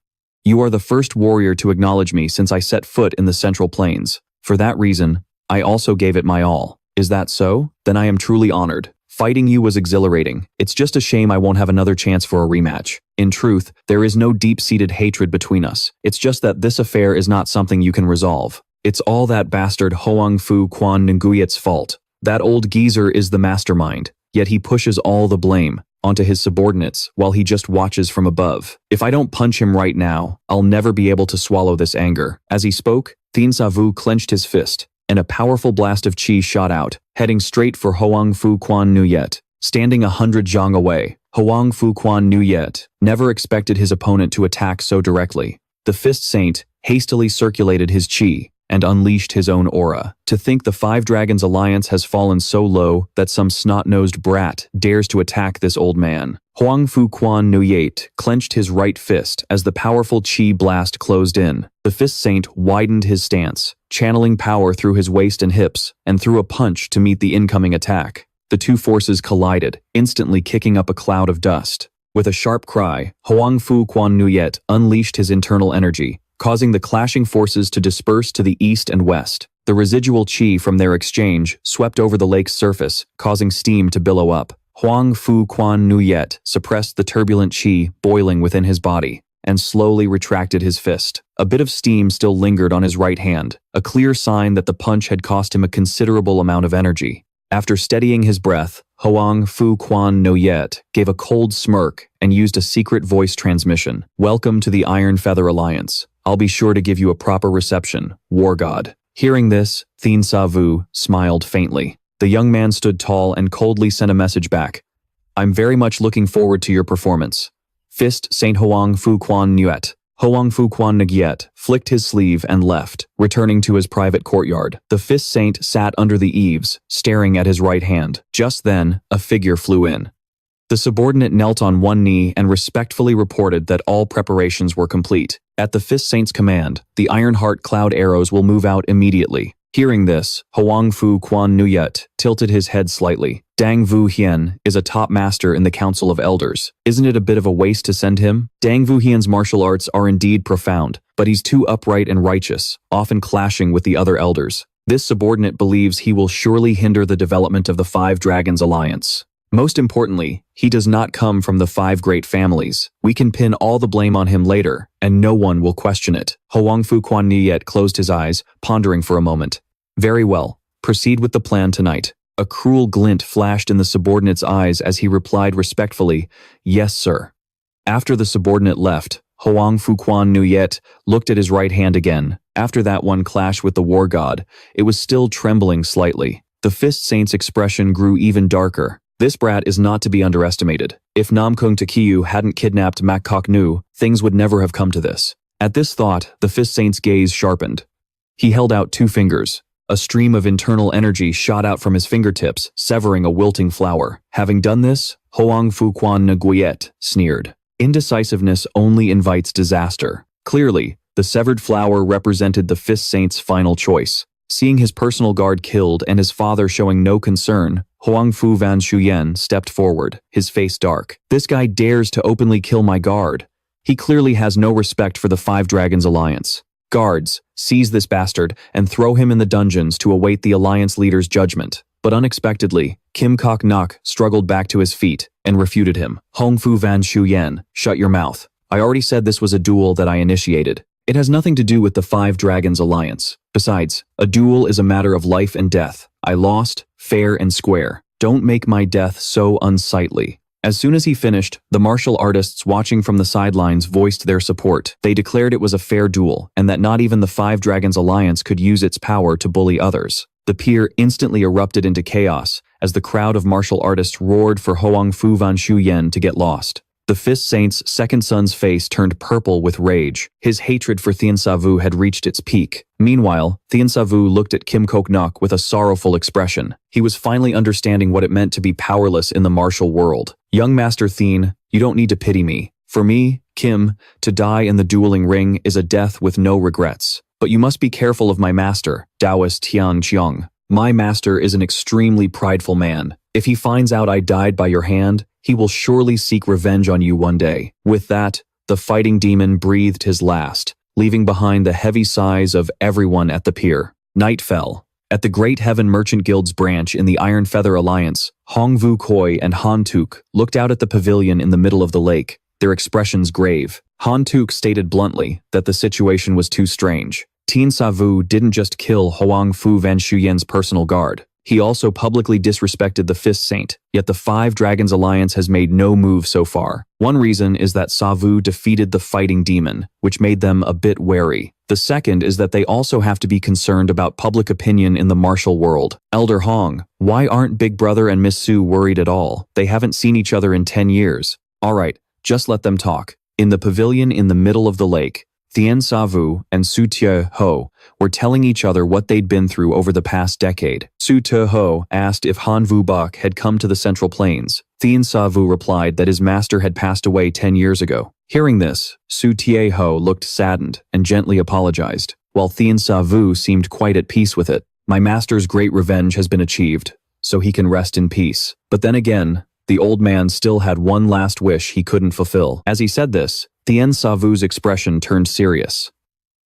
"You are the first warrior to acknowledge me since I set foot in the Central Plains. For that reason, I also gave it my all. Is that so? Then I am truly honored. Fighting you was exhilarating. It's just a shame I won't have another chance for a rematch. In truth, there is no deep-seated hatred between us. It's just that this affair is not something you can resolve. It's all that bastard Hoang Fu Quan Nguyet's fault. That old geezer is the mastermind, yet he pushes all the blame onto his subordinates while he just watches from above. If I don't punch him right now, I'll never be able to swallow this anger." As he spoke, Thien Sa Vu clenched his fist, and a powerful blast of chi shot out, heading straight for Hoang Fu Quan Nguyet. Standing 100 zhang away, Hoang Fu Quan Nguyet never expected his opponent to attack so directly. The Fist Saint hastily circulated his chi and unleashed his own aura. To think the Five Dragons Alliance has fallen so low that some snot-nosed brat dares to attack this old man. Hoang Fu Quan Nguyet clenched his right fist as the powerful chi blast closed in. The Fist Saint widened his stance, channeling power through his waist and hips, and threw a punch to meet the incoming attack. The two forces collided, instantly kicking up a cloud of dust. With a sharp cry, Hoang Fu Quan Nguyet unleashed his internal energy, causing the clashing forces to disperse to the east and west. The residual chi from their exchange swept over the lake's surface, causing steam to billow up. Hoang Fu Quan Nguyet suppressed the turbulent chi boiling within his body, and slowly retracted his fist. A bit of steam still lingered on his right hand, a clear sign that the punch had cost him a considerable amount of energy. After steadying his breath, Hoang Fu Quan Nguyet gave a cold smirk and used a secret voice transmission. "Welcome to the Iron Feather Alliance. I'll be sure to give you a proper reception, War God." Hearing this, Thien Sa Vu smiled faintly. The young man stood tall and coldly sent a message back. "I'm very much looking forward to your performance. Fist Saint Hoang Fu Quan Nguyet." Hoang Fu Quan Nguyet flicked his sleeve and left, returning to his private courtyard. The Fist Saint sat under the eaves, staring at his right hand. Just then, a figure flew in. The subordinate knelt on one knee and respectfully reported that all preparations were complete. At the Fist Saint's command, the Ironheart Cloud arrows will move out immediately. Hearing this, Hoang Fu Quan Nguyet tilted his head slightly. Dang Vu Hien is a top master in the Council of Elders. Isn't it a bit of a waste to send him? Dang Vu Hien's martial arts are indeed profound, but he's too upright and righteous, often clashing with the other elders. This subordinate believes he will surely hinder the development of the Five Dragons Alliance. Most importantly, he does not come from the 5 great families. We can pin all the blame on him later, and no one will question it. Hoang Fu Quan Nguyet closed his eyes, pondering for a moment. Very well, proceed with the plan tonight. A cruel glint flashed in the subordinate's eyes as he replied respectfully, "Yes, sir." After the subordinate left, Hoang Fu Quan Nguyet looked at his right hand again. After that one clash with the war god, it was still trembling slightly. The Fist Saint's expression grew even darker. This brat is not to be underestimated. If Namkung Takiyu hadn't kidnapped Makok Nu, things would never have come to this. At this thought, the Fist Saint's gaze sharpened. He held out 2 fingers. A stream of internal energy shot out from his fingertips, severing a wilting flower. Having done this, Hoang Fu Quan Nguyen sneered. Indecisiveness only invites disaster. Clearly, the severed flower represented the Fist Saint's final choice. Seeing his personal guard killed and his father showing no concern, Hoang Fu Van Shuyen stepped forward, his face dark. This guy dares to openly kill my guard. He clearly has no respect for the Five Dragons Alliance. Guards, seize this bastard and throw him in the dungeons to await the Alliance leader's judgment. But unexpectedly, Kim Kok Nok struggled back to his feet and refuted him. Hong Fu Van Shuyen, shut your mouth. I already said this was a duel that I initiated. It has nothing to do with the Five Dragons Alliance. Besides, a duel is a matter of life and death. I lost, fair and square. Don't make my death so unsightly. As soon as he finished, the martial artists watching from the sidelines voiced their support. They declared it was a fair duel, and that not even the Five Dragons Alliance could use its power to bully others. The pier instantly erupted into chaos, as the crowd of martial artists roared for Hoang Fu Van Shuyen to get lost. The Fist Saint's second son's face turned purple with rage. His hatred for Thien Sa Vu had reached its peak. Meanwhile, Thien Sa Vu looked at Kim Kok Nok with a sorrowful expression. He was finally understanding what it meant to be powerless in the martial world. Young Master Thien, you don't need to pity me. For me, Kim, to die in the dueling ring is a death with no regrets. But you must be careful of my master, Taoist Tian Qiang. My master is an extremely prideful man. If he finds out I died by your hand, he will surely seek revenge on you one day. With that, the fighting demon breathed his last, leaving behind the heavy sighs of everyone at the pier. Night fell. At the Great Heaven Merchant Guild's branch in the Iron Feather Alliance, Hong Vu Koi and Han Tuk looked out at the pavilion in the middle of the lake, their expressions grave. Han Tuk stated bluntly that the situation was too strange. Thien Sa Vu didn't just kill Hoang Fu Van Shuyen's personal guard. He also publicly disrespected the Fist Saint, yet the Five Dragons Alliance has made no move so far. One reason is that Sa Vu defeated the fighting demon, which made them a bit wary. The second is that they also have to be concerned about public opinion in the martial world. Elder Hong, why aren't Big Brother and Miss Su worried at all? They haven't seen each other in 10 years. Alright, just let them talk. In the pavilion in the middle of the lake, Thien Sa Vu and Su Te Ho were telling each other what they'd been through over the past decade. Su Te Ho asked if Han Vu Bok had come to the Central Plains. Thien Sa Vu replied that his master had passed away 10 years ago. Hearing this, Su Te Ho looked saddened and gently apologized, while Thien Sa Vu seemed quite at peace with it. My master's great revenge has been achieved, so he can rest in peace. But then again, the old man still had one last wish he couldn't fulfill. As he said this, Thien Sa Vu's expression turned serious.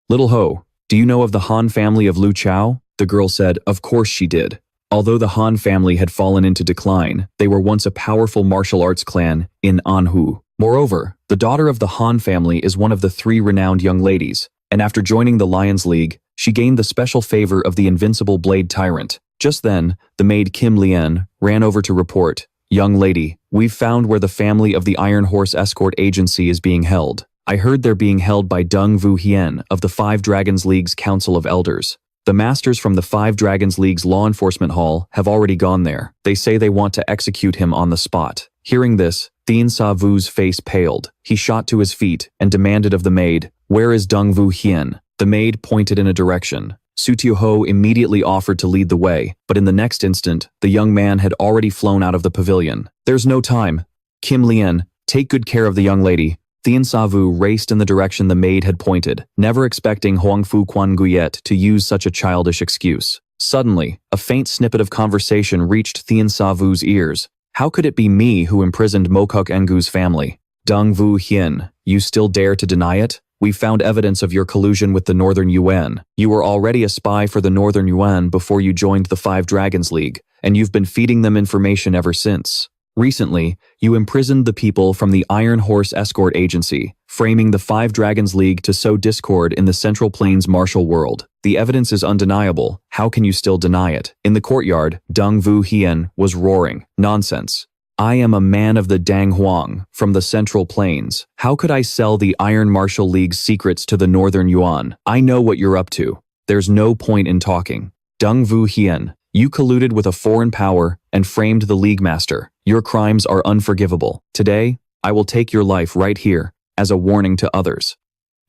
Little Ho, do you know of the Han family of Lu Chao? The girl said, of course she did. Although the Han family had fallen into decline, they were once a powerful martial arts clan in Anhu. Moreover, the daughter of the Han family is one of the 3 renowned young ladies, and after joining the Lions League, she gained the special favor of the invincible Blade Tyrant. Just then, the maid Kim Lien ran over to report, young lady, we've found where the family of the Iron Horse Escort Agency is being held. I heard they're being held by Dung Vu Hien of the Five Dragons League's Council of Elders. The masters from the Five Dragons League's Law Enforcement Hall have already gone there. They say they want to execute him on the spot. Hearing this, Thien Sa Vu's face paled. He shot to his feet and demanded of the maid, where is Dung Vu Hien? The maid pointed in a direction. Su Tiu Ho immediately offered to lead the way, but in the next instant, the young man had already flown out of the pavilion. There's no time. Kim Lien, take good care of the young lady. Thien Sa Vu raced in the direction the maid had pointed, never expecting Hoang Fu Quan Nguyen to use such a childish excuse. Suddenly, a faint snippet of conversation reached Thien Sa Vu's ears. How could it be me who imprisoned Mokok Engu's family? Dung Vu Hien, you still dare to deny it? We found evidence of your collusion with the Northern Yuan. You were already a spy for the Northern Yuan before you joined the Five Dragons League, and you've been feeding them information ever since. Recently, you imprisoned the people from the Iron Horse Escort Agency, framing the Five Dragons League to sow discord in the Central Plains martial world. The evidence is undeniable. How can you still deny it? In the courtyard, Dung Vu Hien was roaring. Nonsense. I am a man of the Dang Huang, from the Central Plains. How could I sell the Iron Martial League's secrets to the Northern Yuan? I know what you're up to. There's no point in talking. Dung Vu Hien, you colluded with a foreign power and framed the League Master. Your crimes are unforgivable. Today, I will take your life right here, as a warning to others."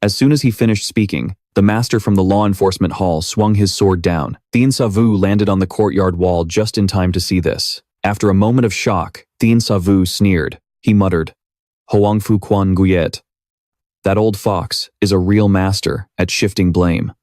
As soon as he finished speaking, the master from the law enforcement hall swung his sword down. Thien Sa Vu landed on the courtyard wall just in time to see this. After a moment of shock, Thien Sa Vu sneered. He muttered, "Hoang Fu Quan Guyet." That old fox is a real master at shifting blame.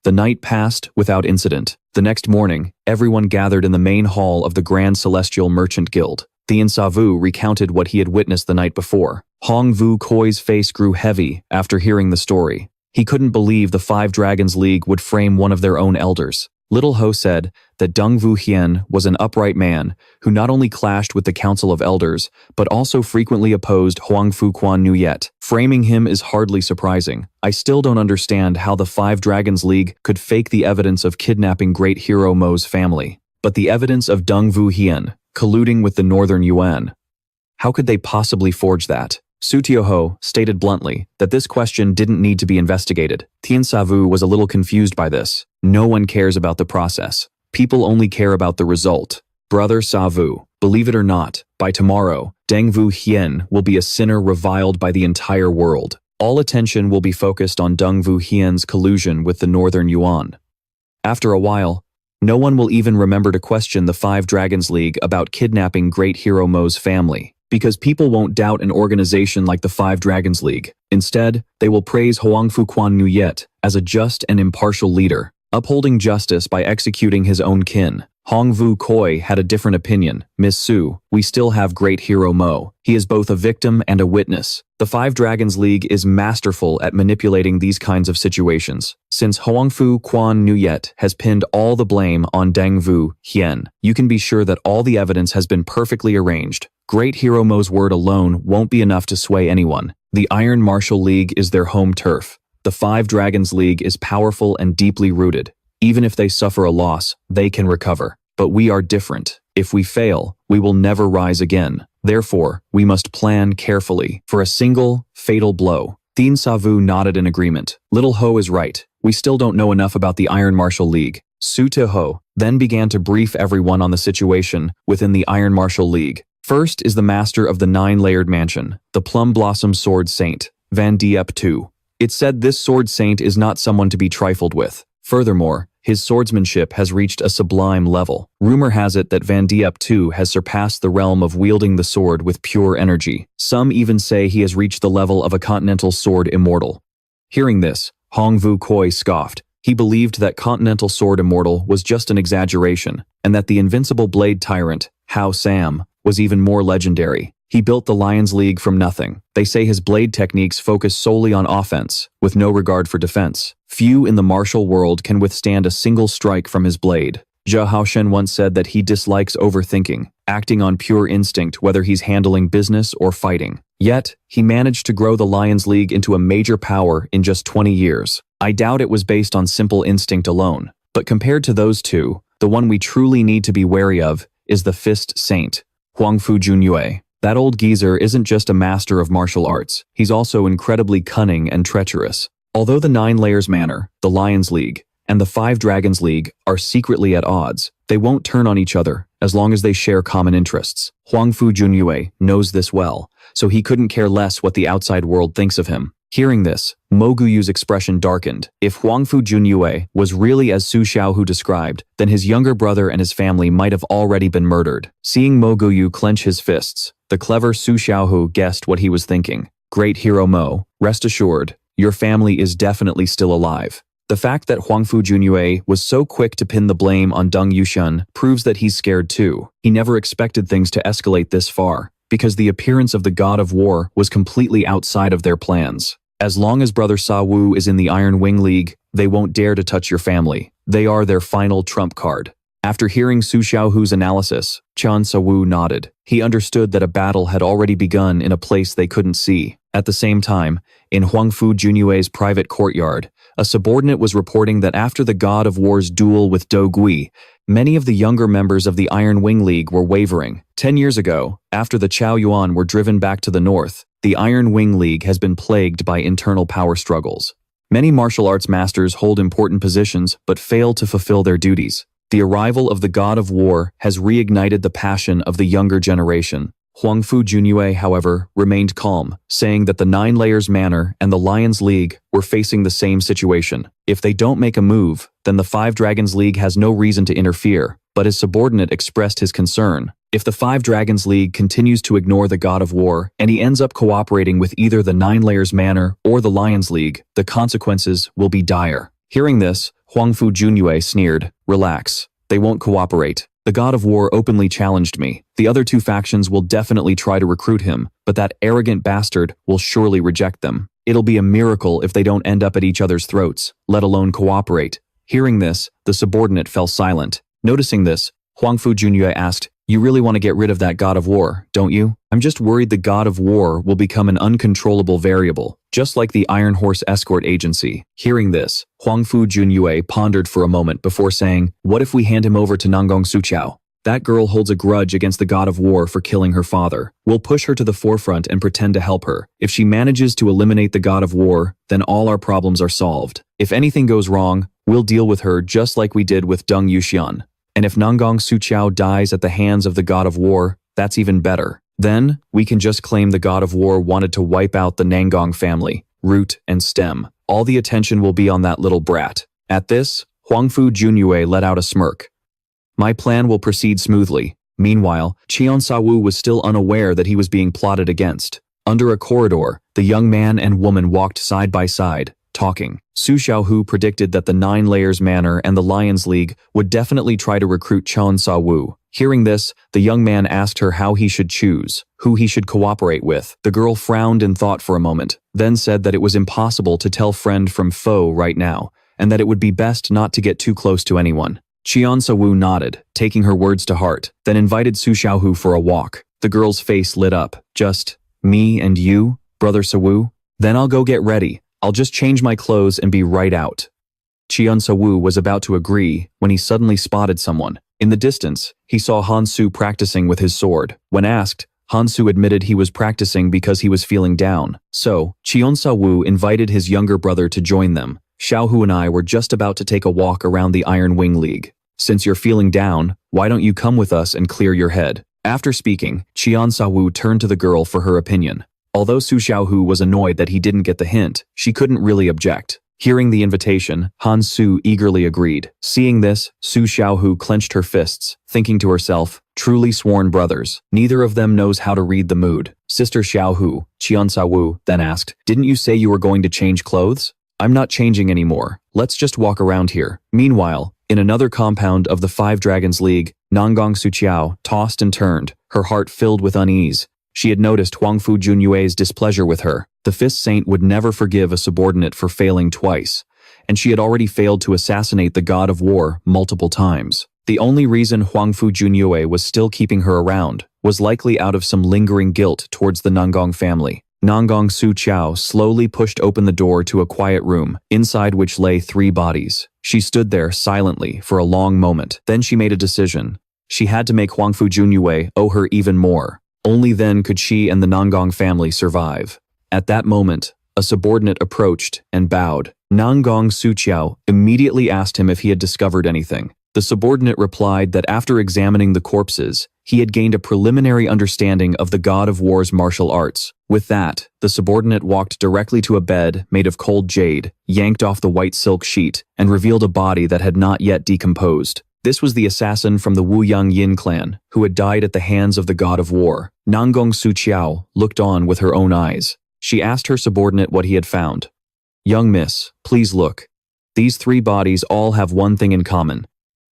The night passed without incident. The next morning, everyone gathered in the main hall of the Grand Celestial Merchant Guild. Thien Sa Vu recounted what he had witnessed the night before. Hong Vu Koi's face grew heavy after hearing the story. He couldn't believe the Five Dragons League would frame one of their own elders. Little Ho said that Deng Vu Hien was an upright man who not only clashed with the Council of Elders, but also frequently opposed Hoang Fu Quan Nuyet. Framing him is hardly surprising. I still don't understand how the Five Dragons League could fake the evidence of kidnapping Great Hero Mo's family. But the evidence of Deng Vu Hien colluding with the Northern Yuan, how could they possibly forge that? Su Tioho stated bluntly that this question didn't need to be investigated. Thien Sa Vu was a little confused by this. No one cares about the process. People only care about the result. Brother Sa Vu, believe it or not, by tomorrow, Deng Vu Hien will be a sinner reviled by the entire world. All attention will be focused on Deng Vu Hien's collusion with the Northern Yuan. After a while, no one will even remember to question the Five Dragons League about kidnapping Great Hero Mo's family, because people won't doubt an organization like the Five Dragons League. Instead, they will praise Hoang Fu Quan Nuyet as a just and impartial leader, upholding justice by executing his own kin. Hong Vu Koi had a different opinion. "Miss Su, we still have Great Hero Mo. He is both a victim and a witness." The Five Dragons League is masterful at manipulating these kinds of situations. Since Hoang Fu Quan Nuyet has pinned all the blame on Deng Vu Hien, you can be sure that all the evidence has been perfectly arranged. Great Hero Mo's word alone won't be enough to sway anyone. The Iron Martial League is their home turf. The Five Dragons League is powerful and deeply rooted. Even if they suffer a loss, they can recover. But we are different. If we fail, we will never rise again. Therefore, we must plan carefully for a single, fatal blow. Thien Sa Vu nodded in agreement. Little Ho is right. We still don't know enough about the Iron Martial League. Su Te-ho then began to brief everyone on the situation within the Iron Martial League. First is the master of the Nine-Layered Mansion, the Plum Blossom Sword Saint, Van Diep II. It's said this sword saint is not someone to be trifled with. Furthermore, his swordsmanship has reached a sublime level. Rumor has it that Van Diep II has surpassed the realm of wielding the sword with pure energy. Some even say he has reached the level of a continental sword immortal. Hearing this, Hong Vu Koi scoffed. He believed that continental sword immortal was just an exaggeration, and that the invincible blade tyrant, Hao Sam, was even more legendary. He built the Lions League from nothing. They say his blade techniques focus solely on offense, with no regard for defense. Few in the martial world can withstand a single strike from his blade. Zhe Haoshen once said that he dislikes overthinking, acting on pure instinct whether he's handling business or fighting. Yet, he managed to grow the Lions League into a major power in just 20 years. I doubt it was based on simple instinct alone. But compared to those two, the one we truly need to be wary of is the Fist Saint, Huang Fu Junyue. That old geezer isn't just a master of martial arts, he's also incredibly cunning and treacherous. Although the Nine Layers Manor, the Lions League, and the Five Dragons League are secretly at odds, they won't turn on each other as long as they share common interests. Huang Fu Junyue knows this well, so he couldn't care less what the outside world thinks of him. Hearing this, Mo Guyu's expression darkened. If Huang Fu Junyue was really as Su Xiaohu described, then his younger brother and his family might have already been murdered. Seeing Mo Guyu clench his fists, the clever Su Xiaohu guessed what he was thinking. Great Hero Mo, rest assured, your family is definitely still alive. The fact that Huang Fu Junyue was so quick to pin the blame on Deng Yushun proves that he's scared too. He never expected things to escalate this far, because the appearance of the God of War was completely outside of their plans. As long as Brother Sa Wu is in the Iron Wing League, they won't dare to touch your family. They are their final trump card. After hearing Su Xiaohu's analysis, Thien Sa Vu nodded. He understood that a battle had already begun in a place they couldn't see. At the same time, in Huang Fu Junyue's private courtyard, a subordinate was reporting that after the God of War's duel with Do Gui, many of the younger members of the Iron Wing League were wavering. 10 years ago, after the Chao Yuan were driven back to the north, the Iron Wing League has been plagued by internal power struggles. Many martial arts masters hold important positions but fail to fulfill their duties. The arrival of the god of war has reignited the passion of the younger generation. Huangfu Junyue, however, remained calm, saying that the Nine Layers Manor and the Lions League were facing the same situation. If they don't make a move, then the Five Dragons League has no reason to interfere, but his subordinate expressed his concern. If the Five Dragons League continues to ignore the god of war, and he ends up cooperating with either the Nine Layers Manor or the Lions League, the consequences will be dire. Hearing this, Huangfu Junyue sneered, "Relax. They won't cooperate. The god of war openly challenged me. The other two factions will definitely try to recruit him, but that arrogant bastard will surely reject them. It'll be a miracle if they don't end up at each other's throats, let alone cooperate." Hearing this, the subordinate fell silent. Noticing this, Huangfu Junyue asked, "You really want to get rid of that god of war, don't you? I'm just worried the god of war will become an uncontrollable variable, just like the Iron Horse Escort Agency." Hearing this, Huangfu Junyue pondered for a moment before saying, "What if we hand him over to Nanggong Suqiao? That girl holds a grudge against the god of war for killing her father. We'll push her to the forefront and pretend to help her. If she manages to eliminate the god of war, then all our problems are solved. If anything goes wrong, we'll deal with her just like we did with Deng Yuxian. And if Nanggong Suqiao dies at the hands of the god of war, that's even better. Then, we can just claim the god of war wanted to wipe out the Nanggong family, root and stem. All the attention will be on that little brat." At this, Huangfu Junyue let out a smirk. "My plan will proceed smoothly." Meanwhile, Thien Sa Vu was still unaware that he was being plotted against. Under a corridor, the young man and woman walked side by side, talking. Su Xiaohu predicted that the Nine Layers Manor and the Lions League would definitely try to recruit Thien Sa Vu. Hearing this, the young man asked her how he should choose, who he should cooperate with. The girl frowned and thought for a moment, then said that it was impossible to tell friend from foe right now, and that it would be best not to get too close to anyone. Thien Sa Vu nodded, taking her words to heart, then invited Su Xiaohu for a walk. The girl's face lit up. "Just me and you, Brother Sa Vu? Then I'll go get ready. I'll just change my clothes and be right out." Thien Sa Vu was about to agree when he suddenly spotted someone. In the distance, he saw Han Su practicing with his sword. When asked, Han Su admitted he was practicing because he was feeling down. So, Thien Sa Vu invited his younger brother to join them. "Xiaohu and I were just about to take a walk around the Iron Wing League. Since you're feeling down, why don't you come with us and clear your head?" After speaking, Thien Sa Vu turned to the girl for her opinion. Although Su Xiaohu was annoyed that he didn't get the hint, she couldn't really object. Hearing the invitation, Han Su eagerly agreed. Seeing this, Su Xiaohu clenched her fists, thinking to herself, "Truly sworn brothers. Neither of them knows how to read the mood." "Sister Xiaohu," Thien Sa Vu then asked, "didn't you say you were going to change clothes?" "I'm not changing anymore. Let's just walk around here." Meanwhile, in another compound of the Five Dragons League, Nanggong Suqiao tossed and turned, her heart filled with unease. She had noticed Huangfu Junyue's displeasure with her. The Fifth Saint would never forgive a subordinate for failing twice, and she had already failed to assassinate the god of war multiple times. The only reason Huangfu Junyue was still keeping her around was likely out of some lingering guilt towards the Nanggong family. Nanggong Suqiao slowly pushed open the door to a quiet room, inside which lay 3 bodies. She stood there silently for a long moment. Then she made a decision. She had to make Huangfu Junyue owe her even more. Only then could she and the Nanggong family survive. At that moment, a subordinate approached and bowed. Nanggong Suqiao immediately asked him if he had discovered anything. The subordinate replied that after examining the corpses, he had gained a preliminary understanding of the god of war's martial arts. With that, the subordinate walked directly to a bed made of cold jade, yanked off the white silk sheet, and revealed a body that had not yet decomposed. This was the assassin from the Wuyang Yin clan, who had died at the hands of the god of war. Nanggong Suqiao looked on with her own eyes. She asked her subordinate what he had found. "Young miss, please look. These 3 bodies all have one thing in common.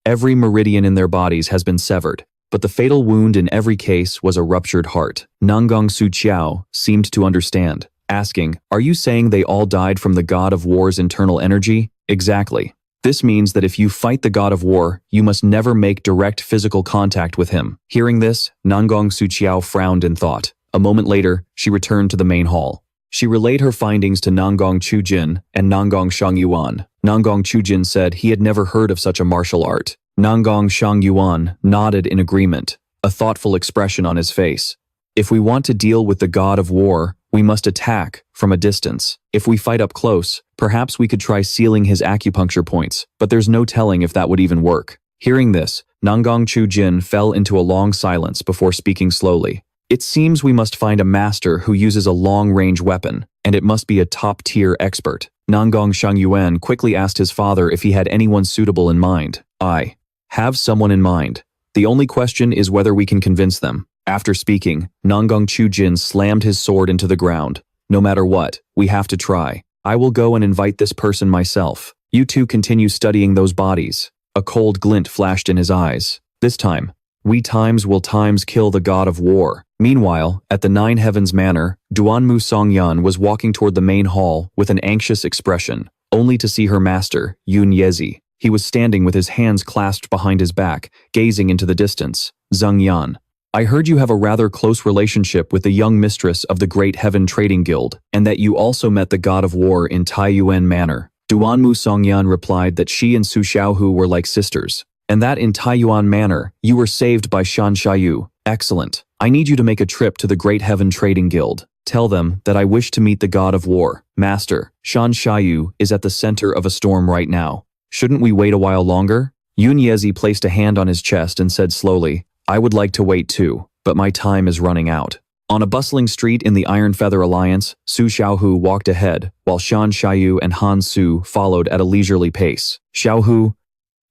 Every meridian in their bodies has been severed, but the fatal wound in every case was a ruptured heart." Nanggong Suqiao seemed to understand, asking, "Are you saying they all died from the god of war's internal energy?" "Exactly. This means that if you fight the god of war, you must never make direct physical contact with him." Hearing this, Nanggong Suqiao frowned in thought. A moment later, she returned to the main hall. She relayed her findings to Nanggong Chujin and Nanggong Shangyuan. Nanggong Chujin said he had never heard of such a martial art. Nanggong Shangyuan nodded in agreement, a thoughtful expression on his face. "If we want to deal with the god of war, we must attack from a distance. If we fight up close, perhaps we could try sealing his acupuncture points, but there's no telling if that would even work." Hearing this, Nangang Chu Jin fell into a long silence before speaking slowly. It seems we must find a master who uses a long-range weapon, and it must be a top-tier expert. Nangang Shangyuan quickly asked his father if he had anyone suitable in mind. I have someone in mind. The only question is whether we can convince them. After speaking, Nangang Chu Jin slammed his sword into the ground. No matter what, we have to try. I will go and invite this person myself. You two continue studying those bodies. A cold glint flashed in his eyes. This time, we will kill the god of war. Meanwhile, at the Nine Heavens Manor, Duanmu Songyan was walking toward the main hall with an anxious expression, only to see her master, Yun Yezi. He was standing with his hands clasped behind his back, gazing into the distance. Zheng Yan, I heard you have a rather close relationship with the young mistress of the Great Heaven Trading Guild, and that you also met the god of war in Taiyuan Manor. Duanmu Songyan replied that she and Su Xiaohu were like sisters, and that in Taiyuan Manor, you were saved by Shan Xiaoyu. Excellent. I need you to make a trip to the Great Heaven Trading Guild. Tell them that I wish to meet the god of war. Master, Shan Xiaoyu is at the center of a storm right now. Shouldn't we wait a while longer? Yun Yezi placed a hand on his chest and said slowly, I would like to wait too, but my time is running out. On a bustling street in the Iron Feather Alliance, Su Xiaohu walked ahead, while Shan Xiaoyu and Han Su followed at a leisurely pace. Xiaohu,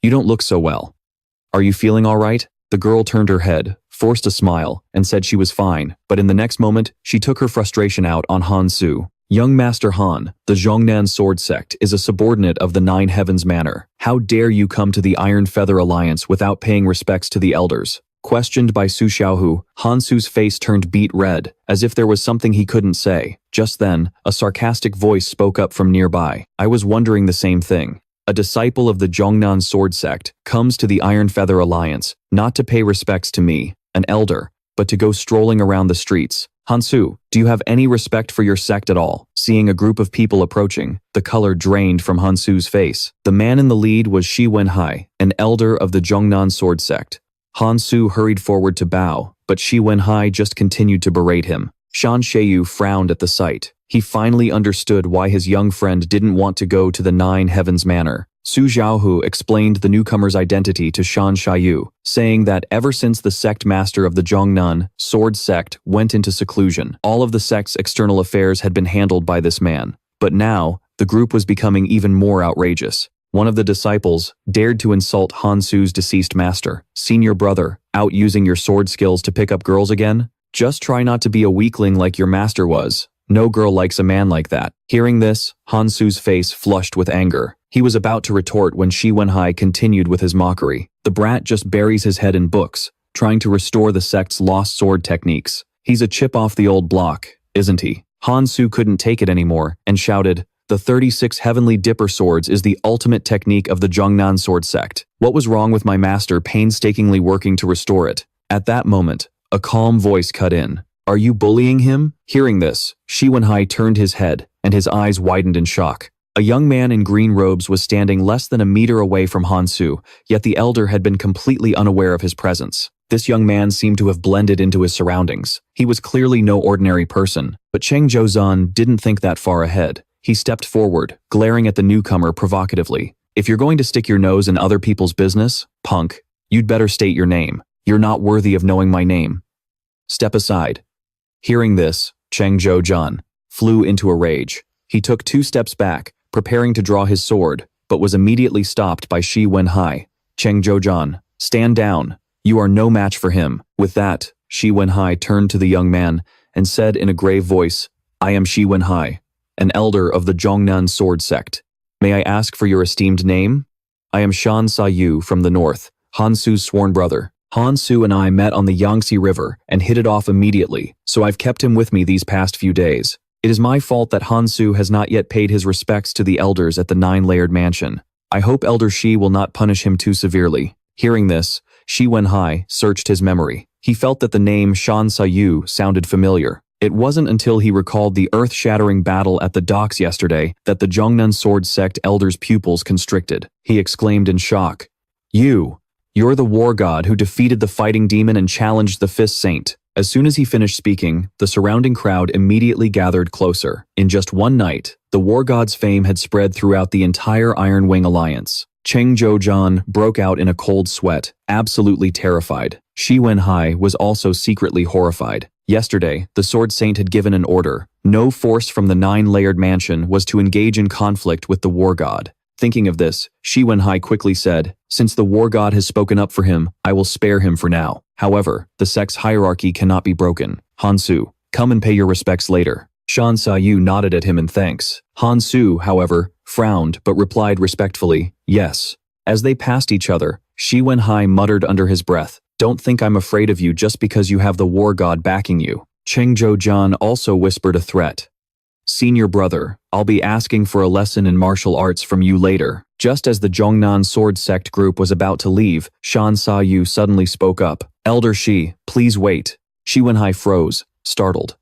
you don't look so well. Are you feeling all right? The girl turned her head, forced a smile, and said she was fine, but in the next moment, she took her frustration out on Han Su. Young Master Han, the Zhongnan Sword Sect is a subordinate of the Nine Heavens Manor. How dare you come to the Iron Feather Alliance without paying respects to the elders? Questioned by Su Xiaohu, Han Su's face turned beet red, as if there was something he couldn't say. Just then, a sarcastic voice spoke up from nearby. I was wondering the same thing. A disciple of the Zhongnan Sword Sect comes to the Iron Feather Alliance, not to pay respects to me, an elder, but to go strolling around the streets. Hansu, do you have any respect for your sect at all? Seeing a group of people approaching, the color drained from Hansu's face. The man in the lead was Shi Wenhai, an elder of the Zhongnan Sword Sect. Hansu hurried forward to bow, but Shi Wenhai just continued to berate him. Shan Xiaoyu frowned at the sight. He finally understood why his young friend didn't want to go to the Nine Heavens Manor. Su Xiaohu explained the newcomer's identity to Shan Xiaoyu, saying that ever since the sect master of the Zhongnan Sword Sect went into seclusion, all of the sect's external affairs had been handled by this man. But now, the group was becoming even more outrageous. One of the disciples dared to insult Han Su's deceased master. Senior brother, out using your sword skills to pick up girls again? Just try not to be a weakling like your master was. No girl likes a man like that. Hearing this, Han Su's face flushed with anger. He was about to retort when Shi Wenhai continued with his mockery. The brat just buries his head in books, trying to restore the sect's lost sword techniques. He's a chip off the old block, isn't he? Han Su couldn't take it anymore and shouted, the 36 Heavenly Dipper Swords is the ultimate technique of the Zhongnan Sword Sect. What was wrong with my master painstakingly working to restore it? At that moment, a calm voice cut in. Are you bullying him? Hearing this, Shi Wenhai turned his head, and his eyes widened in shock. A young man in green robes was standing less than a meter away from Han Su, yet the elder had been completely unaware of his presence. This young man seemed to have blended into his surroundings. He was clearly no ordinary person, but Cheng Zhozan didn't think that far ahead. He stepped forward, glaring at the newcomer provocatively. If you're going to stick your nose in other people's business, punk, you'd better state your name. You're not worthy of knowing my name. Step aside. Hearing this, Cheng Zhozan flew into a rage. He took 2 steps back, preparing to draw his sword, but was immediately stopped by Shi Wenhai. Cheng Zhozan, stand down. You are no match for him. With that, Shi Wenhai turned to the young man and said in a grave voice, I am Shi Wenhai, an elder of the Zhongnan Sword Sect. May I ask for your esteemed name? I am Shan Xiaoyu from the north, Han Su's sworn brother. Han Su and I met on the Yangtze River and hit it off immediately, so I've kept him with me these past few days. It is my fault that Han Su has not yet paid his respects to the elders at the 9-layered mansion. I hope Elder Shi will not punish him too severely. Hearing this, Shi Wenhai searched his memory. He felt that the name Shan Xiaoyu sounded familiar. It wasn't until he recalled the earth-shattering battle at the docks yesterday that the Zhongnan Sword Sect elder's pupils constricted. He exclaimed in shock, You're the war god who defeated the fighting demon and challenged the fist saint. As soon as he finished speaking, the surrounding crowd immediately gathered closer. In just one night, the war god's fame had spread throughout the entire Iron Wing Alliance. Cheng Zhoujian broke out in a cold sweat, absolutely terrified. Shi Wenhai was also secretly horrified. Yesterday, the Sword Saint had given an order. No force from the 9-layered mansion was to engage in conflict with the War God. Thinking of this, Shi Wenhai quickly said, "Since the War God has spoken up for him, I will spare him for now. However, the sex hierarchy cannot be broken. Hansu, come and pay your respects later." Shan Sa Yu nodded at him in thanks. Hansu, however, frowned but replied respectfully, "Yes." As they passed each other, Shi Wenhai muttered under his breath, "Don't think I'm afraid of you just because you have the War God backing you." Cheng Zhoujian also whispered a threat. "Senior brother, I'll be asking for a lesson in martial arts from you later." Just as the Zhongnan sword sect group was about to leave, Shan Sa Yu suddenly spoke up. "Elder Shi, please wait." Shi Wenhai froze, startled.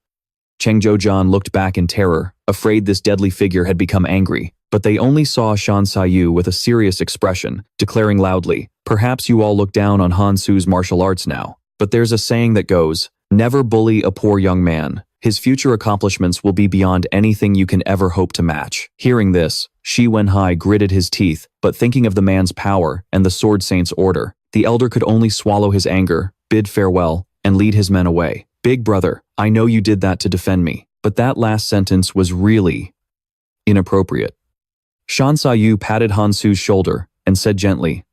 Cheng Zhoujian looked back in terror, afraid this deadly figure had become angry, but they only saw Shan Sa Yu with a serious expression, declaring loudly, "Perhaps you all look down on Han Su's martial arts now, but there's a saying that goes, never bully a poor young man. His future accomplishments will be beyond anything you can ever hope to match." Hearing this, Shi Wenhai gritted his teeth, but thinking of the man's power and the Sword Saint's order, the elder could only swallow his anger, bid farewell, and lead his men away. "Big brother, I know you did that to defend me, but that last sentence was really inappropriate." Shan Sa Yu patted Han Su's shoulder and said gently,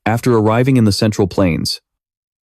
"After arriving in the Central Plains,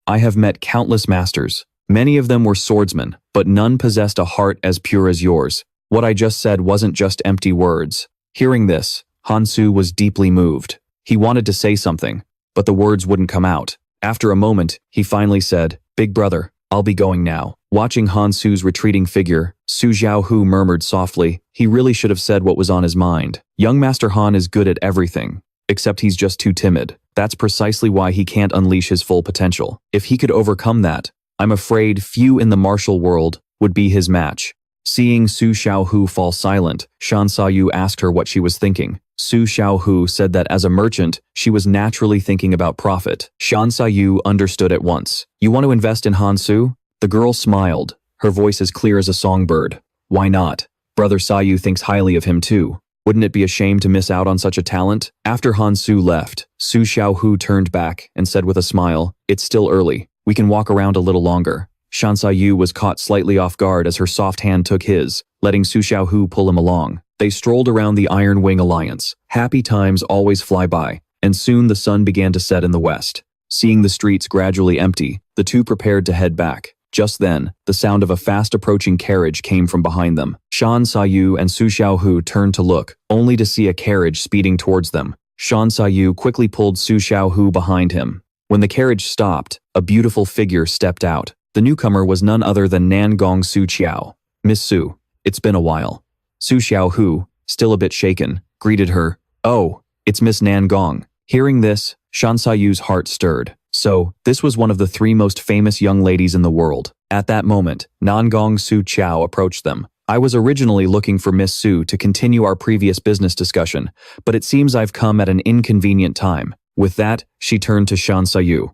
I have met countless masters. Many of them were swordsmen, but none possessed a heart as pure as yours. What I just said wasn't just empty words." Hearing this, Han Su was deeply moved. He wanted to say something, but the words wouldn't come out. After a moment, he finally said, "Big brother, I'll be going now." Watching Han Su's retreating figure, Su Xiaohu murmured softly, he really should have said what was on his mind. Young Master Han is good at everything, except he's just too timid. That's precisely why he can't unleash his full potential. If he could overcome that, I'm afraid few in the martial world would be his match. Seeing Su Xiaohu fall silent, Shan Sa Yu asked her what she was thinking. Su Xiaohu said that as a merchant, she was naturally thinking about profit. Shan Sa Yu understood at once. "You want to invest in Han Su?" The girl smiled, her voice as clear as a songbird. "Why not? Brother Sa Yu thinks highly of him too. Wouldn't it be a shame to miss out on such a talent?" After Han Su left, Su Xiaohu turned back and said with a smile, "It's still early. We can walk around a little longer." Shan Sa Yu was caught slightly off guard as her soft hand took his, letting Su Xiaohu pull him along. They strolled around the Iron Wing Alliance. Happy times always fly by, and soon the sun began to set in the west. Seeing the streets gradually empty, the two prepared to head back. Just then, the sound of a fast-approaching carriage came from behind them. Shan Sa Yu and Su Xiaohu turned to look, only to see a carriage speeding towards them. Shan Sa Yu quickly pulled Su Xiaohu behind him. When the carriage stopped, a beautiful figure stepped out. The newcomer was none other than Nangong Su Qiao. "Miss Su, it's been a while." Su Xiaohu, still a bit shaken, greeted her. "Oh, it's Miss Nangong." Hearing this, Shan Sa Yu's heart stirred. So, this was one of the 3 most famous young ladies in the world. At that moment, Nangong Su Qiao approached them. "I was originally looking for Miss Su to continue our previous business discussion, but it seems I've come at an inconvenient time." With that, she turned to Shan Sa Yu.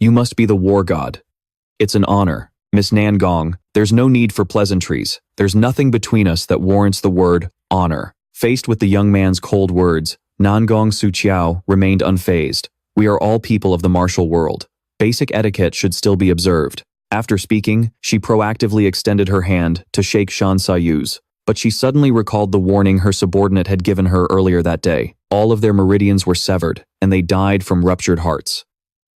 "You must be the War God." "It's an honor. Miss Nangong, there's no need for pleasantries. There's nothing between us that warrants the word honor." Faced with the young man's cold words, Nangong Su Qiao remained unfazed. "We are all people of the martial world. Basic etiquette should still be observed." After speaking, she proactively extended her hand to shake Shan Sa Yu's, but she suddenly recalled the warning her subordinate had given her earlier that day. All of their meridians were severed, and they died from ruptured hearts.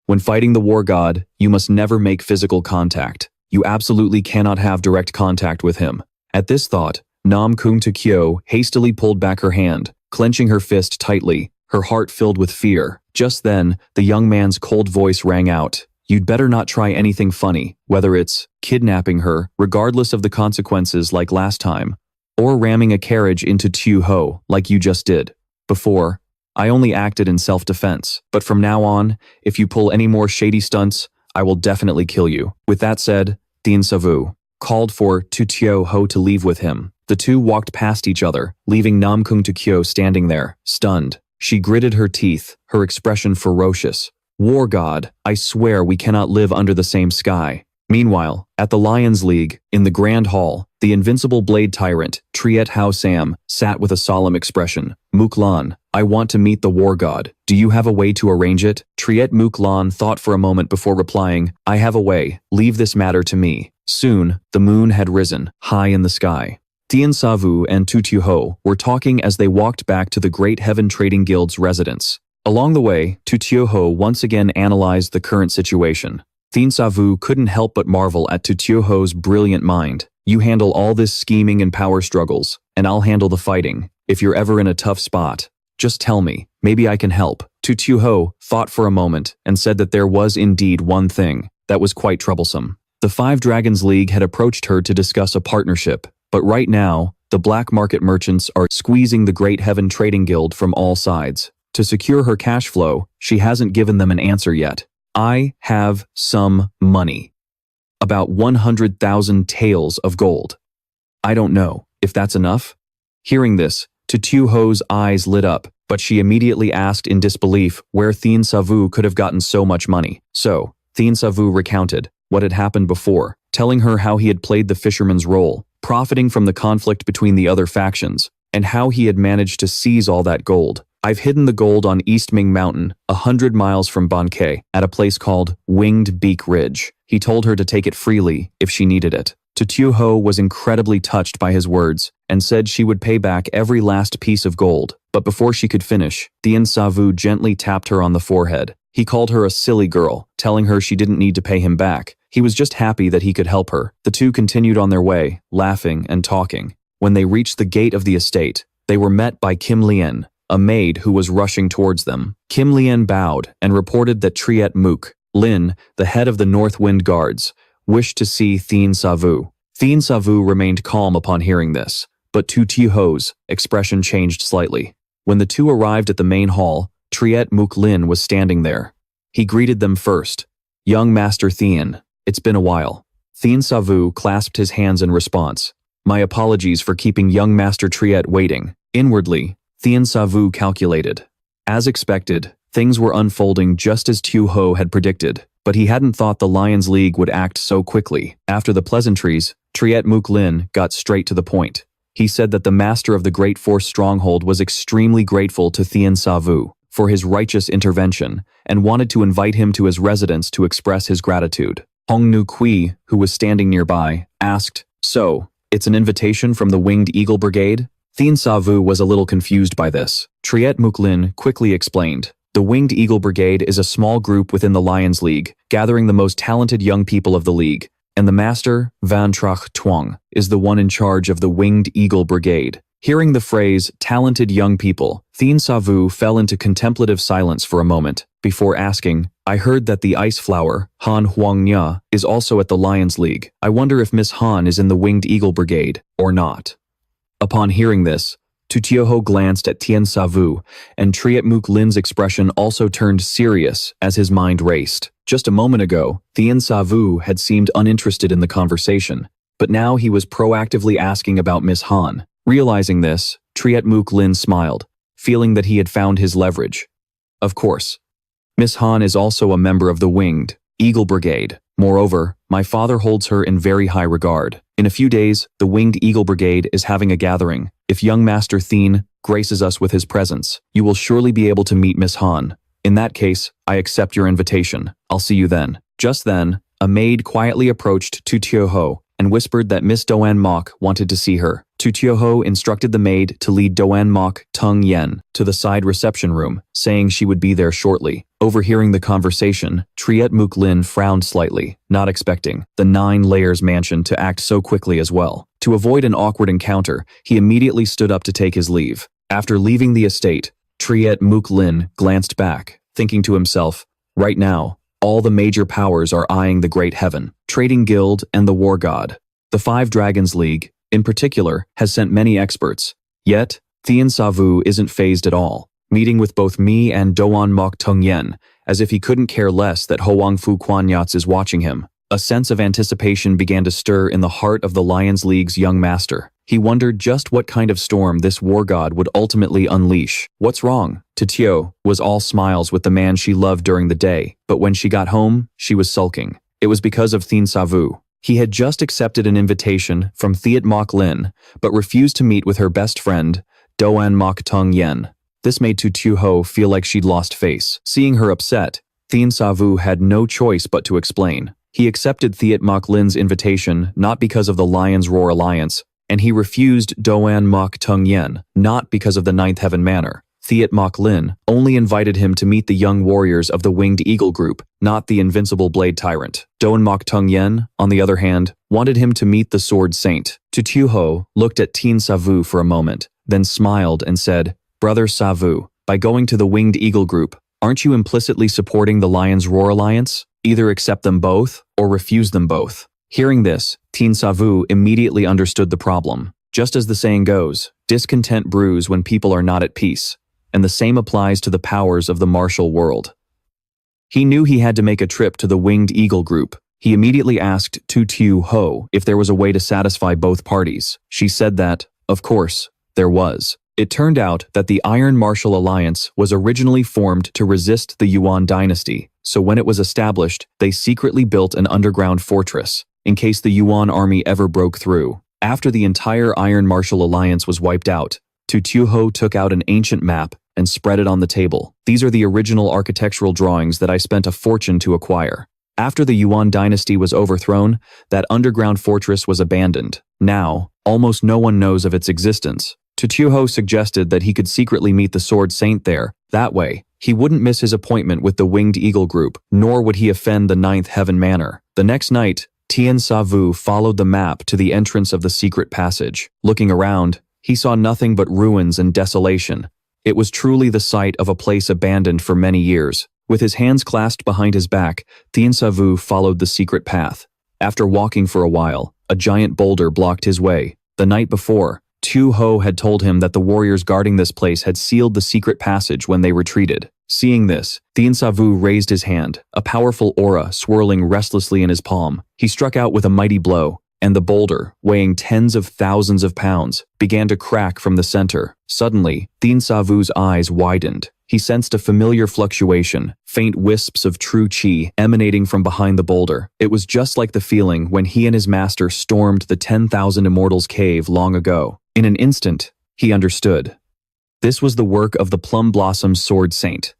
When fighting the War God, you must never make physical contact. You absolutely cannot have direct contact with him. At this thought, Nam Kung Kyo hastily pulled back her hand, clenching her fist tightly, her heart filled with fear. Just then, the young man's cold voice rang out. "You'd better not try anything funny, whether it's kidnapping her, regardless of the consequences like last time, or ramming a carriage into Tu Ho like you just did. Before, I only acted in self-defense, but from now on, if you pull any more shady stunts, I will definitely kill you." With that said, Thien Sa Vu called for Tu Ho to leave with him. The two walked past each other, leaving Nam Kung Kyo standing there, stunned. She gritted her teeth, her expression ferocious. "War God, I swear we cannot live under the same sky." Meanwhile, at the Lions League, in the Grand Hall, The invincible blade tyrant, Triet Hao Sam, sat with a solemn expression. Muklan, I want to meet the war god. Do you have a way to arrange it? Triet Muklan thought for a moment before replying, I have a way. Leave this matter to me. Soon, the moon had risen, high in the sky. Thien Sa Vu and Tu Tu Ho were talking as they walked back to the Great Heaven Trading Guild's residence. Along the way, Tu Tu Ho once again analyzed the current situation. Thien Sa Vu couldn't help but marvel at Tu Tu Ho's brilliant mind. You handle all this scheming and power struggles, and I'll handle the fighting. If you're ever in a tough spot, just tell me, maybe I can help. Tu Tu Ho thought for a moment and said that there was indeed one thing that was quite troublesome. The Five Dragons League had approached her to discuss a partnership, but right now, the black market merchants are squeezing the Great Heaven Trading Guild from all sides. To secure her cash flow, she hasn't given them an answer yet. I have some money. About 100,000 taels of gold. I don't know if that's enough. Hearing this, Tu Tu Ho's eyes lit up, but she immediately asked in disbelief where Thien Sa Vu could have gotten so much money. So, Thien Sa Vu recounted what had happened before, telling her how he had played the fisherman's role, profiting from the conflict between the other factions, and how he had managed to seize all that gold. I've hidden the gold on East Ming Mountain, 100 miles from Bankai, at a place called Winged Beak Ridge. He told her to take it freely if she needed it. Tu Tu Ho was incredibly touched by his words and said she would pay back every last piece of gold. But before she could finish, Thien Sa Vu gently tapped her on the forehead. He called her a silly girl, telling her she didn't need to pay him back. He was just happy that he could help her. The two continued on their way, laughing and talking. When they reached the gate of the estate, they were met by Kim Lien, a maid who was rushing towards them. Kim Lien bowed and reported that Triet Muk Lin, the head of the North Wind Guards, wished to see Thien Sa Vu. Thien Sa Vu remained calm upon hearing this, but Tu Tu Ho's expression changed slightly. When the two arrived at the main hall, Triet Muk Lin was standing there. He greeted them first. Young Master Thien, it's been a while. Thien Sa Vu clasped his hands in response. My apologies for keeping young Master Triet waiting. Inwardly, Thien Sa Vu calculated. As expected, things were unfolding just as Tu Ho had predicted, but he hadn't thought the Lions League would act so quickly. After the pleasantries, Triet Muk Lin got straight to the point. He said that the master of the Great Force Stronghold was extremely grateful to Thien Sa Vu for his righteous intervention and wanted to invite him to his residence to express his gratitude. Hong Nu Kui, who was standing nearby, asked, So, it's an invitation from the Winged Eagle Brigade? Thien Sa Vu was a little confused by this. Triet Muk Lin quickly explained. The Winged Eagle Brigade is a small group within the Lions League, gathering the most talented young people of the league, and the master, Van Trach Tuong, is the one in charge of the Winged Eagle Brigade. Hearing the phrase, talented young people, Thien Sa Vu fell into contemplative silence for a moment, before asking, I heard that the Ice Flower, Han Huang Nya, is also at the Lions League. I wonder if Miss Han is in the Winged Eagle Brigade, or not. Upon hearing this, Tu Tu Ho glanced at Thien Sa Vu, and Triet Muk Lin's expression also turned serious as his mind raced. Just a moment ago, Thien Sa Vu had seemed uninterested in the conversation, but now he was proactively asking about Miss Han. Realizing this, Triet Muk Lin smiled, feeling that he had found his leverage. Of course. Miss Han is also a member of the Winged Eagle Brigade. Moreover, my father holds her in very high regard. In a few days, the Winged Eagle Brigade is having a gathering. If young Master Thien graces us with his presence, you will surely be able to meet Miss Han. In that case, I accept your invitation. I'll see you then. Just then, a maid quietly approached Tu Tu Ho and whispered that Miss Doan Mok wanted to see her. Tu Tu Ho instructed the maid to lead Doan Mok Tung Yen to the side reception room, saying she would be there shortly. Overhearing the conversation, Triet Muk Lin frowned slightly, not expecting the 9 Layers mansion to act so quickly as well. To avoid an awkward encounter, he immediately stood up to take his leave. After leaving the estate, Triet Muk Lin glanced back, thinking to himself, right now, all the major powers are eyeing the Great Heaven, Trading Guild, and the War God. The Five Dragons League, in particular, has sent many experts. Yet, Thien Sa Vu isn't fazed at all, meeting with both me and Doan Mok Tung Yen, as if he couldn't care less that Hoang Fu Quan Yats is watching him. A sense of anticipation began to stir in the heart of the Lions League's young master. He wondered just what kind of storm this war god would ultimately unleash. What's wrong? Tio was all smiles with the man she loved during the day, but when she got home, she was sulking. It was because of Thien Sa Vu. He had just accepted an invitation from Thiet Mok Lin, but refused to meet with her best friend, Doan Mok Tung Yen. This made Tu Ho feel like she'd lost face. Seeing her upset, Thien Sa Vu had no choice but to explain. He accepted Thiet Mok Lin's invitation not because of the Lion's Roar Alliance, and he refused Doan Mok Tung Yen not because of the Ninth Heaven Manor. Thiet Mok Lin only invited him to meet the young warriors of the Winged Eagle group, not the invincible Blade Tyrant. Doan Mok Tung Yen, on the other hand, wanted him to meet the Sword Saint. Tu Ho looked at Thien Sa Vu for a moment, then smiled and said, "Brother Sa Vu, by going to the Winged Eagle group, aren't you implicitly supporting the Lion's Roar Alliance? Either accept them both or refuse them both." Hearing this, Thien Sa Vu immediately understood the problem. Just as the saying goes, discontent brews when people are not at peace. And the same applies to the powers of the martial world. He knew he had to make a trip to the Winged Eagle group. He immediately asked Tu Ho if there was a way to satisfy both parties. She said that, of course, there was. It turned out that the Iron Martial Alliance was originally formed to resist the Yuan dynasty, so when it was established, they secretly built an underground fortress, in case the Yuan army ever broke through. After the entire Iron Martial Alliance was wiped out, Tu Ho took out an ancient map and spread it on the table. These are the original architectural drawings that I spent a fortune to acquire. After the Yuan dynasty was overthrown, that underground fortress was abandoned. Now, almost no one knows of its existence. Tu Ho suggested that he could secretly meet the Sword Saint there. That way, he wouldn't miss his appointment with the Winged Eagle group, nor would he offend the Ninth Heaven Manor. The next night, Thien Sa Vu followed the map to the entrance of the secret passage. Looking around, he saw nothing but ruins and desolation. It was truly the site of a place abandoned for many years. With his hands clasped behind his back, Thien Sa Vu followed the secret path. After walking for a while, a giant boulder blocked his way. The night before, Tu Ho had told him that the warriors guarding this place had sealed the secret passage when they retreated. Seeing this, Thien Sa Vu raised his hand, a powerful aura swirling restlessly in his palm. He struck out with a mighty blow, and the boulder, weighing tens of thousands of pounds, began to crack from the center. Suddenly, Thien Sa Vu's eyes widened. He sensed a familiar fluctuation, faint wisps of true chi emanating from behind the boulder. It was just like the feeling when he and his master stormed the 10,000 Immortals cave long ago. In an instant, he understood. This was the work of the Plum Blossom Sword Saint.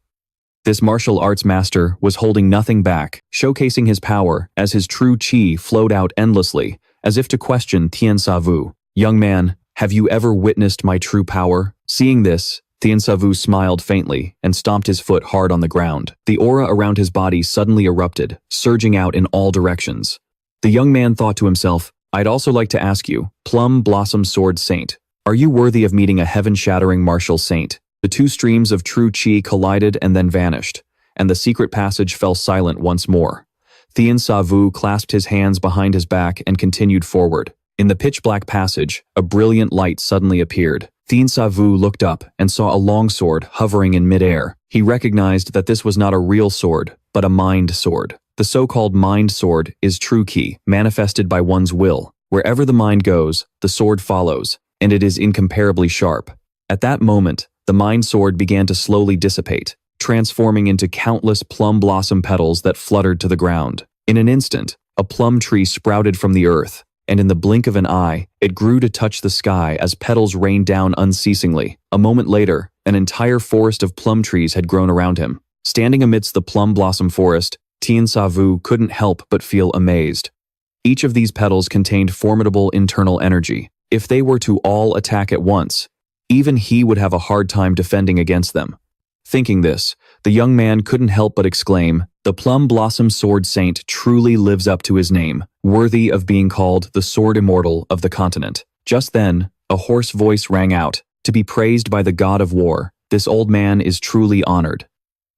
This martial arts master was holding nothing back, showcasing his power as his true chi flowed out endlessly, as if to question Thien Sa Vu. "Young man, have you ever witnessed my true power?" Seeing this, Thien Sa Vu smiled faintly and stomped his foot hard on the ground. The aura around his body suddenly erupted, surging out in all directions. The young man thought to himself, "I'd also like to ask you, Plum Blossom Sword Saint, are you worthy of meeting a heaven-shattering martial saint?" The two streams of true chi collided and then vanished, and the secret passage fell silent once more. Thien Sa Vu clasped his hands behind his back and continued forward. In the pitch-black passage, a brilliant light suddenly appeared. Thien Sa Vu looked up and saw a longsword hovering in midair. He recognized that this was not a real sword, but a mind sword. The so-called mind sword is true ki, manifested by one's will. Wherever the mind goes, the sword follows, and it is incomparably sharp. At that moment, the mind sword began to slowly dissipate, transforming into countless plum blossom petals that fluttered to the ground. In an instant, a plum tree sprouted from the earth, and in the blink of an eye, it grew to touch the sky as petals rained down unceasingly. A moment later, an entire forest of plum trees had grown around him. Standing amidst the plum blossom forest, Thien Sa Vu couldn't help but feel amazed. Each of these petals contained formidable internal energy. If they were to all attack at once, even he would have a hard time defending against them. Thinking this, the young man couldn't help but exclaim, "The Plum Blossom Sword Saint truly lives up to his name, worthy of being called the Sword Immortal of the continent." Just then, a hoarse voice rang out, "To be praised by the God of War, this old man is truly honored.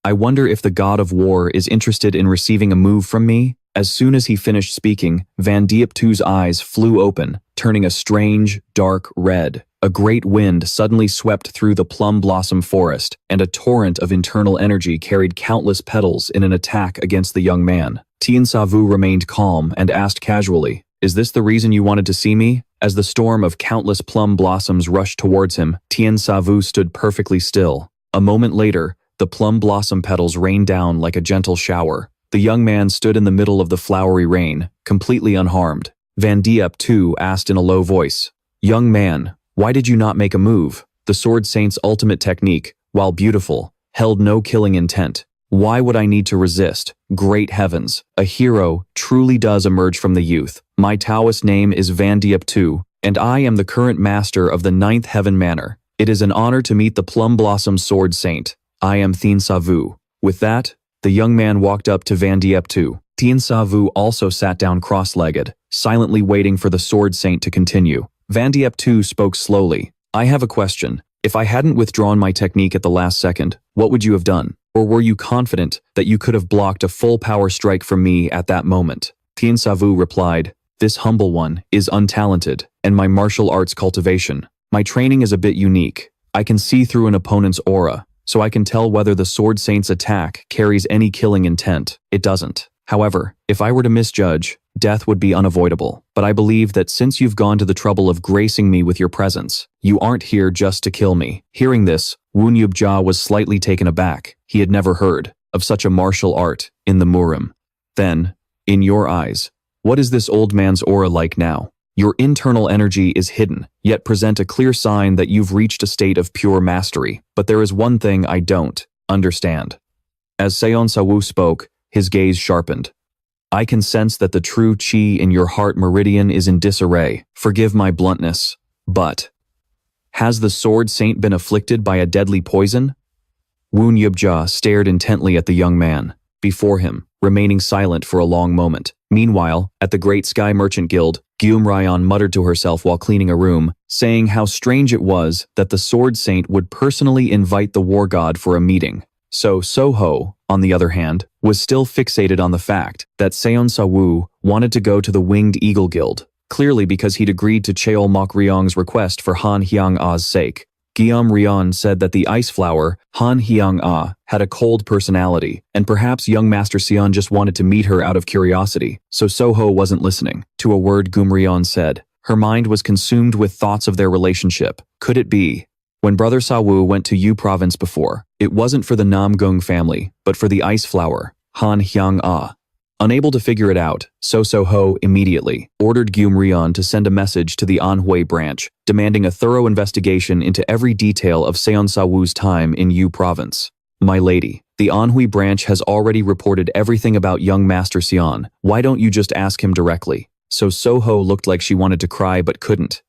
I wonder if the God of War is interested in receiving a move from me?" As soon as he finished speaking, Van Dieptu's eyes flew open, turning a strange, dark red. A great wind suddenly swept through the plum blossom forest, and a torrent of internal energy carried countless petals in an attack against the young man. Thien Sa Vu remained calm and asked casually, "Is this the reason you wanted to see me?" As the storm of countless plum blossoms rushed towards him, Thien Sa Vu stood perfectly still. A moment later, the plum blossom petals rained down like a gentle shower, The young man stood in the middle of the flowery rain, completely unharmed. Van Diep too asked in a low voice, "Young man, why did you not make a move?" The Sword Saint's ultimate technique, while beautiful, held no killing intent. Why would I need to resist? Great heavens, a hero truly does emerge from the youth. My Taoist name is Van Diep II, and I am the current master of the 9th Heaven Manor. It is an honor to meet the Plum Blossom Sword Saint. I am Thien Sa Vu. With that, the young man walked up to Van Diep II. Thien Sa Vu also sat down cross-legged, silently waiting for the Sword Saint to continue. Van Diep II spoke slowly. I have a question. If I hadn't withdrawn my technique at the last second, what would you have done? Or were you confident that you could have blocked a full power strike from me at that moment? Thien Sa Vu replied, "This humble one is untalented, and my martial arts cultivation. My training is a bit unique. I can see through an opponent's aura, so I can tell whether the Sword Saint's attack carries any killing intent. It doesn't. However, if I were to misjudge, death would be unavoidable. But I believe that since you've gone to the trouble of gracing me with your presence, you aren't here just to kill me." Hearing this, Woon Yub-ja was slightly taken aback. He had never heard of such a martial art in the Murang. Then, in your eyes, what is this old man's aura like now? Your internal energy is hidden, yet present a clear sign that you've reached a state of pure mastery. But there is one thing I don't understand. As Thien Sa Vu spoke, his gaze sharpened. I can sense that the true chi in your heart meridian is in disarray. Forgive my bluntness, but has the Sword Saint been afflicted by a deadly poison? Woon Yub-ja stared intently at the young man before him, remaining silent for a long moment. Meanwhile, at the Great Sky Merchant Guild, Gyum Ryan muttered to herself while cleaning a room, saying how strange it was that the Sword Saint would personally invite the war god for a meeting. So Soho, on the other hand, was still fixated on the fact that Thien Sa Vu wanted to go to the Winged Eagle Guild, clearly because he'd agreed to Cheol Mok Ryong's request for Han Hyang-ah's sake. Guillaume Ryan said that the ice flower, Han Hyang-ah, had a cold personality, and perhaps young Master Sion just wanted to meet her out of curiosity, so Soho wasn't listening to a word Guillaume Ryan said. Her mind was consumed with thoughts of their relationship. Could it be? When Brother Sa Vu went to Yu Province before, it wasn't for the Nam Gung family, but for the ice flower, Han Hyang-ah. Unable to figure it out, Soho immediately ordered Gyum Ryan to send a message to the Anhui branch, demanding a thorough investigation into every detail of Thien Sa Vu's time in Yu Province. My lady, the Anhui branch has already reported everything about young Master Sion. Why don't you just ask him directly? So Soho looked like she wanted to cry but couldn't.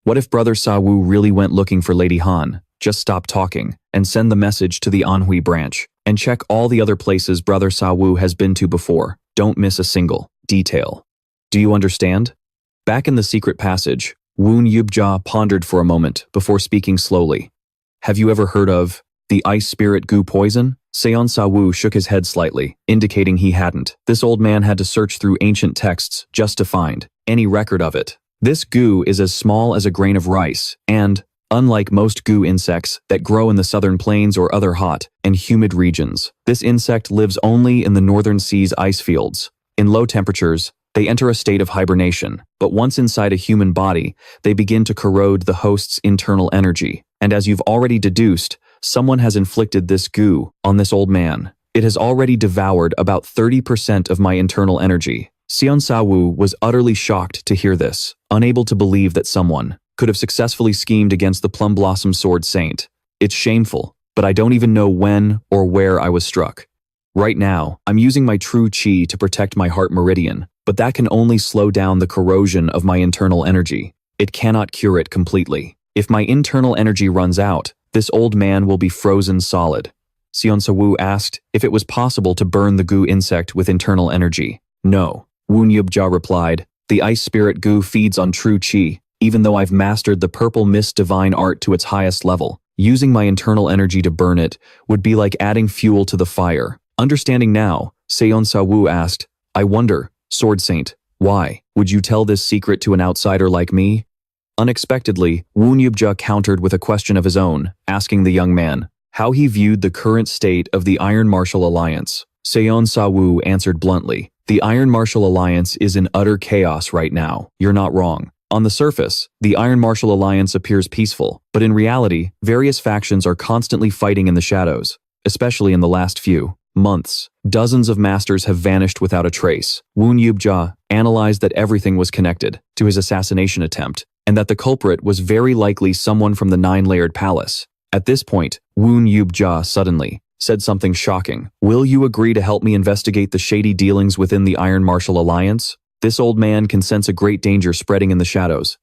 What if Brother Sa Vu really went looking for Lady Han? Just stop talking and send the message to the Anhui branch, and check all the other places Brother Sa Vu has been to before. Don't miss a single detail. Do you understand? Back in the secret passage, Woon Yub-ja pondered for a moment before speaking slowly. Have you ever heard of the ice spirit goo poison? Thien Sa Vu shook his head slightly, indicating he hadn't. This old man had to search through ancient texts just to find any record of it. This goo is as small as a grain of rice, and, unlike most goo insects that grow in the southern plains or other hot and humid regions, this insect lives only in the northern sea's ice fields. In low temperatures, they enter a state of hibernation, but once inside a human body, they begin to corrode the host's internal energy. And as you've already deduced, someone has inflicted this goo on this old man. It has already devoured about 30% of my internal energy. Thien Sa Vu was utterly shocked to hear this, unable to believe that someone could have successfully schemed against the Plum Blossom Sword Saint. It's shameful, but I don't even know when or where I was struck. Right now, I'm using my true chi to protect my heart meridian, but that can only slow down the corrosion of my internal energy. It cannot cure it completely. If my internal energy runs out, this old man will be frozen solid. Thien Sa Vu asked if it was possible to burn the goo insect with internal energy. No. Woon Yub-ja replied, the ice spirit goo feeds on true chi. Even though I've mastered the purple mist divine art to its highest level, using my internal energy to burn it would be like adding fuel to the fire. Understanding now, Thien Sa Vu asked, I wonder, Sword Saint, why would you tell this secret to an outsider like me? Unexpectedly, Woon Yub-ja countered with a question of his own, asking the young man how he viewed the current state of the Iron Martial Alliance. Thien Sa Vu answered bluntly, the Iron Martial Alliance is in utter chaos right now. You're not wrong. On the surface, the Iron Martial Alliance appears peaceful, but in reality, various factions are constantly fighting in the shadows, especially in the last few months. Dozens of masters have vanished without a trace. Woon Yubja analyzed that everything was connected to his assassination attempt, and that the culprit was very likely someone from the nine-layered palace. At this point, Woon Yubja suddenly said something shocking. "Will you agree to help me investigate the shady dealings within the Iron Martial Alliance? This old man can sense a great danger spreading in the shadows.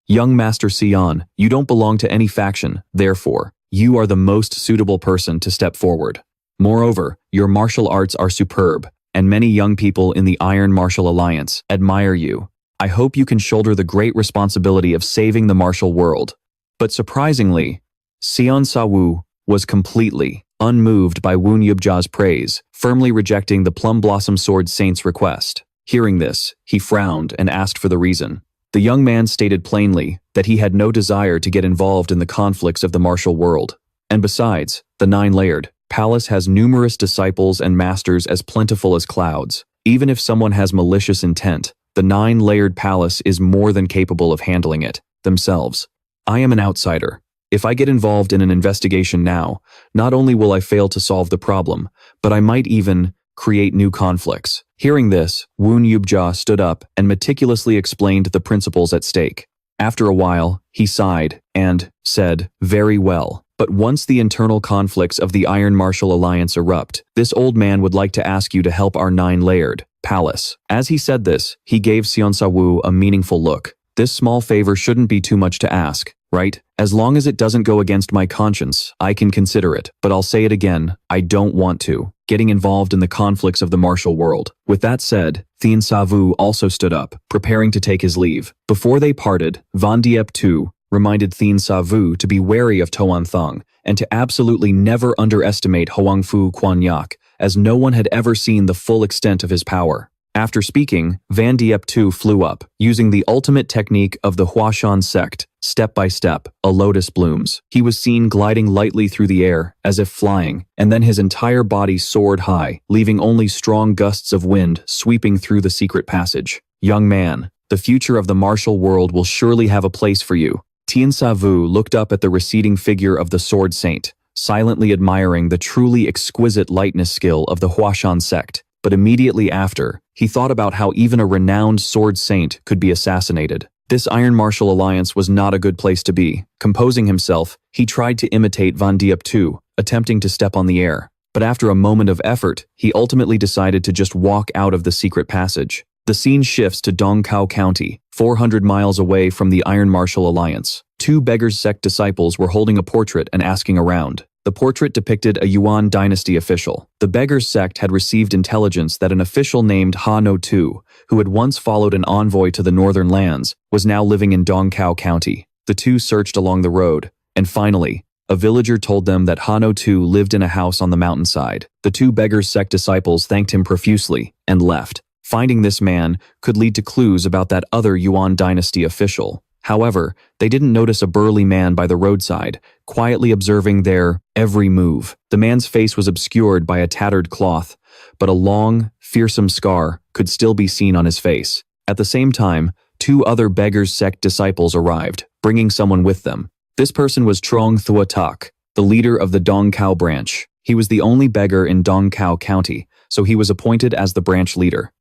Young Master Sion, you don't belong to any faction, therefore, you are the most suitable person to step forward. Moreover, your martial arts are superb, and many young people in the Iron Martial Alliance admire you. I hope you can shoulder the great responsibility of saving the martial world." But surprisingly, Thien Sa Vu was completely unmoved by Woon Yubja's praise, firmly rejecting the Plum Blossom Sword Saint's request. Hearing this, he frowned and asked for the reason. The young man stated plainly that he had no desire to get involved in the conflicts of the martial world. And besides, the nine-layered palace has numerous disciples and masters as plentiful as clouds. Even if someone has malicious intent, the nine-layered palace is more than capable of handling it themselves. I am an outsider. If I get involved in an investigation now, not only will I fail to solve the problem, but I might even create new conflicts. Hearing this, Woon Yubja stood up and meticulously explained the principles at stake. After a while, he sighed and said, "Very well. But once the internal conflicts of the Iron Martial Alliance erupt, this old man would like to ask you to help our nine-layered palace." As he said this, he gave Thien Sa Vu a meaningful look. "This small favor shouldn't be too much to ask, right? As long as it doesn't go against my conscience, I can consider it. But I'll say it again, I don't want to getting involved in the conflicts of the martial world." With that said, Thien Sa Vu also stood up, preparing to take his leave. Before they parted, Van Diep too reminded Thien Sa Vu to be wary of Toan Thong and to absolutely never underestimate Hoang Fu Quan Yak, as no one had ever seen the full extent of his power. After speaking, Van Diep too flew up, using the ultimate technique of the Huashan sect, step by step, a lotus blooms. He was seen gliding lightly through the air, as if flying, and then his entire body soared high, leaving only strong gusts of wind sweeping through the secret passage. "Young man, the future of the martial world will surely have a place for you." Thien Sa Vu looked up at the receding figure of the Sword Saint, silently admiring the truly exquisite lightness skill of the Huashan sect. But immediately after, he thought about how even a renowned sword saint could be assassinated. This Iron Martial Alliance was not a good place to be. Composing himself, he tried to imitate Van Diep too, attempting to step on the air. But after a moment of effort, he ultimately decided to just walk out of the secret passage. The scene shifts to Dongkao County, 400 miles away from the Iron Martial Alliance. Two Beggars Sect disciples were holding a portrait and asking around. The portrait depicted a Yuan dynasty official. The Beggars Sect had received intelligence that an official named Ha No Tu, who had once followed an envoy to the northern lands, was now living in Dongkao County. The two searched along the road, and finally, a villager told them that Ha No Tu lived in a house on the mountainside. The two Beggars Sect disciples thanked him profusely and left. Finding this man could lead to clues about that other Yuan dynasty official. However, they didn't notice a burly man by the roadside, quietly observing their every move. The man's face was obscured by a tattered cloth, but a long, fearsome scar could still be seen on his face. At the same time, two other Beggars Sect disciples arrived, bringing someone with them. This person was Trong Thua Tak, the leader of the Dongkao branch. He was the only beggar in Dongkao County, so he was appointed as the branch leader.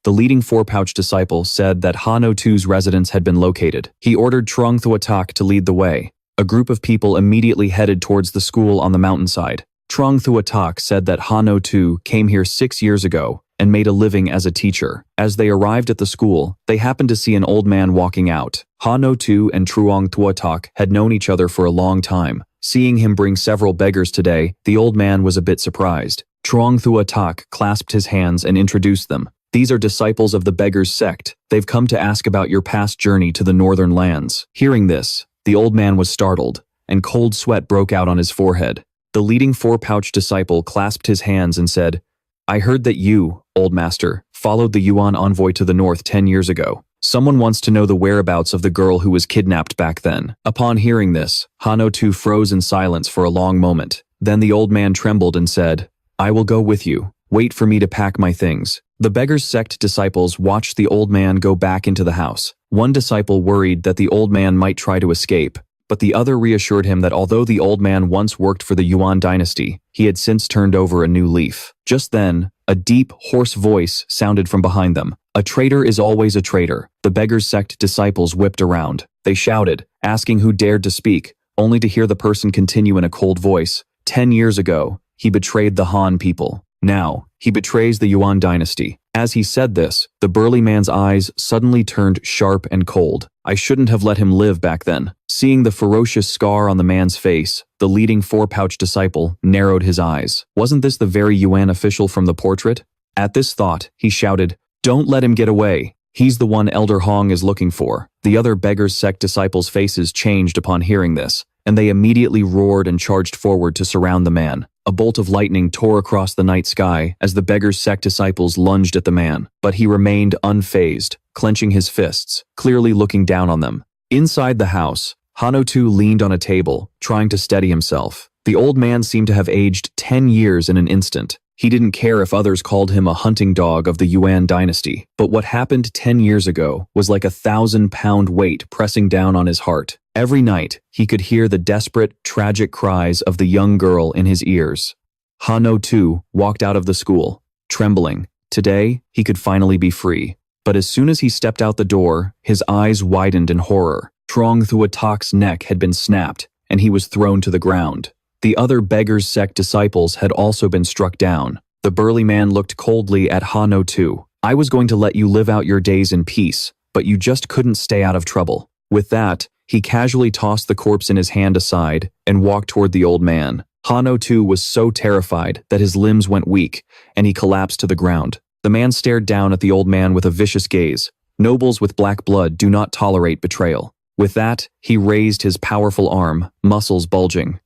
The leading four-pouch disciple said that Ha No Tu's residence had been located. He ordered Trong Thua Tak to lead the way. A group of people immediately headed towards the school on the mountainside. Trong Thua Tak said that Ha No Tu came here 6 years ago and made a living as a teacher. As they arrived at the school, they happened to see an old man walking out. Ha No Tu and Truong Thua Tak had known each other for a long time. Seeing him bring several beggars today, the old man was a bit surprised. Truong Thua Tak clasped his hands and introduced them. "These are disciples of the Beggars Sect. They've come to ask about your past journey to the northern lands." Hearing this, the old man was startled, and cold sweat broke out on his forehead. The leading four-pouch disciple clasped his hands and said, "I heard that you, old master, followed the Yuan envoy to the north 10 years ago. Someone wants to know the whereabouts of the girl who was kidnapped back then." Upon hearing this, Ha No Tu froze in silence for a long moment. Then the old man trembled and said, "I will go with you. Wait for me to pack my things." The Beggars Sect disciples watched the old man go back into the house. One disciple worried that the old man might try to escape, but the other reassured him that although the old man once worked for the Yuan dynasty, he had since turned over a new leaf. Just then, a deep, hoarse voice sounded from behind them. "A traitor is always a traitor." The beggar's sect disciples whipped around. They shouted, asking who dared to speak, only to hear the person continue in a cold voice. 10 years ago, he betrayed the Han people. Now, he betrays the Yuan dynasty. As he said this, the burly man's eyes suddenly turned sharp and cold. I shouldn't have let him live back then. Seeing the ferocious scar on the man's face, the leading four-pouch disciple narrowed his eyes. Wasn't this the very Yuan official from the portrait? At this thought, he shouted, "Don't let him get away. He's the one Elder Hong is looking for." The other beggar's sect disciples' faces changed upon hearing this, and they immediately roared and charged forward to surround the man. A bolt of lightning tore across the night sky as the beggar's sect disciples lunged at the man, but he remained unfazed, clenching his fists, clearly looking down on them. Inside the house, Hanotu leaned on a table, trying to steady himself. The old man seemed to have aged 10 years in an instant. He didn't care if others called him a hunting dog of the Yuan dynasty, but what happened 10 years ago was like a 1,000-pound weight pressing down on his heart. Every night, he could hear the desperate, tragic cries of the young girl in his ears. Hanotu walked out of the school, trembling. Today, he could finally be free. But as soon as he stepped out the door, his eyes widened in horror. Trong Thuatak's neck had been snapped, and he was thrown to the ground. The other beggar's sect disciples had also been struck down. The burly man looked coldly at Hanotu. "I was going to let you live out your days in peace, but you just couldn't stay out of trouble." With that, he casually tossed the corpse in his hand aside and walked toward the old man. Hanotu was so terrified that his limbs went weak, and he collapsed to the ground. The man stared down at the old man with a vicious gaze. Nobles with black blood do not tolerate betrayal. With that, he raised his powerful arm, muscles bulging.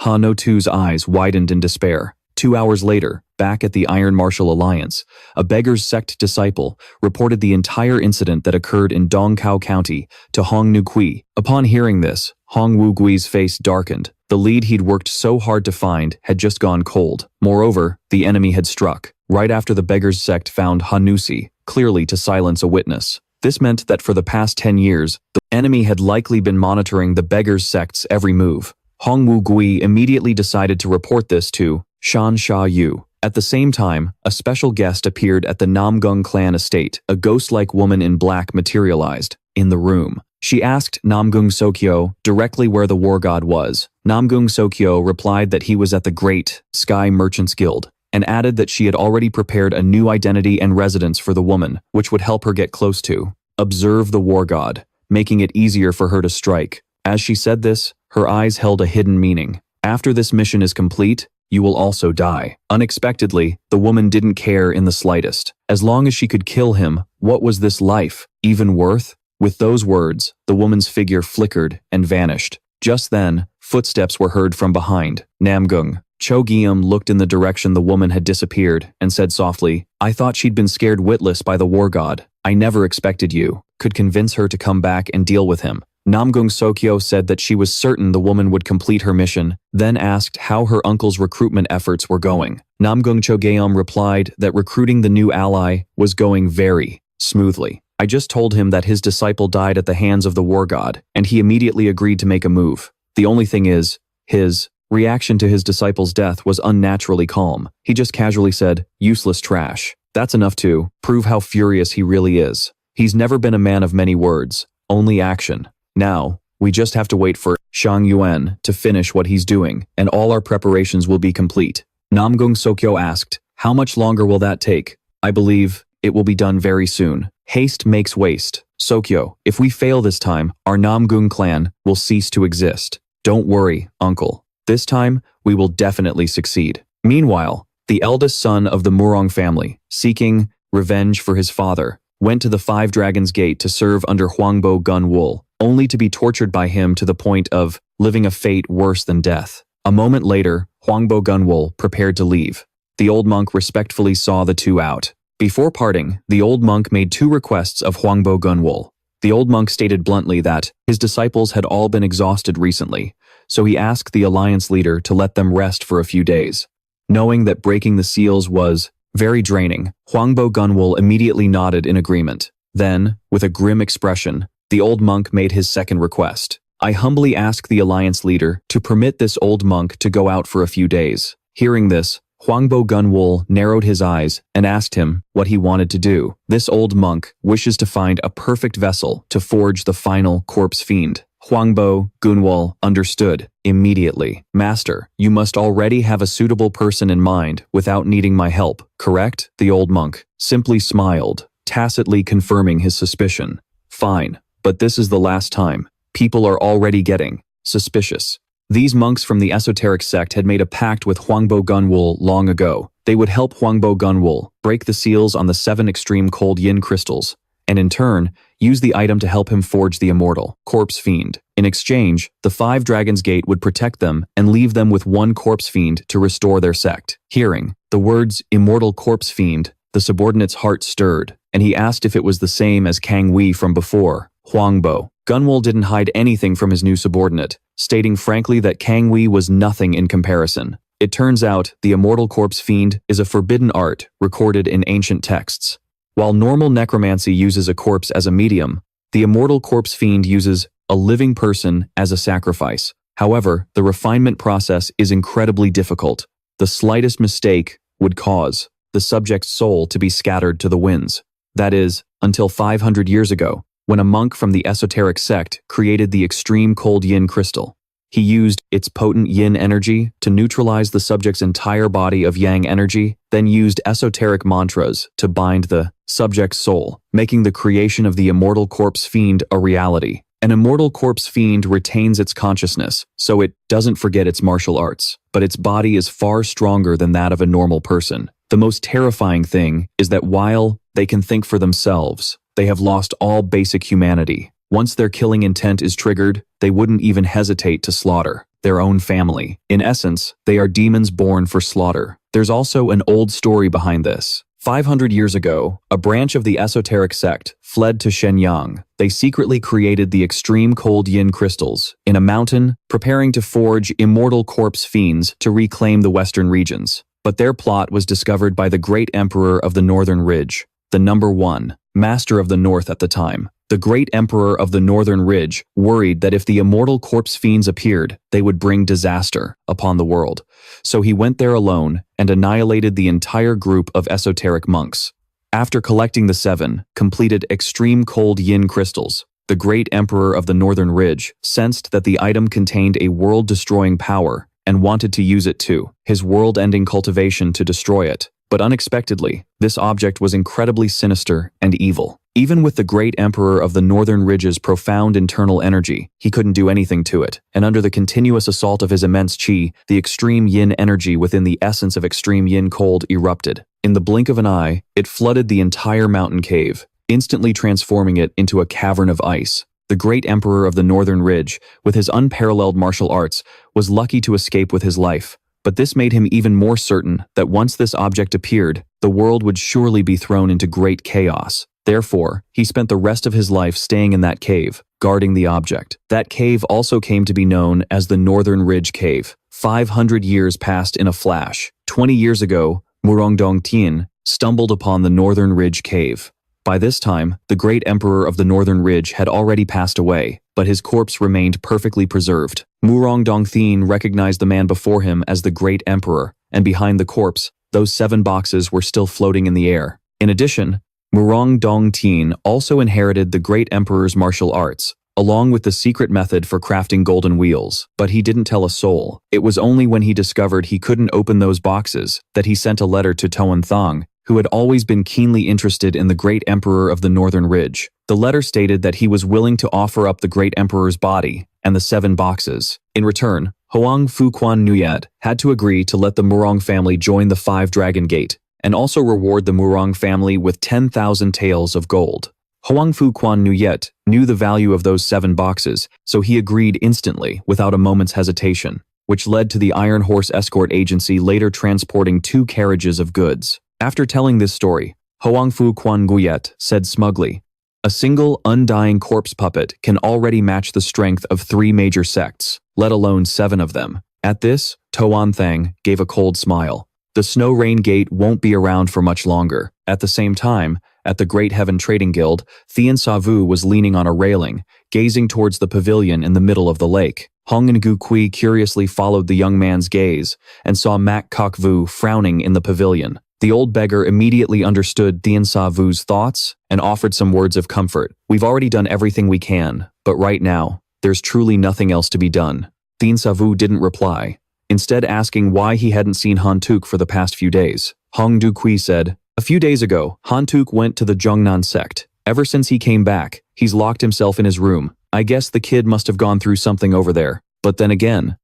Hanotu's eyes widened in despair. 2 hours later, back at the Iron Martial Alliance, a beggar's sect disciple reported the entire incident that occurred in Dongkao County to Hong Nugui. Upon hearing this, Hong Wugui's face darkened. The lead he'd worked so hard to find had just gone cold. Moreover, the enemy had struck, right after the beggar's sect found Hanusi, clearly to silence a witness. This meant that for the past 10 years, the enemy had likely been monitoring the beggar's sect's every move. Hong Wugui immediately decided to report this to Shan Sha Yu. At the same time, a special guest appeared at the Namgung clan estate. A ghost-like woman in black materialized in the room. She asked Namgung Sokyo directly where the war god was. Namgung Sokyo replied that he was at the Great Sky Merchants Guild, and added that she had already prepared a new identity and residence for the woman, which would help her get close to observe the war god, making it easier for her to strike. As she said this, her eyes held a hidden meaning. After this mission is complete, you will also die. Unexpectedly, the woman didn't care in the slightest. As long as she could kill him, what was this life even worth? With those words, the woman's figure flickered and vanished. Just then, footsteps were heard from behind. Namgung. Cho Guillaume looked in the direction the woman had disappeared and said softly, "I thought she'd been scared witless by the war god. I never expected you could convince her to come back and deal with him." Namgung Sokyo said that she was certain the woman would complete her mission, then asked how her uncle's recruitment efforts were going. Namgung Chogeum replied that recruiting the new ally was going very smoothly. "I just told him that his disciple died at the hands of the war god, and he immediately agreed to make a move. The only thing is, his reaction to his disciple's death was unnaturally calm. He just casually said, 'Useless trash.' That's enough to prove how furious he really is. He's never been a man of many words, only action. Now, we just have to wait for Shang Yuan to finish what he's doing, and all our preparations will be complete." Namgung Sokyo asked, "How much longer will that take?" "I believe it will be done very soon. Haste makes waste. Sokyo, if we fail this time, our Namgung clan will cease to exist. Don't worry, uncle. This time, we will definitely succeed." Meanwhile, the eldest son of the Murang family, seeking revenge for his father, went to the Five Dragons Gate to serve under Huangbo Gunwol, only to be tortured by him to the point of living a fate worse than death. A moment later, Huangbo Gunwol prepared to leave. The old monk respectfully saw the two out. Before parting, the old monk made 2 requests of Huangbo Gunwol. The old monk stated bluntly that his disciples had all been exhausted recently, so he asked the alliance leader to let them rest for a few days. Knowing that breaking the seals was very draining, Huangbo Gunwol immediately nodded in agreement. Then, with a grim expression, the old monk made his second request. I humbly ask the alliance leader to permit this old monk to go out for a few days." Hearing this, Huangbo Gunwol narrowed his eyes and asked him what he wanted to do. This old monk wishes to find a perfect vessel to forge the final corpse fiend. Huangbo Gunwol understood immediately. "Master, you must already have a suitable person in mind without needing my help, correct?" The old monk simply smiled, tacitly confirming his suspicion. "Fine, but this is the last time. People are already getting suspicious." These monks from the esoteric sect had made a pact with Huangbo Gunwol long ago. They would help Huangbo Gunwol break the seals on the 7 extreme cold yin crystals, and in turn, use the item to help him forge the immortal corpse fiend. In exchange, the 5 Dragons Gate would protect them and leave them with 1 corpse fiend to restore their sect. Hearing the words immortal corpse fiend, the subordinate's heart stirred, and he asked if it was the same as Kang Wei from before. Huangbo Gunwol didn't hide anything from his new subordinate, stating frankly that Kang Wei was nothing in comparison. It turns out the immortal corpse fiend is a forbidden art recorded in ancient texts. While normal necromancy uses a corpse as a medium, the immortal corpse fiend uses a living person as a sacrifice. However, the refinement process is incredibly difficult. The slightest mistake would cause the subject's soul to be scattered to the winds. That is, until 500 years ago, when a monk from the esoteric sect created the extreme cold yin crystal. He used its potent yin energy to neutralize the subject's entire body of yang energy, then used esoteric mantras to bind the subject's soul, making the creation of the immortal corpse fiend a reality. An immortal corpse fiend retains its consciousness, so it doesn't forget its martial arts, but its body is far stronger than that of a normal person. The most terrifying thing is that while they can think for themselves, they have lost all basic humanity. Once their killing intent is triggered, they wouldn't even hesitate to slaughter their own family. In essence, they are demons born for slaughter. There's also an old story behind this. 500 years ago, a branch of the esoteric sect fled to Shenyang. They secretly created the extreme cold yin crystals in a mountain, preparing to forge immortal corpse fiends to reclaim the western regions. But their plot was discovered by the great emperor of the Northern Ridge, the #1 master of the North at the time. The great emperor of the Northern Ridge worried that if the immortal corpse fiends appeared, they would bring disaster upon the world. So he went there alone and annihilated the entire group of esoteric monks. After collecting the 7 completed extreme cold yin crystals, the great emperor of the Northern Ridge sensed that the item contained a world-destroying power and wanted to use it too, his world-ending cultivation to destroy it. But unexpectedly, this object was incredibly sinister and evil. Even with the great emperor of the Northern Ridge's profound internal energy, he couldn't do anything to it, and under the continuous assault of his immense qi, the extreme yin energy within the essence of extreme yin cold erupted. In the blink of an eye, it flooded the entire mountain cave, instantly transforming it into a cavern of ice. The great emperor of the Northern Ridge, with his unparalleled martial arts, was lucky to escape with his life. But this made him even more certain that once this object appeared, the world would surely be thrown into great chaos. Therefore, he spent the rest of his life staying in that cave, guarding the object. That cave also came to be known as the Northern Ridge Cave. 500 years passed in a flash. 20 years ago, Murang Tien stumbled upon the Northern Ridge Cave. By this time, the great emperor of the Northern Ridge had already passed away, but his corpse remained perfectly preserved. Murang Tien recognized the man before him as the great emperor, and behind the corpse, those 7 boxes were still floating in the air. In addition, Murang Tien also inherited the great emperor's martial arts, along with the secret method for crafting golden wheels, but he didn't tell a soul. It was only when he discovered he couldn't open those boxes that he sent a letter to Toan Thong, who had always been keenly interested in the great emperor of the Northern Ridge. The letter stated that he was willing to offer up the great emperor's body and the 7 boxes. In return, Hoang Fuquan Nuyet had to agree to let the Murang family join the 5 Dragon Gate, and also reward the Murang family with 10,000 taels of gold. Hoang Fuquan Nuyet knew the value of those 7 boxes, so he agreed instantly, without a moment's hesitation, which led to the Iron Horse Escort Agency later transporting 2 carriages of goods. After telling this story, Hoang Fuquan Nuyet said smugly, "A single undying corpse puppet can already match the strength of 3 major sects, let alone 7 of them." At this, Toan Thang gave a cold smile. The Snow Rain Gate won't be around for much longer. At the same time, at the Great Heaven Trading Guild, Thien Sa Vu was leaning on a railing, gazing towards the pavilion in the middle of the lake. Hong and Gu Kui curiously followed the young man's gaze and saw Mak Kok Vu frowning in the pavilion. The old beggar immediately understood Thien Sa Vu's thoughts and offered some words of comfort. We've already done everything we can, but right now, there's truly nothing else to be done. Thien Sa Vu didn't reply, instead asking why he hadn't seen Han Tuk for the past few days. Hong Du Kui said, "A few days ago, Han Tuk went to the Zhongnan sect. Ever since he came back, he's locked himself in his room. I guess the kid must have gone through something over there. But then again,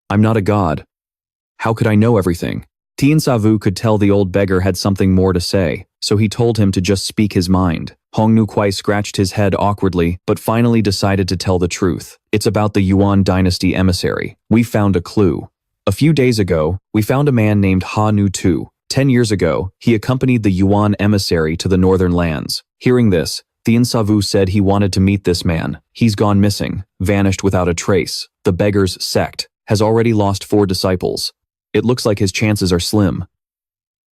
I'm not a god. How could I know everything?" Thien Sa Vu could tell the old beggar had something more to say, so he told him to just speak his mind. Hong Nu Kwai scratched his head awkwardly, but finally decided to tell the truth. "It's about the Yuan dynasty emissary. We found a clue. A few days ago, we found a man named Ha Nu Tu. 10 years ago, he accompanied the Yuan emissary to the northern lands." Hearing this, Thien Sa Vu said he wanted to meet this man. "He's gone missing, vanished without a trace. The beggar's sect has already lost 4 disciples. It looks like his chances are slim."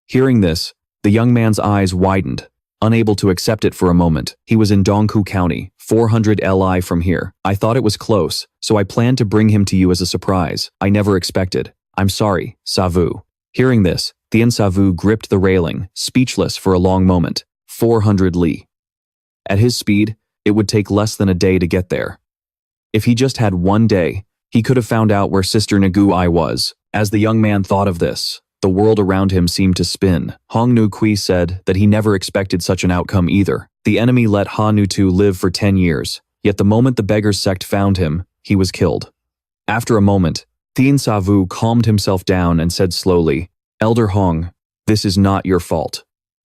Hearing this, the young man's eyes widened, unable to accept it for a moment. "He was in Donghu County, 400 li from here. I thought it was close, so I planned to bring him to you as a surprise. I never expected. I'm sorry, Sa Vu." Hearing this, Thien Sa Vu gripped the railing, speechless for a long moment. 400 li. At his speed, it would take less than a day to get there. If he just had one day, he could have found out where Sister Nagu Ai was. As the young man thought of this, the world around him seemed to spin. Hong Nu Kui said that he never expected such an outcome either. The enemy let Ha Nu Tu live for 10 years, yet the moment the beggar's sect found him, he was killed. After a moment, Thien Sa Vu calmed himself down and said slowly, "Elder Hong, this is not your fault."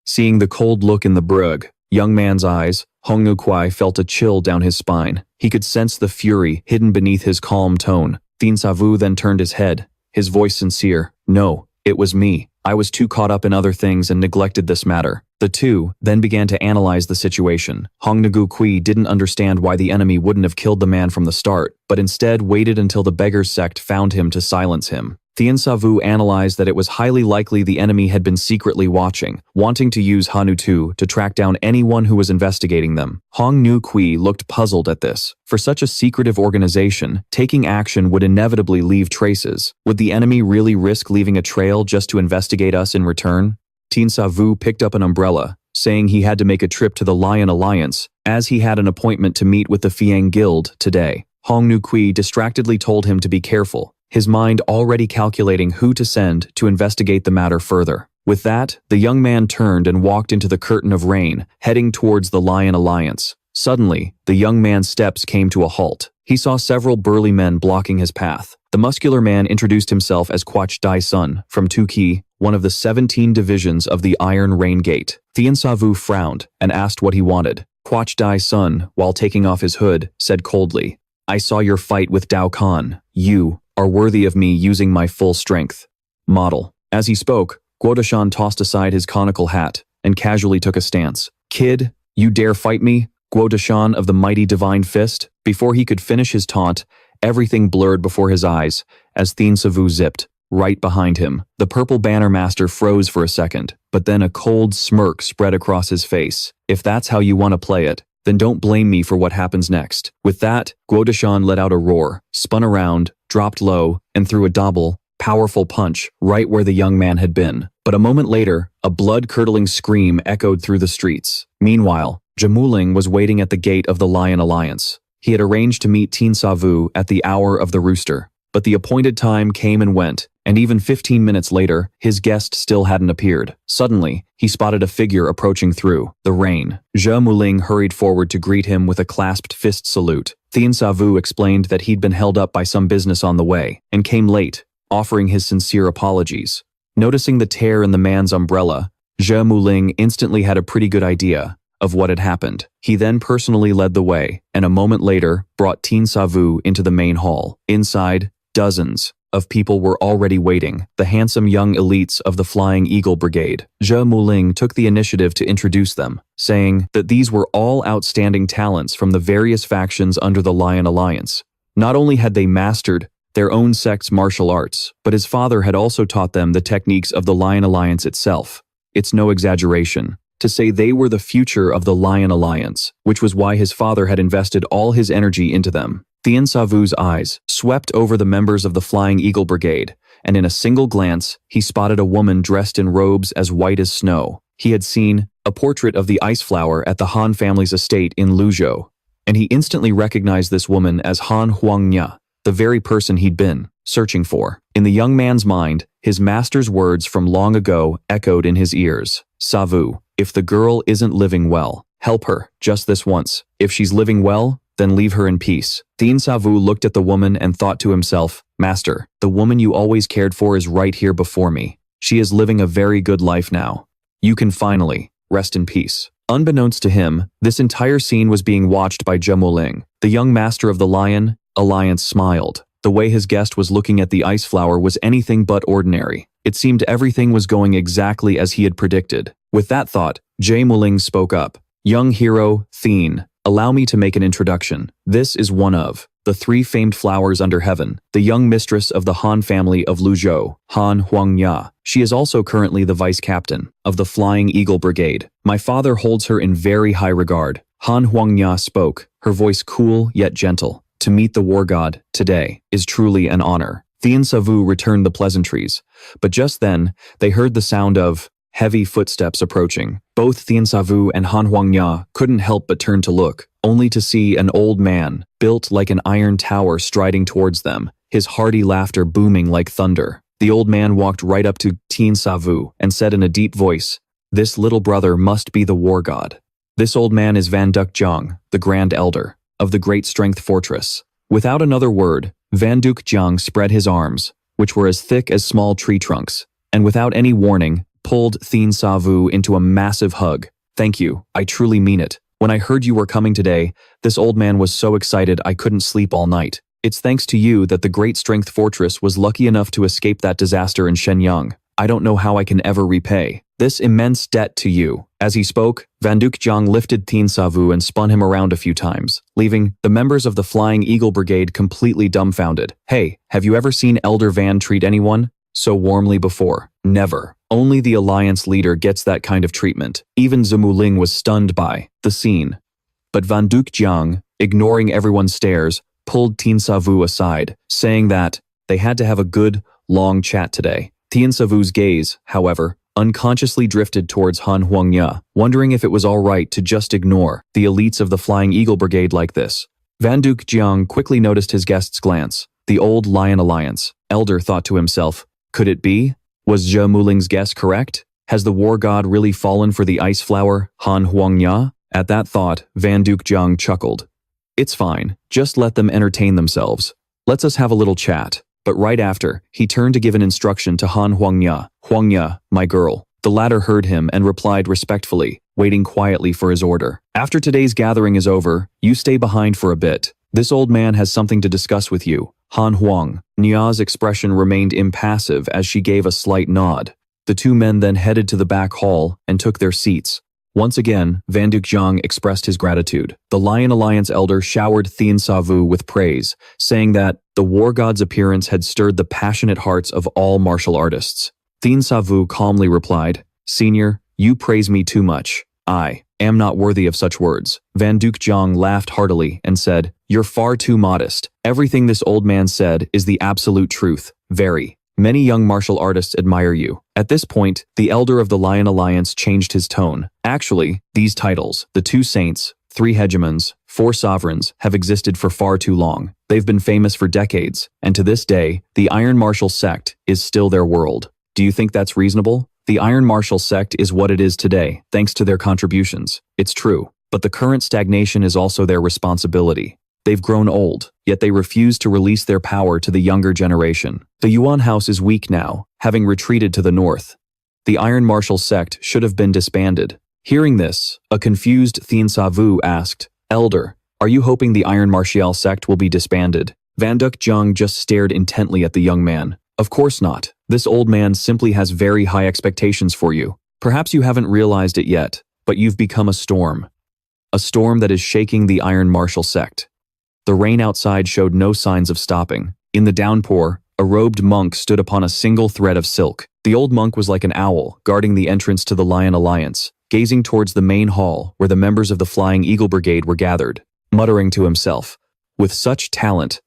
Seeing the cold look in the brug, young man's eyes, Hong Nu Kwai felt a chill down his spine. He could sense the fury hidden beneath his calm tone. Thien Sa Vu then turned his head, his voice sincere. "No, it was me. I was too caught up in other things and neglected this matter." The two then began to analyze the situation. Hong Nagu Kui didn't understand why the enemy wouldn't have killed the man from the start, but instead waited until the beggar's sect found him to silence him. Thien Sa Vu analyzed that it was highly likely the enemy had been secretly watching, wanting to use Hanu Tu to track down anyone who was investigating them. Hong Nu Kui looked puzzled at this. For such a secretive organization, taking action would inevitably leave traces. Would the enemy really risk leaving a trail just to investigate us in return? Thien Sa Vu picked up an umbrella, saying he had to make a trip to the Lion Alliance, as he had an appointment to meet with the Fiang Guild today. Hong Nu Kui distractedly told him to be careful, his mind already calculating who to send to investigate the matter further. With that, the young man turned and walked into the curtain of rain, heading towards the Lion Alliance. Suddenly, the young man's steps came to a halt. He saw several burly men blocking his path. The muscular man introduced himself as Quach Dai Sun from Tuki, one of the 17 divisions of the Iron Rain Gate. Thien Sa Vu frowned and asked what he wanted. Quach Dai Sun, while taking off his hood, said coldly, "I saw your fight with Dao Khan. You are worthy of me using my full strength. Model." As he spoke, Guodashan tossed aside his conical hat and casually took a stance. "Kid, you dare fight me? Guodashan of the mighty divine fist?" Before he could finish his taunt, everything blurred before his eyes as Thien Sa Vu zipped right behind him. The purple banner master froze for a second, but then a cold smirk spread across his face. "If that's how you want to play it, then don't blame me for what happens next." With that, Guodashan let out a roar, spun around, dropped low, and threw a double, powerful punch right where the young man had been. But a moment later, a blood-curdling scream echoed through the streets. Meanwhile, Jamuling was waiting at the gate of the Lion Alliance. He had arranged to meet Thien Sa Vu at the hour of the rooster, but the appointed time came and went, and even 15 minutes later, his guest still hadn't appeared. Suddenly, he spotted a figure approaching through the rain. Zhe Muling hurried forward to greet him with a clasped fist salute. Thien Sa Vu explained that he'd been held up by some business on the way, and came late, offering his sincere apologies. Noticing the tear in the man's umbrella, Zhe Muling instantly had a pretty good idea of what had happened. He then personally led the way, and a moment later brought Thien Sa Vu into the main hall. Inside, dozens of people were already waiting, the handsome young elites of the Flying Eagle Brigade. Zhe Muling took the initiative to introduce them, saying that these were all outstanding talents from the various factions under the Lion Alliance. Not only had they mastered their own sect's martial arts, but his father had also taught them the techniques of the Lion Alliance itself. It's no exaggeration to say they were the future of the Lion Alliance, which was why his father had invested all his energy into them. Thien Sa Vu's eyes swept over the members of the Flying Eagle Brigade, and in a single glance, he spotted a woman dressed in robes as white as snow. He had seen a portrait of the ice flower at the Han family's estate in Luzhou, and he instantly recognized this woman as Han Huangya, the very person he'd been searching for. In the young man's mind, his master's words from long ago echoed in his ears. Sa Vu, if the girl isn't living well, help her, just this once. If she's living well, then leave her in peace. Thien Sa Vu looked at the woman and thought to himself, Master, the woman you always cared for is right here before me. She is living a very good life now. You can finally rest in peace. Unbeknownst to him, this entire scene was being watched by Zhe Muling. The young master of the Lion Alliance smiled. The way his guest was looking at the ice flower was anything but ordinary. It seemed everything was going exactly as he had predicted. With that thought, Zhe Muling spoke up. Young hero, Thien, allow me to make an introduction. This is one of the 3 famed flowers under heaven, the young mistress of the Han family of Luzhou, Han Huangya. She is also currently the vice captain of the Flying Eagle Brigade. My father holds her in very high regard. Han Huangya spoke, her voice cool yet gentle. To meet the war god today is truly an honor. Thien Sa Vu returned the pleasantries, but just then they heard the sound of heavy footsteps approaching. Both Thien Sa Vu and Han Huangya couldn't help but turn to look, only to see an old man, built like an iron tower, striding towards them, his hearty laughter booming like thunder. The old man walked right up to Thien Sa Vu and said in a deep voice, This little brother must be the war god. This old man is Van Duc Jiang, the Grand Elder of the Great Strength Fortress. Without another word, Van Duc Jiang spread his arms, which were as thick as small tree trunks, and without any warning, pulled Thien Sa Vu into a massive hug. Thank you, I truly mean it. When I heard you were coming today, this old man was so excited I couldn't sleep all night. It's thanks to you that the Great Strength Fortress was lucky enough to escape that disaster in Shenyang. I don't know how I can ever repay this immense debt to you. As he spoke, Van Duc Jiang lifted Thien Sa Vu and spun him around a few times, leaving the members of the Flying Eagle Brigade completely dumbfounded. Hey, have you ever seen Elder Van treat anyone so warmly before? Never. Only the Alliance leader gets that kind of treatment. Even Zhe Muling was stunned by the scene. But Van Duc Jiang, ignoring everyone's stares, pulled Thien Sa Vu aside, saying that they had to have a good, long chat today. Thien Sa Vu's gaze, however, unconsciously drifted towards Han Huangya, wondering if it was all right to just ignore the elites of the Flying Eagle Brigade like this. Van Duc Jiang quickly noticed his guest's glance. The old Lion Alliance elder thought to himself, could it be? Was Zhe Muling's guess correct? Has the war god really fallen for the ice flower, Han Huangya? At that thought, Van Duc Jiang chuckled. It's fine, just let them entertain themselves. Let's us have a little chat. But right after, he turned to give an instruction to Han Huangya. Huangya, my girl. The latter heard him and replied respectfully, waiting quietly for his order. After today's gathering is over, you stay behind for a bit. This old man has something to discuss with you. Han Huangya's expression remained impassive as she gave a slight nod. The 2 men then headed to the back hall and took their seats. Once again, Van Duc Jiang expressed his gratitude. The Lion Alliance elder showered Thien Sa Vu with praise, saying that the war god's appearance had stirred the passionate hearts of all martial artists. Thien Sa Vu calmly replied, Senior, you praise me too much. I am not worthy of such words. Van Duc Jiang laughed heartily and said, You're far too modest. Everything this old man said is the absolute truth. Very. Many young martial artists admire you. At this point, the elder of the Lion Alliance changed his tone. Actually, these titles, the 2 saints, 3 hegemons, 4 sovereigns, have existed for far too long. They've been famous for decades, and to this day, the Iron Martial sect is still their world. Do you think that's reasonable? The Iron Martial sect is what it is today, thanks to their contributions. It's true, but the current stagnation is also their responsibility. They've grown old, yet they refuse to release their power to the younger generation. The Yuan house is weak now, having retreated to the north. The Iron Martial sect should have been disbanded. Hearing this, a confused Thien Sa Vu asked, Elder, are you hoping the Iron Martial sect will be disbanded? Van Duc Jiang just stared intently at the young man. Of course not. This old man simply has very high expectations for you. Perhaps you haven't realized it yet, but you've become a storm. A storm that is shaking the Iron Martial sect. The rain outside showed no signs of stopping. In the downpour, a robed monk stood upon a single thread of silk. The old monk was like an owl, guarding the entrance to the Lion Alliance, gazing towards the main hall where the members of the Flying Eagle Brigade were gathered, muttering to himself, "With such talent,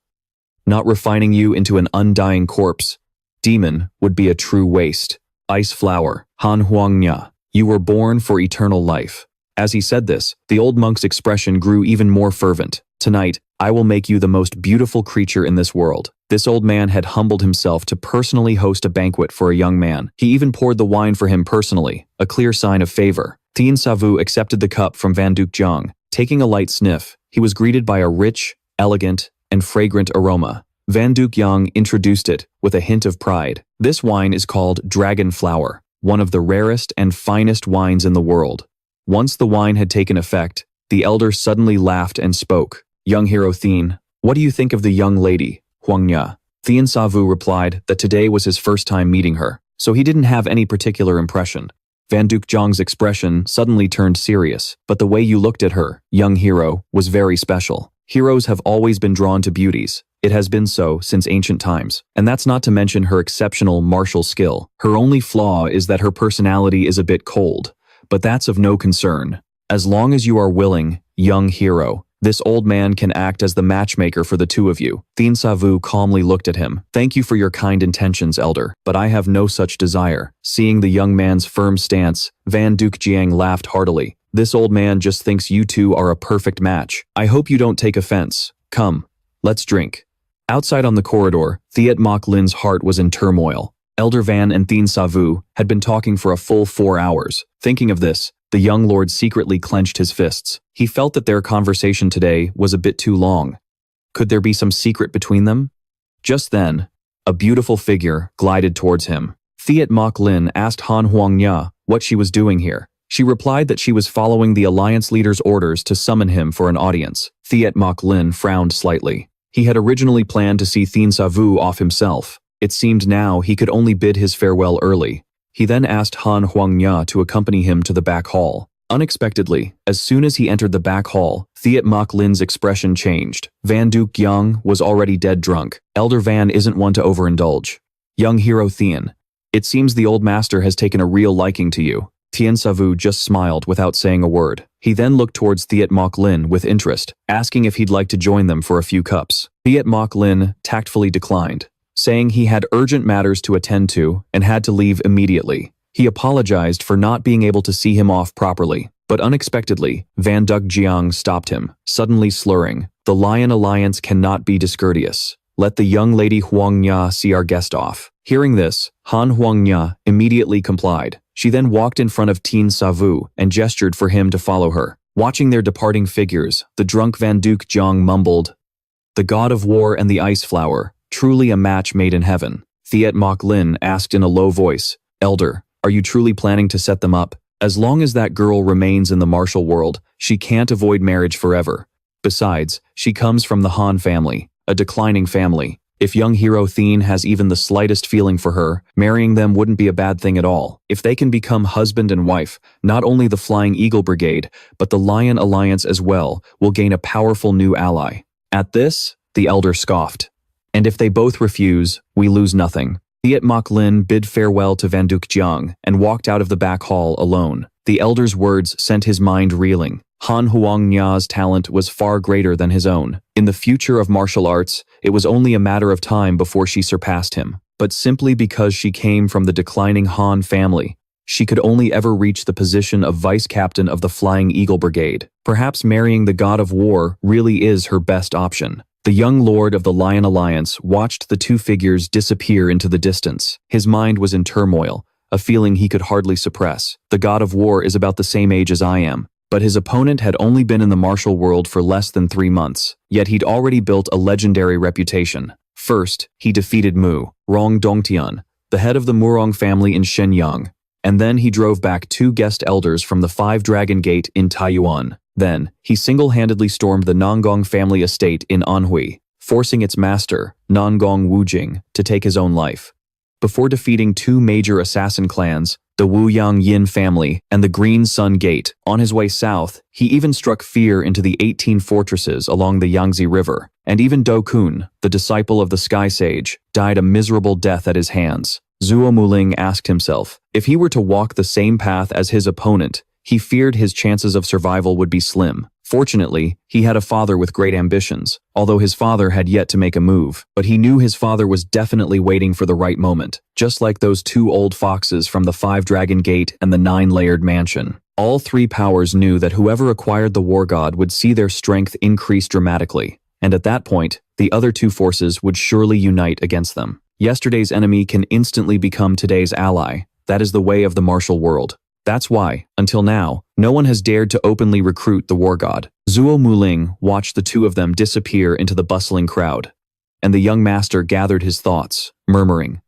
not refining you into an undying corpse, demon, would be a true waste. Ice flower, Han Huangnya, you were born for eternal life." As he said this, the old monk's expression grew even more fervent. "Tonight, I will make you the most beautiful creature in this world." This old man had humbled himself to personally host a banquet for a young man. He even poured the wine for him personally, a clear sign of favor. Thien Sa Vu accepted the cup from Van Duc Jiang. Taking a light sniff, he was greeted by a rich, elegant, and fragrant aroma. Van Duc Jiang introduced it with a hint of pride. This wine is called Dragon Flower, one of the rarest and finest wines in the world. Once the wine had taken effect, the elder suddenly laughed and spoke. "Young hero Thien, what do you think of the young lady, Huangnya?" Thien Sa Vu replied that today was his first time meeting her, so he didn't have any particular impression. Van Duc Jiang's expression suddenly turned serious, but the way you looked at her, young hero, was very special. Heroes have always been drawn to beauties. It has been so since ancient times, and that's not to mention her exceptional martial skill. Her only flaw is that her personality is a bit cold, but that's of no concern. As long as you are willing, young hero, this old man can act as the matchmaker for the two of you. Thien Sa Vu calmly looked at him. "Thank you for your kind intentions, elder, but I have no such desire." Seeing the young man's firm stance, Van Duc Jiang laughed heartily. "This old man just thinks you two are a perfect match. I hope you don't take offense. Come, let's drink." Outside on the corridor, Thiet Mok Lin's heart was in turmoil. Elder Van and Thien Sa Vu had been talking for a full 4 hours. Thinking of this, the young lord secretly clenched his fists. He felt that their conversation today was a bit too long. Could there be some secret between them? Just then, a beautiful figure glided towards him. Thiet Mok Lin asked Han Huangnya what she was doing here. She replied that she was following the alliance leader's orders to summon him for an audience. Thiet Mok Lin frowned slightly. He had originally planned to see Thien Sa Vu off himself. It seemed now he could only bid his farewell early. He then asked Han Huangnya to accompany him to the back hall. Unexpectedly, as soon as he entered the back hall, Thiet Mok Lin's expression changed. Van Duc Jiang was already dead drunk. Elder Van isn't one to overindulge. "Young hero Thien, it seems the old master has taken a real liking to you." Thien Sa Vu just smiled without saying a word. He then looked towards Thiet Mok Lin with interest, asking if he'd like to join them for a few cups. Thiet Mok Lin tactfully declined, saying he had urgent matters to attend to and had to leave immediately. He apologized for not being able to see him off properly, but unexpectedly, Van Duc Jiang stopped him, suddenly slurring, "The Lion Alliance cannot be discourteous. Let the young lady Huangnya see our guest off." Hearing this, Han Huangnya immediately complied. She then walked in front of Thien Sa Vu and gestured for him to follow her. Watching their departing figures, the drunk Van Duc Jiang mumbled, "The god of war and the ice flower, truly a match made in heaven." Thiet Mok Lin asked in a low voice, "Elder, are you truly planning to set them up? As long as that girl remains in the martial world, she can't avoid marriage forever. Besides, she comes from the Han family, a declining family. If young hero Thien has even the slightest feeling for her, marrying them wouldn't be a bad thing at all. If they can become husband and wife, not only the Flying Eagle Brigade, but the Lion Alliance as well, will gain a powerful new ally." At this, the elder scoffed. "And if they both refuse, we lose nothing." Thiet Mok Lin bid farewell to Van Duc Jiang and walked out of the back hall alone. The elder's words sent his mind reeling. Han Huangnya's talent was far greater than his own. In the future of martial arts, it was only a matter of time before she surpassed him. But simply because she came from the declining Han family, she could only ever reach the position of vice captain of the Flying Eagle Brigade. Perhaps marrying the god of war really is her best option. The young lord of the Lion Alliance watched the two figures disappear into the distance. His mind was in turmoil, a feeling he could hardly suppress. The god of war is about the same age as I am, but his opponent had only been in the martial world for less than 3 months, yet he'd already built a legendary reputation. First, he defeated Murang Dongtian, the head of the Murang family in Shenyang, and then he drove back 2 guest elders from the 5 Dragon Gate in Taiyuan. Then, he single-handedly stormed the Nangong family estate in Anhui, forcing its master, Nangong Wujing, to take his own life. Before defeating 2 major assassin clans, the Wu Yang Yin family, and the Green Sun Gate. On his way south, he even struck fear into the 18 fortresses along the Yangtze River, and even Do Kun, the disciple of the Sky Sage, died a miserable death at his hands. Zhuo Muling asked himself, if he were to walk the same path as his opponent, he feared his chances of survival would be slim. Fortunately, he had a father with great ambitions, although his father had yet to make a move, but he knew his father was definitely waiting for the right moment, just like those two old foxes from the 5-Dragon Gate and the 9-layered mansion. All three powers knew that whoever acquired the war god would see their strength increase dramatically, and at that point, the other two forces would surely unite against them. Yesterday's enemy can instantly become today's ally. That is the way of the martial world. That's why, until now, no one has dared to openly recruit the war god. Zhuo Muling watched the two of them disappear into the bustling crowd, and the young master gathered his thoughts, murmuring,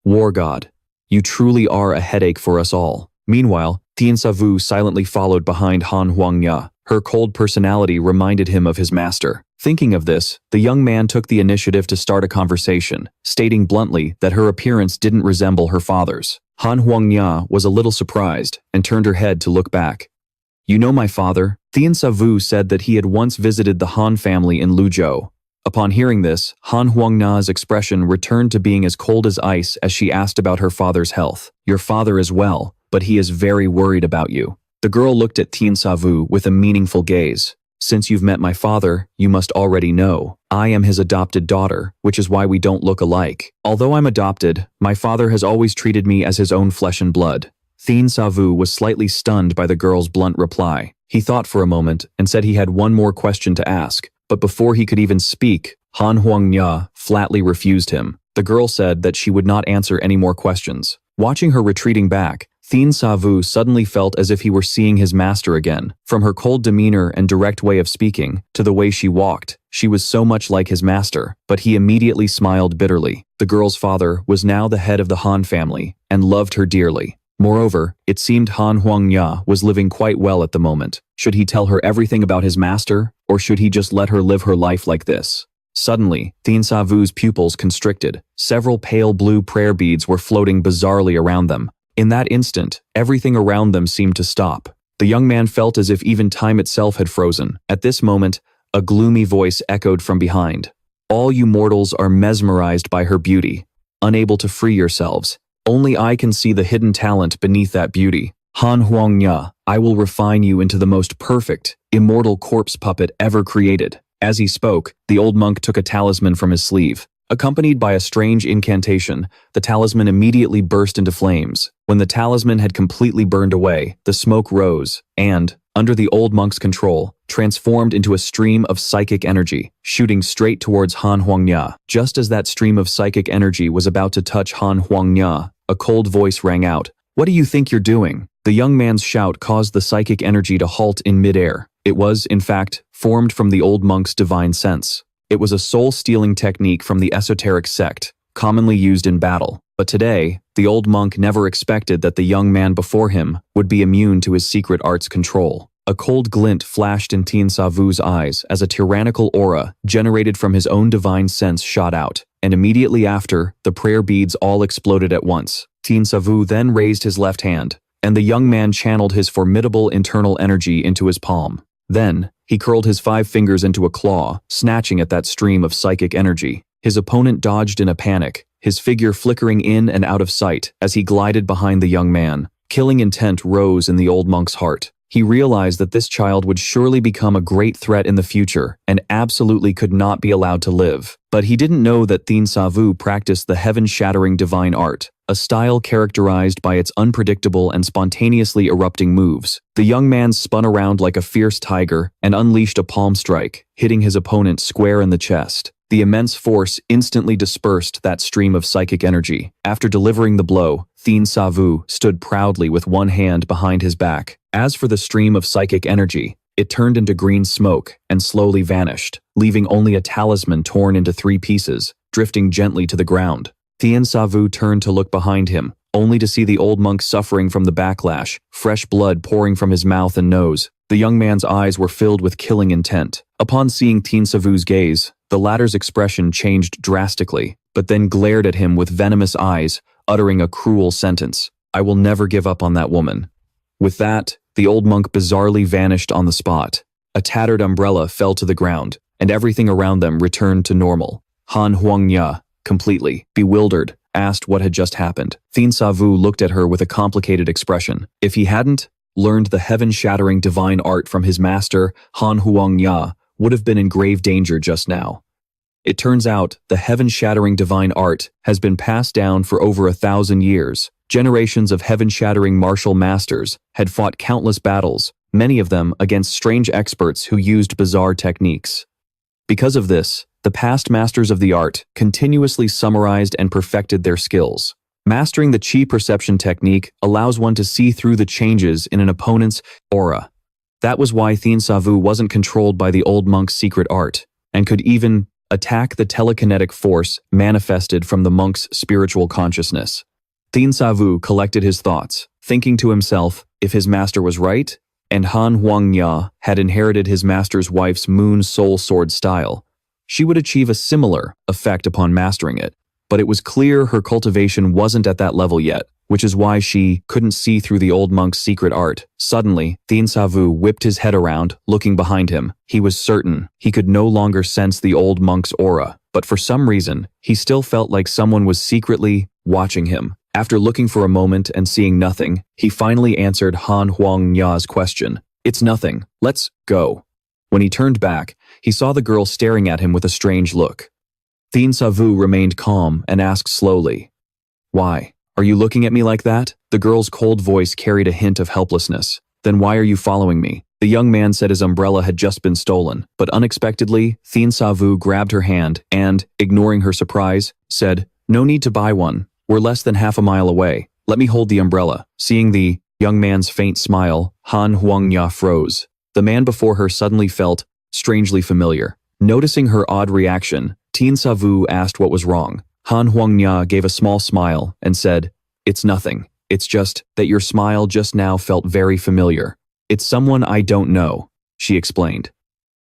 "War god, you truly are a headache for us all." Meanwhile, Thien Sa Vu silently followed behind Han Huangya. Her cold personality reminded him of his master. Thinking of this, the young man took the initiative to start a conversation, stating bluntly that her appearance didn't resemble her father's. Han Huangya was a little surprised and turned her head to look back. "You know my father?" Thien Sa Vu said that he had once visited the Han family in Luzhou. Upon hearing this, Han Huangya's expression returned to being as cold as ice as she asked about her father's health. "Your father is well, but he is very worried about you." The girl looked at Thien Sa Vu with a meaningful gaze. "Since you've met my father, you must already know. I am his adopted daughter, which is why we don't look alike. Although I'm adopted, my father has always treated me as his own flesh and blood." Thien Sa Vu was slightly stunned by the girl's blunt reply. He thought for a moment and said he had one more question to ask, but before he could even speak, Han Huangya flatly refused him. The girl said that she would not answer any more questions. Watching her retreating back, Thien Sa Vu suddenly felt as if he were seeing his master again. From her cold demeanor and direct way of speaking, to the way she walked, she was so much like his master, but he immediately smiled bitterly. The girl's father was now the head of the Han family, and loved her dearly. Moreover, it seemed Han Huangya was living quite well at the moment. Should he tell her everything about his master, or should he just let her live her life like this? Suddenly, Thien Sa Vu's pupils constricted. Several pale blue prayer beads were floating bizarrely around them. In that instant, everything around them seemed to stop. The young man felt as if even time itself had frozen. At this moment, a gloomy voice echoed from behind. "All you mortals are mesmerized by her beauty, unable to free yourselves. Only I can see the hidden talent beneath that beauty. Han Huangya, I will refine you into the most perfect, immortal corpse puppet ever created." As he spoke, the old monk took a talisman from his sleeve. Accompanied by a strange incantation, the talisman immediately burst into flames. When the talisman had completely burned away, the smoke rose and, under the old monk's control, transformed into a stream of psychic energy, shooting straight towards Han Huangya. Just as that stream of psychic energy was about to touch Han Huangya, a cold voice rang out. "What do you think you're doing?" The young man's shout caused the psychic energy to halt in midair. It was, in fact, formed from the old monk's divine sense. It was a soul-stealing technique from the esoteric sect, commonly used in battle. But today, the old monk never expected that the young man before him would be immune to his secret art's control. A cold glint flashed in Thien Sa Vu's eyes as a tyrannical aura generated from his own divine sense shot out, and immediately after, the prayer beads all exploded at once. Thien Sa Vu then raised his left hand, and the young man channeled his formidable internal energy into his palm. Then, he curled his 5 fingers into a claw, snatching at that stream of psychic energy. His opponent dodged in a panic, his figure flickering in and out of sight as he glided behind the young man. Killing intent rose in the old monk's heart. He realized that this child would surely become a great threat in the future and absolutely could not be allowed to live. But he didn't know that Thien Sa Vu practiced the heaven-shattering divine art, a style characterized by its unpredictable and spontaneously erupting moves. The young man spun around like a fierce tiger and unleashed a palm strike, hitting his opponent square in the chest. The immense force instantly dispersed that stream of psychic energy. After delivering the blow, Thien Sa Vu stood proudly with one hand behind his back. As for the stream of psychic energy, it turned into green smoke and slowly vanished, leaving only a talisman torn into 3 pieces, drifting gently to the ground. Thien Sa Vu turned to look behind him, only to see the old monk suffering from the backlash, fresh blood pouring from his mouth and nose. The young man's eyes were filled with killing intent. Upon seeing Thien Sa Vu's gaze, the latter's expression changed drastically, but then glared at him with venomous eyes, uttering a cruel sentence. I will never give up on that woman." With that, the old monk bizarrely vanished on the spot. A tattered umbrella fell to the ground, and everything around them returned to normal. Han Huangya, completely bewildered, asked what had just happened. Thien Sa Vu looked at her with a complicated expression. If he hadn't learned the heaven-shattering divine art from his master, Han Huangya would have been in grave danger just now. It turns out the heaven-shattering divine art has been passed down for over 1,000 years. Generations of heaven-shattering martial masters had fought countless battles, many of them against strange experts who used bizarre techniques. Because of this, the past masters of the art continuously summarized and perfected their skills. Mastering the chi perception technique allows one to see through the changes in an opponent's aura. That was why Thien Sa Vu wasn't controlled by the old monk's secret art, and could even attack the telekinetic force manifested from the monk's spiritual consciousness. Thien Sa Vu collected his thoughts, thinking to himself, if his master was right, and Han Huangya had inherited his master's wife's moon soul sword style, she would achieve a similar effect upon mastering it. But it was clear her cultivation wasn't at that level yet, which is why she couldn't see through the old monk's secret art. Suddenly, Thien Sa Vu whipped his head around, looking behind him. He was certain he could no longer sense the old monk's aura, but for some reason, he still felt like someone was secretly watching him. After looking for a moment and seeing nothing, he finally answered Han Huangya's question. "It's nothing. Let's go." When he turned back, he saw the girl staring at him with a strange look. Thien Sa Vu remained calm and asked slowly, "Why? Are you looking at me like that?" The girl's cold voice carried a hint of helplessness. "Then why are you following me?" The young man said his umbrella had just been stolen, but unexpectedly, Thien Sa Vu grabbed her hand and, ignoring her surprise, said, "No need to buy one. We're less than half a mile away. Let me hold the umbrella." Seeing the young man's faint smile, Han Huangya froze. The man before her suddenly felt strangely familiar. Noticing her odd reaction, Thien Sa Vu asked what was wrong. Han Huangya gave a small smile and said, "It's nothing. It's just that your smile just now felt very familiar. It's someone I don't know," she explained.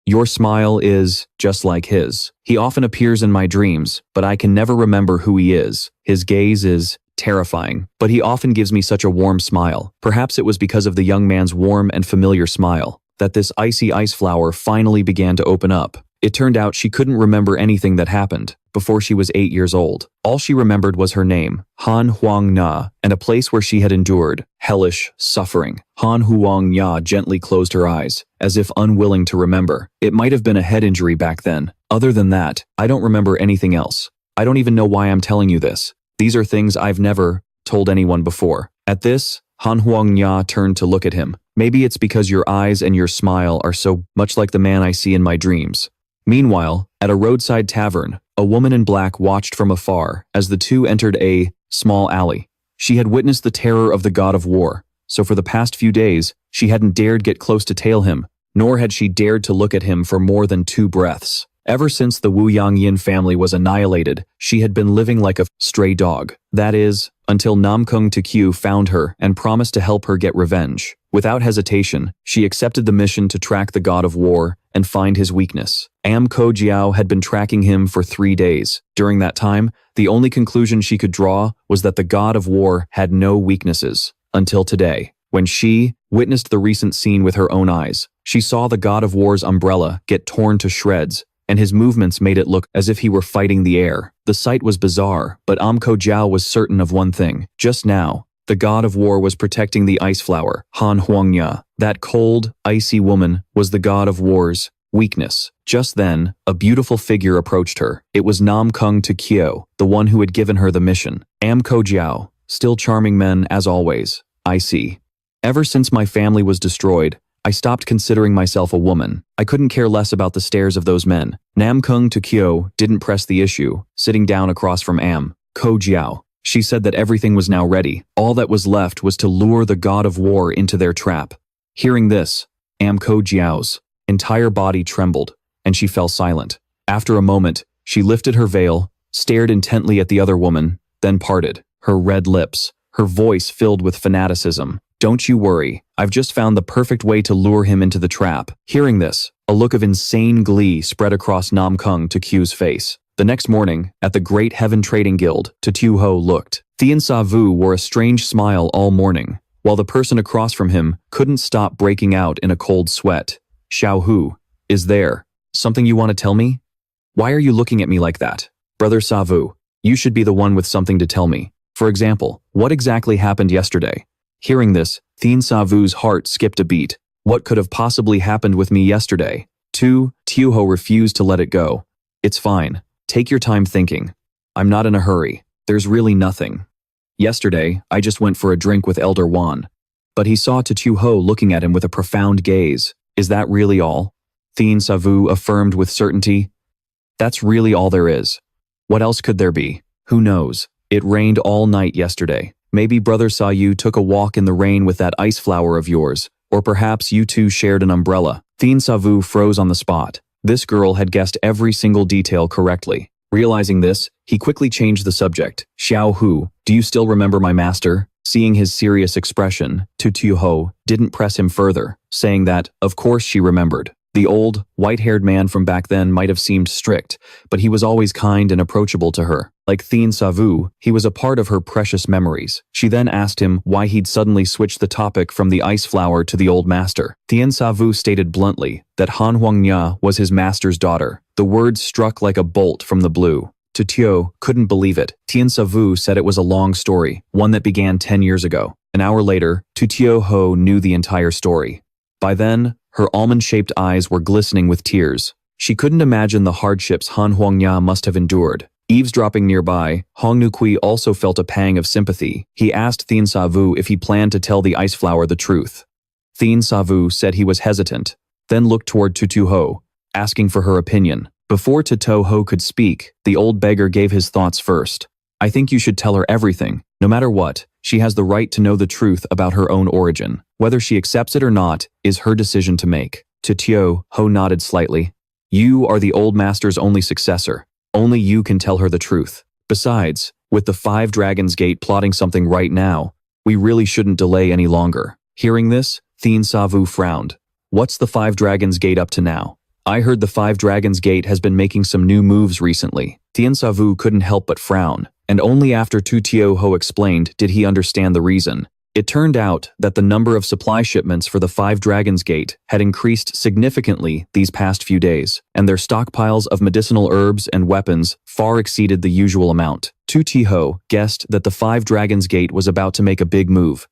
"Your smile is just like his. He often appears in my dreams, but I can never remember who he is. His gaze is terrifying, but he often gives me such a warm smile." Perhaps it was because of the young man's warm and familiar smile that this icy ice flower finally began to open up. It turned out she couldn't remember anything that happened before she was 8 years old. All she remembered was her name, Han Huangya, and a place where she had endured hellish suffering. Han Huangya gently closed her eyes, as if unwilling to remember. It might have been a head injury back then. Other than that, I don't remember anything else. I don't even know why I'm telling you this. These are things I've never told anyone before. At this, Han Huangya turned to look at him. "Maybe it's because your eyes and your smile are so much like the man I see in my dreams." Meanwhile, at a roadside tavern, a woman in black watched from afar as the two entered a small alley. She had witnessed the terror of the god of war, so for the past few days, she hadn't dared get close to tail him, nor had she dared to look at him for more than 2 breaths. Ever since the Wu Yangyin family was annihilated, she had been living like a stray dog. That is, until Namkung Tukyu found her and promised to help her get revenge. Without hesitation, she accepted the mission to track the god of war and find his weakness. Ko Jiao had been tracking him for 3 days. During that time, the only conclusion she could draw was that the god of war had no weaknesses. Until today, when she witnessed the recent scene with her own eyes, she saw the god of war's umbrella get torn to shreds, and his movements made it look as if he were fighting the air. The sight was bizarre, but Ko Jiao was certain of one thing. Just now, the god of war was protecting the ice flower, Han Huangya. That cold, icy woman was the god of war's weakness. Just then, a beautiful figure approached her. It was Namkung Tukyu, the one who had given her the mission. Ko Jiao, still charming men as always. I see. Ever since my family was destroyed, I stopped considering myself a woman. I couldn't care less about the stares of those men. Namkung Tukyu didn't press the issue, sitting down across from Ko Jiao. She said that everything was now ready. All that was left was to lure the god of war into their trap. Hearing this, Ko Jiao's entire body trembled, and she fell silent. After a moment, she lifted her veil, stared intently at the other woman, then parted, her red lips, her voice filled with fanaticism. "Don't you worry, I've just found the perfect way to lure him into the trap." Hearing this, a look of insane glee spread across Namkung Tukyu's face. The next morning, at the Great Heaven Trading Guild, Tu Ho looked. Thien Sa Vu wore a strange smile all morning, while the person across from him couldn't stop breaking out in a cold sweat. Xiao Hu, is there something you want to tell me? Why are you looking at me like that? Brother Sa Vu, you should be the one with something to tell me. For example, what exactly happened yesterday? Hearing this, Thien Sa Vu's heart skipped a beat. What could have possibly happened with me yesterday? Tu Ho refused to let it go. It's fine. Take your time thinking. I'm not in a hurry. There's really nothing. Yesterday, I just went for a drink with Elder Wan. But he saw Tu Ho looking at him with a profound gaze. Is that really all? Thien Sa Vu affirmed with certainty. That's really all there is. What else could there be? Who knows? It rained all night yesterday. Maybe Brother Sa Yu took a walk in the rain with that ice flower of yours. Or perhaps you two shared an umbrella. Thien Sa Vu froze on the spot. This girl had guessed every single detail correctly. Realizing this, he quickly changed the subject. Xiao Hu, do you still remember my master? Seeing his serious expression, Tu Ho didn't press him further, saying that, of course she remembered. The old, white-haired man from back then might have seemed strict, but he was always kind and approachable to her. Like Thien Sa Vu, he was a part of her precious memories. She then asked him why he'd suddenly switched the topic from the ice flower to the old master. Thien Sa Vu stated bluntly that Han Huangya was his master's daughter. The words struck like a bolt from the blue. Tio couldn't believe it. Thien Sa Vu said it was a long story, one that began 10 years ago. An hour later, Tio Ho knew the entire story. By then, her almond-shaped eyes were glistening with tears. She couldn't imagine the hardships Han Huangya must have endured. Eavesdropping nearby, Hong Nukui also felt a pang of sympathy. He asked Thien Sa Vu if he planned to tell the ice flower the truth. Thien Sa Vu said he was hesitant, then looked toward Tu Ho, asking for her opinion. Before Tu Ho could speak, the old beggar gave his thoughts first. I think you should tell her everything. No matter what, she has the right to know the truth about her own origin. Whether she accepts it or not is her decision to make. Tu Ho nodded slightly. You are the old master's only successor. Only you can tell her the truth. Besides, with the 5 Dragons Gate plotting something right now, we really shouldn't delay any longer. Hearing this, Thien Sa Vu frowned. What's the 5 Dragons Gate up to now? I heard the 5 Dragons Gate has been making some new moves recently. Thien Sa Vu couldn't help but frown, and only after Tio Ho explained did he understand the reason. It turned out that the number of supply shipments for the 5 Dragons Gate had increased significantly these past few days, and their stockpiles of medicinal herbs and weapons far exceeded the usual amount. Tio Ho guessed that the 5 Dragons Gate was about to make a big move.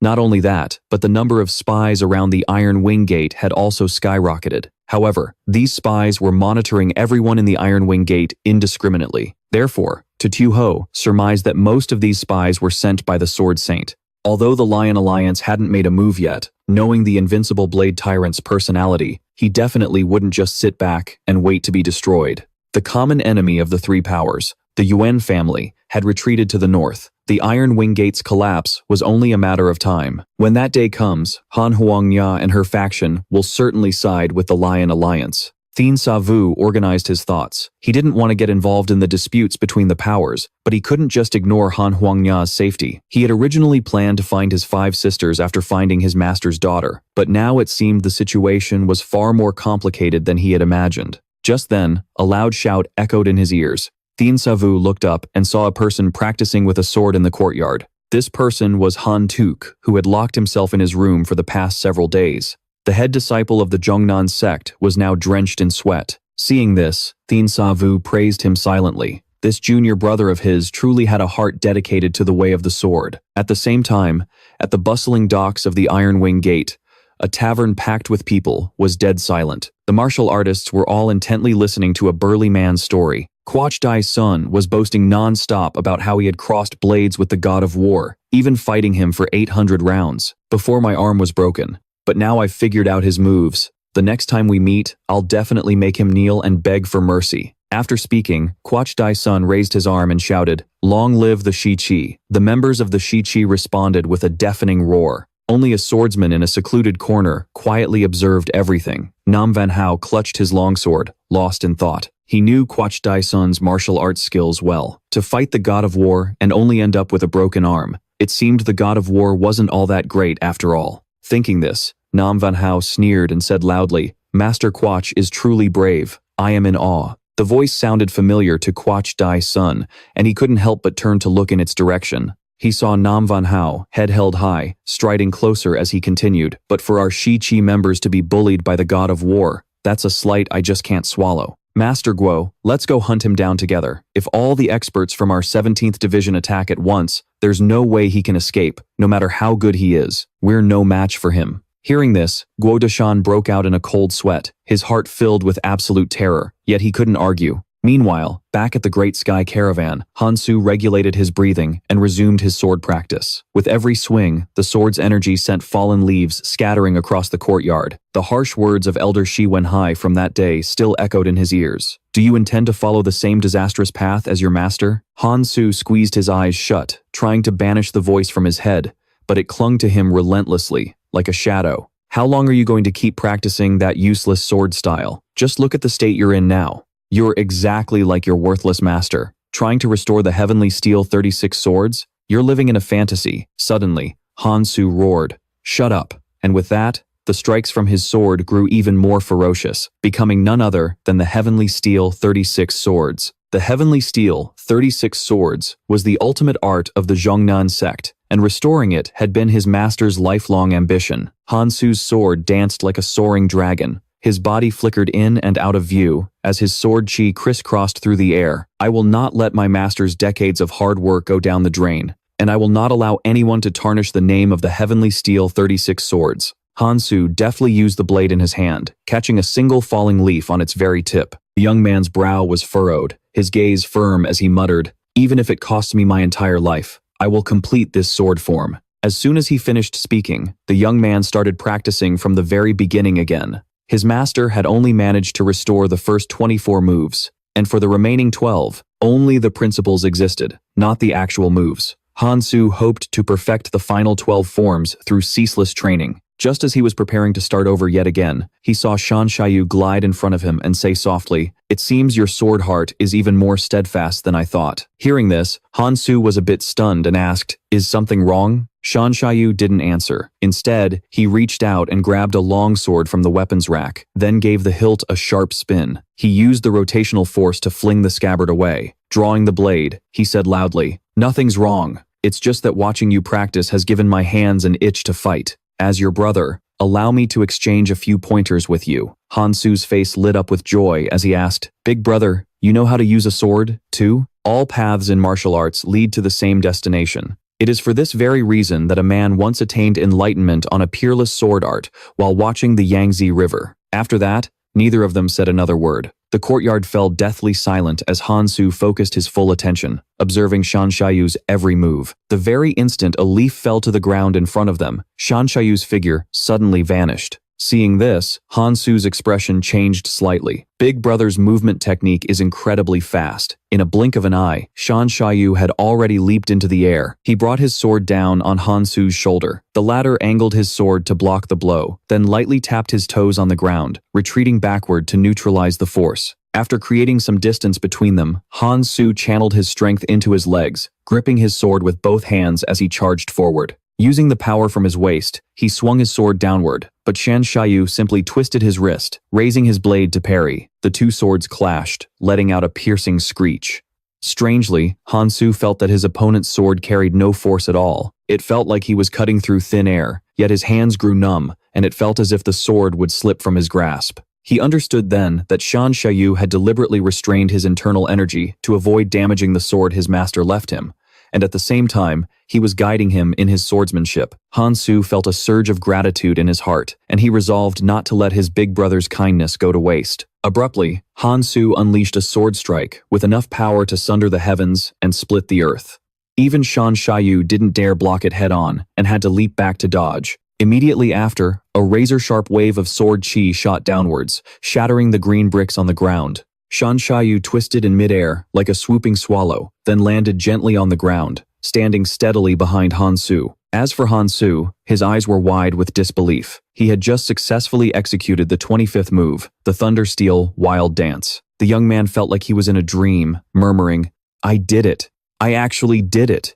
Not only that, but the number of spies around the Iron Wing Gate had also skyrocketed. However, these spies were monitoring everyone in the Iron Wing Gate indiscriminately. Therefore, Tu Ho surmised that most of these spies were sent by the Sword Saint. Although the Lion Alliance hadn't made a move yet, knowing the Invincible Blade Tyrant's personality, he definitely wouldn't just sit back and wait to be destroyed. The common enemy of the 3 powers, the Yuan family, had retreated to the north. The Iron Wing Gate's collapse was only a matter of time. When that day comes, Han Huangya and her faction will certainly side with the Lion Alliance. Thien Sa Vu organized his thoughts. He didn't want to get involved in the disputes between the powers, but he couldn't just ignore Han Huangya's safety. He had originally planned to find his 5 sisters after finding his master's daughter, but now it seemed the situation was far more complicated than he had imagined. Just then, a loud shout echoed in his ears. Thien Sa Vu looked up and saw a person practicing with a sword in the courtyard. This person was Han Tuk, who had locked himself in his room for the past several days. The head disciple of the Zhongnan sect was now drenched in sweat. Seeing this, Thien Sa Vu praised him silently. This junior brother of his truly had a heart dedicated to the way of the sword. At the same time, at the bustling docks of the Iron Wing Gate, a tavern packed with people was dead silent. The martial artists were all intently listening to a burly man's story. Quach Dai's son was boasting non-stop about how he had crossed blades with the god of war, even fighting him for 800 rounds, before my arm was broken. But now I've figured out his moves. The next time we meet, I'll definitely make him kneel and beg for mercy. After speaking, Quach Dai's son raised his arm and shouted, "Long live the Shiqi." The members of the Shiqi responded with a deafening roar. Only a swordsman in a secluded corner quietly observed everything. Nam Van Hao clutched his longsword, lost in thought. He knew Quach Dai Sun's martial arts skills well. To fight the god of war and only end up with a broken arm, it seemed the god of war wasn't all that great after all. Thinking this, Nam Van Hao sneered and said loudly, "Master Quach is truly brave. I am in awe." The voice sounded familiar to Quach Dai's son, and he couldn't help but turn to look in its direction. He saw Nam Van Hao, head held high, striding closer as he continued. But for our Shi-Chi members to be bullied by the god of war, that's a slight I just can't swallow. Master Guo, let's go hunt him down together. If all the experts from our 17th Division attack at once, there's no way he can escape, no matter how good he is. We're no match for him. Hearing this, Guo Deshan broke out in a cold sweat, his heart filled with absolute terror, yet he couldn't argue. Meanwhile, back at the Great Sky Caravan, Hansu regulated his breathing and resumed his sword practice. With every swing, the sword's energy sent fallen leaves scattering across the courtyard. The harsh words of Elder Shi Wenhai from that day still echoed in his ears. Do you intend to follow the same disastrous path as your master? Hansu squeezed his eyes shut, trying to banish the voice from his head, but it clung to him relentlessly, like a shadow. How long are you going to keep practicing that useless sword style? Just look at the state you're in now. You're exactly like your worthless master. Trying to restore the heavenly steel 36 swords? You're living in a fantasy. Suddenly, Hansu roared, "Shut up." And with that, the strikes from his sword grew even more ferocious, becoming none other than the heavenly steel 36 swords. The heavenly steel 36 swords was the ultimate art of the Zhongnan sect, and restoring it had been his master's lifelong ambition. Hansu's sword danced like a soaring dragon. His body flickered in and out of view as his sword chi crisscrossed through the air. I will not let my master's decades of hard work go down the drain, and I will not allow anyone to tarnish the name of the heavenly steel 36 swords. Hansu deftly used the blade in his hand, catching a single falling leaf on its very tip. The young man's brow was furrowed, his gaze firm as he muttered, "Even if it costs me my entire life, I will complete this sword form." As soon as he finished speaking, the young man started practicing from the very beginning again. His master had only managed to restore the first 24 moves, and for the remaining 12, only the principles existed, not the actual moves. Hansu hoped to perfect the final 12 forms through ceaseless training. Just as he was preparing to start over yet again, he saw Shan Shayu glide in front of him and say softly, "It seems your sword heart is even more steadfast than I thought." Hearing this, Hansu was a bit stunned and asked, "Is something wrong?" Shan Shayu didn't answer. Instead, he reached out and grabbed a long sword from the weapons rack, then gave the hilt a sharp spin. He used the rotational force to fling the scabbard away. Drawing the blade, he said loudly, "Nothing's wrong. It's just that watching you practice has given my hands an itch to fight. As your brother, allow me to exchange a few pointers with you." Hansu's face lit up with joy as he asked, "Big brother, you know how to use a sword, too?" All paths in martial arts lead to the same destination. It is for this very reason that a man once attained enlightenment on a peerless sword art while watching the Yangtze River. After that, neither of them said another word. The courtyard fell deathly silent as Hansu focused his full attention, observing Shanshayu's every move. The very instant a leaf fell to the ground in front of them, Shanshayu's figure suddenly vanished. Seeing this, Hansu's expression changed slightly. Big Brother's movement technique is incredibly fast. In a blink of an eye, Shanshayu had already leaped into the air. He brought his sword down on Hansu's shoulder. The latter angled his sword to block the blow, then lightly tapped his toes on the ground, retreating backward to neutralize the force. After creating some distance between them, Hansu channeled his strength into his legs, gripping his sword with both hands as he charged forward. Using the power from his waist, he swung his sword downward, but Shanshayu simply twisted his wrist, raising his blade to parry. The two swords clashed, letting out a piercing screech. Strangely, Hansu felt that his opponent's sword carried no force at all. It felt like he was cutting through thin air, yet his hands grew numb, and it felt as if the sword would slip from his grasp. He understood then that Shanshayu had deliberately restrained his internal energy to avoid damaging the sword his master left him, and at the same time, he was guiding him in his swordsmanship. Hansu felt a surge of gratitude in his heart, and he resolved not to let his big brother's kindness go to waste. Abruptly, Hansu unleashed a sword strike with enough power to sunder the heavens and split the earth. Even Shanshayu didn't dare block it head-on and had to leap back to dodge. Immediately after, a razor-sharp wave of sword chi shot downwards, shattering the green bricks on the ground. Shanshayu twisted in midair like a swooping swallow, then landed gently on the ground, standing steadily behind Hansu. As for Hansu, his eyes were wide with disbelief. He had just successfully executed the 25th move, the Thundersteel Wild Dance. The young man felt like he was in a dream, murmuring, "I did it. I actually did it."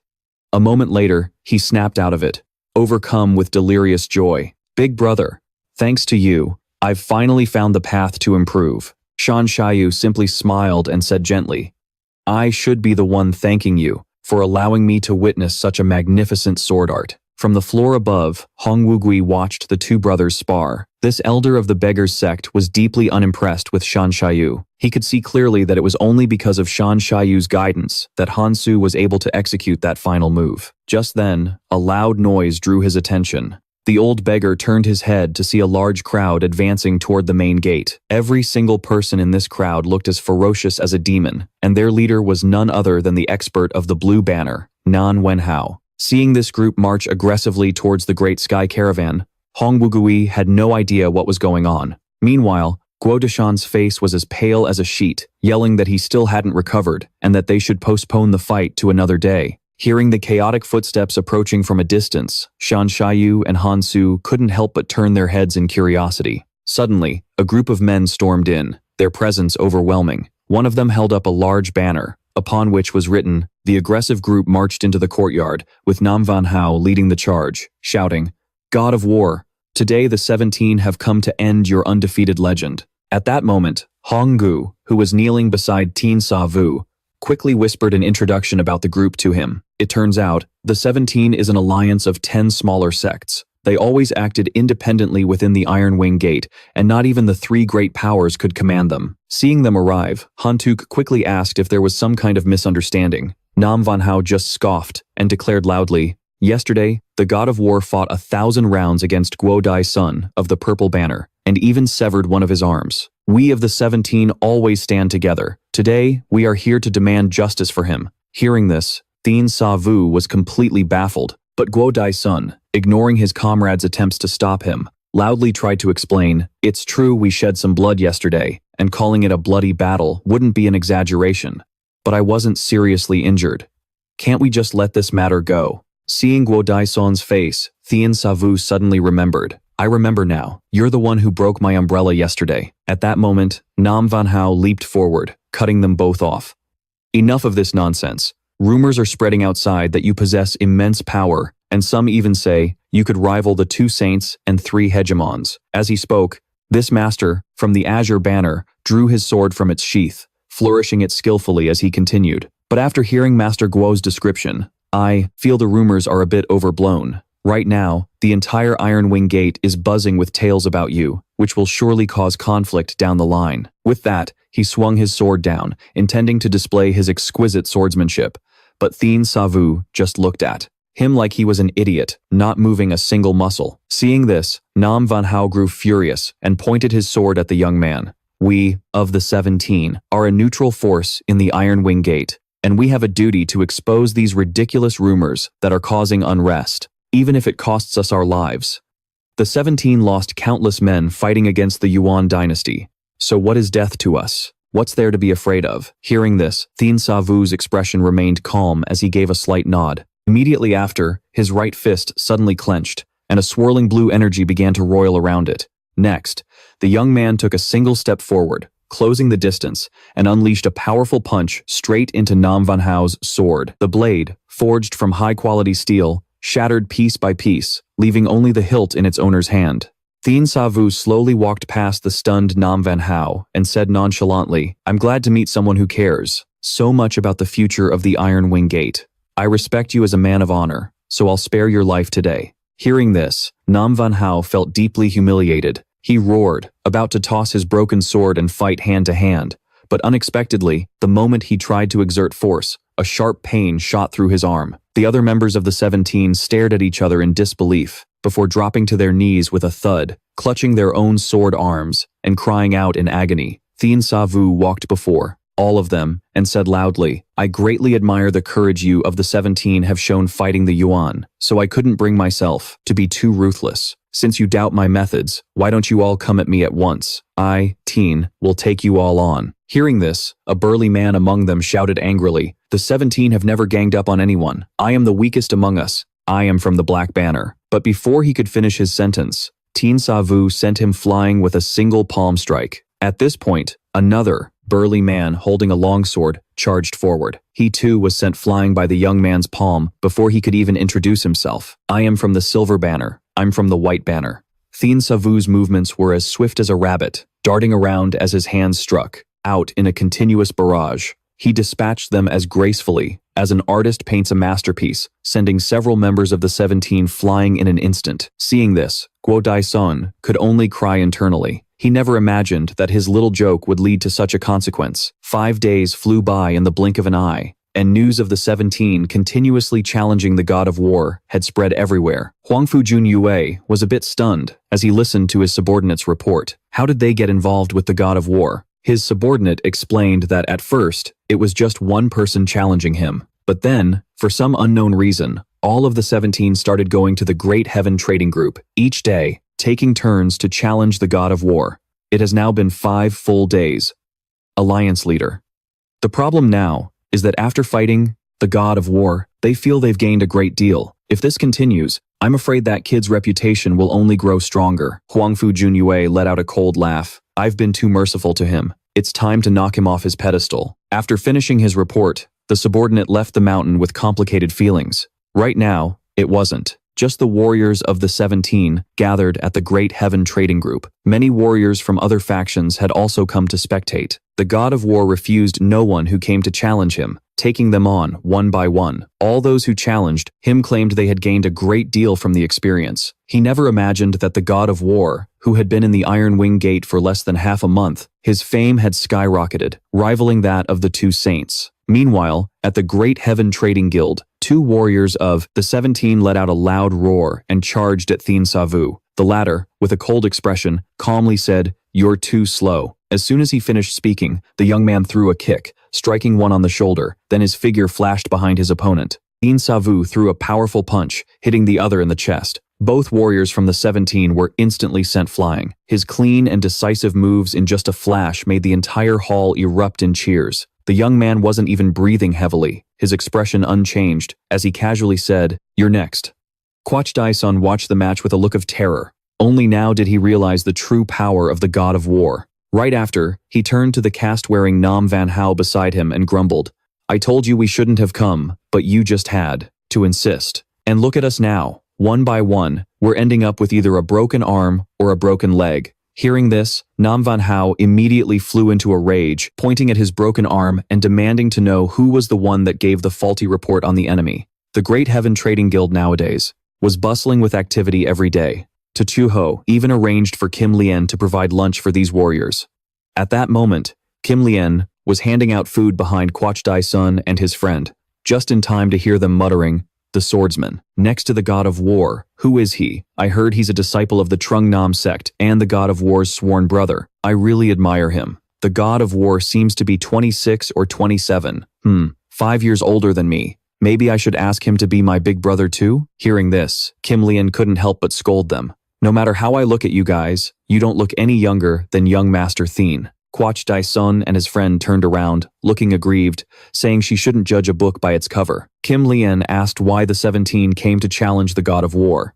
A moment later, he snapped out of it, overcome with delirious joy. "Big brother, thanks to you, I've finally found the path to improve." Shan Shiyu simply smiled and said gently, I should be the one thanking you for allowing me to witness such a magnificent sword art. From the floor above, Hong Wugui watched the two brothers spar. This elder of the beggars sect was deeply unimpressed with Shan Shiyu. He could see clearly that it was only because of Shan Shiyu's guidance that Hansu was able to execute that final move. Just then, a loud noise drew his attention. The old beggar turned his head to see a large crowd advancing toward the main gate. Every single person in this crowd looked as ferocious as a demon, and their leader was none other than the expert of the blue banner, Nan Wenhao. Seeing this group march aggressively towards the Great Sky Caravan, Hong Wugui had no idea what was going on. Meanwhile, Guo Deshan's face was as pale as a sheet, yelling that he still hadn't recovered and that they should postpone the fight to another day. Hearing the chaotic footsteps approaching from a distance, Shan Shiyu and Hansu couldn't help but turn their heads in curiosity. Suddenly, a group of men stormed in, their presence overwhelming. One of them held up a large banner, upon which was written, the aggressive group marched into the courtyard, with Nam Van Hao leading the charge, shouting, God of War, today the 17 have come to end your undefeated legend. At that moment, Hong Gu, who was kneeling beside Thien Sa Vu, quickly whispered an introduction about the group to him. It turns out, the 17 is an alliance of 10 smaller sects. They always acted independently within the Iron Wing Gate, and not even the 3 great powers could command them. Seeing them arrive, Hantuk quickly asked if there was some kind of misunderstanding. Nam Van Hao just scoffed and declared loudly, yesterday, the God of War fought 1,000 rounds against Guo Dai Sun of the Purple Banner, and even severed one of his arms. We of the 17 always stand together. Today, we are here to demand justice for him. Hearing this, Thien Sa Vu was completely baffled, but Guo Dai Sun, ignoring his comrades' attempts to stop him, loudly tried to explain, it's true we shed some blood yesterday, and calling it a bloody battle wouldn't be an exaggeration. But I wasn't seriously injured. Can't we just let this matter go? Seeing Guo Dai Sun's face, Thien Sa Vu suddenly remembered. I remember now, you're the one who broke my umbrella yesterday. At that moment, Nam Van Hao leaped forward, cutting them both off. Enough of this nonsense. Rumors are spreading outside that you possess immense power, and some even say you could rival the 2 saints and 3 hegemons. As he spoke, this master, from the Azure Banner, drew his sword from its sheath, flourishing it skillfully as he continued. But after hearing Master Guo's description, I feel the rumors are a bit overblown. Right now, the entire Iron Wing Gate is buzzing with tales about you, which will surely cause conflict down the line. With that, he swung his sword down, intending to display his exquisite swordsmanship. But Thien Sa Vu just looked at him like he was an idiot, not moving a single muscle. Seeing this, Nam Van Hao grew furious and pointed his sword at the young man. We, of the 17, are a neutral force in the Iron Wing Gate, and we have a duty to expose these ridiculous rumors that are causing unrest, even if it costs us our lives. The 17 lost countless men fighting against the Yuan dynasty. So what is death to us? What's there to be afraid of? Hearing this, Thien Sa Vu's expression remained calm as he gave a slight nod. Immediately after, his right fist suddenly clenched, and a swirling blue energy began to roil around it. Next, the young man took a single step forward, closing the distance, and unleashed a powerful punch straight into Nam Van Hao's sword. The blade, forged from high-quality steel, shattered piece by piece, leaving only the hilt in its owner's hand. Thien Sa Vu slowly walked past the stunned Nam Van Hao and said nonchalantly, I'm glad to meet someone who cares so much about the future of the Iron Wing Gate. I respect you as a man of honor, so I'll spare your life today. Hearing this, Nam Van Hao felt deeply humiliated. He roared, about to toss his broken sword and fight hand to hand. But unexpectedly, the moment he tried to exert force, a sharp pain shot through his arm. The other members of the 17 stared at each other in disbelief, before dropping to their knees with a thud, clutching their own sword arms, and crying out in agony. Thien Sa Vu walked before all of them and said loudly, I greatly admire the courage you of the 17 have shown fighting the Yuan, so I couldn't bring myself to be too ruthless. Since you doubt my methods, why don't you all come at me at once? I, Thien, will take you all on. Hearing this, a burly man among them shouted angrily, the 17 have never ganged up on anyone. I am the weakest among us. I am from the Black Banner. But before he could finish his sentence, Thien Sa Vu sent him flying with a single palm strike. At this point, another burly man holding a longsword charged forward. He too was sent flying by the young man's palm before he could even introduce himself. I am from the Silver Banner. I'm from the White Banner. Thien Sa Vu's movements were as swift as a rabbit, darting around as his hands struck out in a continuous barrage. He dispatched them as gracefully as an artist paints a masterpiece, sending several members of the 17 flying in an instant. Seeing this, Guo Dai-sun could only cry internally. He never imagined that his little joke would lead to such a consequence. 5 days flew by in the blink of an eye, and news of the 17 continuously challenging the god of war had spread everywhere. Huangfu Junyue was a bit stunned as he listened to his subordinate's report. How did they get involved with the god of war? His subordinate explained that at first, it was just one person challenging him. But then, for some unknown reason, all of the 17 started going to the Great Heaven Trading Group each day, taking turns to challenge the god of war. It has now been 5 full days. Alliance leader. The problem now is that after fighting the god of war, they feel they've gained a great deal. If this continues, I'm afraid that kid's reputation will only grow stronger. Huangfu Junyue let out a cold laugh. I've been too merciful to him. It's time to knock him off his pedestal. After finishing his report, the subordinate left the mountain with complicated feelings. Right now, it wasn't just the warriors of the 17 gathered at the Great Heaven Trading Group. Many warriors from other factions had also come to spectate. The god of war refused no one who came to challenge him, taking them on one by one. All those who challenged him claimed they had gained a great deal from the experience. He never imagined that the god of war, who had been in the Iron Wing Gate for less than half a month, his fame had skyrocketed, rivaling that of the 2 saints. Meanwhile, at the Great Heaven Trading Guild, 2 warriors of the 17 let out a loud roar and charged at Thien Sa Vu. The latter, with a cold expression, calmly said, "You're too slow." As soon as he finished speaking, the young man threw a kick, striking one on the shoulder, then his figure flashed behind his opponent. Thien Sa Vu threw a powerful punch, hitting the other in the chest. Both warriors from the 17 were instantly sent flying. His clean and decisive moves in just a flash made the entire hall erupt in cheers. The young man wasn't even breathing heavily, his expression unchanged, as he casually said, "You're next." Quach Dai-sun watched the match with a look of terror. Only now did he realize the true power of the god of war. Right after, he turned to the cast-wearing Nam Van Hao beside him and grumbled, "I told you we shouldn't have come, but you just had to insist. And look at us now. One by one, we're ending up with either a broken arm or a broken leg." Hearing this, Nam Van Hao immediately flew into a rage, pointing at his broken arm and demanding to know who was the one that gave the faulty report on the enemy. The Great Heaven Trading Guild nowadays was bustling with activity every day. Ho even arranged for Kim Lien to provide lunch for these warriors. At that moment, Kim Lien was handing out food behind Quach Dai-sun and his friend, just in time to hear them muttering, "The swordsman, next to the god of war. Who is he? I heard he's a disciple of the Trung Nam sect and the god of war's sworn brother. I really admire him. The god of war seems to be 26 or 27. 5 years older than me. Maybe I should ask him to be my big brother too?" Hearing this, Kim Lien couldn't help but scold them. "No matter how I look at you guys, you don't look any younger than young Master Thien." Quach Dai-sun and his friend turned around, looking aggrieved, saying she shouldn't judge a book by its cover. Kim Lien asked why the 17 came to challenge the god of war.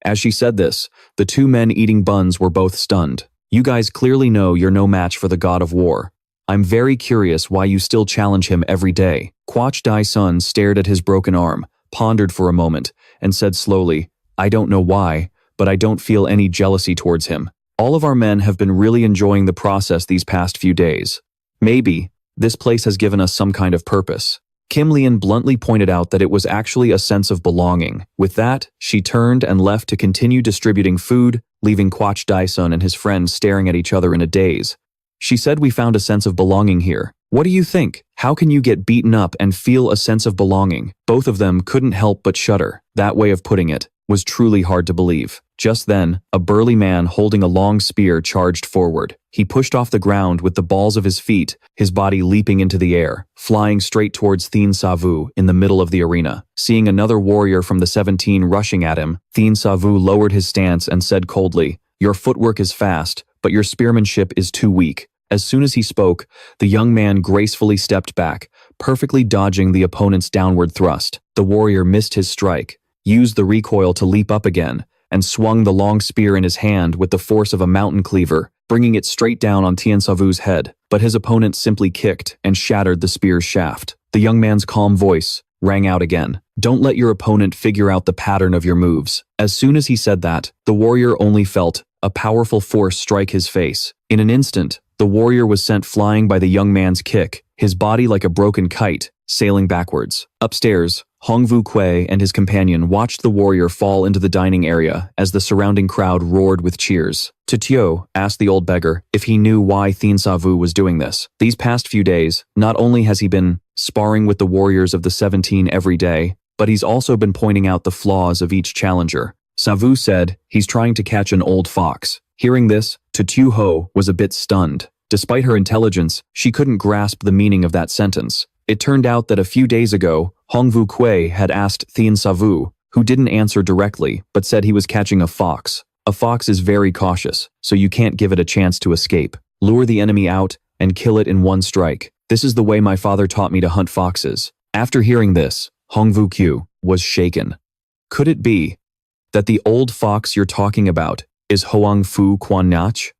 As she said this, the 2 men eating buns were both stunned. "You guys clearly know you're no match for the god of war. I'm very curious why you still challenge him every day." Quach Dai-sun stared at his broken arm, pondered for a moment, and said slowly, "I don't know why, but I don't feel any jealousy towards him. All of our men have been really enjoying the process these past few days. Maybe this place has given us some kind of purpose." Kim Lien bluntly pointed out that it was actually a sense of belonging. With that, she turned and left to continue distributing food, leaving Quach Dai-sun and his friend staring at each other in a daze. She said, "We found a sense of belonging here. What do you think? How can you get beaten up and feel a sense of belonging?" Both of them couldn't help but shudder. That way of putting it was truly hard to believe. Just then, a burly man holding a long spear charged forward. He pushed off the ground with the balls of his feet, his body leaping into the air, flying straight towards Thien Sa Vu in the middle of the arena. Seeing another warrior from the 17 rushing at him, Thien Sa Vu lowered his stance and said coldly, "Your footwork is fast, but your spearmanship is too weak." As soon as he spoke, the young man gracefully stepped back, perfectly dodging the opponent's downward thrust. The warrior missed his strike, used the recoil to leap up again, and swung the long spear in his hand with the force of a mountain cleaver, bringing it straight down on Thien Sa Vu's head. But his opponent simply kicked and shattered the spear's shaft. The young man's calm voice rang out again. Don't let your opponent figure out the pattern of your moves. As soon as he said that, the warrior only felt a powerful force strike his face. In an instant, the warrior was sent flying by the young man's kick, his body like a broken kite, sailing backwards. Upstairs, Hongvu Kuei and his companion watched the warrior fall into the dining area as the surrounding crowd roared with cheers. Tio asked the old beggar if he knew why Thien Sa Vu was doing this. These past few days, not only has he been sparring with the warriors of the 17 every day, but he's also been pointing out the flaws of each challenger. Sa Vu said he's trying to catch an old fox. Hearing this, Tu Ho was a bit stunned. Despite her intelligence, she couldn't grasp the meaning of that sentence. It turned out that a few days ago, Hongvu Kuei had asked Thien Sa Vu, who didn't answer directly, but said he was catching a fox. A fox is very cautious, so you can't give it a chance to escape. Lure the enemy out and kill it in one strike. This is the way my father taught me to hunt foxes. After hearing this, Hongvu Kuei was shaken. Could it be that the old fox you're talking about is Hoang Fu Quan Nach?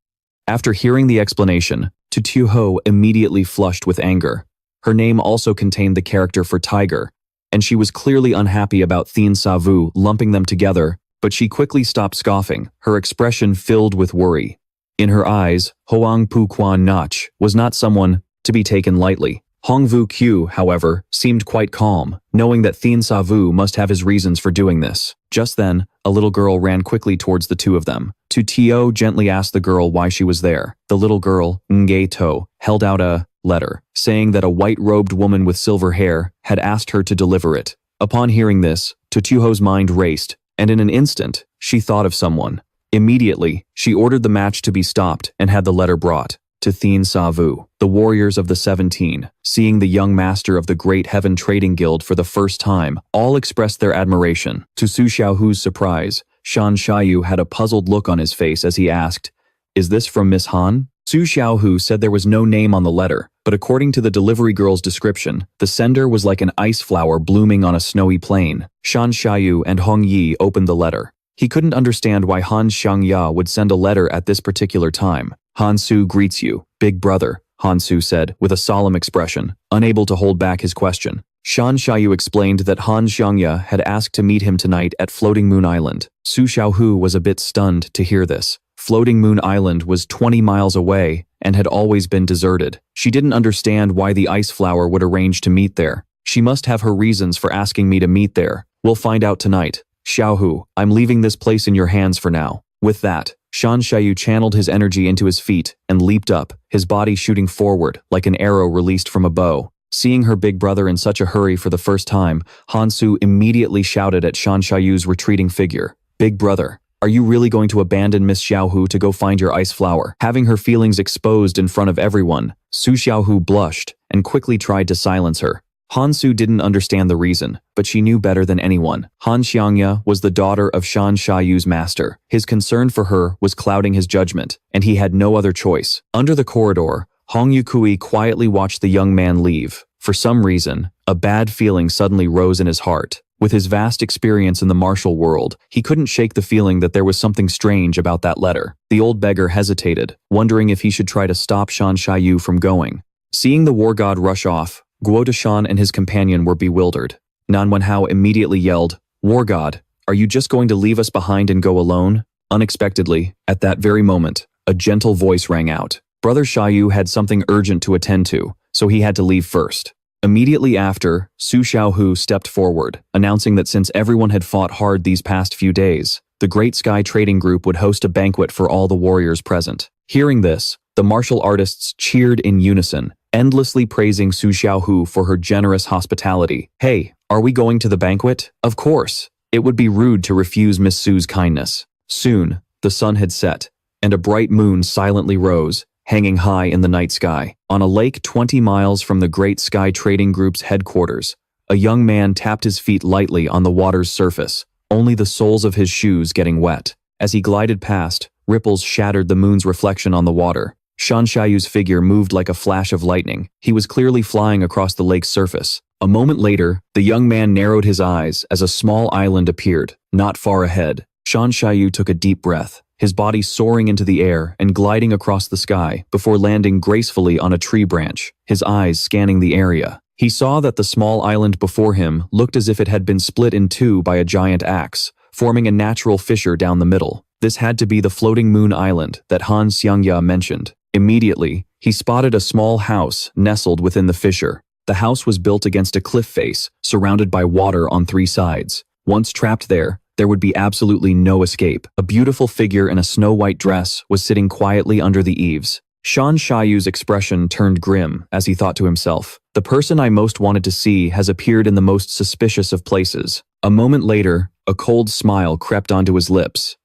After hearing the explanation, Tu Ho immediately flushed with anger. Her name also contained the character for tiger, and she was clearly unhappy about Thien Sa Vu lumping them together, but she quickly stopped scoffing, her expression filled with worry. In her eyes, Hoang Pu Quan Nach was not someone to be taken lightly. Hongvu Kuei, however, seemed quite calm, knowing that Thien Sa Vu must have his reasons for doing this. Just then, a little girl ran quickly towards the two of them. Tio gently asked the girl why she was there. The little girl, Nge To, held out a letter, saying that a white-robed woman with silver hair had asked her to deliver it. Upon hearing this, Tuho's mind raced, and in an instant, she thought of someone. Immediately, she ordered the match to be stopped and had the letter brought to Thien Sa Vu. The warriors of the 17, seeing the young master of the Great Heaven Trading Guild for the first time, all expressed their admiration. To Su Xiaohu's surprise, Shan Xiaoyu had a puzzled look on his face as he asked, "Is this from Miss Han?" Su Xiaohu said there was no name on the letter, but according to the delivery girl's description, the sender was like an ice flower blooming on a snowy plain. Shan Xiaoyu and Hong Yi opened the letter. He couldn't understand why Han Xiangya would send a letter at this particular time. Han Su greets you, big brother, Han Su said with a solemn expression, unable to hold back his question. Shan Xiaoyu explained that Han Xiangya had asked to meet him tonight at Floating Moon Island. Su Xiaohu was a bit stunned to hear this. Floating Moon Island was 20 miles away and had always been deserted. She didn't understand why the ice flower would arrange to meet there. She must have her reasons for asking me to meet there. We'll find out tonight. Xiaohu, I'm leaving this place in your hands for now. With that, Shan Xiaoyu channeled his energy into his feet and leaped up, his body shooting forward like an arrow released from a bow. Seeing her big brother in such a hurry for the first time, Han Su immediately shouted at Shan Xiaoyu's retreating figure, "Big brother, are you really going to abandon Miss Xiaohu to go find your ice flower?" Having her feelings exposed in front of everyone, Su Xiaohu blushed and quickly tried to silence her. Han Su didn't understand the reason, but she knew better than anyone. Han Xiangya was the daughter of Shan Xiaoyu's master. His concern for her was clouding his judgment, and he had no other choice. Under the corridor, Hong Yukui quietly watched the young man leave. For some reason, a bad feeling suddenly rose in his heart. With his vast experience in the martial world, he couldn't shake the feeling that there was something strange about that letter. The old beggar hesitated, wondering if he should try to stop Shan Xiaoyu from going. Seeing the war god rush off, Guo Deshan and his companion were bewildered. Nan Wenhao immediately yelled, "War god, are you just going to leave us behind and go alone?" Unexpectedly, at that very moment, a gentle voice rang out. Brother Xiaoyu had something urgent to attend to, so he had to leave first. Immediately after, Su Xiaohu stepped forward, announcing that since everyone had fought hard these past few days, the Great Sky Trading Group would host a banquet for all the warriors present. Hearing this, the martial artists cheered in unison, endlessly praising Su Xiaohu for her generous hospitality. "Hey, are we going to the banquet?" "Of course. It would be rude to refuse Miss Su's kindness." Soon, the sun had set, and a bright moon silently rose, hanging high in the night sky. On a lake 20 miles from the Great Sky Trading Group's headquarters, a young man tapped his feet lightly on the water's surface, only the soles of his shoes getting wet. As he glided past, ripples shattered the moon's reflection on the water. Shan Xiaoyu's figure moved like a flash of lightning. He was clearly flying across the lake's surface. A moment later, the young man narrowed his eyes as a small island appeared, not far ahead. Shan Xiaoyu took a deep breath, his body soaring into the air and gliding across the sky before landing gracefully on a tree branch, his eyes scanning the area. He saw that the small island before him looked as if it had been split in two by a giant axe, forming a natural fissure down the middle. This had to be the floating moon island that Han Xiangya mentioned. Immediately, he spotted a small house nestled within the fissure. The house was built against a cliff face, surrounded by water on three sides. Once trapped there would be absolutely no escape. A beautiful figure in a snow-white dress was sitting quietly under the eaves. Shan Shaiyu's expression turned grim as he thought to himself, "The person I most wanted to see has appeared in the most suspicious of places." A moment later, a cold smile crept onto his lips.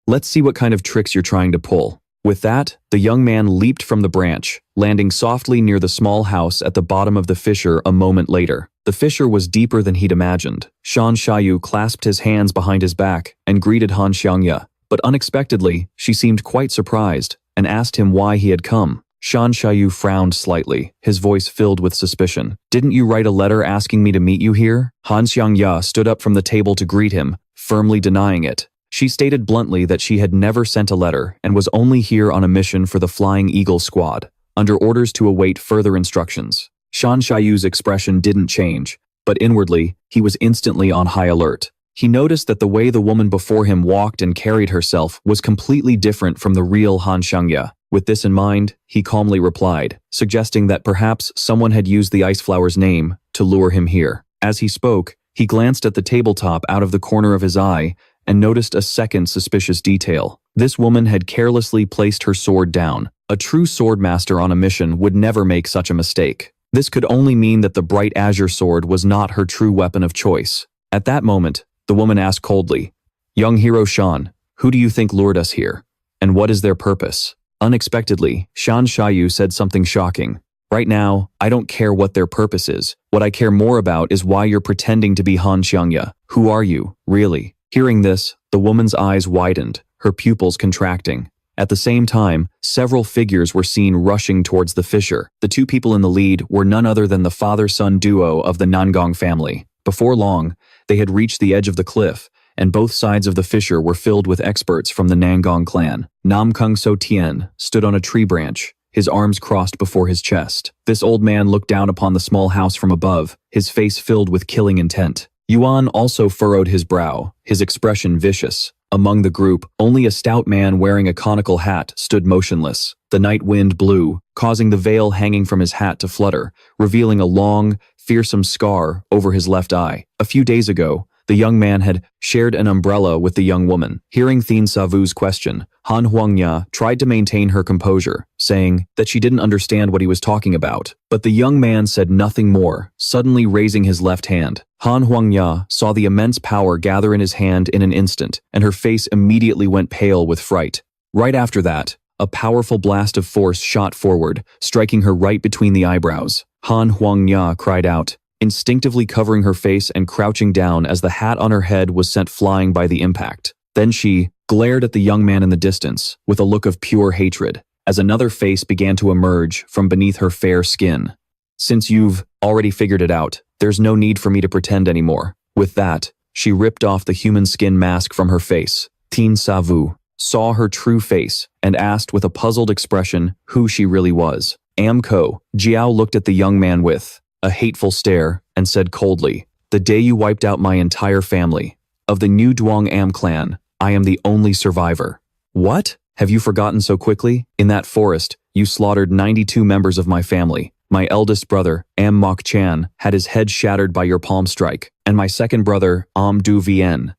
"Let's see what kind of tricks you're trying to pull." With that, the young man leaped from the branch, landing softly near the small house at the bottom of the fissure a moment later. The fissure was deeper than he'd imagined. Shan Shaiyu clasped his hands behind his back and greeted Han Xiangya, but unexpectedly, she seemed quite surprised and asked him why he had come. Shan Shaiyu frowned slightly, his voice filled with suspicion. "Didn't you write a letter asking me to meet you here?" Han Xiangya stood up from the table to greet him, firmly denying it. She stated bluntly that she had never sent a letter and was only here on a mission for the Flying Eagle squad, under orders to await further instructions. Shan Shaiyu's expression didn't change, but inwardly, he was instantly on high alert. He noticed that the way the woman before him walked and carried herself was completely different from the real Han Xiangya. With this in mind, he calmly replied, suggesting that perhaps someone had used the ice flower's name to lure him here. As he spoke, he glanced at the tabletop out of the corner of his eye and noticed a second suspicious detail. This woman had carelessly placed her sword down. A true swordmaster on a mission would never make such a mistake. This could only mean that the bright azure sword was not her true weapon of choice. At that moment, the woman asked coldly, "Young hero Shan, who do you think lured us here? And what is their purpose?" Unexpectedly, Shan Shaiyu said something shocking. "Right now, I don't care what their purpose is. What I care more about is why you're pretending to be Han Xiangya. Who are you, really?" Hearing this, the woman's eyes widened, her pupils contracting. At the same time, several figures were seen rushing towards the fissure. The two people in the lead were none other than the father-son duo of the Nangong family. Before long, they had reached the edge of the cliff, and both sides of the fissure were filled with experts from the Nangong clan. Nam Kung So Tien stood on a tree branch, his arms crossed before his chest. This old man looked down upon the small house from above, his face filled with killing intent. Yuan also furrowed his brow, his expression vicious. Among the group, only a stout man wearing a conical hat stood motionless. The night wind blew, causing the veil hanging from his hat to flutter, revealing a long, fearsome scar over his left eye. A few days ago, the young man had shared an umbrella with the young woman. Hearing Thien Sa Vu's question, Han Huangya tried to maintain her composure, saying that she didn't understand what he was talking about. But the young man said nothing more, suddenly raising his left hand. Han Huangya saw the immense power gather in his hand in an instant, and her face immediately went pale with fright. Right after that, a powerful blast of force shot forward, striking her right between the eyebrows. Han Huangya cried out, instinctively covering her face and crouching down as the hat on her head was sent flying by the impact. Then she glared at the young man in the distance with a look of pure hatred, as another face began to emerge from beneath her fair skin. "Since you've already figured it out, there's no need for me to pretend anymore." With that, she ripped off the human skin mask from her face. Thien Sa Vu saw her true face and asked with a puzzled expression who she really was. Amko Jiao looked at the young man with a hateful stare and said coldly, "The day you wiped out my entire family. Of the new Duong Am clan, I am the only survivor." "What? Have you forgotten so quickly? In that forest, you slaughtered 92 members of my family. My eldest brother, Am Mok Chan, had his head shattered by your palm strike, and my second brother, Am Du Vien,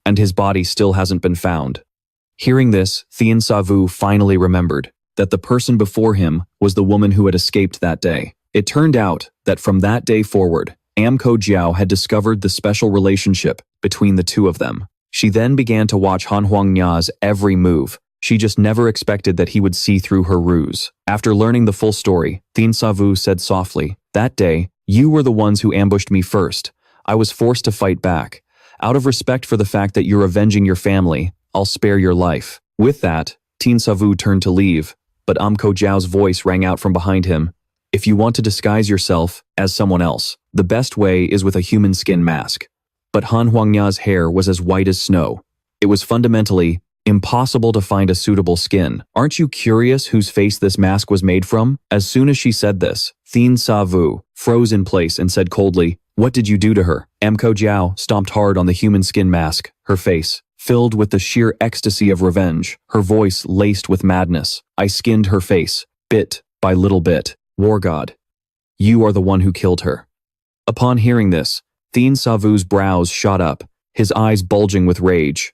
and his body still hasn't been found." Hearing this, Thien Sa Vu finally remembered that the person before him was the woman who had escaped that day. It turned out that from that day forward, Amko Jiao had discovered the special relationship between the two of them. She then began to watch Han Huangnya's every move. She just never expected that he would see through her ruse. After learning the full story, Thien Sa Vu said softly, "That day, you were the ones who ambushed me first. I was forced to fight back. Out of respect for the fact that you're avenging your family, I'll spare your life." With that, Thien Sa Vu turned to leave, but Amko Jiao's voice rang out from behind him. "If you want to disguise yourself as someone else, the best way is with a human skin mask." But Han Huangnya's hair was as white as snow. It was fundamentally Impossible to find a suitable skin. Aren't you curious whose face this mask was made from? As soon as she said this, Thien Sa Vu froze in place and said coldly, "What did you do to her?" Amko Jiao stomped hard on the human skin mask, her face filled with the sheer ecstasy of revenge, her voice laced with madness. "I skinned her face, bit by little bit. War God, you are the one who killed her." Upon hearing this, Thien Sa Vu's brows shot up, his eyes bulging with rage.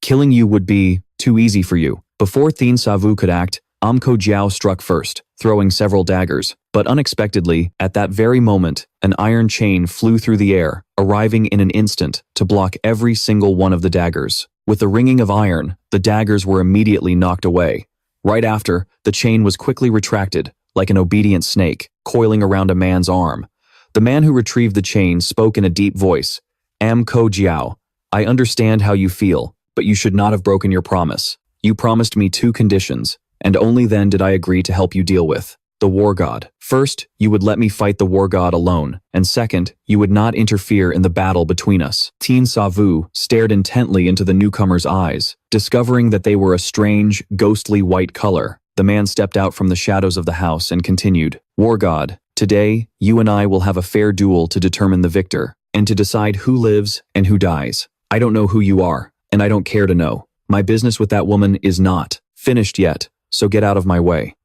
"Killing you would be too easy for you." Before Thien Sa Vu could act, Amko Jiao struck first, throwing several daggers. But unexpectedly, at that very moment, an iron chain flew through the air, arriving in an instant to block every single one of the daggers. With the ringing of iron, the daggers were immediately knocked away. Right after, the chain was quickly retracted, like an obedient snake, coiling around a man's arm. The man who retrieved the chain spoke in a deep voice. "Amko Jiao, I understand how you feel, but you should not have broken your promise. You promised me 2 conditions, and only then did I agree to help you deal with the War God. First, you would let me fight the War God alone, and second, you would not interfere in the battle between us." Thien Sa Vu stared intently into the newcomer's eyes, discovering that they were a strange, ghostly white color. The man stepped out from the shadows of the house and continued, "War God, today, you and I will have a fair duel to determine the victor, and to decide who lives and who dies. I don't know who you are, and I don't care to know. My business with that woman is not finished yet, so get out of my way."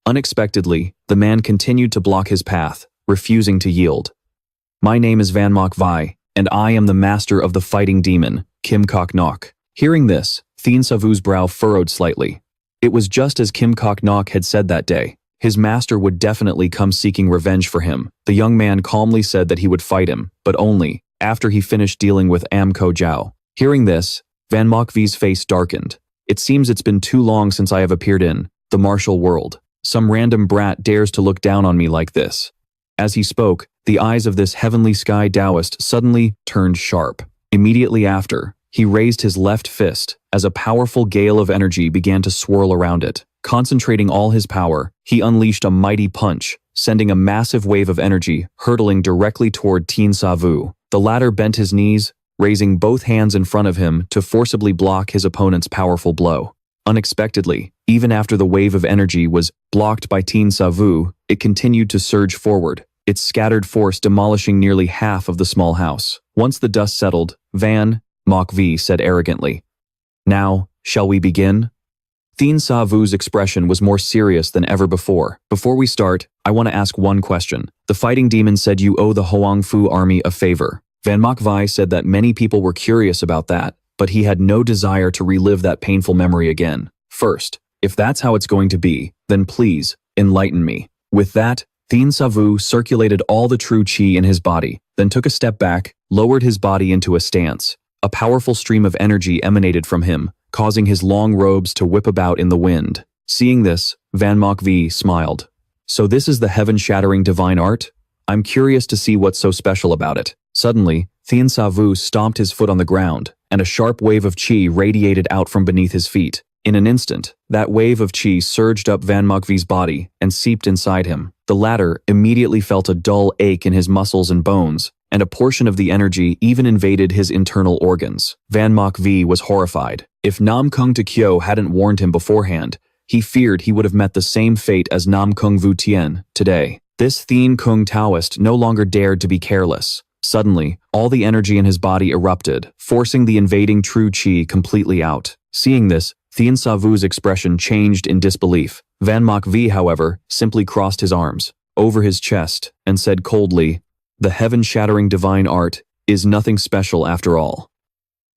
Unexpectedly, the man continued to block his path, refusing to yield. "My name is Van Mok Vi, and I am the master of the fighting demon, Kim Kok Nok." Hearing this, Thien Sa Vu's brow furrowed slightly. It was just as Kim Kok Nok had said that day. His master would definitely come seeking revenge for him. The young man calmly said that he would fight him, but only after he finished dealing with Amko Jiao. Hearing this, Van Mok Vi's face darkened. "It seems it's been too long since I have appeared in the martial world. Some random brat dares to look down on me like this." As he spoke, the eyes of this heavenly sky Taoist suddenly turned sharp. Immediately after, he raised his left fist as a powerful gale of energy began to swirl around it. Concentrating all his power, he unleashed a mighty punch, sending a massive wave of energy hurtling directly toward Thien Sa Vu. The latter bent his knees, raising both hands in front of him to forcibly block his opponent's powerful blow. Unexpectedly, even after the wave of energy was blocked by Thien Sa Vu, it continued to surge forward, its scattered force demolishing nearly half of the small house. Once the dust settled, Van Mok Vi said arrogantly, "Now, shall we begin?" Thien Sa Vu's expression was more serious than ever before. "Before we start, I want to ask one question. The fighting demon said you owe the Hoang Fu army a favor." Van Mok Vi said that many people were curious about that, but he had no desire to relive that painful memory again. "First, if that's how it's going to be, then please, enlighten me." With that, Thien Sa Vu circulated all the true qi in his body, then took a step back, lowered his body into a stance. A powerful stream of energy emanated from him, causing his long robes to whip about in the wind. Seeing this, Van Mok Vi smiled. "So this is the heaven-shattering divine art? I'm curious to see what's so special about it." Suddenly, Thien Sa Vu stomped his foot on the ground, and a sharp wave of qi radiated out from beneath his feet. In an instant, that wave of qi surged up Van Mok Vi's body and seeped inside him. The latter immediately felt a dull ache in his muscles and bones, and a portion of the energy even invaded his internal organs. Van Mok Vi was horrified. If Nam Kung Tekyo hadn't warned him beforehand, he feared he would have met the same fate as Nam Kung Vu Tien today. This Thien Kung Taoist no longer dared to be careless. Suddenly, all the energy in his body erupted, forcing the invading true qi completely out. Seeing this, Thien Sa Vu's expression changed in disbelief. Van Mok Vi, however, simply crossed his arms over his chest and said coldly, "The heaven-shattering divine art is nothing special after all."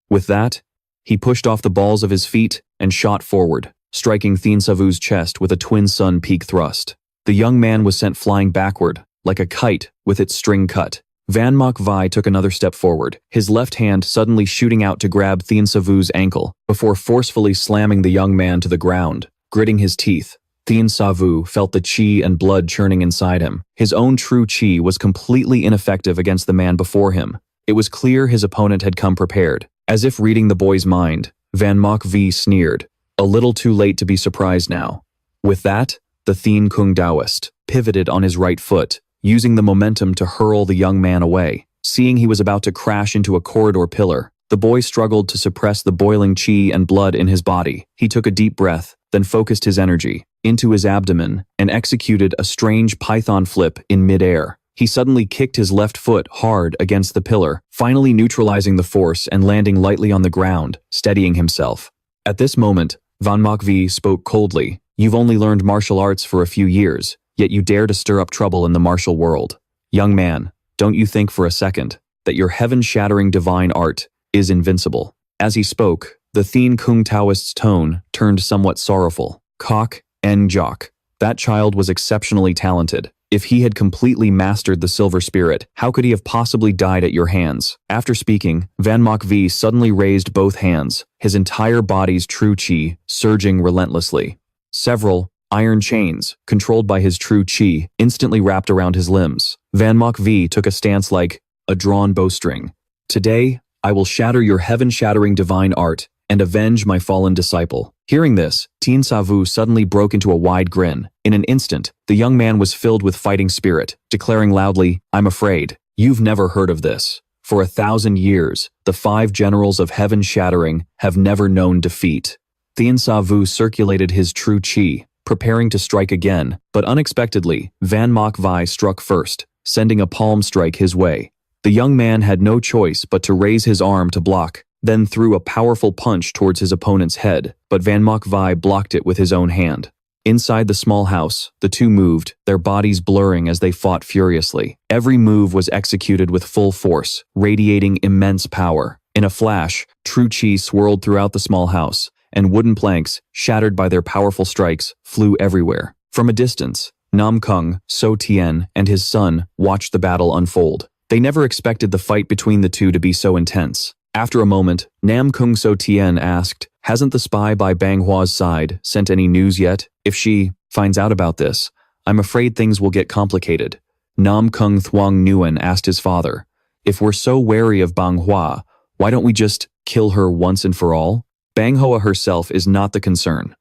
With that, he pushed off the balls of his feet and shot forward, striking Thien Sa Vu's chest with a twin sun peak thrust. The young man was sent flying backward, like a kite with its string cut. Van Mok Vi took another step forward, his left hand suddenly shooting out to grab Thien Sa Vu's ankle, before forcefully slamming the young man to the ground. Gritting his teeth, Thien Sa Vu felt the qi and blood churning inside him. His own true qi was completely ineffective against the man before him. It was clear his opponent had come prepared. As if reading the boy's mind, Van Mok Vi sneered, "A little too late to be surprised now." With that, the Thien Kung Taoist pivoted on his right foot, using the momentum to hurl the young man away. Seeing he was about to crash into a corridor pillar, The boy struggled to suppress the boiling chi and blood in his body. He took a deep breath, then focused his energy into his abdomen and executed a strange python flip in midair. He suddenly kicked his left foot hard against the pillar, finally neutralizing the force and landing lightly on the ground, steadying himself. At this moment, Van Mok-vi spoke coldly. "You've only learned martial arts for a few years, yet you dare to stir up trouble in the martial world. Young man, don't you think for a second that your heaven-shattering divine art is invincible?" As he spoke, the Thien Kung Taoist's tone turned somewhat sorrowful. "Kok en Jok. That child was exceptionally talented. If he had completely mastered the silver spirit, how could he have possibly died at your hands?" After speaking, Van Mok-vi suddenly raised both hands, his entire body's true chi surging relentlessly. Several iron chains, controlled by his true chi, instantly wrapped around his limbs. Van Mok-vi took a stance like a drawn bowstring. "Today, I will shatter your heaven-shattering divine art and avenge my fallen disciple." Hearing this, Thien Sa Vu suddenly broke into a wide grin. In an instant, the young man was filled with fighting spirit, declaring loudly, "I'm afraid you've never heard of this. For 1,000 years, the 5 generals of heaven shattering have never known defeat." Thien Sa Vu circulated his true chi, preparing to strike again, but unexpectedly, Van Mok-vi struck first, sending a palm strike his way. The young man had no choice but to raise his arm to block, then threw a powerful punch towards his opponent's head, but Van Mok-vi blocked it with his own hand. Inside the small house, the two moved, their bodies blurring as they fought furiously. Every move was executed with full force, radiating immense power. In a flash, true chi swirled throughout the small house, and wooden planks, shattered by their powerful strikes, flew everywhere. From a distance, Nam Kung, So Tien, and his son watched the battle unfold. They never expected the fight between the two to be so intense. After a moment, Nam Kung So Tien asked, "Hasn't the spy by Bang Hua's side sent any news yet? If she finds out about this, I'm afraid things will get complicated." Nam Kung Thuong Nguyen asked his father, "If we're so wary of Bang Hua, why don't we just kill her once and for all?" Bang Hoa herself is not the concern.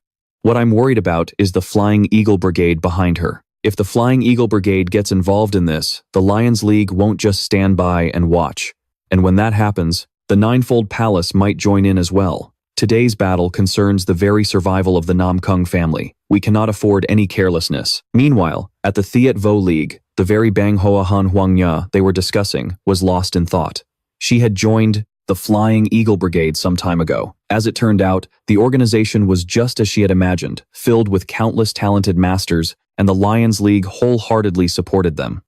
"What I'm worried about is the Flying Eagle Brigade behind her. If the Flying Eagle Brigade gets involved in this, the Lions League won't just stand by and watch. And when that happens, the Ninefold Palace might join in as well. Today's battle concerns the very survival of the Nam Kung family. We cannot afford any carelessness." Meanwhile, at the Thiet Vo League, the very Bang Hoa Han Huang Ya they were discussing was lost in thought. She had joined the Flying Eagle Brigade some time ago. As it turned out, the organization was just as she had imagined, filled with countless talented masters, and the Lions League wholeheartedly supported them.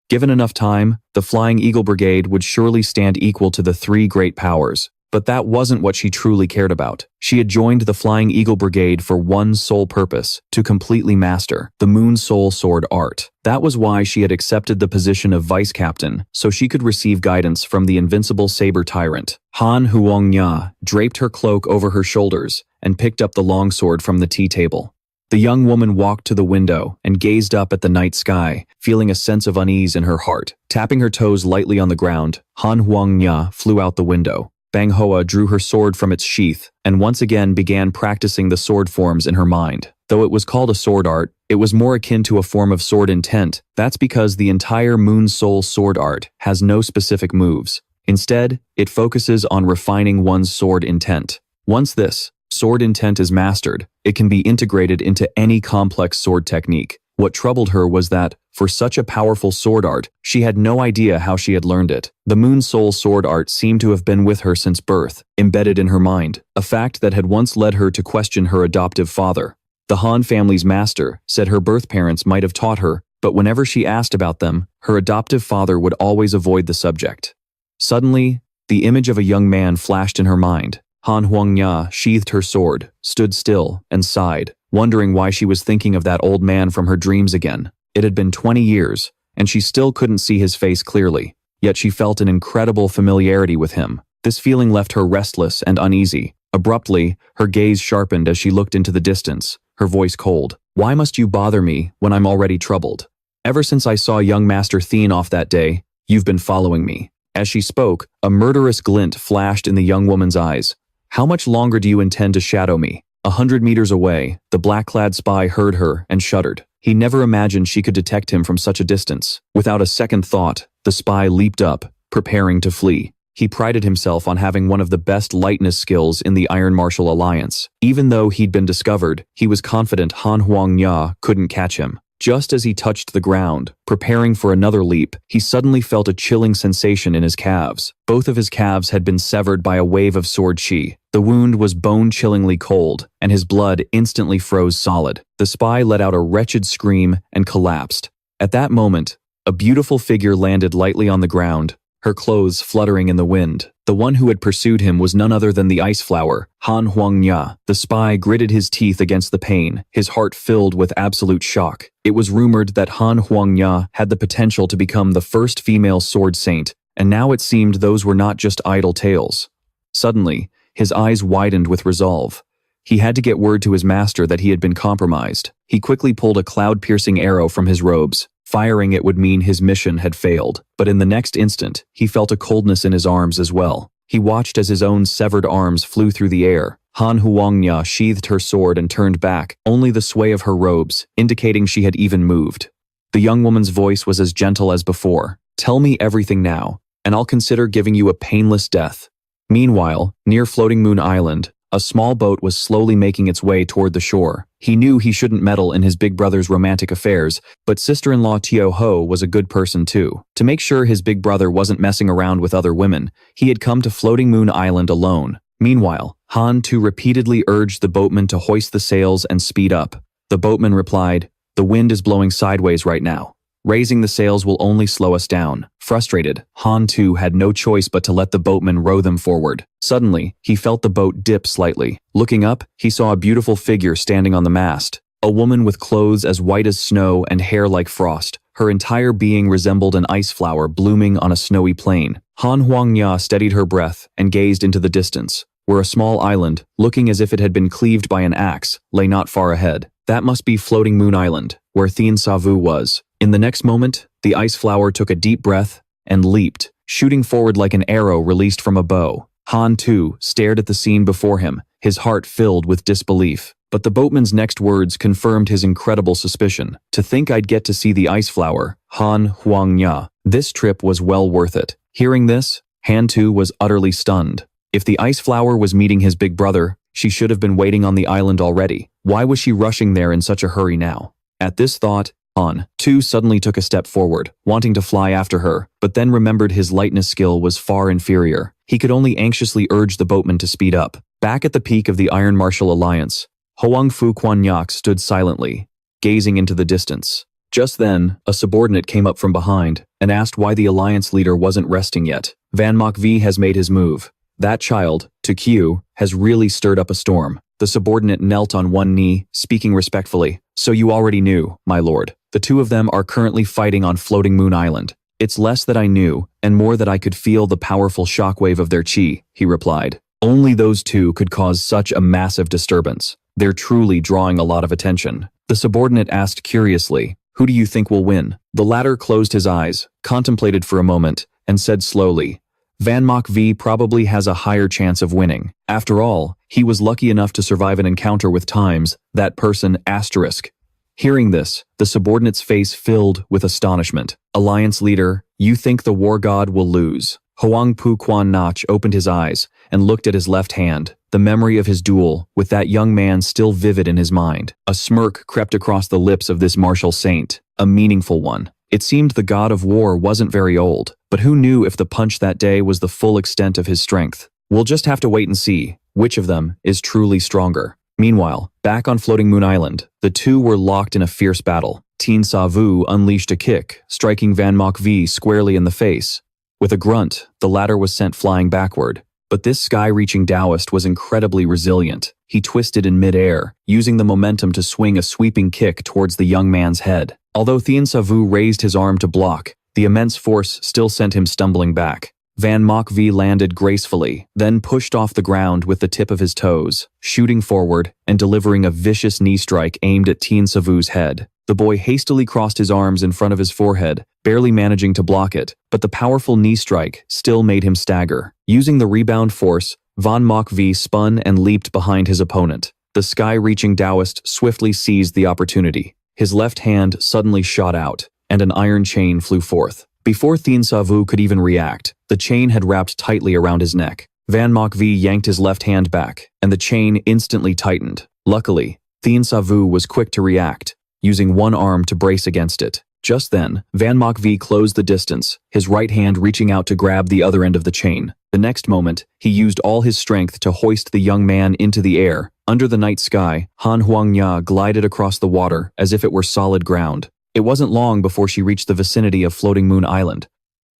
Given enough time, the Flying Eagle Brigade would surely stand equal to the 3 great powers. But that wasn't what she truly cared about. She had joined the Flying Eagle Brigade for one sole purpose, to completely master the Moon Soul Sword art. That was why she had accepted the position of vice captain, so she could receive guidance from the invincible saber tyrant. Han Huang Ya draped her cloak over her shoulders and picked up the longsword from the tea table. The young woman walked to the window and gazed up at the night sky, feeling a sense of unease in her heart. Tapping her toes lightly on the ground, Han Huang Ya flew out the window. Bang Hoa drew her sword from its sheath and once again began practicing the sword forms in her mind. Though it was called a sword art, it was more akin to a form of sword intent. That's because the entire Moon Soul sword art has no specific moves. Instead, it focuses on refining one's sword intent. Once this sword intent is mastered, it can be integrated into any complex sword technique. What troubled her was that, for such a powerful sword art, she had no idea how she had learned it. The Moon Soul sword art seemed to have been with her since birth, embedded in her mind, a fact that had once led her to question her adoptive father. The Han family's master said her birth parents might have taught her, but whenever she asked about them, her adoptive father would always avoid the subject. Suddenly, the image of a young man flashed in her mind. Han Huang Ya sheathed her sword, stood still, and sighed, wondering why she was thinking of that old man from her dreams again. It had been 20 years, and she still couldn't see his face clearly, yet she felt an incredible familiarity with him. This feeling left her restless and uneasy. Abruptly, her gaze sharpened as she looked into the distance, her voice cold. "Why must you bother me when I'm already troubled? Ever since I saw young Master Thien off that day, you've been following me." As she spoke, a murderous glint flashed in the young woman's eyes. "How much longer do you intend to shadow me?" 100 meters away, the black-clad spy heard her and shuddered. He never imagined she could detect him from such a distance. Without a second thought, the spy leaped up, preparing to flee. He prided himself on having one of the best lightness skills in the Iron Martial Alliance. Even though he'd been discovered, he was confident Han Huangya couldn't catch him. Just as he touched the ground, preparing for another leap, he suddenly felt a chilling sensation in his calves. Both of his calves had been severed by a wave of sword chi. The wound was bone-chillingly cold, and his blood instantly froze solid. The spy let out a wretched scream and collapsed. At that moment, a beautiful figure landed lightly on the ground, her clothes fluttering in the wind. The one who had pursued him was none other than the ice flower, Han Huangya. The spy gritted his teeth against the pain, his heart filled with absolute shock. It was rumored that Han Huangya had the potential to become the first female sword saint, and now it seemed those were not just idle tales. Suddenly, his eyes widened with resolve. He had to get word to his master that he had been compromised. He quickly pulled a cloud-piercing arrow from his robes. Firing it would mean his mission had failed, but in the next instant, he felt a coldness in his arms as well. He watched as his own severed arms flew through the air. Han Huangya sheathed her sword and turned back, only the sway of her robes, indicating she had even moved. The young woman's voice was as gentle as before. "Tell me everything now, and I'll consider giving you a painless death." Meanwhile, near Floating Moon Island, a small boat was slowly making its way toward the shore. He knew he shouldn't meddle in his big brother's romantic affairs, but sister-in-law Tio Ho was a good person too. To make sure his big brother wasn't messing around with other women, he had come to Floating Moon Island alone. Meanwhile, Han Tu repeatedly urged the boatman to hoist the sails and speed up. The boatman replied, "The wind is blowing sideways right now. Raising the sails will only slow us down." Frustrated, Han Tu had no choice but to let the boatman row them forward. Suddenly, he felt the boat dip slightly. Looking up, he saw a beautiful figure standing on the mast. A woman with clothes as white as snow and hair like frost. Her entire being resembled an ice flower blooming on a snowy plain. Han Huangya steadied her breath and gazed into the distance, where a small island, looking as if it had been cleaved by an axe, lay not far ahead. That must be Floating Moon Island, where Thien Sa Vu was. In the next moment, the ice flower took a deep breath and leaped, shooting forward like an arrow released from a bow. Han Tu stared at the scene before him, his heart filled with disbelief. But the boatman's next words confirmed his incredible suspicion. "To think I'd get to see the ice flower, Han Huangya. This trip was well worth it." Hearing this, Han Tu was utterly stunned. If the ice flower was meeting his big brother, she should have been waiting on the island already. Why was she rushing there in such a hurry now? At this thought, Han Tu suddenly took a step forward, wanting to fly after her, but then remembered his lightness skill was far inferior. He could only anxiously urge the boatman to speed up. Back at the peak of the Iron Martial Alliance, Hoang Fu Quanyak stood silently, gazing into the distance. Just then, a subordinate came up from behind and asked why the Alliance leader wasn't resting yet. Van Mok V has made his move. That child, to Q, has really stirred up a storm. The subordinate knelt on one knee, speaking respectfully. "So you already knew, my lord. The two of them are currently fighting on Floating Moon Island." "It's less that I knew, and more that I could feel the powerful shockwave of their chi," he replied. "Only those two could cause such a massive disturbance. They're truly drawing a lot of attention." The subordinate asked curiously, "Who do you think will win?" The latter closed his eyes, contemplated for a moment, and said slowly, "Van Mok V probably has a higher chance of winning. After all, he was lucky enough to survive an encounter with Times, that person asterisk." Hearing this, the subordinate's face filled with astonishment. "Alliance leader, you think the war god will lose?" Hoang Pu Quan Nach opened his eyes and looked at his left hand, the memory of his duel with that young man still vivid in his mind. A smirk crept across the lips of this martial saint, a meaningful one. It seemed the god of war wasn't very old, but who knew if the punch that day was the full extent of his strength? We'll just have to wait and see which of them is truly stronger. Meanwhile, back on Floating Moon Island, the two were locked in a fierce battle. Thien Sa Vu unleashed a kick, striking Van Mok V squarely in the face. With a grunt, the latter was sent flying backward. But this sky-reaching Taoist was incredibly resilient. He twisted in mid-air, using the momentum to swing a sweeping kick towards the young man's head. Although Thien Sa Vu raised his arm to block, the immense force still sent him stumbling back. Van Mok V landed gracefully, then pushed off the ground with the tip of his toes, shooting forward and delivering a vicious knee strike aimed at Thien Sa Vu's head. The boy hastily crossed his arms in front of his forehead, barely managing to block it, but the powerful knee strike still made him stagger. Using the rebound force, Van Mok V spun and leaped behind his opponent. The sky-reaching Taoist swiftly seized the opportunity. His left hand suddenly shot out, and an iron chain flew forth. Before Thien Sa Vu could even react, the chain had wrapped tightly around his neck. Van Mok V yanked his left hand back, and the chain instantly tightened. Luckily, Thien Sa Vu was quick to react, using one arm to brace against it. Just then, Van Mok V closed the distance, his right hand reaching out to grab the other end of the chain. The next moment, he used all his strength to hoist the young man into the air. Under the night sky, Han Huangya glided across the water as if it were solid ground. It wasn't long before she reached the vicinity of Floating Moon Island.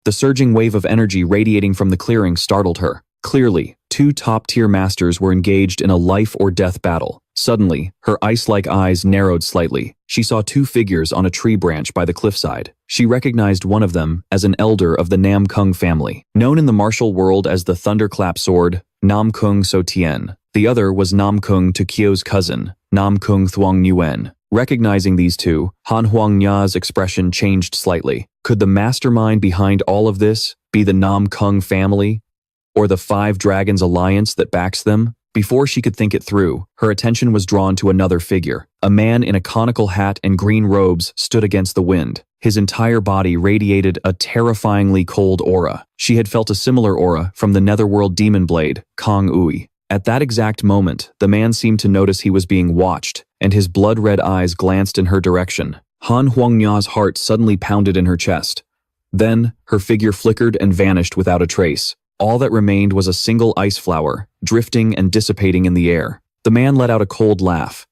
The surging wave of energy radiating from the clearing startled her. Clearly, two top-tier masters were engaged in a life-or-death battle. Suddenly, her ice-like eyes narrowed slightly. She saw two figures on a tree branch by the cliffside. She recognized one of them as an elder of the Nam Kung family. Known in the martial world as the Thunderclap Sword, Nam Kung So Tien. The other was Nam Kung Tukyo's cousin, Nam Kung Thuong Nguyen. Recognizing these two, Han Huangnya's expression changed slightly. Could the mastermind behind all of this be the Nam Kung family? Or the Five Dragons alliance that backs them? Before she could think it through, her attention was drawn to another figure. A man in a conical hat and green robes stood against the wind. His entire body radiated a terrifyingly cold aura. She had felt a similar aura from the netherworld demon blade, Kong Ui. At that exact moment, the man seemed to notice he was being watched, and his blood-red eyes glanced in her direction. Han Huangnya's heart suddenly pounded in her chest. Then, her figure flickered and vanished without a trace. All that remained was a single ice flower, drifting and dissipating in the air. The man let out a cold laugh.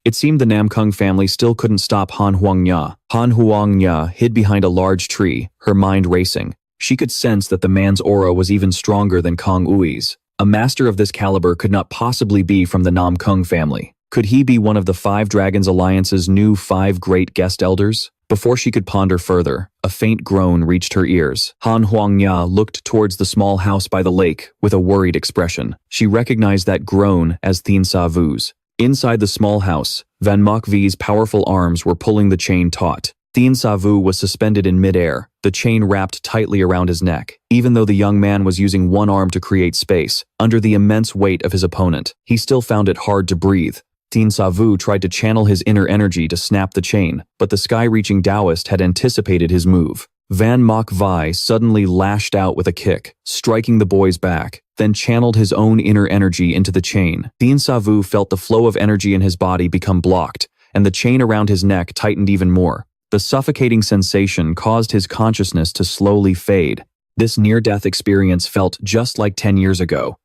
It seemed the Nam Kung family still couldn't stop Han Huangnya. Han Huangnya hid behind a large tree, her mind racing. She could sense that the man's aura was even stronger than Kong Ui's. A master of this caliber could not possibly be from the Nam Kung family. Could he be one of the Five Dragons Alliance's new 5 great guest elders? Before she could ponder further, a faint groan reached her ears. Han Huangnya looked towards the small house by the lake with a worried expression. She recognized that groan as Thien Sa Vu's. Inside the small house, Van Mok V's powerful arms were pulling the chain taut. Thien Sa Vu was suspended in midair, the chain wrapped tightly around his neck. Even though the young man was using one arm to create space, under the immense weight of his opponent, he still found it hard to breathe. Thien Sa Vu tried to channel his inner energy to snap the chain, but the sky-reaching Taoist had anticipated his move. Van Mok Vi suddenly lashed out with a kick, striking the boy's back, then channeled his own inner energy into the chain. Thien Sa Vu felt the flow of energy in his body become blocked, and the chain around his neck tightened even more. The suffocating sensation caused his consciousness to slowly fade. This near-death experience felt just like 10 years ago.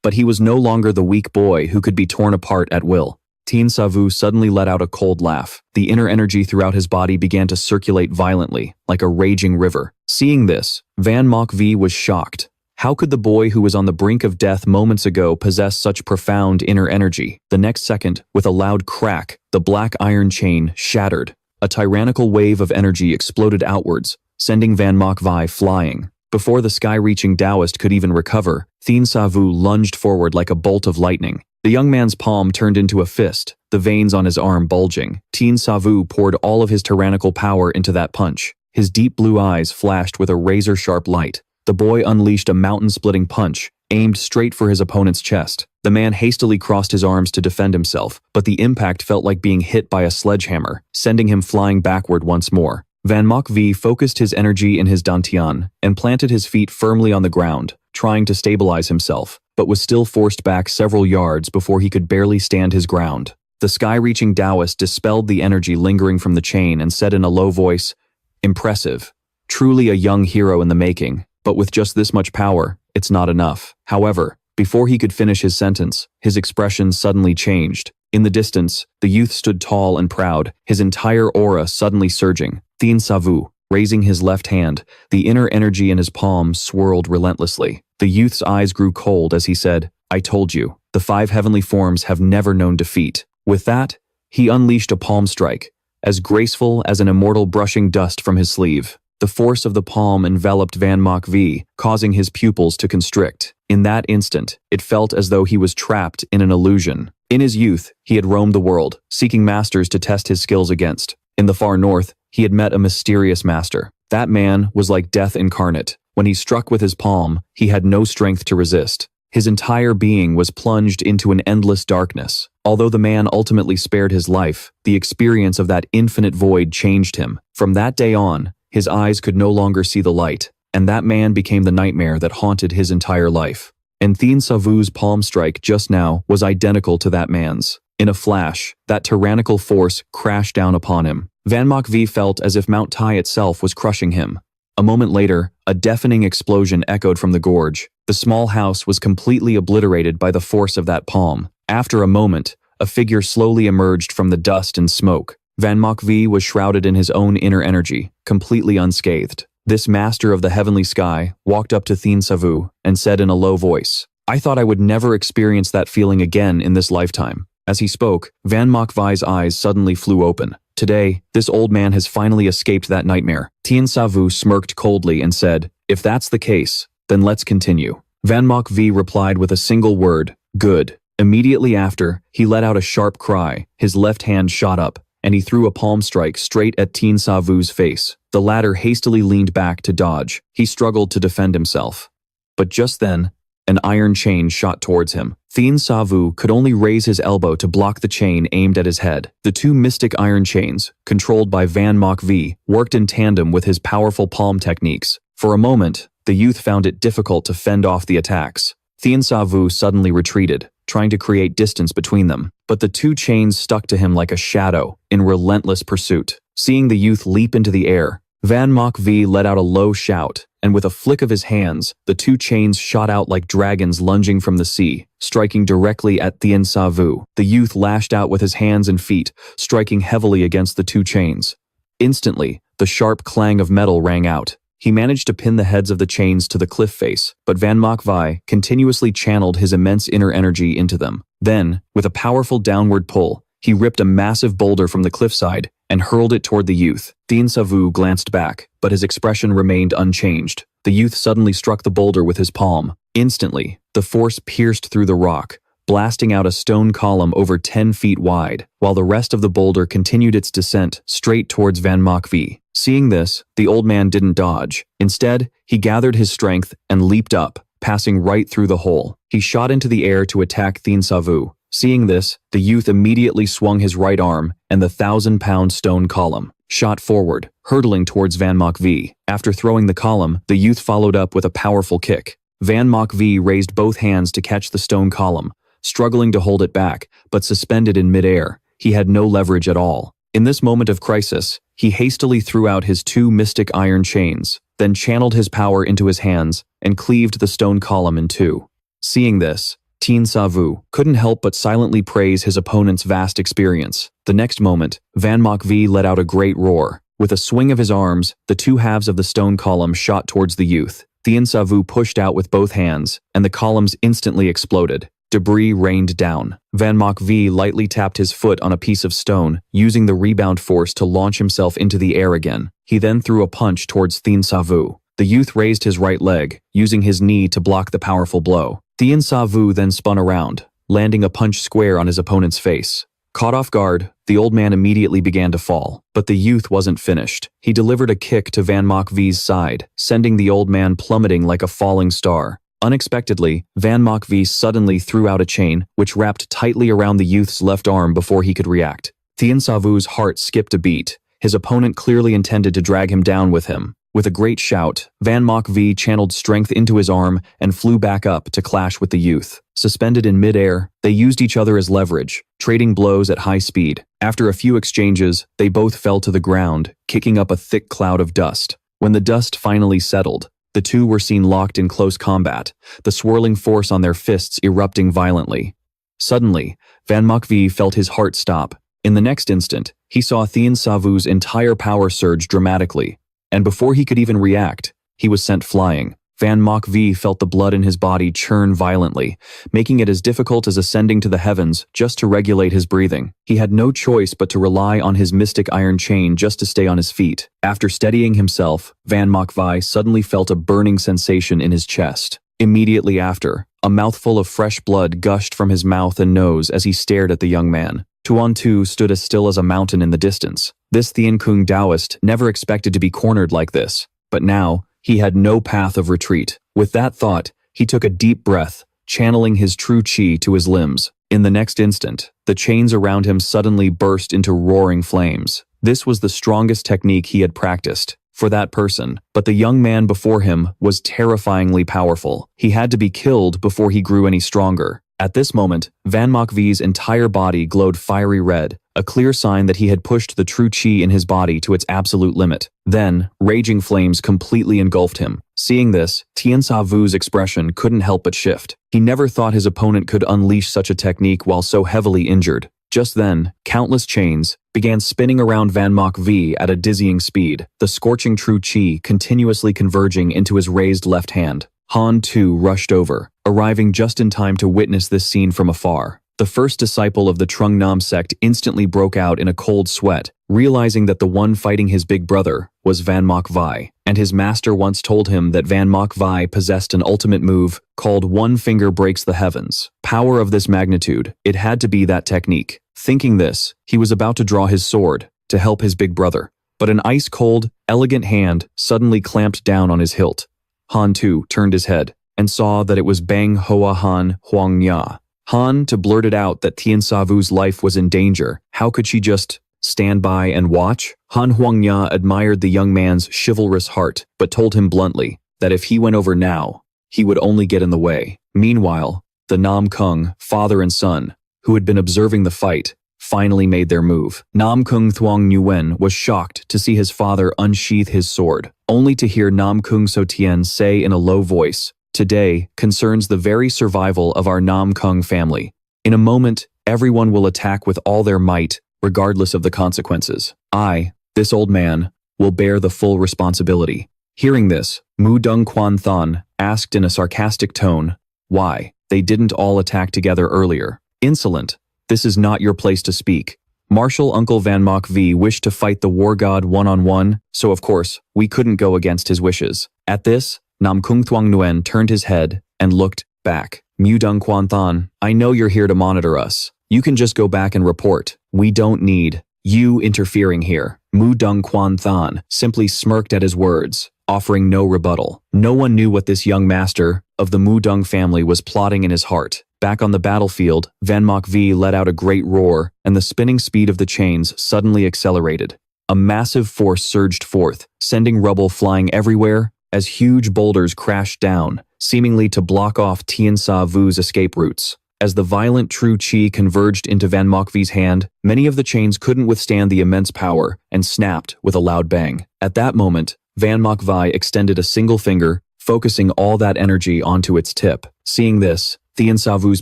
But he was no longer the weak boy who could be torn apart at will. Thien Sa Vu suddenly let out a cold laugh. The inner energy throughout his body began to circulate violently, like a raging river. Seeing this, Van Mok V was shocked. How could the boy who was on the brink of death moments ago possess such profound inner energy? The next second, with a loud crack, the black iron chain shattered. A tyrannical wave of energy exploded outwards, sending Van Mok Vi flying. Before the sky-reaching Taoist could even recover, Thien Sa Vu lunged forward like a bolt of lightning. The young man's palm turned into a fist, the veins on his arm bulging. Thien Sa Vu poured all of his tyrannical power into that punch. His deep blue eyes flashed with a razor-sharp light. The boy unleashed a mountain-splitting punch, aimed straight for his opponent's chest. The man hastily crossed his arms to defend himself, but the impact felt like being hit by a sledgehammer, sending him flying backward once more. Van Mok V focused his energy in his dantian and planted his feet firmly on the ground, trying to stabilize himself, but was still forced back several yards before he could barely stand his ground. The sky-reaching Taoist dispelled the energy lingering from the chain and said in a low voice, "Impressive. Truly a young hero in the making, but with just this much power, it's not enough." However, before he could finish his sentence, his expression suddenly changed. In the distance, the youth stood tall and proud, his entire aura suddenly surging. Thien Sa Vu, raising his left hand, the inner energy in his palm swirled relentlessly. The youth's eyes grew cold as he said, "I told you, the 5 heavenly forms have never known defeat." With that, he unleashed a palm strike, as graceful as an immortal brushing dust from his sleeve. The force of the palm enveloped Van Mok V, causing his pupils to constrict. In that instant, it felt as though he was trapped in an illusion. In his youth, he had roamed the world, seeking masters to test his skills against. In the far north, he had met a mysterious master. That man was like death incarnate. When he struck with his palm, he had no strength to resist. His entire being was plunged into an endless darkness. Although the man ultimately spared his life, the experience of that infinite void changed him. From that day on, His eyes could no longer see the light, and that man became the nightmare that haunted his entire life. And Thien Sa Vu's palm strike just now was identical to that man's. In a flash, that tyrannical force crashed down upon him. Van Mok V felt as if Mount Tai itself was crushing him. A moment later, a deafening explosion echoed from the gorge. The small house was completely obliterated by the force of that palm. After a moment, a figure slowly emerged from the dust and smoke. Van Mok V was shrouded in his own inner energy, completely unscathed. This master of the heavenly sky walked up to Thien Sa Vu and said in a low voice, "I thought I would never experience that feeling again in this lifetime." As he spoke, Van Mok Vi's eyes suddenly flew open. Today, this old man has finally escaped that nightmare. Thien Sa Vu smirked coldly and said, "If that's the case, then let's continue." Van Mok V replied with a single word, "Good." Immediately after, he let out a sharp cry, his left hand shot up, and he threw a palm strike straight at Thien Sa Vu's face. The latter hastily leaned back to dodge. He struggled to defend himself. But just then, an iron chain shot towards him. Thien Sa Vu could only raise his elbow to block the chain aimed at his head. The two mystic iron chains, controlled by Van Mok V, worked in tandem with his powerful palm techniques. For a moment, the youth found it difficult to fend off the attacks. Thien Sa Vu suddenly retreated, trying to create distance between them. But the two chains stuck to him like a shadow, in relentless pursuit. Seeing the youth leap into the air, Van Mok V let out a low shout, and with a flick of his hands, the two chains shot out like dragons lunging from the sea, striking directly at Thien Sa Vu. The youth lashed out with his hands and feet, striking heavily against the two chains. Instantly, the sharp clang of metal rang out. He managed to pin the heads of the chains to the cliff face, but Van Mok Vi continuously channeled his immense inner energy into them. Then, with a powerful downward pull, he ripped a massive boulder from the cliffside and hurled it toward the youth. Thien Sa Vu glanced back, but his expression remained unchanged. The youth suddenly struck the boulder with his palm. Instantly, the force pierced through the rock, blasting out a stone column over 10 feet wide, while the rest of the boulder continued its descent straight towards Van Mok V. Seeing this, the old man didn't dodge. Instead, he gathered his strength and leaped up, passing right through the hole. He shot into the air to attack Thien Sa Vu. Seeing this, the youth immediately swung his right arm, and the 1,000-pound stone column shot forward, hurtling towards Van Mok V. After throwing the column, the youth followed up with a powerful kick. Van Mok V raised both hands to catch the stone column, struggling to hold it back, but suspended in midair. He had no leverage at all. In this moment of crisis, he hastily threw out his two mystic iron chains, then channeled his power into his hands and cleaved the stone column in two. Seeing this, Thien Sa Vu couldn't help but silently praise his opponent's vast experience. The next moment, Van Mok V let out a great roar. With a swing of his arms, the two halves of the stone column shot towards the youth. Thien Sa Vu pushed out with both hands, and the columns instantly exploded. Debris rained down. Van Mok V lightly tapped his foot on a piece of stone, using the rebound force to launch himself into the air again. He then threw a punch towards Thien Sa Vu. The youth raised his right leg, using his knee to block the powerful blow. Thien Sa Vu then spun around, landing a punch square on his opponent's face. Caught off guard, the old man immediately began to fall. But the youth wasn't finished. He delivered a kick to Van Mok V's side, sending the old man plummeting like a falling star. Unexpectedly, Van Mok V suddenly threw out a chain, which wrapped tightly around the youth's left arm before he could react. Thien Sa Vu's heart skipped a beat. His opponent clearly intended to drag him down with him. With a great shout, Van Mok V channeled strength into his arm and flew back up to clash with the youth. Suspended in midair, they used each other as leverage, trading blows at high speed. After a few exchanges, they both fell to the ground, kicking up a thick cloud of dust. When the dust finally settled, the two were seen locked in close combat, the swirling force on their fists erupting violently. Suddenly, Van Mok V felt his heart stop. In the next instant, he saw Thien Sa Vu's entire power surge dramatically, and before he could even react, he was sent flying. Van Mok V felt the blood in his body churn violently, making it as difficult as ascending to the heavens just to regulate his breathing. He had no choice but to rely on his mystic iron chain just to stay on his feet. After steadying himself, Van Mok Vi suddenly felt a burning sensation in his chest. Immediately after, a mouthful of fresh blood gushed from his mouth and nose as he stared at the young man. Tuan Tu stood as still as a mountain in the distance. This Thien Kung Taoist never expected to be cornered like this, but now, he had no path of retreat. With that thought, he took a deep breath, channeling his true chi to his limbs. In the next instant, the chains around him suddenly burst into roaring flames. This was the strongest technique he had practiced. for that person, but the young man before him was terrifyingly powerful. He had to be killed before he grew any stronger. At this moment, Van Mok V's entire body glowed fiery red, a clear sign that he had pushed the true chi in his body to its absolute limit. Then, raging flames completely engulfed him. Seeing this, Thien Sa Vu's expression couldn't help but shift. He never thought his opponent could unleash such a technique while so heavily injured. Just then, countless chains began spinning around Van Mok V at a dizzying speed, the scorching true chi continuously converging into his raised left hand. Han too rushed over, arriving just in time to witness this scene from afar. The first disciple of the Trung Nam sect instantly broke out in a cold sweat, realizing that the one fighting his big brother was Van Mok Vi, and his master once told him that Van Mok Vi possessed an ultimate move called One Finger Breaks the Heavens. Power of this magnitude, it had to be that technique. Thinking this, he was about to draw his sword to help his big brother, but an ice-cold, elegant hand suddenly clamped down on his hilt. Han too turned his head and saw that it was Bang Hoa Han Huang Nya. Han to blurted out that Thien Sa Vu's life was in danger. How could she just stand by and watch? Han Huang Nya admired the young man's chivalrous heart, but told him bluntly that if he went over now, he would only get in the way. Meanwhile, the Nam Kung, father and son, who had been observing the fight, finally made their move. Nam Kung Thuong Nguyen was shocked to see his father unsheath his sword, only to hear Nam Kung So Tien say in a low voice, "Today concerns the very survival of our Nam Kung family. In a moment, everyone will attack with all their might, regardless of the consequences. I, this old man, will bear the full responsibility." Hearing this, Mu Dung Quan Than asked in a sarcastic tone, why they didn't all attack together earlier. Insolent. This is not your place to speak. Marshal Uncle Van Mok V wished to fight the war god one-on-one, so of course, we couldn't go against his wishes. At this, Nam Kung Thuong Nguyen turned his head and looked back. Mu Dung Quan Than, I know you're here to monitor us. You can just go back and report. We don't need you interfering here. Mu Dung Quan Than simply smirked at his words, offering no rebuttal. No one knew what this young master of the Mu Dung family was plotting in his heart. Back on the battlefield, Van Mok V let out a great roar, and the spinning speed of the chains suddenly accelerated. A massive force surged forth, sending rubble flying everywhere as huge boulders crashed down, seemingly to block off Thien Sa Vu's escape routes. As the violent true chi converged into Van Mok V's hand, many of the chains couldn't withstand the immense power and snapped with a loud bang. At that moment, Van Mok Vi extended a single finger, focusing all that energy onto its tip. Seeing this, Thien Sa Vu's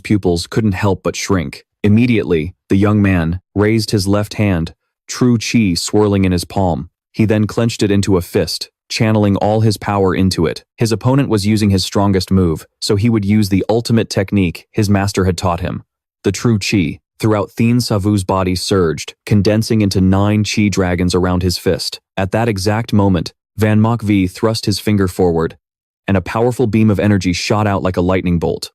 pupils couldn't help but shrink. Immediately, the young man raised his left hand, true chi swirling in his palm. He then clenched it into a fist, channeling all his power into it. His opponent was using his strongest move, so he would use the ultimate technique his master had taught him. The true chi throughout Thien Sa Vu's body surged, condensing into 9 chi dragons around his fist. At that exact moment, Van Mok V thrust his finger forward, and a powerful beam of energy shot out like a lightning bolt.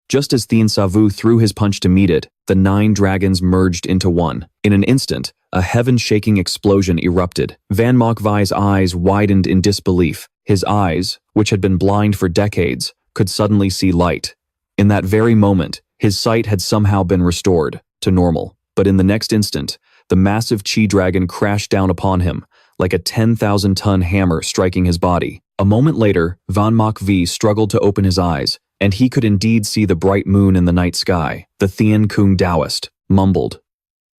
Just as Thien Sa Vu threw his punch to meet it, the 9 dragons merged into one. In an instant, a heaven-shaking explosion erupted. Van Mok Vi's eyes widened in disbelief. His eyes, which had been blind for decades, could suddenly see light. In that very moment, his sight had somehow been restored to normal. But in the next instant, the massive chi dragon crashed down upon him, like a 10,000-ton hammer striking his body. A moment later, Van Mok V struggled to open his eyes, and he could indeed see the bright moon in the night sky. The Thien Kung Taoist mumbled,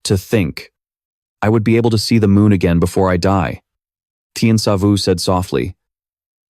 "To think, I would be able to see the moon again before I die." Thien Sa Vu said softly,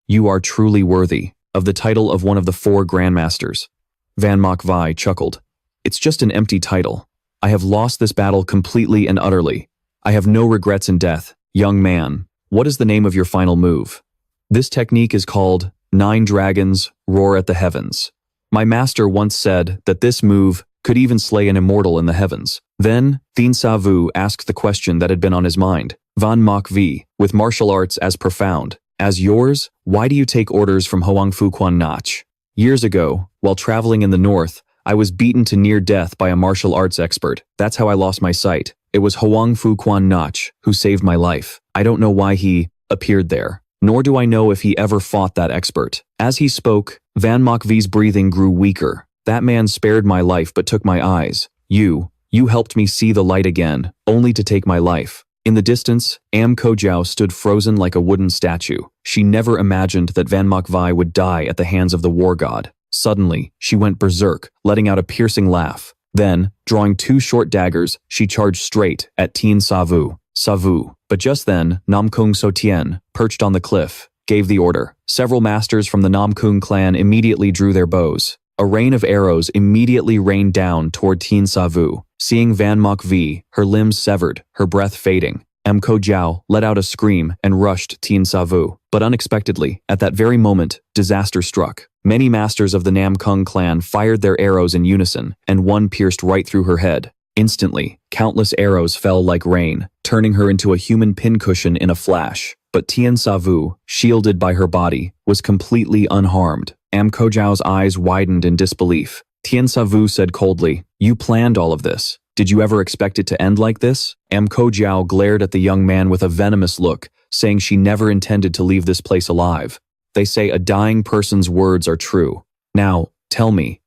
"You are truly worthy of the title of one of the 4 grandmasters." Van Mok Vi chuckled, "It's just an empty title. I have lost this battle completely and utterly. I have no regrets in death. Young man, what is the name of your final move?" "This technique is called 9 Dragons Roar at the Heavens. My master once said that this move could even slay an immortal in the heavens." Then, Thien Sa Vu asked the question that had been on his mind. "Van Mok V, with martial arts as profound as yours, why do you take orders from Hoang Fu Quan Nach?" "Years ago, while traveling in the north, I was beaten to near death by a martial arts expert. That's how I lost my sight. It was Hoang Fu Quan Nach who saved my life. I don't know why he appeared there, nor do I know if he ever fought that expert." As he spoke, Van Mok V's breathing grew weaker. "That man spared my life but took my eyes. You helped me see the light again, only to take my life. In the distance, Am Ko Jiao stood frozen like a wooden statue. She never imagined that Van Mok Vi would die at the hands of the war god. Suddenly, she went berserk, letting out a piercing laugh. Then, drawing 2 short daggers, she charged straight at Thien Sa Vu. Sa Vu. But just then, Nam Kung So Tien, perched on the cliff, gave the order. Several masters from the Nam Kung clan immediately drew their bows. A rain of arrows immediately rained down toward Thien Sa Vu. Seeing Van Mok Vi, her limbs severed, her breath fading, Am Ko Jiao let out a scream and rushed Thien Sa Vu. But unexpectedly, at that very moment, disaster struck. Many masters of the Nam Kung clan fired their arrows in unison, and one pierced right through her head. Instantly, countless arrows fell like rain, turning her into a human pincushion in a flash. But Thien Sa Vu, shielded by her body, was completely unharmed. Am Ko Jiao's eyes widened in disbelief. Thien Sa Vu said coldly, "You planned all of this. Did you ever expect it to end like this?" Am Ko Jiao glared at the young man with a venomous look, saying she never intended to leave this place alive. They say a dying person's words are true. Now, tell me,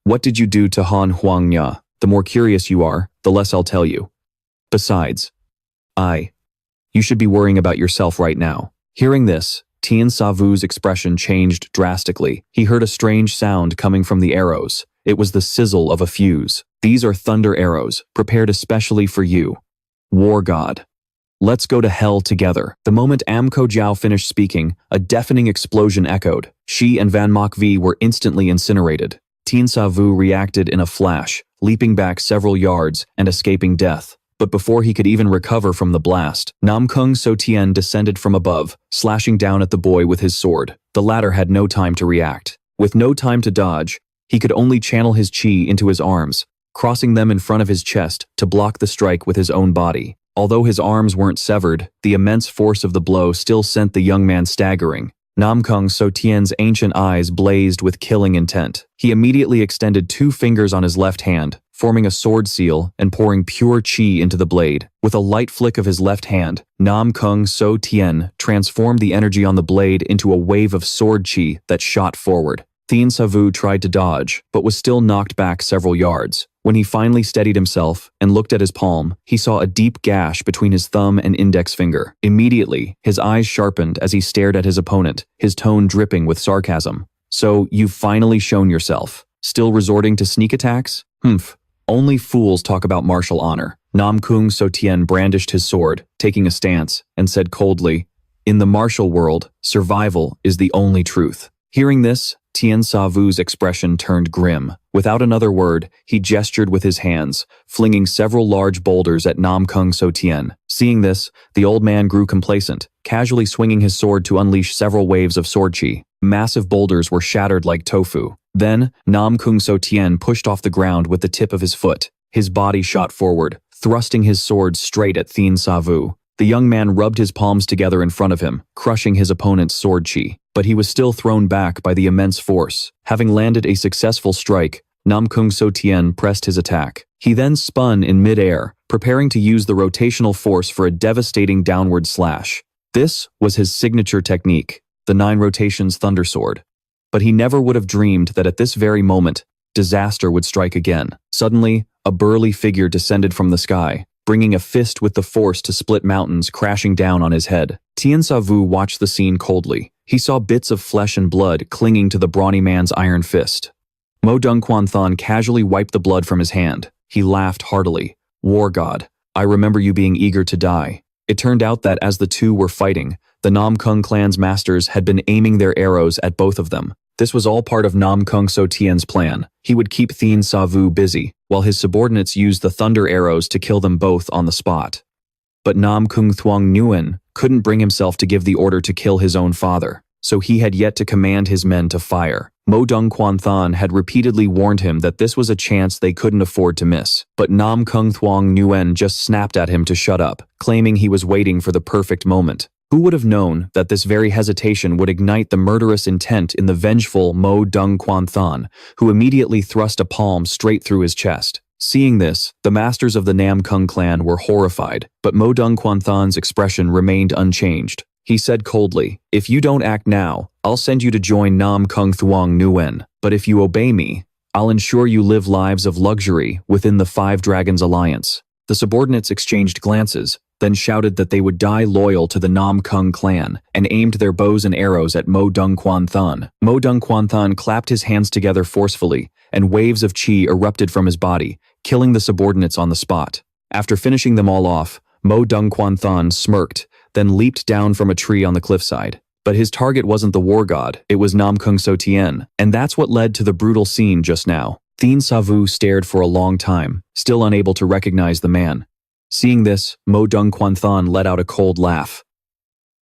what did you do to Han Huangya? The more curious you are, the less I'll tell you. Besides, you should be worrying about yourself right now. Hearing this, Thien Sa Vu's expression changed drastically. He heard a strange sound coming from the arrows. It was the sizzle of a fuse. "These are thunder arrows, prepared especially for you, war god. Let's go to hell together." The moment Am Ko Jiao finished speaking, a deafening explosion echoed. She and Van Mok Vi were instantly incinerated. Thien Sa Vu reacted in a flash, leaping back several yards and escaping death. But before he could even recover from the blast, Nam Kung So Tien descended from above, slashing down at the boy with his sword. The latter had no time to react. With no time to dodge, he could only channel his chi into his arms, crossing them in front of his chest to block the strike with his own body. Although his arms weren't severed, the immense force of the blow still sent the young man staggering. Nam Kung So Tien's ancient eyes blazed with killing intent. He immediately extended 2 fingers on his left hand, forming a sword seal and pouring pure chi into the blade. With a light flick of his left hand, Nam Kung So Tien transformed the energy on the blade into a wave of sword chi that shot forward. Thien Sa Vu tried to dodge, but was still knocked back several yards. When he finally steadied himself and looked at his palm, he saw a deep gash between his thumb and index finger. Immediately, his eyes sharpened as he stared at his opponent, his tone dripping with sarcasm. "So, you've finally shown yourself. Still resorting to sneak attacks? Humph. Only fools talk about martial honor." Nam Kung So Tien brandished his sword, taking a stance, and said coldly, "In the martial world, survival is the only truth." Hearing this, Thien Sa Vu's expression turned grim. Without another word, he gestured with his hands, flinging several large boulders at Nam Kung So Tien. Seeing this, the old man grew complacent, casually swinging his sword to unleash several waves of sword chi. Massive boulders were shattered like tofu. Then, Nam Kung So Tien pushed off the ground with the tip of his foot. His body shot forward, thrusting his sword straight at Thien Sa Vu. The young man rubbed his palms together in front of him, crushing his opponent's sword chi. But he was still thrown back by the immense force. Having landed a successful strike, Nam Kung So Tien pressed his attack. He then spun in mid-air, preparing to use the rotational force for a devastating downward slash. This was his signature technique, the 9 rotations thunder sword. But he never would have dreamed that at this very moment, disaster would strike again. Suddenly, a burly figure descended from the sky, bringing a fist with the force to split mountains crashing down on his head. Thien Sa Vu watched the scene coldly. He saw bits of flesh and blood clinging to the brawny man's iron fist. Mo Dung Quan Thon casually wiped the blood from his hand. He laughed heartily. "War god, I remember you being eager to die." It turned out that as the two were fighting, the Nam Kung clan's masters had been aiming their arrows at both of them. This was all part of Nam Kung So Tien's plan. He would keep Thien Sa Vu busy, while his subordinates used the thunder arrows to kill them both on the spot. But Nam Kung Thuong Nguyen couldn't bring himself to give the order to kill his own father, so he had yet to command his men to fire. Mo Dung Quan Thon had repeatedly warned him that this was a chance they couldn't afford to miss, but Nam Kung Thuong Nguyen just snapped at him to shut up, claiming he was waiting for the perfect moment. Who would have known that this very hesitation would ignite the murderous intent in the vengeful Mo Dung Quan Thon, who immediately thrust a palm straight through his chest. Seeing this, the masters of the Nam Kung clan were horrified, but Mo Dung Quan Thon's expression remained unchanged. He said coldly, "If you don't act now, I'll send you to join Nam Kung Thuong Nguyen. But if you obey me, I'll ensure you live lives of luxury within the 5 Dragons Alliance." The subordinates exchanged glances, then shouted that they would die loyal to the Nam Kung clan, and aimed their bows and arrows at Mo Dung Quan Thon. Mo Dung Quan Thon clapped his hands together forcefully, and waves of chi erupted from his body, killing the subordinates on the spot. After finishing them all off, Mo Dung Quan Thon smirked, then leaped down from a tree on the cliffside. But his target wasn't the war god, it was Nam Kung So Tien, and that's what led to the brutal scene just now. Thien Sa Vu stared for a long time, still unable to recognize the man. Seeing this, Mo Dung Quan Thon let out a cold laugh.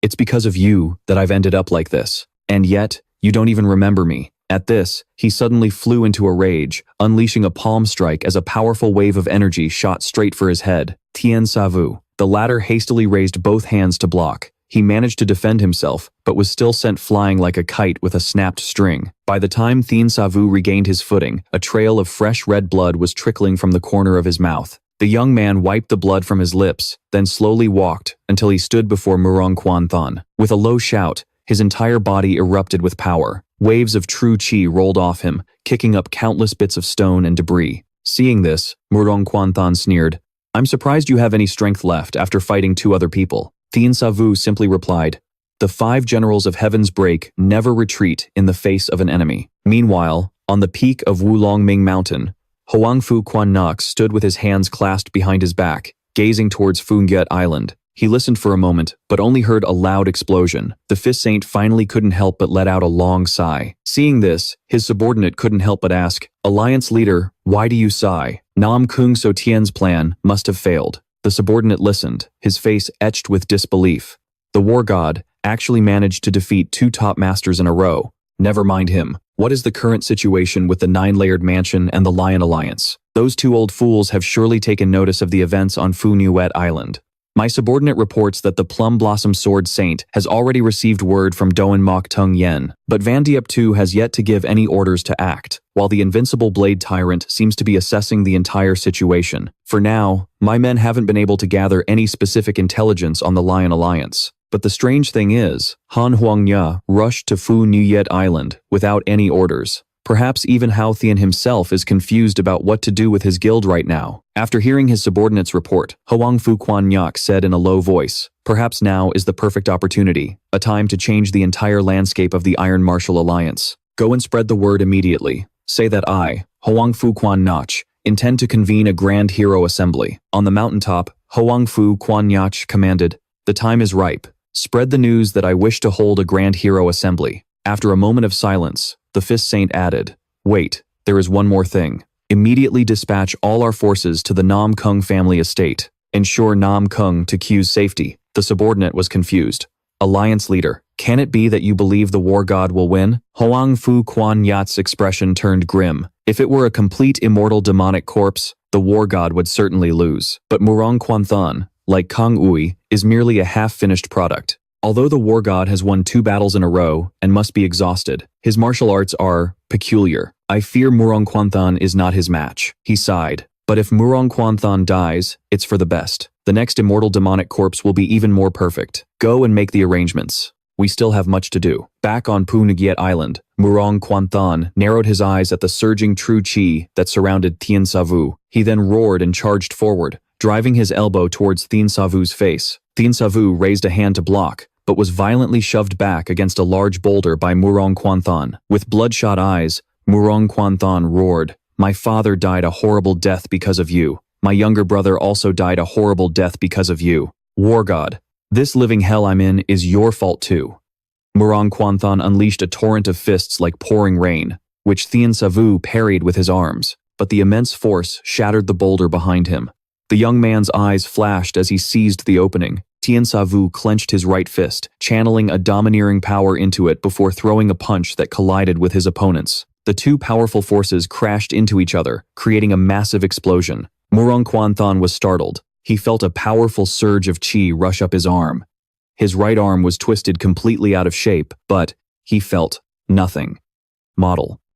"It's because of you that I've ended up like this. And yet, you don't even remember me." At this, he suddenly flew into a rage, unleashing a palm strike as a powerful wave of energy shot straight for his head. Thien Sa Vu. The latter hastily raised both hands to block. He managed to defend himself, but was still sent flying like a kite with a snapped string. By the time Thien Sa Vu regained his footing, a trail of fresh red blood was trickling from the corner of his mouth. The young man wiped the blood from his lips, then slowly walked until he stood before Murang Quan Thon. With a low shout, his entire body erupted with power. Waves of true chi rolled off him, kicking up countless bits of stone and debris. Seeing this, Murang Quan Thon sneered, "I'm surprised you have any strength left after fighting 2 other people." Thien Sa Vu simply replied, "The 5 generals of Heaven's Break never retreat in the face of an enemy." Meanwhile, on the peak of Wulongming Mountain, Hoang Fu Quan Nok stood with his hands clasped behind his back, gazing towards Kungia Island. He listened for a moment, but only heard a loud explosion. The fifth saint finally couldn't help but let out a long sigh. Seeing this, his subordinate couldn't help but ask, "Alliance leader, why do you sigh? Nam Kung So Tien's plan must have failed." The subordinate listened, his face etched with disbelief. The war god actually managed to defeat 2 top masters in a row. Never mind him. What is the current situation with the 9-layered mansion and the Lion Alliance? Those 2 old fools have surely taken notice of the events on Phu Nuet Island. My subordinate reports that the Plum Blossom Sword Saint has already received word from Doan Mok Tung Yen, but Van Diep Tu has yet to give any orders to act, while the Invincible Blade Tyrant seems to be assessing the entire situation. For now, my men haven't been able to gather any specific intelligence on the Lion Alliance. But the strange thing is, Han Huangya rushed to Phu Nuet Island without any orders. Perhaps even Hao Thien himself is confused about what to do with his guild right now. After hearing his subordinate's report, Hoang Fu Quan Nyak said in a low voice, "Perhaps now is the perfect opportunity, a time to change the entire landscape of the Iron Martial Alliance. Go and spread the word immediately. Say that I, Hoang Fu Quan Nach, intend to convene a Grand Hero Assembly." On the mountaintop, Hoang Fu Quan Nach commanded, "The time is ripe. Spread the news that I wish to hold a Grand Hero Assembly." After a moment of silence, the fifth saint added, "Wait, there is one more thing. Immediately dispatch all our forces to the Nam Kung family estate. Ensure Nam Kung to Q's safety." The subordinate was confused. "Alliance leader, can it be that you believe the war god will win?" Hoang Fu Quan Yat's expression turned grim. If it were a complete immortal demonic corpse, the war god would certainly lose. But Murang Quan Thon, like Kang Ui, is merely a half-finished product. Although the war god has won 2 battles in a row and must be exhausted, his martial arts are peculiar. I fear Murang Quan Thon is not his match. He sighed. But if Murang Quan Thon dies, it's for the best. The next immortal demonic corpse will be even more perfect. Go and make the arrangements. We still have much to do. Back on Phu Nuet Island, Murang Quan Thon narrowed his eyes at the surging true chi that surrounded Thien Sa Vu. He then roared and charged forward, driving his elbow towards Thien Sa Vu's face. Thien Sa Vu raised a hand to block, but was violently shoved back against a large boulder by Murang Quan Thon. With bloodshot eyes, Murang Quan Thon roared, "My father died a horrible death because of you. My younger brother also died a horrible death because of you. War God, this living hell I'm in is your fault too." Murang Quan Thon unleashed a torrent of fists like pouring rain, which Thien Sa Vu parried with his arms, but the immense force shattered the boulder behind him. The young man's eyes flashed as he seized the opening. Thien Sa Vu clenched his right fist, channeling a domineering power into it before throwing a punch that collided with his opponent's. The 2 powerful forces crashed into each other, creating a massive explosion. Murang Quan Thon was startled. He felt a powerful surge of chi rush up his arm. His right arm was twisted completely out of shape, but he felt nothing. Model.